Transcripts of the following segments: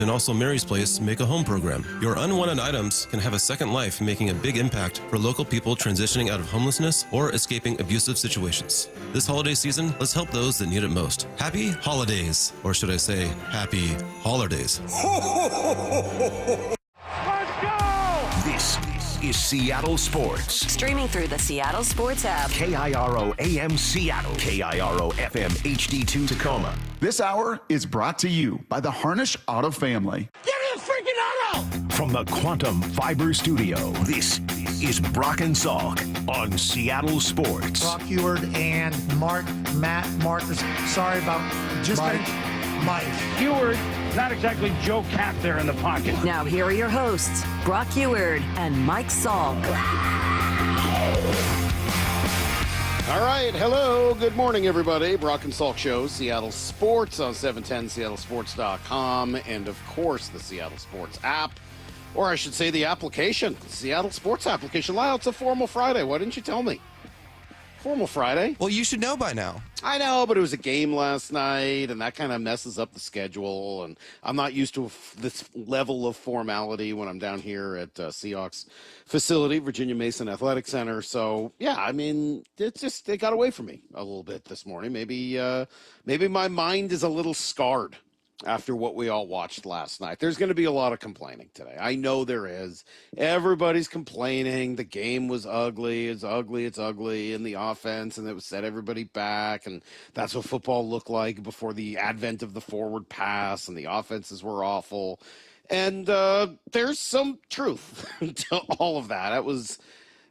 and also Mary's Place Make a Home program. Your unwanted items can have a second life, making a big impact for local people transitioning out of homelessness or escaping abusive situations. This holiday season, let's help those that need it most. Happy holidays, or should I say, happy holidays. This is Seattle Sports. Streaming through the Seattle Sports app. KIRO AM Seattle. KIRO FM HD2 Tacoma. This hour is brought to you by the Harnish Auto family. Give me a freaking auto! From the Quantum Fiber Studio, this is Brock and Salk on Seattle Sports. Brock Heward and Matt Marcus. Sorry about just Mike. Heward, not exactly Joe Cap there in the pocket. Now here are your hosts, Brock Heward and Mike Salk. All right, hello, good morning, everybody. Brock and Salk Show, Seattle Sports on 710, seattlesports.com, and, of course, the Seattle Sports app, or I should say the application, Seattle Sports application. Lyle, it's a formal Friday. Why didn't you tell me? Formal Friday. Well, you should know by now. I know, but it was a game last night, and that kind of messes up the schedule, and I'm not used to this level of formality when I'm down here at Seahawks facility, Virginia Mason Athletic Center. So, yeah, I mean, it got away from me a little bit this morning. Maybe my mind is a little scarred after what we all watched last night. There's going to be a lot of complaining today. I know there is. Everybody's complaining. The game was ugly. It's ugly in the offense, and it set everybody back, and that's what football looked like before the advent of the forward pass, and the offenses were awful. And there's some truth to all of that.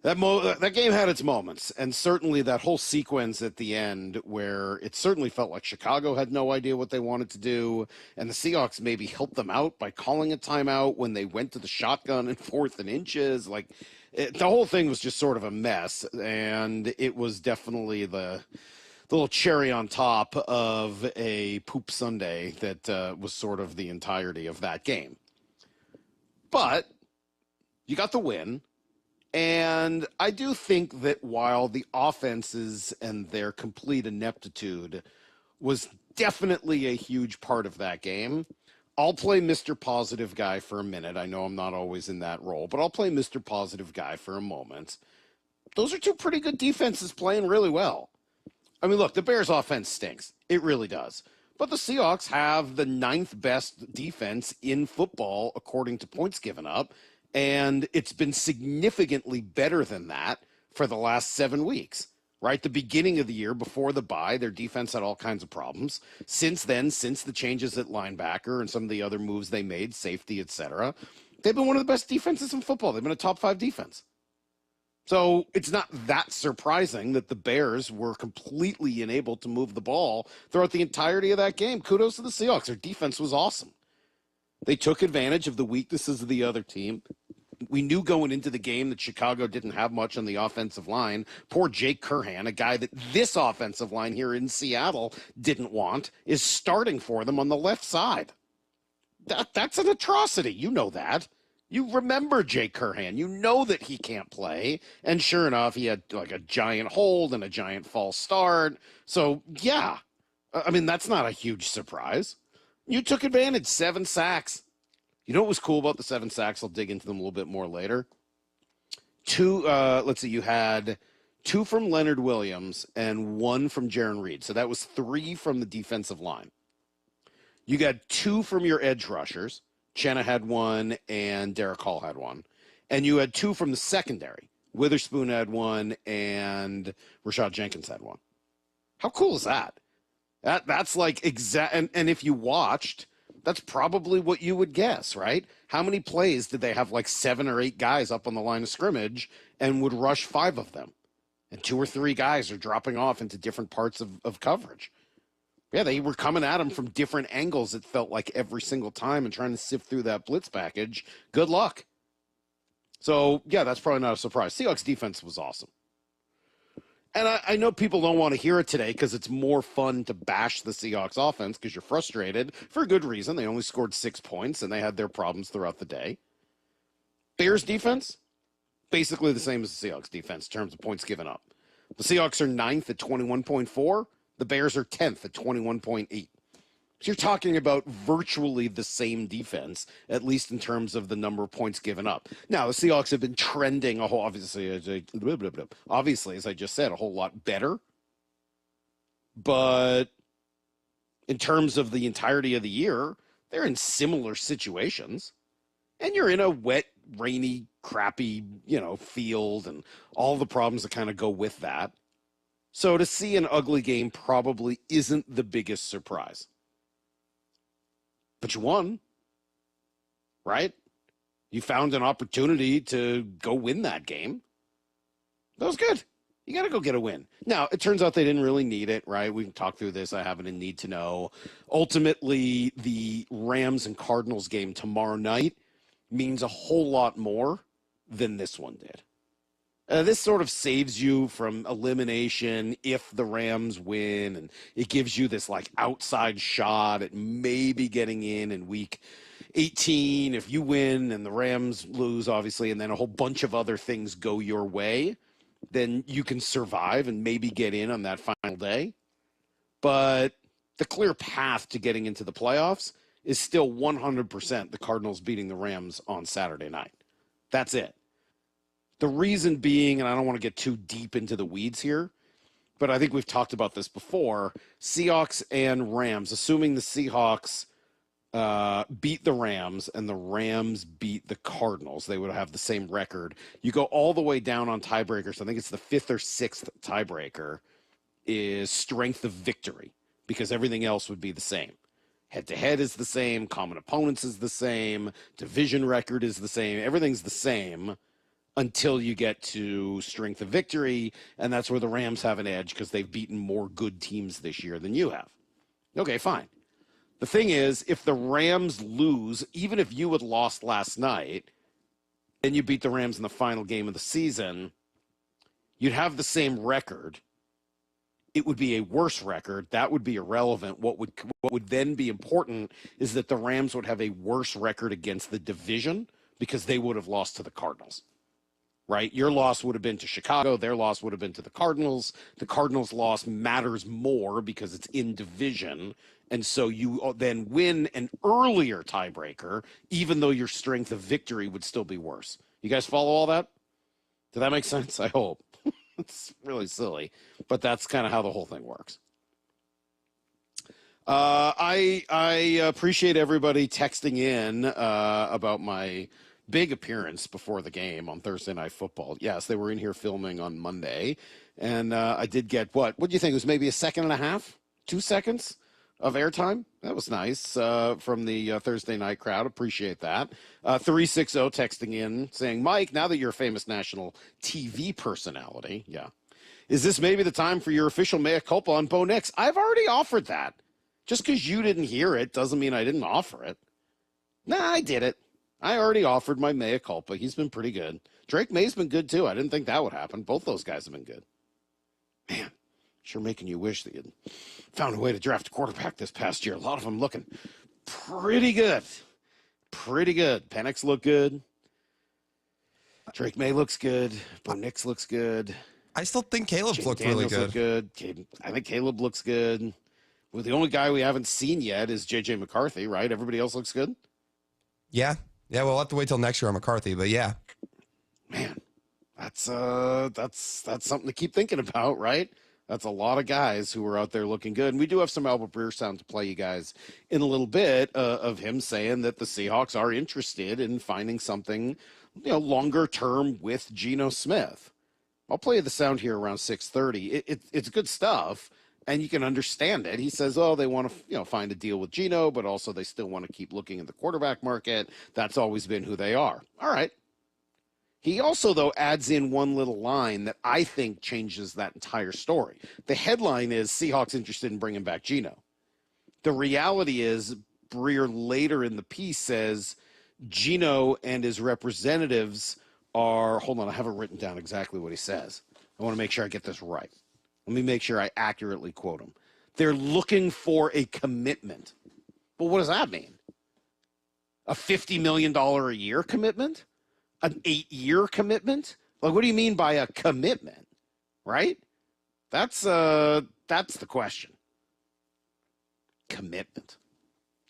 That game had its moments, and certainly that whole sequence at the end where it certainly felt like Chicago had no idea what they wanted to do, and the Seahawks maybe helped them out by calling a timeout when they went to the shotgun in 4th and inches. The whole thing was just sort of a mess, and it was definitely the little cherry on top of a poop Sunday that was sort of the entirety of that game. But you got the win. And I do think that while the offenses and their complete ineptitude was definitely a huge part of that game, I'll play Mr. Positive Guy for a minute. I know I'm not always in that role, but I'll play Mr. Positive Guy for a moment. Those are two pretty good defenses playing really well. I mean, look, the Bears' offense stinks. It really does. But the Seahawks have the 9th best defense in football according to points given up. And it's been significantly better than that for the last 7 weeks, right? The beginning of the year before the bye, their defense had all kinds of problems. Since then, since the changes at linebacker and some of the other moves they made, safety, etc., they've been one of the best defenses in football. They've been a top 5 defense. So it's not that surprising that the Bears were completely unable to move the ball throughout the entirety of that game. Kudos to the Seahawks. Their defense was awesome. They took advantage of the weaknesses of the other team. We knew going into the game that Chicago didn't have much on the offensive line. Poor Jake Curhan, a guy that this offensive line here in Seattle didn't want, is starting for them on the left side. That's an atrocity. You know that. You remember Jake Curhan. You know that he can't play. And sure enough, he had like a giant hold and a giant false start. So, yeah, I mean, that's not a huge surprise. You took advantage, 7 sacks. You know what was cool about the 7 sacks? I'll dig into them a little bit more later. You had 2 from Leonard Williams and 1 from Jaron Reed. So that was 3 from the defensive line. You got 2 from your edge rushers. Chenna had 1 and Derek Hall had 1. And you had 2 from the secondary. Witherspoon had 1 and Rashad Jenkins had 1. How cool is that? That's like exact, and if you watched, that's probably what you would guess, right? How many plays did they have like 7 or 8 guys up on the line of scrimmage and would rush 5 of them? And 2 or 3 guys are dropping off into different parts of coverage. Yeah, they were coming at him from different angles, it felt like every single time, and trying to sift through that blitz package. Good luck. So, yeah, that's probably not a surprise. Seahawks defense was awesome. And I know people don't want to hear it today because it's more fun to bash the Seahawks offense because you're frustrated for a good reason. They only scored 6 points, and they had their problems throughout the day. Bears defense, basically the same as the Seahawks defense in terms of points given up. The Seahawks are 9th at 21.4. The Bears are 10th at 21.8. So you're talking about virtually the same defense, at least in terms of the number of points given up. Now, the Seahawks have been trending obviously, as I just said, a whole lot better. But in terms of the entirety of the year, they're in similar situations. And you're in a wet, rainy, crappy, field and all the problems that kind of go with that. So to see an ugly game probably isn't the biggest surprise. But you won, right? You found an opportunity to go win that game. That was good. You got to go get a win. Now, it turns out they didn't really need it, right? We can talk through this. I have it in need to know. Ultimately, the Rams and Cardinals game tomorrow night means a whole lot more than this one did. This sort of saves you from elimination if the Rams win, and it gives you this outside shot at maybe getting in week 18 if you win and the Rams lose, obviously, and then a whole bunch of other things go your way. Then you can survive and maybe get in on that final day. But the clear path to getting into the playoffs is still 100% the Cardinals beating the Rams on Saturday night. That's it. The reason being, and I don't want to get too deep into the weeds here, but I think we've talked about this before, Seahawks and Rams, assuming the Seahawks beat the Rams and the Rams beat the Cardinals, they would have the same record. You go all the way down on tiebreakers. I think it's the 5th or 6th tiebreaker is strength of victory, because everything else would be the same. Head-to-head is the same. Common opponents is the same. Division record is the same. Everything's the same until you get to strength of victory, and that's where the Rams have an edge because they've beaten more good teams this year than you have. Okay, fine. The thing is, if the Rams lose, even if you had lost last night and you beat the Rams in the final game of the season, you'd have the same record. It would be a worse record. That would be irrelevant. What would then be important is that the Rams would have a worse record against the division because they would have lost to the Cardinals. Right? Your loss would have been to Chicago. Their loss would have been to the Cardinals. The Cardinals' loss matters more because it's in division. And so you then win an earlier tiebreaker, even though your strength of victory would still be worse. You guys follow all that? Did that make sense? I hope. It's really silly, but that's kind of how the whole thing works. I appreciate everybody texting in about my big appearance before the game on Thursday Night Football. Yes, they were in here filming on Monday, and I did get what do you think? It was maybe a second and a half, 2 seconds of airtime. That was nice from the Thursday night crowd. Appreciate that. 360 texting in saying, Mike, now that you're a famous national TV personality, is this maybe the time for your official mea culpa on Bo Nix? I've already offered that. Just because you didn't hear it doesn't mean I didn't offer it. Nah, I did it. I already offered my mea culpa. He's been pretty good. Drake May's been good, too. I didn't think that would happen. Both those guys have been good. Man, sure making you wish that you'd found a way to draft a quarterback this past year. A lot of them looking pretty good. Pretty good. Penix looked good. Drake May looks good. Bo Nix looks good. I still think Caleb's looked really good. I think Caleb looks good. Well, the only guy we haven't seen yet is J.J. McCarthy, right? Everybody else looks good? Yeah. Yeah, we'll have to wait till next year on McCarthy, but yeah. Man, that's something to keep thinking about, right? That's a lot of guys who are out there looking good. And we do have some Albert Breer sound to play you guys in a little bit of him saying that the Seahawks are interested in finding something, longer term with Geno Smith. I'll play you the sound here around 6:30. It's good stuff, and you can understand it. He says, they want to find a deal with Geno, but also they still want to keep looking at the quarterback market. That's always been who they are. All right. He also, though, adds in one little line that I think changes that entire story. The headline is Seahawks interested in bringing back Geno. The reality is Breer later in the piece says Geno and his representatives are, hold on, I haven't written down exactly what he says. I want to make sure I get this right. Let me make sure I accurately quote him. They're looking for a commitment. Well, what does that mean? A $50 million a year commitment? An 8-year commitment? Like, what do you mean by a commitment? Right? That's the question. Commitment.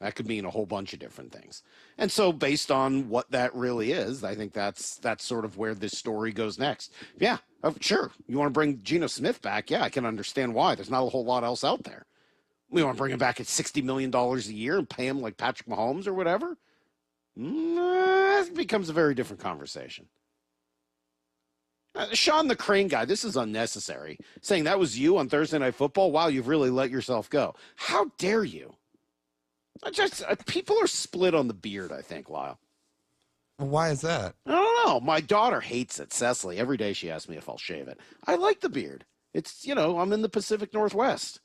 That could mean a whole bunch of different things. And so based on what that really is, I think that's sort of where this story goes next. Yeah, sure. You want to bring Geno Smith back? Yeah, I can understand why. There's not a whole lot else out there. We want to bring him back at $60 million a year and pay him like Patrick Mahomes or whatever? That becomes a very different conversation. Sean the Crane guy, this is unnecessary. Saying that was you on Thursday Night Football? Wow, you've really let yourself go. How dare you? People are split on the beard, I think, Lyle. Why is that? I don't know. My daughter hates it, Cecily. Every day she asks me if I'll shave it. I like the beard. It's, I'm in the Pacific Northwest.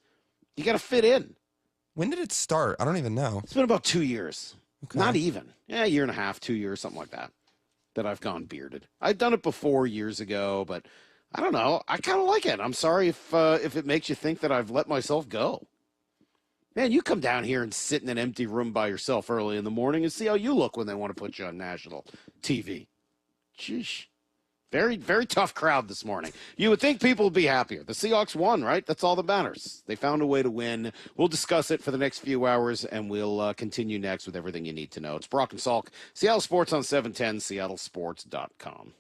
You got to fit in. When did it start? I don't even know. It's been about 2 years. Okay. Not even. Yeah, a year and a half, 2 years, something like that I've gone bearded. I'd done it before years ago, but I don't know. I kind of like it. I'm sorry if it makes you think that I've let myself go. Man, you come down here and sit in an empty room by yourself early in the morning and see how you look when they want to put you on national TV. Sheesh. Very, very tough crowd this morning. You would think people would be happier. The Seahawks won, right? That's all that matters. They found a way to win. We'll discuss it for the next few hours, and we'll continue next with everything you need to know. It's Brock and Salk, Seattle Sports on 710, seattlesports.com.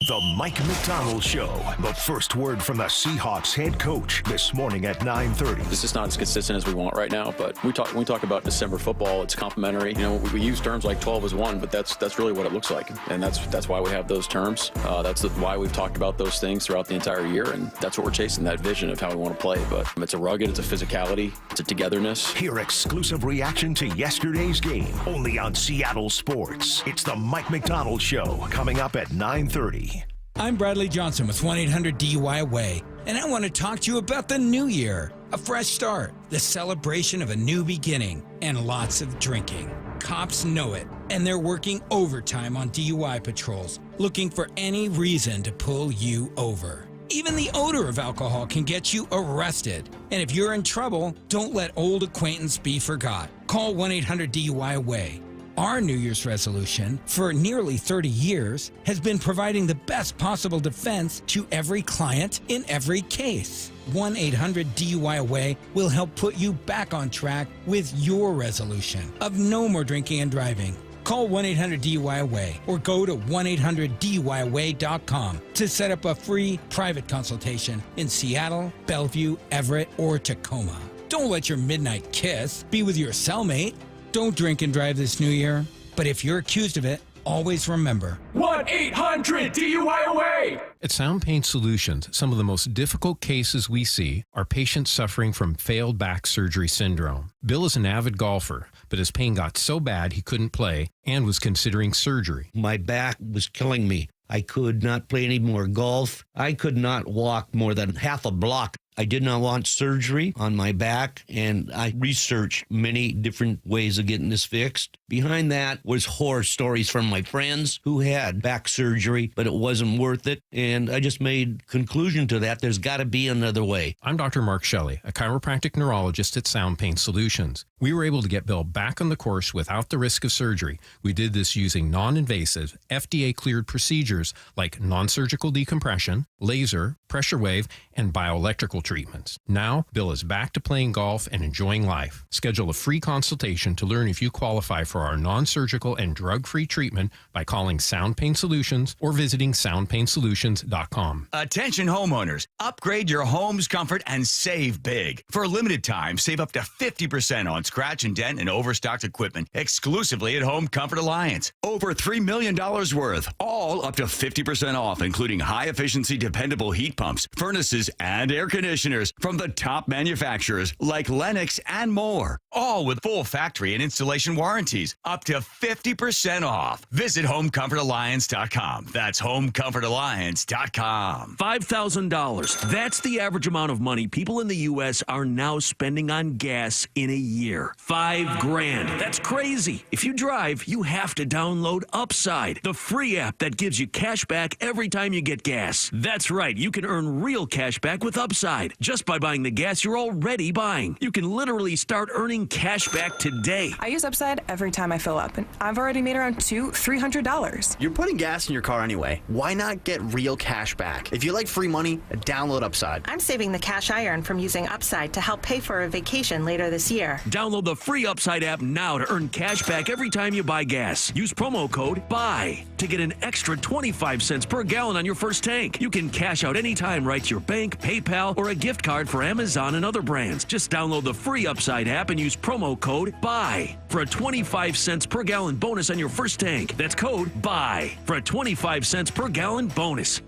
The Mike McDonald Show. The first word from the Seahawks head coach this morning at 9:30. This is not as consistent as we want right now, but when we talk about December football, it's complementary. We use terms like 12 as one, but that's really what it looks like, and that's why we have those terms. That's why we've talked about those things throughout the entire year, and that's what we're chasing, that vision of how we want to play. But it's a rugged, it's a physicality, it's a togetherness. Hear exclusive reaction to yesterday's game only on Seattle Sports. It's the Mike McDonald Show coming up at 9:30. I'm Bradley Johnson with 1-800-DUI-AWAY, and I want to talk to you about the new year, a fresh start, the celebration of a new beginning, and lots of drinking. Cops know it, and they're working overtime on DUI patrols, looking for any reason to pull you over. Even the odor of alcohol can get you arrested. And if you're in trouble, don't let old acquaintance be forgot. Call 1-800-DUI-AWAY. Our New Year's resolution, for nearly 30 years, has been providing the best possible defense to every client in every case. 1-800-DUI-AWAY will help put you back on track with your resolution of no more drinking and driving. Call 1-800-DUI-AWAY or go to 1-800-DUIAWAY.com to set up a free private consultation in Seattle, Bellevue, Everett, or Tacoma. Don't let your midnight kiss be with your cellmate. Don't drink and drive this new year, but if you're accused of it, always remember. 1-800-DUI-AWAY! At Sound Pain Solutions, some of the most difficult cases we see are patients suffering from failed back surgery syndrome. Bill is an avid golfer, but his pain got so bad he couldn't play and was considering surgery. My back was killing me. I could not play any more golf. I could not walk more than half a block. I did not want surgery on my back, and I researched many different ways of getting this fixed. Behind that was horror stories from my friends who had back surgery, but it wasn't worth it, and I just made conclusion to that. There's got to be another way. I'm Dr. Mark Shelley, a chiropractic neurologist at Sound Pain Solutions. We were able to get Bill back on the course without the risk of surgery. We did this using non-invasive, FDA-cleared procedures like non-surgical decompression, laser, pressure wave, and bioelectrical treatments. Now, Bill is back to playing golf and enjoying life. Schedule a free consultation to learn if you qualify for our non-surgical and drug-free treatment by calling Sound Pain Solutions or visiting soundpainsolutions.com. Attention homeowners, upgrade your home's comfort and save big. For a limited time, save up to 50% on scratch and dent and overstocked equipment exclusively at Home Comfort Alliance. Over $3 million worth, all up to 50% off, including high-efficiency dependable heat pumps, furnaces, and air conditioners from the top manufacturers like Lennox and more. All with full factory and installation warranties, up to 50% off. Visit HomeComfortAlliance.com. That's HomeComfortAlliance.com. $5,000. That's the average amount of money people in the U.S. are now spending on gas in a year. $5,000. That's crazy. If you drive, you have to download Upside, the free app that gives you cash back every time you get gas. That's right. You can earn real cash back with Upside. upside just by buying the gas you're already buying. You can literally start earning cash back today. I use Upside every time I fill up, and I've already made around $300. You're putting gas in your car anyway. Why not get real cash back? If you like free money, download Upside. I'm saving the cash I earn from using Upside to help pay for a vacation later this year. Download the free Upside app now to earn cash back every time you buy gas. Use promo code BUY to get an extra 25 cents per gallon on your first tank. You can cash out anytime right to your bank, PayPal, or a gift card for Amazon and other brands. Just download the free Upside app and use promo code BUY for a 25 cents per gallon bonus on your first tank. That's code BUY for a 25 cents per gallon bonus.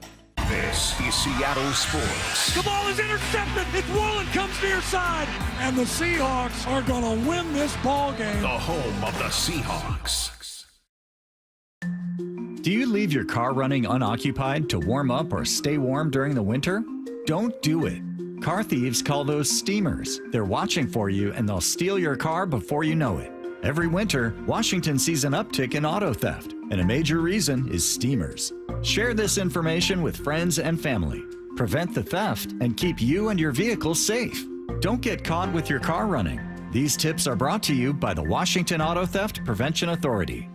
This is Seattle Sports. The ball is intercepted. It's Woolen comes near side. And the Seahawks are going to win this ball game. The home of the Seahawks. Do you leave your car running unoccupied to warm up or stay warm during the winter? Don't do it. Car thieves call those steamers. They're watching for you and they'll steal your car before you know it. Every winter, Washington sees an uptick in auto theft, and a major reason is steamers. Share this information with friends and family. Prevent the theft and keep you and your vehicle safe. Don't get caught with your car running. These tips are brought to you by the Washington Auto Theft Prevention Authority.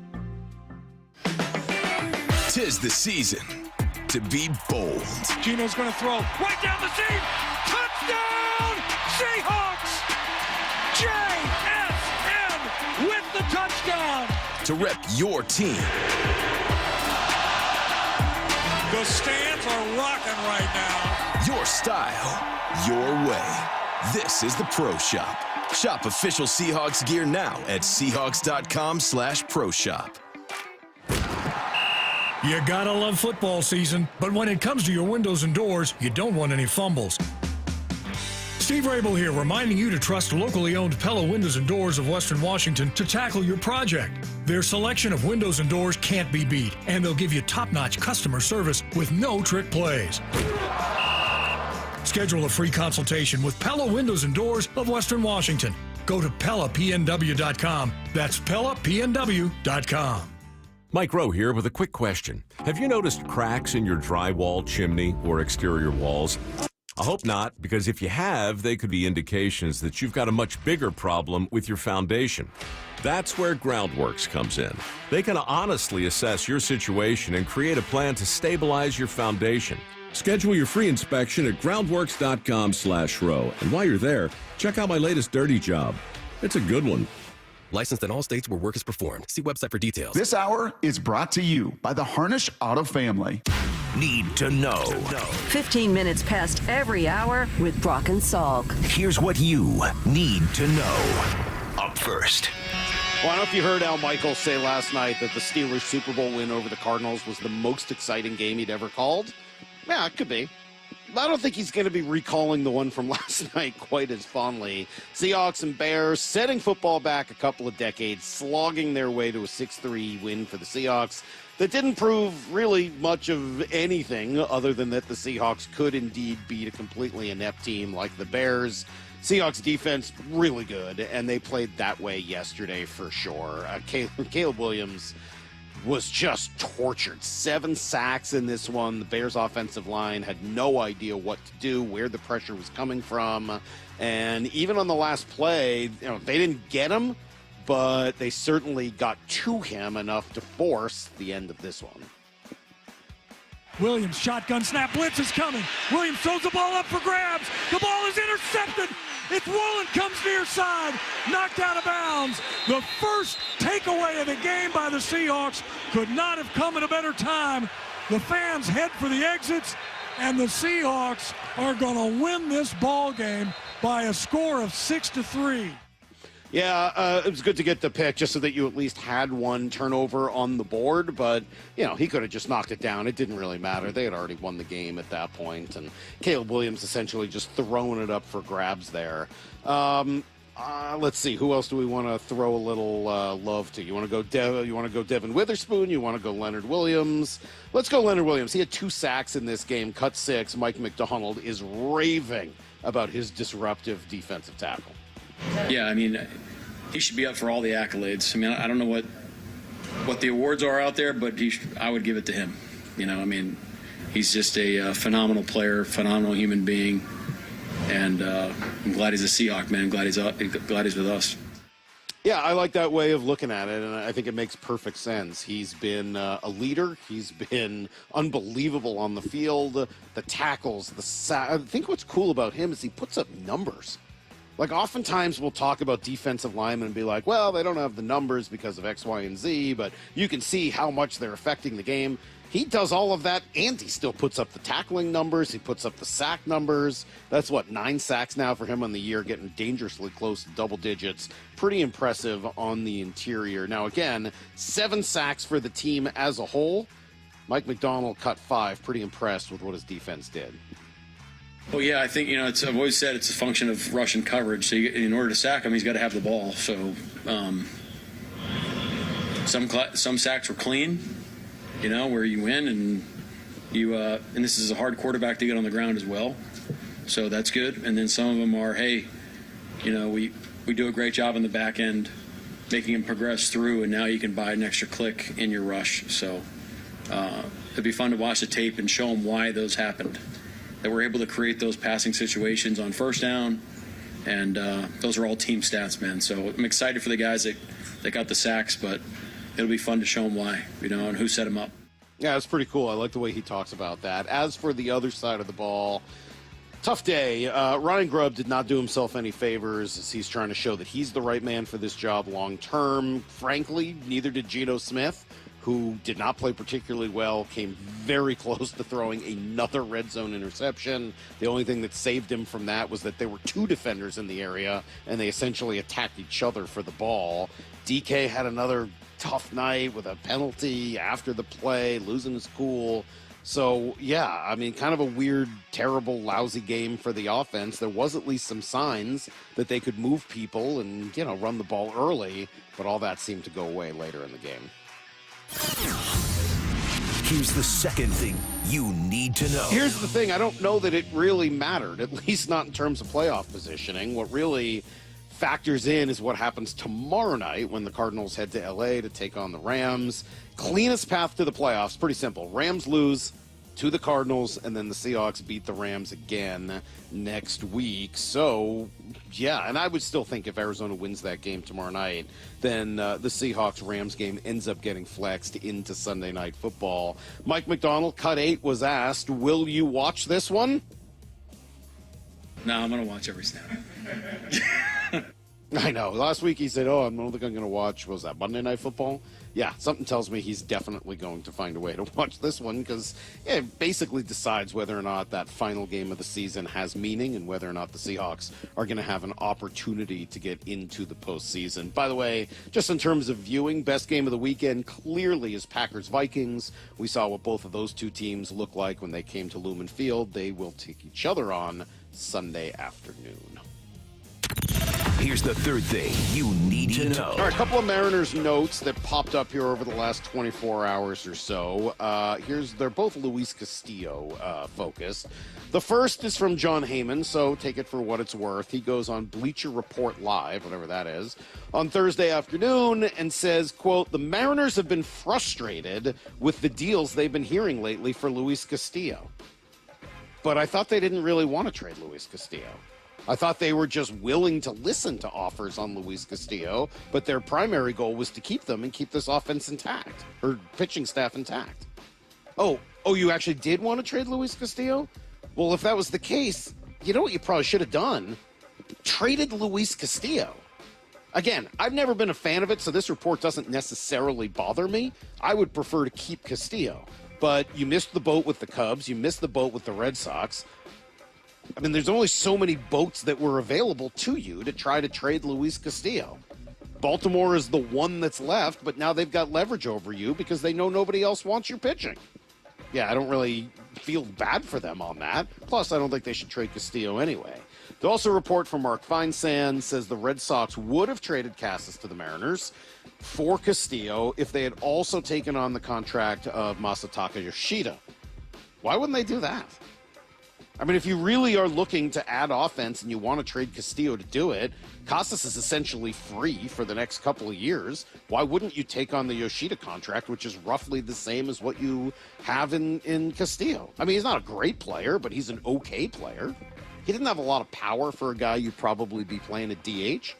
'Tis the season to be bold. Geno's going to throw right down the seam. Touchdown, Seahawks! JSN with the touchdown. To rep your team. The stands are rocking right now. Your style, your way. This is the Pro Shop. Shop official Seahawks gear now at Seahawks.com/Pro Shop. You gotta love football season, but when it comes to your windows and doors, you don't want any fumbles. Steve Rabel here, reminding you to trust locally owned Pella Windows and Doors of Western Washington to tackle your project. Their selection of windows and doors can't be beat, and they'll give you top-notch customer service with no trick plays. Schedule a free consultation with Pella Windows and Doors of Western Washington. Go to PellaPNW.com. That's PellaPNW.com. Mike Rowe here with a quick question. Have you noticed cracks in your drywall, chimney, or exterior walls? I hope not, because if you have, they could be indications that you've got a much bigger problem with your foundation. That's where Groundworks comes in. They can honestly assess your situation and create a plan to stabilize your foundation. Schedule your free inspection at groundworks.com/row. And while you're there, check out my latest dirty job. It's a good one. Licensed in all states where work is performed. See website for details. This hour is brought to you by the Harnish Auto family. Need to know. 15 minutes past every hour with Brock and Salk. Here's what you need to know. Up first. Well, I don't know if you heard Al Michaels say last night that the Steelers' Super Bowl win over the Cardinals was the most exciting game he'd ever called. Yeah, it could be. I don't think he's going to be recalling the one from last night quite as fondly. Seahawks and Bears setting football back a couple of decades, slogging their way to a 6-3 win for the Seahawks. That didn't prove really much of anything other than that the Seahawks could indeed beat a completely inept team like the Bears. Seahawks defense really good, and they played that way yesterday for sure. Caleb Williams was just tortured. 7 sacks in this one. The Bears offensive line had no idea what to do, where the pressure was coming from. And even on the last play, they didn't get him, but they certainly got to him enough to force the end of this one. Williams, shotgun snap, blitz is coming. Williams throws the ball up for grabs. The ball is intercepted. It's Woolen comes near side, knocked out of bounds. The first takeaway of the game by the Seahawks could not have come at a better time. The fans head for the exits, and the Seahawks are going to win this ball game by a score of 6-3. Yeah, it was good to get the pick just so that you at least had one turnover on the board. But, he could have just knocked it down. It didn't really matter. They had already won the game at that point. And Caleb Williams essentially just throwing it up for grabs there. Let's see. Who else do we want to throw a little love to? You want to go Devin Witherspoon? You want to go Leonard Williams? Let's go Leonard Williams. He had 2 sacks in this game, cut 6. Mike McDonald is raving about his disruptive defensive tackle. Yeah, he should be up for all the accolades. I don't know what the awards are out there, but I would give it to him. He's just a phenomenal player, phenomenal human being. And I'm glad he's a Seahawk, man. I'm glad he's with us. Yeah, I like that way of looking at it, and I think it makes perfect sense. He's been a leader. He's been unbelievable on the field. The tackles, I think what's cool about him is he puts up numbers. Like, oftentimes we'll talk about defensive linemen and be like, well, they don't have the numbers because of X, Y, and Z, but you can see how much they're affecting the game. He does all of that, and he still puts up the tackling numbers. He puts up the sack numbers. That's, 9 sacks now for him on the year, getting dangerously close to double digits. Pretty impressive on the interior. Now, again, 7 sacks for the team as a whole. Mike Macdonald cut 5. Pretty impressed with what his defense did. Well, yeah, I think, I've always said it's a function of rush and coverage. So in order to sack him, he's got to have the ball. So some sacks were clean, where you win, and and this is a hard quarterback to get on the ground as well. So that's good. And then some of them are, hey, we do a great job in the back end, making him progress through, and now you can buy an extra click in your rush. So it'd be fun to watch the tape and show them why those happened. That we're able to create those passing situations on first down, and those are all team stats, man. So I'm excited for the guys that got the sacks, but it'll be fun to show them why, and who set them up. Yeah, it's pretty cool. I like the way he talks about that. As for the other side of the ball, tough day. Ryan Grubb did not do himself any favors as he's trying to show that he's the right man for this job long term. Frankly, neither did Geno Smith, who did not play particularly well, came very close to throwing another red zone interception. The only thing that saved him from that was that there were 2 defenders in the area, and they essentially attacked each other for the ball. DK had another tough night with a penalty after the play, losing his cool. So, yeah, kind of a weird, terrible, lousy game for the offense. There was at least some signs that they could move people and, run the ball early, but all that seemed to go away later in the game. Here's the second thing you need to know. Here's the thing. I don't know that it really mattered, at least not in terms of playoff positioning. What really factors in is what happens tomorrow night when the Cardinals head to L.A. to take on the Rams. Cleanest path to the playoffs, pretty simple. Rams lose to the Cardinals, and then the Seahawks beat the Rams again next week. So, yeah, and I would still think if Arizona wins that game tomorrow night, then the Seahawks-Rams game ends up getting flexed into Sunday Night Football. Mike Macdonald, Cut 8, was asked, will you watch this one? No, I'm going to watch every snap. I know. Last week he said, I don't think I'm going to watch, what was that, Monday Night Football? Yeah, something tells me he's definitely going to find a way to watch this one because it basically decides whether or not that final game of the season has meaning and whether or not the Seahawks are going to have an opportunity to get into the postseason. By the way, just in terms of viewing, best game of the weekend clearly is Packers-Vikings. We saw what both of those two teams look like when they came to Lumen Field. They will take each other on Sunday afternoon. Here's the third thing you need to know. All right, a couple of Mariners notes that popped up here over the last 24 hours or so. They're both Luis Castillo focused. The first is from John Heyman, so take it for what it's worth. He goes on Bleacher Report Live, whatever that is, on Thursday afternoon and says, quote, the Mariners have been frustrated with the deals they've been hearing lately for Luis Castillo. But I thought they didn't really want to trade Luis Castillo. I thought they were just willing to listen to offers on Luis Castillo, but their primary goal was to keep them and keep this offense intact, or pitching staff intact. Oh, you actually did want to trade Luis Castillo? Well, if that was the case, you know what you probably should have done? Traded Luis Castillo. Again, I've never been a fan of it, so this report doesn't necessarily bother me. I would prefer to keep Castillo. But you missed the boat with the Cubs. You missed the boat with the Red Sox. There's only so many boats that were available to you to try to trade Luis Castillo. Baltimore is the one that's left, but now they've got leverage over you because they know nobody else wants your pitching. Yeah, I don't really feel bad for them on that. Plus, I don't think they should trade Castillo anyway. There's also a report from Mark Feinsand says the Red Sox would have traded Casas to the Mariners for Castillo if they had also taken on the contract of Masataka Yoshida. Why wouldn't they do that? If you really are looking to add offense and you want to trade Castillo to do it, Casas is essentially free for the next couple of years. Why wouldn't you take on the Yoshida contract, which is roughly the same as what you have in Castillo? He's not a great player, but he's an okay player. He didn't have a lot of power for a guy you'd probably be playing at DH,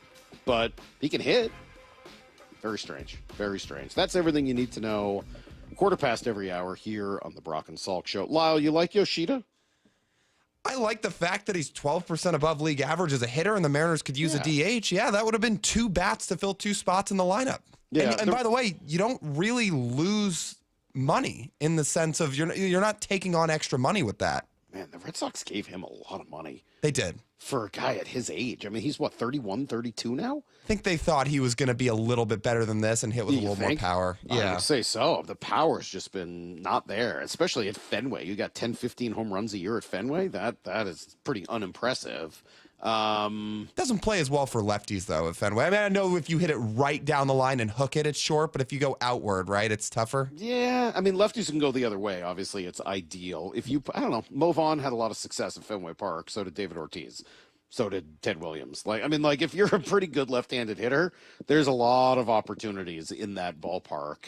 but he can hit. Very strange. Very strange. That's everything you need to know. Quarter past every hour here on the Brock and Salk Show. Lyle, you like Yoshida? I like the fact that he's 12% above league average as a hitter, and the Mariners could use a DH. Yeah, that would have been 2 bats to fill 2 spots in the lineup. Yeah, and by the way, you don't really lose money in the sense of you're not taking on extra money with that. Man, the Red Sox gave him a lot of money. They did. For a guy at his age. I mean, he's what, 31, 32 now? I think they thought he was going to be a little bit better than this and hit with a little more power. I would say so. The power's just been not there, especially at Fenway. You got 10, 15 home runs a year at Fenway. That is pretty unimpressive. Doesn't play as well for lefties, though, at Fenway. I mean, I know if you hit it right down the line and hook it, it's short, but if you go outward, right, it's tougher. Yeah, I mean, lefties can go the other way. Obviously, it's ideal. If you, I don't know, Mo Vaughn had a lot of success at Fenway Park. So did David Ortiz. So did Ted Williams. If you're a pretty good left-handed hitter, there's a lot of opportunities in that ballpark.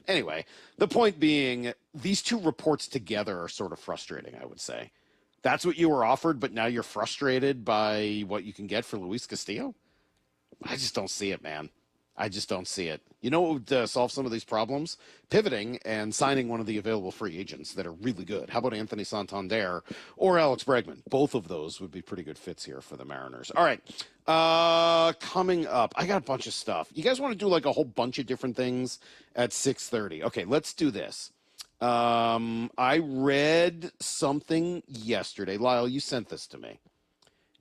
Anyway, the point being, these two reports together are sort of frustrating, I would say. That's what you were offered, but now you're frustrated by what you can get for Luis Castillo? I just don't see it, man. I just don't see it. You know what would solve some of these problems? Pivoting and signing one of the available free agents that are really good. How about Anthony Santander or Alex Bregman? Both of those would be pretty good fits here for the Mariners. All right. Coming up, I got a bunch of stuff. You guys want to do like a whole bunch of different things at 6:30? Okay, let's do this. I read something yesterday. Lyle, you sent this to me.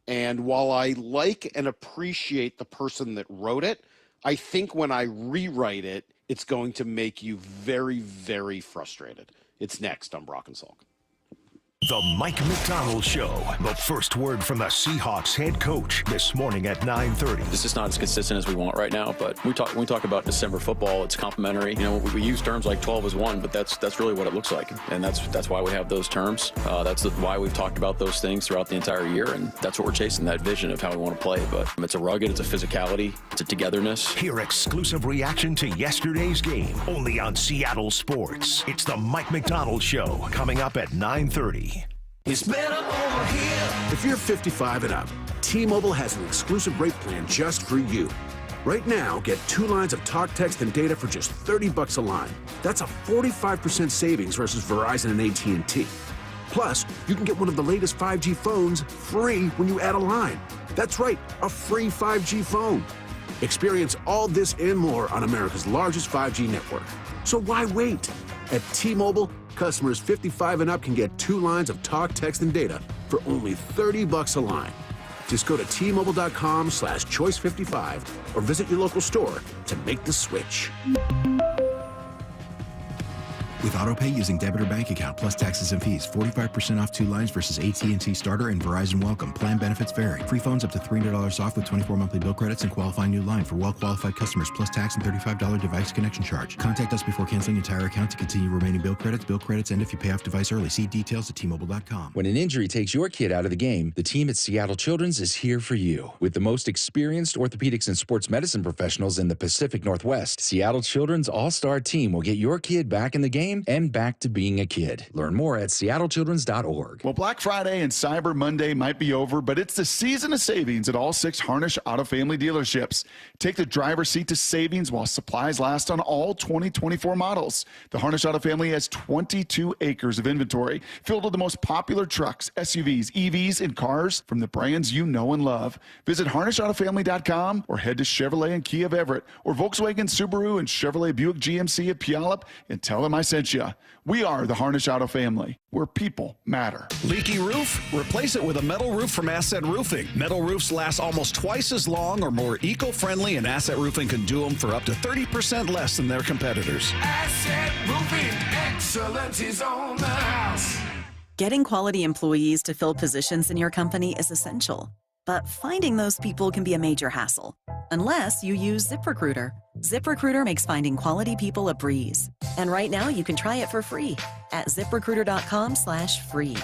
And while I like and appreciate the person that wrote it, I think when I rewrite it, it's going to make you very, very frustrated. It's next on Brock and Salk. The Mike McDonald Show. The first word from the Seahawks head coach this morning at 9:30. This is not as consistent as we want right now, but when we talk about December football, it's complementary. You know, we use terms like 12 is 1, but that's really what it looks like, and that's why we have those terms. That's why we've talked about those things throughout the entire year, and that's what we're chasing, that vision of how we want to play. But it's a rugged, it's a physicality, it's a togetherness. Hear exclusive reaction to yesterday's game only on Seattle Sports. It's the Mike McDonald Show coming up at 9:30. It's better over here. If you're 55 and up, T-Mobile has an exclusive rate plan just for you. Right now, get 2 lines of talk, text, and data for just $30 a line. That's a 45% savings versus Verizon and AT&T. Plus, you can get one of the latest 5G phones free when you add a line. That's right, a free 5G phone. Experience all this and more on America's largest 5G network. So why wait? At T-Mobile, customers 55 and up can get 2 lines of talk, text, and data for only $30 a line. Just go to T-Mobile.com/choice55 or visit your local store to make the switch. With AutoPay using debit or bank account plus taxes and fees, 45% off 2 lines versus AT&T Starter and Verizon Welcome. Plan benefits vary. Free phones up to $300 off with 24 monthly bill credits and qualifying new line for well-qualified customers plus tax and $35 device connection charge. Contact us before canceling entire account to continue remaining bill credits. Bill credits end if you pay off device early. See details at T-Mobile.com. When an injury takes your kid out of the game, the team at Seattle Children's is here for you. With the most experienced orthopedics and sports medicine professionals in the Pacific Northwest, Seattle Children's All-Star Team will get your kid back in the game and back to being a kid. Learn more at seattlechildrens.org. Well, Black Friday and Cyber Monday might be over, but it's the season of savings at all 6 Harnish Auto Family dealerships. Take the driver's seat to savings while supplies last on all 2024 models. The Harnish Auto Family has 22 acres of inventory filled with the most popular trucks, SUVs, EVs, and cars from the brands you know and love. Visit HarnishAutoFamily.com or head to Chevrolet and Kia of Everett or Volkswagen, Subaru, and Chevrolet Buick GMC at Puyallup and tell them I sent you. We are the Harnish Auto Family, where people matter. Leaky roof? Replace it with a metal roof from Asset Roofing. Metal roofs last almost twice as long or more eco-friendly, and Asset Roofing can do them for up to 30% less than their competitors. Asset Roofing, excellence is on the house. Getting quality employees to fill positions in your company is essential. But finding those people can be a major hassle, unless you use ZipRecruiter. ZipRecruiter makes finding quality people a breeze. And right now you can try it for free at ZipRecruiter.com/free.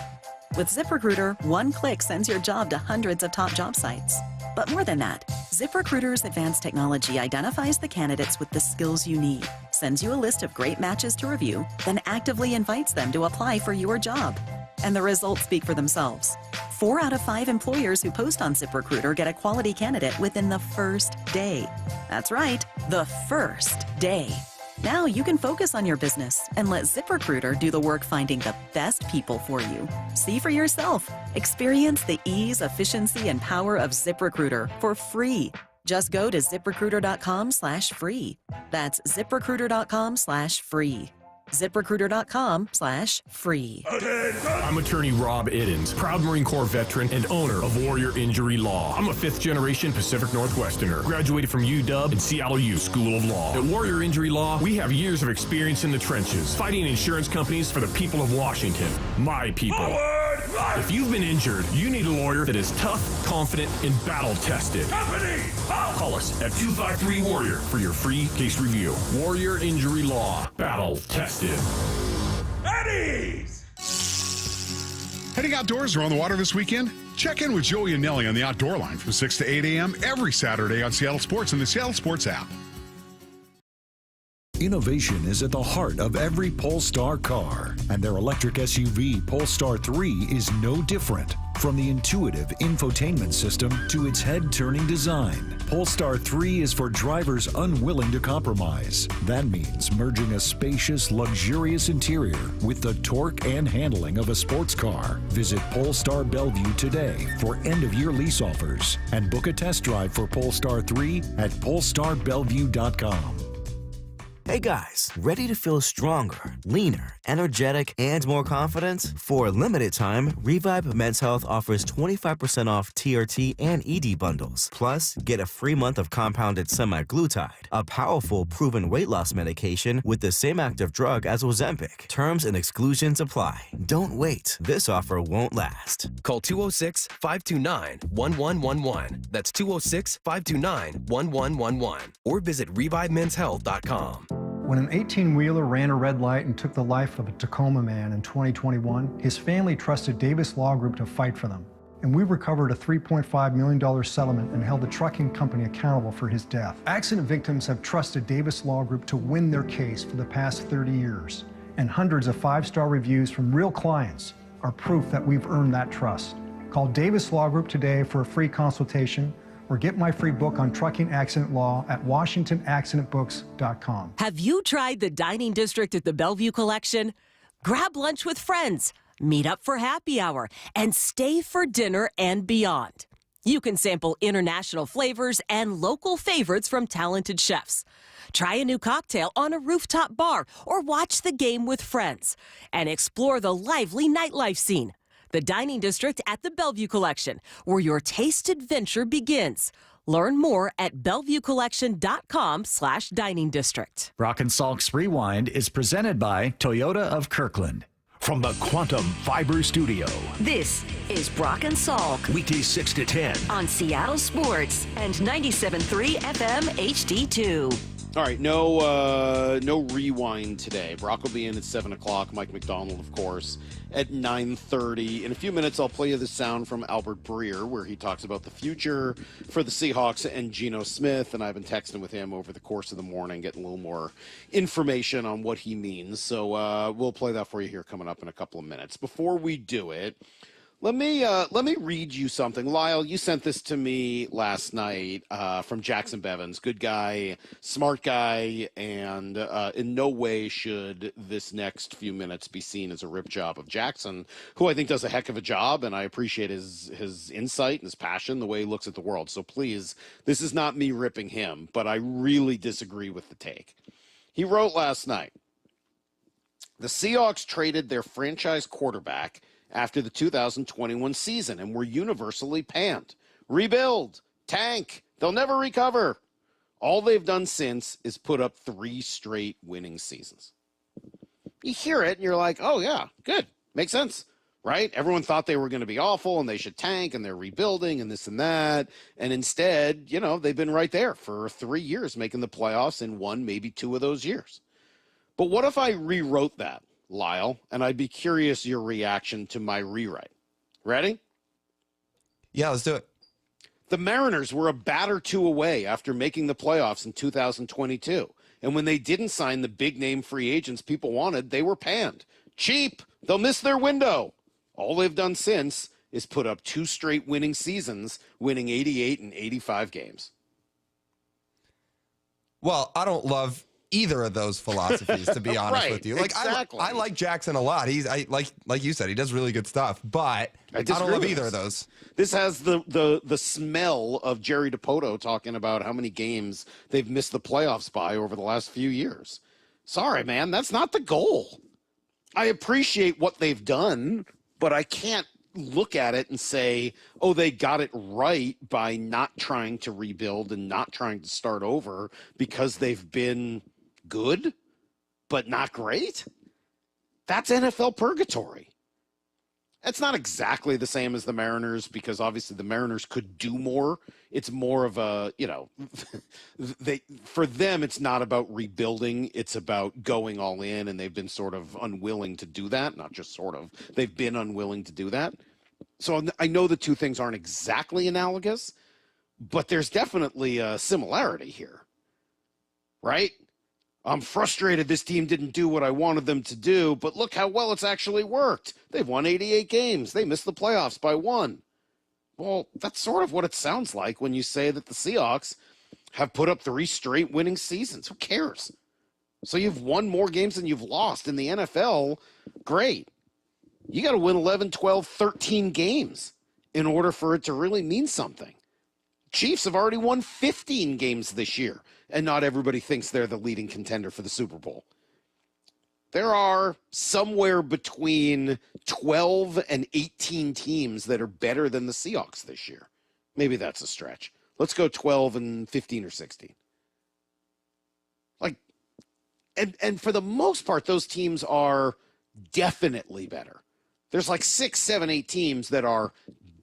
With ZipRecruiter, one click sends your job to hundreds of top job sites. But more than that, ZipRecruiter's advanced technology identifies the candidates with the skills you need, sends you a list of great matches to review, then actively invites them to apply for your job. And the results speak for themselves. 4 out of 5 employers who post on ZipRecruiter get a quality candidate within the first day. That's right, the first day. Now you can focus on your business and let ZipRecruiter do the work finding the best people for you. See for yourself. Experience the ease, efficiency, and power of ZipRecruiter for free. Just go to ZipRecruiter.com/free. That's ZipRecruiter.com/free. ZipRecruiter.com/free. I'm attorney Rob Iddens, proud Marine Corps veteran and owner of Warrior Injury Law. I'm a 5th-generation Pacific Northwesterner, graduated from UW and Seattle U School of Law. At Warrior Injury Law, we have years of experience in the trenches, fighting insurance companies for the people of Washington, my people. If you've been injured, you need a lawyer that is tough, confident, and battle-tested. Call us at 253-WARRIOR for your free case review. Warrior Injury Law. Battle-tested. Eddie's! Heading outdoors or on the water this weekend? Check in with Joey and Nelly on the Outdoor Line from 6 to 8 a.m. every Saturday on Seattle Sports and the Seattle Sports app. Innovation is at the heart of every Polestar car, and their electric SUV Polestar 3 is no different. From the intuitive infotainment system to its head-turning design, Polestar 3 is for drivers unwilling to compromise. That means merging a spacious, luxurious interior with the torque and handling of a sports car. Visit Polestar Bellevue today for end-of-year lease offers and book a test drive for Polestar 3 at polestarbellevue.com. Hey guys, ready to feel stronger, leaner, energetic, and more confident? For a limited time, Revive Men's Health offers 25% off TRT and ED bundles. Plus, get a free month of compounded semaglutide, a powerful proven weight loss medication with the same active drug as Ozempic. Terms and exclusions apply. Don't wait. This offer won't last. Call 206-529-1111. That's 206-529-1111. Or visit ReviveMen'sHealth.com. When an 18-wheeler ran a red light and took the life of a Tacoma man in 2021, his family trusted Davis Law Group to fight for them. And we recovered a $3.5 million settlement and held the trucking company accountable for his death. Accident victims have trusted Davis Law Group to win their case for the past 30 years. And hundreds of 5-star reviews from real clients are proof that we've earned that trust. Call Davis Law Group today for a free consultation, or get my free book on trucking accident law at WashingtonAccidentBooks.com. Have you tried the dining district at the Bellevue Collection? Grab lunch with friends, meet up for happy hour, and stay for dinner and beyond. You can sample international flavors and local favorites from talented chefs. Try a new cocktail on a rooftop bar or watch the game with friends and explore the lively nightlife scene. The Dining District at the Bellevue Collection, where your taste adventure begins. Learn more at BellevueCollection.com/dining district. Brock and Salk's Rewind is presented by Toyota of Kirkland. From the Quantum Fiber Studio. This is Brock and Salk. Weekdays 6 to 10. On Seattle Sports and 97.3 FM HD2. All right, no rewind today. Brock will be in at 7 o'clock. Mike McDonald, of course, at 9:30. In a few minutes, I'll play you the sound from Albert Breer, where he talks about the future for the Seahawks and Geno Smith. And I've been texting with him over the course of the morning, getting a little more information on what he means. So we'll play that for you here coming up in a couple of minutes. Before we do it, let me read you something. Lyle, you sent this to me last night from Jackson Bevins. Good guy, smart guy, and in no way should this next few minutes be seen as a rip job of Jackson, who I think does a heck of a job, and I appreciate his insight and his passion, the way he looks at the world. So please, this is not me ripping him, but I really disagree with the take. He wrote last night, the Seahawks traded their franchise quarterback after the 2021 season and were universally panned. Rebuild, tank, they'll never recover. All they've done since is put up 3 straight winning seasons. You hear it and you're like, oh yeah, good, makes sense, right? Everyone thought they were going to be awful and they should tank and they're rebuilding and this and that. And instead, they've been right there for 3 years, making the playoffs in 1, maybe 2 of those years. But what if I rewrote that, Lyle, and I'd be curious your reaction to my rewrite. Ready? Yeah, let's do it. The Mariners were a bat or 2 away after making the playoffs in 2022. And when they didn't sign the big-name free agents people wanted, they were panned. Cheap! They'll miss their window. All they've done since is put up 2 straight winning seasons, winning 88 and 85 games. Well, I don't love either of those philosophies, to be honest Right, with you. Like exactly. I like Jackson a lot. Like you said, he does really good stuff, but I don't love either of those. This has the smell of Jerry DiPoto talking about how many games they've missed the playoffs by over the last few years. Sorry, man, that's not the goal. I appreciate what they've done, but I can't look at it and say, oh, they got it right by not trying to rebuild and not trying to start over because they've been good, but not great. That's NFL purgatory. It's not exactly the same as the Mariners because obviously the Mariners could do more. It's more of a, for them, it's not about rebuilding. It's about going all in, and they've been sort of unwilling to do that. Not just sort of, they've been unwilling to do that. So I know the two things aren't exactly analogous, but there's definitely a similarity here, right? I'm frustrated this team didn't do what I wanted them to do, but look how well it's actually worked. They've won 88 games. They missed the playoffs by 1. Well, that's sort of what it sounds like when you say that the Seahawks have put up 3 straight winning seasons. Who cares? So you've won more games than you've lost in the NFL. Great. You got to win 11, 12, 13 games in order for it to really mean something. Chiefs have already won 15 games this year, and not everybody thinks they're the leading contender for the Super Bowl. There are somewhere between 12 and 18 teams that are better than the Seahawks this year. Maybe that's a stretch. Let's go 12 and 15 or 16. And for the most part, those teams are definitely better. There's like 6, 7, 8 teams that are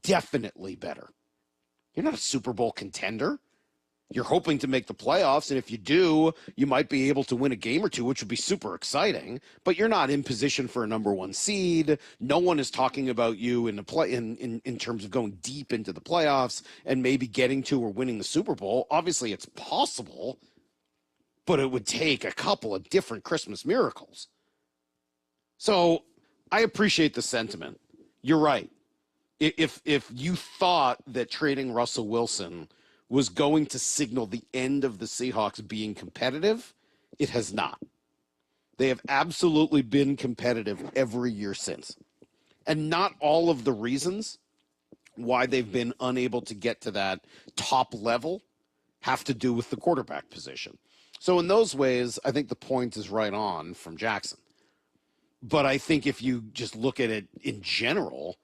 definitely better. You're not a Super Bowl contender. You're hoping to make the playoffs, and if you do, you might be able to win a game or two, which would be super exciting, but you're not in position for a number 1 seed. No one is talking about you in terms of going deep into the playoffs and maybe getting to or winning the Super Bowl. Obviously, it's possible, but it would take a couple of different Christmas miracles. So I appreciate the sentiment. You're right. If you thought that trading Russell Wilson was going to signal the end of the Seahawks being competitive, it has not. They have absolutely been competitive every year since. And not all of the reasons why they've been unable to get to that top level have to do with the quarterback position. So in those ways, I think the point is right on from Jackson. But I think if you just look at it in general,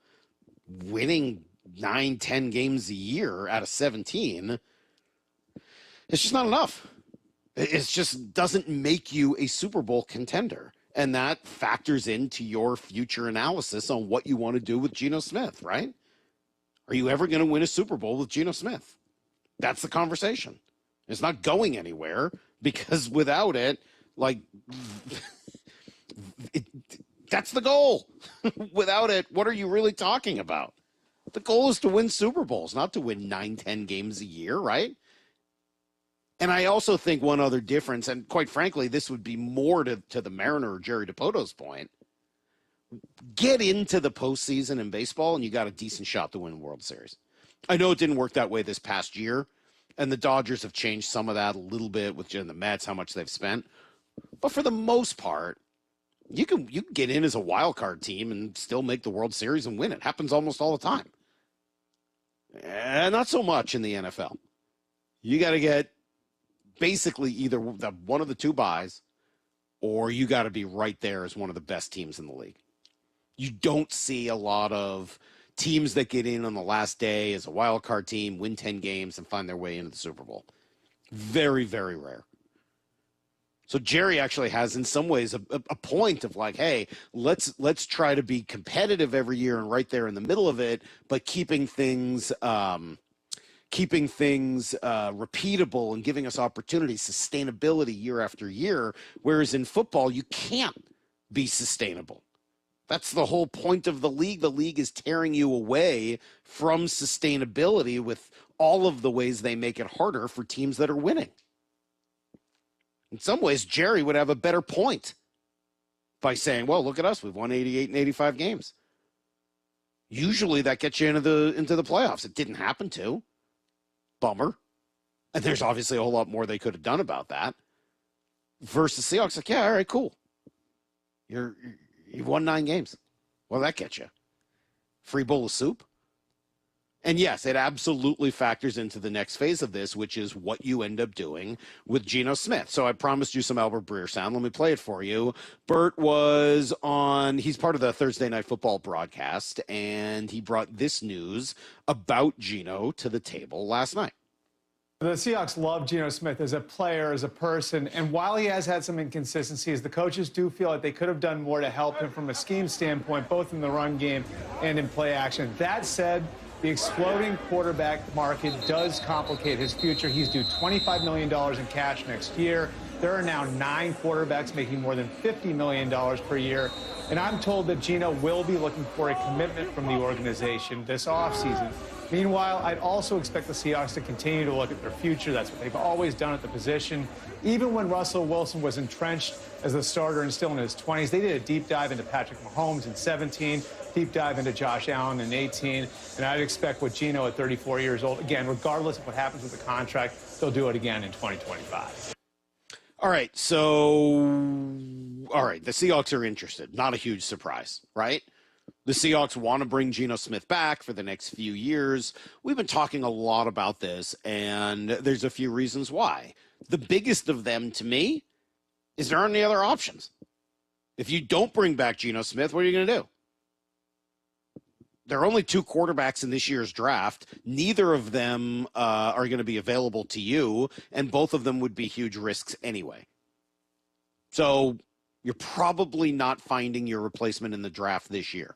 winning 9, 10 games a year out of 17, it's just not enough. It just doesn't make you a Super Bowl contender. And that factors into your future analysis on what you want to do with Geno Smith, right? Are you ever going to win a Super Bowl with Geno Smith? That's the conversation. It's not going anywhere because without it, that's the goal. Without it, what are you really talking about? The goal is to win Super Bowls, not to win 9, 10 games a year, right? And I also think one other difference, and quite frankly, this would be more to the Mariner or Jerry DiPoto's point, get into the postseason in baseball and you got a decent shot to win a World Series. I know it didn't work that way this past year, and the Dodgers have changed some of that a little bit with the Mets, how much they've spent. But for the most part, you can get in as a wild card team and still make the World Series and win. It happens almost all the time. Not so much in the NFL. You got to get basically either one of the 2 buys, or you got to be right there as one of the best teams in the league. You don't see a lot of teams that get in on the last day as a wild card team, win 10 games, and find their way into the Super Bowl. Very, very rare. So Jerry actually has, in some ways, a point of like, hey, let's try to be competitive every year and right there in the middle of it, but keeping things repeatable and giving us opportunities, sustainability year after year. Whereas in football, you can't be sustainable. That's the whole point of the league. The league is tearing you away from sustainability with all of the ways they make it harder for teams that are winning. In some ways, Jerry would have a better point by saying, well, look at us. We've won 88 and 85 games. Usually that gets you into the playoffs. It didn't happen to. Bummer. And there's obviously a whole lot more they could have done about that. Versus Seahawks, like, yeah, all right, cool. You've won 9 games. What'll that get you? Free bowl of soup? And yes, it absolutely factors into the next phase of this, which is what you end up doing with Geno Smith. So I promised you some Albert Breer sound. Let me play it for you. Bert was he's part of the Thursday Night Football broadcast, and he brought this news about Geno to the table last night. The Seahawks love Geno Smith as a player, as a person, and while he has had some inconsistencies, the coaches do feel like they could have done more to help him from a scheme standpoint, both in the run game and in play action. That said, the exploding quarterback market does complicate his future. He's due $25 million in cash next year. There are now 9 quarterbacks making more than $50 million per year. And I'm told that Geno will be looking for a commitment from the organization this offseason. Meanwhile, I'd also expect the Seahawks to continue to look at their future. That's what they've always done at the position. Even when Russell Wilson was entrenched as the starter and still in his 20s, they did a deep dive into Patrick Mahomes in 17, deep dive into Josh Allen in 18, and I'd expect with Geno at 34 years old, again, regardless of what happens with the contract, they'll do it again in 2025. All right, the Seahawks are interested. Not a huge surprise, right? The Seahawks want to bring Geno Smith back for the next few years. We've been talking a lot about this, and there's a few reasons why. The biggest of them, to me, is there aren't any other options. If you don't bring back Geno Smith, what are you going to do? There are only 2 quarterbacks in this year's draft. Neither of them are going to be available to you, and both of them would be huge risks anyway. So you're probably not finding your replacement in the draft this year.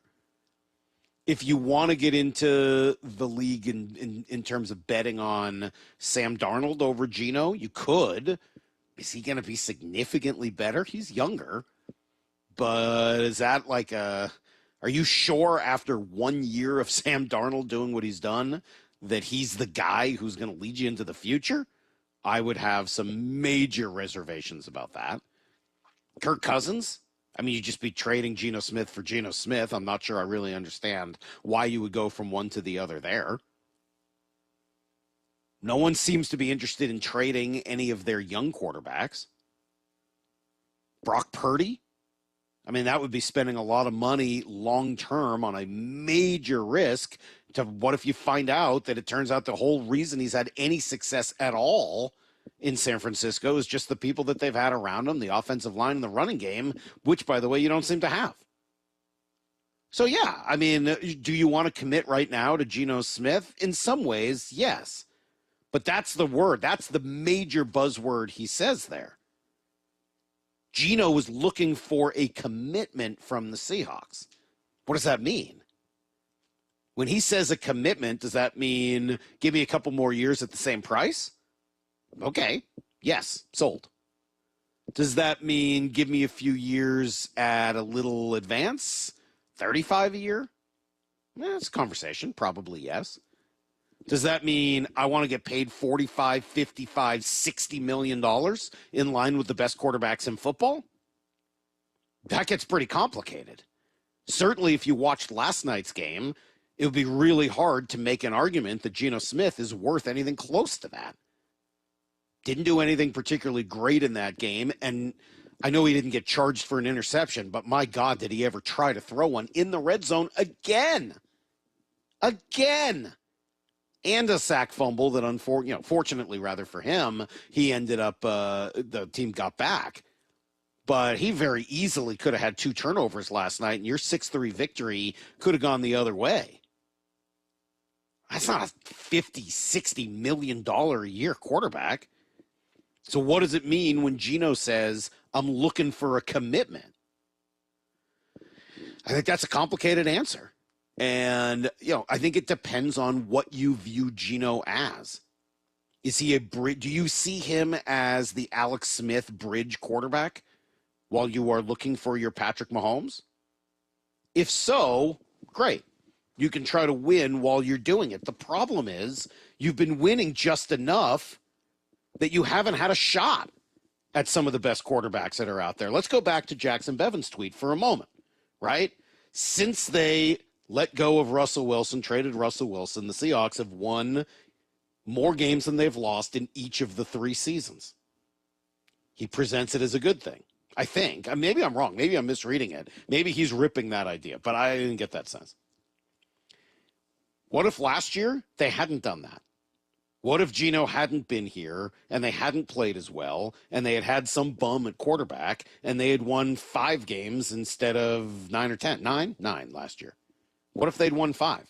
If you want to get into the league in terms of betting on Sam Darnold over Geno, you could. Is he going to be significantly better? He's younger. But is that like are you sure after 1 year of Sam Darnold doing what he's done that he's the guy who's going to lead you into the future? I would have some major reservations about that. Kirk Cousins? I mean, you'd just be trading Geno Smith for Geno Smith. I'm not sure I really understand why you would go from one to the other there. No one seems to be interested in trading any of their young quarterbacks. Brock Purdy? I mean, that would be spending a lot of money long-term on a major risk to what if you find out that it turns out the whole reason he's had any success at all in San Francisco is just the people that they've had around him, the offensive line and the running game, which, by the way, you don't seem to have. So, yeah, I mean, do you want to commit right now to Geno Smith? In some ways, yes. But that's the word. That's the major buzzword he says there. Geno was looking for a commitment from the Seahawks. What does that mean? When he says a commitment, does that mean give me a couple more years at the same price? Okay. Yes. Sold. Does that mean give me a few years at a little advance? 35 a year? It's a conversation. Probably yes. Does that mean I want to get paid $45, $55, $60 million in line with the best quarterbacks in football? That gets pretty complicated. Certainly, if you watched last night's game, it would be really hard to make an argument that Geno Smith is worth anything close to that. Didn't do anything particularly great in that game, and I know he didn't get charged for an interception, but my God, did he ever try to throw one in the red zone again? Again! And a sack fumble that, fortunately rather for him, he ended up, the team got back. But he very easily could have had 2 turnovers last night, and your 6-3 victory could have gone the other way. That's not a $50, $60 million a year quarterback. So what does it mean when Geno says, I'm looking for a commitment? I think that's a complicated answer. And, I think it depends on what you view Geno as. Is he do you see him as the Alex Smith bridge quarterback while you are looking for your Patrick Mahomes? If so, great. You can try to win while you're doing it. The problem is you've been winning just enough that you haven't had a shot at some of the best quarterbacks that are out there. Let's go back to Jackson Bevan's tweet for a moment, right? Since they let go of Russell Wilson, traded Russell Wilson, the Seahawks have won more games than they've lost in each of the 3 seasons. He presents it as a good thing, I think. Maybe I'm wrong. Maybe I'm misreading it. Maybe he's ripping that idea, but I didn't get that sense. What if last year they hadn't done that? What if Geno hadn't been here and they hadn't played as well and they had some bum at quarterback and they had won 5 games instead of 9 or 10? 9 last year. What if they'd won 5?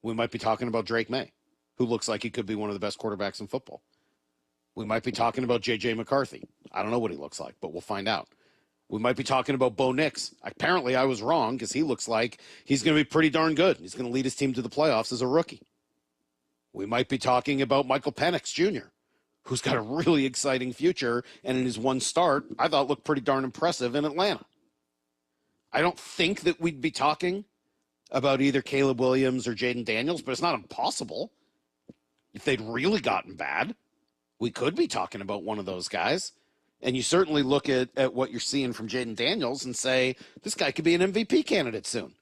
We might be talking about Drake May, who looks like he could be one of the best quarterbacks in football. We might be talking about J.J. McCarthy. I don't know what he looks like, but we'll find out. We might be talking about Bo Nix. Apparently I was wrong because he looks like he's going to be pretty darn good. He's going to lead his team to the playoffs as a rookie. We might be talking about Michael Penix Jr., who's got a really exciting future, and in his one start, I thought looked pretty darn impressive in Atlanta. I don't think that we'd be talking about either Caleb Williams or Jaden Daniels, but it's not impossible. If they'd really gotten bad, we could be talking about one of those guys. And you certainly look at what you're seeing from Jaden Daniels and say, this guy could be an MVP candidate soon.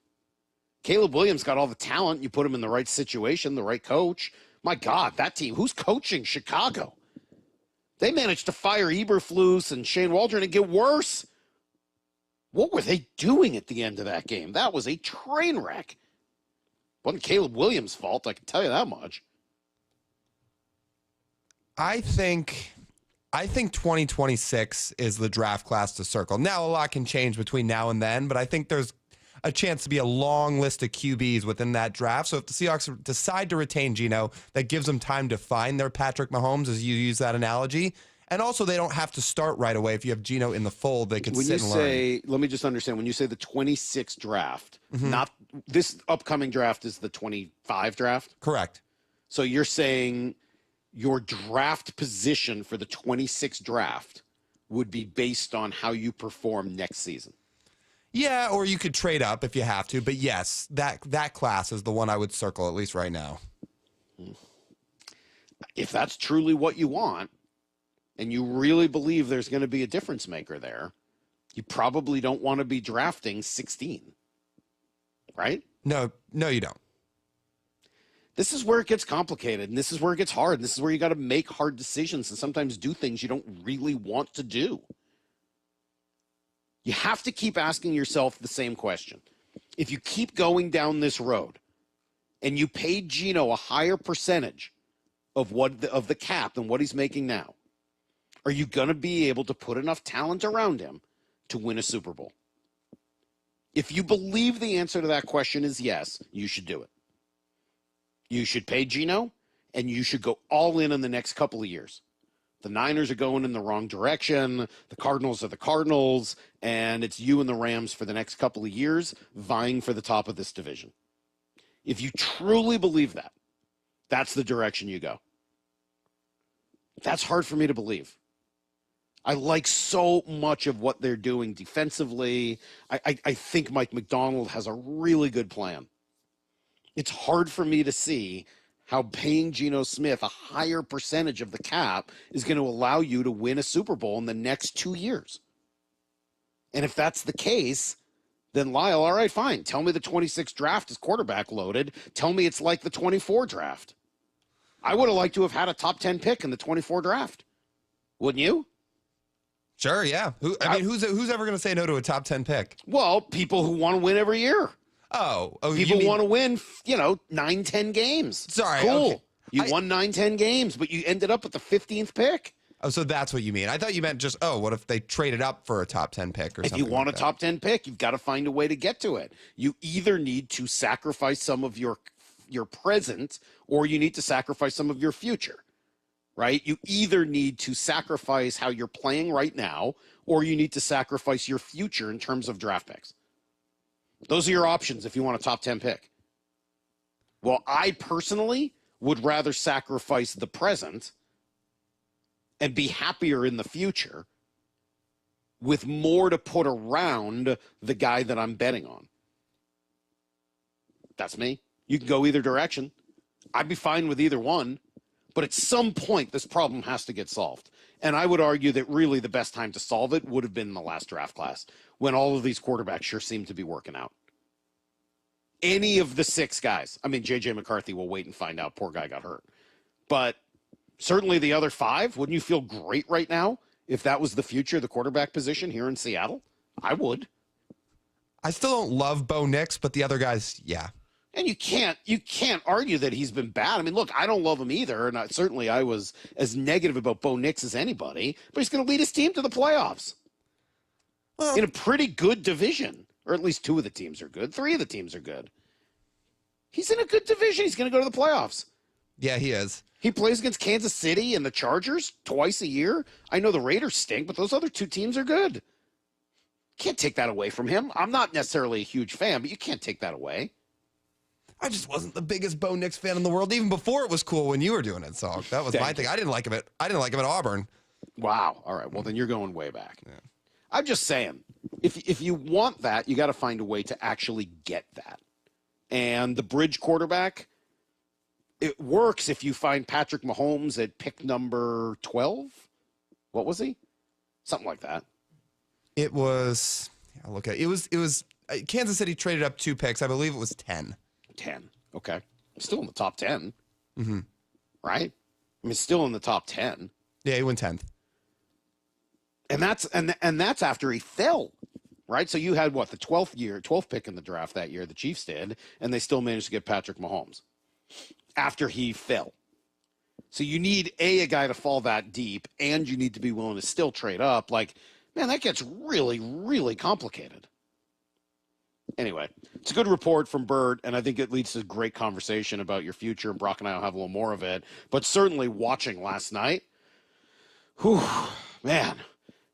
Caleb Williams got all the talent. You put him in the right situation, the right coach. My God, that team, who's coaching Chicago? They managed to fire Eberflus and Shane Waldron and get worse. What were they doing at the end of that game? That was a train wreck. Wasn't Caleb Williams' fault, I can tell you that much. I think 2026 is the draft class to circle. Now, a lot can change between now and then, but I think there's a chance to be a long list of QBs within that draft. So if the Seahawks decide to retain Geno, that gives them time to find their Patrick Mahomes, as you use that analogy. And also, they don't have to start right away. If you have Geno in the fold, they can sit and learn. Let me just understand, when you say the 26th draft, not this upcoming draft is the 25 draft? Correct. So you're saying your draft position for the 26th draft would be based on how you perform next season? Yeah, or you could trade up if you have to. But yes, that class is the one I would circle, at least right now. If that's truly what you want, and you really believe there's going to be a difference maker there, you probably don't want to be drafting 16, right? No, you don't. This is where it gets complicated, and this is where it gets hard. And this is where you got to make hard decisions and sometimes do things you don't really want to do. You have to keep asking yourself the same question. If you keep going down this road and you pay Geno a higher percentage of the cap than what he's making now, are you going to be able to put enough talent around him to win a Super Bowl? If you believe the answer to that question is yes, you should do it. You should pay Geno, and you should go all in the next couple of years. The Niners are going in the wrong direction. The Cardinals are the Cardinals, and it's you and the Rams for the next couple of years vying for the top of this division. If you truly believe that, that's the direction you go. That's hard for me to believe. I like so much of what they're doing defensively. I think Mike Macdonald has a really good plan. It's hard for me to see how paying Geno Smith a higher percentage of the cap is going to allow you to win a Super Bowl in the next 2 years. And if that's the case, then Lyle, all right, fine. Tell me the 26th draft is quarterback loaded. Tell me it's like the 24 draft. I would have liked to have had a top 10 pick in the 24 draft. Wouldn't you? Sure, yeah. Who's ever going to say no to a top 10 pick? Well, people who want to win every year. Oh, people want to win, 9, 10 games. Sorry. Cool. Okay. You won 9, 10 games, but you ended up with the 15th pick. Oh, so that's what you mean. I thought you meant just, what if they traded up for a top 10 pick or something? If you want like a top 10 pick, you've got to find a way to get to it. You either need to sacrifice some of your present, or you need to sacrifice some of your future, right? You either need to sacrifice how you're playing right now, or you need to sacrifice your future in terms of draft picks. Those are your options if you want a top 10 pick. Well, I personally would rather sacrifice the present and be happier in the future with more to put around the guy that I'm betting on. That's me. You can go either direction. I'd be fine with either one. But at some point, this problem has to get solved. And I would argue that really the best time to solve it would have been in the last draft class, when all of these quarterbacks sure seemed to be working out. any of the 6 guys. I mean, J.J. McCarthy will wait and find out. Poor guy got hurt. But certainly the other 5, wouldn't you feel great right now if that was the future of the quarterback position here in Seattle? I would. I still don't love Bo Nix, but the other guys, yeah. And you can't argue that he's been bad. I mean, look, I don't love him either, and I was as negative about Bo Nix as anybody, but he's going to lead his team to the playoffs. Well, in a pretty good division, or at least 2 of the teams are good. 3 of the teams are good. He's in a good division. He's going to go to the playoffs. Yeah, he is. He plays against Kansas City and the Chargers twice a year. I know the Raiders stink, but those other 2 teams are good. Can't take that away from him. I'm not necessarily a huge fan, but you can't take that away. I just wasn't the biggest Bo Nix fan in the world, even before it was cool when you were doing it, so that was my thing. I didn't like him at Auburn. Wow. All right. Well, then you're going way back. Yeah. I'm just saying, if you want that, you got to find a way to actually get that. And the bridge quarterback, it works if you find Patrick Mahomes at pick number 12. What was he? Something like that. It was, I'll look at it. It was Kansas City traded up 2 picks. I believe it was 10. 10. Okay. Still in the top 10. Mm-hmm. Right? I mean, still in the top 10. Yeah, he went 10th. And that's after he fell. Right? So you had what, the 12th pick in the draft that year, the Chiefs did, and they still managed to get Patrick Mahomes after he fell. So you need a guy to fall that deep, and you need to be willing to still trade up. Like, man, that gets really, really complicated. Anyway, it's a good report from Bird, and I think it leads to a great conversation about your future. Brock and I will have a little more of it. But certainly watching last night, man,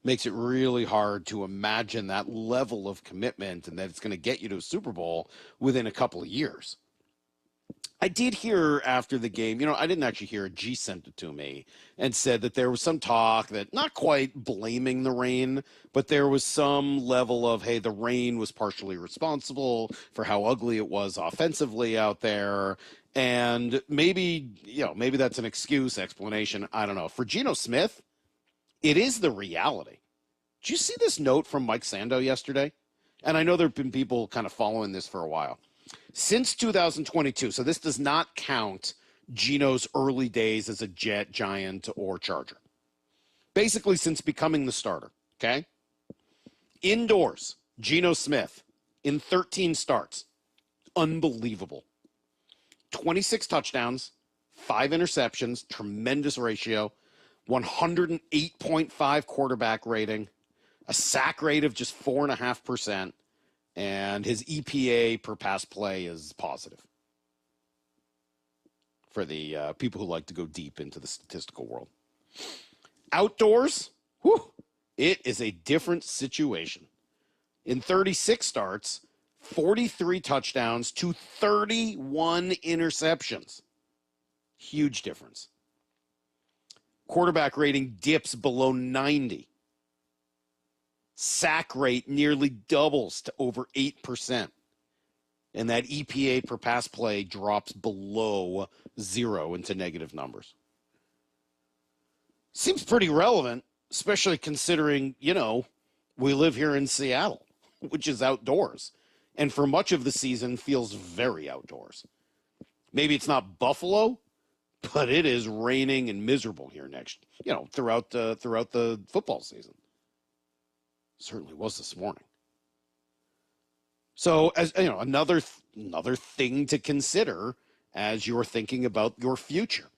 makes it really hard to imagine that level of commitment and that it's going to get you to a Super Bowl within a couple of years. I did hear after the game, I didn't actually hear it. G sent it to me and said that there was some talk that not quite blaming the rain, but there was some level of, hey, the rain was partially responsible for how ugly it was offensively out there. And maybe that's an explanation. I don't know. For Geno Smith, it is the reality. Did you see this note from Mike Sando yesterday? And I know there have been people kind of following this for a while. Since 2022, so this does not count Geno's early days as a Jet, Giant, or Charger. Basically, since becoming the starter, okay? Indoors, Geno Smith in 13 starts. Unbelievable. 26 touchdowns, 5 interceptions, tremendous ratio, 108.5 quarterback rating, a sack rate of just 4.5%. And his EPA per pass play is positive for the people who like to go deep into the statistical world. Outdoors, it is a different situation. In 36 starts, 43 touchdowns to 31 interceptions. Huge difference. Quarterback rating dips below 90. Sack rate nearly doubles to over 8%. And that EPA per pass play drops below 0 into negative numbers. Seems pretty relevant, especially considering, we live here in Seattle, which is outdoors. And for much of the season feels very outdoors. Maybe it's not Buffalo, but it is raining and miserable here throughout the football season. Certainly was this morning. So, as another thing to consider as you're thinking about your future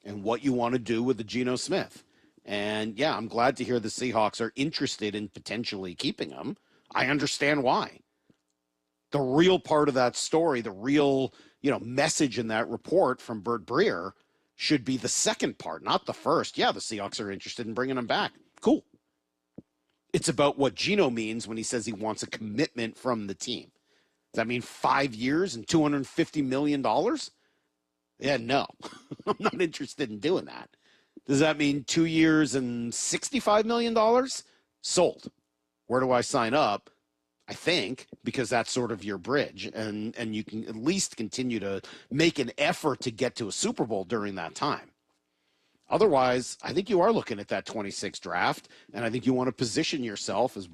and what you want to do with the Geno Smith. And yeah, I'm glad to hear the Seahawks are interested in potentially keeping him. I understand why. The real part of that story, the real, message in that report from Bert Breer should be the second part, not the first. Yeah, the Seahawks are interested in bringing him back. Cool. It's about what Geno means when he says he wants a commitment from the team. Does that mean 5 years and $250 million? Yeah, no. I'm not interested in doing that. Does that mean 2 years and $65 million? Sold. Where do I sign up? I think, because that's sort of your bridge. And you can at least continue to make an effort to get to a Super Bowl during that time. Otherwise, I think you are looking at that 26 draft, and I think you want to position yourself as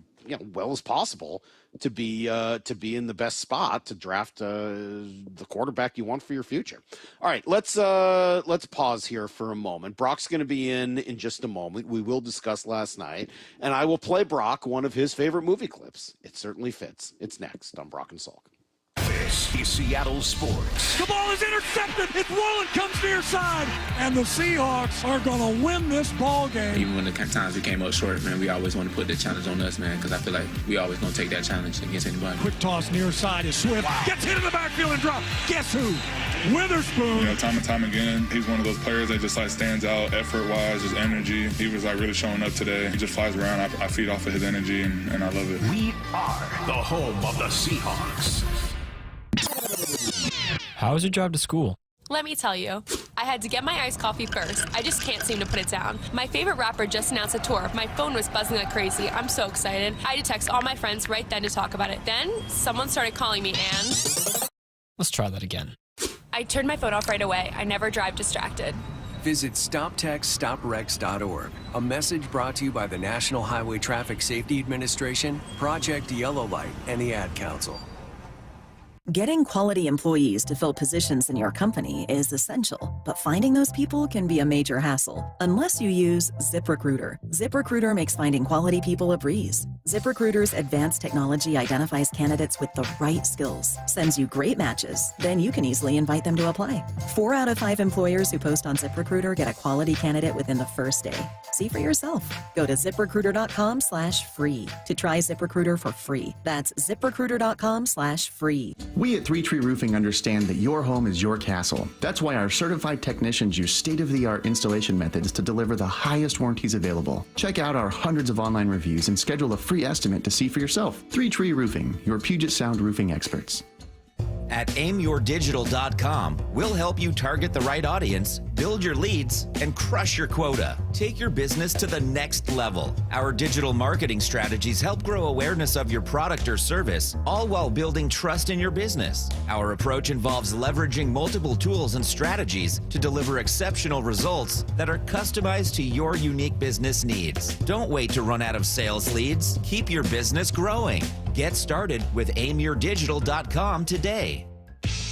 well as possible to be in the best spot to draft the quarterback you want for your future. All right, let's pause here for a moment. Brock's going to be in just a moment. We will discuss last night, and I will play Brock one of his favorite movie clips. It certainly fits. It's next on Brock and Salk. This is Seattle Sports. The ball is intercepted. It's Wallen comes near side, and the Seahawks are going to win this ball game. Even when the times we came up short, man, we always want to put the challenge on us, man, because I feel like we always going to take that challenge against anybody. Quick toss near side is Swift. Wow. Gets hit in the backfield and dropped. Guess who? Witherspoon. Time and time again, he's one of those players that just stands out effort-wise, his energy. He was really showing up today. He just flies around. I feed off of his energy, and I love it. We are the home of the Seahawks. How was your drive to school? Let me tell you, I had to get my iced coffee first. I just can't seem to put it down. My favorite rapper just announced a tour. My phone was buzzing like crazy. I'm so excited. I had to text all my friends right then to talk about it. Then someone started calling me and... Let's try that again. I turned my phone off right away. I never drive distracted. Visit StopTextStopWrecks.org. A message brought to you by the National Highway Traffic Safety Administration, Project Yellow Light, and the Ad Council. Getting quality employees to fill positions in your company is essential, but finding those people can be a major hassle unless you use ZipRecruiter. ZipRecruiter makes finding quality people a breeze. ZipRecruiter's advanced technology identifies candidates with the right skills, sends you great matches, then you can easily invite them to apply. 4 out of 5 employers who post on ZipRecruiter get a quality candidate within the first day. See for yourself. Go to ZipRecruiter.com/free to try ZipRecruiter for free. That's ZipRecruiter.com/free. We at 3 Tree Roofing understand that your home is your castle. That's why our certified technicians use state-of-the-art installation methods to deliver the highest warranties available. Check out our hundreds of online reviews and schedule a free estimate to see for yourself. 3 Tree Roofing, your Puget Sound roofing experts. At aimyourdigital.com, we'll help you target the right audience, build your leads, and crush your quota. Take your business to the next level. Our digital marketing strategies help grow awareness of your product or service, all while building trust in your business. Our approach involves leveraging multiple tools and strategies to deliver exceptional results that are customized to your unique business needs. Don't wait to run out of sales leads. Keep your business growing. Get started with aimyourdigital.com today.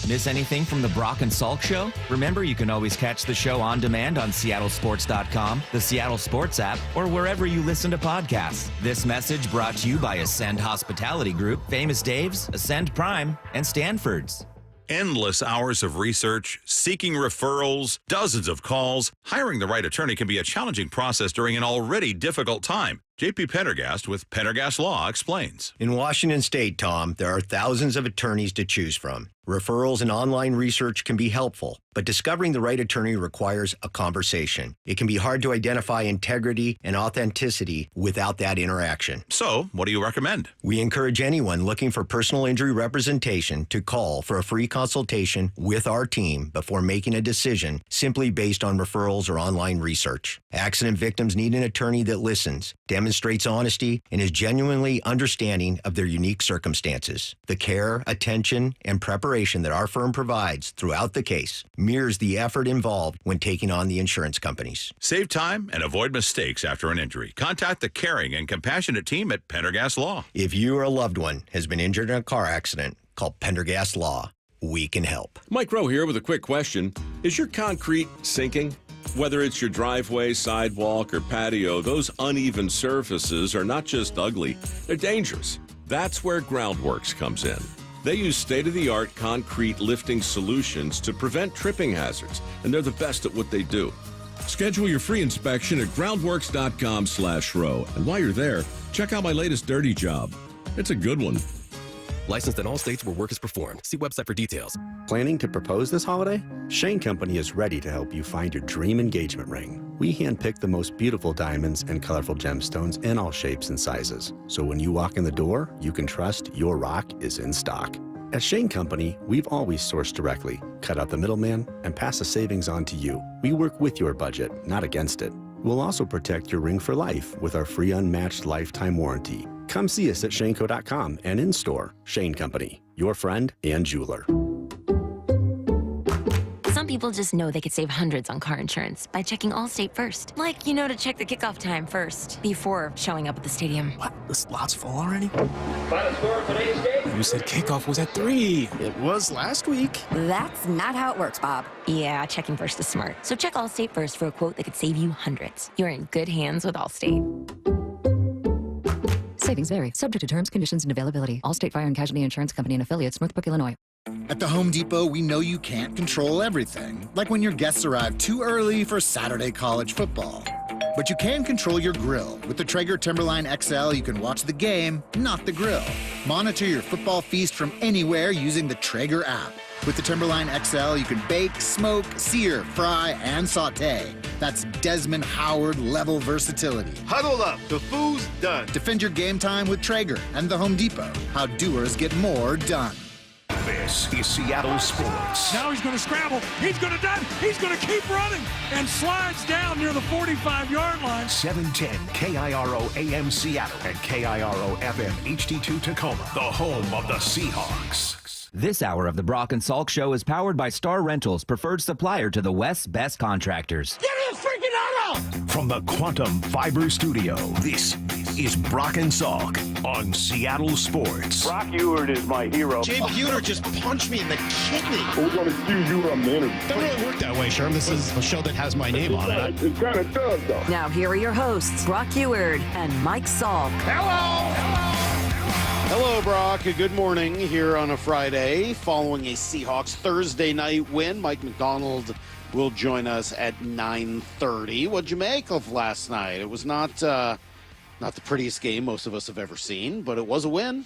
Miss anything from the Brock and Salk Show? Remember, you can always catch the show on demand on seattlesports.com, the Seattle Sports app, or wherever you listen to podcasts. This message brought to you by Ascend Hospitality Group, Famous Dave's, Ascend Prime, and Stanford's. Endless hours of research, seeking referrals, dozens of calls. Hiring the right attorney can be a challenging process during an already difficult time. J.P. Pendergast with Pendergast Law explains. In Washington State, Tom, there are thousands of attorneys to choose from. Referrals and online research can be helpful, but discovering the right attorney requires a conversation. It can be hard to identify integrity and authenticity without that interaction. So, what do you recommend? We encourage anyone looking for personal injury representation to call for a free consultation with our team before making a decision simply based on referrals or online research. Accident victims need an attorney that listens, demonstrates honesty, and is genuinely understanding of their unique circumstances. The care, attention, and preparation that our firm provides throughout the case mirrors the effort involved when taking on the insurance companies. Save time and avoid mistakes after an injury. Contact the caring and compassionate team at Pendergast Law. If you or a loved one has been injured in a car accident, call Pendergast Law. We can help. Mike Rowe here with a quick question. Is your concrete sinking? Whether it's your driveway, sidewalk, or patio, those uneven surfaces are not just ugly, they're dangerous. That's where Groundworks comes in. They use state-of-the-art concrete lifting solutions to prevent tripping hazards, and they're the best at what they do. Schedule your free inspection at groundworks.com/row. And while you're there, check out my latest dirty job. It's a good one. Licensed in all states where work is performed. See website for details. Planning to propose this holiday? Shane Company is ready to help you find your dream engagement ring. We handpick the most beautiful diamonds and colorful gemstones in all shapes and sizes. So when you walk in the door, you can trust your rock is in stock. At Shane Company, we've always sourced directly, cut out the middleman, and pass the savings on to you. We work with your budget, not against it. We'll also protect your ring for life with our free unmatched lifetime warranty. Come see us at shaneco.com and in-store. Shane Company, your friend and jeweler. Some people just know they could save hundreds on car insurance by checking Allstate first. Like, to check the kickoff time first before showing up at the stadium. What? This lot's full already? Final score of today's game. You said kickoff was at 3. It was last week. That's not how it works, Bob. Yeah, checking first is smart. So check Allstate first for a quote that could save you hundreds. You're in good hands with Allstate. Savings vary, subject to terms, conditions, and availability. Allstate Fire and Casualty Insurance Company and Affiliates, Northbrook, Illinois. At the Home Depot, we know you can't control everything, like when your guests arrive too early for Saturday college football. But you can control your grill. With the Traeger Timberline XL, you can watch the game, not the grill. Monitor your football feast from anywhere using the Traeger app. With the Timberline XL, you can bake, smoke, sear, fry, and saute. That's Desmond Howard level versatility. Huddle up, the food's done. Defend your game time with Traeger and the Home Depot. How doers get more done. This is Seattle Sports. Now he's going to scramble. He's going to dive. He's going to keep running and slides down near the 45-yard line. 710 KIRO AM Seattle and KIRO FM HD2 Tacoma, the home of the Seahawks. This hour of the Brock and Salk Show is powered by Star Rentals, preferred supplier to the West's best contractors. Get in the freaking auto! From the Quantum Fiber Studio, this is Brock and Salk on Seattle Sports. Brock Ewert is my hero. Jay Buhner just punched me in the kidney. We're going to do you a minute. Doesn't really work that way, Sherm. This is a show that has my name on it. It kind of does, though. Now here are your hosts, Brock Ewert and Mike Salk. Hello, Brock. Good morning here on a Friday following a Seahawks Thursday night win. Mike McDonald will join us at 9:30. What'd you make of last night? It was not the prettiest game most of us have ever seen, but it was a win.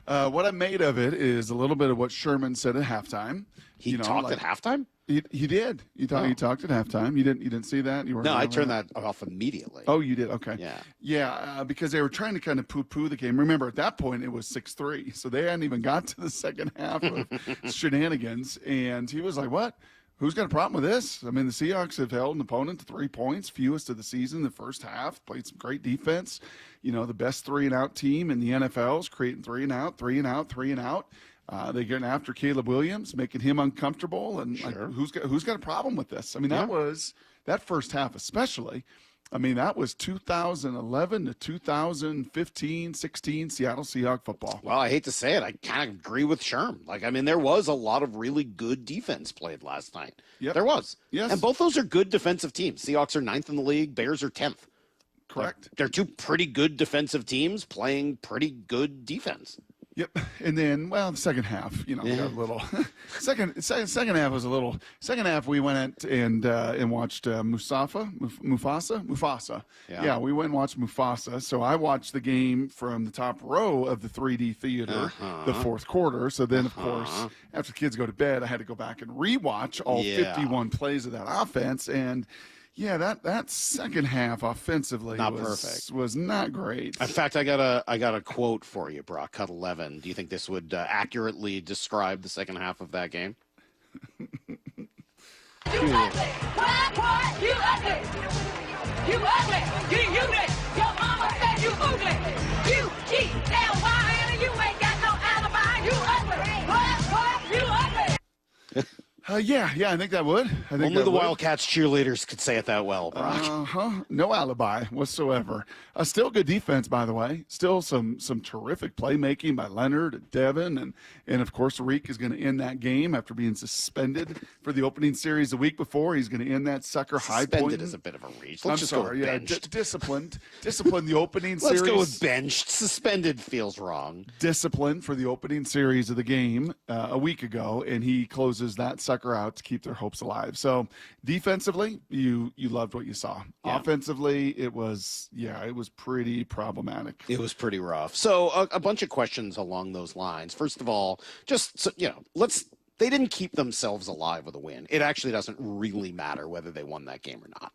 What I made of it is a little bit of what Sherman said at halftime. He talked at halftime? He did. He talked at halftime. You didn't see that? You weren't No, I turned that off immediately. Oh, you did? Okay. Yeah. Yeah, because they were trying to kind of poo-poo the game. Remember, at that point, it was 6-3, so they hadn't even got to the second half of shenanigans, and he was like, what? Who's got a problem with this? I mean, the Seahawks have held an opponent to 3 points, fewest of the season, the first half, played some great defense. The best 3-and-out team in the NFL is creating 3-and-out, 3-and-out, 3-and-out. They're getting after Caleb Williams, making him uncomfortable. And sure. who's got a problem with this? I mean, that was that first half especially. I mean, that was 2011 to 2015, 16 Seattle Seahawks football. Well, I hate to say it. I kind of agree with Sherm. There was a lot of really good defense played last night. Yep. There was. Yes. And both those are good defensive teams. Seahawks are 9th in the league. Bears are 10th. Correct. They're two pretty good defensive teams playing pretty good defense. Yep, and then the second half, we got a little. second half was a little. Second half, we went and watched Mufasa. Yeah, we went and watched Mufasa. So I watched the game from the top row of the 3D theater, the fourth quarter. So then, of course, after the kids go to bed, I had to go back and rewatch all 51 plays of that offense and. Yeah, that second half offensively was not great. In fact, I got a quote for you, Brock. Cut 11. Do you think this would accurately describe the second half of that game? You ugly! What? You ugly! You ugly! You your mama said you ugly! U-G-L-Y, and you ain't got no alibi! You ugly! What? You ugly! Yeah, I think that would. Only the Wildcats cheerleaders could say it that well, Brock. No alibi whatsoever. Still good defense, by the way. Still some terrific playmaking by Leonard, Devin, and of course, Reek is going to end that game after being suspended for the opening series the week before. He's going to end that sucker high point. Suspended is a bit of a reach. I'm sorry. Yeah, disciplined the opening series. Let's go with benched. Suspended feels wrong. Disciplined for the opening series of the game a week ago, and he closes that sucker out to keep their hopes alive. So defensively, you loved what you saw. Yeah. Offensively, it was pretty problematic. It was pretty rough. So a bunch of questions along those lines. First of all, they didn't keep themselves alive with a win. It actually doesn't really matter whether they won that game or not,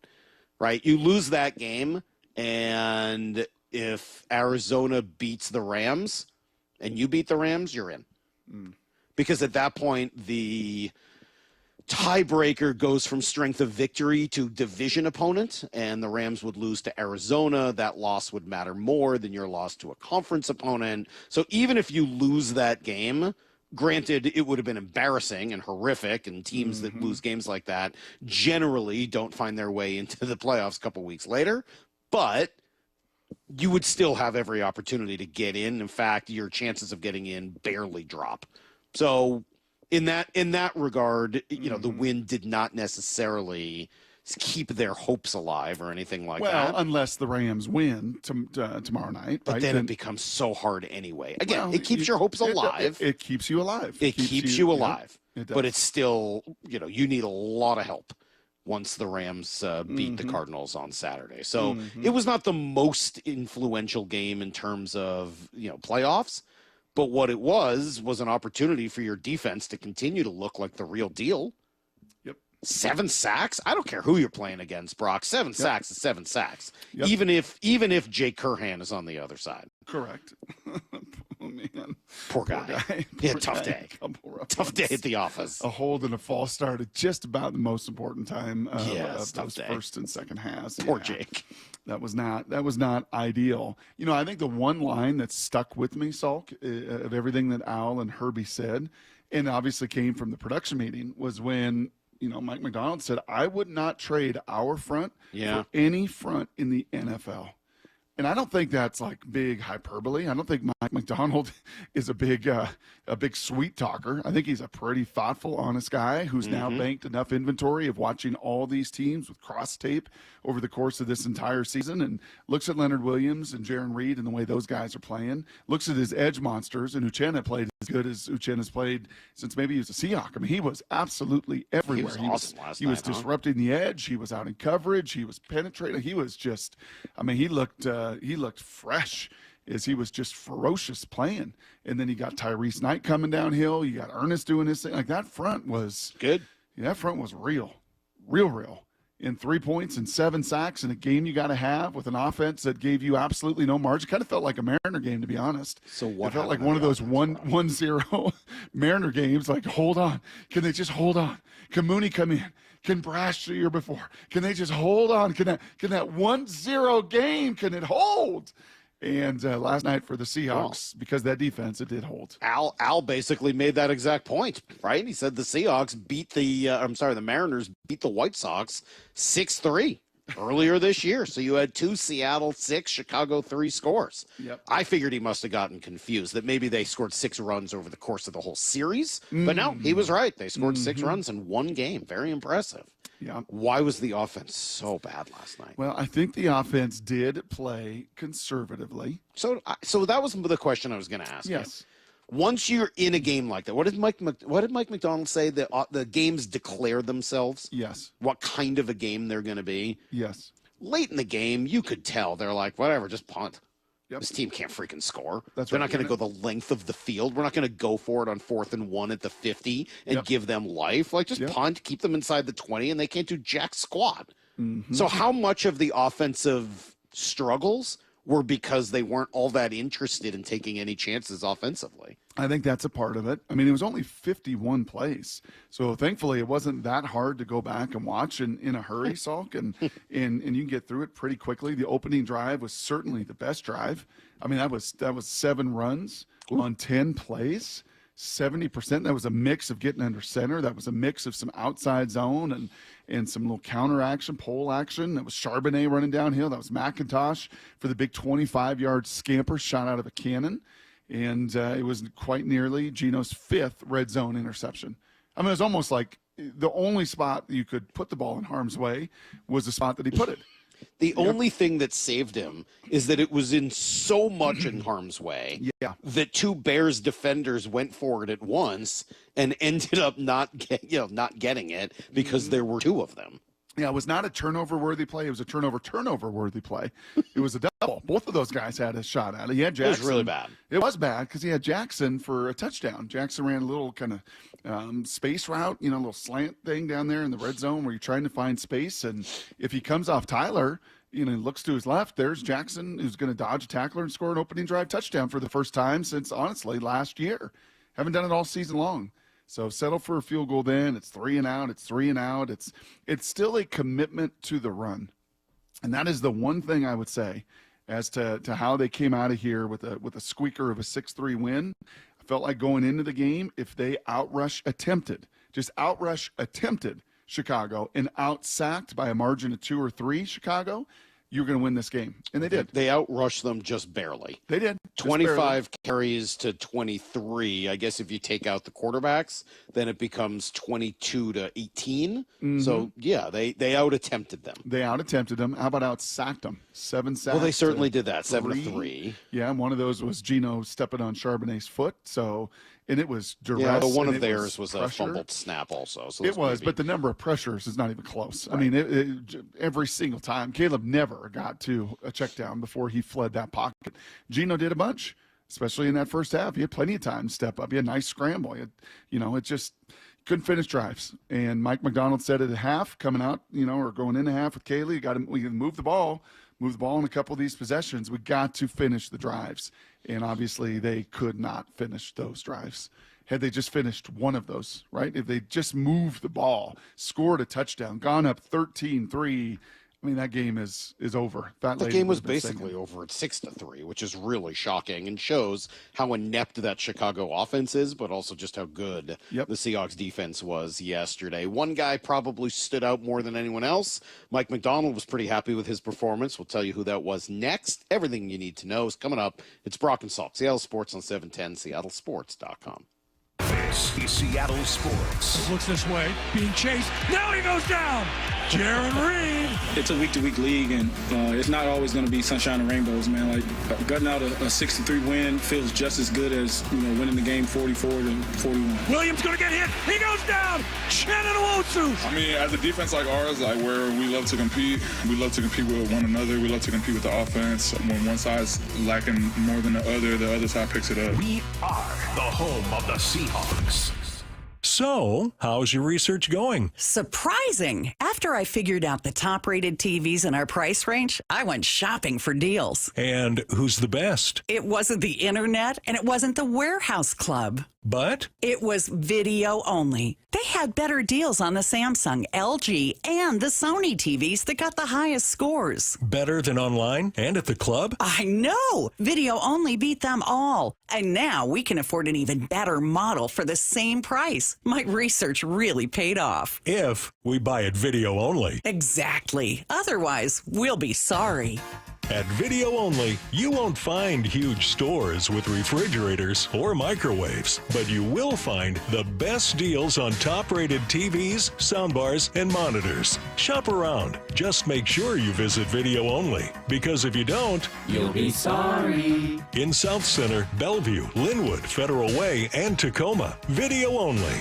right? You lose that game, and if Arizona beats the Rams and you beat the Rams, you're in. Because at that point, the tiebreaker goes from strength of victory to division opponent, and the Rams would lose to Arizona. That loss would matter more than your loss to a conference opponent. So even if you lose that game, Granted, it would have been embarrassing and horrific, and teams that lose games like that generally don't find their way into the playoffs a couple weeks later, but you would still have every opportunity to get in. In fact, your chances of getting in barely drop. So in that regard, the win did not necessarily keep their hopes alive or anything like that. Well, unless the Rams win tomorrow night. But right? then it becomes so hard anyway. Again, it keeps your hopes alive. It keeps you alive. It keeps you alive. Yep, it does. But it's still, you need a lot of help once the Rams beat the Cardinals on Saturday. So it was not the most influential game in terms of, playoffs. But what it was an opportunity for your defense to continue to look like the real deal. 7 sacks? I don't care who you're playing against, Brock. 7 sacks is 7 sacks. Yep. Even if Jake Curhan is on the other side. Correct. Oh, man. Poor guy. He had a tough day. Tough day at the office. A hold and a false start at just about the most important time of those day. first and second halves. Poor Jake. That was not ideal. I think the one line that stuck with me, Salk, of everything that Al and Herbie said, and obviously came from the production meeting, was when Mike McDonald said, I would not trade our front for any front in the NFL. And I don't think that's like big hyperbole. I don't think Mike McDonald is a big sweet talker. I think he's a pretty thoughtful, honest guy who's now banked enough inventory of watching all these teams with cross tape over the course of this entire season, and looks at Leonard Williams and Jaron Reed and the way those guys are playing, looks at his edge monsters, and Uchenna played as good as Uchenna's played since maybe he was a Seahawk. I mean, he was absolutely everywhere. He was awesome last night. He was disrupting the edge. He was out in coverage. He was penetrating. He was just, he looked fresh as he was just ferocious playing. And then you got Tyrese Knight coming downhill. You got Ernest doing his thing. Like, that front was good. Yeah, that front was real. In 3 points and 7 sacks in a game you got to have with an offense that gave you absolutely no margin. Kind of felt like a Mariner game, to be honest. So what? It felt like one of those 1-0 Mariner games. Like, hold on. Can they just hold on? Can Mooney come in? Can Brash the year before? Can they just hold on? Can that 1-0 game, can it hold? And last night for the Seahawks, because that defense, it did hold. Al basically made that exact point, right? He said the Seahawks beat the Mariners beat the White Sox 6-3 earlier this year. So you had 2 Seattle 6, Chicago 3 scores. Yep. I figured he must have gotten confused that maybe they scored 6 runs over the course of the whole series. But no, he was right. They scored 6 runs in one game. Very impressive. Yeah. Why was the offense so bad last night? Well, I think the offense did play conservatively. So that was the question I was going to ask. Yes. You. Once you're in a game like that, what did Mike McDonald say? The games declare themselves. Yes. What kind of a game they're going to be. Yes. Late in the game, you could tell they're like, whatever, just punt. Yep. This team can't freaking score. They're not going to go the length of the field. We're not going to go for it on 4th and 1 at the 50 and give them life. Like, just punt, keep them inside the 20, and they can't do jack squat. So how much of the offensive struggles were because they weren't all that interested in taking any chances offensively? I think that's a part of it. I mean, it was only 51 plays. So thankfully it wasn't that hard to go back and watch in a hurry, Salk, and you can get through it pretty quickly. The opening drive was certainly the best drive. I mean, that was 7 runs on 10 plays. 70%. That was a mix of getting under center. That was a mix of some outside zone and some little counter action, pole action. That was Charbonnet running downhill. That was McIntosh for the big 25-yard scamper shot out of a cannon. And it was quite nearly Geno's 5th red zone interception. I mean, it was almost like the only spot you could put the ball in harm's way was the spot that he put it. The only thing that saved him is that it was in so much in harm's way that 2 Bears defenders went for it at once and ended up not getting it because there were 2 of them. Yeah, it was not a turnover-worthy play. It was a turnover-worthy play. It was a double. Both of those guys had a shot at it. He had Jackson. It was really bad. It was bad because he had Jackson for a touchdown. Jackson ran a little kind of space route, a little slant thing down there in the red zone where you're trying to find space. And if he comes off Tyler, looks to his left, there's Jackson who's going to dodge a tackler and score an opening drive touchdown for the first time since, honestly, last year. Haven't done it all season long. So settle for a field goal then. It's 3 and out. It's 3 and out. It's still a commitment to the run. And that is the one thing I would say as to how they came out of here with a squeaker of a 6-3 win. I felt like going into the game, if they outrush attempted Chicago and outsacked by a margin of 2 or 3 Chicago, you're going to win this game. And they did. They outrushed them just barely. They did. 25 carries to 23. I guess if you take out the quarterbacks, then it becomes 22 to 18. Mm-hmm. So, yeah, they out-attempted them. They out-attempted them. How about out-sacked them? 7 sacks. Well, they certainly did that, 7 to 3. Yeah, and one of those was Geno stepping on Charbonnet's foot. So, and it was duress. Yeah, but one of theirs was a fumbled snap also. So it was, but the number of pressures is not even close. Right. I mean, every single time. Caleb never got to a check down before he fled that pocket. Geno did a bunch, especially in that first half. He had plenty of time to step up. He had a nice scramble. It just couldn't finish drives. And Mike McDonald said at half, coming out, or going into half with Kaylee, we can move the ball in a couple of these possessions. We got to finish the drives. And obviously they could not finish those drives. Had they just finished one of those, right? If they just moved the ball, scored a touchdown, gone up 13-3, I mean, that game is over. The game was basically over at 6-3, which is really shocking and shows how inept that Chicago offense is, but also just how good the Seahawks defense was yesterday. One guy probably stood out more than anyone else. Mike McDonald was pretty happy with his performance. We'll tell you who that was next. Everything you need to know is coming up. It's Brock and Salk, Seattle Sports on 710, seattlesports.com. This is Seattle Sports. Looks this way, being chased. Now he goes down. Jaron Reed. It's a week-to-week league, and it's not always going to be sunshine and rainbows, man. Like, gutting out a 63 win feels just as good as, winning the game 44-41. Williams going to get hit. He goes down. Shannon Owosu. I mean, as a defense like ours, like where we love to compete, we love to compete with one another. We love to compete with the offense. When one side's lacking more than the other side picks it up. We are the home of the Seahawks. So, how's your research going? Surprising. After I figured out the top-rated TVs in our price range, I went shopping for deals. And who's the best? It wasn't the internet, and it wasn't the warehouse club. But? It was video only. They had better deals on the Samsung, LG, and the Sony TVs that got the highest scores. Better than online and at the club? I know! Video only beat them all. And now we can afford an even better model for the same price. My research really paid off. If we buy it video only. Exactly. Otherwise, we'll be sorry. At Video Only, you won't find huge stores with refrigerators or microwaves, but you will find the best deals on top-rated TVs, soundbars, and monitors. Shop around. Just make sure you visit Video Only, because if you don't, you'll be sorry. In South Center, Bellevue, Linwood, Federal Way, and Tacoma, Video Only.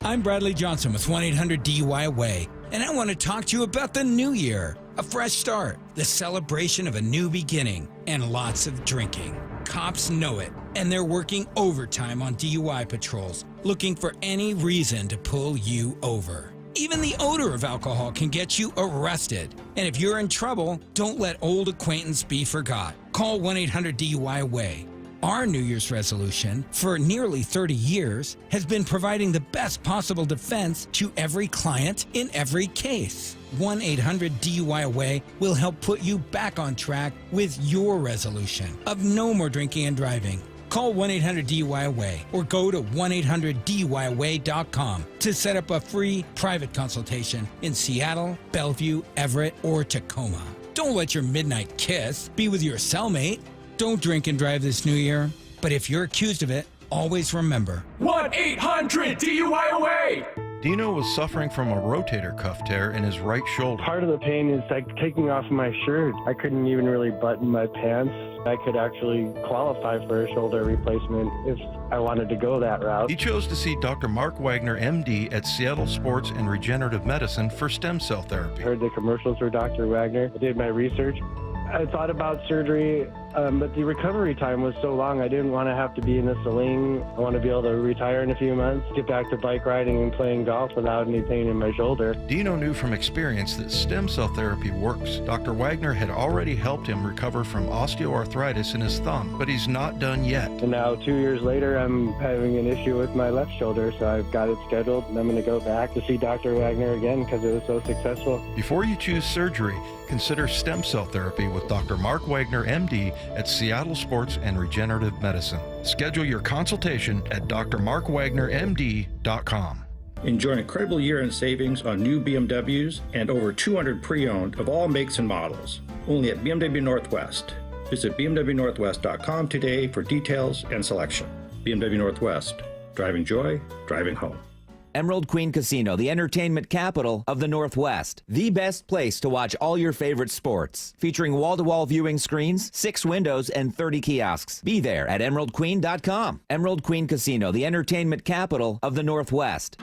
I'm Bradley Johnson with 1-800-DUI-AWAY, and I want to talk to you about the new year. A fresh start, the celebration of a new beginning, and lots of drinking. Cops know it, and they're working overtime on DUI patrols, looking for any reason to pull you over. Even the odor of alcohol can get you arrested. And if you're in trouble, don't let old acquaintance be forgot. Call 1-800-DUI-AWAY. Our New Year's resolution, for nearly 30 years, has been providing the best possible defense to every client in every case. 1-800-DUI-AWAY will help put you back on track with your resolution of no more drinking and driving. Call 1-800-DUI-AWAY or go to 1-800-DUI-AWAY.com to set up a free private consultation in Seattle, Bellevue, Everett, or Tacoma. Don't let your midnight kiss be with your cellmate. Don't drink and drive this new year, but if you're accused of it, always remember 1-800-DUI-AWAY! Dino was suffering from a rotator cuff tear in his right shoulder. Part of the pain is like taking off my shirt. I couldn't even really button my pants. I could actually qualify for a shoulder replacement if I wanted to go that route. He chose to see Dr. Mark Wagner, MD, at Seattle Sports and Regenerative Medicine for stem cell therapy. I heard the commercials for Dr. Wagner. I did my research. I thought about surgery, but the recovery time was so long, I didn't want to have to be in a sling. I want to be able to retire in a few months, get back to bike riding and playing golf without any pain in my shoulder. Dino knew from experience that stem cell therapy works. Dr. Wagner had already helped him recover from osteoarthritis in his thumb, but he's not done yet. And now 2 years later, I'm having an issue with my left shoulder, so I've got it scheduled, and I'm going to go back to see Dr. Wagner again because it was so successful. Before you choose surgery, consider stem cell therapy with Dr. Mark Wagner, MD, at Seattle Sports and Regenerative Medicine. Schedule your consultation at drmarkwagnermd.com. Enjoy an incredible year in savings on new BMWs and over 200 pre-owned of all makes and models. Only at BMW Northwest. Visit bmwnorthwest.com today for details and selection. BMW Northwest. Driving joy, driving home. Emerald Queen Casino, the entertainment capital of the Northwest. The best place to watch all your favorite sports. Featuring wall-to-wall viewing screens, 6 windows, and 30 kiosks. Be there at emeraldqueen.com. Emerald Queen Casino, the entertainment capital of the Northwest.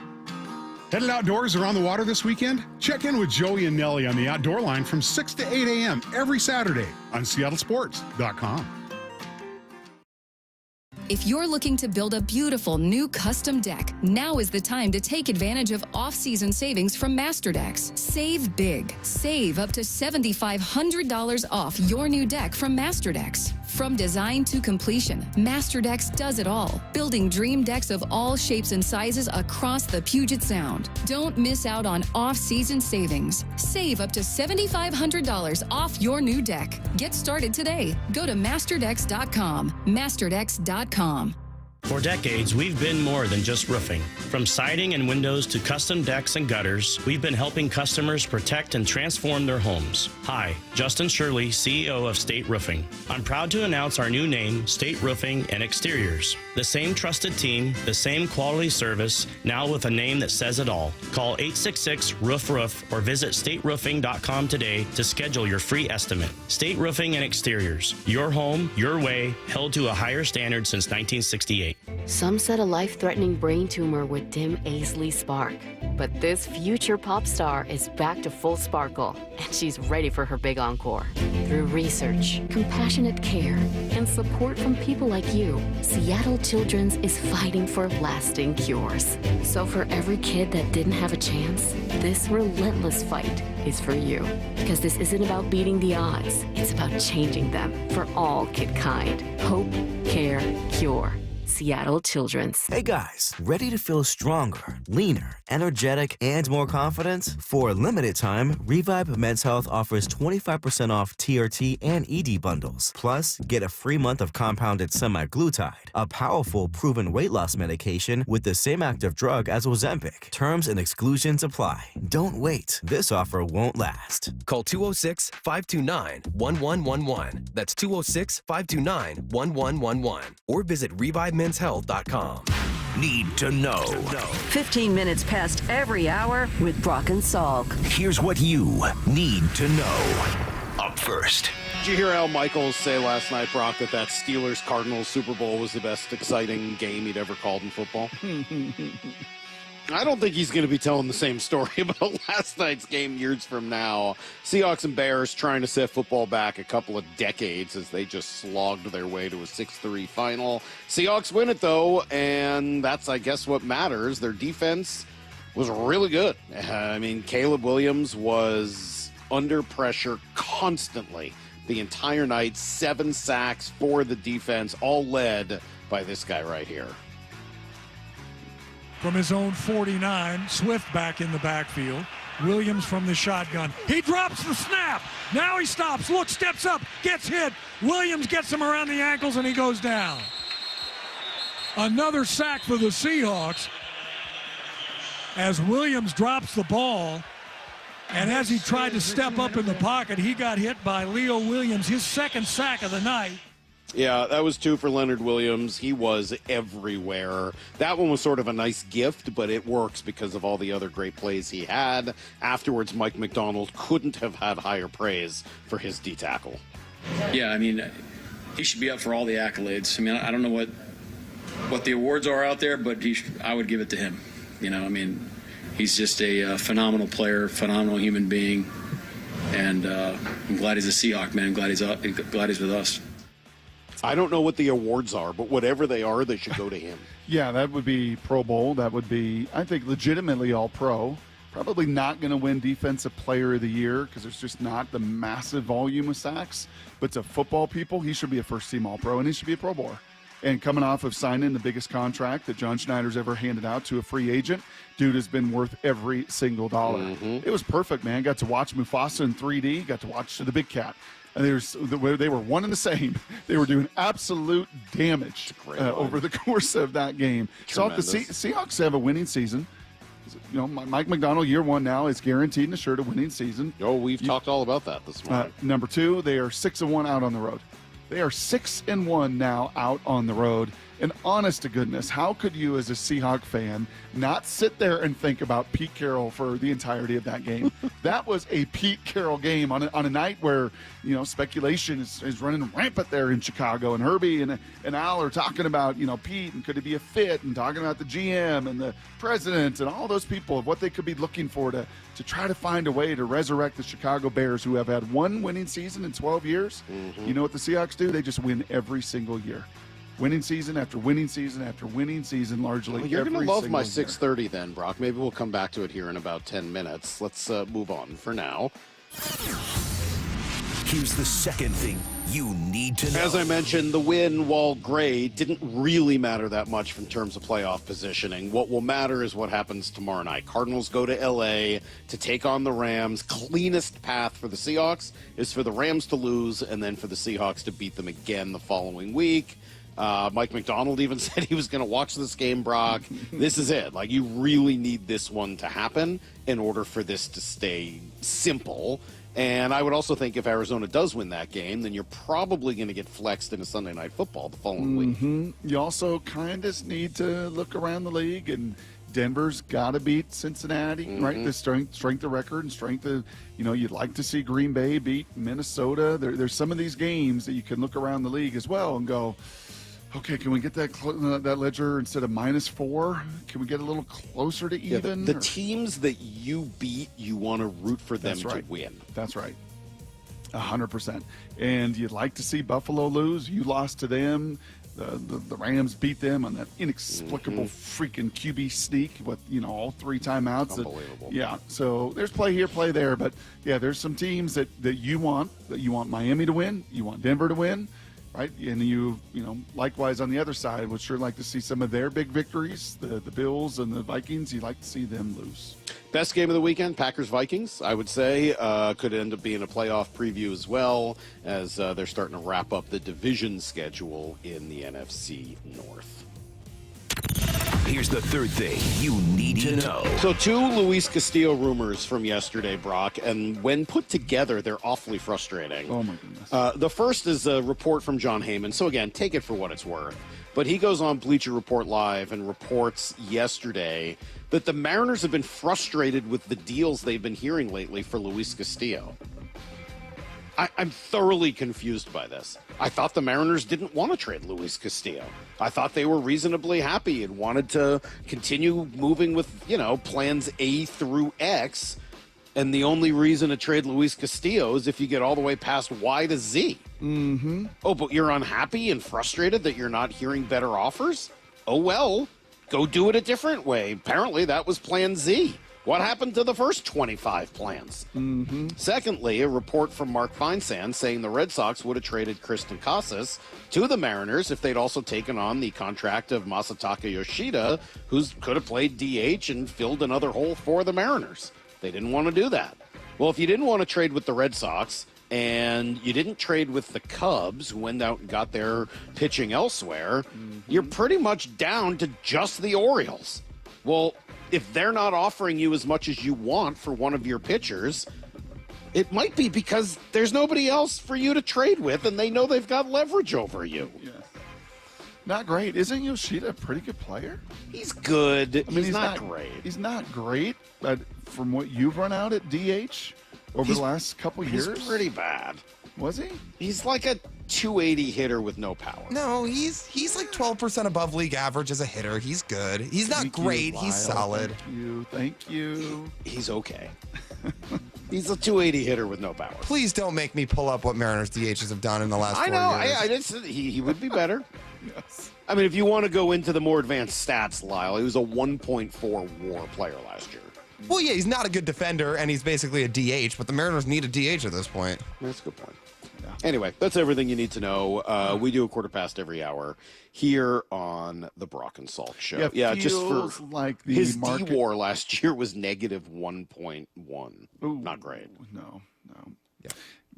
Headed outdoors or on the water this weekend? Check in with Joey and Nellie on the Outdoor Line from 6 to 8 a.m. every Saturday on seattlesports.com. If you're looking to build a beautiful new custom deck, now is the time to take advantage of off-season savings from MasterDecks. Save big. Save up to $7,500 off your new deck from MasterDecks. From design to completion, MasterDecks does it all, building dream decks of all shapes and sizes across the Puget Sound. Don't miss out on off-season savings. Save up to $7,500 off your new deck. Get started today. Go to masterdecks.com. Masterdecks.com. For decades, we've been more than just roofing. From siding and windows to custom decks and gutters, we've been helping customers protect and transform their homes. Hi, Justin Shirley, CEO of State Roofing. I'm proud to announce our new name, State Roofing and Exteriors. The same trusted team, the same quality service, now with a name that says it all. Call 866-ROOF-ROOF or visit stateroofing.com today to schedule your free estimate. State Roofing and Exteriors. Your home, your way, held to a higher standard since 1968. Some said a life-threatening brain tumor would dim Aisley's spark. But this future pop star is back to full sparkle, and she's ready for her big encore. Through research, compassionate care, and support from people like you, Seattle Children's is fighting for lasting cures. So for every kid that didn't have a chance, this relentless fight is for you. Because this isn't about beating the odds, it's about changing them for all kidkind. Hope, care, cure. Seattle Children's. Hey guys, ready to feel stronger, leaner, energetic, and more confident? For a limited time, Revive Men's Health offers 25% off TRT and ED bundles. Plus, get a free month of compounded semaglutide, a powerful proven weight loss medication with the same active drug as Ozempic. Terms and exclusions apply. Don't wait. This offer won't last. Call 206-529-1111. That's 206-529-1111. Or visit ReviveMensHealth.com. Need to know. 15 minutes past every hour with Brock and Salk. Here's what you need to know. Up first. Did you hear Al Michaels say last night, Brock, that Steelers-Cardinals Super Bowl was the best exciting game he'd ever called in football? I don't think he's going to be telling the same story about last night's game years from now. Seahawks and Bears trying to set football back a couple of decades as they just slogged their way to a 6-3 final. Seahawks win it, though, and that's, I guess, what matters. Their defense was really good. I mean, Caleb Williams was under pressure constantly the entire night. 7 sacks for the defense, all led by this guy right here. From his own 49, Swift back in the backfield. Williams from the shotgun. He drops the snap. Now he stops, looks, steps up, gets hit. Williams gets him around the ankles, and he goes down. Another sack for the Seahawks as Williams drops the ball. And as he tried to step up in the pocket, he got hit by Leo Williams, his second sack of the night. Yeah, that was 2 for Leonard Williams. He was everywhere. That one was sort of a nice gift, but it works because of all the other great plays he had. Afterwards, Mike McDonald couldn't have had higher praise for his D-tackle. Yeah, I mean, he should be up for all the accolades. I mean, I don't know what the awards are out there, but I would give it to him. You know, I mean, he's just a phenomenal player, phenomenal human being, and I'm glad he's a Seahawk, man. I'm glad he's with us. I don't know what the awards are, but whatever they are, they should go to him. Yeah, that would be Pro Bowl. That would be, I think, legitimately All-Pro. Probably not going to win Defensive Player of the Year because there's just not the massive volume of sacks. But to football people, he should be a first-team All-Pro, and he should be a Pro Bowler. And coming off of signing the biggest contract that John Schneider's ever handed out to a free agent, dude has been worth every single dollar. It was perfect, man. Got to watch Mufasa in 3D. Got to watch the Big Cat. And they were one and the same. They were doing absolute damage over the course of that game. Tremendous. So if the Seahawks have a winning season, you know, Mike McDonald, year one now, is guaranteed and assured a winning season. Oh, we've talked all about that this morning. Number two, they are 6-1 out on the road. They are 6-1 now out on the road. And honest to goodness, how could you as a Seahawk fan not sit there and think about Pete Carroll for the entirety of that game? That was a Pete Carroll game on a night where, you know, speculation is running rampant there in Chicago. And Herbie and Al are talking about, you know, Pete and could it be a fit, and talking about the GM and the president and all those people of what they could be looking for to try to find a way to resurrect the Chicago Bears, who have had one winning season in 12 years. Mm-hmm. You know what the Seahawks do? They just win every single year. Winning season after winning season after winning season, largely. Well, you're going to love my year. 6:30 then, Brock. Maybe we'll come back to it here in about 10 minutes. Let's move on for now. Here's the second thing you need to know. As I mentioned, the win, while great, didn't really matter that much in terms of playoff positioning. What will matter is what happens tomorrow night. Cardinals go to L.A. to take on the Rams. Cleanest path for the Seahawks is for the Rams to lose and then for the Seahawks to beat them again the following week. Mike McDonald even said he was going to watch this game, Brock. This is it. Like, you really need this one to happen in order for this to stay simple. And I would also think if Arizona does win that game, then you're probably going to get flexed into Sunday Night Football the following week. You also kind of need to look around the league, and Denver's got to beat Cincinnati, right? The strength of record and strength of, you know, you'd like to see Green Bay beat Minnesota. There's some of these games that you can look around the league as well and go, okay, can we get that ledger instead of -4? Can we get a little closer to even? The teams that you beat, you want to root for them to win. That's right. 100%. And you'd like to see Buffalo lose. You lost to them. The Rams beat them on that inexplicable freaking QB sneak with, you know, all 3 timeouts. Unbelievable. So there's play here, play there. But, yeah, there's some teams that you want Miami to win. You want Denver to win. Right, and you know, likewise on the other side, would sure like to see some of their big victories. The Bills and the Vikings, you'd like to see them lose. Best game of the weekend, Packers-Vikings, I would say. Could end up being a playoff preview as well, as they're starting to wrap up the division schedule in the NFC North. Here's the third thing you need to know. So 2 Luis Castillo rumors from yesterday, Brock, and when put together, they're awfully frustrating. Oh, my goodness. The first is a report from John Heyman. So, again, take it for what it's worth. But he goes on Bleacher Report Live and reports yesterday that the Mariners have been frustrated with the deals they've been hearing lately for Luis Castillo. I'm thoroughly confused by this. I thought the Mariners didn't want to trade Luis Castillo. I thought they were reasonably happy and wanted to continue moving with, you know, plans A through X. And the only reason to trade Luis Castillo is if you get all the way past Y to Z. Mm-hmm. Oh, but you're unhappy and frustrated that you're not hearing better offers? Oh, well, go do it a different way. Apparently, that was plan Z. What happened to the first 25 plans? Mm-hmm. Secondly, a report from Mark Feinsand saying the Red Sox would have traded Kristen Casas to the Mariners if they'd also taken on the contract of Masataka Yoshida, who could have played DH and filled another hole for the Mariners. They didn't want to do that. Well, if you didn't want to trade with the Red Sox and you didn't trade with the Cubs, who went out and got their pitching elsewhere, you're pretty much down to just the Orioles. Well, if they're not offering you as much as you want for one of your pitchers, it might be because there's nobody else for you to trade with, and they know they've got leverage over you. Yeah. Not great. Isn't Yoshida a pretty good player? He's good. I mean, he's not great. He's not great, but from what you've run out at DH over the last couple years, He's pretty bad. Was he? He's like a 280 hitter with no power. No, he's like 12% above league average as a hitter. He's good. He's not great. He's solid. Thank you. He's okay. He's a 280 hitter with no power. Please don't make me pull up what Mariners DHs have done in the last 4 years. I know. He would be better. Yes. I mean, if you want to go into the more advanced stats, Lyle, he was a 1.4 WAR player last year. Well, yeah, he's not a good defender, and he's basically a DH, but the Mariners need a DH at this point. That's a good point. Yeah. Anyway, that's everything you need to know. We do a quarter past every hour here on the Brock and Salt Show. Yeah, just for like the his market... D-WAR last year was negative 1.1. Not great. No.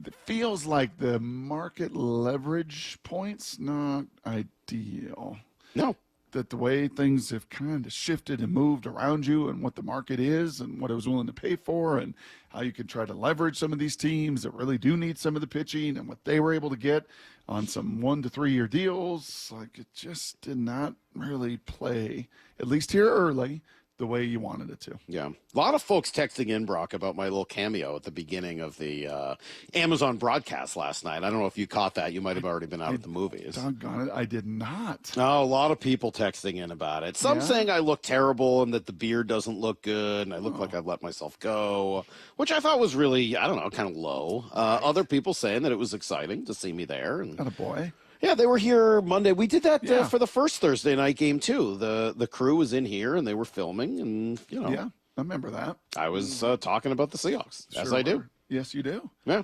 it feels like the market leverage points not ideal. No. That the way things have kind of shifted and moved around you and what the market is and what it was willing to pay for and how you can try to leverage some of these teams that really do need some of the pitching and what they were able to get on some 1 to 3 year deals. Like, it just did not really play, at least here early, the way you wanted it to. Yeah. A lot of folks texting in, Brock, about my little cameo at the beginning of the Amazon broadcast last night. I don't know if you caught that. You might have already been out at the movies. Doggone it, I did not. Oh, a lot of people texting in about it. Some saying I look terrible and that the beard doesn't look good and I look like I've let myself go, which I thought was really, I don't know, kind of low. Other people saying that it was exciting to see me there. And attaboy. Yeah, they were here Monday. We did that for the first Thursday night game, too. The crew was in here, and they were filming, and, you know. Yeah, I remember that. I was talking about the Seahawks, as I do. Yes, you do. Yeah.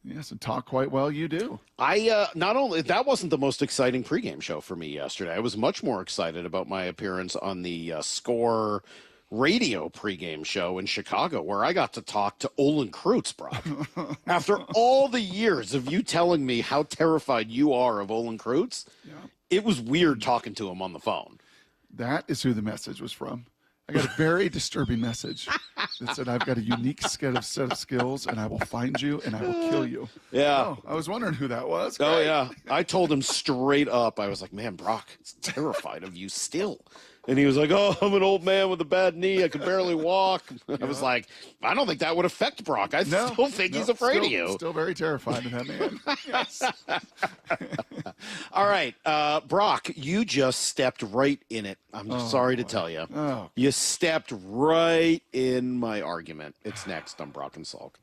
Yes, and talk quite well, you do. Not only, that wasn't the most exciting pregame show for me yesterday. I was much more excited about my appearance on the Score radio pregame show in Chicago, where I got to talk to Olin Kreutz, Brock. After all the years of you telling me how terrified you are of Olin Kreutz, it was weird talking to him on the phone. That is who the message was from. I got a very disturbing message that said, I've got a unique set of skills, and I will find you, and I will kill you. Yeah. Oh, I was wondering who that was. Oh, Great. yeah. I told him straight up. I was like, man, Brock, it's terrified of you still. And he was like, oh, I'm an old man with a bad knee. I can barely walk. I was like, I don't think that would affect Brock. I still think he's afraid of you. Still very terrified of that man. Yes. All right. Brock, you just stepped right in it. I'm sorry to tell you. Oh. You stepped right in my argument. It's next on Brock and Salk.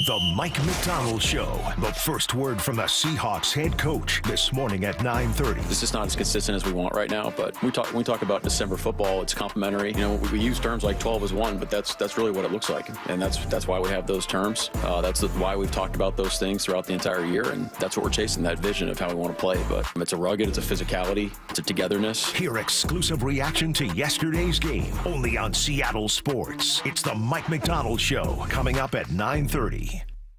The Mike McDonald Show. The first word from the Seahawks head coach this morning at 9:30. This is not as consistent as we want right now, but when we talk about December football, it's complementary. You know, we use terms like 12 as one, but that's really what it looks like, and that's why we have those terms. That's why we've talked about those things throughout the entire year, and that's what we're chasing, that vision of how we want to play. But it's a rugged, it's a physicality, it's a togetherness. Hear exclusive reaction to yesterday's game only on Seattle Sports. It's the Mike McDonald Show coming up at 9:30.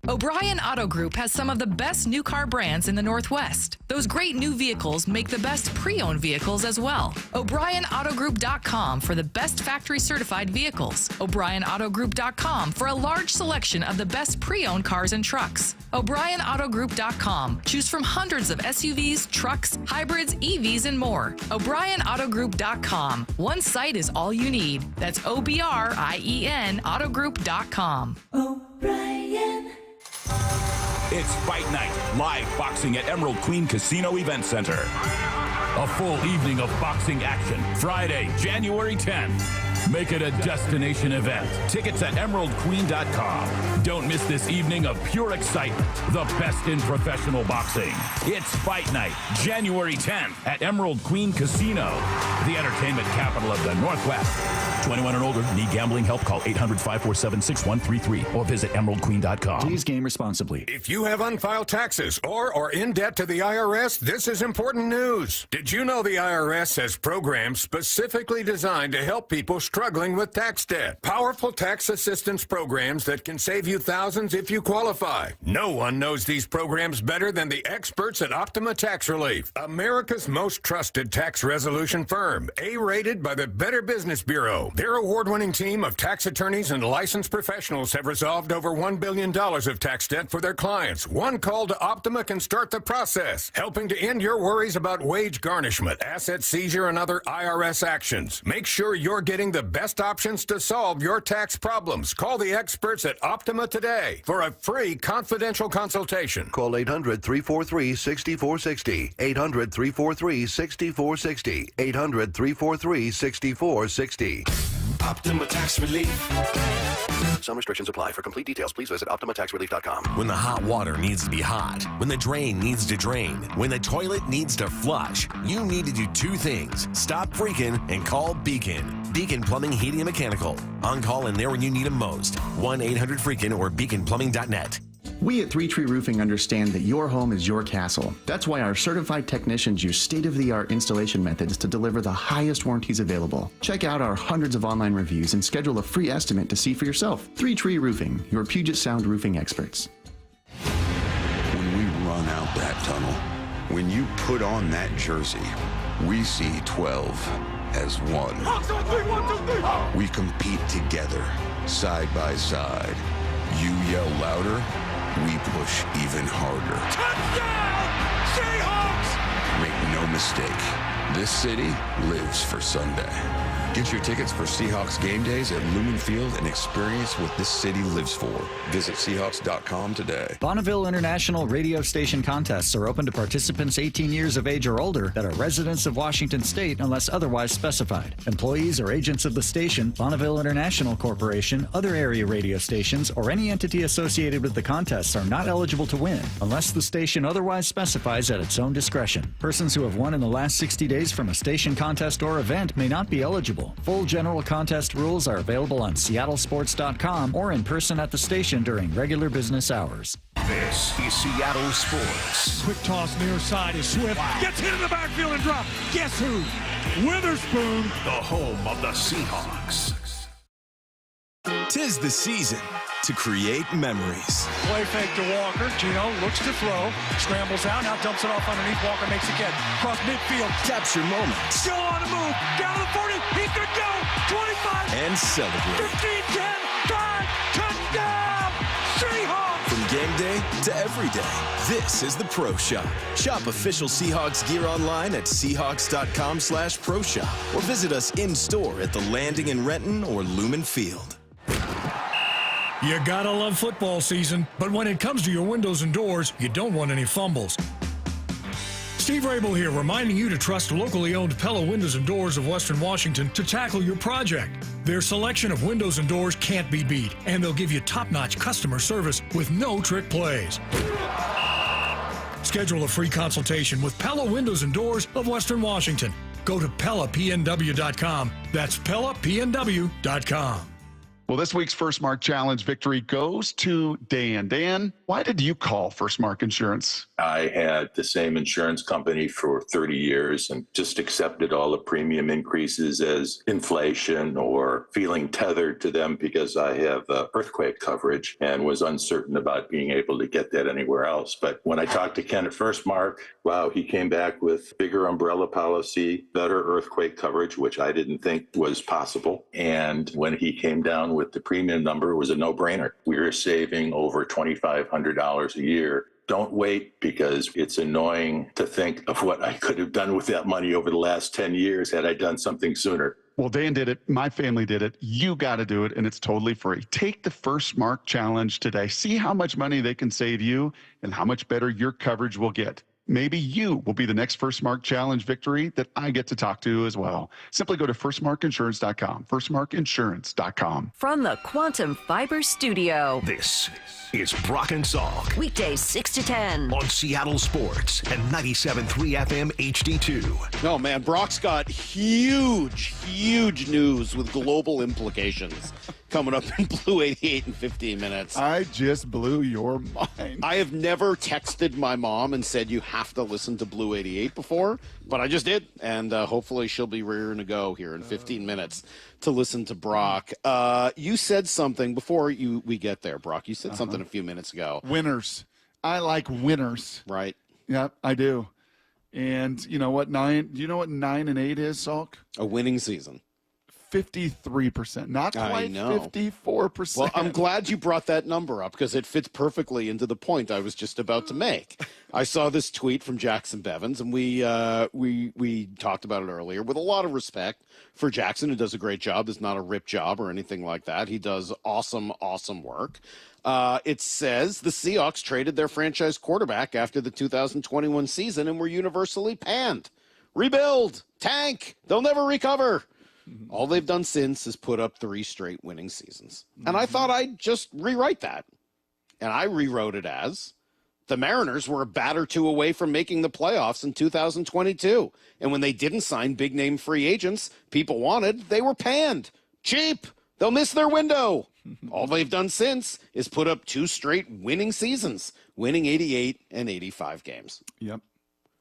O'Brien Auto Group has some of the best new car brands in the Northwest. Those great new vehicles make the best pre-owned vehicles as well. O'BrienAutoGroup.com for the best factory certified vehicles. O'BrienAutoGroup.com for a large selection of the best pre-owned cars and trucks. O'BrienAutoGroup.com. Choose from hundreds of SUVs, trucks, hybrids, EVs, and more. O'BrienAutoGroup.com. One site is all you need. That's OBRIEN Autogroup.com. O'Brien. It's Fight Night, live boxing at Emerald Queen Casino Event Center. A full evening of boxing action, Friday, January 10th. Make it a destination event. Tickets at emeraldqueen.com. Don't miss this evening of pure excitement. The best in professional boxing. It's Fight Night, January 10th at Emerald Queen Casino, the entertainment capital of the Northwest. 21 and older, need gambling help? Call 800-547-6133 or visit emeraldqueen.com. Please game responsibly. If you have unfiled taxes or are in debt to the IRS, this is important news. Did you know the IRS has programs specifically designed to help people struggling with tax debt? Powerful tax assistance programs that can save you thousands if you qualify. No one knows these programs better than the experts at Optima Tax Relief, America's most trusted tax resolution firm, A-rated by the Better Business Bureau. Their award-winning team of tax attorneys and licensed professionals have resolved over $1 billion of tax debt for their clients. One call to Optima can start the process, helping to end your worries about wage garnishment, asset seizure, and other IRS actions. Make sure you're getting the best options to solve your tax problems. Call the experts at Optima today for a free confidential consultation. Call 800-343-6460. 800-343-6460. 800-343-6460. Optima Tax Relief. Some restrictions apply. For complete details, please visit OptimaTaxRelief.com. When the hot water needs to be hot, when the drain needs to drain, when the toilet needs to flush, you need to do two things. Stop freaking and call Beacon. Beacon Plumbing, Heating, and Mechanical. On call and there when you need them most. 1-800-FREAKIN or beaconplumbing.net. We at 3 Tree Roofing understand that your home is your castle. That's why our certified technicians use state-of-the-art installation methods to deliver the highest warranties available. Check out our hundreds of online reviews and schedule a free estimate to see for yourself. 3 Tree Roofing, your Puget Sound roofing experts. run out that tunnel. When you put on that jersey, we see 12 as one. We compete together, side by side. You yell louder, we push even harder. Touchdown, Seahawks! Make no mistake, this city lives for Sunday. Get your tickets for Seahawks game days at Lumen Field and experience what this city lives for. Visit Seahawks.com today. Bonneville International radio station contests are open to participants 18 years of age or older that are residents of Washington State unless otherwise specified. Employees or agents of the station, Bonneville International Corporation, other area radio stations, or any entity associated with the contests are not eligible to win unless the station otherwise specifies at its own discretion. Persons who have won in the last 60 days from a station contest or event may not be eligible. Full general contest rules are available on seattlesports.com or in person at the station during regular business hours. This is Seattle Sports. Quick toss near side is Swift. Gets hit in the backfield and dropped. Guess who? Witherspoon. The home of the Seahawks. 'Tis the season to create memories. Play fake to Walker. Geno looks to throw. Scrambles out. Now dumps it off underneath. Walker makes a catch. Cross midfield. Capture moments. Still on the move. Down to the 40. He's good to go. 25. And celebrate. 15, 10, 5. Touchdown. Seahawks. From game day to every day, this is the Pro Shop. Shop official Seahawks gear online at Seahawks.com/Pro Shop or visit us in store at the Landing in Renton or Lumen Field. You gotta love football season, but when it comes to your windows and doors, you don't want any fumbles. Steve Rabel here, reminding you to trust locally owned Pella Windows and Doors of Western Washington to tackle your project. Their selection of windows and doors can't be beat, and they'll give you top-notch customer service with no trick plays. Schedule a free consultation with Pella Windows and Doors of Western Washington. Go to PellaPNW.com. That's PellaPNW.com. Well, this week's First Mark Challenge victory goes to Dan. Dan, why did you call First Mark Insurance? I had the same insurance company for 30 years and just accepted all the premium increases as inflation or feeling tethered to them because I have earthquake coverage and was uncertain about being able to get that anywhere else. But when I talked to Ken at First Mark, wow, he came back with bigger umbrella policy, better earthquake coverage, which I didn't think was possible. And when he came down with the premium number, it was a no-brainer. We were saving over $2,500 a year. Don't wait, because it's annoying to think of what I could have done with that money over the last 10 years had I done something sooner. Well, Dan did it. My family did it. You got to do it, and it's totally free. Take the First Mark Challenge today. See how much money they can save you and how much better your coverage will get. Maybe you will be the next First Mark Challenge victory that I get to talk to as well. Simply go to firstmarkinsurance.com, firstmarkinsurance.com. From the Quantum Fiber Studio. This is Brock and Salk. Weekdays 6 to 10. On Seattle Sports and 97.3 FM HD2. Oh, man, Brock's got huge news with global implications coming up in Blue 88 in 15 minutes. I just blew your mind. I have never texted my mom and said you have to listen to Blue 88 before, but I just did. And hopefully she'll be rearing to go here in 15 minutes to listen to Brock. You said something before we get there, Brock. You said something a few minutes ago. Winners. I like winners. Right. Yep, I do. And you know what 9 and 8 is, Salk? A winning season. 53%, not quite 54%. Well, I'm glad you brought that number up because it fits perfectly into the point I was just about to make. I saw this tweet from Jackson Bevins, and we talked about it earlier with a lot of respect for Jackson, who does a great job. It's not a rip job or anything like that. He does awesome work. It says the Seahawks traded their franchise quarterback after the 2021 season and were universally panned. Rebuild, tank, they'll never recover. All they've done since is put up 3 straight winning seasons. And I thought I'd just rewrite that. And I rewrote it as the Mariners were a bat or two away from making the playoffs in 2022. And when they didn't sign big-name free agents people wanted, they were panned. Cheap. They'll miss their window. All they've done since is put up 2 straight winning seasons, winning 88 and 85 games. Yep.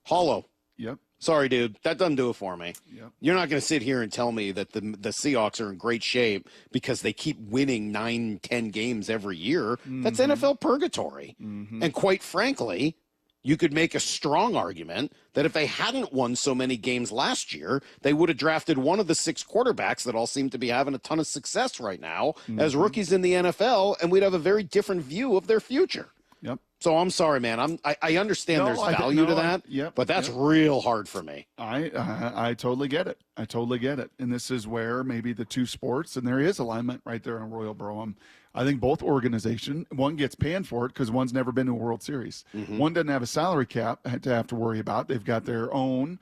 Hollow. Yep. Sorry, dude. That doesn't do it for me. Yep. You're not going to sit here and tell me that the Seahawks are in great shape because they keep winning 9, 10 games every year. That's NFL purgatory. And quite frankly, You could make a strong argument that if they hadn't won so many games last year, they would have drafted one of the 6 quarterbacks that all seem to be having a ton of success right now as rookies in the NFL, and we'd have a very different view of their future. Yep. So I'm sorry, man. I understand there's value to that, but that's real hard for me. I totally get it. I totally get it. And this is where maybe the two sports, and there is alignment right there on Royal Brougham. I think both organizations, one gets panned for it because one's never been to a World Series. One doesn't have a salary cap to have to worry about. They've got their own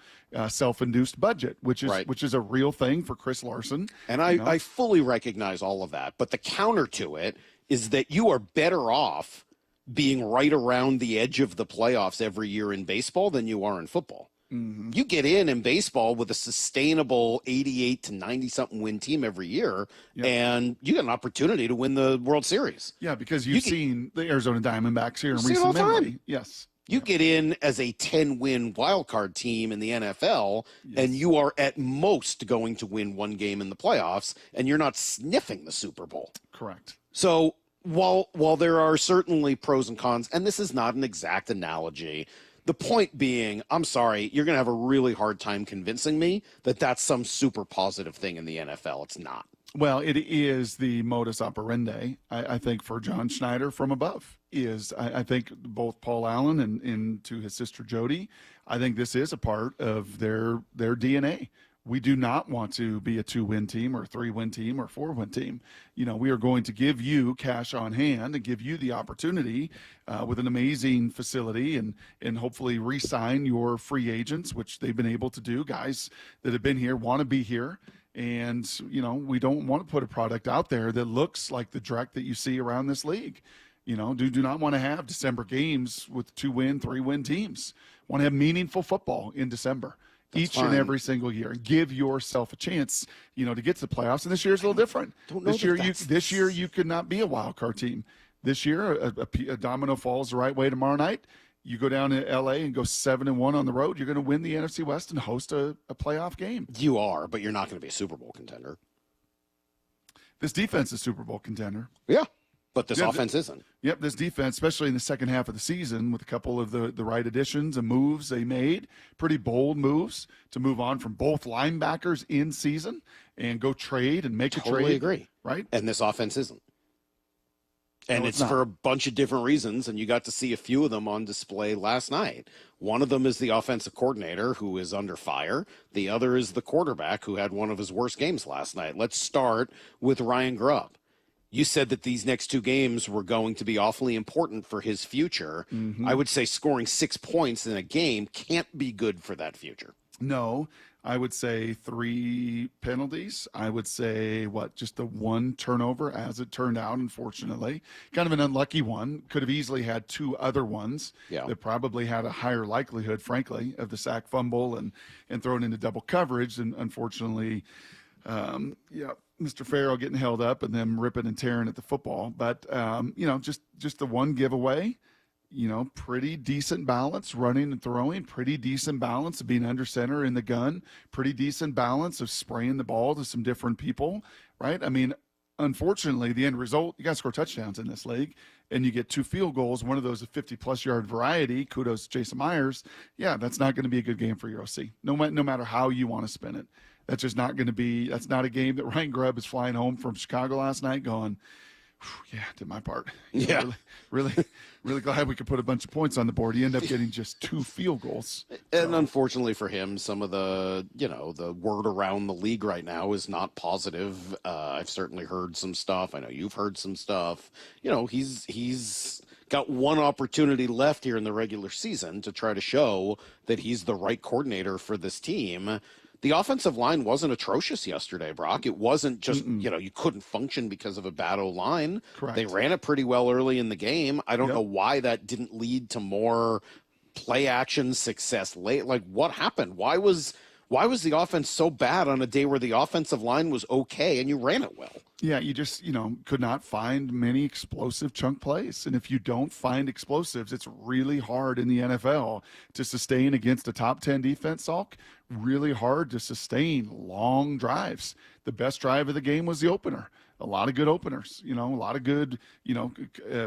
self-induced budget, which is a real thing for Chris Larson. And I fully recognize all of that. But the counter to it is that you are better off being right around the edge of the playoffs every year in baseball than you are in football. You get in baseball with a sustainable 88 to 90-something win team every year, and you get an opportunity to win the World Series. Yeah, because you've seen the Arizona Diamondbacks here in recent memory. Yes. You get in as a 10-win wildcard team in the NFL, and you are at most going to win one game in the playoffs, and you're not sniffing the Super Bowl. Correct. So while there are certainly pros and cons, and this is not an exact analogy, the point being, I'm sorry, you're going to have a really hard time convincing me that that's some super positive thing in the NFL. It's not. Well, it is the modus operandi, I think, for John Schneider from above. I think both Paul Allen and to his sister Jody, I think this is a part of their DNA. We do not want to be a 2-win team or a 3-win team or a 4-win team. We are going to give you cash on hand and give you the opportunity with an amazing facility and hopefully re-sign your free agents, which they've been able to do. Guys that have been here want to be here. And, we don't want to put a product out there that looks like the dreck that you see around this league. Do not want to have December games with 2-win, 3-win teams. Want to have meaningful football in December. Each and every single year, and give yourself a chance, to get to the playoffs. And this year's a little different. This year you could not be a wild card team. This year, a domino falls the right way tomorrow night. You go down to L.A. and go 7-1 on the road. You're going to win the NFC West and host a playoff game. You are, but you're not going to be a Super Bowl contender. This defense is a Super Bowl contender. Yeah. But this offense isn't. Yep, this defense, especially in the second half of the season, with a couple of the right additions and moves they made, pretty bold moves to move on from both linebackers in season and go trade and make a trade. Totally agree. Right? And this offense isn't. And No, it's it's for not. a bunch of different reasons, and you got to see a few of them on display last night. One of them is the offensive coordinator, who is under fire. The other is the quarterback, who had one of his worst games last night. Let's start with Ryan Grubb. You said that these next 2 games were going to be awfully important for his future. I would say scoring 6 points in a game can't be good for that future. No, I would say 3 penalties. I would say, just the 1 turnover as it turned out, unfortunately. Kind of an unlucky one. Could have easily had 2 other ones that probably had a higher likelihood, frankly, of the sack fumble and thrown into double coverage. And unfortunately, Mr. Farrell getting held up and them ripping and tearing at the football. But, just the 1 giveaway. Pretty decent balance running and throwing, pretty decent balance of being under center in the gun, pretty decent balance of spraying the ball to some different people, right? I mean, unfortunately, the end result, you got to score touchdowns in this league, and you get 2 field goals, one of those a 50-plus yard variety. Kudos to Jason Myers. Yeah, that's not going to be a good game for your OC, no matter how you want to spin it. That's just not going to be – that's not a game that Ryan Grubb is flying home from Chicago last night going – yeah, did my part. Really glad we could put a bunch of points on the board. You end up getting just 2 field goals. And unfortunately for him, some of the, the word around the league right now is not positive. I've certainly heard some stuff. I know you've heard some stuff. He's got 1 opportunity left here in the regular season to try to show that he's the right coordinator for this team. The offensive line wasn't atrocious yesterday, Brock. It wasn't just, you couldn't function because of a bad O-line. Correct. They ran it pretty well early in the game. I don't know why that didn't lead to more play action success late. Like, what happened? Why was the offense so bad on a day where the offensive line was okay and you ran it well? Yeah, you just, could not find many explosive chunk plays. And if you don't find explosives, it's really hard in the NFL to sustain against a top 10 defense, Salk. really hard to sustain long drives. The best drive of the game was the opener. A lot of good openers, a lot of good,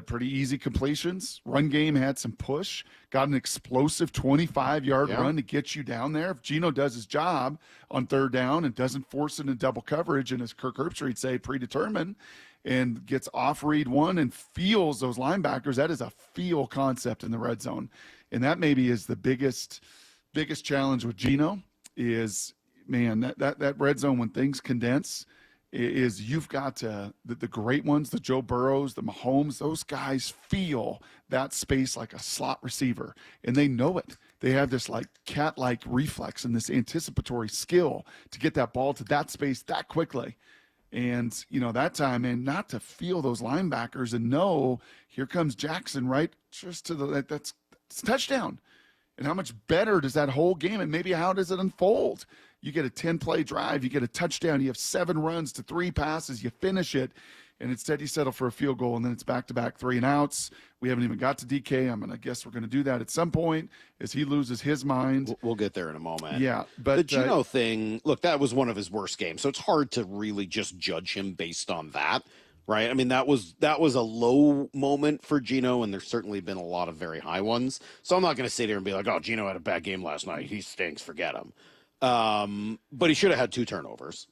pretty easy completions. Run game had some push, got an explosive 25-yard run to get you down there. If Geno does his job on third down and doesn't force it in double coverage, and as Kirk Herbstreit say, predetermined, and gets off read one and feels those linebackers, that is a feel concept in the red zone. And that maybe is the biggest challenge with Geno is, man, that red zone when things condense, is you've got to, the great ones, the Joe Burrows, the Mahomes, those guys feel that space like a slot receiver, and they know it. They have this like cat-like reflex and this anticipatory skill to get that ball to that space that quickly. And, that time, and not to feel those linebackers and know here comes Jackson right just to that's touchdown. And how much better does that whole game, and maybe how does it unfold? You get a 10-play drive, you get a touchdown, you have 7 runs to 3 passes, you finish it, and instead you settle for a field goal, and then it's back-to-back 3-and-outs. We haven't even got to DK. I'm going to guess we're going to do that at some point as he loses his mind. We'll get there in a moment. Yeah. But the Geno thing, look, that was one of his worst games, so it's hard to really just judge him based on that, right? I mean, that was a low moment for Geno, and there's certainly been a lot of very high ones. So I'm not going to sit here and be like, oh, Geno had a bad game last night. He stinks. Forget him. But he should have had 2 turnovers,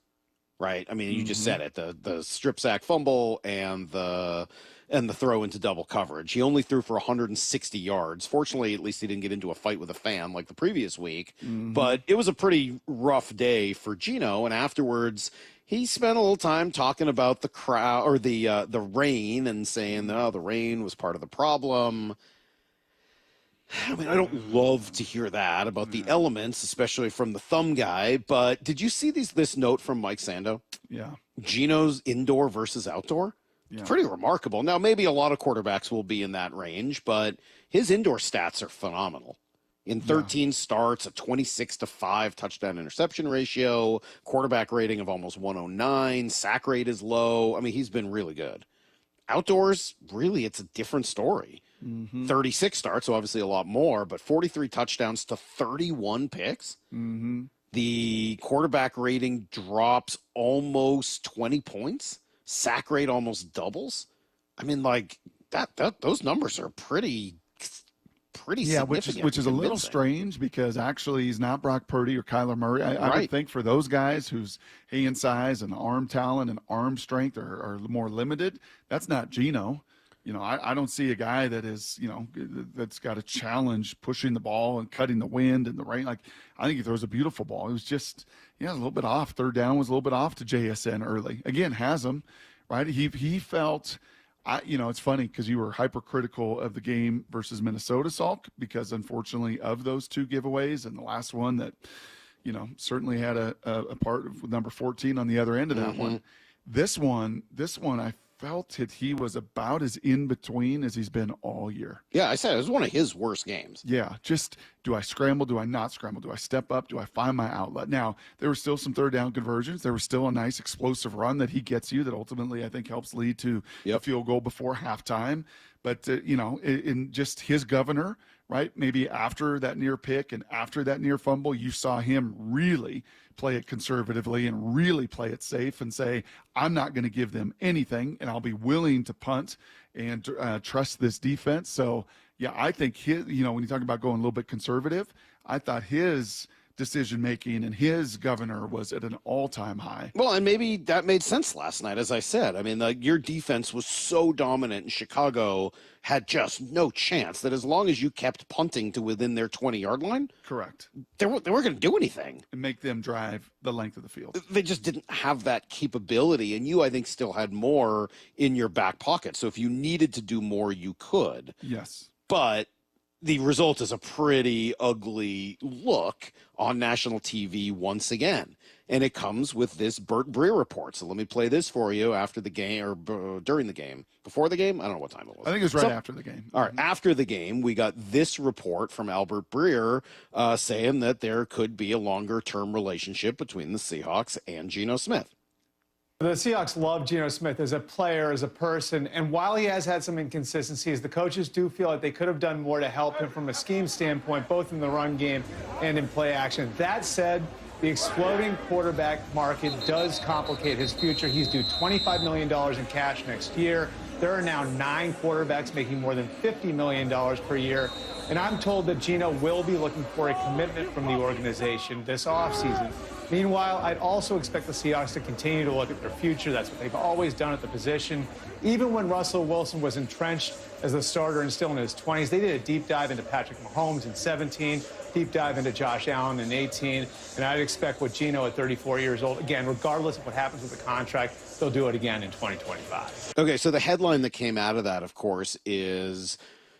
right? I mean, you just said it, the strip sack fumble and the throw into double coverage. He only threw for 160 yards. Fortunately, at least he didn't get into a fight with a fan like the previous week, but it was a pretty rough day for Geno. And afterwards, he spent a little time talking about the crowd or the rain and saying, oh, the rain was part of the problem. I mean, I don't love to hear that about the elements, especially from the thumb guy, but did you see this note from Mike Sando? Yeah. Geno's indoor versus outdoor? Yeah. It's pretty remarkable. Now, maybe a lot of quarterbacks will be in that range, but his indoor stats are phenomenal. In 13 starts, a 26-5 touchdown interception ratio, quarterback rating of almost 109, sack rate is low. I mean, he's been really good. Outdoors, really, it's a different story. 36 starts, so obviously a lot more, but 43 touchdowns to 31 picks. The quarterback rating drops almost 20 points. Sack rate almost doubles. I mean, like those numbers are pretty significant. which is a little strange because actually he's not Brock Purdy or Kyler Murray. I would think for those guys whose hand size and arm talent and arm strength are more limited, that's not Geno. I don't see a guy that is, that's got a challenge pushing the ball and cutting the wind and the rain. Like, I think he throws a beautiful ball. It was just, a little bit off. Third down was a little bit off to JSN early. Again, has him, right? He felt, it's funny because you were hypercritical of the game versus Minnesota, Salk, because unfortunately of those 2 giveaways and the last one that, certainly had a part of number 14 on the other end of that one. This one, I felt that he was about as in between as he's been all year. Yeah, I said it was one of his worst games. Yeah, just do I scramble? Do I not scramble? Do I step up? Do I find my outlet? Now, there were still some third down conversions. There was still a nice explosive run that he gets you that ultimately I think helps lead to a field goal before halftime. But, in just his governor, right, maybe after that near pick and after that near fumble, you saw him really play it conservatively and really play it safe and say, I'm not going to give them anything, and I'll be willing to punt and trust this defense. So, yeah, I think his, when you talk about going a little bit conservative, I thought his decision-making and his governor was at an all-time high. Well, and maybe that made sense last night, as I said. I mean, your defense was so dominant, and Chicago had just no chance that as long as you kept punting to within their 20-yard line, correct, they weren't going to do anything. And make them drive the length of the field. They just didn't have that capability, and you, I think, still had more in your back pocket. So if you needed to do more, you could. Yes. But the result is a pretty ugly look on national TV once again. And it comes with this Bert Breer report. So let me play this for you after the game or during the game. Before the game? I don't know what time it was. I think it was right after the game. All right. After the game, we got this report from Albert Breer saying that there could be a longer-term relationship between the Seahawks and Geno Smith. The Seahawks love Geno Smith as a player, as a person, and while he has had some inconsistencies, the coaches do feel like they could have done more to help him from a scheme standpoint, both in the run game and in play action. That said, the exploding quarterback market does complicate his future. He's due $25 million in cash next year. There are now 9 quarterbacks making more than $50 million per year. And I'm told that Geno will be looking for a commitment from the organization this offseason. Meanwhile, I'd also expect the Seahawks to continue to look at their future. That's what they've always done at the position. Even when Russell Wilson was entrenched as the starter and still in his 20s, they did a deep dive into Patrick Mahomes in 17, deep dive into Josh Allen in 18, and I'd expect with Geno at 34 years old, again, regardless of what happens with the contract, they'll do it again in 2025. Okay, so the headline that came out of that, of course, is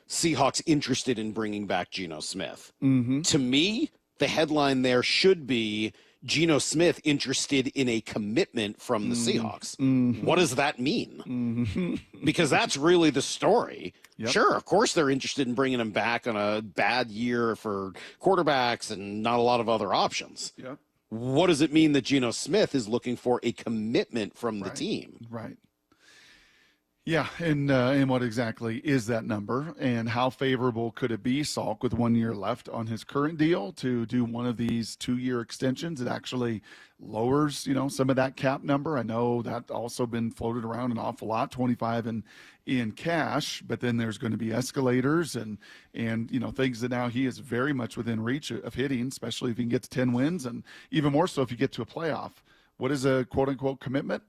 Seahawks interested in bringing back Geno Smith. Mm-hmm. To me, the headline there should be Geno Smith interested in a commitment from the Seahawks. Mm-hmm. What does that mean? Mm-hmm. Because that's really the story. Yep. Sure, of course they're interested in bringing him back on a bad year for quarterbacks and not a lot of other options. Yep. What does it mean that Geno Smith is looking for a commitment from the Right. team? Right. Yeah, and what exactly is that number, and how favorable could it be, Salk, with 1 year left on his current deal, to do one of these 2-year extensions? It actually lowers, some of that cap number. I know that also been floated around an awful lot, 25 in cash, but then there's going to be escalators and things that now he is very much within reach of hitting, especially if he can get to 10 wins, and even more so if you get to a playoff. What is a quote unquote commitment?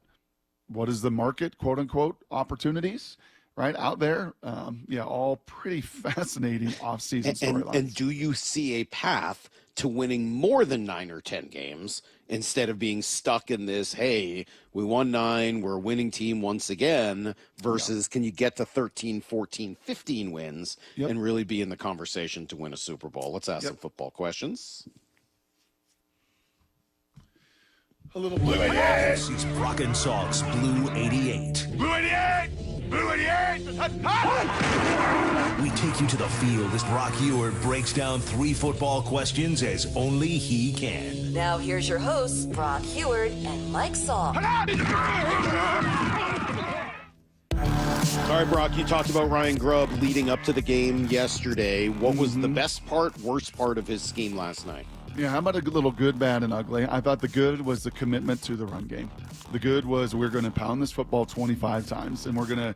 What is the market, quote unquote, opportunities, right, out there? All pretty fascinating offseason storylines. And do you see a path to winning more than 9 or 10 games instead of being stuck in this, hey, we won 9, we're a winning team once again, versus can you get to 13, 14, 15 wins and really be in the conversation to win a Super Bowl? Let's ask some football questions. A little blue. This is Brock and Salk's Blue 88. Blue 88! Blue 88! We take you to the field as Brock Ewart breaks down 3 football questions as only he can. Now here's your hosts, Brock Heward and Mike Saul. All right, Brock, you talked about Ryan Grubb leading up to the game yesterday. What was the best part, worst part of his scheme last night? Yeah, how about a little good, bad, and ugly? I thought the good was the commitment to the run game. The good was we're going to pound this football 25 times, and we're going to,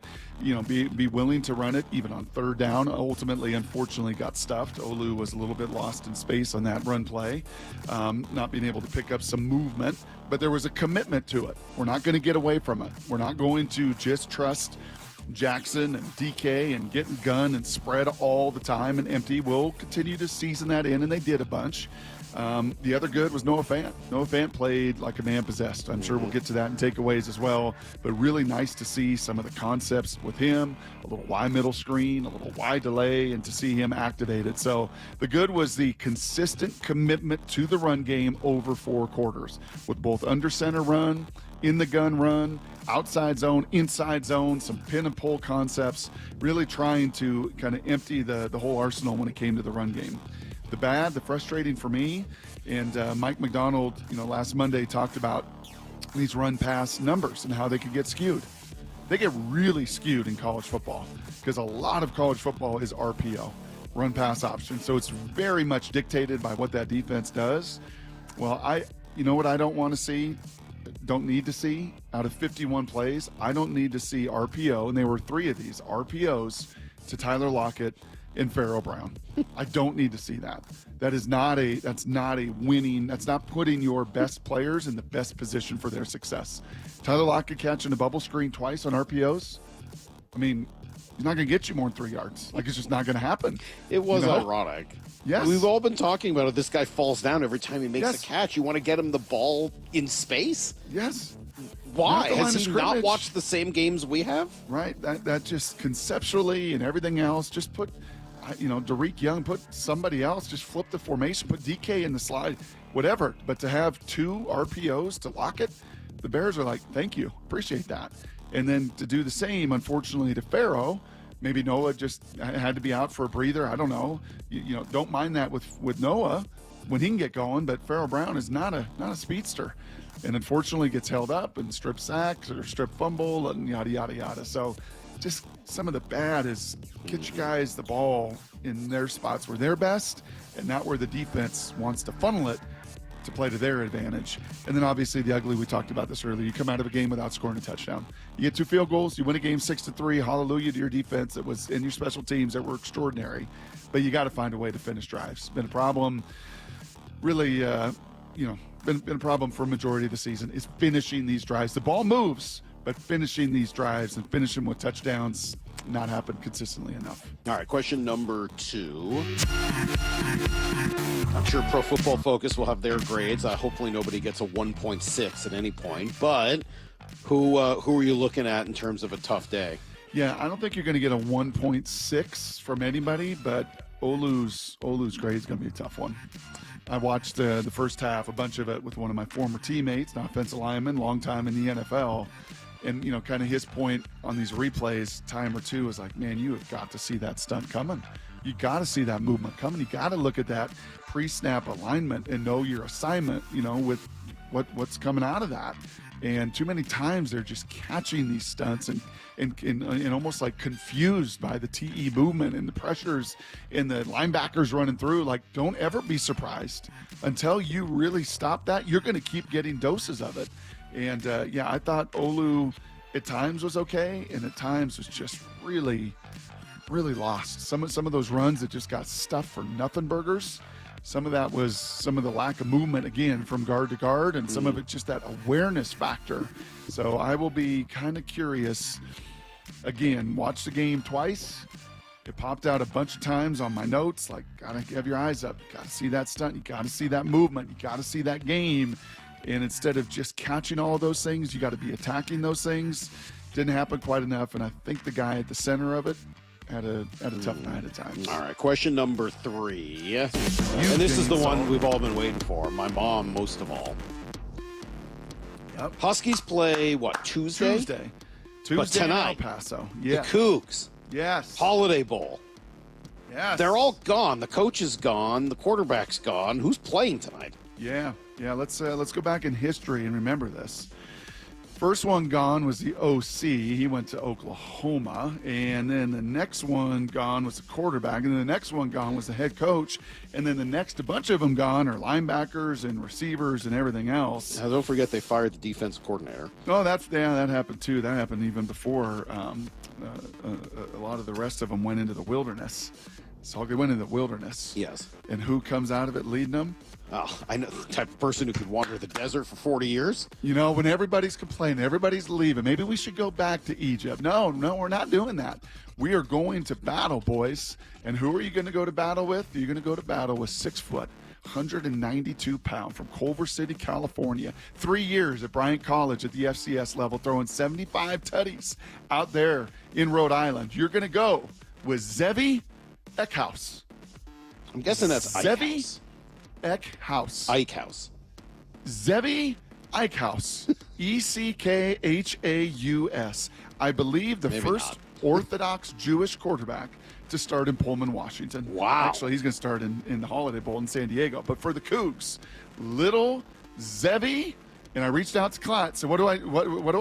be willing to run it even on third down. Ultimately, unfortunately, got stuffed. Olu was a little bit lost in space on that run play, not being able to pick up some movement. But there was a commitment to it. We're not going to get away from it. We're not going to just trust Jackson and DK and getting gun and spread all the time and empty. We'll continue to season that in, and they did a bunch. The other good was Noah Fant. Noah Fant played like a man possessed. I'm sure we'll get to that in takeaways as well, but really nice to see some of the concepts with him, a little Y middle screen, a little Y delay, and to see him activated. So the good was the consistent commitment to the run game over 4 quarters with both under center run, in the gun run, outside zone, inside zone, some pin and pull concepts, really trying to kind of empty the whole arsenal when it came to the run game. The bad, the frustrating for me, and Mike McDonald, last Monday talked about these run pass numbers and how they could get skewed. They get really skewed in college football because a lot of college football is RPO, run pass option. So it's very much dictated by what that defense does. Well, what I don't want to see, don't need to see out of 51 plays, I don't need to see RPO, and there were 3 of these RPOs to Tyler Lockett and Pharaoh Brown. I don't need to see that. That's not winning. That's not putting your best players in the best position for their success. Tyler Lockett catching a bubble screen twice on RPOs. I mean, he's not going to get you more than 3 yards. It's just not going to happen. It was ironic. Yes. We've all been talking about it. This guy falls down every time he makes a catch. You want to get him the ball in space? Yes. Why? Has he not watched the same games we have? Right. That just conceptually and everything else, just put, Derek Young, put somebody else, just flip the formation, put DK in the slide, whatever. But to have 2 RPOs to lock it, the Bears are like, thank you, appreciate that. And then to do the same, unfortunately, to Pharaoh, maybe Noah just had to be out for a breather. I don't know. Don't mind that with Noah. when he can get going, but Farrell Brown is not a speedster, and unfortunately gets held up and strip sacks or strip fumble and yada yada yada. So just some of the bad is get you guys the ball in their spots where they're best and not where the defense wants to funnel it to play to their advantage. And then obviously the ugly, we talked about this earlier. You come out of a game without scoring a touchdown. You get 2 field goals, you win a game 6-3. Hallelujah to your defense that was in your special teams that were extraordinary. But you got to find a way to finish drives. Been a problem, really, been a problem for a majority of the season is finishing these drives. The ball moves, but finishing these drives and finishing with touchdowns not happened consistently enough. All right, question number 2. I'm sure Pro Football Focus will have their grades. Hopefully nobody gets a 1.6 at any point. But who are you looking at in terms of a tough day? Yeah, I don't think you're going to get a 1.6 from anybody, but Olu's grade is going to be a tough one. I watched the first half, a bunch of it with one of my former teammates, an offensive lineman, long time in the NFL. And, kind of his point on these replays, time or two, is like, man, you have got to see that stunt coming. You got to see that movement coming. You got to look at that pre-snap alignment and know your assignment, with what's coming out of that. And too many times they're just catching these stunts and almost like confused by the TE movement and the pressures and the linebackers running through. Like, don't ever be surprised until you really stop that. You're going to keep getting doses of it. And I thought Olu at times was okay, and at times was just really, really lost. Some of those runs that just got stuffed for nothing burgers. Some of that was some of the lack of movement, again, from guard to guard, and some of it just that awareness factor. So I will be kind of curious. Again, watch the game twice. It popped out a bunch of times on my notes, like, got to have your eyes up. You got to see that stunt. You got to see that movement. You got to see that game. And instead of just catching all of those things, you got to be attacking those things. Didn't happen quite enough, and I think the guy at the center of it had a tough night at times. All right, question number 3. And this is the one we've all been waiting for. My mom, most of all. Yep. Huskies play, Tuesday? Tuesday But tonight, in El Paso. Yeah. the Cougs. Yes. Holiday Bowl. Yes. They're all gone. The coach is gone. The quarterback's gone. Who's playing tonight? Yeah. Let's go back in history and remember this. First one gone was the OC. He went to Oklahoma. And then the next one gone was the quarterback. And then the next one gone was the head coach. And then a bunch of them gone are linebackers and receivers and everything else. Now, don't forget they fired the defensive coordinator. Oh, that happened too. That happened even before a lot of the rest of them went into the wilderness. So they went into the wilderness. Yes. And who comes out of it leading them? Oh, I know the type of person who could wander the desert for 40 years. When everybody's complaining, everybody's leaving, maybe we should go back to Egypt. No, we're not doing that. We are going to battle, boys. And who are you going to go to battle with? You're going to go to battle with 6 foot, 192 pound from Culver City, California. 3 years at Bryant College at the FCS level, throwing 75 tutties out there in Rhode Island. You're going to go with Zevi Eckhouse. I'm guessing that's Zevi Eckhouse. Eichhouse. Zevi Eichhouse. Eckhaus. I believe the first Orthodox Jewish quarterback to start in Pullman, Washington. Wow. Actually, he's going to start in the Holiday Bowl in San Diego. But for the Cougs, little Zevi, and I reached out to Klatt. So what do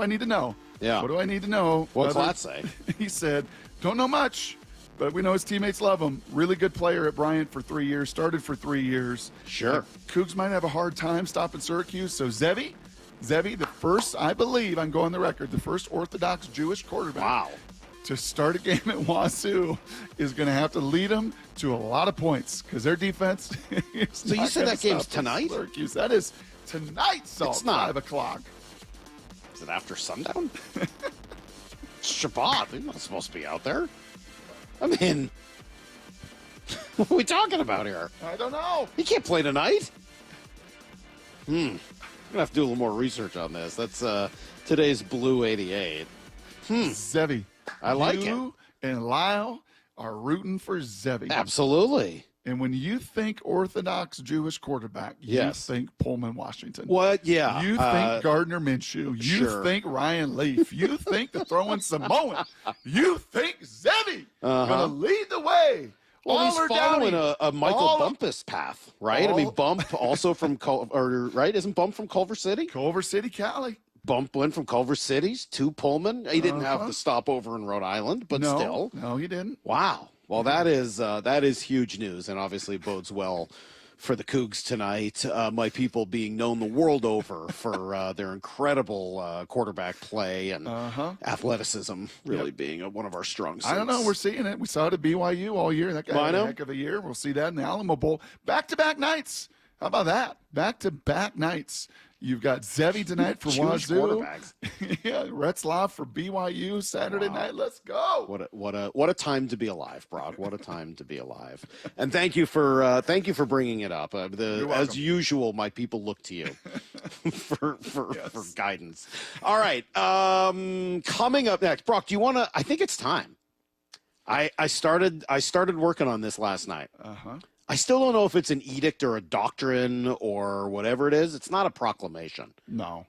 I need to know? Yeah. What do I need to know? What'd Klatt say? He said, don't know much, but we know his teammates love him. Really good player at Bryant for 3 years, started for 3 years. Sure. Cougs might have a hard time stopping Syracuse. So Zevi, the first, I believe, I'm going on the record, the first Orthodox Jewish quarterback to start a game at Wazoo is going to have to lead them to a lot of points because their defense is So you said that game's tonight? Syracuse. That is tonight, Salt. It's not. 5 o'clock. Is it after sundown? It's Shabbat. They're not supposed to be out there. I mean, what are we talking about here? I don't know. He can't play tonight. I'm going to have to do a little more research on this. That's today's Blue 88. Zevi. I like it. You and Lyle are rooting for Zevi. Absolutely. And when you think Orthodox Jewish quarterback, you think Pullman, Washington. What? Yeah. You think Gardner Minshew. You think Ryan Leaf. You think the throwing Samoan. You think Zevi going to lead the way Well, he's following Downey. a Michael Bumpus path, right? I mean, Bump also from right? Isn't Bump from Culver City? Culver City, Cali. Bump went from Culver Cities to Pullman. He didn't have the stopover in Rhode Island, but still. No, he didn't. Wow. Well, that is huge news, and obviously bodes well for the Cougs tonight. My people being known the world over for their incredible quarterback play and athleticism, really being one of our strong suits. I don't know. We're seeing it. We saw it at BYU all year. That guy had a heck of a year. We'll see that in the Alamo Bowl. Back-to-back nights. How about that? Back-to-back nights. You've got Zevi tonight for Wazoo. Yeah, Retzlaff for BYU Saturday night. Let's go. What a time to be alive, Brock. What a time to be alive. And thank you for bringing it up. As usual, my people look to you for guidance. All right. Coming up next, Brock. Do you want to? I think it's time. I started working on this last night. I still don't know if it's an edict or a doctrine or whatever it is. It's not a proclamation. No.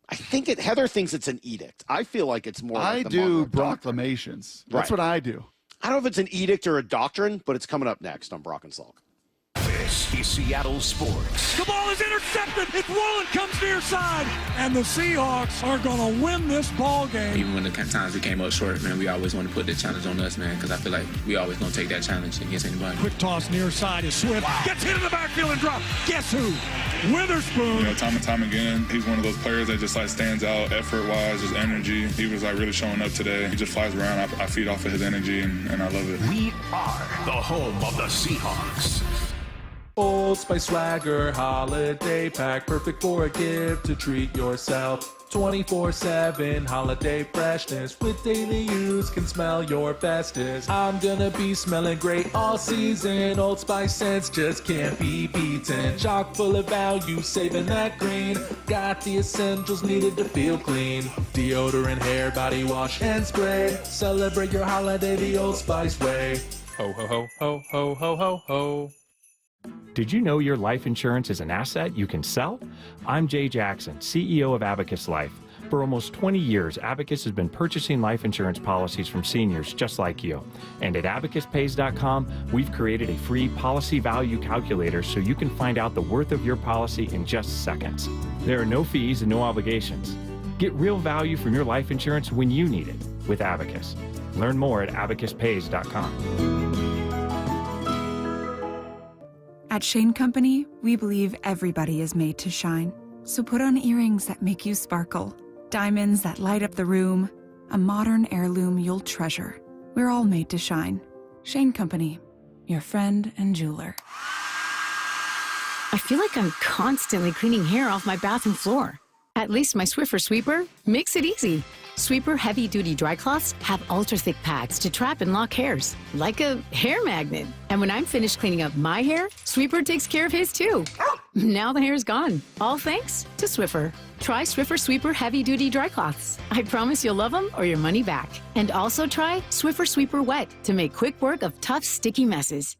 I think Heather thinks it's an edict. I feel like it's more like I do proclamations. That's what I do. I don't know if it's an edict or a doctrine, but it's coming up next on Brock and Salk. This is Seattle Sports. The ball is intercepted. It's rolling, comes near side, and the Seahawks are going to win this ball game. Even when the times we came up short, man, we always want to put the challenge on us, man, because I feel like we always going to take that challenge against anybody. Quick toss near side is Swift. Wow. Gets hit in the backfield and dropped. Guess who? Witherspoon. Time and time again, he's one of those players that just stands out effort-wise, his energy. He was really showing up today. He just flies around. I feed off of his energy, and I love it. We are the home of the Seahawks. Old Spice Swagger Holiday Pack, perfect for a gift to treat yourself. 24/7 holiday freshness with daily use can smell your bestest. I'm gonna be smelling great all season. Old Spice scents just can't be beaten. Chock full of value, saving that green. Got the essentials needed to feel clean. Deodorant, hair, body wash, and spray. Celebrate your holiday the Old Spice way. Ho ho ho ho ho ho ho ho. Did you know your life insurance is an asset you can sell? I'm Jay Jackson, CEO of Abacus Life. For almost 20 years, Abacus has been purchasing life insurance policies from seniors just like you. And at abacuspays.com, we've created a free policy value calculator so you can find out the worth of your policy in just seconds. There are no fees and no obligations. Get real value from your life insurance when you need it with Abacus. Learn more at abacuspays.com. At Shane Company, we believe everybody is made to shine. So put on earrings that make you sparkle, diamonds that light up the room, a modern heirloom you'll treasure. We're all made to shine. Shane Company, your friend and jeweler. I feel like I'm constantly cleaning hair off my bathroom floor. At least my Swiffer Sweeper makes it easy. Sweeper heavy-duty dry cloths have ultra-thick pads to trap and lock hairs, like a hair magnet. And when I'm finished cleaning up my hair, Sweeper takes care of his too. Now the hair's gone, all thanks to Swiffer. Try Swiffer Sweeper heavy-duty dry cloths. I promise you'll love them or your money back. And also try Swiffer Sweeper Wet to make quick work of tough, sticky messes.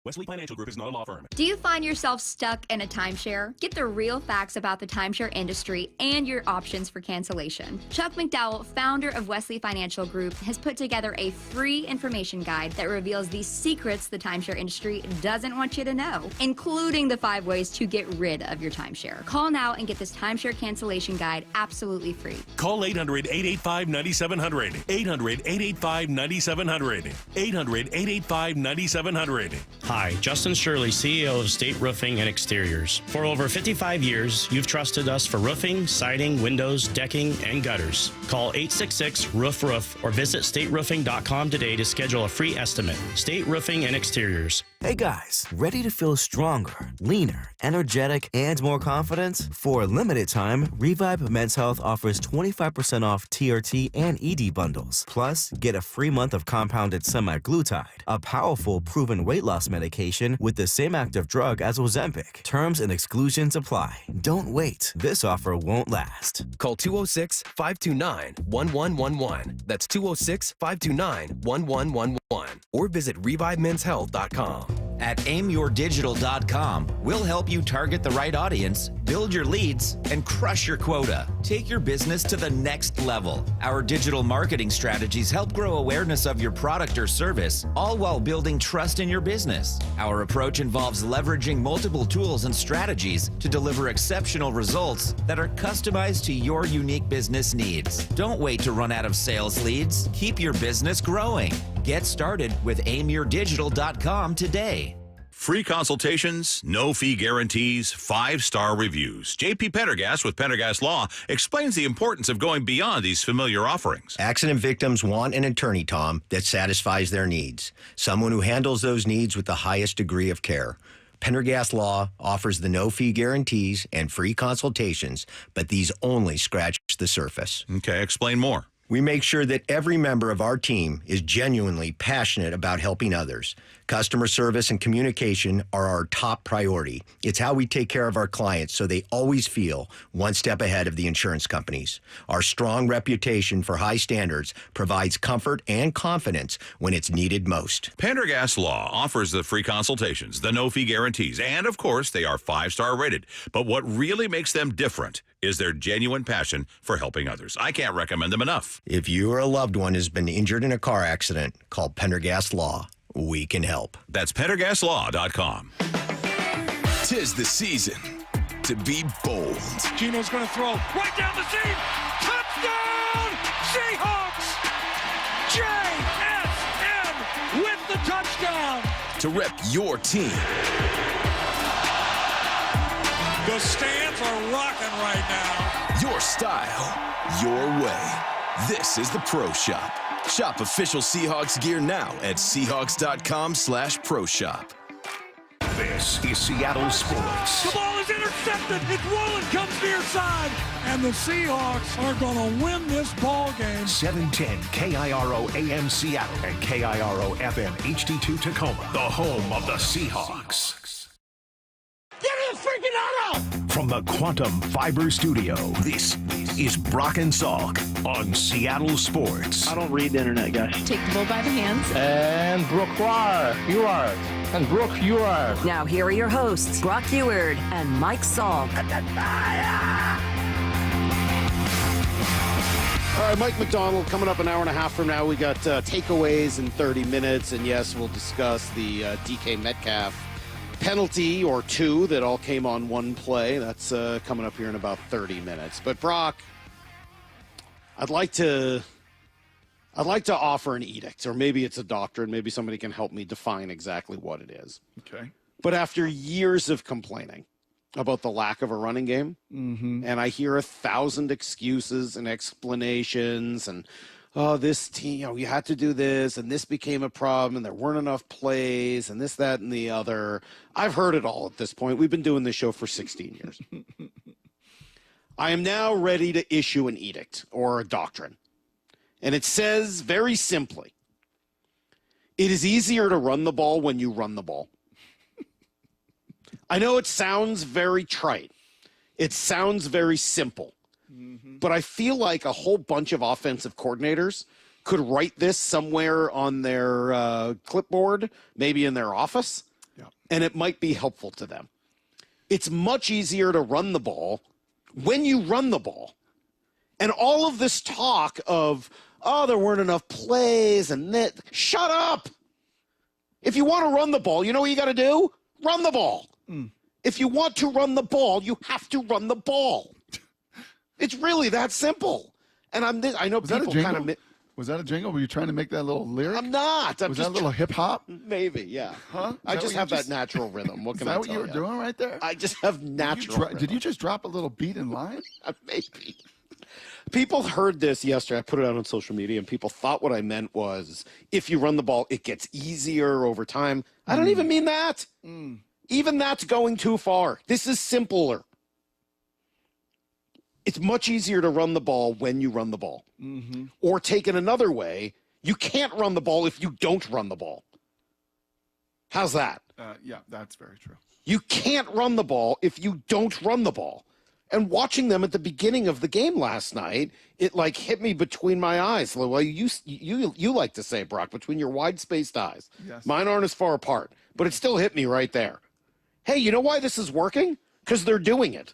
Wesley Financial Group is not a law firm. Do you find yourself stuck in a timeshare? Get the real facts about the timeshare industry and your options for cancellation. Chuck McDowell, founder of Wesley Financial Group, has put together a free information guide that reveals the secrets the timeshare industry doesn't want you to know, including the 5 ways to get rid of your timeshare. Call now and get this timeshare cancellation guide absolutely free. Call 800-885-9700. 800-885-9700. 800-885-9700. Hi, Justin Shirley, CEO of State Roofing and Exteriors. For over 55 years, you've trusted us for roofing, siding, windows, decking, and gutters. Call 866-ROOF-ROOF or visit stateroofing.com today to schedule a free estimate. State Roofing and Exteriors. Hey guys, ready to feel stronger, leaner, energetic, and more confident? For a limited time, Revive Men's Health offers 25% off TRT and ED bundles. Plus, get a free month of compounded semaglutide, a powerful proven weight loss medication with the same active drug as Ozempic. Terms and exclusions apply. Don't wait. This offer won't last. Call 206-529-1111. That's 206-529-1111. Or visit ReviveMen'sHealth.com. At aimyourdigital.com, we'll help you target the right audience, build your leads, and crush your quota. Take your business to the next level. Our digital marketing strategies help grow awareness of your product or service, all while building trust in your business. Our approach involves leveraging multiple tools and strategies to deliver exceptional results that are customized to your unique business needs. Don't wait to run out of sales leads. Keep your business growing. Get started with aimyourdigital.com today. Free consultations, no fee guarantees, 5-star reviews. JP Pendergast with Pendergast Law explains the importance of going beyond these familiar offerings. Accident victims want an attorney, Tom, that satisfies their needs. Someone who handles those needs with the highest degree of care. Pendergast Law offers the no-fee guarantees and free consultations, but these only scratch the surface. Okay, explain more. We make sure that every member of our team is genuinely passionate about helping others. Customer service and communication are our top priority. It's how we take care of our clients so they always feel one step ahead of the insurance companies. Our strong reputation for high standards provides comfort and confidence when it's needed most. Pendergast Law offers the free consultations, the no-fee guarantees, and of course, they are 5-star rated. But what really makes them different is their genuine passion for helping others. I can't recommend them enough. If you or a loved one has been injured in a car accident, call Pendergast Law. We can help. That's PendergastLaw.com. 'Tis the season to be bold. Geno's going to throw right down the seam. Touchdown, Seahawks! JSN with the touchdown. To rep your team. The stands are rocking right now. Your style, your way. This is the Pro Shop. Shop official Seahawks gear now at Seahawks.com/Pro Shop. This is Seattle Sports. The ball is intercepted. It's Woolen comes near side. And the Seahawks are going to win this ball game. 710 KIRO AM Seattle and KIRO FM HD2 Tacoma, the home of the Seahawks. Get his freaking auto! From the Quantum Fiber Studio, this is Brock and Salk on Seattle Sports. I don't read the internet, guys. Take the bull by the hands. And Brooke, you are. And Brooke, you are. Now here are your hosts, Brock Eward and Mike Salk. All right, Mike McDonald coming up an hour and a half from now. We got takeaways in 30 minutes. And yes, we'll discuss the DK Metcalf penalty or two that all came on one play. That's coming up here in about 30 minutes. But Brock, I'd like to offer an edict, or maybe it's a doctrine. Maybe somebody can help me define exactly what it is. Okay. But after years of complaining about the lack of a running game, and I hear 1,000 excuses and explanations, and this team, you had to do this, and this became a problem, and there weren't enough plays, and this, that, and the other. I've heard it all at this point. We've been doing this show for 16 years. I am now ready to issue an edict or a doctrine. And it says very simply, it is easier to run the ball when you run the ball. I know it sounds very trite. It sounds very simple. But I feel like a whole bunch of offensive coordinators could write this somewhere on their clipboard, maybe in their office, and it might be helpful to them. It's much easier to run the ball when you run the ball. And all of this talk of, there weren't enough plays and that, shut up. If you want to run the ball, you know what you got to do? Run the ball. If you want to run the ball, you have to run the ball. It's really that simple. And I know people kind of... Was that a jingle? Were you trying to make that little lyric? I'm not. Was that a little hip hop? Maybe, yeah. Huh? I just have that natural rhythm. What can I tell you? Is that what you were doing right there? I just have natural rhythm. Did you just drop a little beat in line? Maybe. People heard this yesterday. I put it out on social media, and people thought what I meant was, if you run the ball, it gets easier over time. I don't even mean that. Even that's going too far. This is simpler. It's much easier to run the ball when you run the ball. Or taken another way, you can't run the ball if you don't run the ball. How's that? Yeah, that's very true. You can't run the ball if you don't run the ball. And watching them at the beginning of the game last night, it like hit me between my eyes. Well, you like to say, Brock, between your wide-spaced eyes. Yes. Mine aren't as far apart. but it still hit me right there. Hey, you know why this is working? Because they're doing it.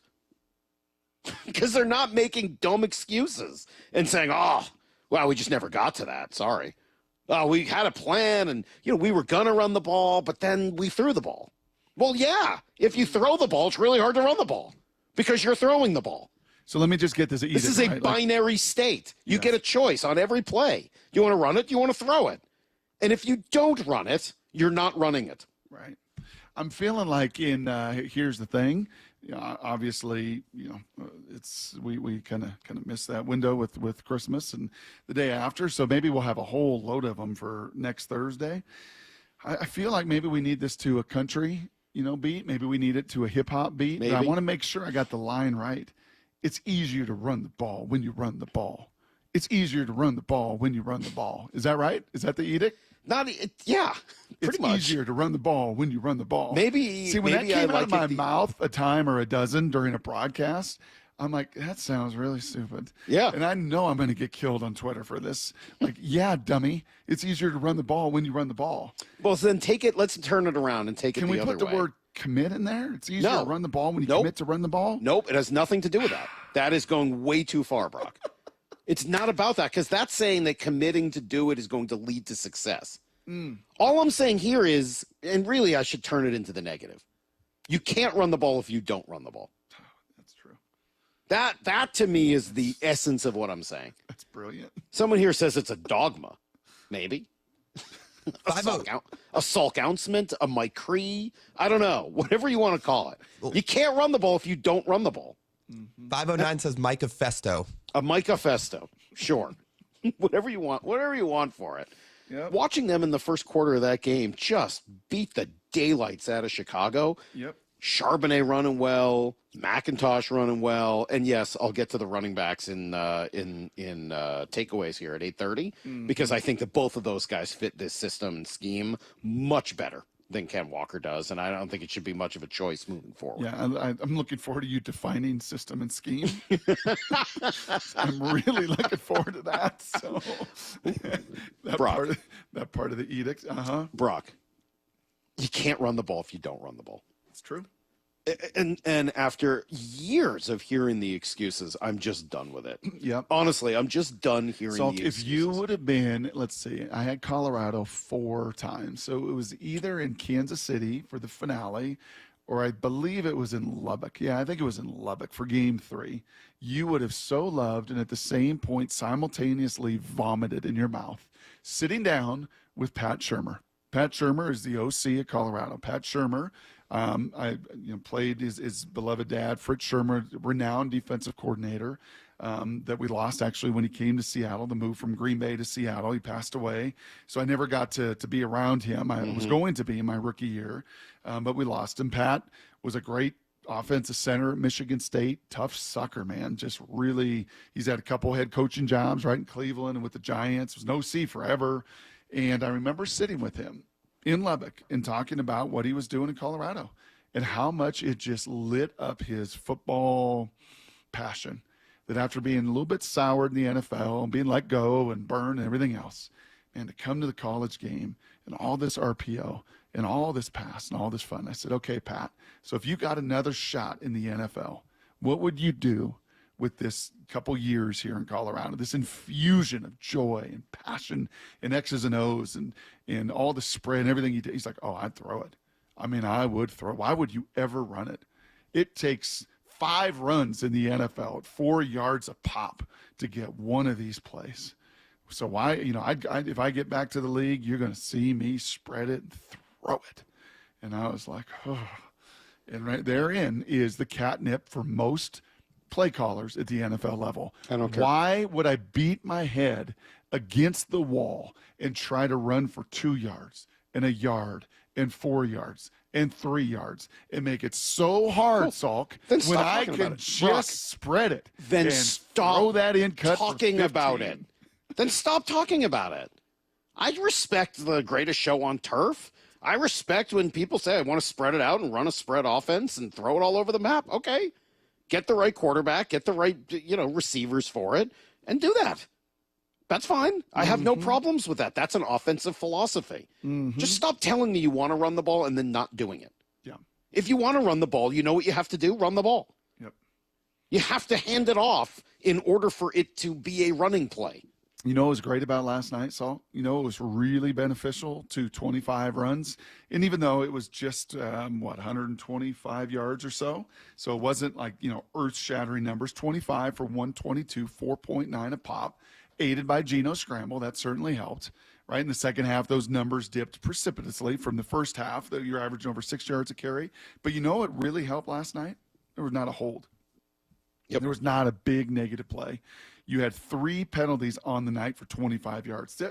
Because they're not making dumb excuses and saying, oh, well, we just never got to that. Sorry. We had a plan and, we were going to run the ball, but then we threw the ball. Well, yeah, if you throw the ball, it's really hard to run the ball because you're throwing the ball. So let me just get this. This is a binary state. You get a choice on every play. Do you want to run it? Do you want to throw it? And if you don't run it, you're not running it. Right. I'm feeling like here's the thing. Obviously, it's we kind of missed that window with Christmas and the day after. So maybe we'll have a whole load of them for next Thursday. I feel like maybe we need this to a country, beat. Maybe we need it to a hip hop beat. But I want to make sure I got the line right. It's easier to run the ball when you run the ball. It's easier to run the ball when you run the ball. Is that right? Is that the edict? Yeah, pretty much. It's easier to run the ball when you run the ball. Maybe. See, when that came out of my mouth a time or a dozen during a broadcast, I'm like, that sounds really stupid. Yeah. And I know I'm going to get killed on Twitter for this. Like, yeah, dummy. It's easier to run the ball when you run the ball. Well, so then let's turn it around and take it the other way. Can we put the word commit in there? It's easier to run the ball when you commit to run the ball? Nope. It has nothing to do with that. That is going way too far, Brock. It's not about that because that's saying that committing to do it is going to lead to success. All I'm saying here is, and really I should turn it into the negative. You can't run the ball if you don't run the ball. That's true. That to me is the essence of what I'm saying. That's brilliant. Someone here says it's a dogma. Maybe. a sulkouncement, a micree. I don't know. Whatever you want to call it. You can't run the ball if you don't run the ball. 509 says Micah Festo. A Micah Festo. Sure. Whatever you want for it. Yep. Watching them in the first quarter of that game just beat the daylights out of Chicago. Yep. Charbonnet running well, McIntosh running well, and yes, I'll get to the running backs in takeaways here at 8:30 because I think that both of those guys fit this system and scheme much better than Ken Walker does, and I don't think it should be much of a choice moving forward. Yeah, I'm looking forward to you defining system and scheme. I'm really looking forward to that. So that part of the edict. Brock, you can't run the ball if you don't run the ball. It's true. And after years of hearing the excuses, I'm just done with it. Yep. Honestly, I'm just done hearing the excuses. If you would have been, let's see, I had Colorado 4 times. So it was either in Kansas City for the finale, or I believe it was in Lubbock. Yeah, I think it was in Lubbock for game 3. You would have so loved and at the same point simultaneously vomited in your mouth, sitting down with Pat Shurmur. Pat Shurmur is the OC of Colorado. Pat Shurmur, I played his beloved dad, Fritz Shurmur, renowned defensive coordinator that we lost actually when he came to Seattle, the move from Green Bay to Seattle. He passed away. So I never got to be around him. I was going to be in my rookie year, but we lost him. Pat was a great offensive center at Michigan State, tough sucker, man. Just really, he's had a couple head coaching jobs right in Cleveland and with the Giants. Was an OC forever. And I remember sitting with him in Lubbock and talking about what he was doing in Colorado and how much it just lit up his football passion. That after being a little bit soured in the NFL and being let go and burned and everything else, and to come to the college game and all this RPO and all this pass and all this fun. I said, okay, Pat, so if you got another shot in the NFL, what would you do with this couple years here in Colorado, this infusion of joy and passion and X's and O's and all the spread and everything he did? He's like, oh, I'd throw it. I mean, I would throw it. Why would you ever run it? It takes 5 runs in the NFL at 4 yards a pop to get one of these plays. So why, if I get back to the league, you're going to see me spread it and throw it. And I was like, oh. And right therein is the catnip for most play callers at the NFL level. I don't care. Why would I beat my head against the wall and try to run for 2 yards and 1 yard and 4 yards and 3 yards and make it so hard, Salk, when I can just spread it? Then and stop throw that in cut talking about it. Then stop talking about it. I respect the greatest show on turf. I respect when people say, I want to spread it out and run a spread offense and throw it all over the map. Okay. Get the right quarterback, get the right, receivers for it, and do that. That's fine. I have no problems with that. That's an offensive philosophy. Just stop telling me you want to run the ball and then not doing it. Yeah. If you want to run the ball, you know what you have to do? Run the ball. Yep. You have to hand it off in order for it to be a running play. You know what was great about last night, Saul? You know, it was really beneficial to 25 runs. And even though it was just, 125 yards or so, it wasn't like, earth-shattering numbers, 25 for 122, 4.9 a pop, aided by Geno's scramble. That certainly helped, right? In the second half, those numbers dipped precipitously from the first half. You're averaging over 6 yards a carry. But you know what really helped last night? There was not a hold. Yep. There was not a big negative play. You had 3 penalties on the night for 25 yards.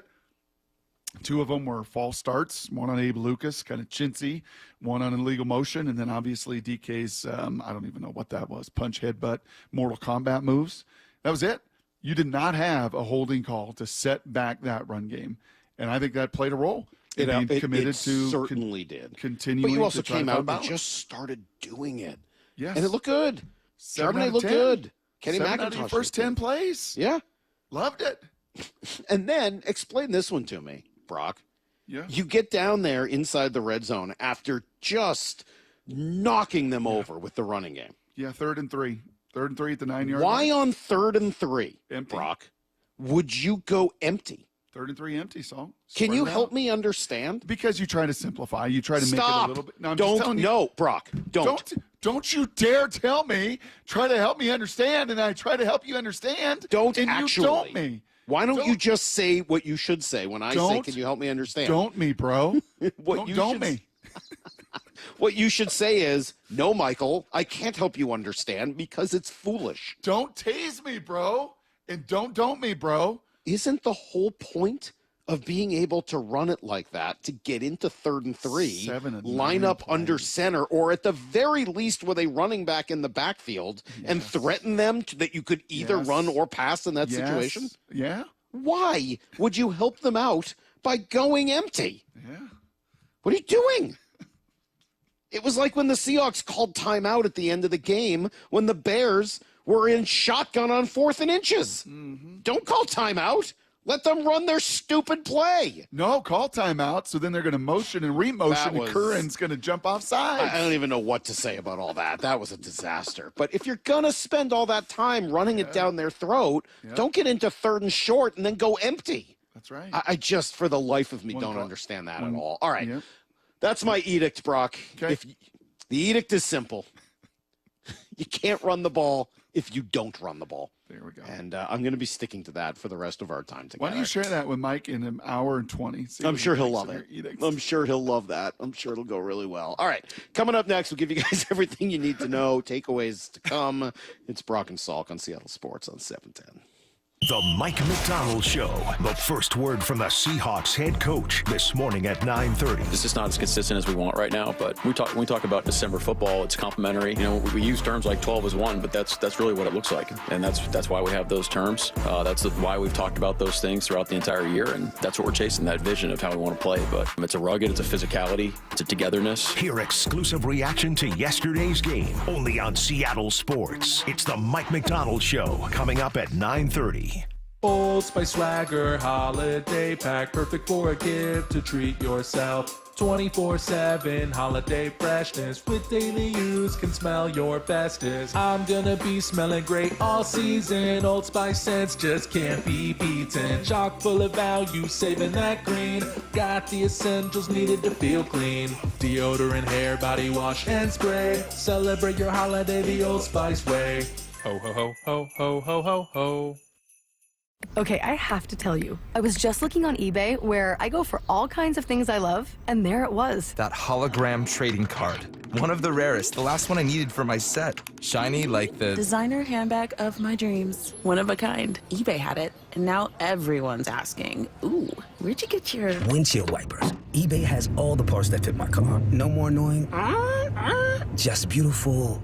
2 of them were false starts, one on Abe Lucas, kind of chintzy, one on illegal motion, and then obviously DK's, I don't even know what that was, punch, headbutt, Mortal Kombat moves. That was it. You did not have a holding call to set back that run game, and I think that played a role. It committed to certainly did. Continuing but you also to try came to out find and balance. just started doing it. Yes. And it looked good. 7 out Charbonnet of looked 10. good. Kenny 7 out of McIntosh your first 10 plays. Yeah. Loved it. And then explain this one to me, Brock. Yeah. You get down there inside the red zone after just knocking them over with the running game. Yeah, 3rd and 3. 3rd and 3 at the 9-yard Why line. on 3rd and 3, Empty. Brock, would you go empty? 3rd and 3 empty, Saul. Can Spread you it help out. me understand? Because you try to simplify. You try to make it a little bit. No, I'm just telling you. No, Brock, don't. Don't you dare tell me. Try to help me understand, and I try to help you understand. Don't and actually. You don't me. Why don't you just say what you should say when I say, can you help me understand? Don't me, bro. Don't me. What you should say is, no, Michael, I can't help you understand because it's foolish. Don't tase me, bro. And don't me, bro. Isn't the whole point of being able to run it like that to get into 3rd and 3, 7 and line 9 up under center, or at the very least with a running back in the backfield and threaten them that you could either run or pass in that situation? Yeah. Why would you help them out by going empty? Yeah. What are you doing? It was like when the Seahawks called timeout at the end of the game when the Bears were in shotgun on 4th and inches. Don't call timeout. Let them run their stupid play. No, call timeout. So then they're going to motion and remotion, and Curran's going to jump off sides. I don't even know what to say about all that. That was a disaster. But if you're going to spend all that time running it down their throat, don't get into 3rd and short and then go empty. That's right. I just, for the life of me, don't understand that at all. All right. That's my edict, Brock. Okay. The edict is simple. You can't run the ball if you don't run the ball. There we go. And I'm going to be sticking to that for the rest of our time together. Why don't you share that with Mike in an hour and 20? I'm sure he'll love it. I'm sure he'll love that. I'm sure it'll go really well. All right. Coming up next, we'll give you guys everything you need to know, takeaways to come. It's Brock and Salk on Seattle Sports on 710. The Mike McDonald Show. The first word from the Seahawks head coach this morning at 9:30. It's just not as consistent as we want right now, but when we talk about December football, it's complementary. You know, we use terms like 12 as 1, but that's really what it looks like, and that's why we have those terms. That's why we've talked about those things throughout the entire year, and that's what we're chasing, that vision of how we want to play. But it's a rugged, it's a physicality, it's a togetherness. Hear exclusive reaction to yesterday's game only on Seattle Sports. It's the Mike McDonald Show coming up at 9:30. Old Spice Swagger Holiday Pack, perfect for a gift to treat yourself. 24/7 holiday freshness with daily use can smell your bestest. I'm gonna be smelling great all season. Old Spice scents just can't be beaten. Chock full of value, saving that green. Got the essentials needed to feel clean. Deodorant, hair, body wash, and spray. Celebrate your holiday the Old Spice way. Ho ho ho ho ho ho ho ho. Okay, I have to tell you, I was just looking on eBay where I go for all kinds of things I love, and there it was. That hologram trading card. One of the rarest, the last one I needed for my set. Shiny like the designer handbag of my dreams. One of a kind. eBay had it, and now everyone's asking, ooh, where'd you get your windshield wipers? eBay has all the parts that fit my car. No more annoying, just beautiful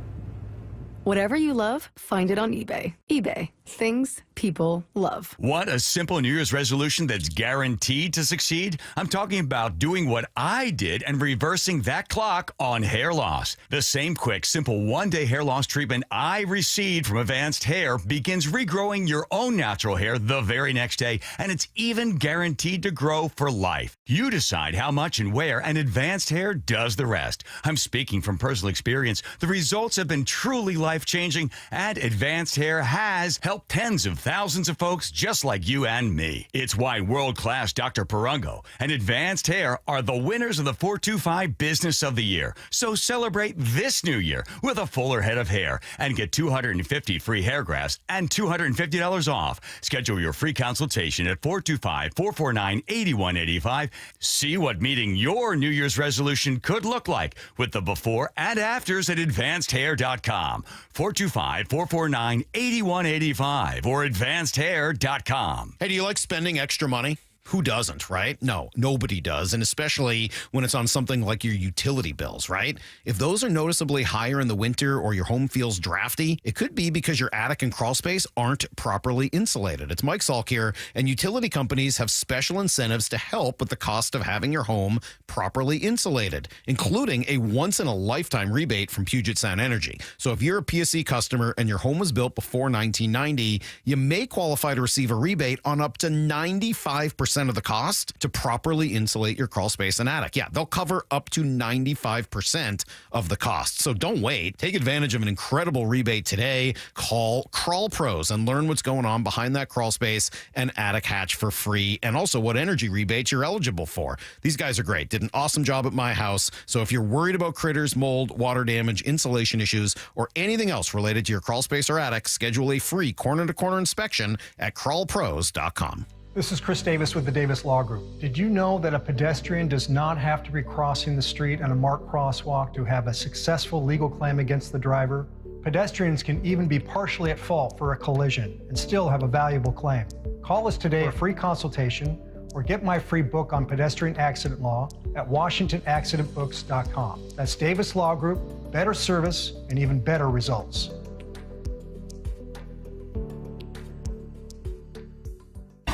Whatever you love, find it on eBay. eBay. Things people love. Want a simple New Year's resolution that's guaranteed to succeed? I'm talking about doing what I did and reversing that clock on hair loss. The same quick, simple one-day hair loss treatment I received from Advanced Hair begins regrowing your own natural hair the very next day, and it's even guaranteed to grow for life. You decide how much and where, and Advanced Hair does the rest. I'm speaking from personal experience. The results have been truly life-changing, and Advanced Hair has helped tens of thousands of folks just like you and me. It's why world-class Dr. Perungo and Advanced Hair are the winners of the 425 Business of the Year. So celebrate this new year with a fuller head of hair and get 250 free hair grafts and $250 off. Schedule your free consultation at 425-449-8185. See what meeting your New Year's resolution could look like with the before and afters at advancedhair.com. 425-449-8185 or advancedhair.com. Hey, do you like spending extra money? Who doesn't, right? No, nobody does, and especially when it's on something like your utility bills, right? If those are noticeably higher in the winter or your home feels drafty, it could be because your attic and crawl space aren't properly insulated. It's Mike Salk here, and utility companies have special incentives to help with the cost of having your home properly insulated, including a once-in-a-lifetime rebate from Puget Sound Energy. So if you're a PSC customer and your home was built before 1990, you may qualify to receive a rebate on up to 95% of the cost to properly insulate your crawl space and attic. Yeah, they'll cover up to 95% of the cost. So don't wait. Take advantage of an incredible rebate today. Call Crawl Pros and learn what's going on behind that crawl space and attic hatch for free, and also what energy rebates you're eligible for. These guys are great. Did an awesome job at my house. So if you're worried about critters, mold, water damage, insulation issues, or anything else related to your crawl space or attic, schedule a free corner-to-corner inspection at crawlpros.com. This is Chris Davis with the Davis Law Group. Did you know that a pedestrian does not have to be crossing the street on a marked crosswalk to have a successful legal claim against the driver? Pedestrians can even be partially at fault for a collision and still have a valuable claim. Call us today for a free consultation or get my free book on pedestrian accident law at WashingtonAccidentBooks.com. That's Davis Law Group, better service and even better results.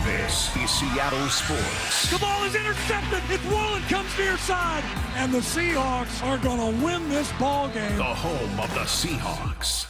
This is Seattle Sports. The ball is intercepted. It's Woolen comes near side, and the Seahawks are going to win this ball game. The home of the Seahawks.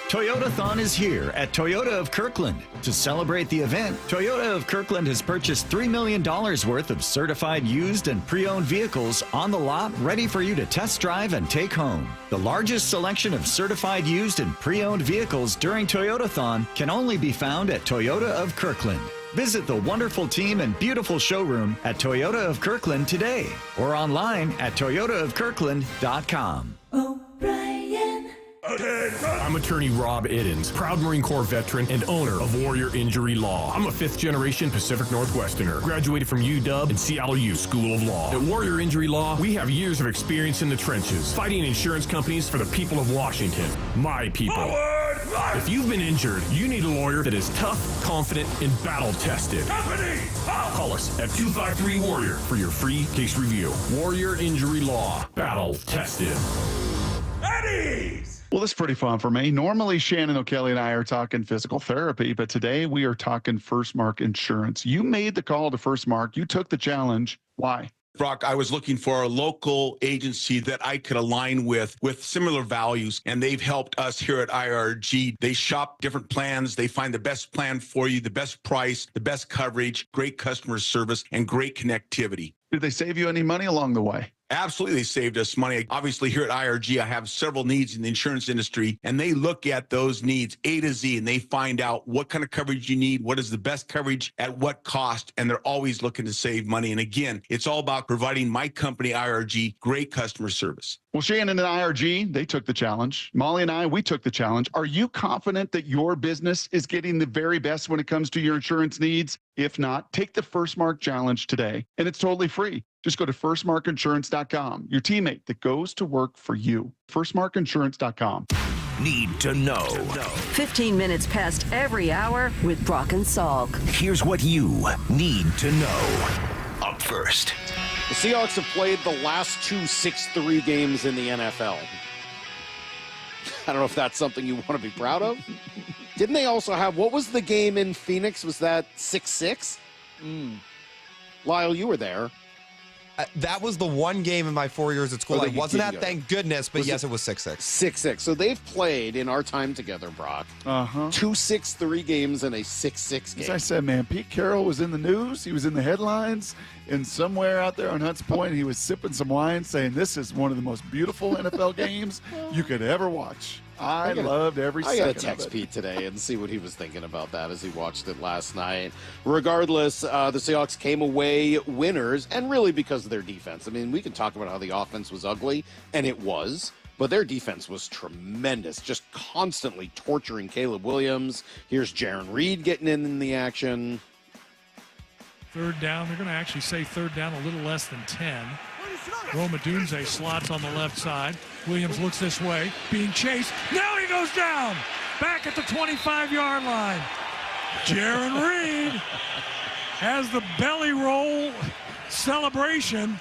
Toyotathon is here at Toyota of Kirkland. To celebrate the event, Toyota of Kirkland has purchased $3 million worth of certified used and pre-owned vehicles on the lot ready for you to test drive and take home. The largest selection of certified used and pre-owned vehicles during Toyotathon can only be found at Toyota of Kirkland. Visit the wonderful team and beautiful showroom at Toyota of Kirkland today or online at toyotaofkirkland.com. I'm attorney Rob Iddens, proud Marine Corps veteran and owner of Warrior Injury Law. I'm a fifth-generation Pacific Northwesterner, graduated from UW and Seattle U School of Law. At Warrior Injury Law, we have years of experience in the trenches, fighting insurance companies for the people of Washington, my people. If you've been injured, you need a lawyer that is tough, confident, and battle-tested. Call us at 253-WARRIOR for your free case review. Warrior Injury Law, battle-tested. Well, this is pretty fun for me. Normally, Shannon O'Kelly and I are talking physical therapy, but today we are talking First Mark Insurance. You made the call to First Mark. You took the challenge. Why? Brock, I was looking for a local agency that I could align with similar values, and they've helped us here at IRG. They shop different plans. They find the best plan for you, the best price, the best coverage, great customer service, and great connectivity. Did they save you any money along the way? Absolutely, they saved us money. Obviously, here at IRG, I have several needs in the insurance industry, and they look at those needs A to Z, and they find out what kind of coverage you need, what is the best coverage, at what cost, and they're always looking to save money. And again, it's all about providing my company, IRG, great customer service. Well, Shannon and IRG, they took the challenge. Molly and I, we took the challenge. Are you confident that your business is getting the very best when it comes to your insurance needs? If not, take the First Mark Challenge today, and it's totally free. Just go to firstmarkinsurance.com, your teammate that goes to work for you. Firstmarkinsurance.com. Need to know. 15 minutes past every hour with Brock and Salk. Here's what you need to know. Up first. The Seahawks have played the last two 6-3 games in the NFL. I don't know if that's something you want to be proud of. Didn't they also have, what was the game in Phoenix? Was that 6-6? Lyle, you were there. That was the one game in my 4 years at school I wasn't at, thank goodness, but yes, it was 6-6. 6-6. So they've played in our time together, Brock. 2 6-3 games and a 6-6 game. As I said, man, Pete Carroll was in the news. He was in the headlines. And somewhere out there on Hunts Point, he was sipping some wine saying, this is one of the most beautiful NFL games you could ever watch. I loved every second of it. I got to text Pete today and see what he was thinking about that as he watched it last night. Regardless, the Seahawks came away winners, and really because of their defense. I mean, we can talk about how the offense was ugly, and it was, but their defense was tremendous, just constantly torturing Caleb Williams. Here's Jaron Reed getting in the action. Third down. They're going to actually say third down a little less than 10. Roma Dunze slots on the left side. Williams looks this way, being chased. Now he goes down. Back at the 25-yard line. Jaron Reed has the belly roll celebration,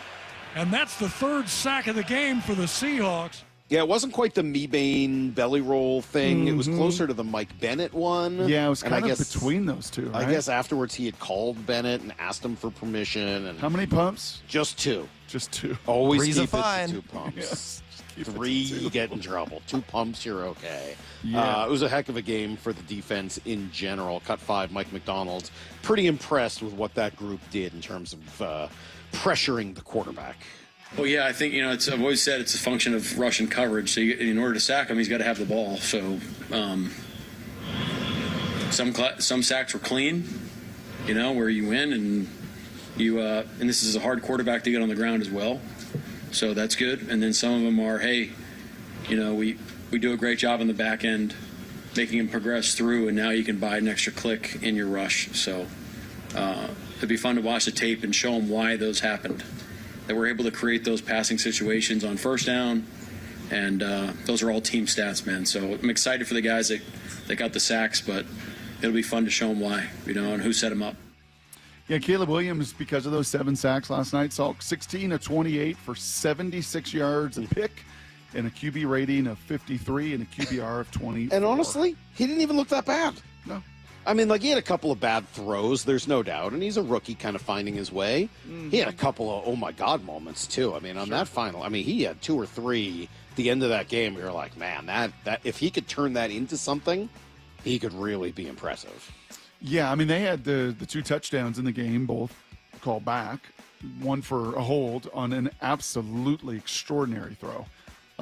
and that's the third sack of the game for the Seahawks. Yeah, it wasn't quite the Mebane belly roll thing. It was closer to the Mike Bennett one. Yeah, it was kind of between those two, right? I guess afterwards he had called Bennett and asked him for permission. And how many pumps? Just 2. Just 2. Always Three's keep it fine. to 2 pumps. Yes, 3, you get in trouble. 2 pumps, you're okay. Yeah. It was a heck of a game for the defense in general. Cut 5, Mike McDonald. Pretty impressed with what that group did in terms of pressuring the quarterback. Well, yeah, I think, I've always said it's a function of rush and coverage. So in order to sack him, he's got to have the ball. So some sacks were clean, where you win, and and this is a hard quarterback to get on the ground as well. So that's good. And then some of them are, hey, we do a great job on the back end, making him progress through, and now you can buy an extra click in your rush. So it'd be fun to watch the tape and show them why those happened. That we're able to create those passing situations on first down, and those are all team stats, man. So I'm excited for the guys that got the sacks, but it'll be fun to show them why, and who set them up. Yeah, Caleb Williams, because of those 7 sacks last night, saw 16 of 28 for 76 yards, a pick, and a QB rating of 53 and a QBR of 20. And honestly, he didn't even look that bad. No. I mean, he had a couple of bad throws, there's no doubt, and he's a rookie kind of finding his way. He had a couple of, oh my God, moments, too. I mean, on that final, he had 2 or 3 at the end of that game. We were like, man, that if he could turn that into something, he could really be impressive. Yeah, they had the 2 touchdowns in the game, both called back. One for a hold on an absolutely extraordinary throw.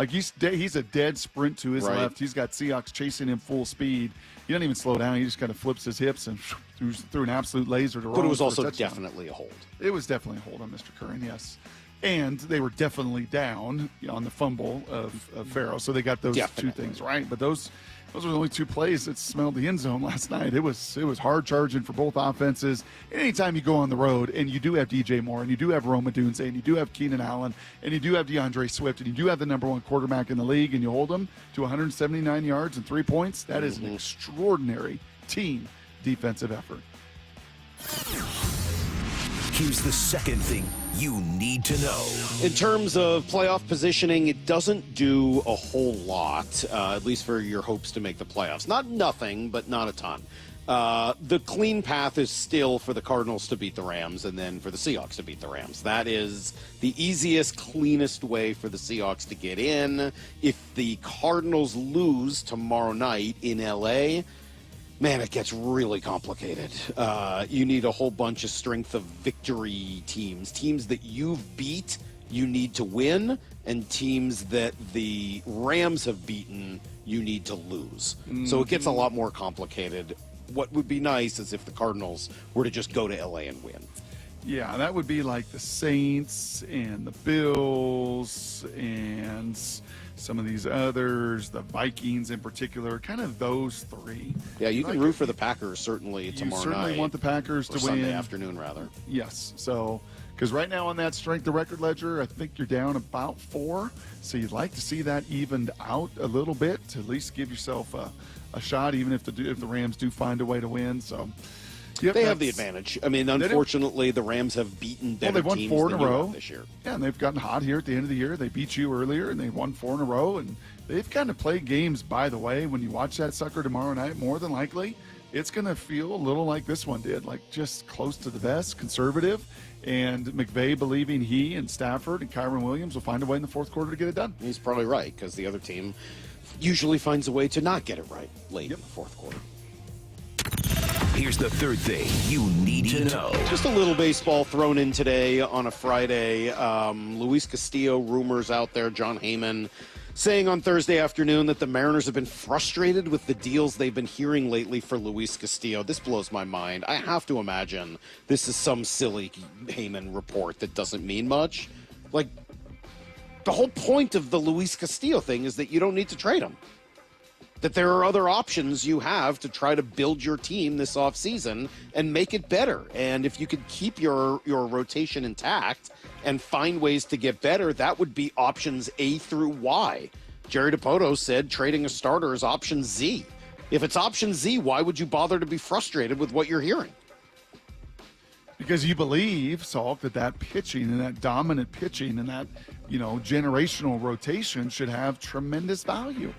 He's a dead sprint to his left. He's got Seahawks chasing him full speed. He doesn't even slow down. He just kind of flips his hips and threw an absolute laser to Rollins. But it was also definitely a hold. It was definitely a hold on Mr. Curran, yes. And they were definitely down on the fumble of Farrow. So they got those 2 things right. But those were the only 2 plays that smelled the end zone last night. It was hard charging for both offenses. Anytime you go on the road and you do have DJ Moore and you do have Roma Dunze and you do have Keenan Allen and you do have DeAndre Swift and you do have the #1 quarterback in the league and you hold them to 179 yards and 3 points, that is an extraordinary team defensive effort. Here's the second thing you need to know. In terms of playoff positioning, it doesn't do a whole lot, at least for your hopes to make the playoffs. Not nothing, but not a ton. The clean path is still for the Cardinals to beat the Rams and then for the Seahawks to beat the Rams. That is the easiest, cleanest way for the Seahawks to get in. If the Cardinals lose tomorrow night in L.A., man, it gets really complicated. You need a whole bunch of strength of victory teams that you've beat, you need to win, and teams that the Rams have beaten, you need to lose. So it gets a lot more complicated. What would be nice is if the Cardinals were to just go to LA and win. Yeah, that would be like the Saints and the Bills and some of these others, the Vikings in particular, kind of those 3. Yeah, you can root for the Packers certainly tomorrow night. You certainly want the Packers to win. Sunday afternoon, rather. Yes. So, because right now on that strength of record ledger, I think you're down about 4. So you'd like to see that evened out a little bit to at least give yourself a shot, even if the Rams do find a way to win. So Yep, they have the advantage. I mean, unfortunately, the Rams have beaten better they've won teams 4 in than a you row have this year. Yeah, and they've gotten hot here at the end of the year. They beat you earlier, and they won 4 in a row. And they've kind of played games, by the way. When you watch that sucker tomorrow night, more than likely, it's going to feel a little like this one did, like just close to the vest, conservative. And McVay believing he and Stafford and Kyron Williams will find a way in the fourth quarter to get it done. He's probably right, because the other team usually finds a way to not get it right late in the fourth quarter. Here's the third thing you need to know. Just a little baseball thrown in today on a Friday. Luis Castillo rumors out there, John Heyman saying on Thursday afternoon that the Mariners have been frustrated with the deals they've been hearing lately for Luis Castillo. This blows my mind. I have to imagine this is some silly Heyman report that doesn't mean much. Like, the whole point of the Luis Castillo thing is that you don't need to trade him. That there are other options you have to try to build your team this offseason and make it better. And if you could keep your rotation intact and find ways to get better, that would be options A through Y. Jerry DiPoto said trading a starter is option Z. If it's option Z, why would you bother to be frustrated with what you're hearing? Because you believe, Salk, that pitching and that dominant pitching and that, generational rotation should have tremendous value.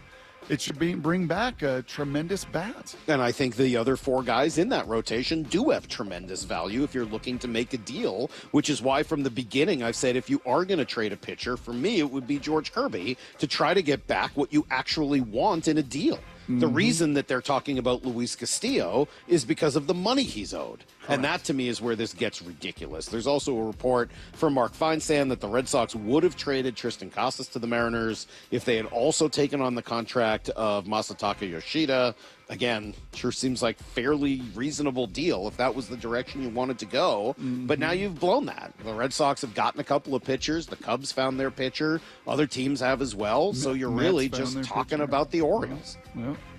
It should bring back a tremendous bat. And I think the other 4 guys in that rotation do have tremendous value if you're looking to make a deal, which is why from the beginning I've said if you are going to trade a pitcher, for me it would be George Kirby to try to get back what you actually want in a deal. The reason that they're talking about Luis Castillo is because of the money he's owed. Correct. And that, to me, is where this gets ridiculous. There's also a report from Mark Feinsand that the Red Sox would have traded Tristan Casas to the Mariners if they had also taken on the contract of Masataka Yoshida. Again, sure seems like fairly reasonable deal if that was the direction you wanted to go. But now you've blown that. The Red Sox have gotten a couple of pitchers. The Cubs found their pitcher. Other teams have as well. So you're really just talking about the Orioles.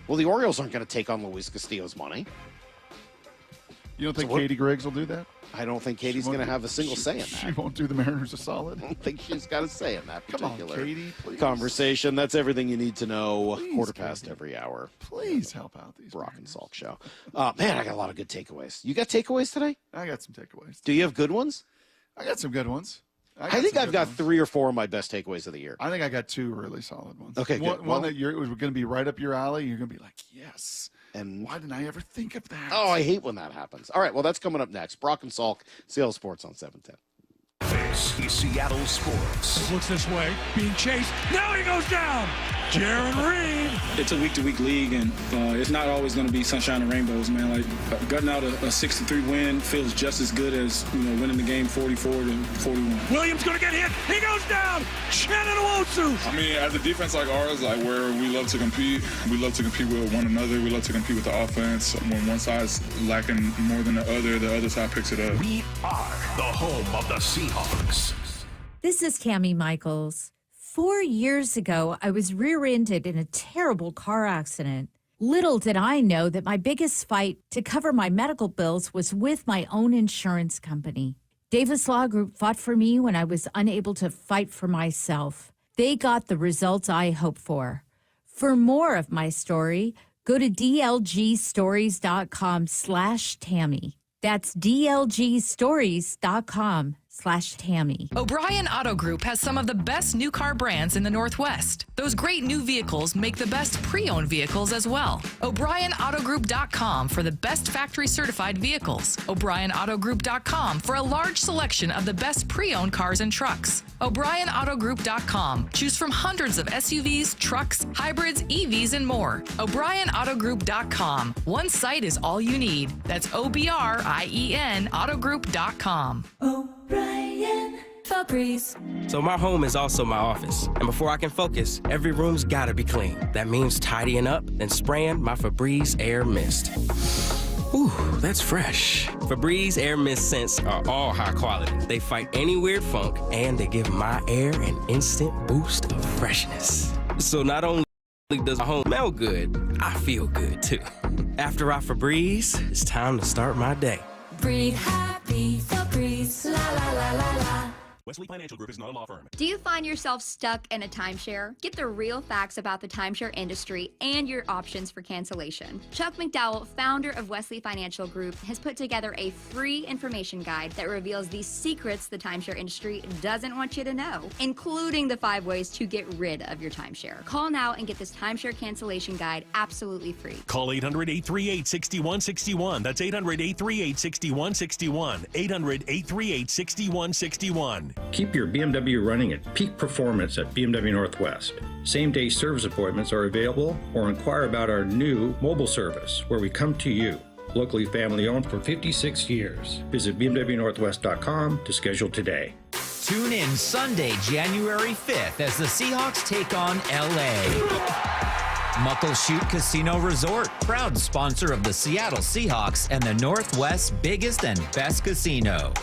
Well, the Orioles aren't going to take on Luis Castillo's money. You don't think Katie Griggs will do that? I don't think Katie's going to have a single say in that. She won't do the Mariners a solid. I don't think she's got a say in that particular Katie, please. conversation. That's everything you need to know. Please, Quarter past every hour. Please help out these Brock and Salk show. Man, I got a lot of good takeaways. You got takeaways today? I got some takeaways. Do you have good ones? I got some good ones. I think I've got 3 or 4 of my best takeaways of the year. I think I got 2 really solid ones. Okay, good. One that was going to be right up your alley. You're going to be like, yes. And why didn't I ever think of that? Oh, I hate when that happens. All right, well, that's coming up next. Brock and Salk, Seattle Sports on 710. This is Seattle Sports. Looks this way, being chased. Now he goes down. Jaron Reed. It's a week-to-week league, and it's not always going to be sunshine and rainbows, man. Like, gutting out a 6-3 win feels just as good as, winning the game 44-41. Williams going to get hit. He goes down. Shannon Owosu. I mean, as a defense like ours, like where we love to compete with one another. We love to compete with the offense. When one side's lacking more than the other side picks it up. We are the home of the Seahawks. This is Cammie Michaels. 4 years ago, I was rear-ended in a terrible car accident. Little did I know that my biggest fight to cover my medical bills was with my own insurance company. Davis Law Group fought for me when I was unable to fight for myself. They got the results I hoped for. For more of my story, go to dlgstories.com/Tammy. That's dlgstories.com/Tammy. O'Brien Auto Group has some of the best new car brands in the Northwest. Those great new vehicles make the best pre-owned vehicles as well. O'BrienAutoGroup.com for the best factory certified vehicles. O'BrienAutoGroup.com for a large selection of the best pre-owned cars and trucks. O'BrienAutoGroup.com. Choose from hundreds of SUVs, trucks, hybrids, EVs, and more. O'BrienAutoGroup.com. One site is all you need. That's OBRIEN Autogroup.com. O'Brien Febreze. So my home is also my office. And before I can focus, every room's gotta be clean. That means tidying up and spraying my Febreze Air Mist. Ooh, that's fresh. Febreze Air Mist scents are all high quality. They fight any weird funk, and they give my air an instant boost of freshness. So not only does my home smell good, I feel good too. After I Febreze, it's time to start my day. Breathe happy, Febreze, la la la la la. Wesley Financial Group is not a law firm. Do you find yourself stuck in a timeshare? Get the real facts about the timeshare industry and your options for cancellation. Chuck McDowell, founder of Wesley Financial Group, has put together a free information guide that reveals the secrets the timeshare industry doesn't want you to know, including the 5 ways to get rid of your timeshare. Call now and get this timeshare cancellation guide absolutely free. Call 800-838-6161. That's 800-838-6161. 800-838-6161. Keep your BMW running at peak performance at BMW Northwest. Same-day service appointments are available, or inquire about our new mobile service where we come to you. Locally family-owned for 56 years. Visit bmwnorthwest.com to schedule today. Tune in Sunday, January 5th as the Seahawks take on LA. Muckleshoot Casino Resort, proud sponsor of the Seattle Seahawks and the Northwest's biggest and best casino.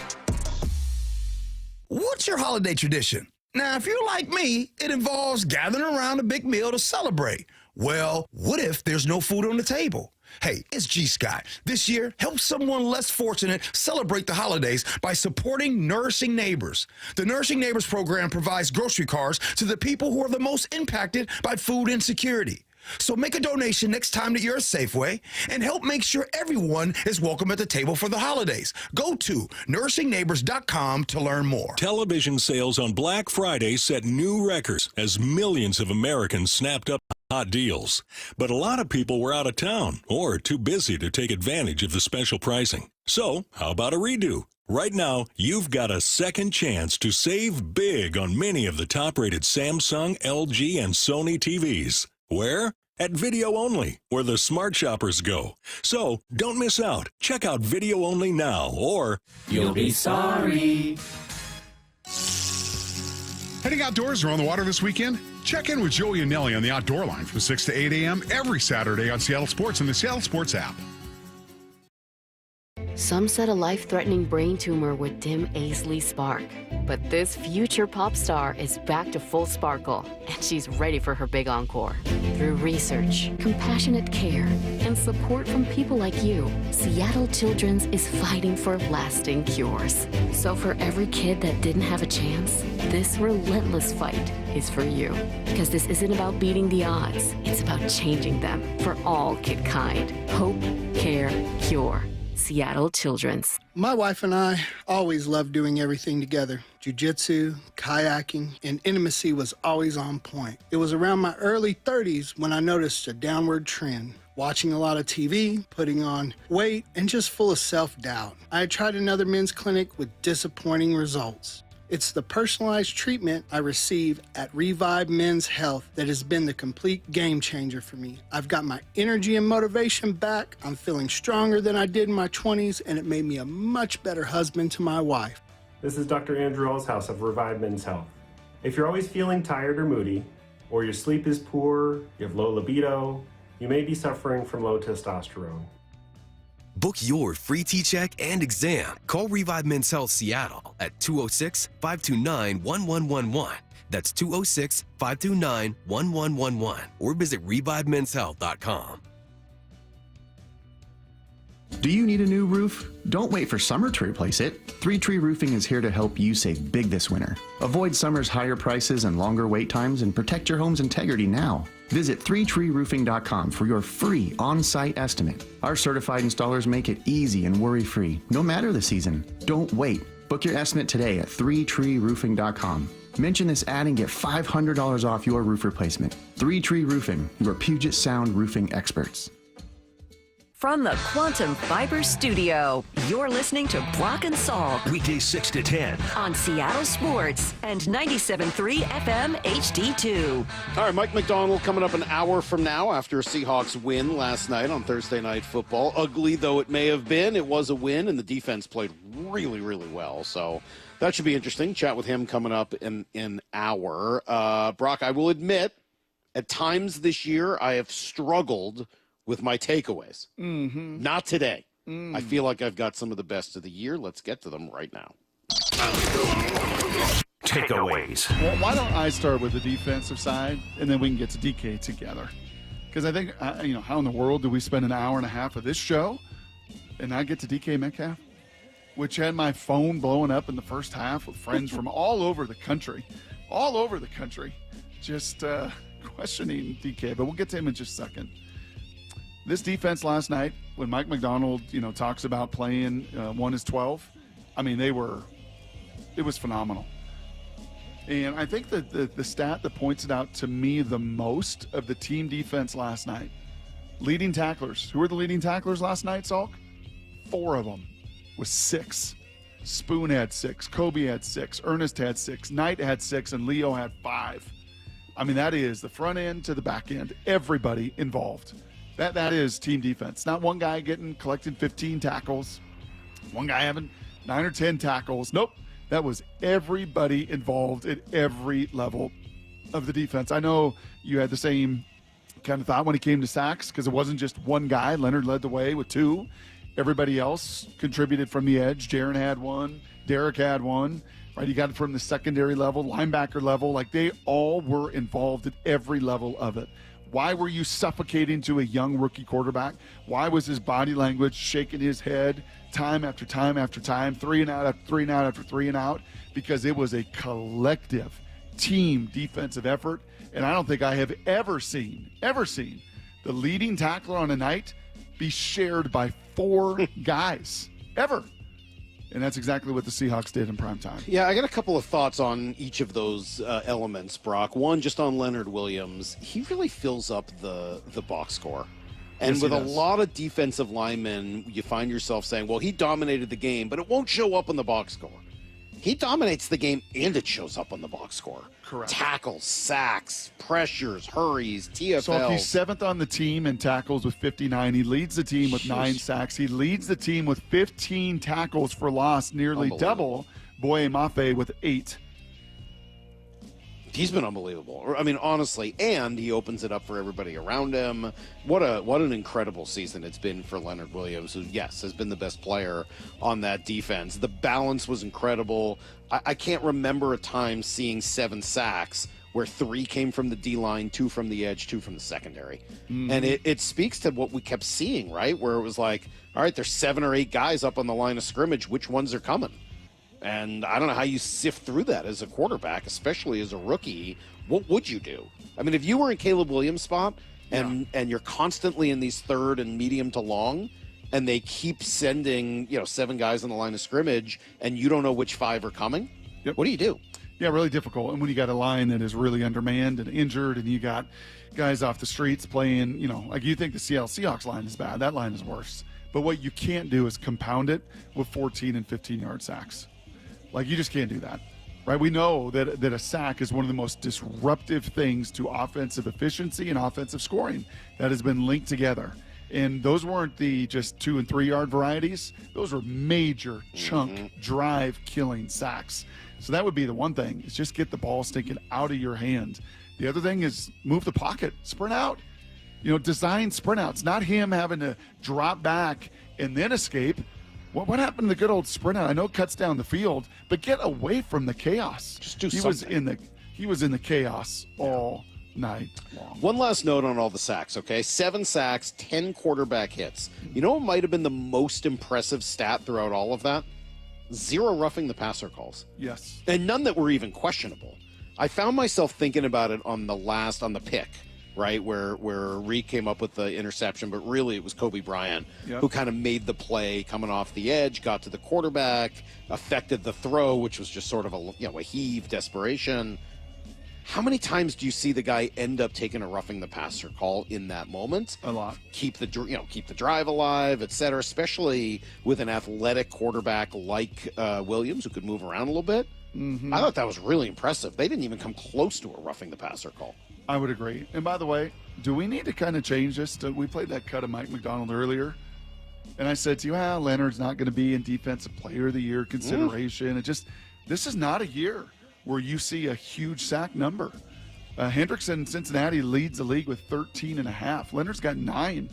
What's your holiday tradition? Now, if you're like me, it involves gathering around a big meal to celebrate. Well, what if there's no food on the table? Hey, it's G. Scott. This year, help someone less fortunate celebrate the holidays by supporting Nourishing Neighbors. The Nourishing Neighbors program provides grocery cards to the people who are the most impacted by food insecurity. So make a donation next time that you're at Safeway and help make sure everyone is welcome at the table for the holidays. Go to nourishingneighbors.com to learn more. Television sales on Black Friday set new records as millions of Americans snapped up hot deals. But a lot of people were out of town or too busy to take advantage of the special pricing. So how about a redo? Right now, you've got a second chance to save big on many of the top-rated Samsung, LG, and Sony TVs. Where? At Video Only, where the smart shoppers go. So don't miss out. Check out Video Only now, or you'll be sorry. Heading outdoors or on the water this weekend? Check in with Joey and Nelly on the Outdoor Line from 6 to 8 a.m. every Saturday on Seattle Sports and the Seattle Sports app. Some said a life-threatening brain tumor would dim Aisley's spark. But this future pop star is back to full sparkle, and she's ready for her big encore. Through research, compassionate care, and support from people like you, Seattle Children's is fighting for lasting cures. So for every kid that didn't have a chance, this relentless fight is for you. Because this isn't about beating the odds, it's about changing them for all kidkind. Hope, care, cure. Seattle Children's. My wife and I always loved doing everything together. Jiu-jitsu, kayaking, and intimacy was always on point. It was around my early 30s when I noticed a downward trend. Watching a lot of TV, putting on weight, and just full of self-doubt. I had tried another men's clinic with disappointing results. It's the personalized treatment I receive at Revive Men's Health that has been the complete game changer for me. I've got my energy and motivation back. I'm feeling stronger than I did in my 20s, and it made me a much better husband to my wife. This is Dr. Andrew Allshouse of Revive Men's Health. If you're always feeling tired or moody, or your sleep is poor, you have low libido, you may be suffering from low testosterone. Book your free T-check and exam. Call Revive Men's Health Seattle at 206-529-1111. That's 206-529-1111. Or visit ReviveMen'sHealth.com. Do you need a new roof? Don't wait for summer to replace it. 3 Tree Roofing is here to help you save big this winter. Avoid summer's higher prices and longer wait times and protect your home's integrity now. Visit 3treeroofing.com for your free on-site estimate. Our certified installers make it easy and worry-free, no matter the season. Don't wait. Book your estimate today at 3treeroofing.com. Mention this ad and get $500 off your roof replacement. 3 Tree Roofing, your Puget Sound roofing experts. From the Quantum Fiber Studio, you're listening to Brock and Salk. Weekdays 6 to 10. On Seattle Sports and 97.3 FM HD2. All right, Mike McDonald coming up an hour from now after a Seahawks win last night on Thursday Night Football. Ugly though it may have been, it was a win, and the defense played really, really well. So that should be interesting. Chat with him coming up in an hour. Brock, I will admit, at times this year I have struggled with my takeaways. Mm-hmm. Not today. I feel like I've got some of the best of the year. Let's get to them right now. Takeaways. Well, why don't I start with the defensive side, and then we can get to DK together? Because I think, how in the world do we spend an hour and a half of this show and not get to DK Metcalf? which had my phone blowing up in the first half with friends from all over the country, just questioning DK. But we'll get to him in just a second. This defense last night, when Mike McDonald, talks about playing 1 is 12, I mean, it was phenomenal. And I think that the stat that points it out to me the most of the team defense last night, leading tacklers. Who were the leading tacklers last night, Salk? 4 of them was 6. Spoon had 6, Kobe had 6, Ernest had 6, Knight had 6, and Leo had 5. I mean, that is the front end to the back end. Everybody involved. That is team defense. Not one guy collecting 15 tackles, one guy having 9 or 10 tackles. Nope. That was everybody involved at every level of the defense. I know you had the same kind of thought when it came to sacks because it wasn't just one guy. Leonard led the way with 2. Everybody else contributed from the edge. Jaron had 1. Derek had 1. Right? You got it from the secondary level, linebacker level. Like, they all were involved at every level of it. Why were you suffocating to a young rookie quarterback? Why was his body language shaking his head time after time after time, 3 and out after 3 and out after 3 and out? Because it was a collective team defensive effort. And I don't think I have ever seen the leading tackler on a night be shared by 4 guys, ever. And that's exactly what the Seahawks did in prime time. Yeah, I got a couple of thoughts on each of those elements, Brock. One, just on Leonard Williams. He really fills up the box score. And Yes, with he a does. lot of defensive linemen, you find yourself saying, well, he dominated the game, but it won't show up on the box score. He dominates the game, and it shows up on the box score. Correct. Tackles, sacks, pressures, hurries, TFLs. So if he's 7th on the team in tackles with 59, he leads the team with 9 Jeez. sacks. He leads the team with 15 tackles for loss, nearly double Boye Mafe with 8. He's been unbelievable. I mean, honestly, and he opens it up for everybody around him. What an incredible season it's been for Leonard Williams, who, yes, has been the best player on that defense. The balance was incredible. I can't remember a time seeing 7 sacks where 3 came from the D-line, 2 from the edge, 2 from the secondary. Mm-hmm. And it speaks to what we kept seeing, right? Where it was like, all right, there's 7 or 8 guys up on the line of scrimmage. Which ones are coming? And I don't know how you sift through that as a quarterback, especially as a rookie. What would you do? I mean, if you were in Caleb Williams' spot and you're constantly in these 3rd and medium to long, and they keep sending 7 guys on the line of scrimmage, and you don't know which 5 are coming, what do you do? Yeah, really difficult. And when you got a line that is really undermanned and injured, and you got guys off the streets playing, like you think the Seattle Seahawks line is bad, that line is worse. But what you can't do is compound it with 14 and 15-yard sacks. Like, you just can't do that, right? We know that a sack is one of the most disruptive things to offensive efficiency and offensive scoring that has been linked together. And those weren't the just 2 and 3 yard varieties. Those were major chunk drive killing sacks. So that would be the one thing, is just get the ball sticking out of your hand. The other thing is move the pocket, sprint out. Design sprint outs, not him having to drop back and then escape. What happened to the good old sprint out? I know it cuts down the field, but get away from the chaos. Just do something. He was in the chaos all night long. One last note on all the sacks, okay? 7 sacks, 10 quarterback hits. You know what might have been the most impressive stat throughout all of that? 0 roughing the passer calls. Yes. And none that were even questionable. I found myself thinking about it on the pick, right, where Reed came up with the interception, but really it was Kobe Bryant who kind of made the play coming off the edge, got to the quarterback, affected the throw, which was just sort of a heave, desperation. How many times do you see the guy end up taking a roughing the passer call in that moment? A lot. Keep the drive alive, et cetera, especially with an athletic quarterback like Williams, who could move around a little bit. Mm-hmm. I thought that was really impressive. They didn't even come close to a roughing the passer call. I would agree. And by the way, do we need to kind of change this? We played that cut of Mike McDonald earlier, and I said to you, Leonard's not going to be in Defensive Player of the Year consideration. This is not a year where you see a huge sack number. Hendrickson, Cincinnati leads the league with 13.5. Leonard's got 9.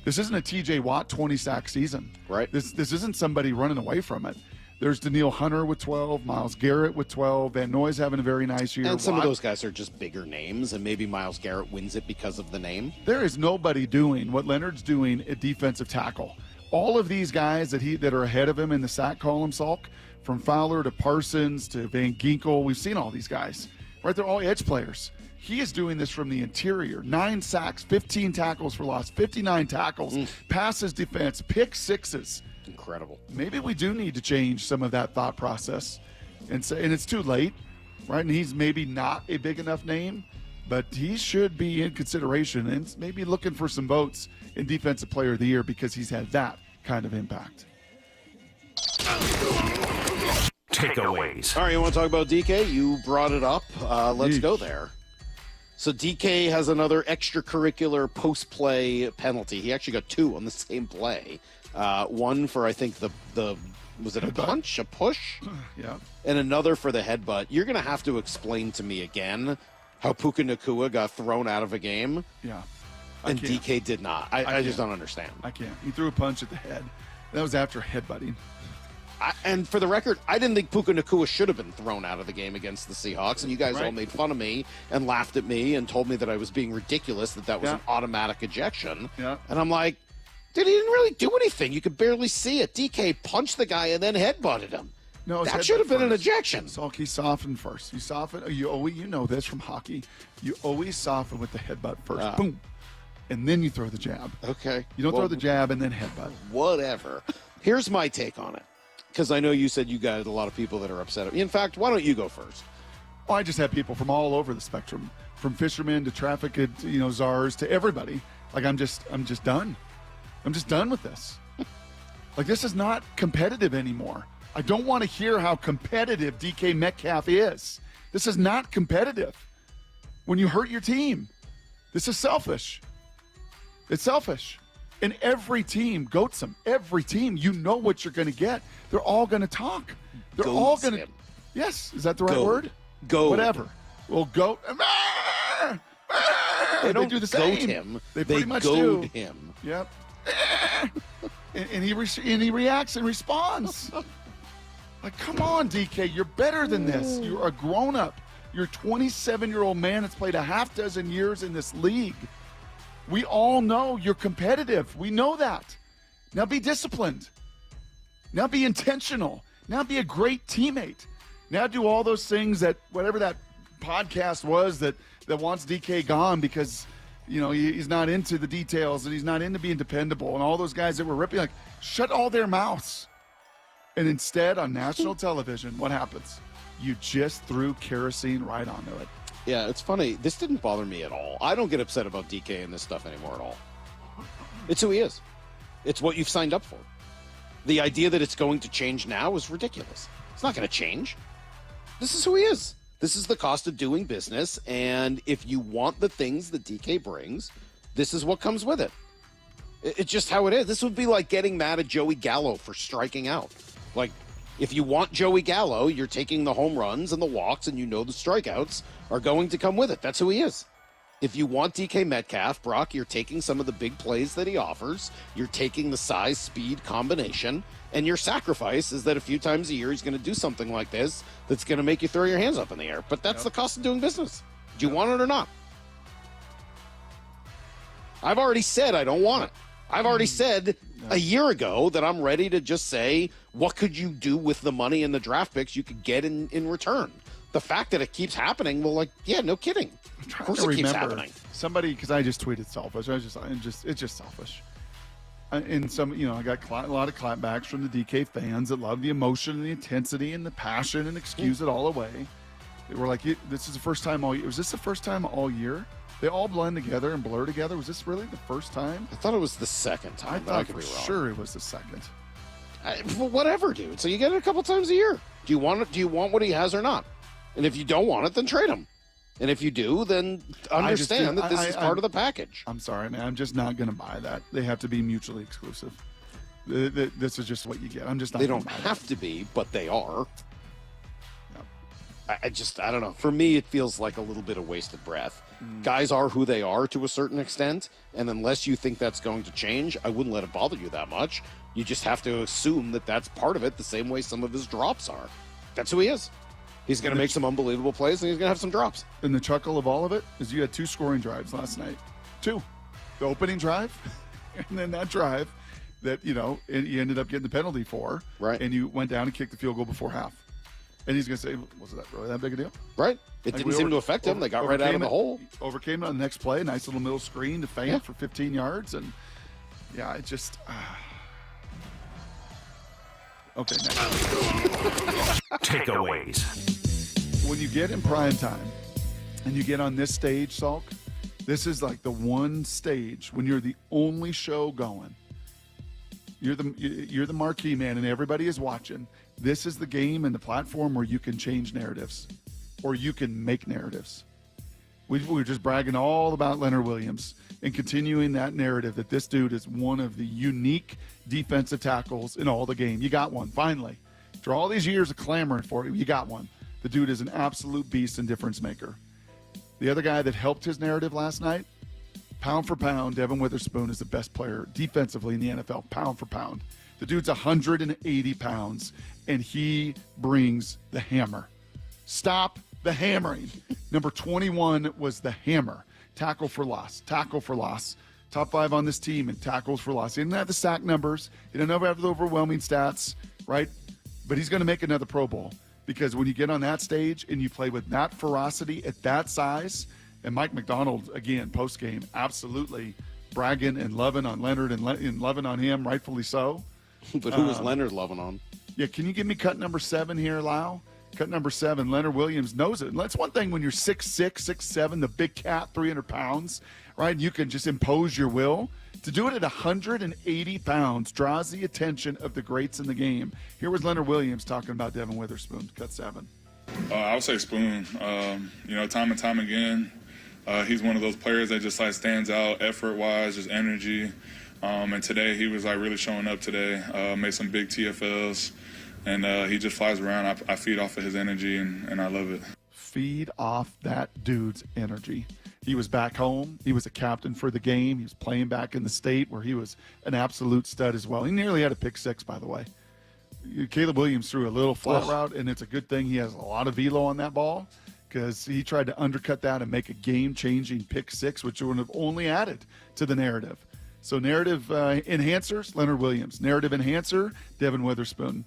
This isn't a TJ Watt 20-sack season. Right. This isn't somebody running away from it. There's Daniil Hunter with 12, Myles Garrett with 12, Van Noy's having a very nice year. And some of those guys are just bigger names, and maybe Myles Garrett wins it because of the name. There is nobody doing what Leonard's doing at defensive tackle. All of these guys that are ahead of him in the sack column, Salk, from Fowler to Parsons to Van Ginkel, we've seen all these guys, right? They're all edge players. He is doing this from the interior. 9 sacks, 15 tackles for loss, 59 tackles, passes defense, pick sixes. Incredible. Maybe we do need to change some of that thought process and it's too late, right? And he's maybe not a big enough name, but he should be in consideration and maybe looking for some votes in Defensive Player of the Year because he's had that kind of impact. Takeaways. All right, you want to talk about DK? You brought it up. Let's go there. So DK has another extracurricular post-play penalty. He actually got 2 on the same play. One for, I think, was it a punch, a push? Yeah. And another for the headbutt. You're going to have to explain to me again how Puka Nacua got thrown out of a game. Yeah. And DK did not. I just don't understand. I can't. He threw a punch at the head. That was after headbutting. And for the record, I didn't think Puka Nacua should have been thrown out of the game against the Seahawks, and you guys all made fun of me and laughed at me and told me that I was being ridiculous, that was an automatic ejection. Yeah. And I'm like, dude, he didn't really do anything. You could barely see it. DK punched the guy and then headbutted him. No, that should have been an ejection. So he softened first. You soften. You know this from hockey. You always soften with the headbutt first. Boom. And then you throw the jab. Okay. You don't throw the jab and then headbutt. Whatever. Here's my take on it. Because I know you said you got a lot of people that are upset at me. In fact, why don't you go first? Oh, I just have people from all over the spectrum, from fishermen to traffic, czars to everybody. Like I'm just done. I'm just done with this. Like this is not competitive anymore. I don't want to hear how competitive DK Metcalf is. This is not competitive. When you hurt your team, this is selfish. It's selfish. And every team goats them. Every team, you know what you're going to get. They're all going to talk. They're all going to. Yes, is that the right word? Goat. Whatever. Well, goat. They don't do the goat same. him. They pretty much goad do. him. Yep. and he reacts and responds. Like, come on, DK, you're better than this. You're a grown-up. You're a 27-year-old man that's played a half dozen years in this league. We all know you're competitive. We know that. Now be disciplined. Now be intentional. Now be a great teammate. Now do all those things that whatever that podcast was that wants DK gone because, he's not into the details and he's not into being dependable. And all those guys that were ripping, like, shut all their mouths. And instead, on national television, what happens? You just threw kerosene right onto it. Yeah, it's funny. This didn't bother me at all. I don't get upset about DK and this stuff anymore at all. It's who he is. It's what you've signed up for. The idea that it's going to change now is ridiculous. It's not going to change. This is who he is. This is the cost of doing business, and if you want the things that DK brings, this is what comes with it. It's just how it is. This would be like getting mad at Joey Gallo for striking out. Like, if you want Joey Gallo, you're taking the home runs and the walks, and the strikeouts are going to come with it. That's who he is. If you want DK Metcalf, Brock, you're taking some of the big plays that he offers. You're taking the size-speed combination, and your sacrifice is that a few times a year he's going to do something like this that's going to make you throw your hands up in the air. But that's the cost of doing business. Do you want it or not? I've already said I don't want it. I've already said a year ago that I'm ready to just say, what could you do with the money and the draft picks you could get in return? The fact that it keeps happening, well, no kidding. Of course it keeps happening. Somebody, because I just tweeted selfish. It's just selfish. And I got a lot of clapbacks from the DK fans that love the emotion and the intensity and the passion and excuse it all away. They were like, this is the first time all year. Was this the first time all year? They all blend together and blur together. Was this really the first time? I thought it was the second time. I thought for sure it was the second. Well, whatever, dude. So you get it a couple times a year. Do you want it? Do you want what he has or not? And if you don't want it, then trade him. And if you do, then understand that this is part of the package. I'm sorry, man. I'm just not going to buy that. They have to be mutually exclusive. This is just what you get. I'm just not. They don't have to be, but they are. I don't know. For me, it feels like a little bit of wasted breath. Guys are who they are to a certain extent, and unless you think that's going to change, I wouldn't let it bother you that much. You just have to assume that that's part of it, the same way some of his drops are. That's who he is. He's going to make some unbelievable plays, and he's going to have some drops. And the chuckle of all of it is you had 2 scoring drives last night. 2. The opening drive, and then that drive. that, you ended up getting the penalty for. Right. And you went down and kicked the field goal before half. And he's going to say, was that really that big a deal? Right. It didn't seem to affect him. They got right out of the hole. Overcame it on the next play. Nice little middle screen to Fant for 15 yards. And, yeah, it just okay, next. Takeaways. When you get in prime time and you get on this stage, Salk, this is like the one stage when you're the only show going. You're the marquee man and everybody is watching. This is the game and the platform where you can change narratives or you can make narratives. We were just bragging all about Leonard Williams and continuing that narrative that this dude is one of the unique defensive tackles in all the game. You got one, finally. After all these years of clamoring for it, you got one. The dude is an absolute beast and difference maker. The other guy that helped his narrative last night, pound for pound, Devin Witherspoon is the best player defensively in the NFL, pound for pound. The dude's 180 pounds, and he brings the hammer. Stop the hammering. Number 21 was the hammer. Tackle for loss. Top 5 on this team in tackles for loss. He didn't have the sack numbers. He didn't have the overwhelming stats, right? But he's going to make another Pro Bowl because when you get on that stage and you play with that ferocity at that size, and Mike McDonald, again, post-game, absolutely bragging and loving on Leonard and loving on him, rightfully so. But who was Leonard loving on? Yeah, can you give me cut number 7 here, Lau? Cut number 7, Leonard Williams knows it. And that's one thing when you're 6'6", 6'7", the big cat, 300 pounds, right? You can just impose your will. To do it at 180 pounds draws the attention of the greats in the game. Here was Leonard Williams talking about Devin Witherspoon, cut 7. I would say Spoon. Time and time again, he's one of those players that just stands out effort-wise, just energy. And today he was really showing up today, made some big TFLs, and he just flies around. I feed off of his energy, and I love it. Feed off that dude's energy. He was back home. He was a captain for the game. He was playing back in the state where he was an absolute stud as well. He nearly had a pick 6, by the way. Caleb Williams threw a little flat route, and it's a good thing he has a lot of velo on that ball because he tried to undercut that and make a game-changing pick 6, which would have only added to the narrative. So narrative enhancers, Leonard Williams. Narrative enhancer, Devin Witherspoon.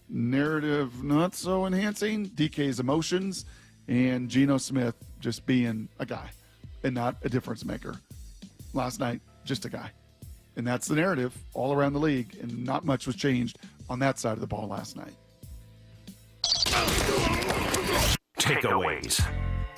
Narrative not so enhancing, DK's emotions, and Geno Smith just being a guy and not a difference maker. Last night, just a guy. And that's the narrative all around the league, and not much was changed on that side of the ball last night. Takeaways.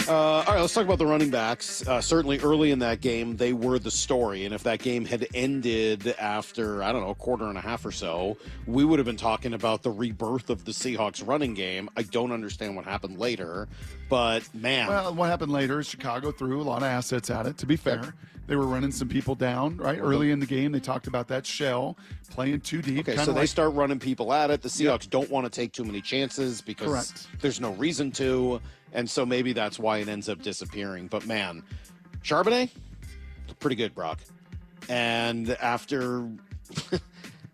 All right, let's talk about the running backs. Certainly early in that game, they were the story. And if that game had ended after, a quarter and a half or so, we would have been talking about the rebirth of the Seahawks running game. I don't understand what happened later, but man. Well, what happened later is Chicago threw a lot of assets at it, to be fair. They were running some people down, right? Early in the game, they talked about that shell playing too deep. Okay, so they start running people at it. The Seahawks don't want to take too many chances because there's no reason to. And so maybe that's why it ends up disappearing. But man, Charbonnet, pretty good, Brock. And after,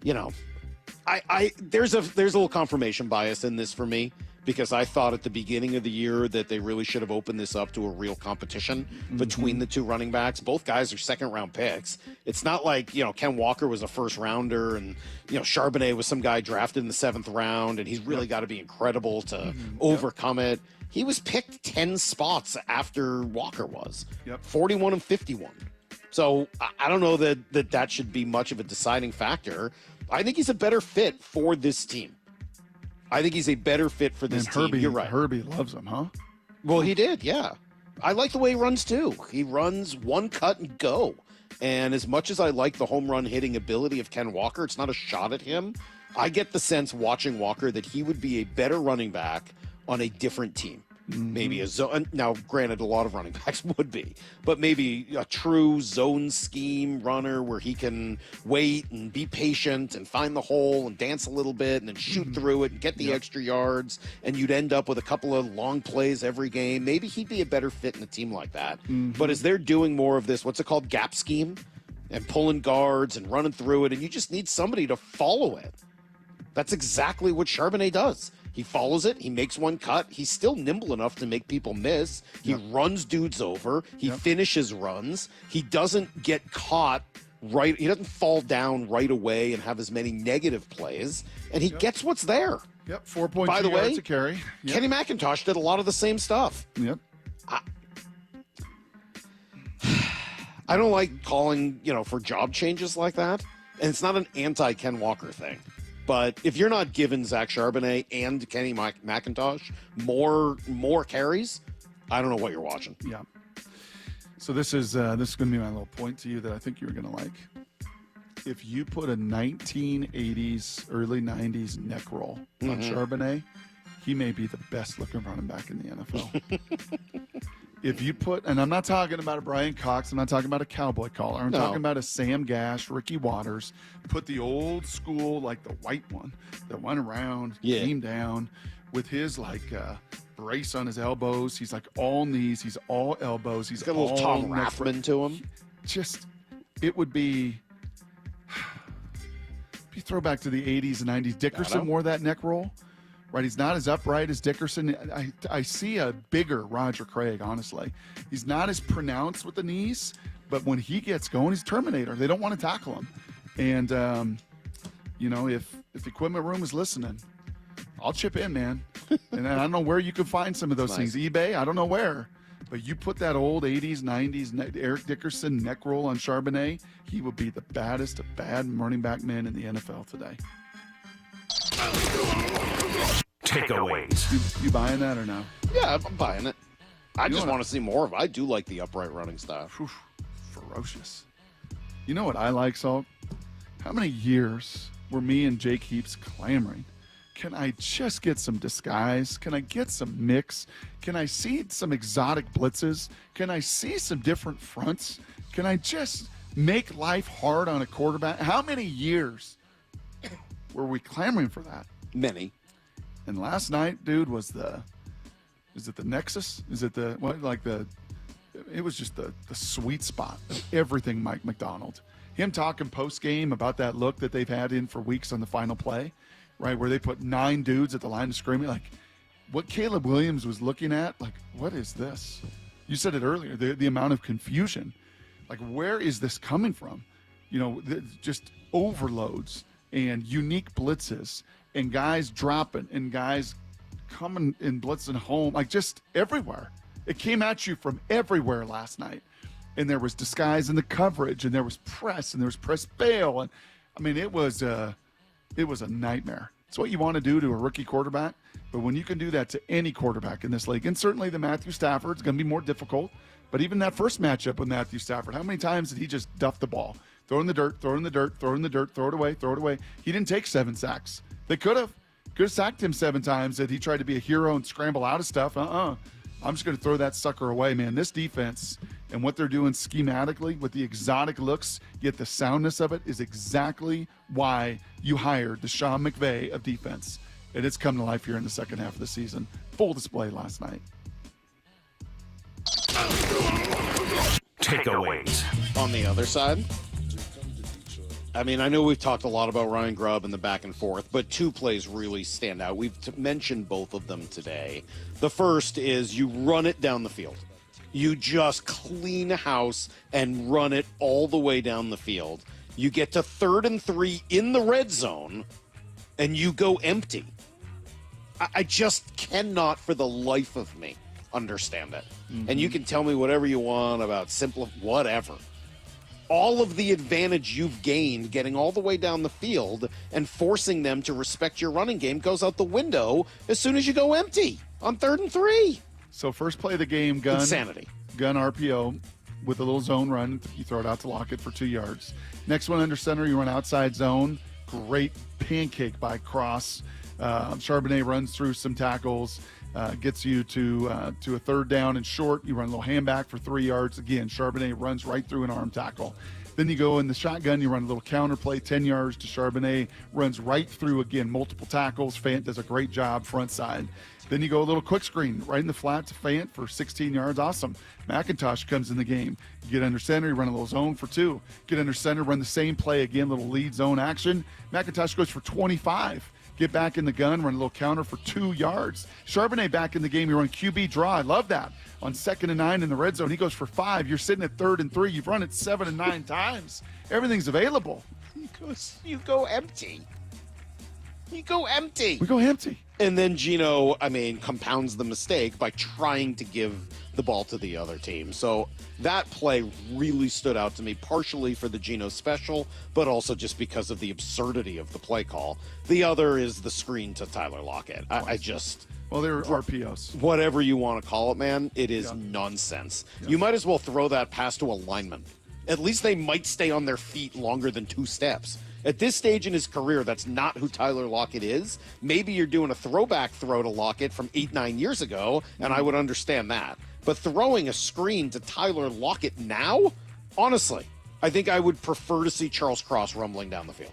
there's a little confirmation bias in this for me because I thought at the beginning of the year that they really should have opened this up to a real competition between the two running backs. Both guys are second-round picks. It's not like, Ken Walker was a first-rounder and, Charbonnet was some guy drafted in the 7th round, and he's really got to be incredible to overcome it. He was picked 10 spots after Walker was. 41 and 51. So I don't know that should be much of a deciding factor. I think he's a better fit for this team. I think he's a better fit for this team. You're right. Herbie loves him, huh? Well, he did, yeah. I like the way he runs, too. He runs one cut and go. And as much as I like the home run hitting ability of Ken Walker, it's not a shot at him. I get the sense watching Walker that he would be a better running back on a different team. Maybe a zone. Now, granted, a lot of running backs would be, but maybe a true zone scheme runner where he can wait and be patient and find the hole and dance a little bit and then shoot through it and get the extra yards. And you'd end up with a couple of long plays every game. Maybe he'd be a better fit in a team like that. But as they're doing more of this, what's it called? Gap scheme and pulling guards and running through it. And you just need somebody to follow it. That's exactly what Charbonnet does. He follows it. He makes one cut. He's still nimble enough to make people miss. He runs dudes over. He finishes runs. He doesn't get caught right. He doesn't fall down right away and have as many negative plays, and he gets what's there. Yep, 4.2 By the way, yards a carry. Yep. Kenny McIntosh did a lot of the same stuff. Yep. I don't like calling, for job changes like that, and it's not an anti-Ken Walker thing. But if you're not giving Zach Charbonnet and Kenny McIntosh more carries, I don't know what you're watching. Yeah. So this is going to be my little point to you that I think you're going to like. If you put a 1980s, early 90s neck roll on Charbonnet, he may be the best looking running back in the NFL. If you put, and I'm not talking about a Brian Cox, I'm not talking about a cowboy collar, I'm talking about a Sam Gash, Ricky Waters, put the old school, like the white one that went around, came down with his brace on his elbows. He's like all knees, he's all elbows, he's got a little Tom Rathman to him. Just, it would be, if you throw back to the 80s and 90s, Dickerson wore that neck roll. Right, he's not as upright as Dickerson. I see a bigger Roger Craig, honestly. He's not as pronounced with the knees, but when he gets going, he's Terminator. They don't want to tackle him. And, if the equipment room is listening, I'll chip in, man. And I don't know where you can find some of those things. eBay, I don't know where. But you put that old 80s, 90s Eric Dickerson neck roll on Charbonnet, he would be the baddest of bad running back men in the NFL today. Takeaways. You buying that or no? Yeah, I'm buying it. I just want to see more of it. I do like the upright running style. Ferocious. You know what I like, Salt? How many years were me and Jake Heaps clamoring? Can I just get some disguise? Can I get some mix? Can I see some exotic blitzes? Can I see some different fronts? Can I just make life hard on a quarterback? How many years were we clamoring for that? Many. And last night, dude, is it the Nexus? Is it it was just the sweet spot of everything Mike McDonald. Him talking post-game about that look that they've had in for weeks on the final play, right, where they put 9 dudes at the line of scrimmage. Like, what Caleb Williams was looking at, like, what is this? You said it earlier, the amount of confusion. Like, where is this coming from? Just overloads and unique blitzes and guys dropping and guys coming and blitzing home, like just everywhere. It came at you from everywhere last night. And there was disguise in the coverage, and there was press, and there was press bail. And I mean, it was a nightmare. It's what you want to do to a rookie quarterback. But when you can do that to any quarterback in this league, and certainly the Matthew Stafford's going to be more difficult. But even that first matchup with Matthew Stafford, how many times did he just duff the ball? Throw in the dirt, throw in the dirt, throw in the dirt, throw it away, throw it away. He didn't take 7 sacks. They could have sacked him 7 times that he tried to be a hero and scramble out of stuff. I'm just going to throw that sucker away, man. This defense and what they're doing schematically with the exotic looks, yet the soundness of it is exactly why you hired Deshaun McVay of defense. And it's come to life here in the second half of the season. Full display last night. Takeaways. On the other side, I mean, I know we've talked a lot about Ryan Grubb and the back and forth, but 2 plays really stand out. We've mentioned both of them today. The first is you run it down the field. You just clean house and run it all the way down the field. You get to 3rd and 3 in the red zone, and you go empty. I just cannot for the life of me understand it. And you can tell me whatever you want about whatever. All of the advantage you've gained getting all the way down the field and forcing them to respect your running game goes out the window as soon as you go empty on 3rd and 3. So first play of the game, gun. Insanity. Gun RPO with a little zone run. You throw it out to Lockett for 2 yards. Next one under center, you run outside zone. Great pancake by Cross. Charbonnet runs through some tackles, gets you to a 3rd down and short. You run a little hand back for 3 yards. Again, Charbonnet runs right through an arm tackle. Then you go in the shotgun, you run a little counter play, 10 yards to Charbonnet, runs right through, again, multiple tackles. Fant does a great job front side. Then you go a little quick screen right in the flat to Fant for 16 yards. Awesome. McIntosh comes in the game. You get under center, you run a little zone for 2. Get under center, run the same play again, little lead zone action. McIntosh goes for 25. get back in the gun, run a little counter for 2 yards. Charbonnet back in the game. You run QB draw. I love that. On 2nd and 9 in the red zone, he goes for 5. You're sitting at 3rd and 3. You've run it 7 and 9 times. Everything's available. You go empty. You go empty. We go empty. And then Geno, compounds the mistake by trying to give the ball to the other team. So that play really stood out to me, partially for the Geno special, but also just because of the absurdity of the play call. The other is the screen to Tyler Lockett. Well, they're RPOs. Whatever you want to call it, man, it is nonsense. Yeah. You might as well throw that pass to a lineman. At least they might stay on their feet longer than 2 steps. At this stage in his career, that's not who Tyler Lockett is. Maybe you're doing a throwback throw to Lockett from 8-9 years ago, and I would understand that. But throwing a screen to Tyler Lockett now? Honestly, I think I would prefer to see Charles Cross rumbling down the field.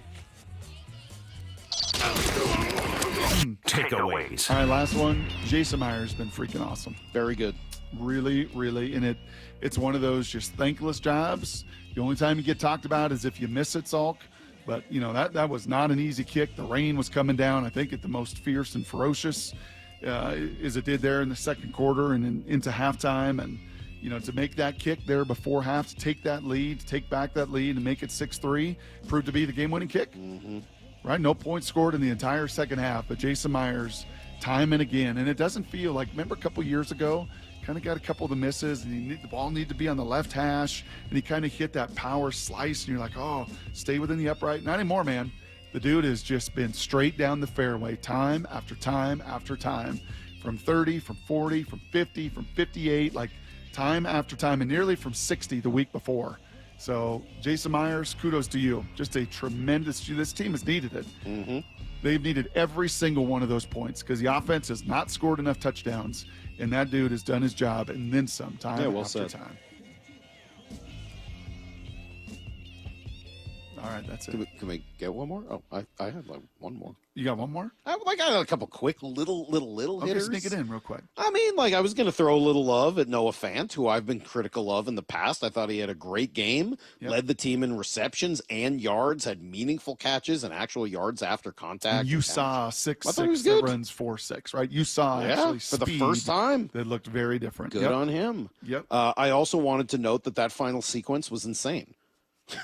Takeaways. All right, last one. Jason Myers has been freaking awesome. Very good. Really, really. And it's one of those just thankless jobs. The only time you get talked about is if you miss it, Salk. But, that was not an easy kick. The rain was coming down, I think, at the most fierce and ferocious as it did there in the second quarter and into halftime. And, to make that kick there before half, to take that lead, to take back that lead and make it 6-3, proved to be the game-winning kick. Mm-hmm. Right? No points scored in the entire second half. But Jason Myers, time and again. And it doesn't feel like, remember a couple years ago, kind of got a couple of the misses, and the ball needed to be on the left hash, and he kind of hit that power slice, and you're like, oh, stay within the upright. Not anymore, man. The dude has just been straight down the fairway time after time after time, from 30, from 40, from 50, from 58, like time after time, and nearly from 60 the week before. So, Jason Myers, kudos to you. Just a tremendous – this team has needed it. Mm-hmm. They've needed every single one of those points because the offense has not scored enough touchdowns, and that dude has done his job and then some time after time. All right, that's it. Can we get one more? Oh, I had like one more. You got one more? I got a couple quick little hitters. Sneak it in real quick. I was going to throw a little love at Noah Fant, who I've been critical of in the past. I thought he had a great game, led the team in receptions and yards, had meaningful catches and actual yards after contact. And you saw 6-6 that runs 4-6, right? You saw actually for the first time. That looked very different. Good on him. Yep. I also wanted to note that final sequence was insane.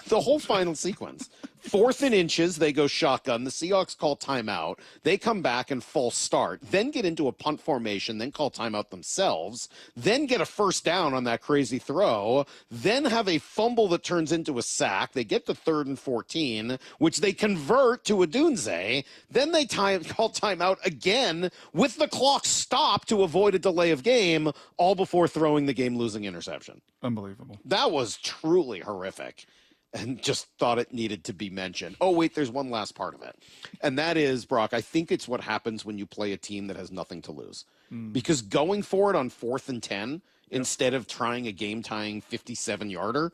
The whole final sequence. 4th and inches, they go shotgun. The Seahawks call timeout. They come back and false start, then get into a punt formation, then call timeout themselves, then get a first down on that crazy throw, then have a fumble that turns into a sack. They get to 3rd and 14, which they convert to a Dunze. Then they call timeout again with the clock stopped to avoid a delay of game, all before throwing the game-losing interception. Unbelievable. That was truly horrific. And just thought it needed to be mentioned. Oh, wait, there's one last part of it. And that is, Brock, I think it's what happens when you play a team that has nothing to lose. Because going for it on 4th and 10, instead of trying a game-tying 57-yarder,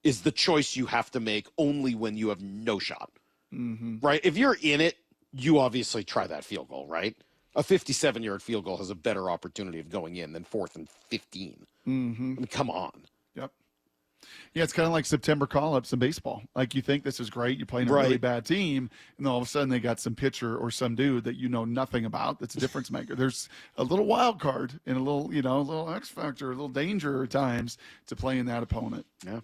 is the choice you have to make only when you have no shot. Mm-hmm. Right? If you're in it, you obviously try that field goal, right? A 57-yard field goal has a better opportunity of going in than 4th and 15. Mm-hmm. Come on. Yep. Yeah, it's kind of like September call-ups in baseball. Like, you think this is great, you're playing a really bad team, and all of a sudden they got some pitcher or some dude that you know nothing about that's a difference maker. There's a little wild card and a little, a little X factor, a little danger at times to playing that opponent. Yeah.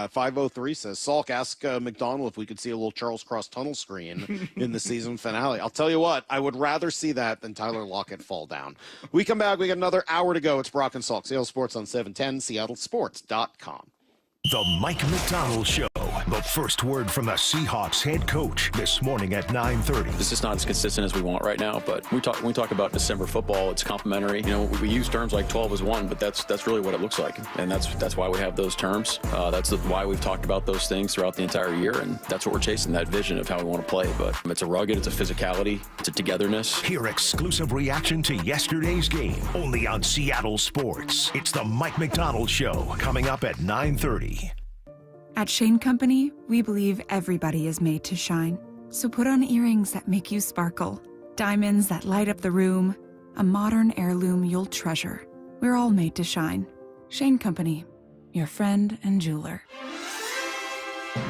503 says, Salk, ask McDonald if we could see a little Charles Cross tunnel screen in the season finale. I'll tell you what, I would rather see that than Tyler Lockett fall down. We come back, we got another hour to go. It's Brock and Salk, Seattle Sports on 710, seattlesports.com. The Mike McDonald Show. The first word from the Seahawks head coach this morning at 9:30. This is not as consistent as we want right now, but when we talk about December football, it's complementary. We use terms like 12 as 1, but that's really what it looks like, and that's why we have those terms. That's why we've talked about those things throughout the entire year, and that's what we're chasing, that vision of how we want to play. But it's a rugged, it's a physicality, it's a togetherness. Hear exclusive reaction to yesterday's game only on Seattle Sports. It's the Mike McDonald Show coming up at 9:30. At Shane Company, we believe everybody is made to shine. So put on earrings that make you sparkle, diamonds that light up the room, a modern heirloom you'll treasure. We're all made to shine. Shane Company, your friend and jeweler.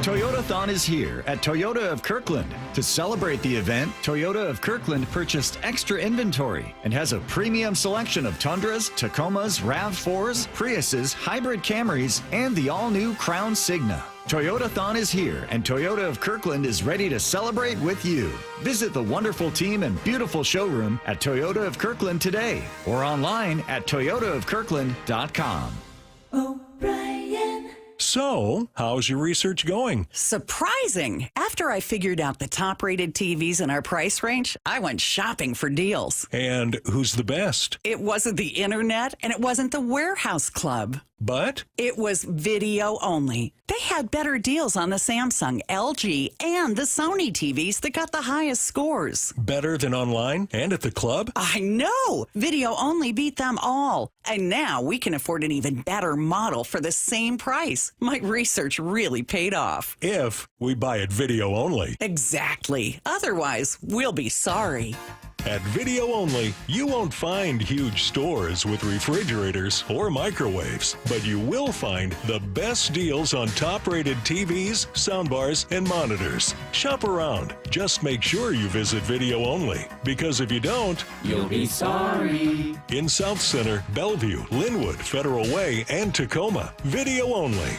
Toyotathon is here at Toyota of Kirkland. To celebrate the event, Toyota of Kirkland purchased extra inventory and has a premium selection of Tundras, Tacomas, RAV4s, Priuses, hybrid Camrys, and the all-new Crown Signa. Toyotathon is here, and Toyota of Kirkland is ready to celebrate with you. Visit the wonderful team and beautiful showroom at Toyota of Kirkland today or online at toyotaofkirkland.com. So, how's your research going? Surprising! After I figured out the top-rated TVs in our price range, I went shopping for deals. And who's the best? It wasn't the internet, and it wasn't the warehouse club. But? It was video only. They had better deals on the Samsung, LG, and the Sony TVs that got the highest scores. Better than online and at the club? I know! Video only beat them all. And now we can afford an even better model for the same price. My research really paid off. If we buy it video only. Exactly. Otherwise, we'll be sorry. At Video Only, you won't find huge stores with refrigerators or microwaves, but you will find the best deals on top-rated TVs, soundbars, and monitors. Shop around. Just make sure you visit Video Only, because if you don't, you'll be sorry. In South Center, Bellevue, Linwood, Federal Way, and Tacoma, Video Only.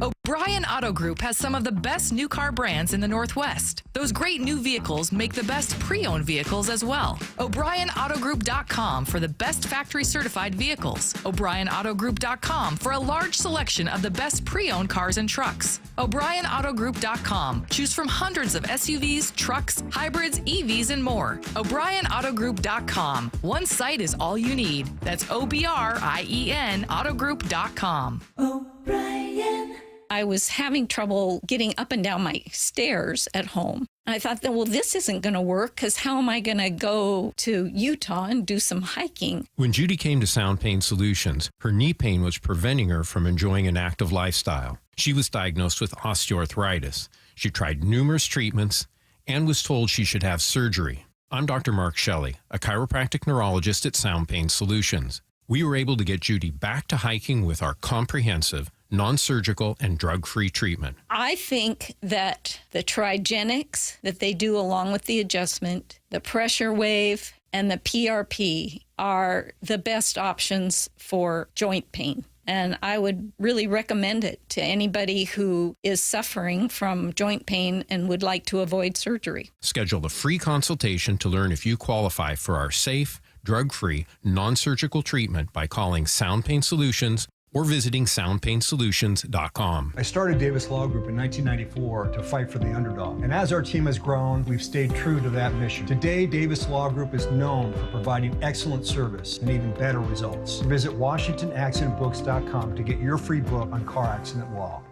O'Brien Auto Group has some of the best new car brands in the Northwest. Those great new vehicles make the best pre-owned vehicles as well. O'BrienAutoGroup.com for the best factory certified vehicles. O'BrienAutoGroup.com for a large selection of the best pre-owned cars and trucks. O'BrienAutoGroup.com. Choose from hundreds of SUVs, trucks, hybrids, EVs, and more. O'BrienAutoGroup.com. One site is all you need. That's OBRIEN Autogroup.com. O'Brien. I was having trouble getting up and down my stairs at home. I thought, well, this isn't going to work because how am I going to go to Utah and do some hiking? When Judy came to Sound Pain Solutions, her knee pain was preventing her from enjoying an active lifestyle. She was diagnosed with osteoarthritis. She tried numerous treatments and was told she should have surgery. I'm Dr. Mark Shelley, a chiropractic neurologist at Sound Pain Solutions. We were able to get Judy back to hiking with our comprehensive, non-surgical, and drug-free treatment. I think that the Trigenics that they do along with the adjustment, the pressure wave, and the PRP are the best options for joint pain. And I would really recommend it to anybody who is suffering from joint pain and would like to avoid surgery. Schedule a free consultation to learn if you qualify for our safe, drug-free, non-surgical treatment by calling Sound Pain Solutions or visiting soundpainsolutions.com. I started Davis Law Group in 1994 to fight for the underdog. And as our team has grown, we've stayed true to that mission. Today, Davis Law Group is known for providing excellent service and even better results. Visit WashingtonAccidentBooks.com to get your free book on car accident law.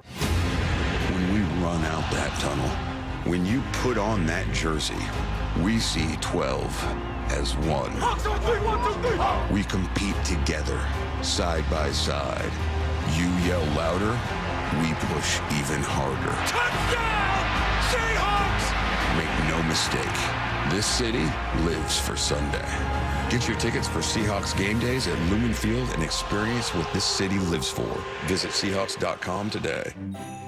When we run out that tunnel, when you put on that jersey, we see 12 as one. We compete together, side by side. You yell louder, we push even harder. Touchdown, Seahawks! Make no mistake, this city lives for Sunday. Get your tickets for Seahawks game days at Lumen Field and experience what this city lives for. Visit Seahawks.com today.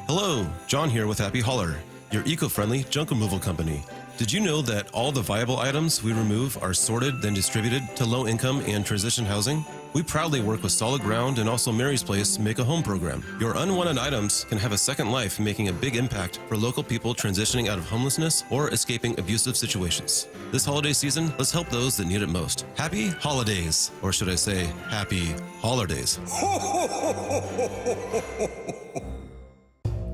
Hello, John here with Happy Hauler, your eco-friendly junk removal company. Did you know that all the viable items we remove are sorted, then distributed to low-income and transition housing? We proudly work with Solid Ground and also Mary's Place Make a Home program. Your unwanted items can have a second life, making a big impact for local people transitioning out of homelessness or escaping abusive situations. This holiday season, let's help those that need it most. Happy holidays, or should I say, happy holidays.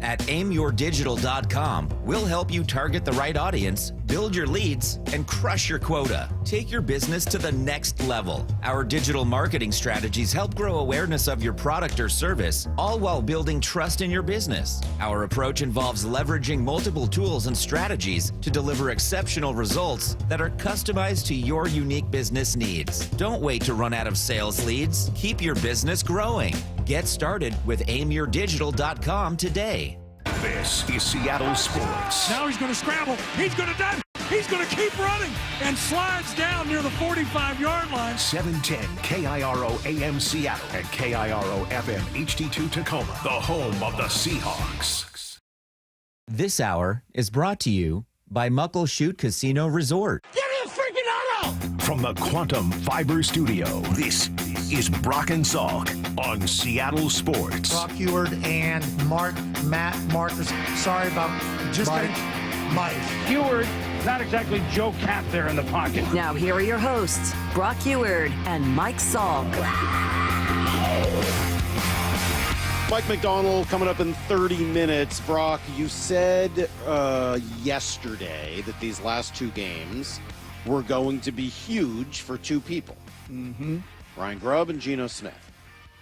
At aimyourdigital.com, we'll help you target the right audience, build your leads, and crush your quota. Take your business to the next level. Our digital marketing strategies help grow awareness of your product or service, all while building trust in your business. Our approach involves leveraging multiple tools and strategies to deliver exceptional results that are customized to your unique business needs. Don't wait to run out of sales leads. Keep your business growing. Get started with aimyourdigital.com today. This is Seattle Sports. Now he's going to scramble. He's going to dive. He's going to keep running and slides down near the 45-yard line. 710 KIRO AM Seattle and KIRO FM HD2 Tacoma, the home of the Seahawks. This hour is brought to you by Muckleshoot Casino Resort. Give me a freaking auto! From the Quantum Fiber Studio, this is Brock and Salk on Seattle Sports. Brock Heward and Matt Marcus. Sorry about just Mike. Heward, not exactly Joe Cap there in the pocket. Now here are your hosts, Brock Heward and Mike Salk. Mike McDonald coming up in 30 minutes. Brock, you said yesterday that these last two games were going to be huge for two people. Mm-hmm. Ryan Grubb and Geno Smith.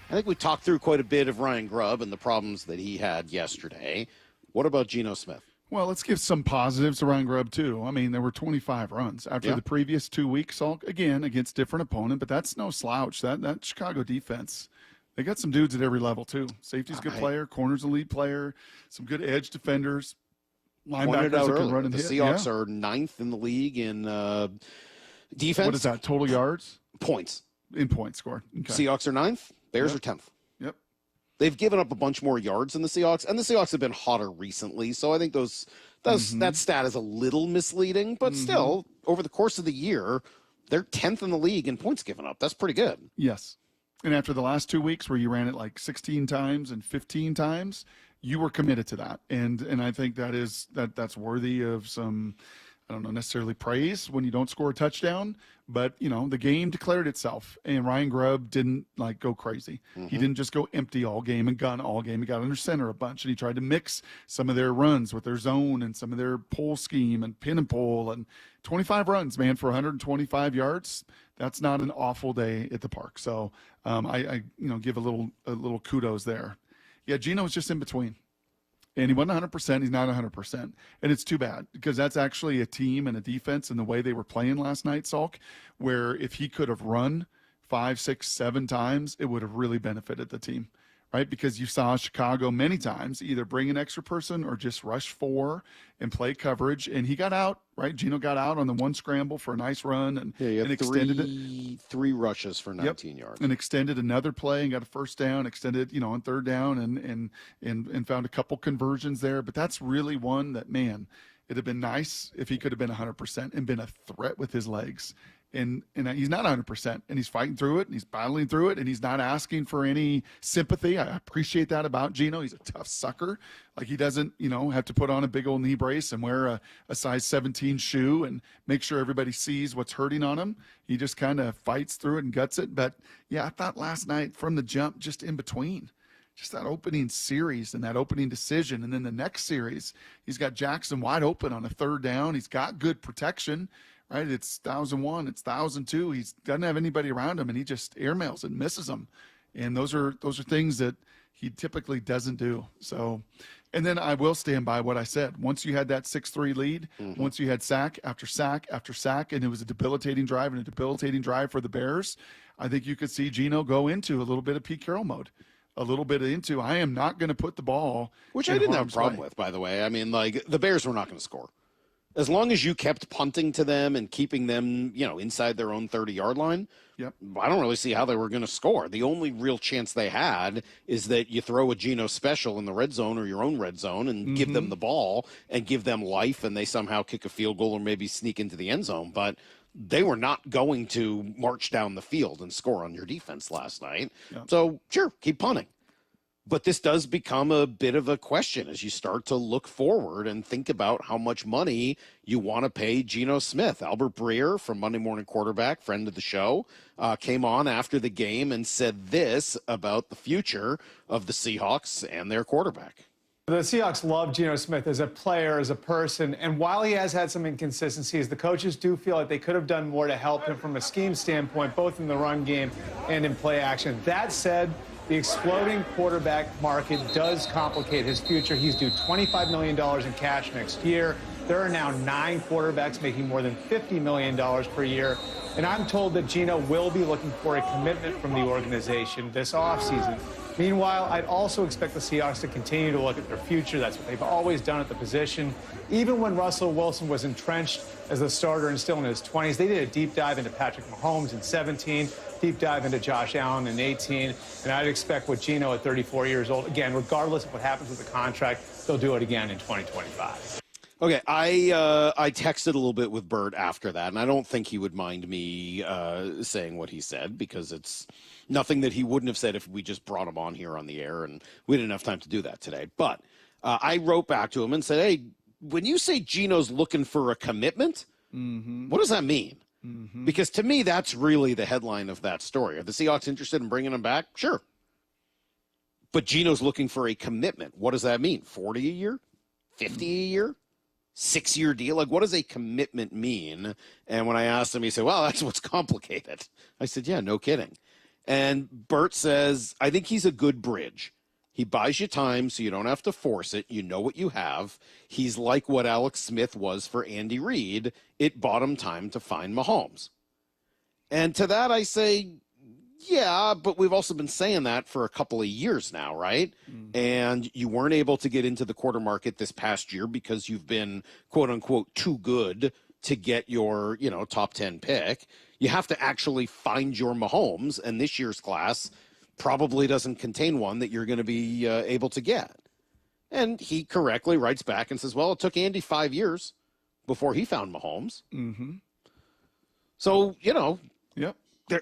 I think we talked through quite a bit of Ryan Grubb and the problems that he had yesterday. What about Geno Smith? Well, let's give some positives to Ryan Grubb, too. I mean, there were 25 runs after the previous 2 weeks, again, against different opponent, but that's no slouch. That Chicago defense, they got some dudes at every level, too. Safety's a good player, corner's a lead player, some good edge defenders, linebackers that can run and hit. The Seahawks are 9th in the league in defense. What is that, total yards? Points. In points scored. Okay. Seahawks are 9th, Bears are 10th. Yep. They've given up a bunch more yards than the Seahawks, and the Seahawks have been hotter recently, so I think that stat is a little misleading, but still, over the course of the year, they're 10th in the league in points given up. That's pretty good. Yes. And after the last 2 weeks where you ran it like 16 times and 15 times, you were committed to that. And I think that's worthy of some, I don't know, necessarily praise when you don't score a touchdown, but the game declared itself, and Ryan Grubb didn't go crazy. He didn't just go empty all game and gun all game. He got under center a bunch, and he tried to mix some of their runs with their zone and some of their pull scheme and pin and pull, and 25 runs, man, for 125 yards. That's not an awful day at the park. So I give a little kudos there. Yeah, Geno was just in between. And he wasn't 100%. He's not 100%. And it's too bad because that's actually a team and a defense and the way they were playing last night, Salk, where if he could have run 5, 6, 7 times, it would have really benefited the team, right? Because you saw Chicago many times either bring an extra person or just rush 4 and play coverage. And he got out, right? Geno got out on the one scramble for a nice run and extended it. 3 rushes for 19 yards. And extended another play and got a first down, extended, on third down and found a couple conversions there. But that's really one that, man, it'd have been nice if he could have been 100% and been a threat with his legs. And he's not 100%, and he's fighting through it, and he's battling through it, and he's not asking for any sympathy. I appreciate that about Geno. He's a tough sucker. Like, he doesn't, have to put on a big old knee brace and wear a size 17 shoe and make sure everybody sees what's hurting on him. He just kind of fights through it and guts it. But, yeah, I thought last night from the jump, just in between, just that opening series and that opening decision. And then the next series, he's got Jackson wide open on a third down. He's got good protection. Right, it's 1,001, it's 1,002. He doesn't have anybody around him, and he just airmails and misses them. And those are things that he typically doesn't do. So, and then I will stand by what I said. Once you had that 6-3 lead, once you had sack after sack after sack, and it was a debilitating drive for the Bears, I think you could see Geno go into a little bit of Pete Carroll mode. A little bit into, I am not going to put the ball. Which I didn't have a problem with, by the way. I mean, the Bears were not going to score. As long as you kept punting to them and keeping them, inside their own 30-yard line, I don't really see how they were going to score. The only real chance they had is that you throw a Geno special in the red zone or your own red zone and give them the ball and give them life, and they somehow kick a field goal or maybe sneak into the end zone. But they were not going to march down the field and score on your defense last night. So, sure, keep punting. But this does become a bit of a question as you start to look forward and think about how much money you want to pay Geno Smith. Albert Breer from Monday Morning Quarterback, friend of the show, came on after the game and said this about the future of the Seahawks and their quarterback. The Seahawks love Geno Smith as a player, as a person, and while he has had some inconsistencies, the coaches do feel like they could have done more to help him from a scheme standpoint, both in the run game and in play action. That said, the exploding quarterback market does complicate his future. He's due $25 million in cash next year. There are now 9 quarterbacks making more than $50 million per year. And I'm told that Geno will be looking for a commitment from the organization this offseason. Meanwhile, I'd also expect the Seahawks to continue to look at their future. That's what they've always done at the position. Even when Russell Wilson was entrenched as the starter and still in his 20s, they did a deep dive into Patrick Mahomes in 17, deep dive into Josh Allen in 18, and I'd expect with Geno at 34 years old, again, regardless of what happens with the contract, they'll do it again in 2025. Okay, I texted a little bit with Bert after that, and I don't think he would mind me saying what he said, because it's nothing that he wouldn't have said if we just brought him on here on the air, and we didn't have time to do that today. But I wrote back to him and said, hey, when you say Geno's looking for a commitment, what does that mean? Because to me, that's really the headline of that story. Are the Seahawks interested in bringing him back? Sure. But Geno's looking for a commitment. What does that mean? 40 a year? 50 a year? 6-year deal? Like, what does a commitment mean? And when I asked him, he said, well, that's what's complicated. I said, yeah, no kidding. And Bert says, I think he's a good bridge. He buys you time so you don't have to force it. You know what you have. He's like what Alex Smith was for Andy Reid. It bought him time to find Mahomes. And to that I say, yeah, but we've also been saying that for a couple of years now, right? And you weren't able to get into the quarter market this past year because you've been, quote unquote, too good to get your, top 10 pick. You have to actually find your Mahomes, and this year's class probably doesn't contain one that you're going to be able to get. And he correctly writes back and says, well, it took Andy 5 years before he found Mahomes. So, Yep.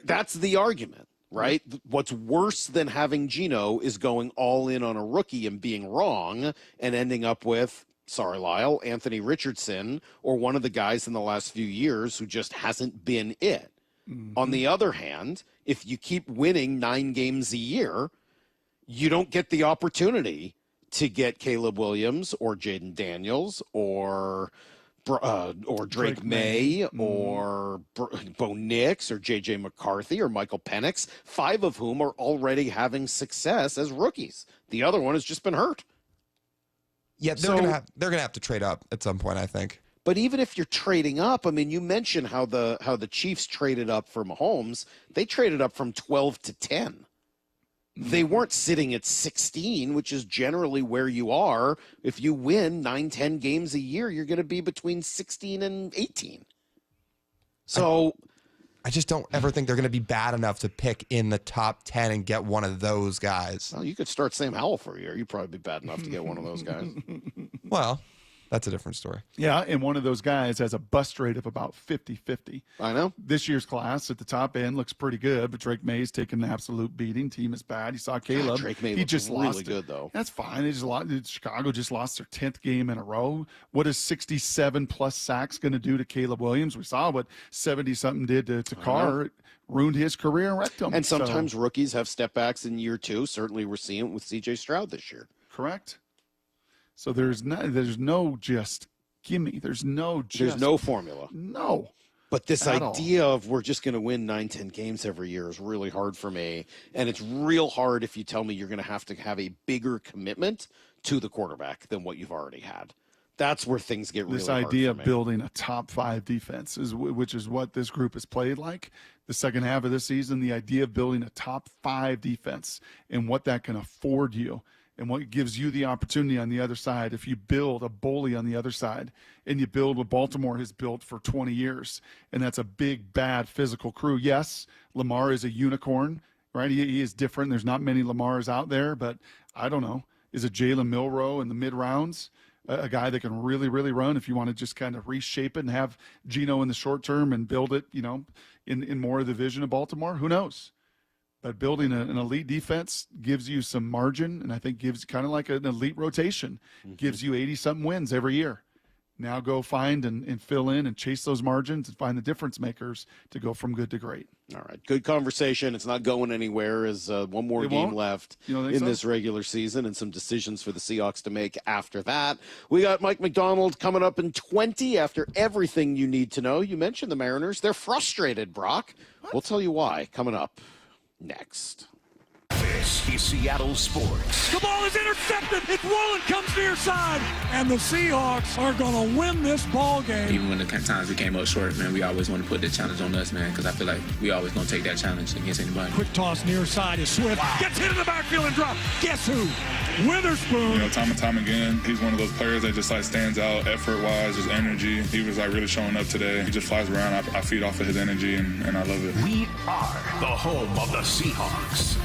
That's the argument, right? What's worse than having Geno is going all in on a rookie and being wrong and ending up with, sorry, Lyle, Anthony Richardson, or one of the guys in the last few years who just hasn't been it. On the other hand, if you keep winning 9 games a year, you don't get the opportunity to get Caleb Williams or Jaden Daniels or Drake May or Bo Nix or J.J. McCarthy or Michael Penix, 5 of whom are already having success as rookies. The other one has just been hurt. Yeah, they're gonna have to trade up at some point, I think. But even if you're trading up, I mean, you mentioned how the Chiefs traded up for Mahomes. They traded up from 12 to 10. They weren't sitting at 16, which is generally where you are. If you win 9-10 games a year, you're going to be between 16 and 18. So I just don't ever think they're going to be bad enough to pick in the top 10 and get one of those guys. Well, you could start Sam Howell for a year. You'd probably be bad enough to get one of those guys. Well, that's a different story. Yeah, and one of those guys has a bust rate of about 50-50. I know. This year's class at the top end looks pretty good, but Drake May's taken an absolute beating. Team is bad. You saw Caleb. Drake May he just really lost good, though. That's fine. They just lost. Chicago just lost their 10th game in a row. What is 67+ sacks going to do to Caleb Williams? We saw what 70-something did to Carr. It ruined his career and wrecked him. And sometimes rookies have step backs in year 2. Certainly we're seeing it with C.J. Stroud this year. Correct. So there's no just gimme. There's no formula. No. But this idea of we're just going to win 9-10 games every year is really hard for me. And it's real hard if you tell me you're going to have a bigger commitment to the quarterback than what you've already had. That's where things get really hard. This idea of building a top 5 defense, which is what this group has played like the second half of this season, the idea of building a top 5 defense and what that can afford you. And what gives you the opportunity on the other side, if you build a bully on the other side and you build what Baltimore has built for 20 years, and that's a big, bad physical crew. Yes, Lamar is a unicorn, right? He is different. There's not many Lamars out there, but I don't know. Is a Jalen Milroe in the mid-rounds a guy that can really, really run if you want to just kind of reshape it and have Geno in the short term and build it, in more of the vision of Baltimore? Who knows? But building an elite defense gives you some margin, and I think gives kind of like an elite rotation, gives you 80-something wins every year. Now go find and fill in and chase those margins and find the difference makers to go from good to great. All right. Good conversation. It's not going anywhere. As one more game left in this regular season and some decisions for the Seahawks to make after that. We got Mike McDonald coming up in 20 after everything you need to know. You mentioned the Mariners. They're frustrated, Brock. We'll tell you why coming up next. This is Seattle Sports. The ball is intercepted. It's Woolen comes near side, and the Seahawks are going to win this ball game. Even when the times we came up short, man, we always want to put the challenge on us, man, because I feel like we always going to take that challenge against anybody. Quick toss near side is Swift. Wow. Gets hit in the backfield and dropped. Guess who? Witherspoon. You know, time and time again, he's one of those players that just like stands out effort-wise, his energy. He was like really showing up today. He just flies around. I feed off of his energy, and I love it. We are the home of the Seahawks.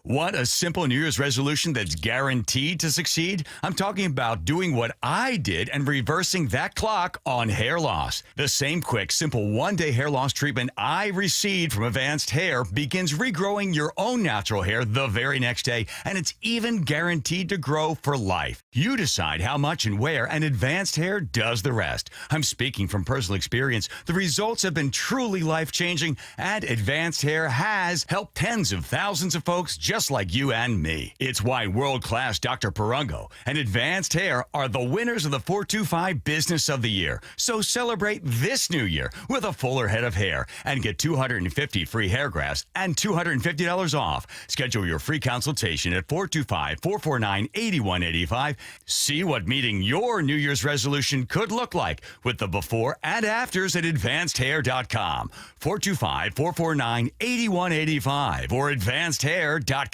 Want a simple New Year's resolution that's guaranteed to succeed? I'm talking about doing what I did and reversing that clock on hair loss. The same quick, simple one-day hair loss treatment I received from Advanced Hair begins regrowing your own natural hair the very next day, and it's even guaranteed to grow for life. You decide how much and where, and Advanced Hair does the rest. I'm speaking from personal experience. The results have been truly life-changing, and Advanced Hair has helped tens of thousands of folks just like you and me. It's why world-class Dr. Perungo and Advanced Hair are the winners of the 425 Business of the Year. So celebrate this new year with a fuller head of hair and get 250 free hair grafts and $250 off. Schedule your free consultation at 425-449-8185. See what meeting your New Year's resolution could look like with the before and afters at advancedhair.com. 425-449-8185 or advancedhair.com.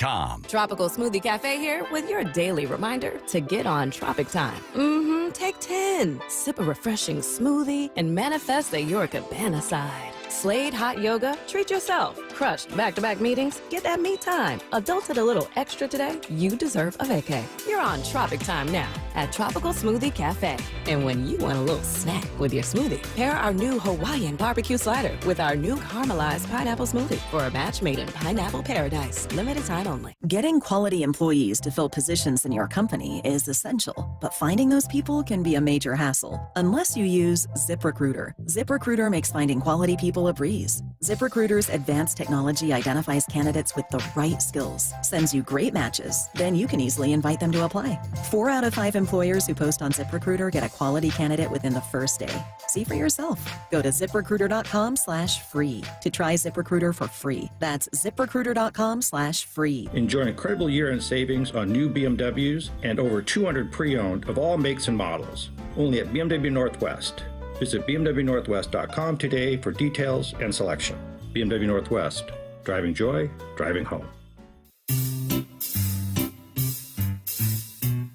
Tropical Smoothie Cafe here with your daily reminder to get on Tropic Time. Take 10. Sip a refreshing smoothie and manifest the Your Cabana side. Slade Hot Yoga, treat yourself. Crushed back-to-back meetings, get that me time. Adulted a little extra today, you deserve a vacay. You're on Tropic Time now at Tropical Smoothie Cafe. And when you want a little snack with your smoothie, pair our new Hawaiian barbecue slider with our new caramelized pineapple smoothie for a match made in pineapple paradise. Limited time only. Getting quality employees to fill positions in your company is essential, but finding those people can be a major hassle unless you use ZipRecruiter. ZipRecruiter makes finding quality people a breeze. ZipRecruiter's advanced technology identifies candidates with the right skills, sends you great matches, then you can easily invite them to apply. 4 out of 5 employers who post on ZipRecruiter get a quality candidate within the first day. See for yourself. Go to ZipRecruiter.com/free to try ZipRecruiter for free. That's ZipRecruiter.com/free. Enjoy an incredible year-end savings on new BMWs and over 200 pre-owned of all makes and models. Only at BMW Northwest. Visit BMWNorthwest.com today for details and selection. BMW Northwest. Driving joy, driving home.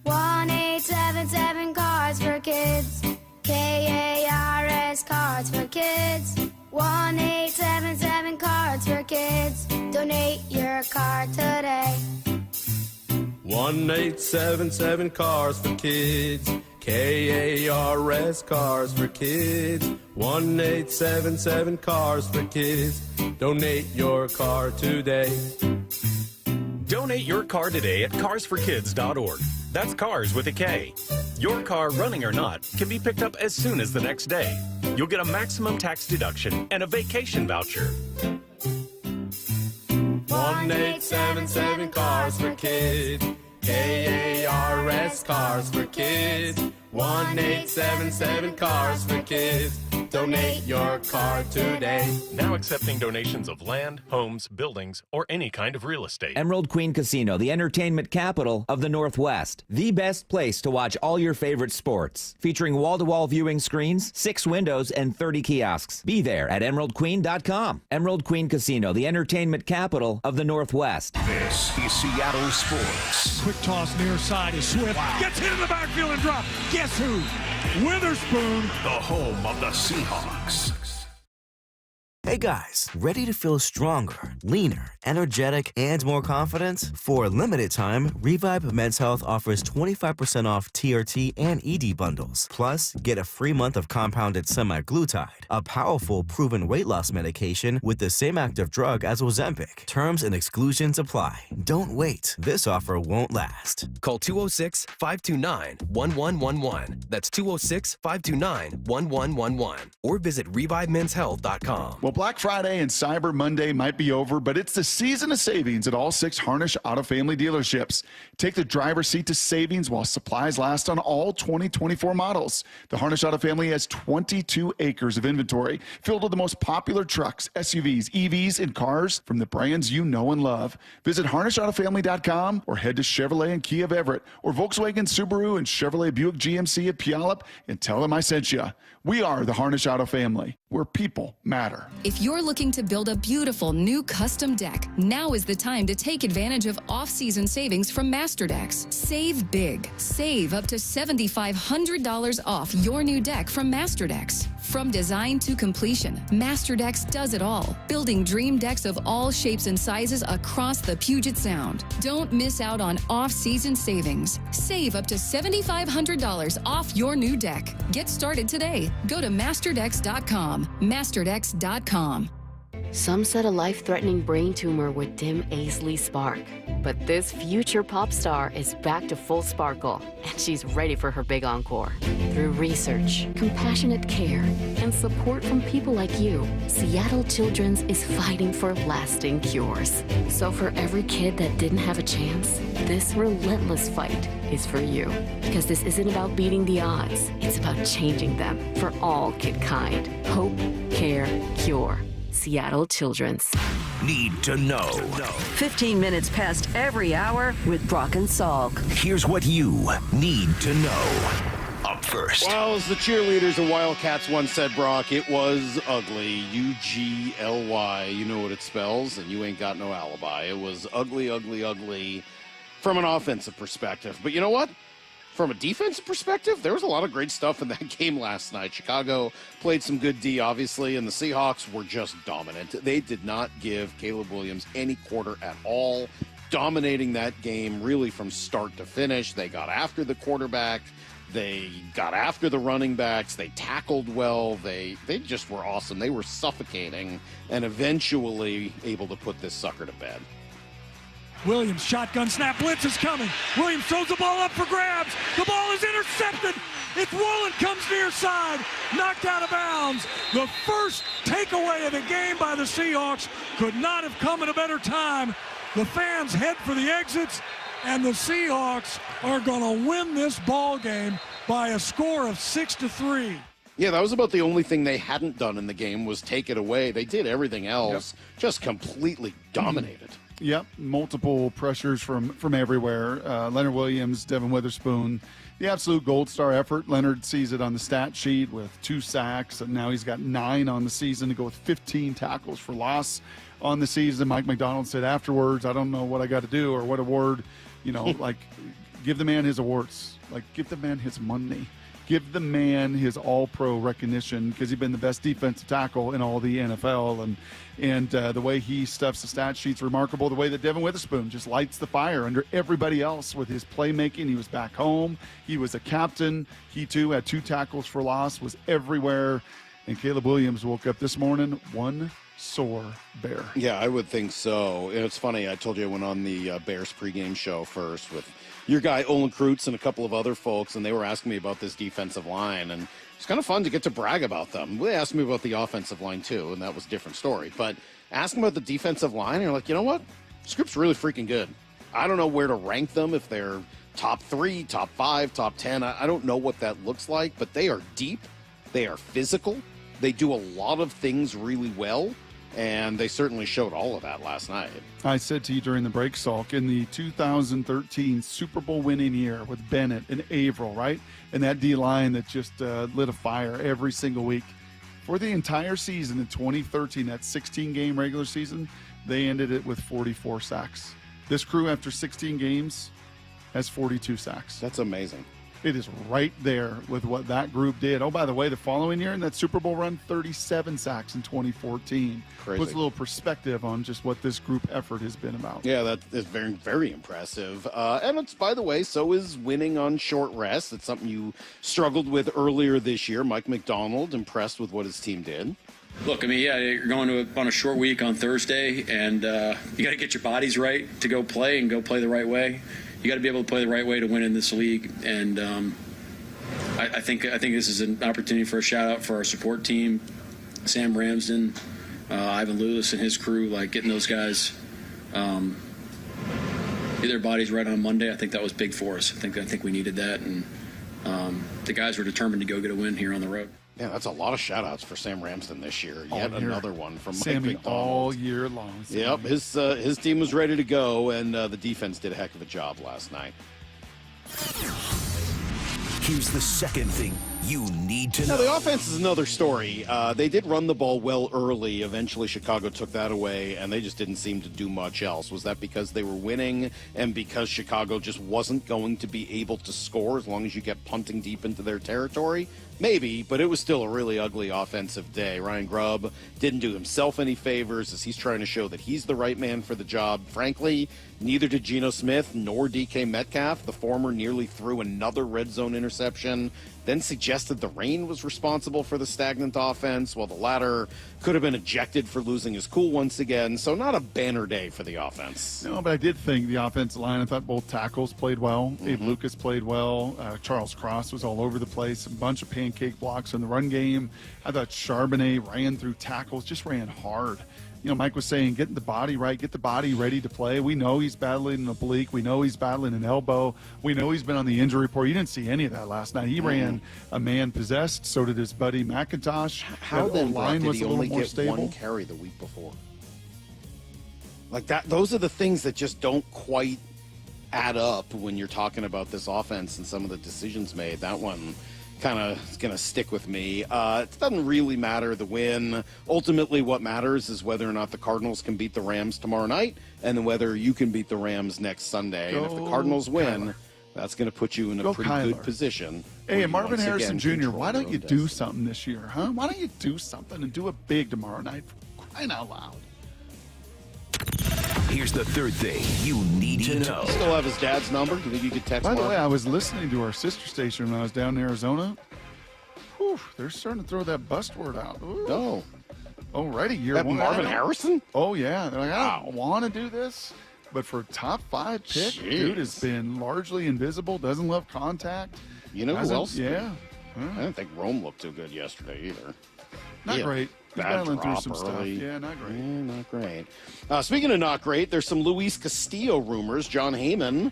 1877 Cars for Kids. KARS Cards for Kids. 1877 Cards for Kids. Donate your card today. 1877 Cars for Kids. KARS Cars for Kids. 1877 Cars for Kids. Donate your car today. Donate your car today at carsforkids.org. That's cars with a K. Your car, running or not, can be picked up as soon as the next day. You'll get a maximum tax deduction and a vacation voucher. 1877 Cars for Kids. KARS Cars for Kids. 1877 Cars for Kids. Donate your car today. Now accepting donations of land, homes, buildings, or any kind of real estate. Emerald Queen Casino, the entertainment capital of the Northwest. The best place to watch all your favorite sports. Featuring wall-to-wall viewing screens, 6 windows, and 30 kiosks. Be there at emeraldqueen.com. Emerald Queen Casino, the entertainment capital of the Northwest. This is Seattle Sports. Quick toss near side is Swift. Wow. Gets hit in the backfield and dropped. Guess who? Witherspoon. The home of the Seahawks. Hey guys, ready to feel stronger, leaner, energetic, and more confident? For a limited time, Revive Men's Health offers 25% off TRT and ED bundles. Plus, get a free month of compounded semaglutide, a powerful proven weight loss medication with the same active drug as Ozempic. Terms and exclusions apply. Don't wait. This offer won't last. Call 206-529-1111. That's 206-529-1111. Or visit ReviveMen'sHealth.com. We'll Black Friday and Cyber Monday might be over, but it's the season of savings at all 6 Harnish Auto Family dealerships. Take the driver's seat to savings while supplies last on all 2024 models. The Harnish Auto Family has 22 acres of inventory filled with the most popular trucks, SUVs, EVs, and cars from the brands you know and love. Visit HarnishAutoFamily.com or head to Chevrolet and Kia of Everett or Volkswagen, Subaru, and Chevrolet Buick GMC at Puyallup and tell them I sent you. We are the Harnish Auto Family, where people matter. If you're looking to build a beautiful new custom deck, now is the time to take advantage of off-season savings from MasterDecks. Save big. Save up to $7,500 off your new deck from MasterDecks. From design to completion, MasterDecks does it all, building dream decks of all shapes and sizes across the Puget Sound. Don't miss out on off-season savings. Save up to $7,500 off your new deck. Get started today. Go to MasterDecks.com. MasterDecks.com. Some said a life-threatening brain tumor would dim Aisley's spark. But this future pop star is back to full sparkle, and she's ready for her big encore. Through research, compassionate care, and support from people like you, Seattle Children's is fighting for lasting cures. So for every kid that didn't have a chance, this relentless fight is for you. Because this isn't about beating the odds, it's about changing them for all kidkind. Hope, care, cure. Seattle Children's. Need to know. 15 minutes past every hour with Brock and Salk. Here's what you need to know. Up first. Well, as the cheerleaders of Wildcats once said, Brock, it was ugly. UGLY. You know what it spells, and you ain't got no alibi. It was ugly, ugly, ugly from an offensive perspective. But you know what? From a defensive perspective, there was a lot of great stuff in that game last night. Chicago played some good D, obviously, and the Seahawks were just dominant. They did not give Caleb Williams any quarter at all, dominating that game really from start to finish. They got after the quarterback. They got after the running backs. They tackled well. They just were awesome. They were suffocating and eventually able to put this sucker to bed. Williams, shotgun snap, blitz is coming. Williams throws the ball up for grabs. The ball is intercepted. It's rolling, comes near side, knocked out of bounds. The first takeaway of the game by the Seahawks could not have come at a better time. The fans head for the exits, and the Seahawks are going to win this ball game by a score of 6-3. Yeah, that was about the only thing they hadn't done in the game was take it away. They did everything else, just completely dominated. Yep, multiple pressures from everywhere. Leonard Williams, Devin Witherspoon, the absolute gold star effort. Leonard sees it on the stat sheet with 2 sacks, and now he's got 9 on the season to go with 15 tackles for loss on the season. Mike McDonald said afterwards, I don't know what I got to do or what award, like give the man his awards, like give the man his money. Give the man his all-pro recognition because he's been the best defensive tackle in all the NFL. And the way he stuffs the stat sheet's remarkable. The way that Devin Witherspoon just lights the fire under everybody else with his playmaking. He was back home. He was a captain. He, too, had 2 tackles for loss, was everywhere. And Caleb Williams woke up this morning one sore bear. Yeah, I would think so. And it's funny, I told you I went on the Bears pregame show first with your guy Olin Kreutz and a couple of other folks, and they were asking me about this defensive line, and it's kind of fun to get to brag about them. They asked me about the offensive line too, and that was a different story. But asking about the defensive line, and you're like, you know what? This group's really freaking good. I don't know where to rank them, if they're top 3, top 5, top 10. I don't know what that looks like, but they are deep. They are physical. They do a lot of things really well. And they certainly showed all of that last night. I said to you during the break, Salk, in the 2013 Super Bowl winning year with Bennett and Averill, right? And that D-line that just lit a fire every single week. For the entire season in 2013, that 16-game regular season, they ended it with 44 sacks. This crew, after 16 games, has 42 sacks. That's amazing. It is right there with what that group did. Oh, by the way, the following year in that Super Bowl run, 37 sacks in 2014. Crazy. Puts a little perspective on just what this group effort has been about. Yeah, that is very, very impressive. And it's, by the way, so is winning on short rest. It's something you struggled with earlier this year. Mike McDonald, impressed with what his team did. Look, I mean, yeah, you're going on a short week on Thursday, and you got to get your bodies right to go play and go play the right way. You got to be able to play the right way to win in this league, and I think this is an opportunity for a shout out for our support team, Sam Ramsden, Ivan Lewis and his crew, like getting those guys get their bodies right on Monday. I think that was big for us. I think we needed that, and the guys were determined to go get a win here on the road. Yeah, that's a lot of shout-outs for Sam Ramsden this year. Yet another one from Sammy Mike McDonald. all year long. Sammy. Yep, his team was ready to go, and the defense did a heck of a job last night. Here's the second thing you need to know. Now, the offense is another story. They did run the ball well early. Eventually, Chicago took that away, and they just didn't seem to do much else. Was that because they were winning and because Chicago just wasn't going to be able to score as long as you kept punting deep into their territory? Maybe, but it was still a really ugly offensive day. Ryan Grubb didn't do himself any favors as he's trying to show that he's the right man for the job. Frankly, neither did Geno Smith nor DK Metcalf. The former nearly threw another red zone interception, then suggested the rain was responsible for the stagnant offense, while the latter could have been ejected for losing his cool once again. So not a banner day for the offense. No, but I did think the offensive line, I thought both tackles played well. Abe Lucas played well. Charles Cross was all over the place. A bunch of pancake blocks in the run game. I thought Charbonnet ran through tackles, just ran hard. You know, Mike was saying, get the body right, get the body ready to play. We know he's battling an oblique. We know he's battling an elbow. We know he's been on the injury report. You didn't see any of that last night. He ran a man possessed. So did his buddy McIntosh. How then line did was he a little only more get stable. one carry the week before? Like that, those are the things that just don't quite add up when you're talking about this offense and some of the decisions made. That one kind of is going to stick with me. It doesn't really matter the win. Ultimately, what matters is whether or not the Cardinals can beat the Rams tomorrow night, and then whether you can beat the Rams next Sunday. And if the Cardinals win, that's going to put you in a pretty good position. Hey, and Marvin Harrison Jr., why don't you do something this year, huh? Why don't you do something and do it big tomorrow night? For crying out loud. Here's the third thing you need to know. Still have his dad's number? Do you think you could text By the Mark? way, I was listening to our sister station when I was down in Arizona. Whew, they're starting to throw that bust word out. Ooh. No. Already, year That one. Marvin Harrison? Oh, yeah. They're like, I don't want to do this. But for a top 5 pick, dude has been largely invisible, doesn't love contact. You know who else? Yeah. I didn't think Rome looked too good yesterday either. Not great. He's Bad battling through drop some stuff. early. Yeah, not great. Yeah, not great. Speaking of not great, there's some Luis Castillo rumors. John Heyman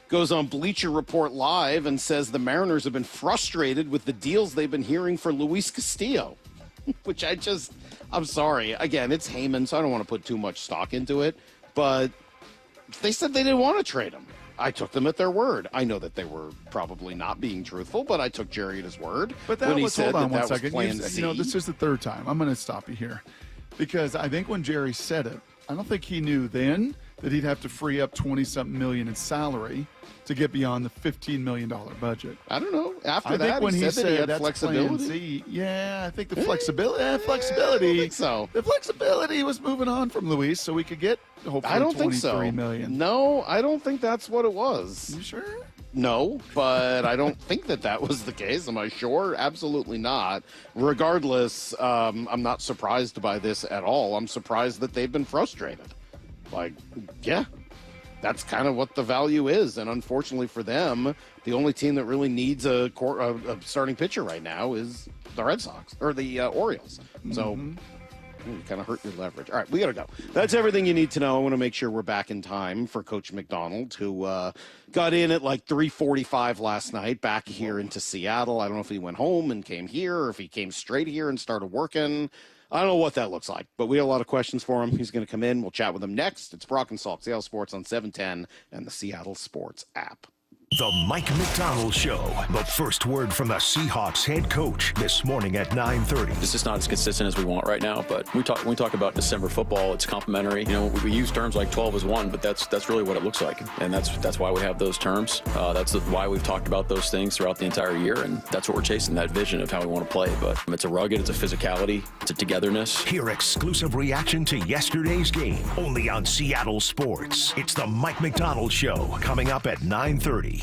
goes on Bleacher Report Live and says the Mariners have been frustrated with the deals they've been hearing for Luis Castillo, which I'm sorry. Again, it's Heyman, so I don't want to put too much stock into it, but they said they didn't want to trade him. I took them at their word. I know that they were probably not being truthful, but I took Jerry at his word. But that when he was, said hold on that one second. was plan C. You know, this is the third time. I'm going to stop you here. Because I think when Jerry said it, I don't think he knew then that he'd have to free up 20-something million in salary to get beyond the $15 million budget. I don't know. After I that, think when he said that he had that's flexibility. Plan C, yeah, I think the flexibility. I think so. The flexibility was moving on from Luis, so we could get hopefully I don't think so. $23 million. No, I don't think that's what it was. You sure? No, but I don't think that was the case. Am I sure? Absolutely not. Regardless, I'm not surprised by this at all. I'm surprised that they've been frustrated. Like, yeah, that's kind of what the value is. And unfortunately for them, the only team that really needs a starting pitcher right now is the Red Sox or the Orioles. So you kind of hurt your leverage. All right, we got to go. That's everything you need to know. I want to make sure we're back in time for Coach McDonald, who got in at like 3:45 last night, back here into Seattle. I don't know if he went home and came here or if he came straight here and started working. I don't know what that looks like, but we have a lot of questions for him. He's going to come in. We'll chat with him next. It's Brock and Salk, Seattle Sports on 710 and the Seattle Sports app. The Mike McDonald Show. The first word from the Seahawks head coach this morning at 9:30. It's just not as consistent as we want right now, but when we talk about December football, it's complimentary. You know, we use terms like 12 as one, but that's really what it looks like, and that's why we have those terms. That's why we've talked about those things throughout the entire year, and that's what we're chasing, that vision of how we want to play. But it's a rugged, it's a physicality, it's a togetherness. Hear exclusive reaction to yesterday's game only on Seattle Sports. It's the Mike McDonald Show coming up at 9:30.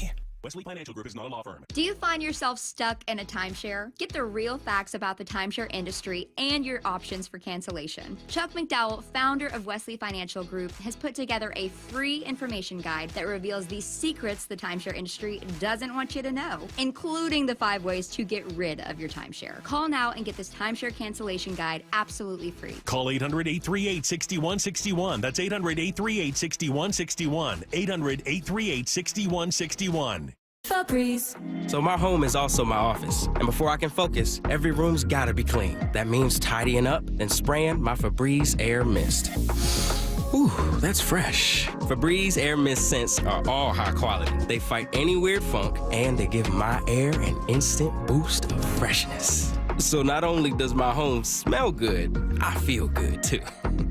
Wesley Financial Group is not a law firm. Do you find yourself stuck in a timeshare? Get the real facts about the timeshare industry and your options for cancellation. Chuck McDowell, founder of Wesley Financial Group, has put together a free information guide that reveals the secrets the timeshare industry doesn't want you to know, including the 5 ways to get rid of your timeshare. Call now and get this timeshare cancellation guide absolutely free. Call 800-838-6161. That's 800-838-6161. 800-838-6161. Febreze. So my home is also my office. And before I can focus, every room's gotta be clean. That means tidying up and spraying my Febreze Air Mist. Ooh, that's fresh. Febreze Air Mist scents are all high quality. They fight any weird funk, and they give my air an instant boost of freshness. So not only does my home smell good, I feel good too.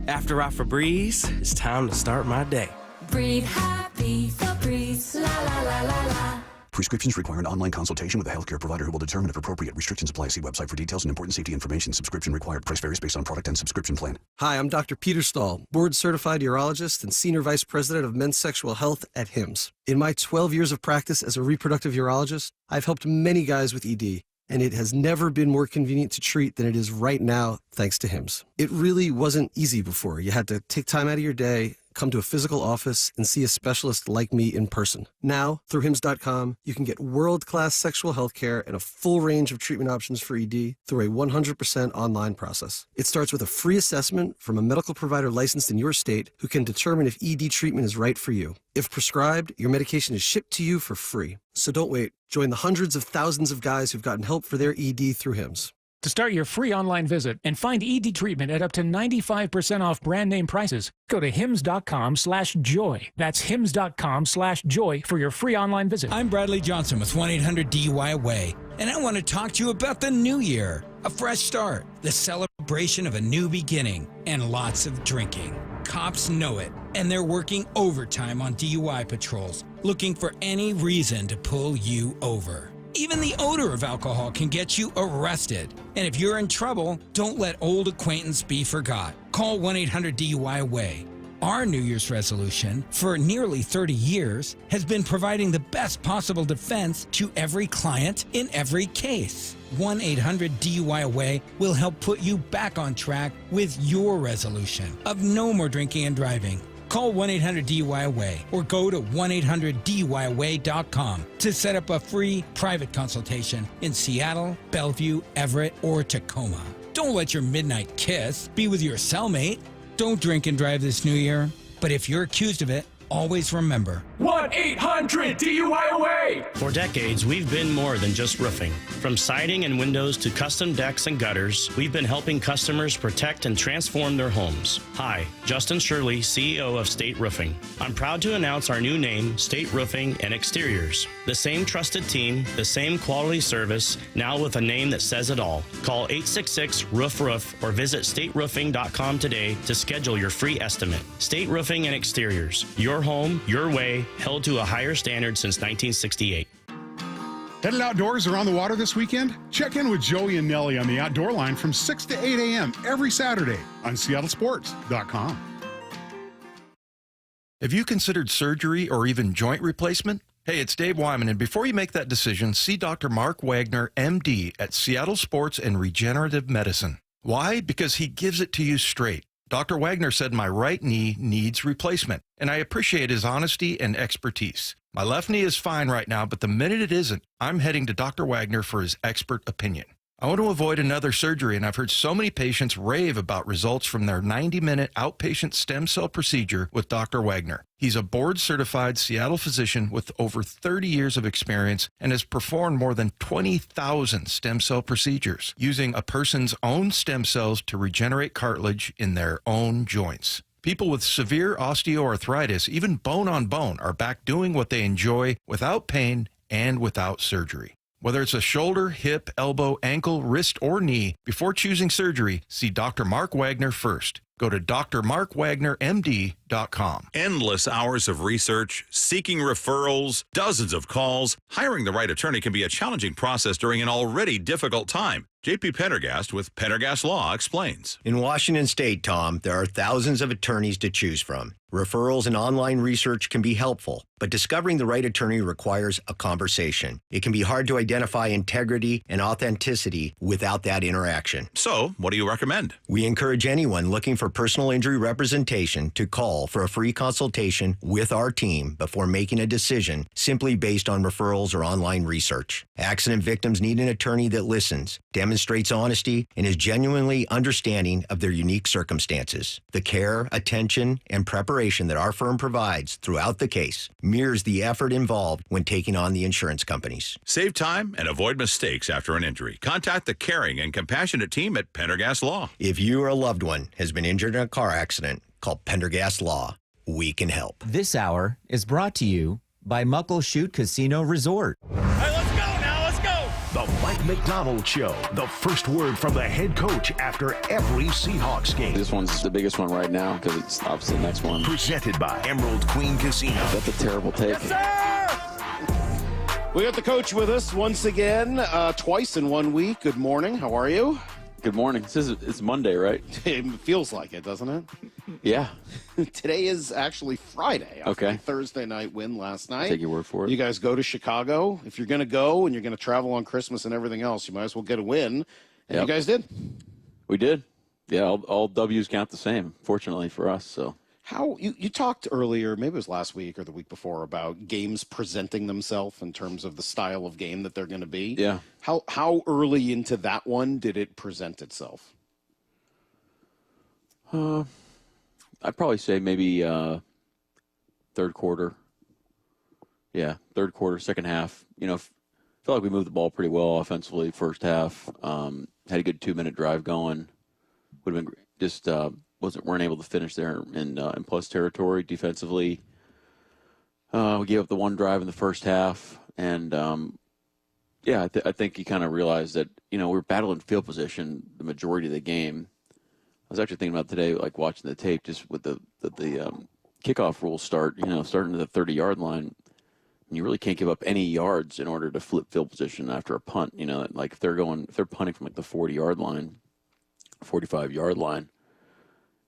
After I Febreze, it's time to start my day. Breathe happy, Febreze, la la la la la. Prescriptions require an online consultation with a healthcare provider who will determine if appropriate. Restrictions apply. See website for details and important safety information. Subscription required. Price varies based on product and subscription plan. Hi, I'm Dr. Peter Stahl, board-certified urologist and senior vice president of men's sexual health at HIMSS. In my 12 years of practice as a reproductive urologist, I've helped many guys with ED, and it has never been more convenient to treat than it is right now, thanks to HIMSS. It really wasn't easy before. You had to take time out of your day, come to a physical office, and see a specialist like me in person. Now, through HIMSS.com, you can get world-class sexual health care and a full range of treatment options for ED through a 100% online process. It starts with a free assessment from a medical provider licensed in your state who can determine if ED treatment is right for you. If prescribed, your medication is shipped to you for free. So don't wait. Join the hundreds of thousands of guys who've gotten help for their ED through HIMSS. To start your free online visit and find ED treatment at up to 95% off brand name prices, go to hims.com/joy. That's hims.com/joy for your free online visit. I'm Bradley Johnson with 1-800-DUI-AWAY, and I want to talk to you about the new year, a fresh start, the celebration of a new beginning, and lots of drinking. Cops know it, and they're working overtime on DUI patrols, looking for any reason to pull you over. Even the odor of alcohol can get you arrested. And if you're in trouble, don't let old acquaintance be forgot. Call 1-800-DUI-AWAY. Our New Year's resolution, for nearly 30 years, has been providing the best possible defense to every client in every case. 1-800-DUI-AWAY will help put you back on track with your resolution of no more drinking and driving. Call 1-800-DUI-AWAY or go to 1-800-DUI-AWAY.com to set up a free private consultation in Seattle, Bellevue, Everett, or Tacoma. Don't let your midnight kiss be with your cellmate. Don't drink and drive this new year. But if you're accused of it, always remember 1-800-DUI-AWAY. For decades, we've been more than just roofing. From siding and windows to custom decks and gutters, we've been helping customers protect and transform their homes. Hi, Justin Shirley, CEO of State Roofing. I'm proud to announce our new name, State Roofing and Exteriors. The same trusted team, the same quality service, now with a name that says it all. Call 866-ROOF-ROOF or visit stateroofing.com today to schedule your free estimate. State Roofing and Exteriors. Your home, your way, held to a higher standard since 1968. Headed outdoors or on the water this weekend? Check in with Joey and Nellie on the Outdoor Line from 6 to 8 a.m. every Saturday on SeattleSports.com. Have you considered surgery or even joint replacement? Hey, it's Dave Wyman, and before you make that decision, see Dr. Mark Wagner, MD, at Seattle Sports and Regenerative Medicine. Why? Because he gives it to you straight. Dr. Wagner said my right knee needs replacement, and I appreciate his honesty and expertise. My left knee is fine right now, but the minute it isn't, I'm heading to Dr. Wagner for his expert opinion. I want to avoid another surgery, and I've heard so many patients rave about results from their 90-minute outpatient stem cell procedure with Dr. Wagner. He's a board-certified Seattle physician with over 30 years of experience and has performed more than 20,000 stem cell procedures using a person's own stem cells to regenerate cartilage in their own joints. People with severe osteoarthritis, even bone on bone, are back doing what they enjoy without pain and without surgery. Whether it's a shoulder, hip, elbow, ankle, wrist, or knee, before choosing surgery, see Dr. Mark Wagner first. Go to drmarkwagnermd.com. Endless hours of research, seeking referrals, dozens of calls. Hiring the right attorney can be a challenging process during an already difficult time. JP Pendergast with Pendergast Law explains. In Washington State, Tom, there are thousands of attorneys to choose from. Referrals and online research can be helpful, but discovering the right attorney requires a conversation. It can be hard to identify integrity and authenticity without that interaction. So, what do you recommend? We encourage anyone looking for personal injury representation to call for a free consultation with our team before making a decision simply based on referrals or online research. Accident victims need an attorney that listens, demonstrates honesty, and is genuinely understanding of their unique circumstances. The care, attention, and preparation that our firm provides throughout the case mirrors the effort involved when taking on the insurance companies. Save time and avoid mistakes after an injury. Contact the caring and compassionate team at Pendergast Law. If you or a loved one has been injured in a car accident, call Pendergast Law. We can help. This hour is brought to you by Muckleshoot Casino Resort. The Mike McDonald Show. The first word from the head coach after every Seahawks game. This one's the biggest one right now because it's obviously the next one. Presented by Emerald Queen Casino. That's a terrible take. We got the coach with us once again, twice in 1 week. Good morning. How are you? Good morning. It's Monday, right? It feels like it, doesn't it? Yeah. Today is actually Friday. After Okay. the Thursday night win last night. Take your word for it. You guys go to Chicago. If you're going to go and you're going to travel on Christmas and everything else, you might as well get a win. And you guys did. We did. Yeah, all W's count the same, fortunately for us. So. How you talked earlier, maybe it was last week or the week before, about games presenting themselves in terms of the style of game that they're going to be. Yeah. How early into that one did it present itself? I'd probably say maybe third quarter. Yeah, third quarter, second half. You know, felt like we moved the ball pretty well offensively first half. Had a good 2-minute drive going. Would have been just weren't able to finish there in plus territory defensively. We gave up the one drive in the first half, and I think you kind of realized that we were battling field position the majority of the game. I was actually thinking about today, like watching the tape, just with the kickoff rules starting to the 30-yard line. And you really can't give up any yards in order to flip field position after a punt. Like if they're punting from like the 40-yard line, 45-yard line,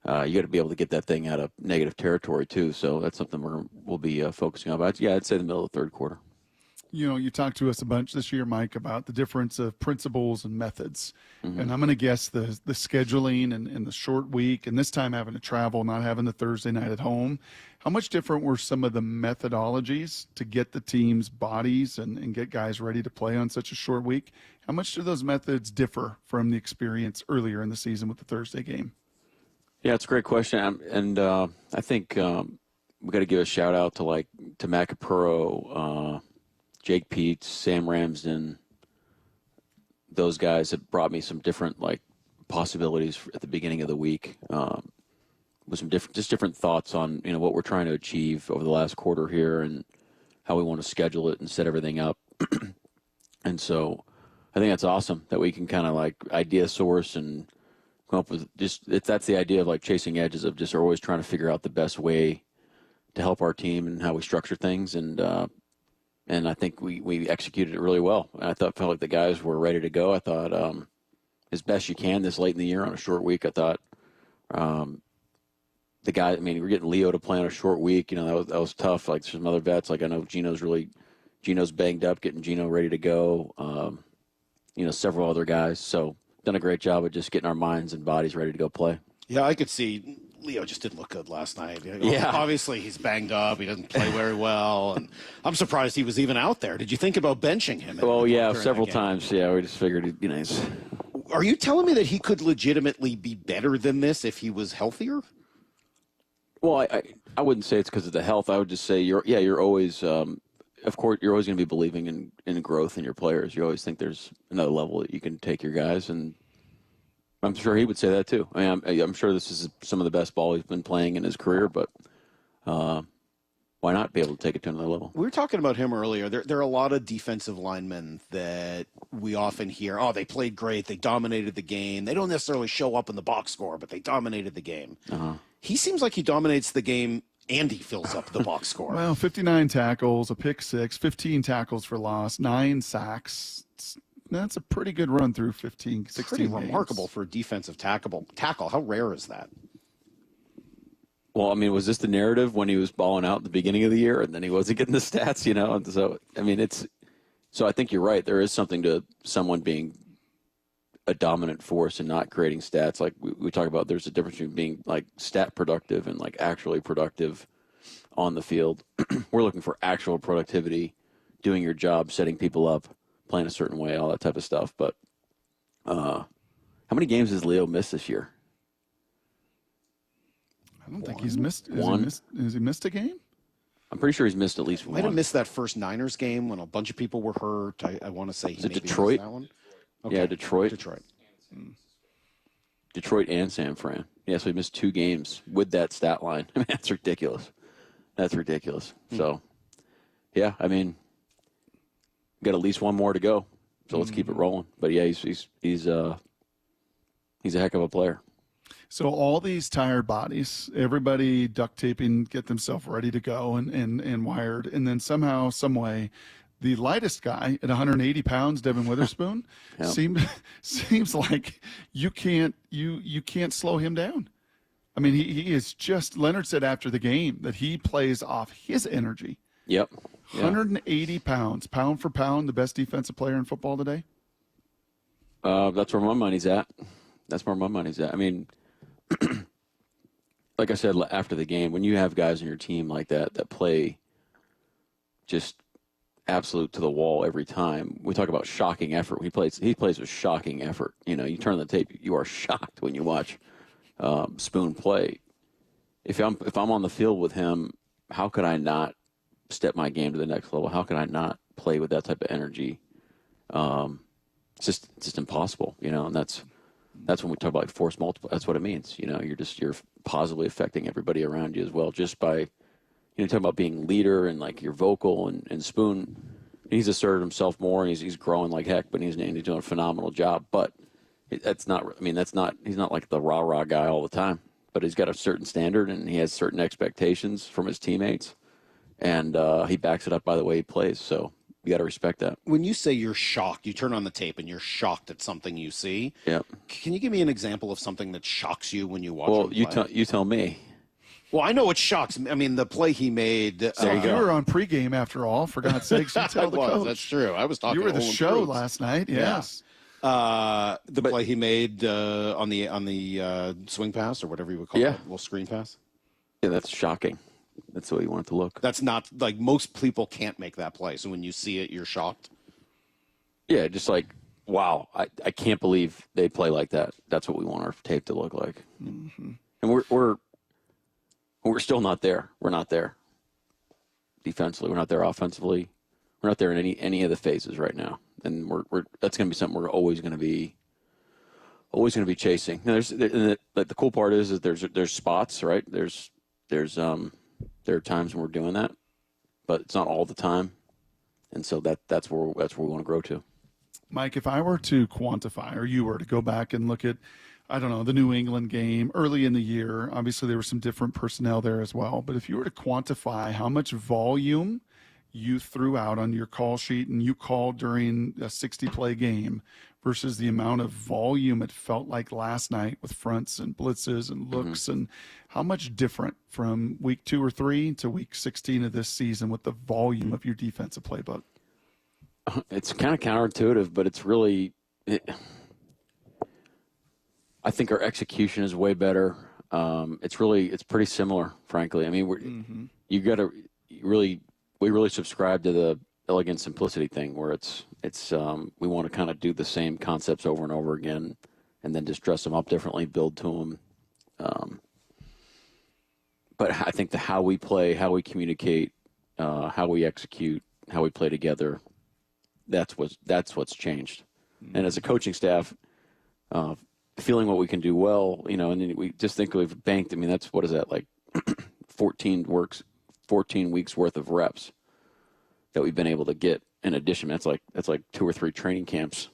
you got to be able to get that thing out of negative territory too. So that's something we'll be focusing on. But yeah, I'd say the middle of the third quarter. You talked to us a bunch this year, Mike, about the difference of principles and methods. Mm-hmm. And I'm going to guess the scheduling and the short week, and this time having to travel, not having the Thursday night at home. How much different were some of the methodologies to get the team's bodies and get guys ready to play on such a short week? How much do those methods differ from the experience earlier in the season with the Thursday game? Yeah, it's a great question. And I think we got to give a shout out to Matt Capurro, Jake Peets, Sam Ramsden. Those guys have brought me some different possibilities at the beginning of the week, with some different thoughts on what we're trying to achieve over the last quarter here and how we want to schedule it and set everything up. And so I think that's awesome that we can kind of idea source and come up with that's the idea of chasing edges of just always trying to figure out the best way to help our team and how we structure things. And I think we executed it really well. And I felt like the guys were ready to go. I thought as best you can this late in the year on a short week. I thought the guy. I mean, we're getting Leo to play on a short week. That was tough. Like some other vets. I know Geno's banged up, getting Geno ready to go. Several other guys. So done a great job of just getting our minds and bodies ready to go play. Yeah, I could see Leo just didn't look good last night. Yeah. Obviously, he's banged up. He doesn't play very well. And I'm surprised he was even out there. Did you think about benching him? Well, yeah, several times. Yeah, we just figured, Are you telling me that he could legitimately be better than this if he was healthier? Well, I wouldn't say it's because of the health. I would just say you're always, of course, you're always going to be believing in growth in your players. You always think there's another level that you can take your guys, and I'm sure he would say that too. I mean, I'm sure this is some of the best ball he's been playing in his career, but why not be able to take it to another level? We were talking about him earlier. There are a lot of defensive linemen that we often hear, they played great, they dominated the game. They don't necessarily show up in the box score, but they dominated the game. Uh-huh. He seems like he dominates the game and he fills up the box score. Well, 59 tackles, a pick six, 15 tackles for loss, 9 sacks. That's a pretty good run through 15, 16 Pretty games. remarkable for a defensive tackle. How rare is that? Well, I mean, was this the narrative when he was balling out at the beginning of the year and then he wasn't getting the stats, you know? And so, I mean, so I think you're right. There is something to someone being a dominant force and not creating stats. Like we talk about, there's a difference between being like stat productive and like actually productive on the field. We're looking for actual productivity, doing your job, setting people up, playing a certain way, all that type of stuff. But how many games has Leo missed this year? I don't think he's missed. One. Has he missed a game? I'm pretty sure he's missed at least one. Might have missed that first Niners game when a bunch of people were hurt. I want to say he Is it maybe Detroit? missed that one. Okay. Yeah, Detroit. Detroit. And San Fran. Yeah, so he missed 2 games with that stat line. I mean, that's ridiculous. That's ridiculous. So, yeah, I mean, got at least one more to go. So let's keep it rolling. But yeah, he's a heck of a player. So all these tired bodies, everybody duct taping, get themselves ready to go and wired, and then somehow, some way, the lightest guy at 180 pounds, Devin Witherspoon, seems like you can't slow him down. I mean, he is just. Leonard said after the game that he plays off his energy. Yep. 180 pounds, pound for pound, the best defensive player in football today. That's where my money's at. I mean, like I said after the game, when you have guys on your team like that play just absolute to the wall every time, we talk about shocking effort. He plays with shocking effort. You know, you turn on the tape, you are shocked when you watch Spoon play. If I'm on the field with him, how could I not step my game to the next level? How can I not play with that type of energy? It's just impossible, you know. And that's when we talk about like force multiple. That's what it means. You know, you're positively affecting everybody around you as well, just by, you know, talking about being leader and like you're vocal and Spoon. He's asserted himself more and he's growing like heck, but he's doing a phenomenal job. But he's not like the rah guy all the time. But he's got a certain standard and he has certain expectations from his teammates, and he backs it up by the way he plays. So you got to respect that. When you say you're shocked, you turn on the tape and you're shocked at something you see. Yeah. Can you give me an example of something that shocks you when you watch Well, him play? you tell me. Well, I know what shocks me. I mean, the play he made. You were on pregame after all. For God's sakes, you tell the coach. That's true. I was talking. You were the Olin show Kreutz. last night. Yes. The play he made on the swing pass or whatever you would call it, little screen pass. Yeah, that's shocking. That's the way you want it to look. That's not like most people can't make that play. So when you see it, you're shocked. Yeah, just like, wow, I can't believe they play like that. That's what we want our tape to look like. Mm-hmm. And we're still not there. We're not there defensively. We're not there offensively. We're not there in any of the phases right now. And that's going to be something we're always going to be chasing. Now, the cool part is there's spots, right? There are times when we're doing that, but it's not all the time. And so that's where we want to grow to. Mike, if I were to quantify, or you were to go back and look at, I don't know, the New England game early in the year, obviously there were some different personnel there as well. But if you were to quantify how much volume you threw out on your call sheet and you called during a 60-play game versus the amount of volume it felt like last night with fronts and blitzes and looks, and how much different from week 2 or 3 to week 16 of this season with the volume of your defensive playbook? It's kind of counterintuitive, but it's really I think our execution is way better. It's pretty similar, frankly. I mean, we really subscribe to the elegant simplicity thing, where it's we want to kind of do the same concepts over and over again, and then just dress them up differently, build to them. But I think how we play, how we communicate, how we execute, how we play together, that's what's changed. And as a coaching staff, feeling what we can do well, you know, and then we just think we've banked. I mean, what is that, like 14 weeks worth of reps that we've been able to get in addition. That's like 2 or 3 training camps,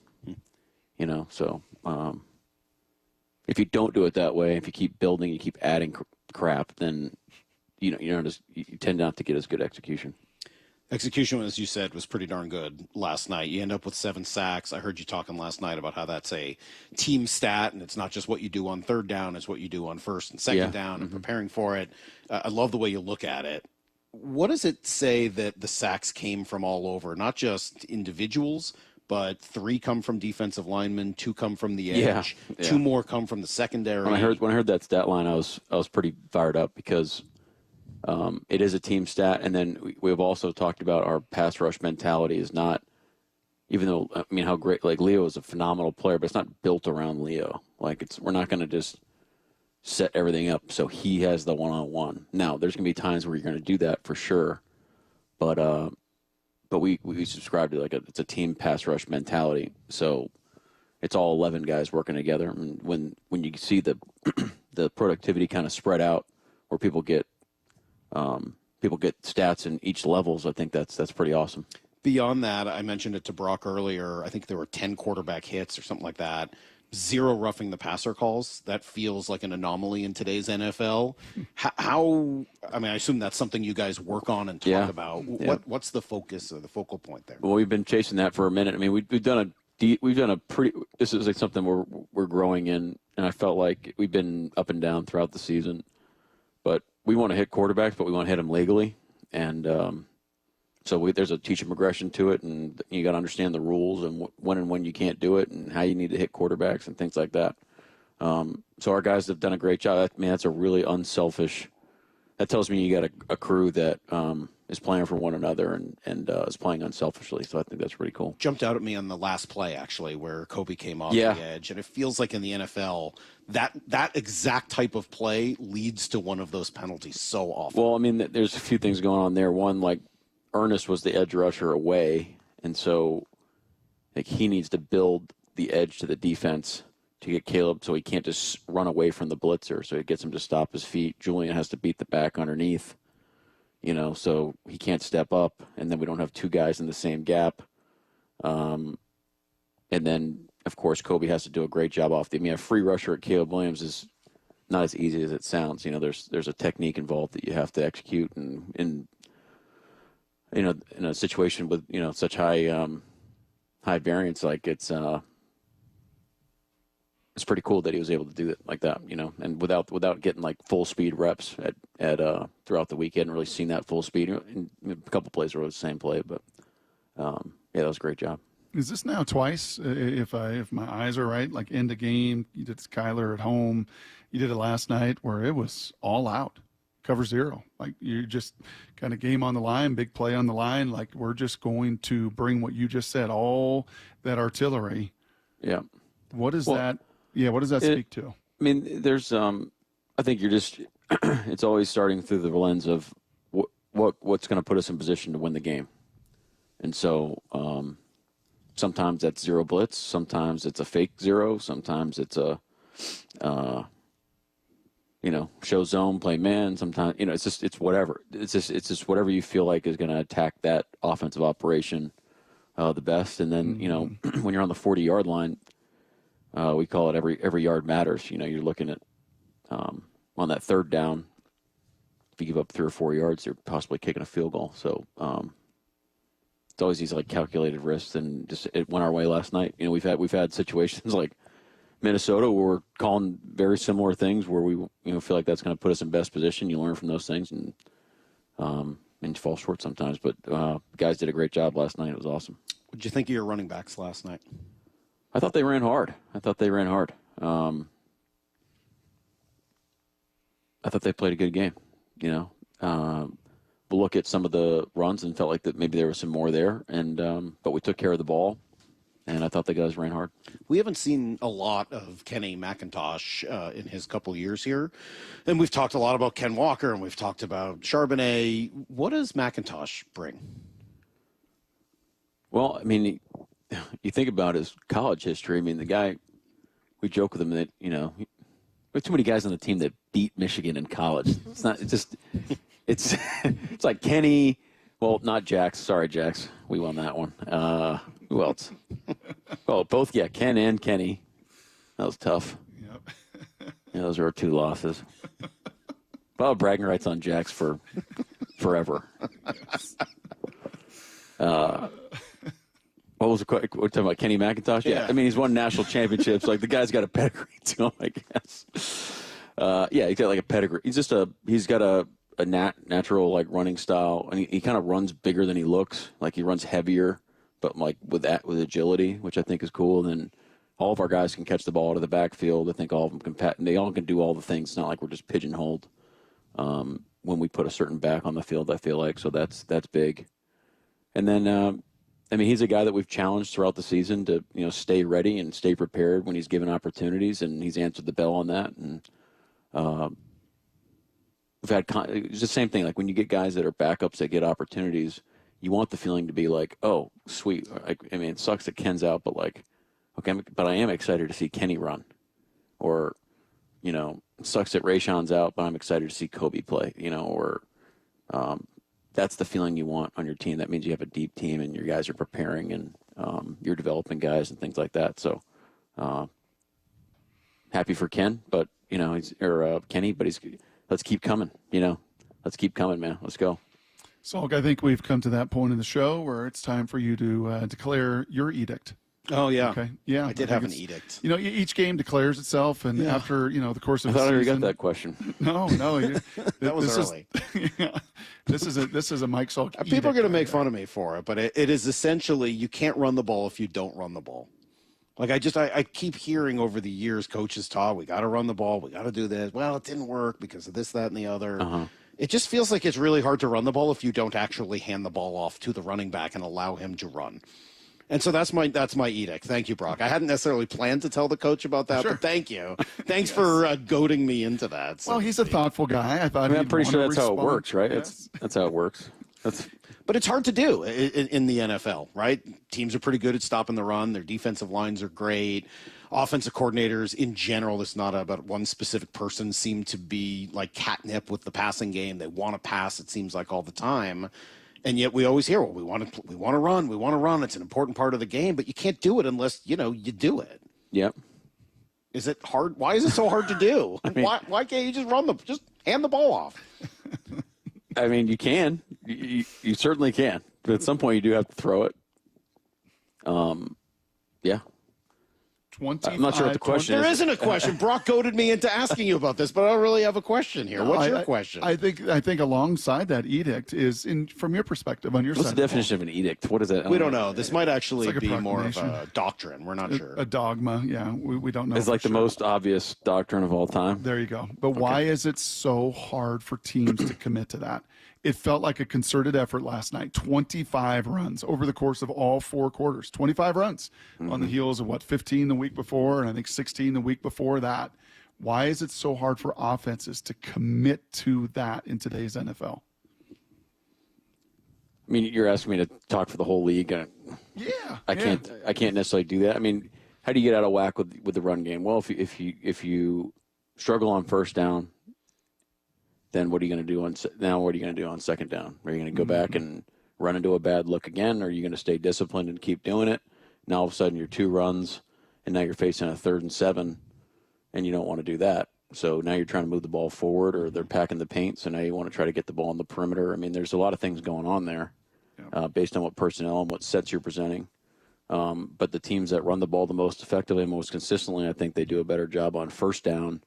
you know. So if you don't do it that way, if you keep building, you keep adding crap, then you tend not to get as good execution. Execution, as you said, was pretty darn good last night. You end up with 7 sacks. I heard you talking last night about how that's a team stat, and it's not just what you do on third down, it's what you do on first and second down and preparing for it. I love the way you look at it. What does it say that the sacks came from all over, not just individuals, but 3 come from defensive linemen, 2 come from the edge, 2 more come from the secondary? When I heard that stat line, I was pretty fired up because it is a team stat, and then we've also talked about our pass rush mentality is not, even though, I mean, how great, like Leo is a phenomenal player, but it's not built around Leo. Like we're not going to just set everything up so he has the one-on-one. Now, there's going to be times where you're going to do that for sure, but we subscribe to it's a team pass rush mentality. So it's all 11 guys working together, and when you see the the productivity kind of spread out, where people get stats in each levels, I think that's pretty awesome. Beyond that, I mentioned it to Brock earlier. I think there were 10 quarterback hits or something like that. 0 roughing the passer calls. That feels like an anomaly in today's NFL. How? I mean, I assume that's something you guys work on and talk about. What's the focus or the focal point there? Well, we've been chasing that for a minute. I mean, we've done a pretty. This is like something we're growing in, and I felt like we've been up and down throughout the season, but we want to hit quarterbacks, but we want to hit them legally, and so there's a teach them aggression to it, and you got to understand the rules and when you can't do it, and how you need to hit quarterbacks and things like that. So our guys have done a great job. I mean, that's a really unselfish. That tells me you got a crew that is playing for one another and is playing unselfishly. So I think that's pretty cool. Jumped out at me on the last play, actually, where Kobe came off the edge. And it feels like in the NFL, that exact type of play leads to one of those penalties so often. Well, I mean, there's a few things going on there. One, like Ernest was the edge rusher away, and so like he needs to build the edge to the defense to get Caleb so he can't just run away from the blitzer. So it gets him to stop his feet. Julian has to beat the back underneath, so he can't step up. And then we don't have 2 guys in the same gap. And then, of course, Kobe has to do a great job off the. I mean, a free rusher at Caleb Williams is not as easy as it sounds. There's a technique involved that you have to execute, and in a situation with such high variance, like it's pretty cool that he was able to do it like that, and without getting like full speed reps at throughout the week. He hadn't really seen that full speed. In a couple plays were the same play, but that was a great job. Is this now twice? If my eyes are right, like end of game, you did Skyler at home, you did it last night where it was all out, cover 0. Like you just kind of game on the line, big play on the line. Like we're just going to bring what you just said, all that artillery. Yeah. What does that? Yeah. What does that speak to? I mean, there's I think you're just it's always starting through the lens of what's going to put us in position to win the game, and so sometimes that's 0 blitz, sometimes it's a fake 0, sometimes it's a show zone, play man. Sometimes, it's whatever. It's just whatever you feel like is going to attack that offensive operation the best. And then, when you're on the 40-yard line, we call it every yard matters. You're looking at on that third down. If you give up 3 or 4 yards, you're possibly kicking a field goal. So it's always these like calculated risks, and just it went our way last night. We've had situations like Minnesota where we're calling very similar things where we feel like that's going to put us in best position. You learn from those things and you fall short sometimes. But guys did a great job last night. It was awesome. What did you think of your running backs last night? I thought they ran hard. I thought they played a good game. We'll look at some of the runs and felt like that maybe there was some more there, and but we took care of the ball. And I thought the guys ran hard. We haven't seen a lot of Kenny McIntosh in his couple years here. And we've talked a lot about Ken Walker, and we've talked about Charbonnet. What does McIntosh bring? Well, I mean, you think about his college history. I mean, the guy, we joke with him that, we have too many guys on the team that beat Michigan in college. It's like Kenny, well, not Jax. Sorry, Jax. We won that one. Who else? Well, both, Ken and Kenny. That was tough. Yep. Those are our 2 losses. Well, bragging rights on Jax for forever. What was the question? We're talking about Kenny McIntosh? Yeah. I mean, he's won national championships. Like, the guy's got a pedigree to him, I guess. Yeah, he's got like a pedigree. He's got a natural like running style, and he kind of runs bigger than he looks. Like, he runs heavier, but like with agility, which I think is cool. And then all of our guys can catch the ball out of the backfield. I think all of them can and they all can do all the things. It's not like we're just pigeonholed when we put a certain back on the field, I feel like. So that's big. And then, I mean, he's a guy that we've challenged throughout the season to, stay ready and stay prepared when he's given opportunities, and he's answered the bell on that. And we've had it's the same thing. Like, when you get guys that are backups that get opportunities, you want the feeling to be like, oh, sweet. I mean, it sucks that Ken's out, but like, okay, but I am excited to see Kenny run. Or, it sucks that Rayshon's out, but I'm excited to see Kobe play, or that's the feeling you want on your team. That means you have a deep team and your guys are preparing and you're developing guys and things like that. So happy for Ken, but, Kenny, but let's keep coming, let's keep coming, man. Let's go. So I think we've come to that point in the show where it's time for you to declare your edict. Oh, yeah. Okay. Yeah. I did have an edict. Each game declares itself, and after, the course of I thought the I already season. got that question. No. That was early. This is a Mike Salk edict. People are going to make fun of me for it, but it is essentially you can't run the ball if you don't run the ball. Like, I keep hearing over the years coaches talk, we got to run the ball, we got to do this. Well, it didn't work because of this, that, and the other. Uh-huh. It just feels like it's really hard to run the ball if you don't actually hand the ball off to the running back and allow him to run. And so that's my edict. Thank you, Brock. I hadn't necessarily planned to tell the coach about that, but thank you. Thanks for goading me into that. Well, he's a thoughtful guy. I'm pretty sure that's how it works, right? Yes. That's how it works. But it's hard to do in the NFL, right? Teams are pretty good at stopping the run. Their defensive lines are great. Offensive coordinators in general, it's not about one specific person, seem to be like catnip with the passing game. They want to pass, it seems like, all the time. And yet we always hear, well, we want to run. It's an important part of the game, but you can't do it unless, you do it. Yep. Is it hard? Why is it so hard to do? Why can't you just hand the ball off? I mean, you can. You certainly can. But at some point, you do have to throw it. Yeah. I'm not sure what the question is. There isn't a question. Brock goaded me into asking you about this, but I don't really have a question here. What's your question? I think alongside that edict is, from your perspective, on your What's side. the definition of an edict? What is that? We don't know. This might actually like be more of a doctrine. We're not sure. A dogma, yeah. We don't know. It's like the most obvious doctrine of all time. There you go. But why is it so hard for teams to commit to that? It felt like a concerted effort last night. 25 runs over the course of all 4 quarters. 25 runs on the heels of 15 the week before, and I think 16 the week before that. Why is it so hard for offenses to commit to that in today's NFL? I mean, you're asking me to talk for the whole league. Yeah. I can't necessarily do that. I mean, how do you get out of whack with the run game? Well, if you struggle on first down, then what are you going to do on second down? Are you going to go back and run into a bad look again? Or are you going to stay disciplined and keep doing it? Now all of a sudden you're 2 runs, and now you're facing a 3rd and 7, and you don't want to do that. So now you're trying to move the ball forward, or they're packing the paint, so now you want to try to get the ball on the perimeter. I mean, there's a lot of things going on there based on what personnel and what sets you're presenting. But the teams that run the ball the most effectively and most consistently, I think they do a better job on first down,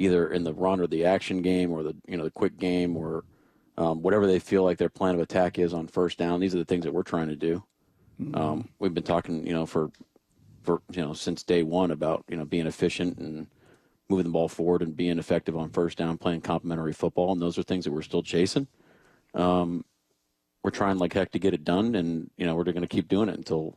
either in the run or the action game or the quick game or whatever they feel like their plan of attack is on first down. These are the things that we're trying to do. We've been talking, for since day one about, being efficient and moving the ball forward and being effective on first down, playing complementary football. And those are things that we're still chasing. We're trying like heck to get it done, and, we're going to keep doing it until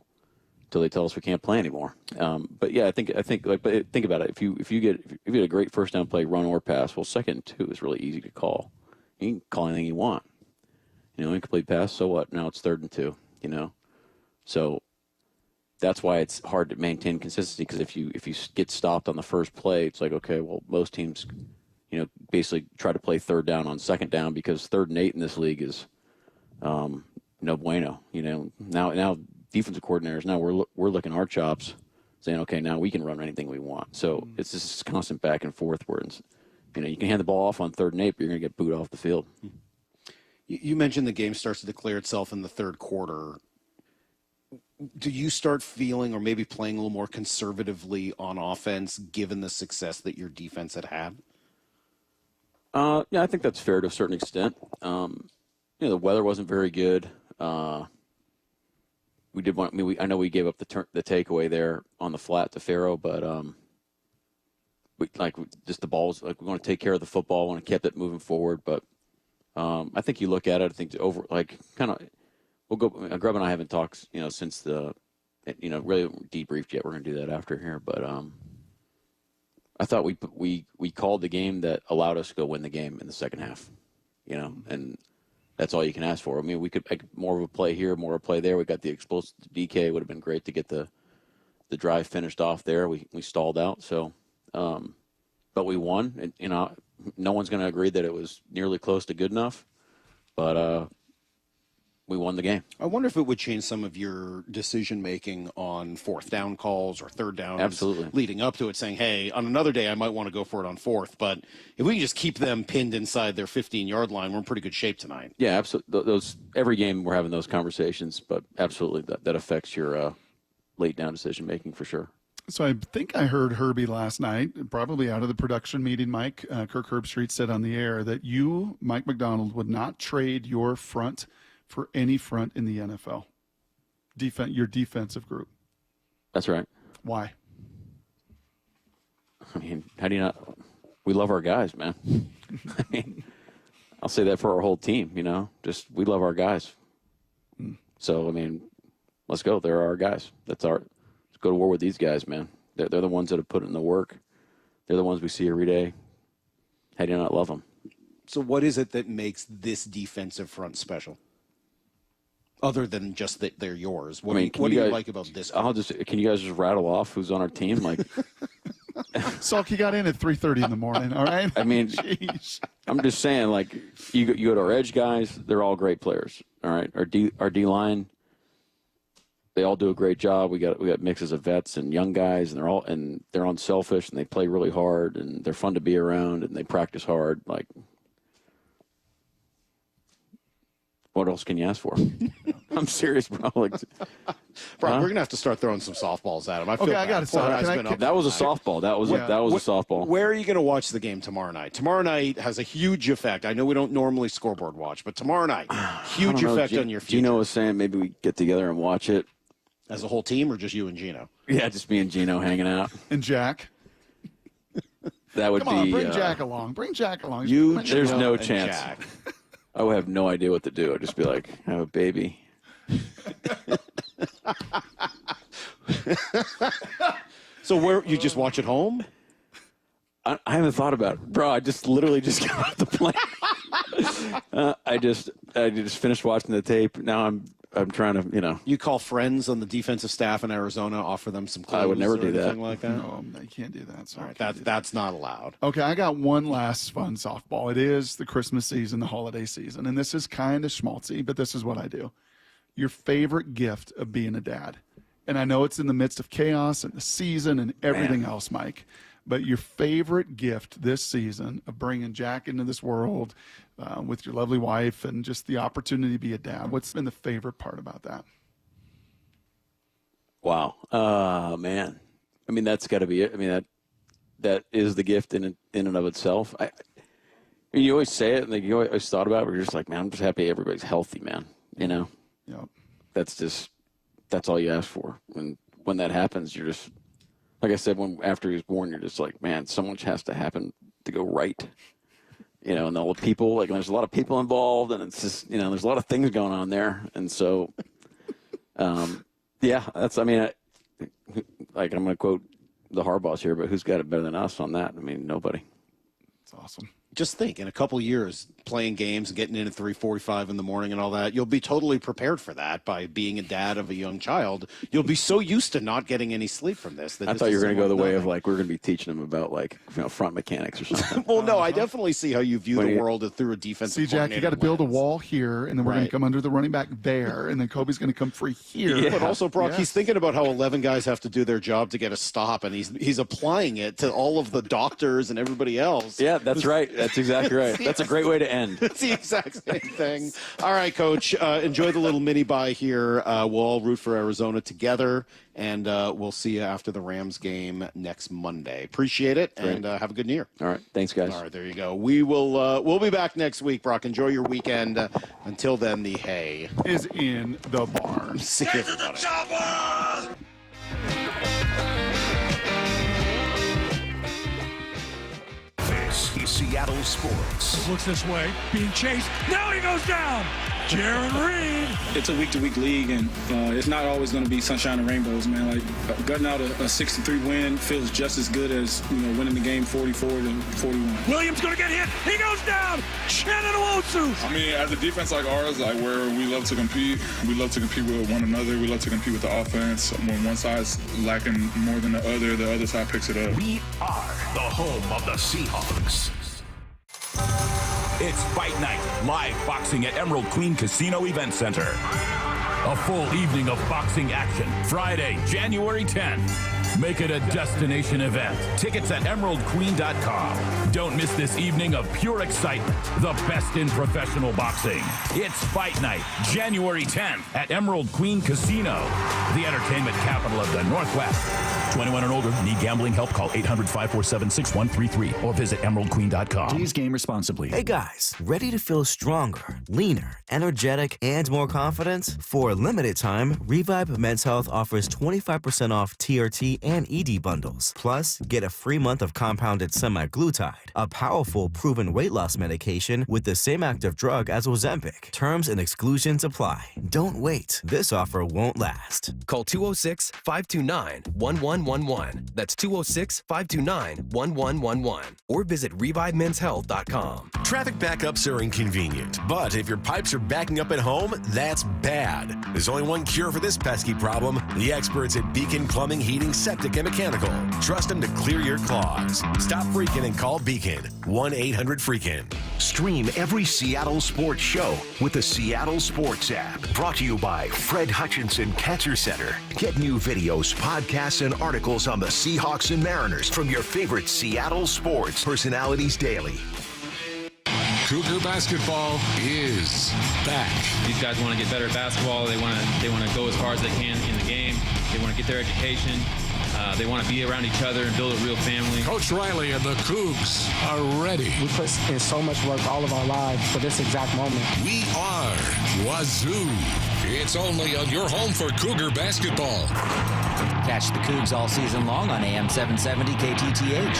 they tell us we can't play anymore. But yeah, I think but think about it. If you get a great first down play, run or pass, well, 2nd and 2 is really easy to call. You can call anything you want. Incomplete pass, so what? Now it's 3rd and 2. So that's why it's hard to maintain consistency, because if you get stopped on the first play, it's like, okay, well, most teams, basically try to play 3rd down on 2nd down, because 3rd and 8 in this league is no bueno. Now defensive coordinators, now we're looking our chops, saying, okay, now we can run anything we want. So it's this constant back and forth where you can hand the ball off on 3rd and 8, but you're going to get booed off the field. You mentioned the game starts to declare itself in the third quarter. Do you start feeling or maybe playing a little more conservatively on offense given the success that your defense had? Yeah, I think that's fair to a certain extent. The weather wasn't very good. We did want. I know we gave up the takeaway there on the flat to Faro, but just the balls. We want to take care of the football. Want to keep it moving forward, but I think you look at it. I think we'll go. Grubb and I haven't talked, since the, really debriefed yet. We're going to do that after here, but I thought we called the game that allowed us to go win the game in the second half, and that's all you can ask for. I mean, we could make more of a play here, more of a play there. We got the explosive DK. It would have been great to get the drive finished off there. We stalled out, so but we won. And, no one's going to agree that it was nearly close to good enough, but we won the game. I wonder if it would change some of your decision-making on fourth down calls or third down. Absolutely. Leading up to it, saying, hey, on another day I might want to go for it on fourth, but if we can just keep them pinned inside their 15-yard line, we're in pretty good shape tonight. Yeah, absolutely. Every game we're having those conversations, but absolutely that affects your late down decision-making for sure. So I think I heard Herbie last night, probably out of the production meeting, Mike, Kirk Herbstreit said on the air that you, Mike McDonald, would not trade your front for any front in the NFL. Your defensive group. That's right. Why? I mean, how do you not? We love our guys, man. I mean, I'll say that for our whole team, just we love our guys. So, I mean, let's go. They're our guys. Let's go to war with these guys, man. They're the ones that have put in the work. They're the ones we see every day. How do you not love them? So what is it that makes this defensive front special? Other than just that they're yours. What do you like about this? Can you guys just rattle off who's on our team? Like, Salk, you got in at 3:30 in the morning, all right? I mean, Jeez. I'm just saying, like, you go to our edge guys, they're all great players, all right? Our D line, they all do a great job. We got mixes of vets and young guys, and they're unselfish, and they play really hard, and they're fun to be around, and they practice hard. Like, what else can you ask for? I'm serious, bro. Like, Brock, we're going to have to start throwing some softballs at him. I got to start. That was a softball. That was a softball. Where are you going to watch the game tomorrow night? Tomorrow night has a huge effect. I know we don't normally scoreboard watch, but tomorrow night, huge effect on your future. Geno was saying maybe we get together and watch it. As a whole team or just you and Geno? Yeah, just me and Geno hanging out. And Jack. That would Come on, be. bring Jack along. Bring Jack along. There's no chance. I would have no idea what to do. I'd just be like, I have a baby. So where you just watch at home? I haven't thought about it, bro. I just literally just got off the plane. I just finished watching the tape. Now I'm trying to, You call friends on the defensive staff in Arizona, offer them some clues. I would never do that. Like that. No, you can't do that. Sorry. All right, that's not allowed. Okay, I got one last fun softball. It is the Christmas season, the holiday season, and this is kind of schmaltzy, but this is what I do. Your favorite gift of being a dad. And I know it's in the midst of chaos and the season and everything else, Mike, but your favorite gift this season of bringing Jack into this world with your lovely wife and just the opportunity to be a dad, what's been the favorite part about that? Wow. Man. I mean, that's got to be it. I mean, that is the gift in and of itself. I mean, you always say it, and you always thought about it, but you're just like, man, I'm just happy everybody's healthy, man. Yep. That's all you ask for. And when that happens, you're just, like I said, after he was born, you're just like, man, so much has to happen to go right. And all the people, like, there's a lot of people involved, and it's just, there's a lot of things going on there. And so, yeah, I'm going to quote the Harbaughs here, but who's got it better than us on that? I mean, nobody. It's awesome. Just think, in a couple of years, playing games and getting in at 3:45 in the morning and all that, you'll be totally prepared for that by being a dad of a young child. You'll be so used to not getting any sleep from this. I thought you were going to go the way of, like, we're going to be teaching them about, like, front mechanics or something. Well, no, I definitely see how you view the world through a defensive See, Jack, you got to build a wall here, and then we're going to come under the running back there, and then Kobe's going to come free here. Yeah. But also, Brock, he's thinking about how 11 guys have to do their job to get a stop, and he's applying it to all of the doctors and everybody else. Yeah, that's right. That's exactly right. That's a great way to end. It's the exact same thing. All right, Coach. Enjoy the little mini bye here. We'll all root for Arizona together, and we'll see you after the Rams game next Monday. Appreciate it, and have a good New Year. All right. Thanks, guys. All right, there you go. We'll be back next week, Brock. Enjoy your weekend. Until then, the hay is in the barn. See you, everybody. This is Seattle Sports. Looks this way, being chased. Now he goes down. Jaron Reed. It's a week-to-week league, and it's not always going to be sunshine and rainbows, man. Like gutting out a 63 win feels just as good as winning the game 44-41. Williams going to get hit. He goes down. Shannon Owosu. I mean, as a defense like ours, like where we love to compete, we love to compete with one another. We love to compete with the offense. When one side's lacking more than the other side picks it up. We are the home of the Seahawks. It's Fight Night, live boxing at Emerald Queen Casino Event Center. A full evening of boxing action, Friday, January 10th. Make it a destination event. Tickets at emeraldqueen.com. Don't miss this evening of pure excitement. The best in professional boxing. It's Fight Night, January 10th at Emerald Queen Casino, the entertainment capital of the Northwest. 21 and older. Need gambling help? Call 800-547-6133 or visit emeraldqueen.com. Please game responsibly. Hey guys, ready to feel stronger, leaner, energetic, and more confident? For a limited time, Revive Men's Health offers 25% off TRT and ED bundles. Plus, get a free month of compounded semaglutide, a powerful proven weight loss medication with the same active drug as Ozempic. Terms and exclusions apply. Don't wait. This offer won't last. Call 206-529-1111. That's 206-529-1111. Or visit ReviveMen'sHealth.com. Traffic backups are inconvenient, but if your pipes are backing up at home, that's bad. There's only one cure for this pesky problem: the experts at Beacon Plumbing, Heating, Septic, and Mechanical. Trust them to clear your clogs. Stop freaking and call Beacon. 1-800-FREAKIN. Stream every Seattle sports show with the Seattle Sports app. Brought to you by Fred Hutchinson Cancer Center. Get new videos, podcasts, and articles on the Seahawks and Mariners from your favorite Seattle sports personalities daily. Cougar basketball is back. These guys want to get better at basketball. They want to go as far as they can in the game. They want to get their education. They want to be around each other and build a real family. Coach Riley and the Cougs are ready. We put in so much work all of our lives for this exact moment. We are Wazoo. It's only on your home for Cougar basketball. Catch the Cougs all season long on AM 770 KTTH.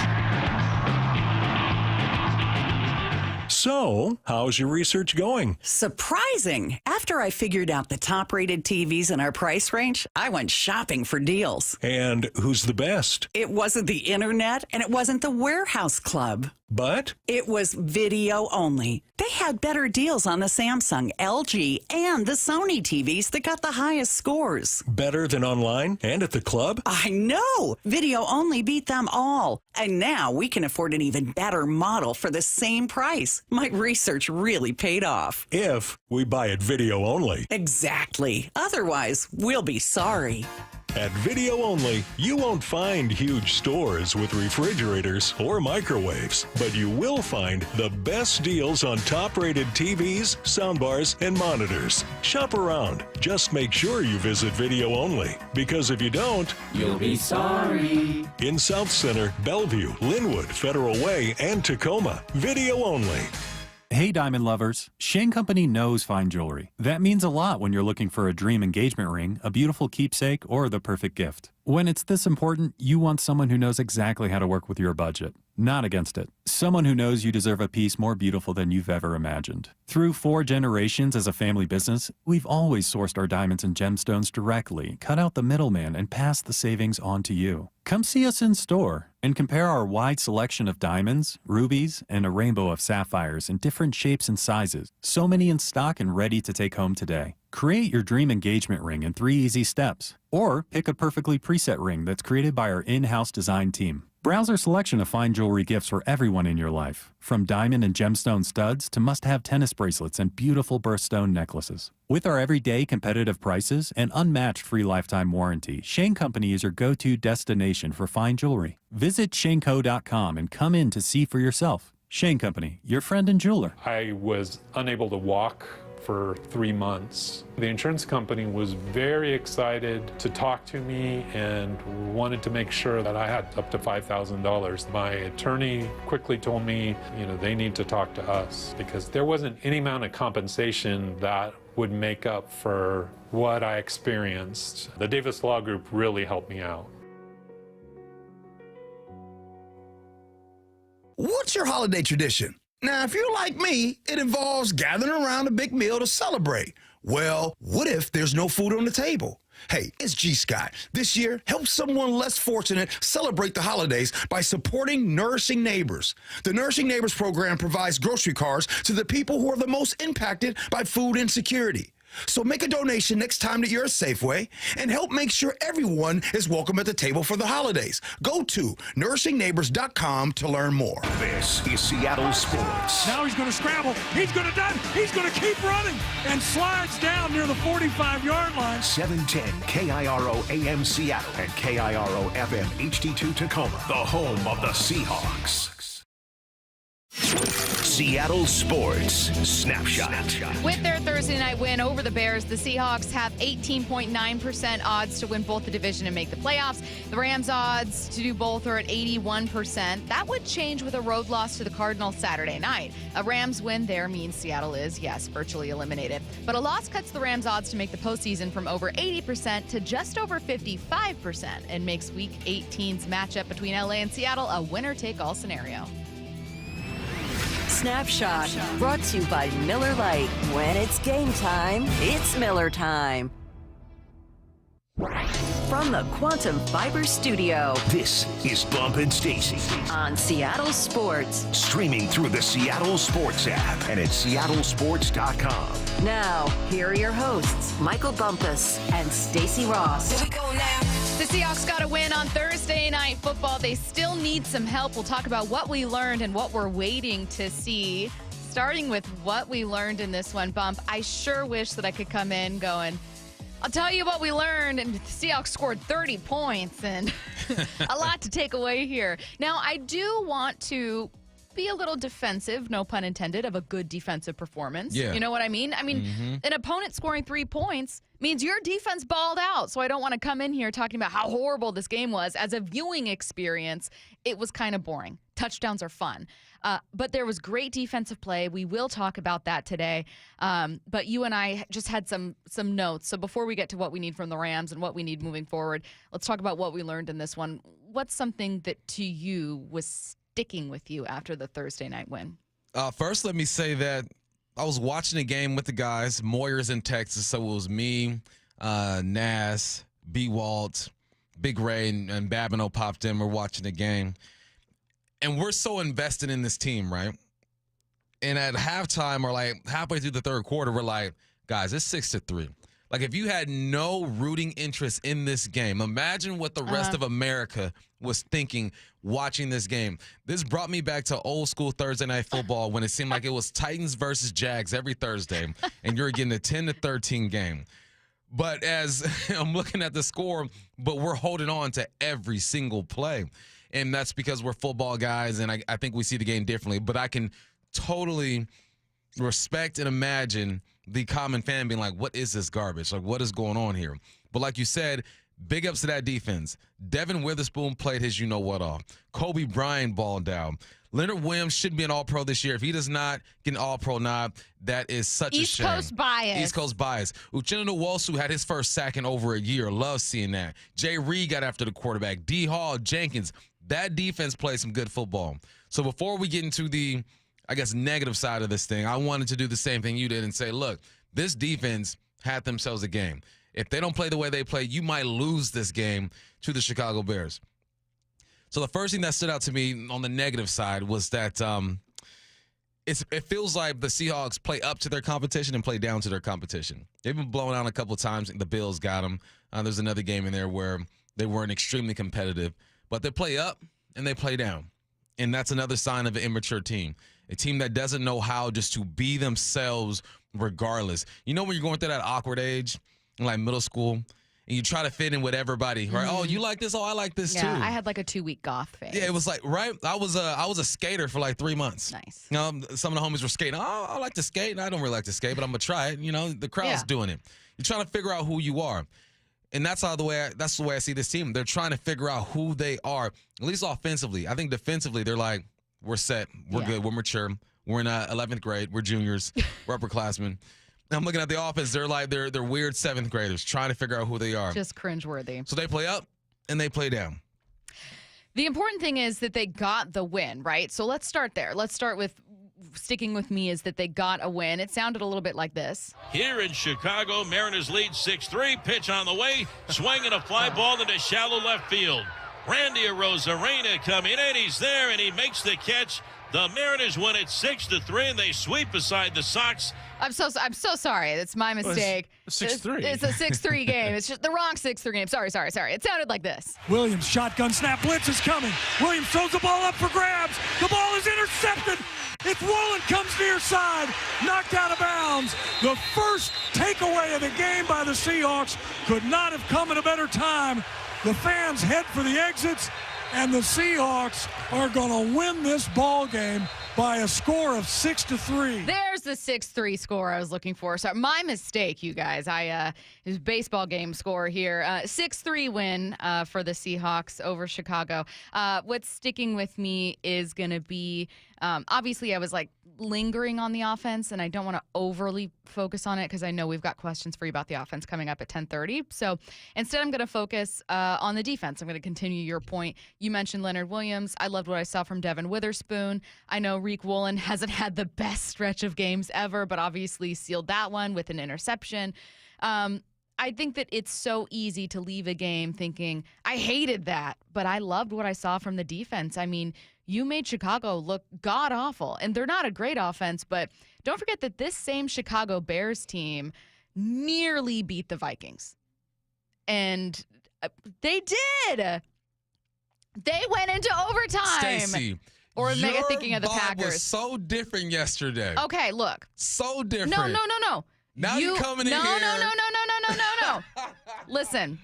So, how's your research going? Surprising. After I figured out the top-rated TVs in our price range, I went shopping for deals. And who's the best? It wasn't the internet, and it wasn't the warehouse club. But? It was video only. They had better deals on the Samsung, LG, and the Sony TVs that got the highest scores. Better than online and at the club? I know! Video only beat them all. And now we can afford an even better model for the same price. My research really paid off. If we buy it video only. Exactly. Otherwise, we'll be sorry. At Video Only, you won't find huge stores with refrigerators or microwaves, but you will find the best deals on top-rated TVs, soundbars, and monitors. Shop around. Just make sure you visit Video Only, because if you don't, you'll be sorry. In South Center, Bellevue, Linwood, Federal Way, and Tacoma, Video Only. Hey, diamond lovers. Shane Company knows fine jewelry. That means a lot when you're looking for a dream engagement ring, a beautiful keepsake, or the perfect gift. When it's this important, you want someone who knows exactly how to work with your budget. Not against it. Someone who knows you deserve a piece more beautiful than you've ever imagined. Through 4 generations as a family business, we've always sourced our diamonds and gemstones directly, cut out the middleman, and passed the savings on to you. Come see us in store and compare our wide selection of diamonds, rubies, and a rainbow of sapphires in different shapes and sizes. So many in stock and ready to take home today. Create your dream engagement ring in 3 easy steps. Or pick a perfectly preset ring that's created by our in-house design team. Browse our selection of fine jewelry gifts for everyone in your life, from diamond and gemstone studs to must-have tennis bracelets and beautiful birthstone necklaces. With our everyday competitive prices and unmatched free lifetime warranty, Shane Company is your go-to destination for fine jewelry. Visit shaneco.com and come in to see for yourself. Shane Company, your friend and jeweler. I was unable to walk for 3 months. The insurance company was very excited to talk to me and wanted to make sure that I had up to $5,000. My attorney quickly told me, they need to talk to us because there wasn't any amount of compensation that would make up for what I experienced. The Davis Law Group really helped me out. What's your holiday tradition? Now, if you're like me, it involves gathering around a big meal to celebrate. Well, what if there's no food on the table? Hey, it's G. Scott. This year, help someone less fortunate celebrate the holidays by supporting Nourishing Neighbors. The Nourishing Neighbors program provides grocery cards to the people who are the most impacted by food insecurity. So make a donation next time that you're at Safeway and help make sure everyone is welcome at the table for the holidays. Go to nourishingneighbors.com to learn more. This is Seattle Sports. Now he's going to scramble. He's going to dive. He's going to keep running and slides down near the 45-yard line. 710 KIRO AM Seattle and KIRO FM HD2 Tacoma, the home of the Seahawks. Seattle Sports Snapshot. With their Thursday night win over the Bears, the Seahawks have 18.9% odds to win both the division and make the playoffs. The Rams' odds to do both are at 81%. That would change with a road loss to the Cardinals Saturday night. A Rams win there means Seattle is, yes, virtually eliminated. But a loss cuts the Rams' odds to make the postseason from over 80% to just over 55% and makes Week 18's matchup between LA and Seattle a winner-take-all scenario. Snapshot, brought to you by Miller Lite. When it's game time, it's Miller time. From the Quantum Fiber Studio, this is Bump and Stacy on Seattle Sports. Streaming through the Seattle Sports app and at seattlesports.com. Now, here are your hosts, Michael Bumpus and Stacy Ross. Here we go now. The Seahawks got a win on Thursday Night Football. They still need some help. We'll talk about what we learned and what we're waiting to see. Starting with what we learned in this one, Bump, I sure wish that I could come in going, I'll tell you what we learned, and the Seahawks scored 30 points, and a lot to take away here. Now, I do want to be a little defensive, no pun intended, of a good defensive performance. Yeah. You know what I mean? I mean, an opponent scoring 3 points means your defense balled out. So I don't want to come in here talking about how horrible this game was. As a viewing experience, it was kind of boring. Touchdowns are fun. But there was great defensive play. We will talk about that today. But you and I just had some notes. So before we get to what we need from the Rams and what we need moving forward, let's talk about what we learned in this one. What's something that to you was sticking with you after the Thursday night win? First, let me say that I was watching the game with the guys. Moyer's in Texas, so it was me, Nas, B. Walt, Big Ray, and Babineau popped in. We're watching the game. And we're so invested in this team, right? And at halftime or like halfway through the third quarter, we're like, guys, it's 6-3. Like, if you had no rooting interest in this game, imagine what the rest of America was thinking watching this game. This brought me back to old school Thursday night football when it seemed like it was Titans versus Jags every Thursday, and you're getting a 10-13 game. But as I'm looking at the score, but we're holding on to every single play. And that's because we're football guys, and I think we see the game differently. But I can totally respect and imagine the common fan being like, what is this garbage? Like, what is going on here? But like you said, big ups to that defense. Devin Witherspoon played his you-know-what off. Kobe Bryant balled down. Leonard Williams should be an All-Pro this year. If he does not get an All-Pro nod, that is such a shame. East Coast bias. East Coast bias. Uchenna Nwosu had his first sack in over a year. Love seeing that. Jay Reed got after the quarterback. D. Hall, Jenkins. That defense played some good football. So before we get into the, I guess, negative side of this thing, I wanted to do the same thing you did and say, look, this defense had themselves a game. If they don't play the way they play, you might lose this game to the Chicago Bears. So the first thing that stood out to me on the negative side was that it feels like the Seahawks play up to their competition and play down to their competition. They've been blown out a couple of times. The Bills got them. There's another game in there where they weren't extremely competitive. But they play up and they play down. And that's another sign of an immature team. A team that doesn't know how just to be themselves regardless. You know when you're going through that awkward age, like middle school, and you try to fit in with everybody, right? Oh, you like this? Oh, I like this too. Yeah, I had like a 2-week goth phase. Yeah, it was like, right? I was a skater for like 3 months. Nice. You know, some of the homies were skating. Oh, I like to skate, and I don't really like to skate, but I'm gonna try it. You know, the crowd's doing it. You're trying to figure out who you are. And that's the way I see this team. They're trying to figure out who they are, at least offensively. I think defensively, they're like, we're set, we're good, we're mature, we're in 11th grade, we're juniors, we're upperclassmen. And I'm looking at the offense. They're like they're weird 7th graders trying to figure out who they are. Just cringeworthy. So they play up and they play down. The important thing is that they got the win, right? So let's start there. Let's start with sticking with me is that they got a win. It sounded a little bit like this. Here in Chicago, Mariners lead 6-3. Pitch on the way. Swinging a fly ball into shallow left field. Randy Arozarena coming in. He's there, and he makes the catch. The Mariners win it 6-3, and they sweep aside the Sox. I'm so sorry. It's my mistake. It's 6-3. It's a 6-3 game. It's just the wrong 6-3 game. Sorry. It sounded like this. Williams, shotgun snap, blitz is coming. Williams throws the ball up for grabs. The ball is intercepted. It's Woolen, comes near side, knocked out of bounds. The first takeaway of the game by the Seahawks could not have come at a better time. The fans head for the exits, and the Seahawks are going to win this ball game by a score of 6-3. There's the 6-3 score I was looking for. Sorry, my mistake, you guys. It was baseball game score here. 6-3 win for the Seahawks over Chicago. What's sticking with me is going to be, obviously I was like lingering on the offense, and I don't want to overly focus on it because I know we've got questions for you about the offense coming up at 10:30. So instead I'm going to focus on the defense. I'm going to continue your point. You mentioned Leonard Williams. I loved what I saw from Devin Witherspoon. I know Reek Woolen hasn't had the best stretch of games ever, but obviously sealed that one with an interception. I think that it's so easy to leave a game thinking, I hated that, but I loved what I saw from the defense. I mean, you made Chicago look god-awful, and they're not a great offense, but don't forget that this same Chicago Bears team nearly beat the Vikings. And they did. They went into overtime. Stacy, or am I thinking of the vibe Packers? was so different yesterday. Okay, look. So different. No. Now you coming in here. No. Listen,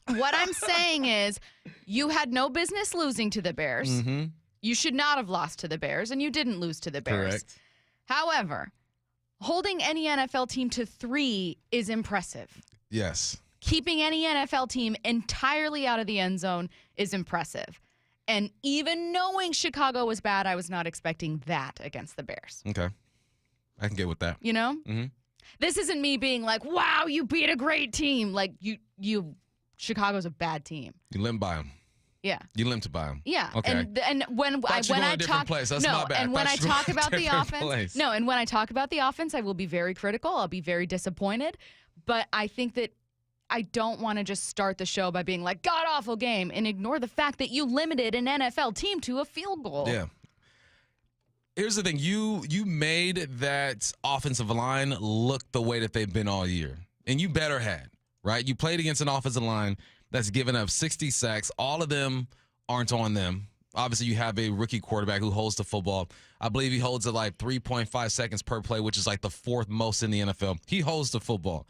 what I'm saying is you had no business losing to the Bears. Mm-hmm. You should not have lost to the Bears, and you didn't lose to the Bears. Correct. However, holding any NFL team to 3 is impressive. Yes. Keeping any NFL team entirely out of the end zone is impressive. And even knowing Chicago was bad, I was not expecting that against the Bears. Okay. I can get with that. You know? Mm-hmm. This isn't me being like, wow, you beat a great team. Like, Chicago's a bad team. You limped by them. Yeah. You limped by them. Yeah. Okay. And when I talk and when I talk about the offense, and when I talk about the offense, I will be very critical. I'll be very disappointed. But I think that I don't want to just start the show by being like, god awful game, and ignore the fact that you limited an NFL team to a field goal. Yeah. Here's the thing. You made that offensive line look the way that they've been all year. And you better had, right? You played against an offensive line that's given up 60 sacks. All of them aren't on them. Obviously, you have a rookie quarterback who holds the football. I believe he holds it like 3.5 seconds per play, which is like the 4th most in the NFL. He holds the football.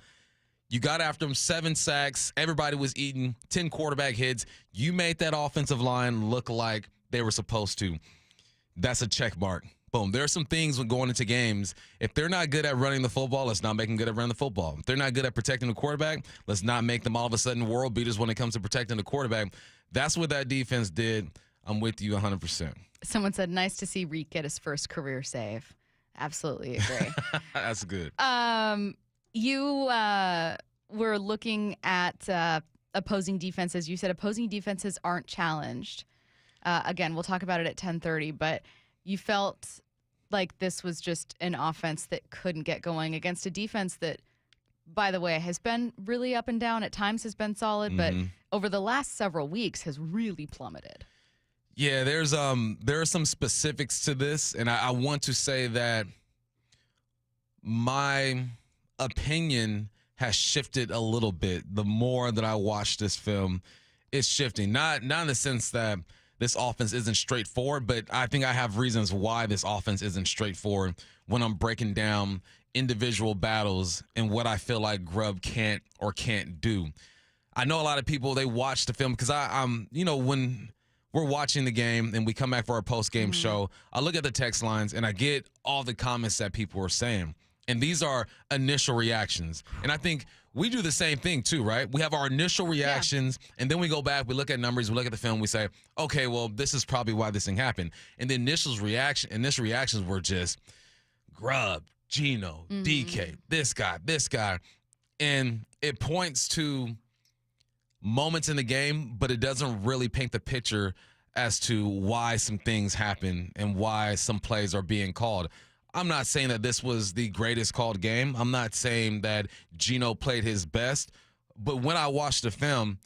You got after him, 7 sacks. Everybody was eating 10 quarterback hits. You made that offensive line look like they were supposed to. That's a check mark. Boom. There are some things when going into games. If they're not good at running the football, let's not make them good at running the football. If they're not good at protecting the quarterback, let's not make them all of a sudden world beaters when it comes to protecting the quarterback. That's what that defense did. I'm with you 100%. Someone said, nice to see Reek get his first career save. Absolutely agree. That's good. You were looking at opposing defenses. You said opposing defenses aren't challenged. Again, we'll talk about it at 10:30, but you felt like this was just an offense that couldn't get going against a defense that, by the way, has been really up and down. At times has been solid, but over the last several weeks has really plummeted. Yeah, there are some specifics to this, and I want to say that my opinion has shifted a little bit the more that I watch this film. It's shifting, not in the sense that this offense isn't straightforward, but I think I have reasons why this offense isn't straightforward when I'm breaking down individual battles and what I feel like Grubb can't or can't do. I know a lot of people, they watch the film because I'm, when we're watching the game and we come back for our post-game show, I look at the text lines and I get all the comments that people are saying. And these are initial reactions. And I think we do the same thing too, right? We have our initial reactions, and then we go back, we look at numbers, we look at the film, we say, okay, well, this is probably why this thing happened. And the initial reactions were just Grubb, Geno, DK, this guy. And it points to moments in the game, but it doesn't really paint the picture as to why some things happen and why some plays are being called. I'm not saying that this was the greatest called game. I'm not saying that Geno played his best. But when I watch the film,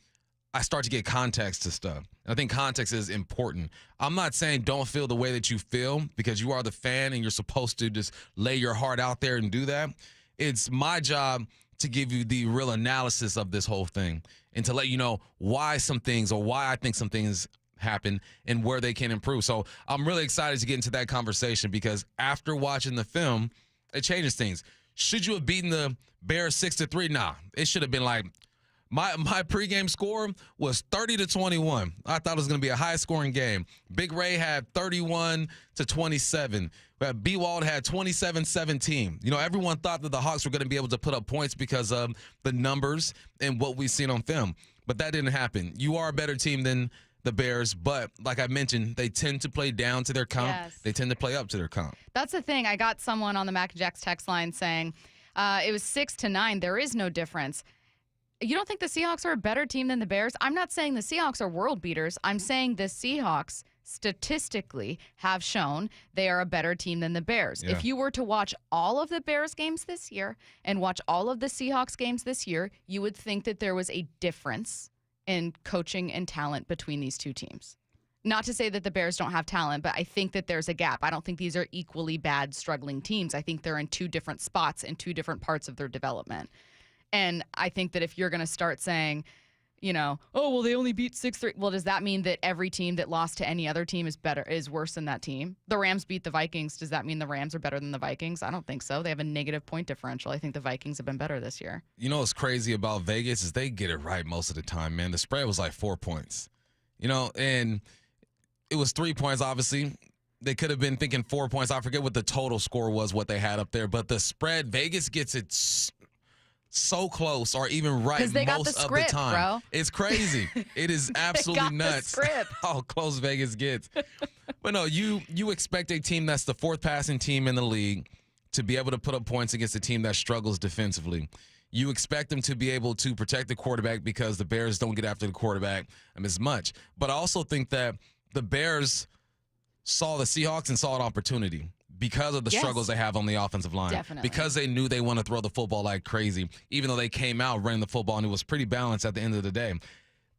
I start to get context to stuff. And I think context is important. I'm not saying don't feel the way that you feel because you are the fan and you're supposed to just lay your heart out there and do that. It's my job to give you the real analysis of this whole thing and to let you know why some things or why I think some things happen and where they can improve. So I'm really excited to get into that conversation because after watching the film, it changes things. Should you have beaten the Bears 6-3? Nah, it should have been like my pregame score was 30-21. I thought it was going to be a high-scoring game. Big Ray had 31-27. B-Wald had 27-17. Everyone thought that the Hawks were going to be able to put up points because of the numbers and what we've seen on film. But that didn't happen. You are a better team than the Bears, but like I mentioned, they tend to play down to their comp. Yes. They tend to play up to their comp. That's the thing. I got someone on the Mac and Jacks text line saying it was 6-9. There is no difference. You don't think the Seahawks are a better team than the Bears? I'm not saying the Seahawks are world beaters. I'm saying the Seahawks statistically have shown they are a better team than the Bears. Yeah. If you were to watch all of the Bears games this year and watch all of the Seahawks games this year, you would think that there was a difference in coaching and talent between these two teams. Not to say that the Bears don't have talent, but I think that there's a gap. I don't think these are equally bad, struggling teams. I think they're in two different spots in two different parts of their development. And I think that if you're going to start saying, oh, well, they only beat 6-3. Well, does that mean that every team that lost to any other team is worse than that team? The Rams beat the Vikings. Does that mean the Rams are better than the Vikings? I don't think so. They have a negative point differential. I think the Vikings have been better this year. What's crazy about Vegas is they get it right most of the time, man. The spread was like 4 points, and it was 3 points, obviously. They could have been thinking 4 points. I forget what the total score was, what they had up there. But the spread, Vegas gets it so close or even right most of the time. Bro. It's crazy. It is absolutely nuts how close Vegas gets. But no, you expect a team that's the fourth passing team in the league to be able to put up points against a team that struggles defensively. You expect them to be able to protect the quarterback because the Bears don't get after the quarterback as much. But I also think that the Bears saw the Seahawks and saw an opportunity because of the struggles they have on the offensive line. Definitely. Because they knew they want to throw the football like crazy, even though they came out running the football and it was pretty balanced at the end of the day.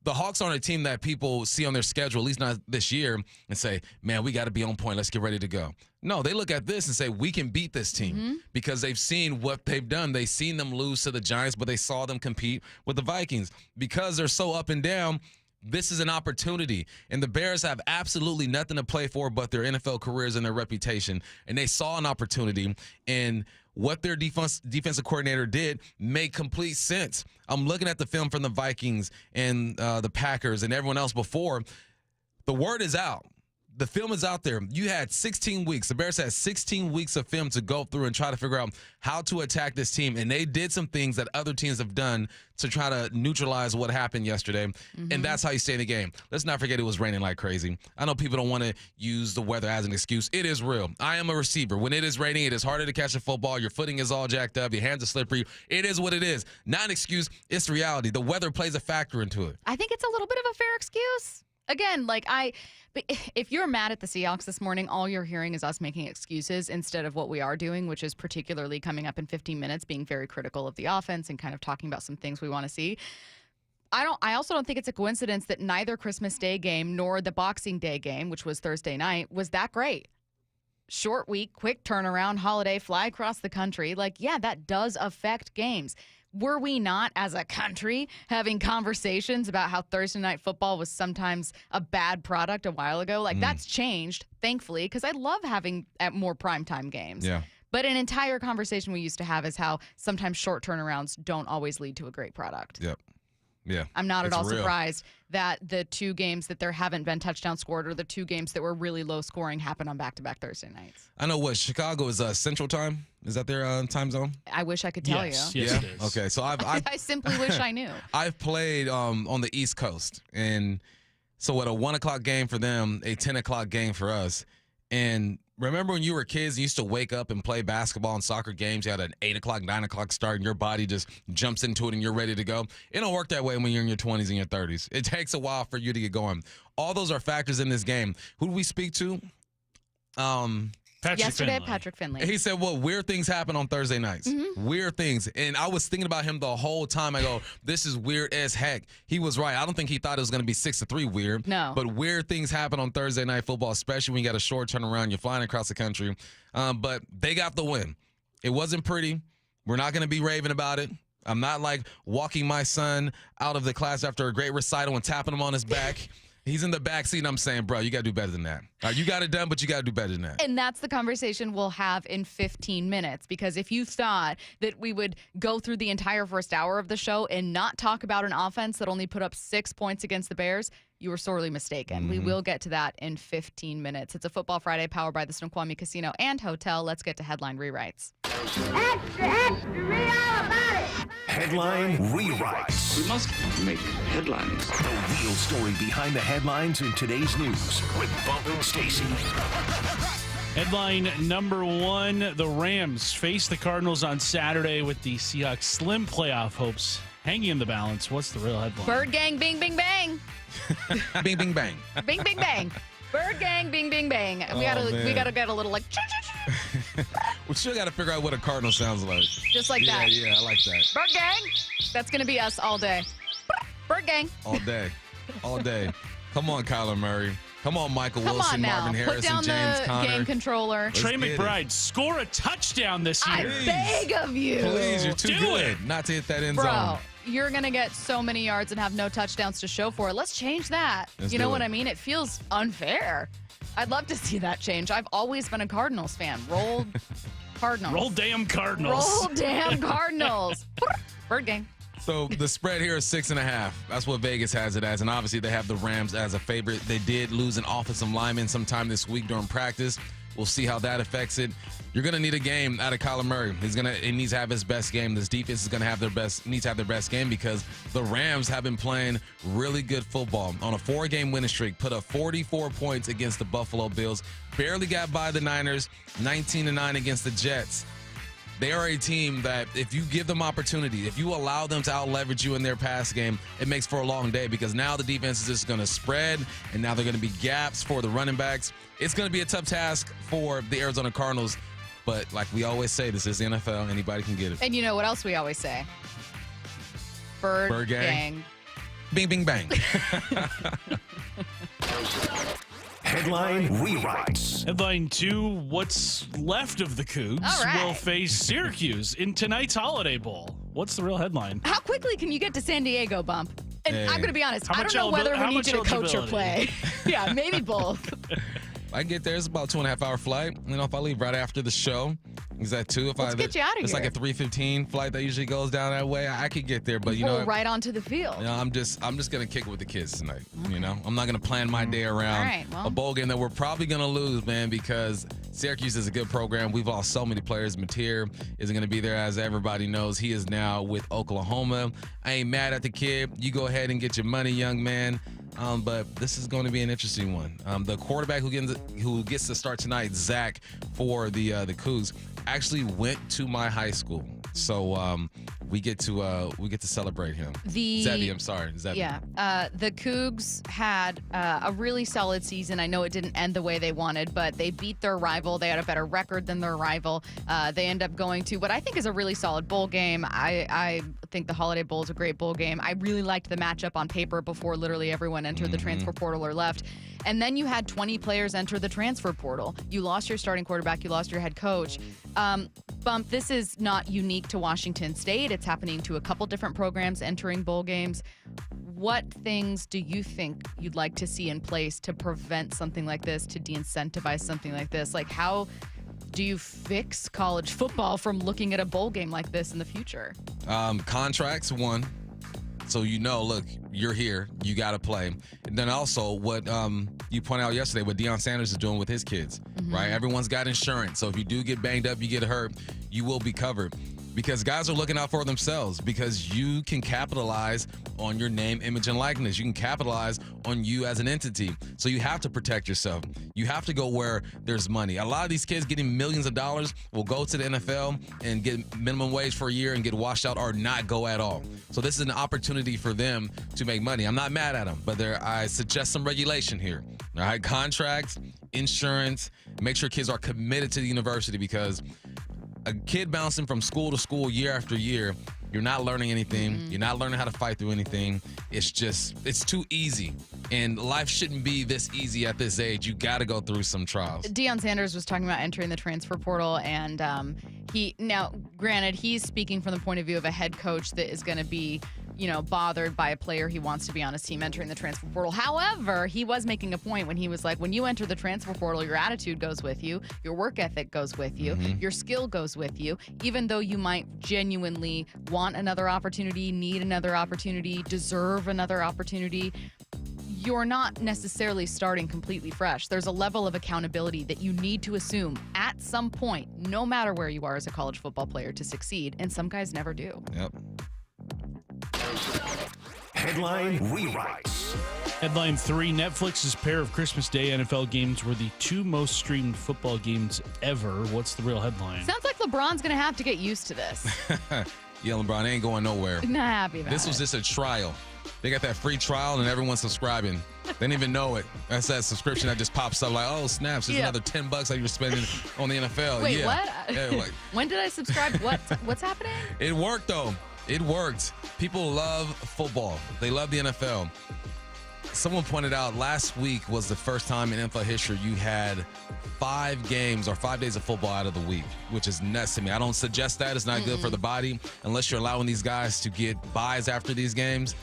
The Hawks aren't a team that people see on their schedule, at least not this year, and say, man, we got to be on point. Let's get ready to go. No, they look at this and say, we can beat this team because they've seen what they've done. They've seen them lose to the Giants, but they saw them compete with the Vikings. Because they're so up and down, this is an opportunity, and the Bears have absolutely nothing to play for but their NFL careers and their reputation, and they saw an opportunity, and what their defensive coordinator did made complete sense. I'm looking at the film from the Vikings and the Packers and everyone else before. The word is out. The film is out there. You had 16 weeks. The Bears had 16 weeks of film to go through and try to figure out how to attack this team. And they did some things that other teams have done to try to neutralize what happened yesterday. And that's how you stay in the game. Let's not forget it was raining like crazy. I know people don't want to use the weather as an excuse. It is real. I am a receiver. When it is raining, it is harder to catch a football. Your footing is all jacked up. Your hands are slippery. It is what it is. Not an excuse. It's reality. The weather plays a factor into it. I think it's a little bit of a fair excuse. Again, but if you're mad at the Seahawks this morning, all you're hearing is us making excuses instead of what we are doing, which is particularly coming up in 15 minutes, being very critical of the offense and kind of talking about some things we want to see. I also don't think it's a coincidence that neither Christmas Day game nor the Boxing Day game, which was Thursday night, was that great. Short week, quick turnaround, holiday, fly across the country. That does affect games. Were we not, as a country, having conversations about how Thursday night football was sometimes a bad product a while ago? That's changed, thankfully, because I love having more primetime games. Yeah. But an entire conversation we used to have is how sometimes short turnarounds don't always lead to a great product. Yep. Yeah. I'm not at it's all real. surprised that the 2 games that there haven't been touchdowns scored or the 2 games that were really low scoring happened on back-to-back Thursday nights. I know what Chicago is Central Time. Is that their time zone? I wish I could tell Yes, you. it is. Okay, so I simply wish I knew. I've played on the East Coast, and so at a 1 o'clock game for them, a 10 o'clock game for us. And remember when you were kids, you used to wake up and play basketball and soccer games. You had an 8 o'clock, 9 o'clock start, and your body just jumps into it and you're ready to go. It don't work that way when you're in your 20s and your 30s. It takes a while for you to get going. All those are factors in this game. Who do we speak to? Patrick Finley. He said, well, weird things happen on Thursday nights. Weird things. And I was thinking about him the whole time. I go, this is weird as heck. He was right. I don't think he thought it was going to be 6-3 weird. No. But weird things happen on Thursday night football, especially when you got a short turnaround. You're flying across the country. But they got the win. It wasn't pretty. We're not going to be raving about it. I'm not like walking my son out of the class after a great recital and tapping him on his back. He's in the back seat, and I'm saying, bro, you got to do better than that. You got it done, but you got to do better than that. And that's the conversation we'll have in 15 minutes. Because if you thought that we would go through the entire first hour of the show and not talk about an offense that only put up 6 points against the Bears, you were sorely mistaken. We will get to that in 15 minutes. It's a Football Friday powered by the Snoqualmie Casino and Hotel. Let's get to headline rewrites. Extra, read all about it. Headline rewrites. We must make headlines. The real story behind the headlines in today's news with Bump and Stacy. Headline number 1, the Rams face the Cardinals on Saturday with the Seahawks' slim playoff hopes hanging in the balance. What's the real headline? Bird gang, bing, bing, bang. Bing, bing, bang. Bing, bing, bang. Bird gang, bing, bing, bang. We gotta get a little like We still got to figure out what a Cardinal sounds like. just like that. Yeah, I like that. Bird gang. That's gonna be us all day. Bird gang. All day. All day. Come on, Kyler Murray. Come on, Michael Come Wilson, on now. Marvin Put Harrison, down James the Conner. game controller. Trey get it. McBride, score a touchdown this year. I beg of you. Please, you're too Do good it. not to hit that end Bro, zone. you're going to get so many yards and have no touchdowns to show for it. Let's change that. Let's you know do what it. I mean? It feels unfair. I'd love to see that change. I've always been a Cardinals fan. Roll Cardinals. Roll damn Cardinals. Roll damn Cardinals. Bird gang. So the spread here is 6.5. That's what Vegas has it as, and obviously they have the Rams as a favorite. They did lose an offensive lineman sometime this week during practice. We'll see how that affects it. You're gonna need a game out of Kyler Murray. He needs to have his best game. This defense is gonna have needs to have their best game because the Rams have been playing really good football. On a 4-game winning streak, put up 44 points against the Buffalo Bills. Barely got by the Niners. 19-9 against the Jets. They are a team that if you give them opportunity, if you allow them to out-leverage you in their pass game, it makes for a long day because now the defense is just going to spread, and now they're going to be gaps for the running backs. It's going to be a tough task for the Arizona Cardinals, but like we always say, this is the NFL. Anybody can get it. And you know what else we always say? Bird gang. Bing, bing, bang. Headline rewrites. Headline 2, what's left of the Cougs All right. will face Syracuse in tonight's Holiday Bowl. What's the real headline? How quickly can you get to San Diego, Bump? And Hey. I'm going to be honest, How I much don't know whether we how need much you to coach or eligibility? play. Yeah, maybe both. I get there. It's about a 2.5-hour flight. You know, if I leave right after the show, is that 2? Let's get you out of It's here. like a 3:15 flight that usually goes down that way. I could get there, but you Roll know, right onto the field. you know, I'm just gonna kick it with the kids tonight. You know, I'm not gonna plan my day around All right, well. a bowl game that we're probably gonna lose, man, because Syracuse is a good program. We've lost so many players. Mateer isn't gonna be there, as everybody knows. He is now with Oklahoma. I ain't mad at the kid. You go ahead and get your money, young man. But this is going to be an interesting one. The quarterback who gets to start tonight, Zach, for the Cougs, actually went to my high school, so we get to celebrate him. Zebby, I'm sorry, Zebby. Yeah, the Cougs had a really solid season. I know it didn't end the way they wanted, but they beat their rival. They had a better record than their rival. They end up going to what I think is a really solid bowl game. I think the Holiday Bowl is a great bowl game. I really liked the matchup on paper before literally everyone entered the transfer portal or left. And then you had 20 players enter the transfer portal. You lost your starting quarterback. You lost your head coach. Bump, this is not unique to Washington State. It's happening to a couple different programs entering bowl games. What things do you think you'd like to see in place to prevent something like this, to de-incentivize something like this? Like, how do you fix college football from looking at a bowl game like this in the future? Contracts, one. So look, you're here. You got to play. And then also what you pointed out yesterday, what Deion Sanders is doing with his kids, right? Everyone's got insurance. So if you do get banged up, you get hurt, you will be covered. Because guys are looking out for themselves, because you can capitalize on your name, image, and likeness. You can capitalize on you as an entity. So you have to protect yourself. You have to go where there's money. A lot of these kids getting millions of dollars will go to the NFL and get minimum wage for a year and get washed out or not go at all. So this is an opportunity for them to make money. I'm not mad at them, but I suggest some regulation here. All right, contracts, insurance, make sure kids are committed to the university, because a kid bouncing from school to school year after year, you're not learning anything. You're not learning how to fight through anything. It's too easy. And life shouldn't be this easy at this age. You got to go through some trials. Deion Sanders was talking about entering the transfer portal, and granted, he's speaking from the point of view of a head coach that is going to be, bothered by a player he wants to be on his team entering the transfer portal. However, he was making a point when he was like, when you enter the transfer portal, your attitude goes with you, your work ethic goes with you, your skill goes with you. Even though you might genuinely want another opportunity, need another opportunity, deserve another opportunity, you're not necessarily starting completely fresh. There's a level of accountability that you need to assume at some point, no matter where you are as a college football player, to succeed. And some guys never do. Yep. Headline rewrites. Headline 3, Netflix's pair of Christmas Day NFL games were the 2 most streamed football games ever. What's the real headline? Sounds like LeBron's going to have to get used to this. Yeah, LeBron ain't going nowhere. Not happy about This was just a trial. They got that free trial and everyone's subscribing. They didn't even know it. That's that subscription that just pops up like, oh, snaps, there's another $10 that you're spending on the NFL. Wait, yeah. what? Yeah, like, when did I subscribe? What's happening? It worked, though. It worked. People love football. They love the NFL. Someone pointed out last week was the first time in NFL history you had 5 games or 5 days of football out of the week, which is nuts to me. I don't suggest that. It's not good for the body unless you're allowing these guys to get buys after these games.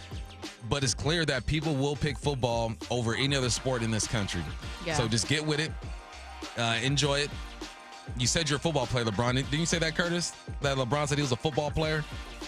But it's clear that people will pick football over any other sport in this country. Yeah. So just get with it. Enjoy it. You said you're a football player, LeBron. Didn't you say that, Curtis? That LeBron said he was a football player?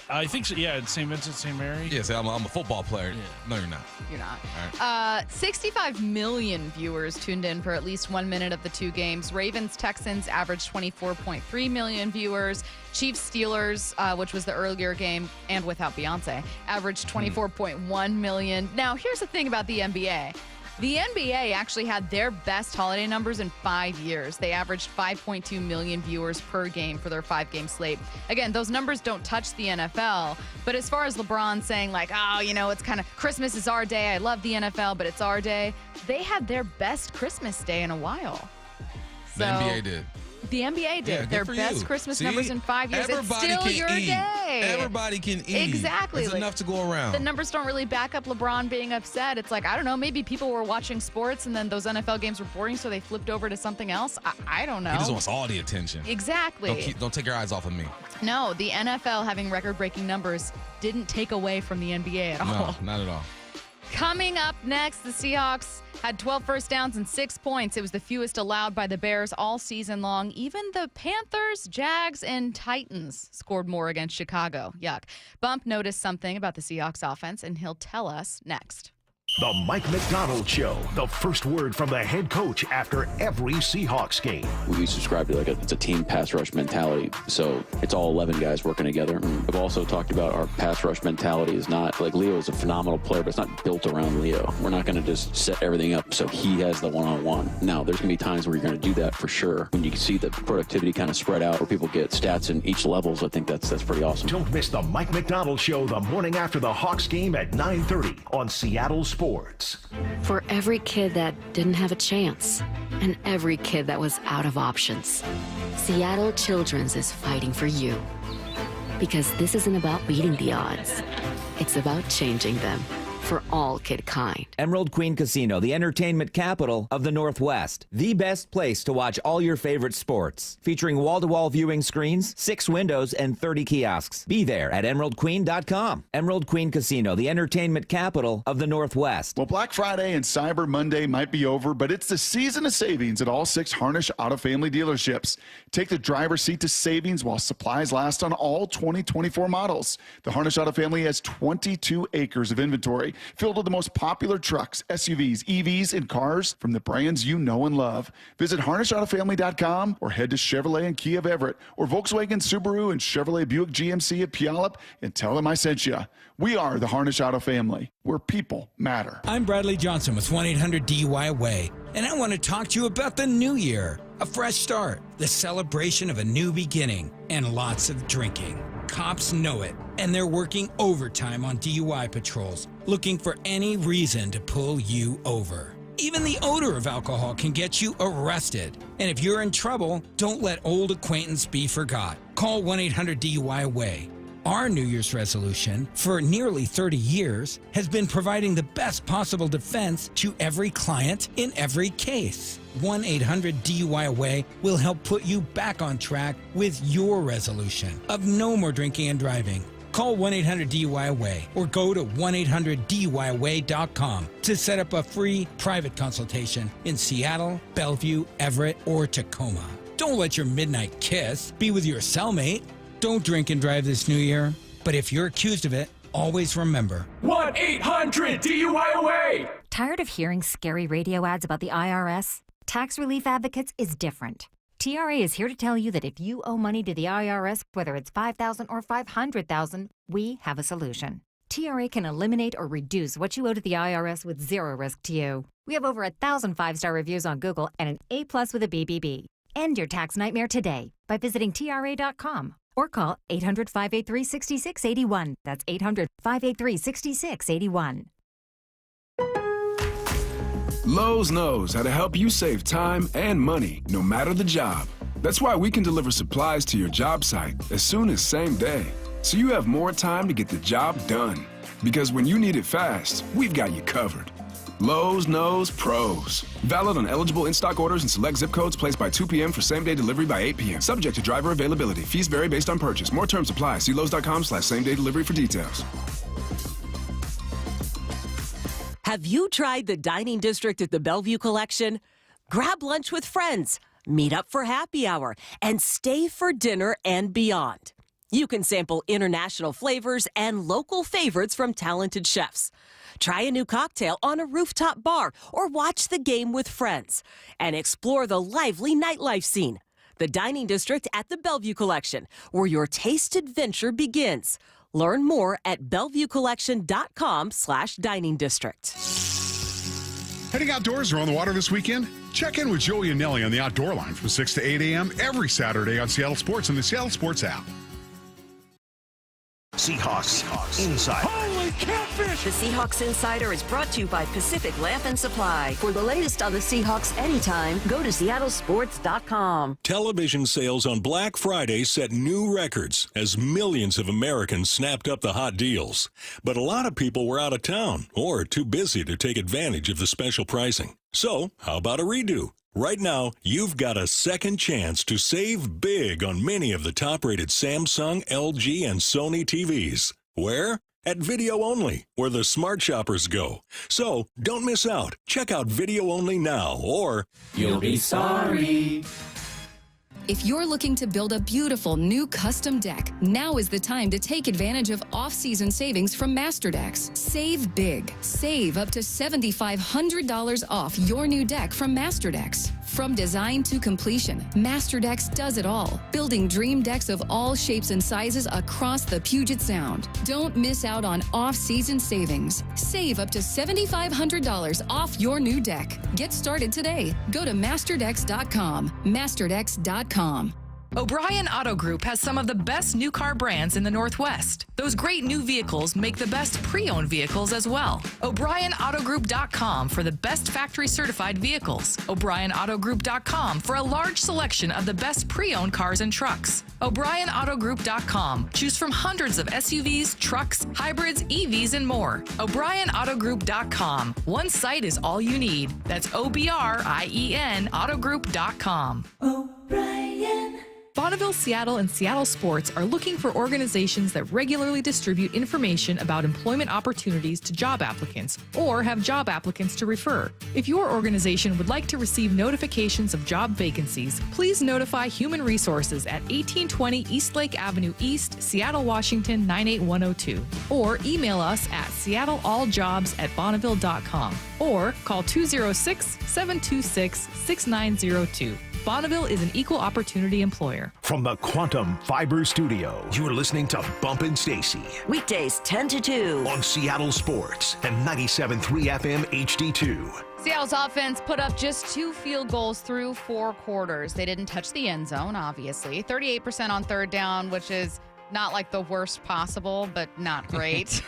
I think so. Yeah, St. Vincent, St. Mary. Yes, I'm a football player. Yeah. No, you're not. You're not. All right. 65 million viewers tuned in for at least 1 minute of the 2 games. Ravens-Texans averaged 24.3 million viewers. Chiefs-Steelers, which was the earlier game, and without Beyonce, averaged 24.1 million. Now, here's the thing about the NBA. The NBA actually had their best holiday numbers in 5 years. They averaged 5.2 million viewers per game for their 5-game slate. Again, those numbers don't touch the NFL. But as far as LeBron saying like, oh, it's kind of Christmas is our day. I love the NFL, but it's our day. They had their best Christmas day in a while. The NBA did. The NBA did. Yeah, their best Christmas numbers in 5 years. It's still your day. Everybody can eat. Exactly. There's enough to go around. The numbers don't really back up LeBron being upset. It's like, I don't know, maybe people were watching sports and then those NFL games were boring, so they flipped over to something else. I don't know. He just wants all the attention. Exactly. Don't take your eyes off of me. No, the NFL having record-breaking numbers didn't take away from the NBA at all. No, not at all. Coming up next, the Seahawks had 12 first downs and 6 points. It was the fewest allowed by the Bears all season long. Even the Panthers, Jags, and Titans scored more against Chicago. Yuck. Bump noticed something about the Seahawks offense, and he'll tell us next. The Mike McDonald Show, the first word from the head coach after every Seahawks game. We subscribe to it's a team pass rush mentality, so it's all 11 guys working together. I've also talked about our pass rush mentality is not, Leo is a phenomenal player, but it's not built around Leo. We're not going to just set everything up so he has the one-on-one. Now, there's going to be times where you're going to do that for sure. When you can see the productivity kind of spread out where people get stats in each levels, I think that's pretty awesome. Don't miss the Mike McDonald Show the morning after the Hawks game at 9:30 on Seattle Sports. For every kid that didn't have a chance, and every kid that was out of options, Seattle Children's is fighting for you. Because this isn't about beating the odds. It's about changing them. for all kidkind. Emerald Queen Casino, the entertainment capital of the Northwest. The best place to watch all your favorite sports. Featuring wall-to-wall viewing screens, 6 windows, and 30 kiosks. Be there at emeraldqueen.com. Emerald Queen Casino, the entertainment capital of the Northwest. Well, Black Friday and Cyber Monday might be over, but it's the season of savings at all 6 Harnish Auto Family dealerships. Take the driver's seat to savings while supplies last on all 2024 models. The Harnish Auto Family has 22 acres of inventory filled with the most popular trucks, SUVs, EVs, and cars from the brands you know and love. Visit HarnishAutoFamily.com or head to Chevrolet and Kia of Everett or Volkswagen, Subaru, and Chevrolet Buick GMC of Puyallup and tell them I sent you. We are the Harnish Auto Family, where people matter. I'm Bradley Johnson with 1-800-DUI-AWAY, and I want to talk to you about the new year. A fresh start, the celebration of a new beginning, and lots of drinking. Cops know it, and they're working overtime on DUI patrols, looking for any reason to pull you over. Even the odor of alcohol can get you arrested. And if you're in trouble, don't let old acquaintance be forgot. Call 1-800-DUI-AWAY. Our New Year's resolution, for nearly 30 years, has been providing the best possible defense to every client in every case. 1-800-DUI-AWAY will help put you back on track with your resolution of no more drinking and driving. Call 1-800-DUI-AWAY or go to 1-800-DUI-AWAY.com to set up a free private consultation in Seattle, Bellevue, Everett, or Tacoma. Don't let your midnight kiss be with your cellmate. Don't drink and drive this new year, but if you're accused of it, always remember 1-800-DUI-AWAY! Tired of hearing scary radio ads about the IRS? Tax Relief Advocates is different. TRA is here to tell you that if you owe money to the IRS, whether it's $5,000 or $500,000, we have a solution. TRA can eliminate or reduce what you owe to the IRS with zero risk to you. We have over 1,000 5-star reviews on Google and an A+ with a BBB. End your tax nightmare today by visiting TRA.com. Or call 800-583-6681. That's 800-583-6681. Lowe's knows how to help you save time and money, no matter the job. That's why we can deliver supplies to your job site as soon as same day, so you have more time to get the job done. Because when you need it fast, we've got you covered. Lowe's knows pros. Valid on eligible in-stock orders and select zip codes placed by 2 p.m. for same-day delivery by 8 p.m. Subject to driver availability. Fees vary based on purchase. More terms apply. See Lowe's.com/same-day delivery for details. Have you tried the dining district at the Bellevue Collection? Grab lunch with friends, meet up for happy hour, and stay for dinner and beyond. You can sample international flavors and local favorites from talented chefs. Try a new cocktail on a rooftop bar or watch the game with friends and explore the lively nightlife scene. The Dining District at the Bellevue Collection, where your taste adventure begins. Learn more at BellevueCollection.com/dining district. Heading outdoors or on the water this weekend? Check in with Joey and Nelly on the Outdoor Line from 6 to 8 a.m. every Saturday on Seattle Sports and the Seattle Sports app. Seahawks Insider. Holy catfish! The Seahawks Insider is brought to you by Pacific Lamp and Supply. For the latest on the Seahawks anytime, go to seattlesports.com. Television sales on Black Friday set new records as millions of Americans snapped up the hot deals. But a lot of people were out of town or too busy to take advantage of the special pricing. So, how about a redo? Right now, you've got a second chance to save big on many of the top-rated Samsung, LG, and Sony TVs. Where? At Video Only, where the smart shoppers go. So, don't miss out. Check out Video Only now, or you'll be sorry. If you're looking to build a beautiful new custom deck, now is the time to take advantage of off-season savings from MasterDecks. Save big. Save up to $7,500 off your new deck from MasterDecks. From design to completion, MasterDecks does it all, building dream decks of all shapes and sizes across the Puget Sound. Don't miss out on off-season savings. Save up to $7,500 off your new deck. Get started today. Go to masterdecks.com. Masterdecks.com. O'Brien Auto Group has some of the best new car brands in the Northwest. Those great new vehicles make the best pre-owned vehicles as well. O'BrienAutoGroup.com for the best factory certified vehicles. O'BrienAutoGroup.com for a large selection of the best pre-owned cars and trucks. O'BrienAutoGroup.com. Choose from hundreds of SUVs, trucks, hybrids, EVs, and more. O'BrienAutoGroup.com. One site is all you need. That's OBRIEN Autogroup.com. O'Brien. Bonneville, Seattle, and Seattle Sports are looking for organizations that regularly distribute information about employment opportunities to job applicants or have job applicants to refer. If your organization would like to receive notifications of job vacancies, please notify Human Resources at 1820 Eastlake Avenue East, Seattle, Washington 98102, or email us at seattlealljobs@bonneville.com or call 206-726-6902. Bonneville is an equal opportunity employer. From the Quantum Fiber Studio, you're listening to Bumpin' Stacy. Weekdays 10 to 2. On Seattle Sports and 97.3 FM HD2. Seattle's offense put up just 2 field goals through 4 quarters. They didn't touch the end zone, obviously. 38% on third down, which is not like the worst possible, but not great.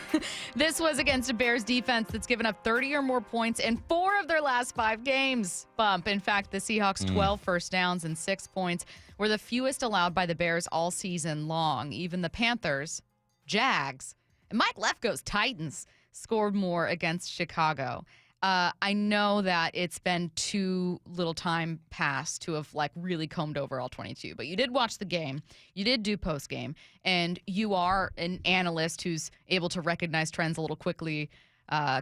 This was against a Bears defense that's given up 30 or more points in 4 of their last 5 games. Bump. In fact, the Seahawks' 12 first downs and 6 points were the fewest allowed by the Bears all season long. Even the Panthers, Jags, and Mike Lefko's Titans scored more against Chicago. I know that it's been too little time past to have really combed over all 22, but you did watch the game, you did do post game, and you are an analyst who's able to recognize trends a little quickly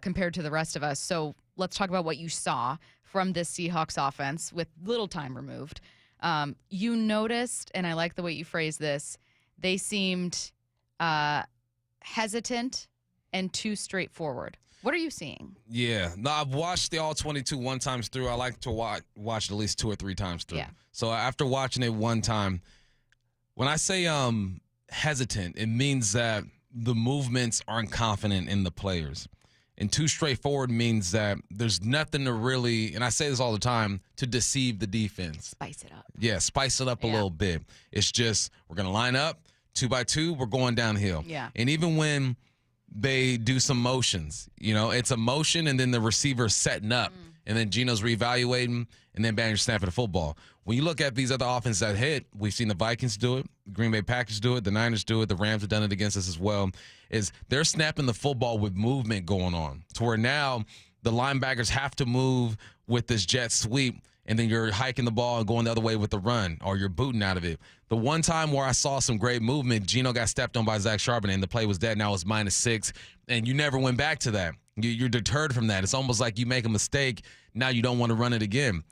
compared to the rest of us. So let's talk about what you saw from this Seahawks offense with little time removed. You noticed, and I like the way you phrased this, they seemed hesitant and too straightforward. What are you seeing? Yeah. No, I've watched the all 22 one times through. I like to watch it at least 2 or 3 times through. Yeah. So after watching it one time, when I say hesitant, it means that the movements aren't confident in the players. And too straightforward means that there's nothing to really, and I say this all the time, to deceive the defense. Spice it up. Yeah, spice it up a little bit. It's just, we're going to line up 2 by 2, we're going downhill. Yeah. And even when they do some motions, it's a motion and then the receiver's setting up and then Geno's reevaluating and then bang, you're snapping the football. When you look at these other offenses that hit, we've seen the Vikings do it, Green Bay Packers do it, the Niners do it, the Rams have done it against us as well, is they're snapping the football with movement going on to where now the linebackers have to move with this jet sweep and then you're hiking the ball and going the other way with the run, or you're booting out of it. The one time where I saw some great movement, Geno got stepped on by Zach Charbonnet, and the play was dead. Now it's -6, and you never went back to that. You're deterred from that. It's almost like you make a mistake, now you don't want to run it again.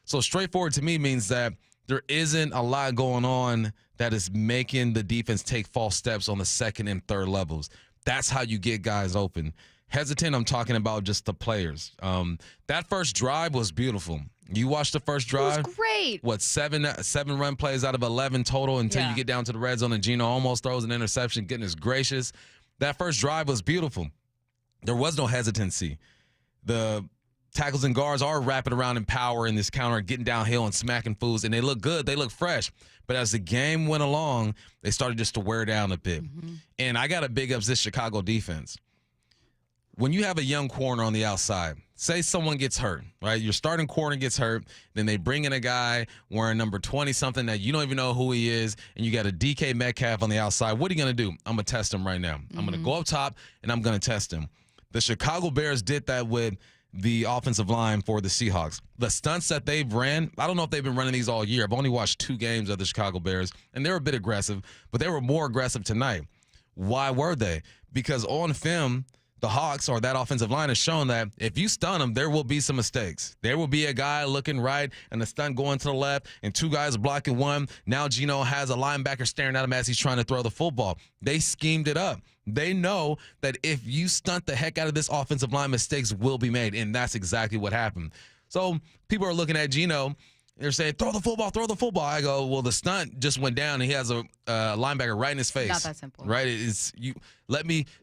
So straightforward to me means that there isn't a lot going on that is making the defense take false steps on the second and third levels. That's how you get guys open. Hesitant, I'm talking about just the players. That first drive was beautiful. You watched the first drive. It was great. What, seven run plays out of 11 total until you get down to the red zone and Geno almost throws an interception. Goodness gracious. That first drive was beautiful. There was no hesitancy. The tackles and guards are wrapping around in power in this counter, getting downhill and smacking fools, and they look good. They look fresh. But as the game went along, they started just to wear down a bit. And I got to big up this Chicago defense. When you have a young corner on the outside, say someone gets hurt, right? Your starting corner gets hurt, then they bring in a guy wearing number 20-something that you don't even know who he is, and you got a DK Metcalf on the outside. What are you going to do? I'm going to test him right now. I'm going to go up top, and I'm going to test him. The Chicago Bears did that with the offensive line for the Seahawks. The stunts that they've ran, I don't know if they've been running these all year. I've only watched 2 games of the Chicago Bears, and they're a bit aggressive, but they were more aggressive tonight. Why were they? Because on film, the Hawks or that offensive line has shown that if you stun them, there will be some mistakes. There will be a guy looking right and the stun going to the left and 2 guys blocking one. Now Geno has a linebacker staring at him as he's trying to throw the football. They schemed it up. They know that if you stunt the heck out of this offensive line, mistakes will be made, and that's exactly what happened. So people are looking at Geno. They're saying, throw the football, throw the football. I go, well, the stunt just went down, and he has a linebacker right in his face. Not that simple. Right?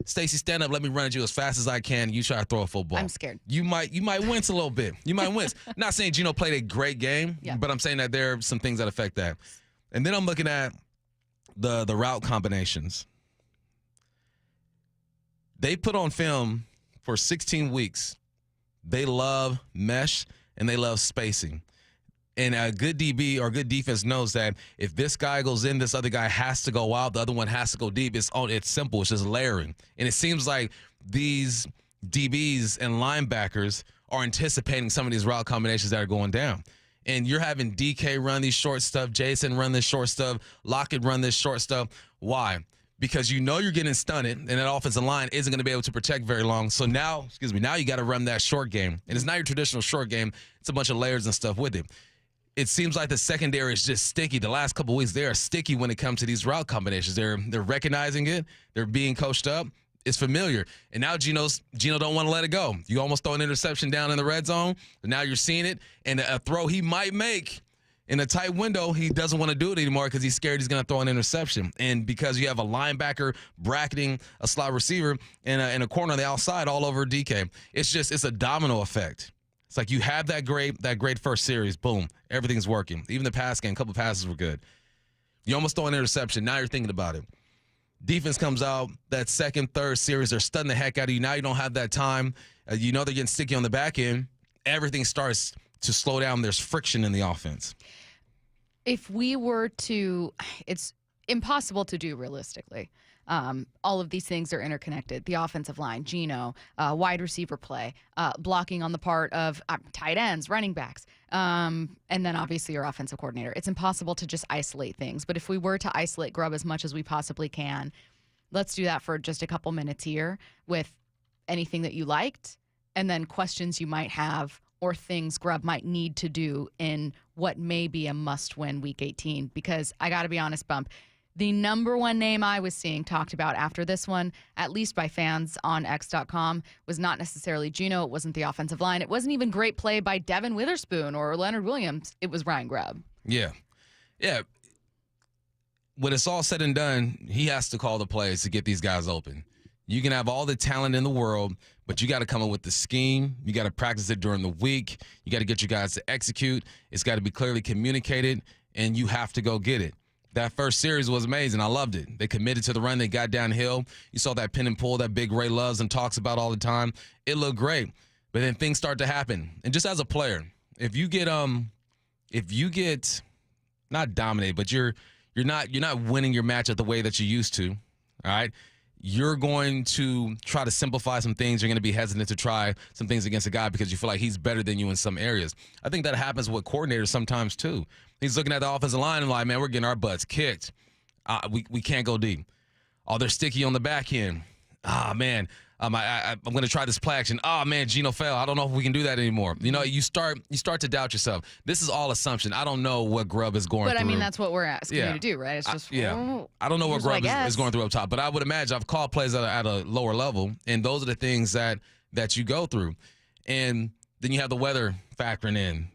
Stacy, stand up. Let me run at you as fast as I can. You try to throw a football. I'm scared. You might wince a little bit. You might wince. Not saying Geno played a great game, but I'm saying that there are some things that affect that. And then I'm looking at the route combinations. They put on film for 16 weeks. They love mesh and they love spacing. And a good DB or good defense knows that if this guy goes in, this other guy has to go out, the other one has to go deep. It's simple. It's just layering. And it seems like these DBs and linebackers are anticipating some of these route combinations that are going down. And you're having DK run these short stuff, Jason run this short stuff, Lockett run this short stuff. Why? Because you know you're getting stunted, and that offensive line isn't going to be able to protect very long. So now you got to run that short game. And it's not your traditional short game. It's a bunch of layers and stuff with it. It seems like the secondary is just sticky. The last couple of weeks, they are sticky when it comes to these route combinations. They're recognizing it. They're being coached up. It's familiar. And now Geno don't want to let it go. You almost throw an interception down in the red zone, but now you're seeing it. And a throw he might make in a tight window, he doesn't want to do it anymore because he's scared he's going to throw an interception. And because you have a linebacker bracketing a slot receiver and a corner on the outside all over DK, it's a domino effect. It's like you have that great first series, boom, everything's working. Even the pass game, a couple passes were good. You almost throw an interception. Now you're thinking about it. Defense comes out, that second, third series, they're stunning the heck out of you. Now you don't have that time. You know they're getting sticky on the back end. Everything starts to slow down. There's friction in the offense. If we were to, it's impossible to do realistically. All of these things are interconnected. The offensive line, Geno, wide receiver play, blocking on the part of tight ends, running backs, and then obviously your offensive coordinator. It's impossible to just isolate things. But if we were to isolate Grubb as much as we possibly can, let's do that for just a couple minutes here with anything that you liked and then questions you might have or things Grubb might need to do in what may be a must-win Week 18. Because I got to be honest, Bump, the number one name I was seeing talked about after this one, at least by fans on X.com, was not necessarily Geno. It wasn't the offensive line. It wasn't even great play by Devin Witherspoon or Leonard Williams. It was Ryan Grubb. Yeah. When it's all said and done, he has to call the plays to get these guys open. You can have all the talent in the world, but you got to come up with the scheme. You got to practice it during the week. You got to get your guys to execute. It's got to be clearly communicated, and you have to go get it. That first series was amazing. I loved it. They committed to the run. They got downhill. You saw that pin and pull that Big Ray loves and talks about all the time. It looked great. But then things start to happen. And just as a player, if you get not dominated, but you're not winning your matchup the way that you used to, all right? You're going to try to simplify some things. You're going to be hesitant to try some things against a guy because you feel like he's better than you in some areas. I think that happens with coordinators sometimes too. He's looking at the offensive line and like, man, we're getting our butts kicked. We can't go deep. Oh, they're sticky on the back end. Man, I'm going to try this play action. Man, Geno fell. I don't know if we can do that anymore. You know, you start to doubt yourself. This is all assumption. I don't know what Grubb is going through. But I mean, that's what we're asking you to do, right? It's just I don't know what Grubb is going through up top, but I would imagine I've called plays at a lower level, and those are the things that you go through. And then you have the weather factoring in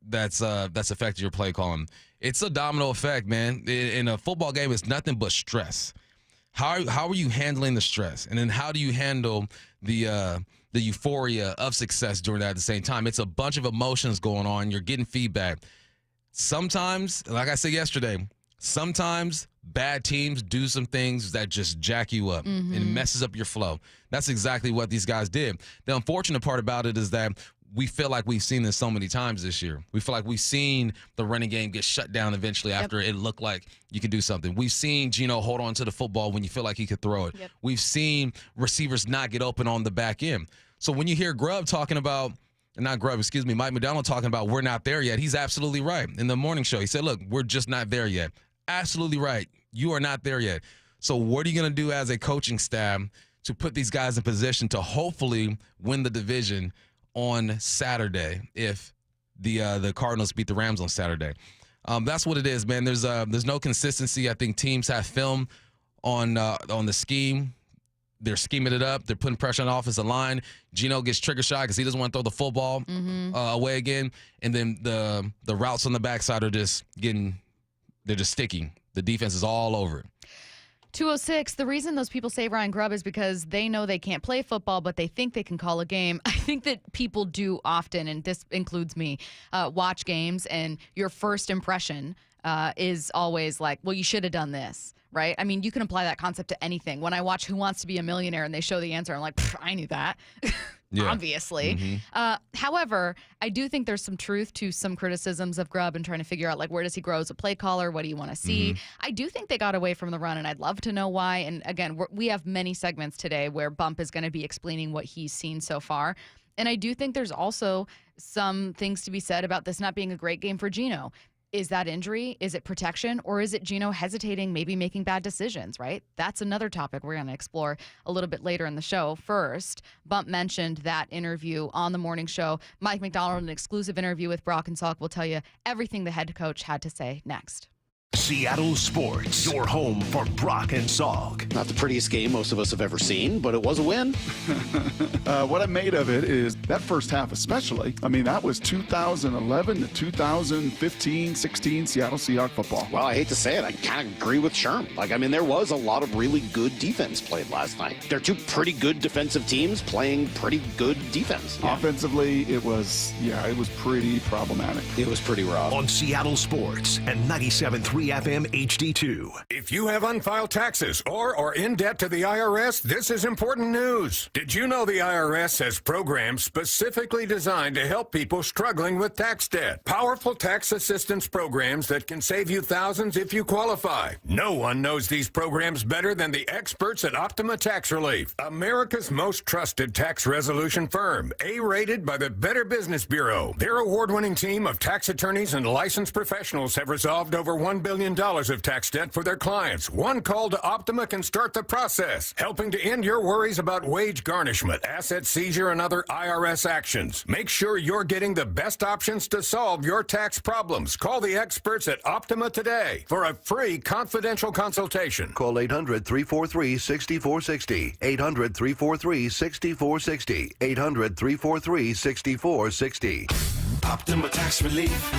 that's affected your play calling. It's a domino effect, man. In a football game, it's nothing but stress. How are you handling the stress? And then how do you handle the euphoria of success during that at the same time? It's a bunch of emotions going on. You're getting feedback. Sometimes, like I said yesterday, sometimes bad teams do some things that just jack you up and messes up your flow. That's exactly what these guys did. The unfortunate part about it is that we feel like we've seen this so many times this year. We feel like we've seen the running game get shut down eventually after it looked like you could do something. We've seen Geno hold on to the football when you feel like he could throw it. We've seen receivers not get open on the back end. So when you hear Mike McDonald talking about we're not there yet, he's absolutely right. In the morning show, he said, look, we're just not there yet. Absolutely right. You are not there yet. So what are you going to do as a coaching staff to put these guys in position to hopefully win the division on Saturday if the Cardinals beat the Rams on Saturday? That's what it is, man. There's no consistency. I think teams have film on the scheme. They're scheming it up. They're putting pressure on the offensive line. Geno gets trigger shot because he doesn't want to throw the football away again. And then the routes on the backside are just they're just sticky. The defense is all over it. 206, the reason those people say Ryan Grubb is because they know they can't play football, but they think they can call a game. I think that people do often, and this includes me, watch games, and your first impression is always like, well, you should have done this, right? I mean, you can apply that concept to anything. When I watch Who Wants to Be a Millionaire and they show the answer, I'm like, I knew that. Obviously. However, I do think there's some truth to some criticisms of Grubb and trying to figure out, like, where does he grow as a play caller? What do you want to see? I do think they got away from the run, and I'd love to know why. And again, we have many segments today where Bump is going to be explaining what he's seen so far. And I do think there's also some things to be said about this not being a great game for Geno. Is that injury? Is it protection? Or is it Geno hesitating, maybe making bad decisions, right? That's another topic we're going to explore a little bit later in the show. First, Bump mentioned that interview on the morning show. Mike McDonald, an exclusive interview with Brock and Salk, will tell you everything the head coach had to say next. Seattle Sports, your home for Brock and Salk. Not the prettiest game most of us have ever seen, but it was a win. What I made of it is that first half especially. I mean, that was 2011 to 2015, 16 Seattle Seahawks football. Well, I hate to say it, I kind of agree with Sherm. Like, I mean, there was a lot of really good defense played last night. They're two pretty good defensive teams playing pretty good defense. Yeah. Offensively, it was pretty problematic. It was pretty rough. On Seattle Sports and 97.3 FM HD2. If you have unfiled taxes or are in debt to the IRS, this is important news. Did you know the IRS has programs specifically designed to help people struggling with tax debt? Powerful tax assistance programs that can save you thousands if you qualify. No one knows these programs better than the experts at Optima Tax Relief, America's most trusted tax resolution firm, A-rated by the Better Business Bureau. Their award-winning team of tax attorneys and licensed professionals have resolved over $1 billion of tax debt for their clients. One call to Optima can start the process, helping to end your worries about wage garnishment, asset seizure, and other IRS actions. Make sure you're getting the best options to solve your tax problems. Call the experts at Optima today for a free confidential consultation. Call 800-343-6460. 800-343-6460. 800-343-6460. Optima Tax Relief.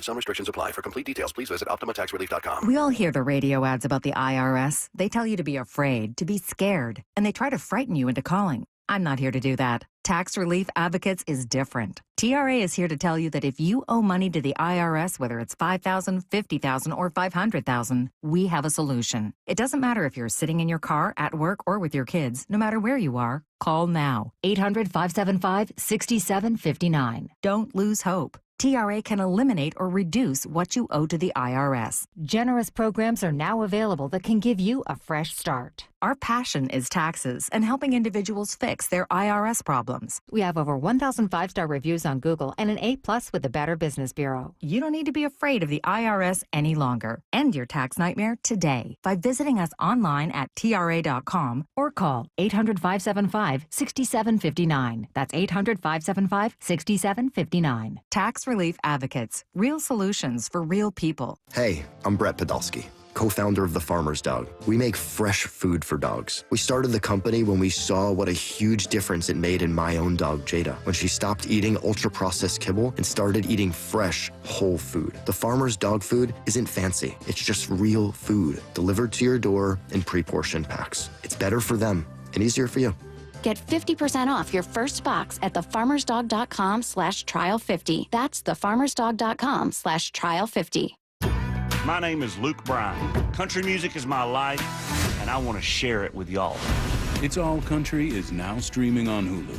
Some restrictions apply. For complete details, please visit OptimaTaxRelief.com. We all hear the radio ads about the IRS. They tell you to be afraid, to be scared, and they try to frighten you into calling. I'm not here to do that. Tax Relief Advocates is different. TRA is here to tell you that if you owe money to the IRS, whether it's $5,000, $50,000, or $500,000, we have a solution. It doesn't matter if you're sitting in your car, at work, or with your kids. No matter where you are, call now. 800-575-6759. Don't lose hope. TRA can eliminate or reduce what you owe to the IRS. Generous programs are now available that can give you a fresh start. Our passion is taxes and helping individuals fix their IRS problems. We have over 1,000 5-star reviews on Google and an A+ with the Better Business Bureau. You don't need to be afraid of the IRS any longer. End your tax nightmare today by visiting us online at TRA.com or call 800-575-6759. That's 800-575-6759. Tax Relief Advocates. Real solutions for real people. Hey, I'm Brett Podolsky, co-founder of The Farmer's Dog. We make fresh food for dogs. We started the company when we saw what a huge difference it made in my own dog, Jada, when she stopped eating ultra-processed kibble and started eating fresh, whole food. The Farmer's Dog food isn't fancy. It's just real food delivered to your door in pre-portioned packs. It's better for them and easier for you. Get 50% off your first box at thefarmersdog.com/trial50. That's thefarmersdog.com/trial50. My name is Luke Bryan. Country music is my life, and I want to share it with y'all. It's All Country is now streaming on Hulu.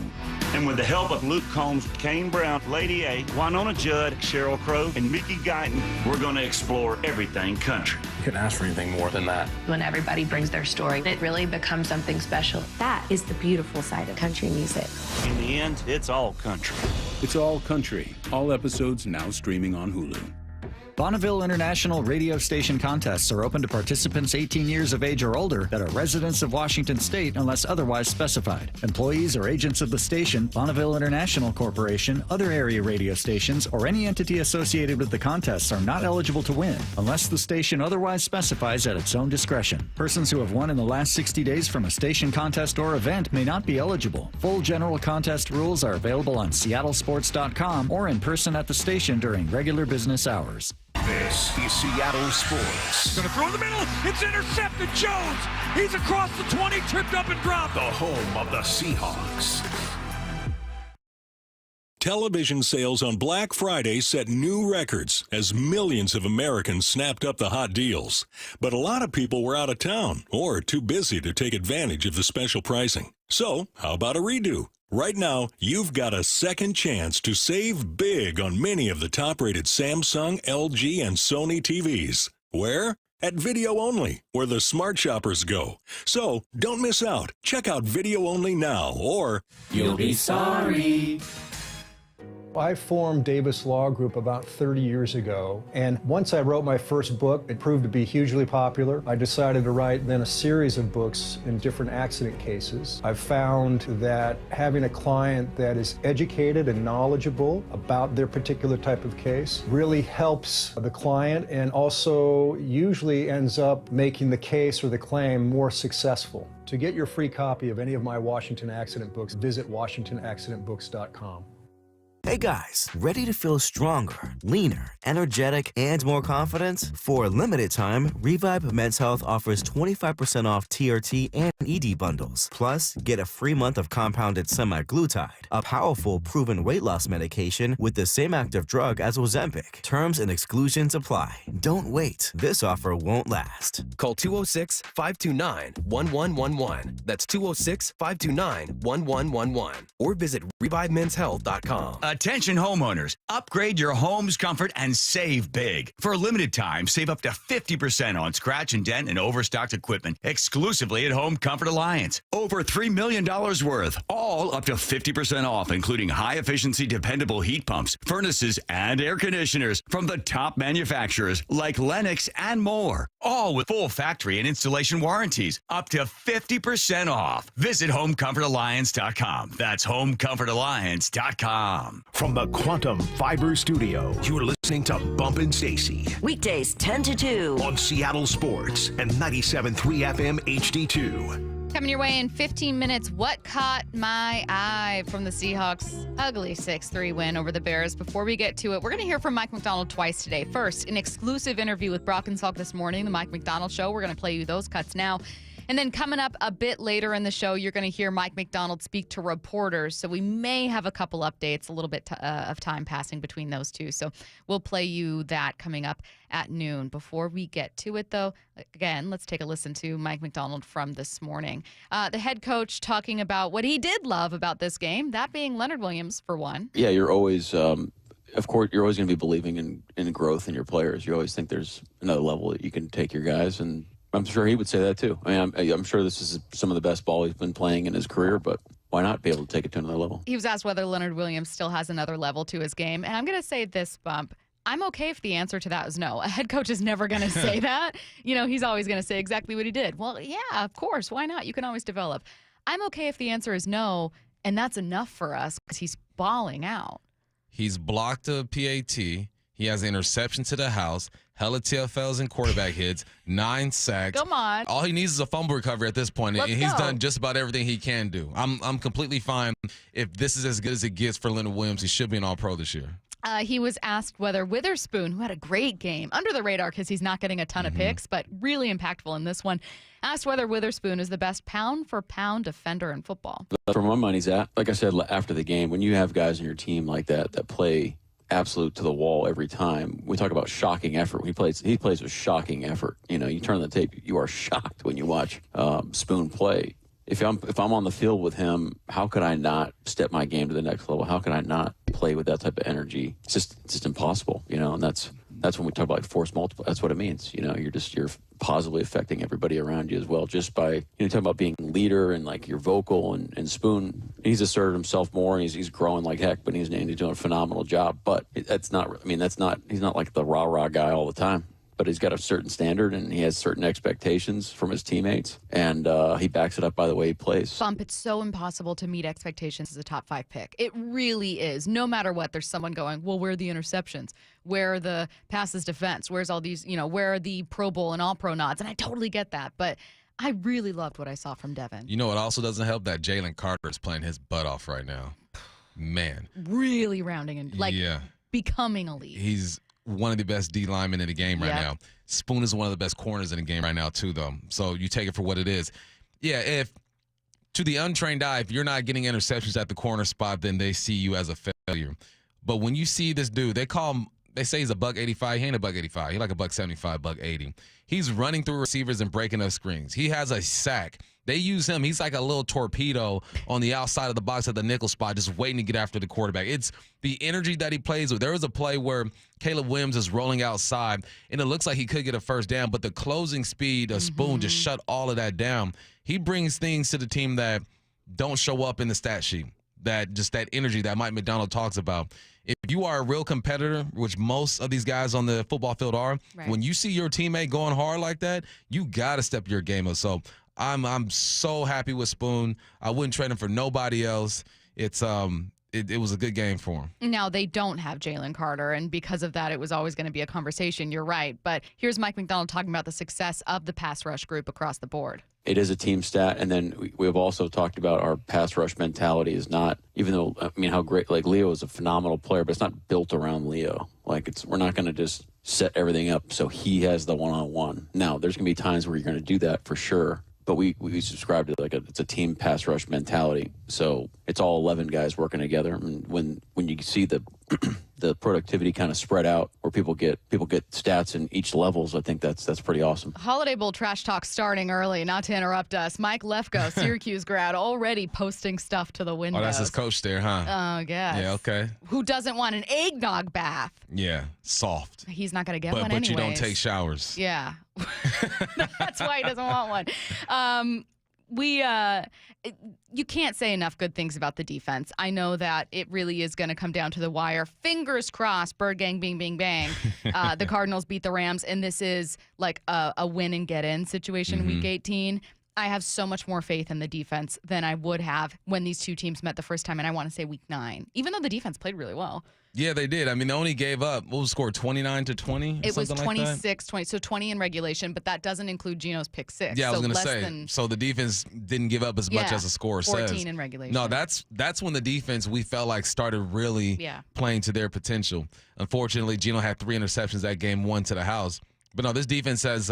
And with the help of Luke Combs, Kane Brown, Lady A, Winona Judd, Sheryl Crow, and Mickey Guyton, we're going to explore everything country. You couldn't ask for anything more than that. When everybody brings their story, it really becomes something special. That is the beautiful side of country music. In the end, it's all country. It's All Country. All episodes now streaming on Hulu. Bonneville International radio station contests are open to participants 18 years of age or older that are residents of Washington State unless otherwise specified. Employees or agents of the station, Bonneville International Corporation, other area radio stations, or any entity associated with the contests are not eligible to win unless the station otherwise specifies at its own discretion. Persons who have won in the last 60 days from a station contest or event may not be eligible. Full general contest rules are available on seattlesports.com or in person at the station during regular business hours. This is Seattle Sports. Going to throw in the middle. It's intercepted. Jones. He's across the 20, tripped up and dropped. The home of the Seahawks. television sales on Black Friday set new records as millions of Americans snapped up the hot deals. But a lot of people were out of town or too busy to take advantage of the special pricing. So, how about a redo? Right now, you've got a second chance to save big on many of the top-rated Samsung, LG, and Sony TVs. Where? At Video Only, where the smart shoppers go. So, don't miss out. Check out Video Only now, or you'll be sorry. I formed Davis Law Group about 30 years ago, and once I wrote my first book, it proved to be hugely popular. I decided to write then a series of books in different accident cases. I've found that having a client that is educated and knowledgeable about their particular type of case really helps the client and also usually ends up making the case or the claim more successful. To get your free copy of any of my Washington accident books, visit WashingtonAccidentBooks.com. Hey guys, ready to feel stronger, leaner, energetic, and more confident? For a limited time, Revive Men's Health offers 25% off TRT and ED bundles. Plus, get a free month of compounded semaglutide, a powerful proven weight loss medication with the same active drug as Ozempic. Terms and exclusions apply. Don't wait. This offer won't last. Call 206-529-1111. That's 206-529-1111. Or visit ReviveMen'sHealth.com. Attention homeowners, upgrade your home's comfort and save big. For a limited time, save up to 50% on scratch and dent and overstocked equipment exclusively at Home Comfort Alliance. Over $3 million worth, all up to 50% off, including high-efficiency dependable heat pumps, furnaces, and air conditioners from the top manufacturers like Lennox and more. All with full factory and installation warranties, up to 50% off. Visit HomeComfortAlliance.com. That's HomeComfortAlliance.com. From the Quantum Fiber Studio, you're listening to Bumpin' Stacy. Weekdays 10 to 2. On Seattle Sports and 97.3 FM HD2. Coming your way in 15 minutes, what caught my eye from the Seahawks' ugly 6-3 win over the Bears? Before we get to it, we're going to hear from Mike McDonald twice today. First, an exclusive interview with Brock and Salk this morning, the Mike McDonald Show. We're going to play you those cuts now. And then coming up a bit later in the show, you're going to hear Mike McDonald speak to reporters. So we may have a couple updates, a little bit of time passing between those two. So we'll play you that coming up at noon. Before we get to it, though, again, let's take a listen to Mike McDonald from this morning. The head coach talking about what he did love about this game, that being Leonard Williams, for one. Yeah, you're always, of course, you're always going to be believing in growth in your players. You always think there's another level that you can take your guys, and I'm sure he would say that too. I mean, I'm sure this is some of the best ball he's been playing in his career, but why not be able to take it to another level? He was asked whether Leonard Williams still has another level to his game, and I'm going to say this, Bump. I'm okay if the answer to that is no. A head coach is never going to say that. You know, he's always going to say exactly what he did. Well, yeah, of course. Why not? You can always develop. I'm okay if the answer is no, and that's enough for us because he's balling out. He's blocked a PAT. He has an interception to the house, hella TFLs and quarterback hits, 9 sacks. Come on. All he needs is a fumble recovery at this point, and he's done just about everything he can do. I'm completely fine. If this is as good as it gets for Leonard Williams, he should be an All-Pro this year. He was asked whether Witherspoon, who had a great game, under the radar because he's not getting a ton of picks, but really impactful in this one, asked whether Witherspoon is the best pound-for-pound defender in football. For my money's at, like I said after the game, when you have guys on your team like that play absolute to the wall every time, we talk about shocking effort. He plays with shocking effort. You know, you turn the tape, you are shocked when you watch Spoon play. If I'm on the field with him, how could I not step my game to the next level? How could I not play with that type of energy? It's just impossible, you know. And that's when we talk about force multiple. That's what it means. You know, you're positively affecting everybody around you as well, just by talking about being a leader and like you're vocal and Spoon. He's asserted himself more. And he's growing like heck, but he's doing a phenomenal job. But he's not like the rah guy all the time. But he's got a certain standard, and he has certain expectations from his teammates, and he backs it up by the way he plays. Bump, it's so impossible to meet expectations as a top 5 pick. It really is. No matter what, there's someone going, well, where are the interceptions? Where are the passes defense? Where's all these, where are the Pro Bowl and All-Pro nods? And I totally get that, but I really loved what I saw from Devin. You know what also doesn't help? That Jalen Carter is playing his butt off right now. Man. Really rounding and, becoming elite. He's one of the best D linemen in the game right now. Spoon is one of the best corners in the game right now too, though. So you take it for what it is. Yeah, if to the untrained eye, if you're not getting interceptions at the corner spot, then they see you as a failure. failure. But when you see this dude, they say he's a $185. He ain't a $185. He's like a $175, $180. He's running through receivers and breaking up screens. He has a sack. They use him. He's like a little torpedo on the outside of the box at the nickel spot, just waiting to get after the quarterback. It's the energy that he plays with. There was a play where Caleb Williams is rolling outside, and it looks like he could get a first down, but the closing speed of Spoon just shut all of that down. He brings things to the team that don't show up in the stat sheet, that energy that Mike Macdonald talks about. If you are a real competitor, which most of these guys on the football field are, when you see your teammate going hard like that, you got to step your game up. So I'm so happy with Spoon. I wouldn't trade him for nobody else. It was a good game for him. Now, they don't have Jalen Carter, and because of that, it was always going to be a conversation. You're right. But here's Mike Macdonald talking about the success of the pass rush group across the board. It is a team stat, and then we have also talked about our pass rush mentality is not, even though, I mean, how great, like Leo is a phenomenal player, but it's not built around Leo. Like, we're not going to just set everything up so he has the one-on-one. Now, there's going to be times where you're going to do that for sure, but we subscribe to it's a team pass rush mentality. So it's all 11 guys working together. And when you see the the productivity kind of spread out, where people get stats in each levels, I think that's pretty awesome. Holiday Bowl trash talk starting early, not to interrupt us. Mike Lefko, Syracuse grad, already posting stuff to the windows. Oh, that's his coach there, huh? Oh, yes. Yeah, okay. Who doesn't want an eggnog bath? Yeah, soft. He's not going to get one But anyways. you don't take showers. Yeah. That's why he doesn't want one. You can't say enough good things about the defense. I know that it really is going to come down to the wire. Fingers crossed, Bird Gang, bing, bing, bang. The Cardinals beat the Rams, and this is like a win and get in situation week 18. I have so much more faith in the defense than I would have when these two teams met the first time, and I want to say week 9, even though the defense played really well. Yeah, they did. I mean, they only gave up, what was the score, 29-20? It was 26-20, so 20 in regulation, but that doesn't include Geno's pick 6. Yeah, I was going to say, so the defense didn't give up as much as the score 14 says. 14 in regulation. No, that's when the defense, we felt like, started really playing to their potential. Unfortunately, Geno had 3 interceptions that game, 1 to the house. But no, this defense has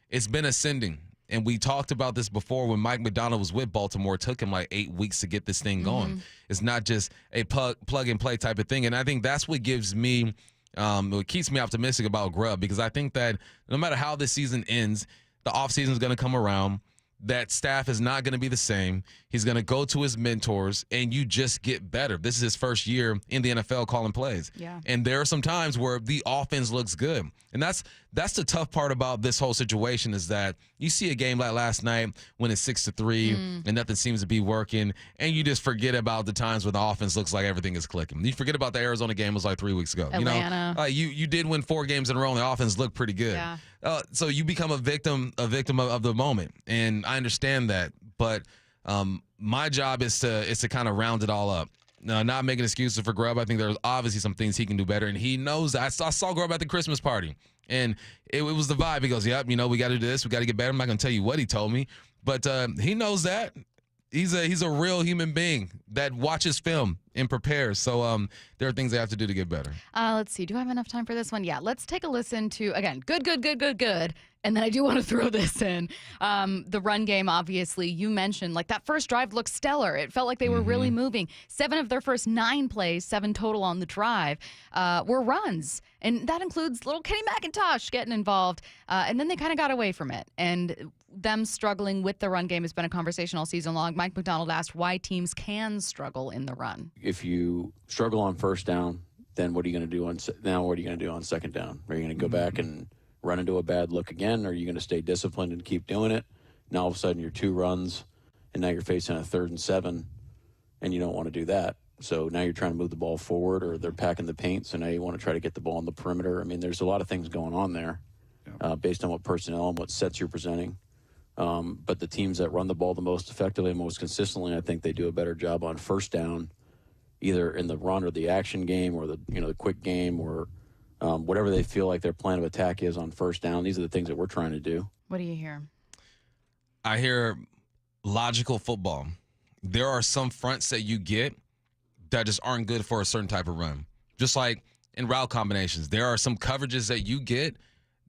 it's been ascending. And we talked about this before when Mike Macdonald was with Baltimore. It took him like 8 weeks to get this thing going. It's not just a plug and play type of thing. And I think that's what gives me, what keeps me optimistic about Grubb, because I think that no matter how this season ends, the offseason is going to come around. That staff is not going to be the same. He's going to go to his mentors, and you just get better. This is his first year in the NFL calling plays. Yeah. And there are some times where the offense looks good. And that's the tough part about this whole situation, is that you see a game like last night when it's 6-3 and nothing seems to be working, and you just forget about the times when the offense looks like everything is clicking. You forget about the Arizona game. It was like 3 weeks ago. Atlanta. You did win 4 games in a row, and the offense looked pretty good. Yeah. So you become a victim of the moment, and I understand that. But my job is to kind of round it all up. Not making excuses for Grubb. I think there's obviously some things he can do better, and he knows that. I saw Grubb at the Christmas party, and it was the vibe. He goes, "Yep, we got to do this. We got to get better." I'm not going to tell you what he told me, but he knows that. He's a real human being that watches film and prepares. So there are things they have to do to get better. Let's see. Do I have enough time for this one? Yeah. Let's take a listen to, again, good. And then I do want to throw this in. The run game, obviously, you mentioned, like, that first drive looked stellar. It felt like they were really moving. 7 of their first 9 plays, 7 total on the drive, were runs. And that includes little Kenny McIntosh getting involved. And then they kind of got away from it. And them struggling with the run game has been a conversation all season long. Mike Macdonald asked why teams can struggle in the run. If you struggle on first down, then what are you going to do on second down? Are you going to go back and run into a bad look again? Or are you going to stay disciplined and keep doing it? Now all of a sudden you're 2 runs, and now you're facing a 3rd and 7, and you don't want to do that. So now you're trying to move the ball forward, or they're packing the paint, so now you want to try to get the ball on the perimeter. I mean, there's a lot of things going on there based on what personnel and what sets you're presenting. But the teams that run the ball the most effectively and most consistently, I think they do a better job on first down, either in the run or the action game, or the quick game, or whatever they feel like their plan of attack is on first down. These are the things that we're trying to do. What do you hear? I hear logical football. There are some fronts that you get that just aren't good for a certain type of run. Just like in route combinations, there are some coverages that you get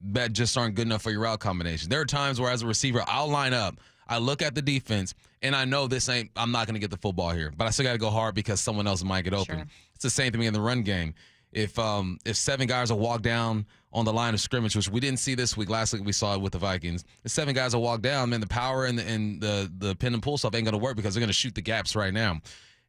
that just aren't good enough for your route combination. There are times where, as a receiver, I'll line up. I look at the defense, and I know I'm not going to get the football here, but I still got to go hard because someone else might get open. Sure. It's the same thing in the run game. If 7 guys will walk down on the line of scrimmage, which we didn't see this week, last week we saw it with the Vikings, if 7 guys will walk down, man, the power and the pin and pull stuff ain't going to work because they're going to shoot the gaps right now.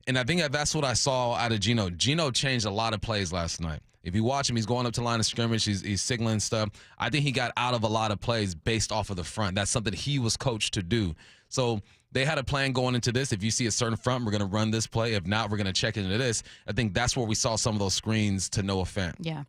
And I think that's what I saw out of Geno. Geno changed a lot of plays last night. If you watch him, he's going up to the line of scrimmage. He's signaling stuff. I think he got out of a lot of plays based off of the front. That's something he was coached to do. So they had a plan going into this. If you see a certain front, we're going to run this play. If not, we're going to check into this. I think that's where we saw some of those screens to no effect. Yeah.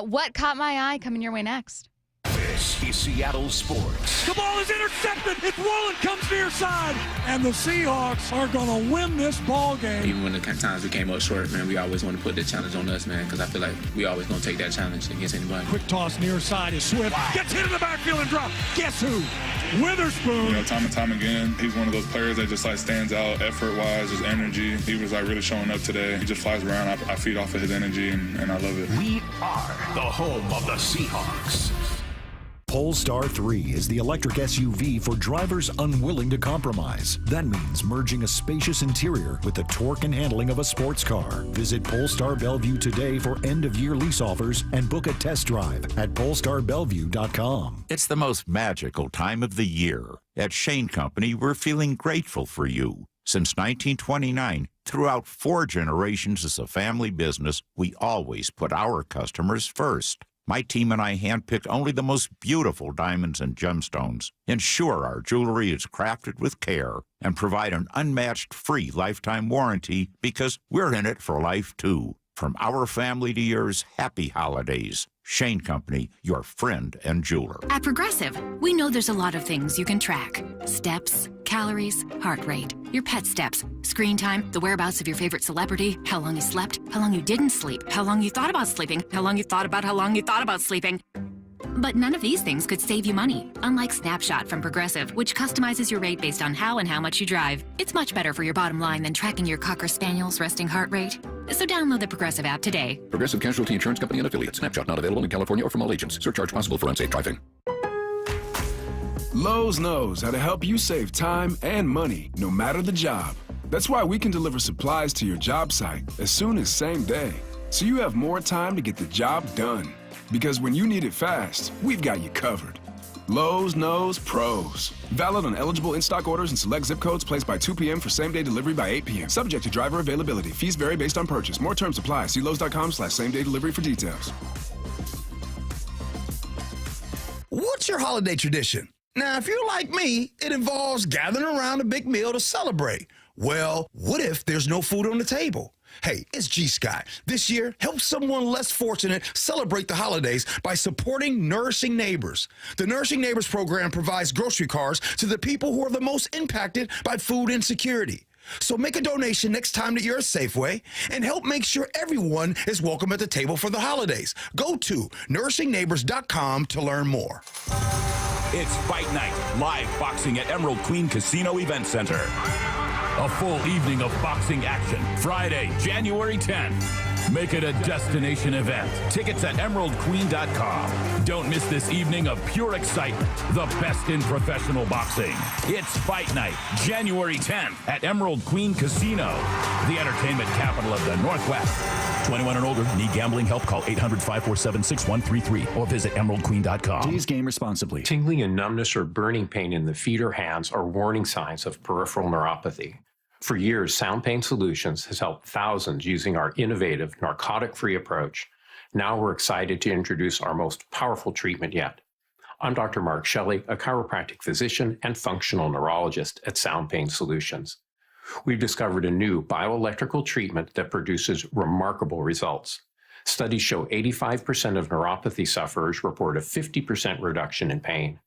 What caught my eye coming your way next? This is Seattle Sports. The ball is intercepted. It's Wallen comes near side. And the Seahawks are going to win this ball game. Even when the times we came up short, man, we always want to put the challenge on us, man, because I feel like we always going to take that challenge against anybody. Quick toss near side is Swift. Wow. Gets hit in the backfield and dropped. Guess who? Witherspoon. You know, time and time again, he's one of those players that just like stands out effort-wise, his energy. He was like really showing up today. He just flies around. I feed off of his energy, and I love it. We are the home of the Seahawks. Polestar 3 is the electric SUV for drivers unwilling to compromise. That means merging a spacious interior with the torque and handling of a sports car. Visit Polestar Bellevue today for end-of-year lease offers and book a test drive at polestarbellevue.com. It's the most magical time of the year. At Shane Company, we're feeling grateful for you. Since 1929, throughout 4 generations as a family business, we always put our customers first. My team and I handpick only the most beautiful diamonds and gemstones, ensure our jewelry is crafted with care, and provide an unmatched free lifetime warranty because we're in it for life too. From our family to yours, happy holidays. Shane Company, your friend and jeweler. At Progressive, we know there's a lot of things you can track. Steps, calories, heart rate, your pet steps, screen time, the whereabouts of your favorite celebrity, how long you slept, how long you didn't sleep, how long you thought about sleeping, how long you thought about sleeping. But none of these things could save you money, unlike Snapshot from Progressive, which customizes your rate based on how and how much you drive. It's much better for your bottom line than tracking your Cocker Spaniel's resting heart rate. So download the Progressive app today. Progressive Casualty Insurance Company and Affiliates. Snapshot not available in California or from all agents. Surcharge possible for unsafe driving. Lowe's knows how to help you save time and money, no matter the job. That's why we can deliver supplies to your job site as soon as same day, so you have more time to get the job done. Because when you need it fast, we've got you covered. Lowe's knows pros. Valid on eligible in-stock orders and select zip codes placed by 2 p.m. for same-day delivery by 8 p.m. Subject to driver availability. Fees vary based on purchase. More terms apply. See Lowe's.com/same-day delivery for details. What's your holiday tradition? Now, if you're like me, it involves gathering around a big meal to celebrate. Well, what if there's no food on the table? Hey, it's G. Scott. This year, help someone less fortunate celebrate the holidays by supporting Nourishing Neighbors. The Nourishing Neighbors program provides grocery cards to the people who are the most impacted by food insecurity. So make a donation next time that you're at Safeway and help make sure everyone is welcome at the table for the holidays. Go to nourishingneighbors.com to learn more. It's Fight Night, live boxing at Emerald Queen Casino Event Center. A full evening of boxing action, Friday, January 10th. Make it a destination event. Tickets at emeraldqueen.com. Don't miss this evening of pure excitement. The best in professional boxing. It's Fight Night, January 10th at Emerald Queen Casino, the entertainment capital of the Northwest. 21 and older. Need gambling help? Call 800-547-6133 or visit emeraldqueen.com. Please game responsibly. Tingling and numbness or burning pain in the feet or hands are warning signs of peripheral neuropathy. For years, Sound Pain Solutions has helped thousands using our innovative narcotic-free approach. Now we're excited to introduce our most powerful treatment yet. I'm Dr. Mark Shelley, a chiropractic physician and functional neurologist at Sound Pain Solutions. We've discovered a new bioelectrical treatment that produces remarkable results. Studies show 85% of neuropathy sufferers report a 50% reduction in pain.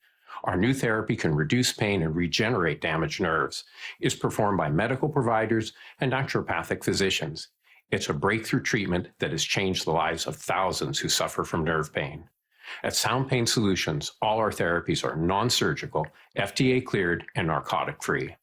Our new therapy can reduce pain and regenerate damaged nerves. It's performed by medical providers and naturopathic physicians. It's a breakthrough treatment that has changed the lives of thousands who suffer from nerve pain. At Sound Pain Solutions, all our therapies are non-surgical, FDA cleared, and narcotic free.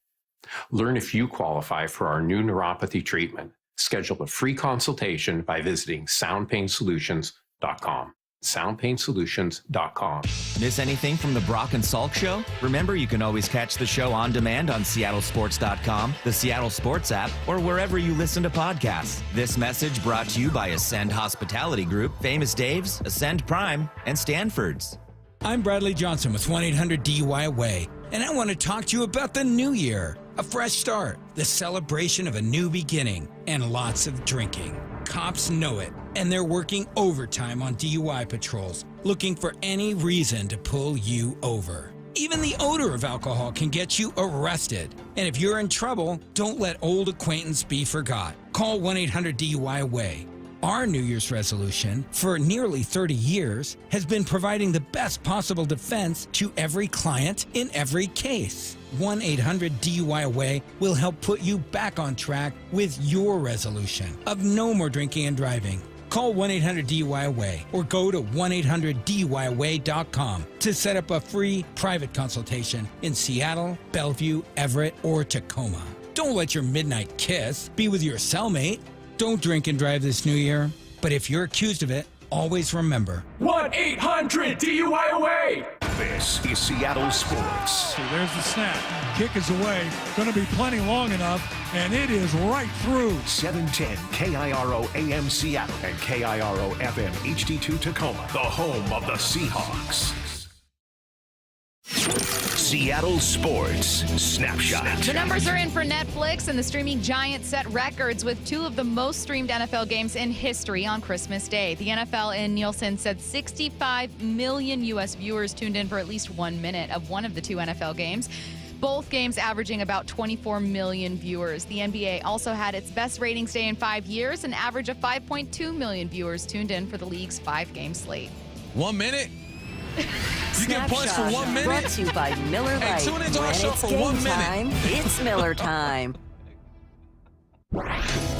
Learn if you qualify for our new neuropathy treatment. Schedule a free consultation by visiting soundpainsolutions.com. SoundPainSolutions.com. Miss anything from the Brock and Salk Show? Remember, you can always catch the show on demand on SeattleSports.com, the Seattle Sports app, or wherever you listen to podcasts. This message brought to you by Ascend Hospitality Group, Famous Dave's, Ascend Prime, and Stanford's. I'm Bradley Johnson with 1-800-DUI-AWAY, and I want to talk to you about the new year. A fresh start, the celebration of a new beginning, and lots of drinking. Cops know it, and they're working overtime on DUI patrols, looking for any reason to pull you over. Even the odor of alcohol can get you arrested. And if you're in trouble, don't let old acquaintance be forgot. Call 1-800-DUI-AWAY. Our New Year's resolution, for nearly 30 years, has been providing the best possible defense to every client in every case. 1-800-DUI-AWAY will help put you back on track with your resolution of no more drinking and driving. Call 1-800-DUI-AWAY or go to 1-800-DUIAWAY.com to set up a free private consultation in Seattle, Bellevue, Everett, or Tacoma. Don't let your midnight kiss be with your cellmate. Don't drink and drive this new year, but if you're accused of it, always remember 1-800-DUI-AWAY. This is Seattle Sports. See, there's the snap. Kick is away. Going to be plenty long enough, and it is right through. 710 KIRO AM Seattle and KIRO FM HD2 Tacoma, the home of the Seahawks. Seattle Sports Snapshot. The numbers are in for Netflix, and the streaming giant set records with two of the most streamed NFL games in history on Christmas Day. The NFL in Nielsen said 65 million U.S. viewers tuned in for at least 1 minute of one of the two NFL games. Both games averaging about 24 million viewers. The NBA also had its best ratings day in 5 years, an average of 5.2 million viewers tuned in for the league's 5-game slate. 1 minute? You get points for 1 minute? Brought to you by Miller Lite. Tune into our When show it's for game 1 minute. time, it's Miller time.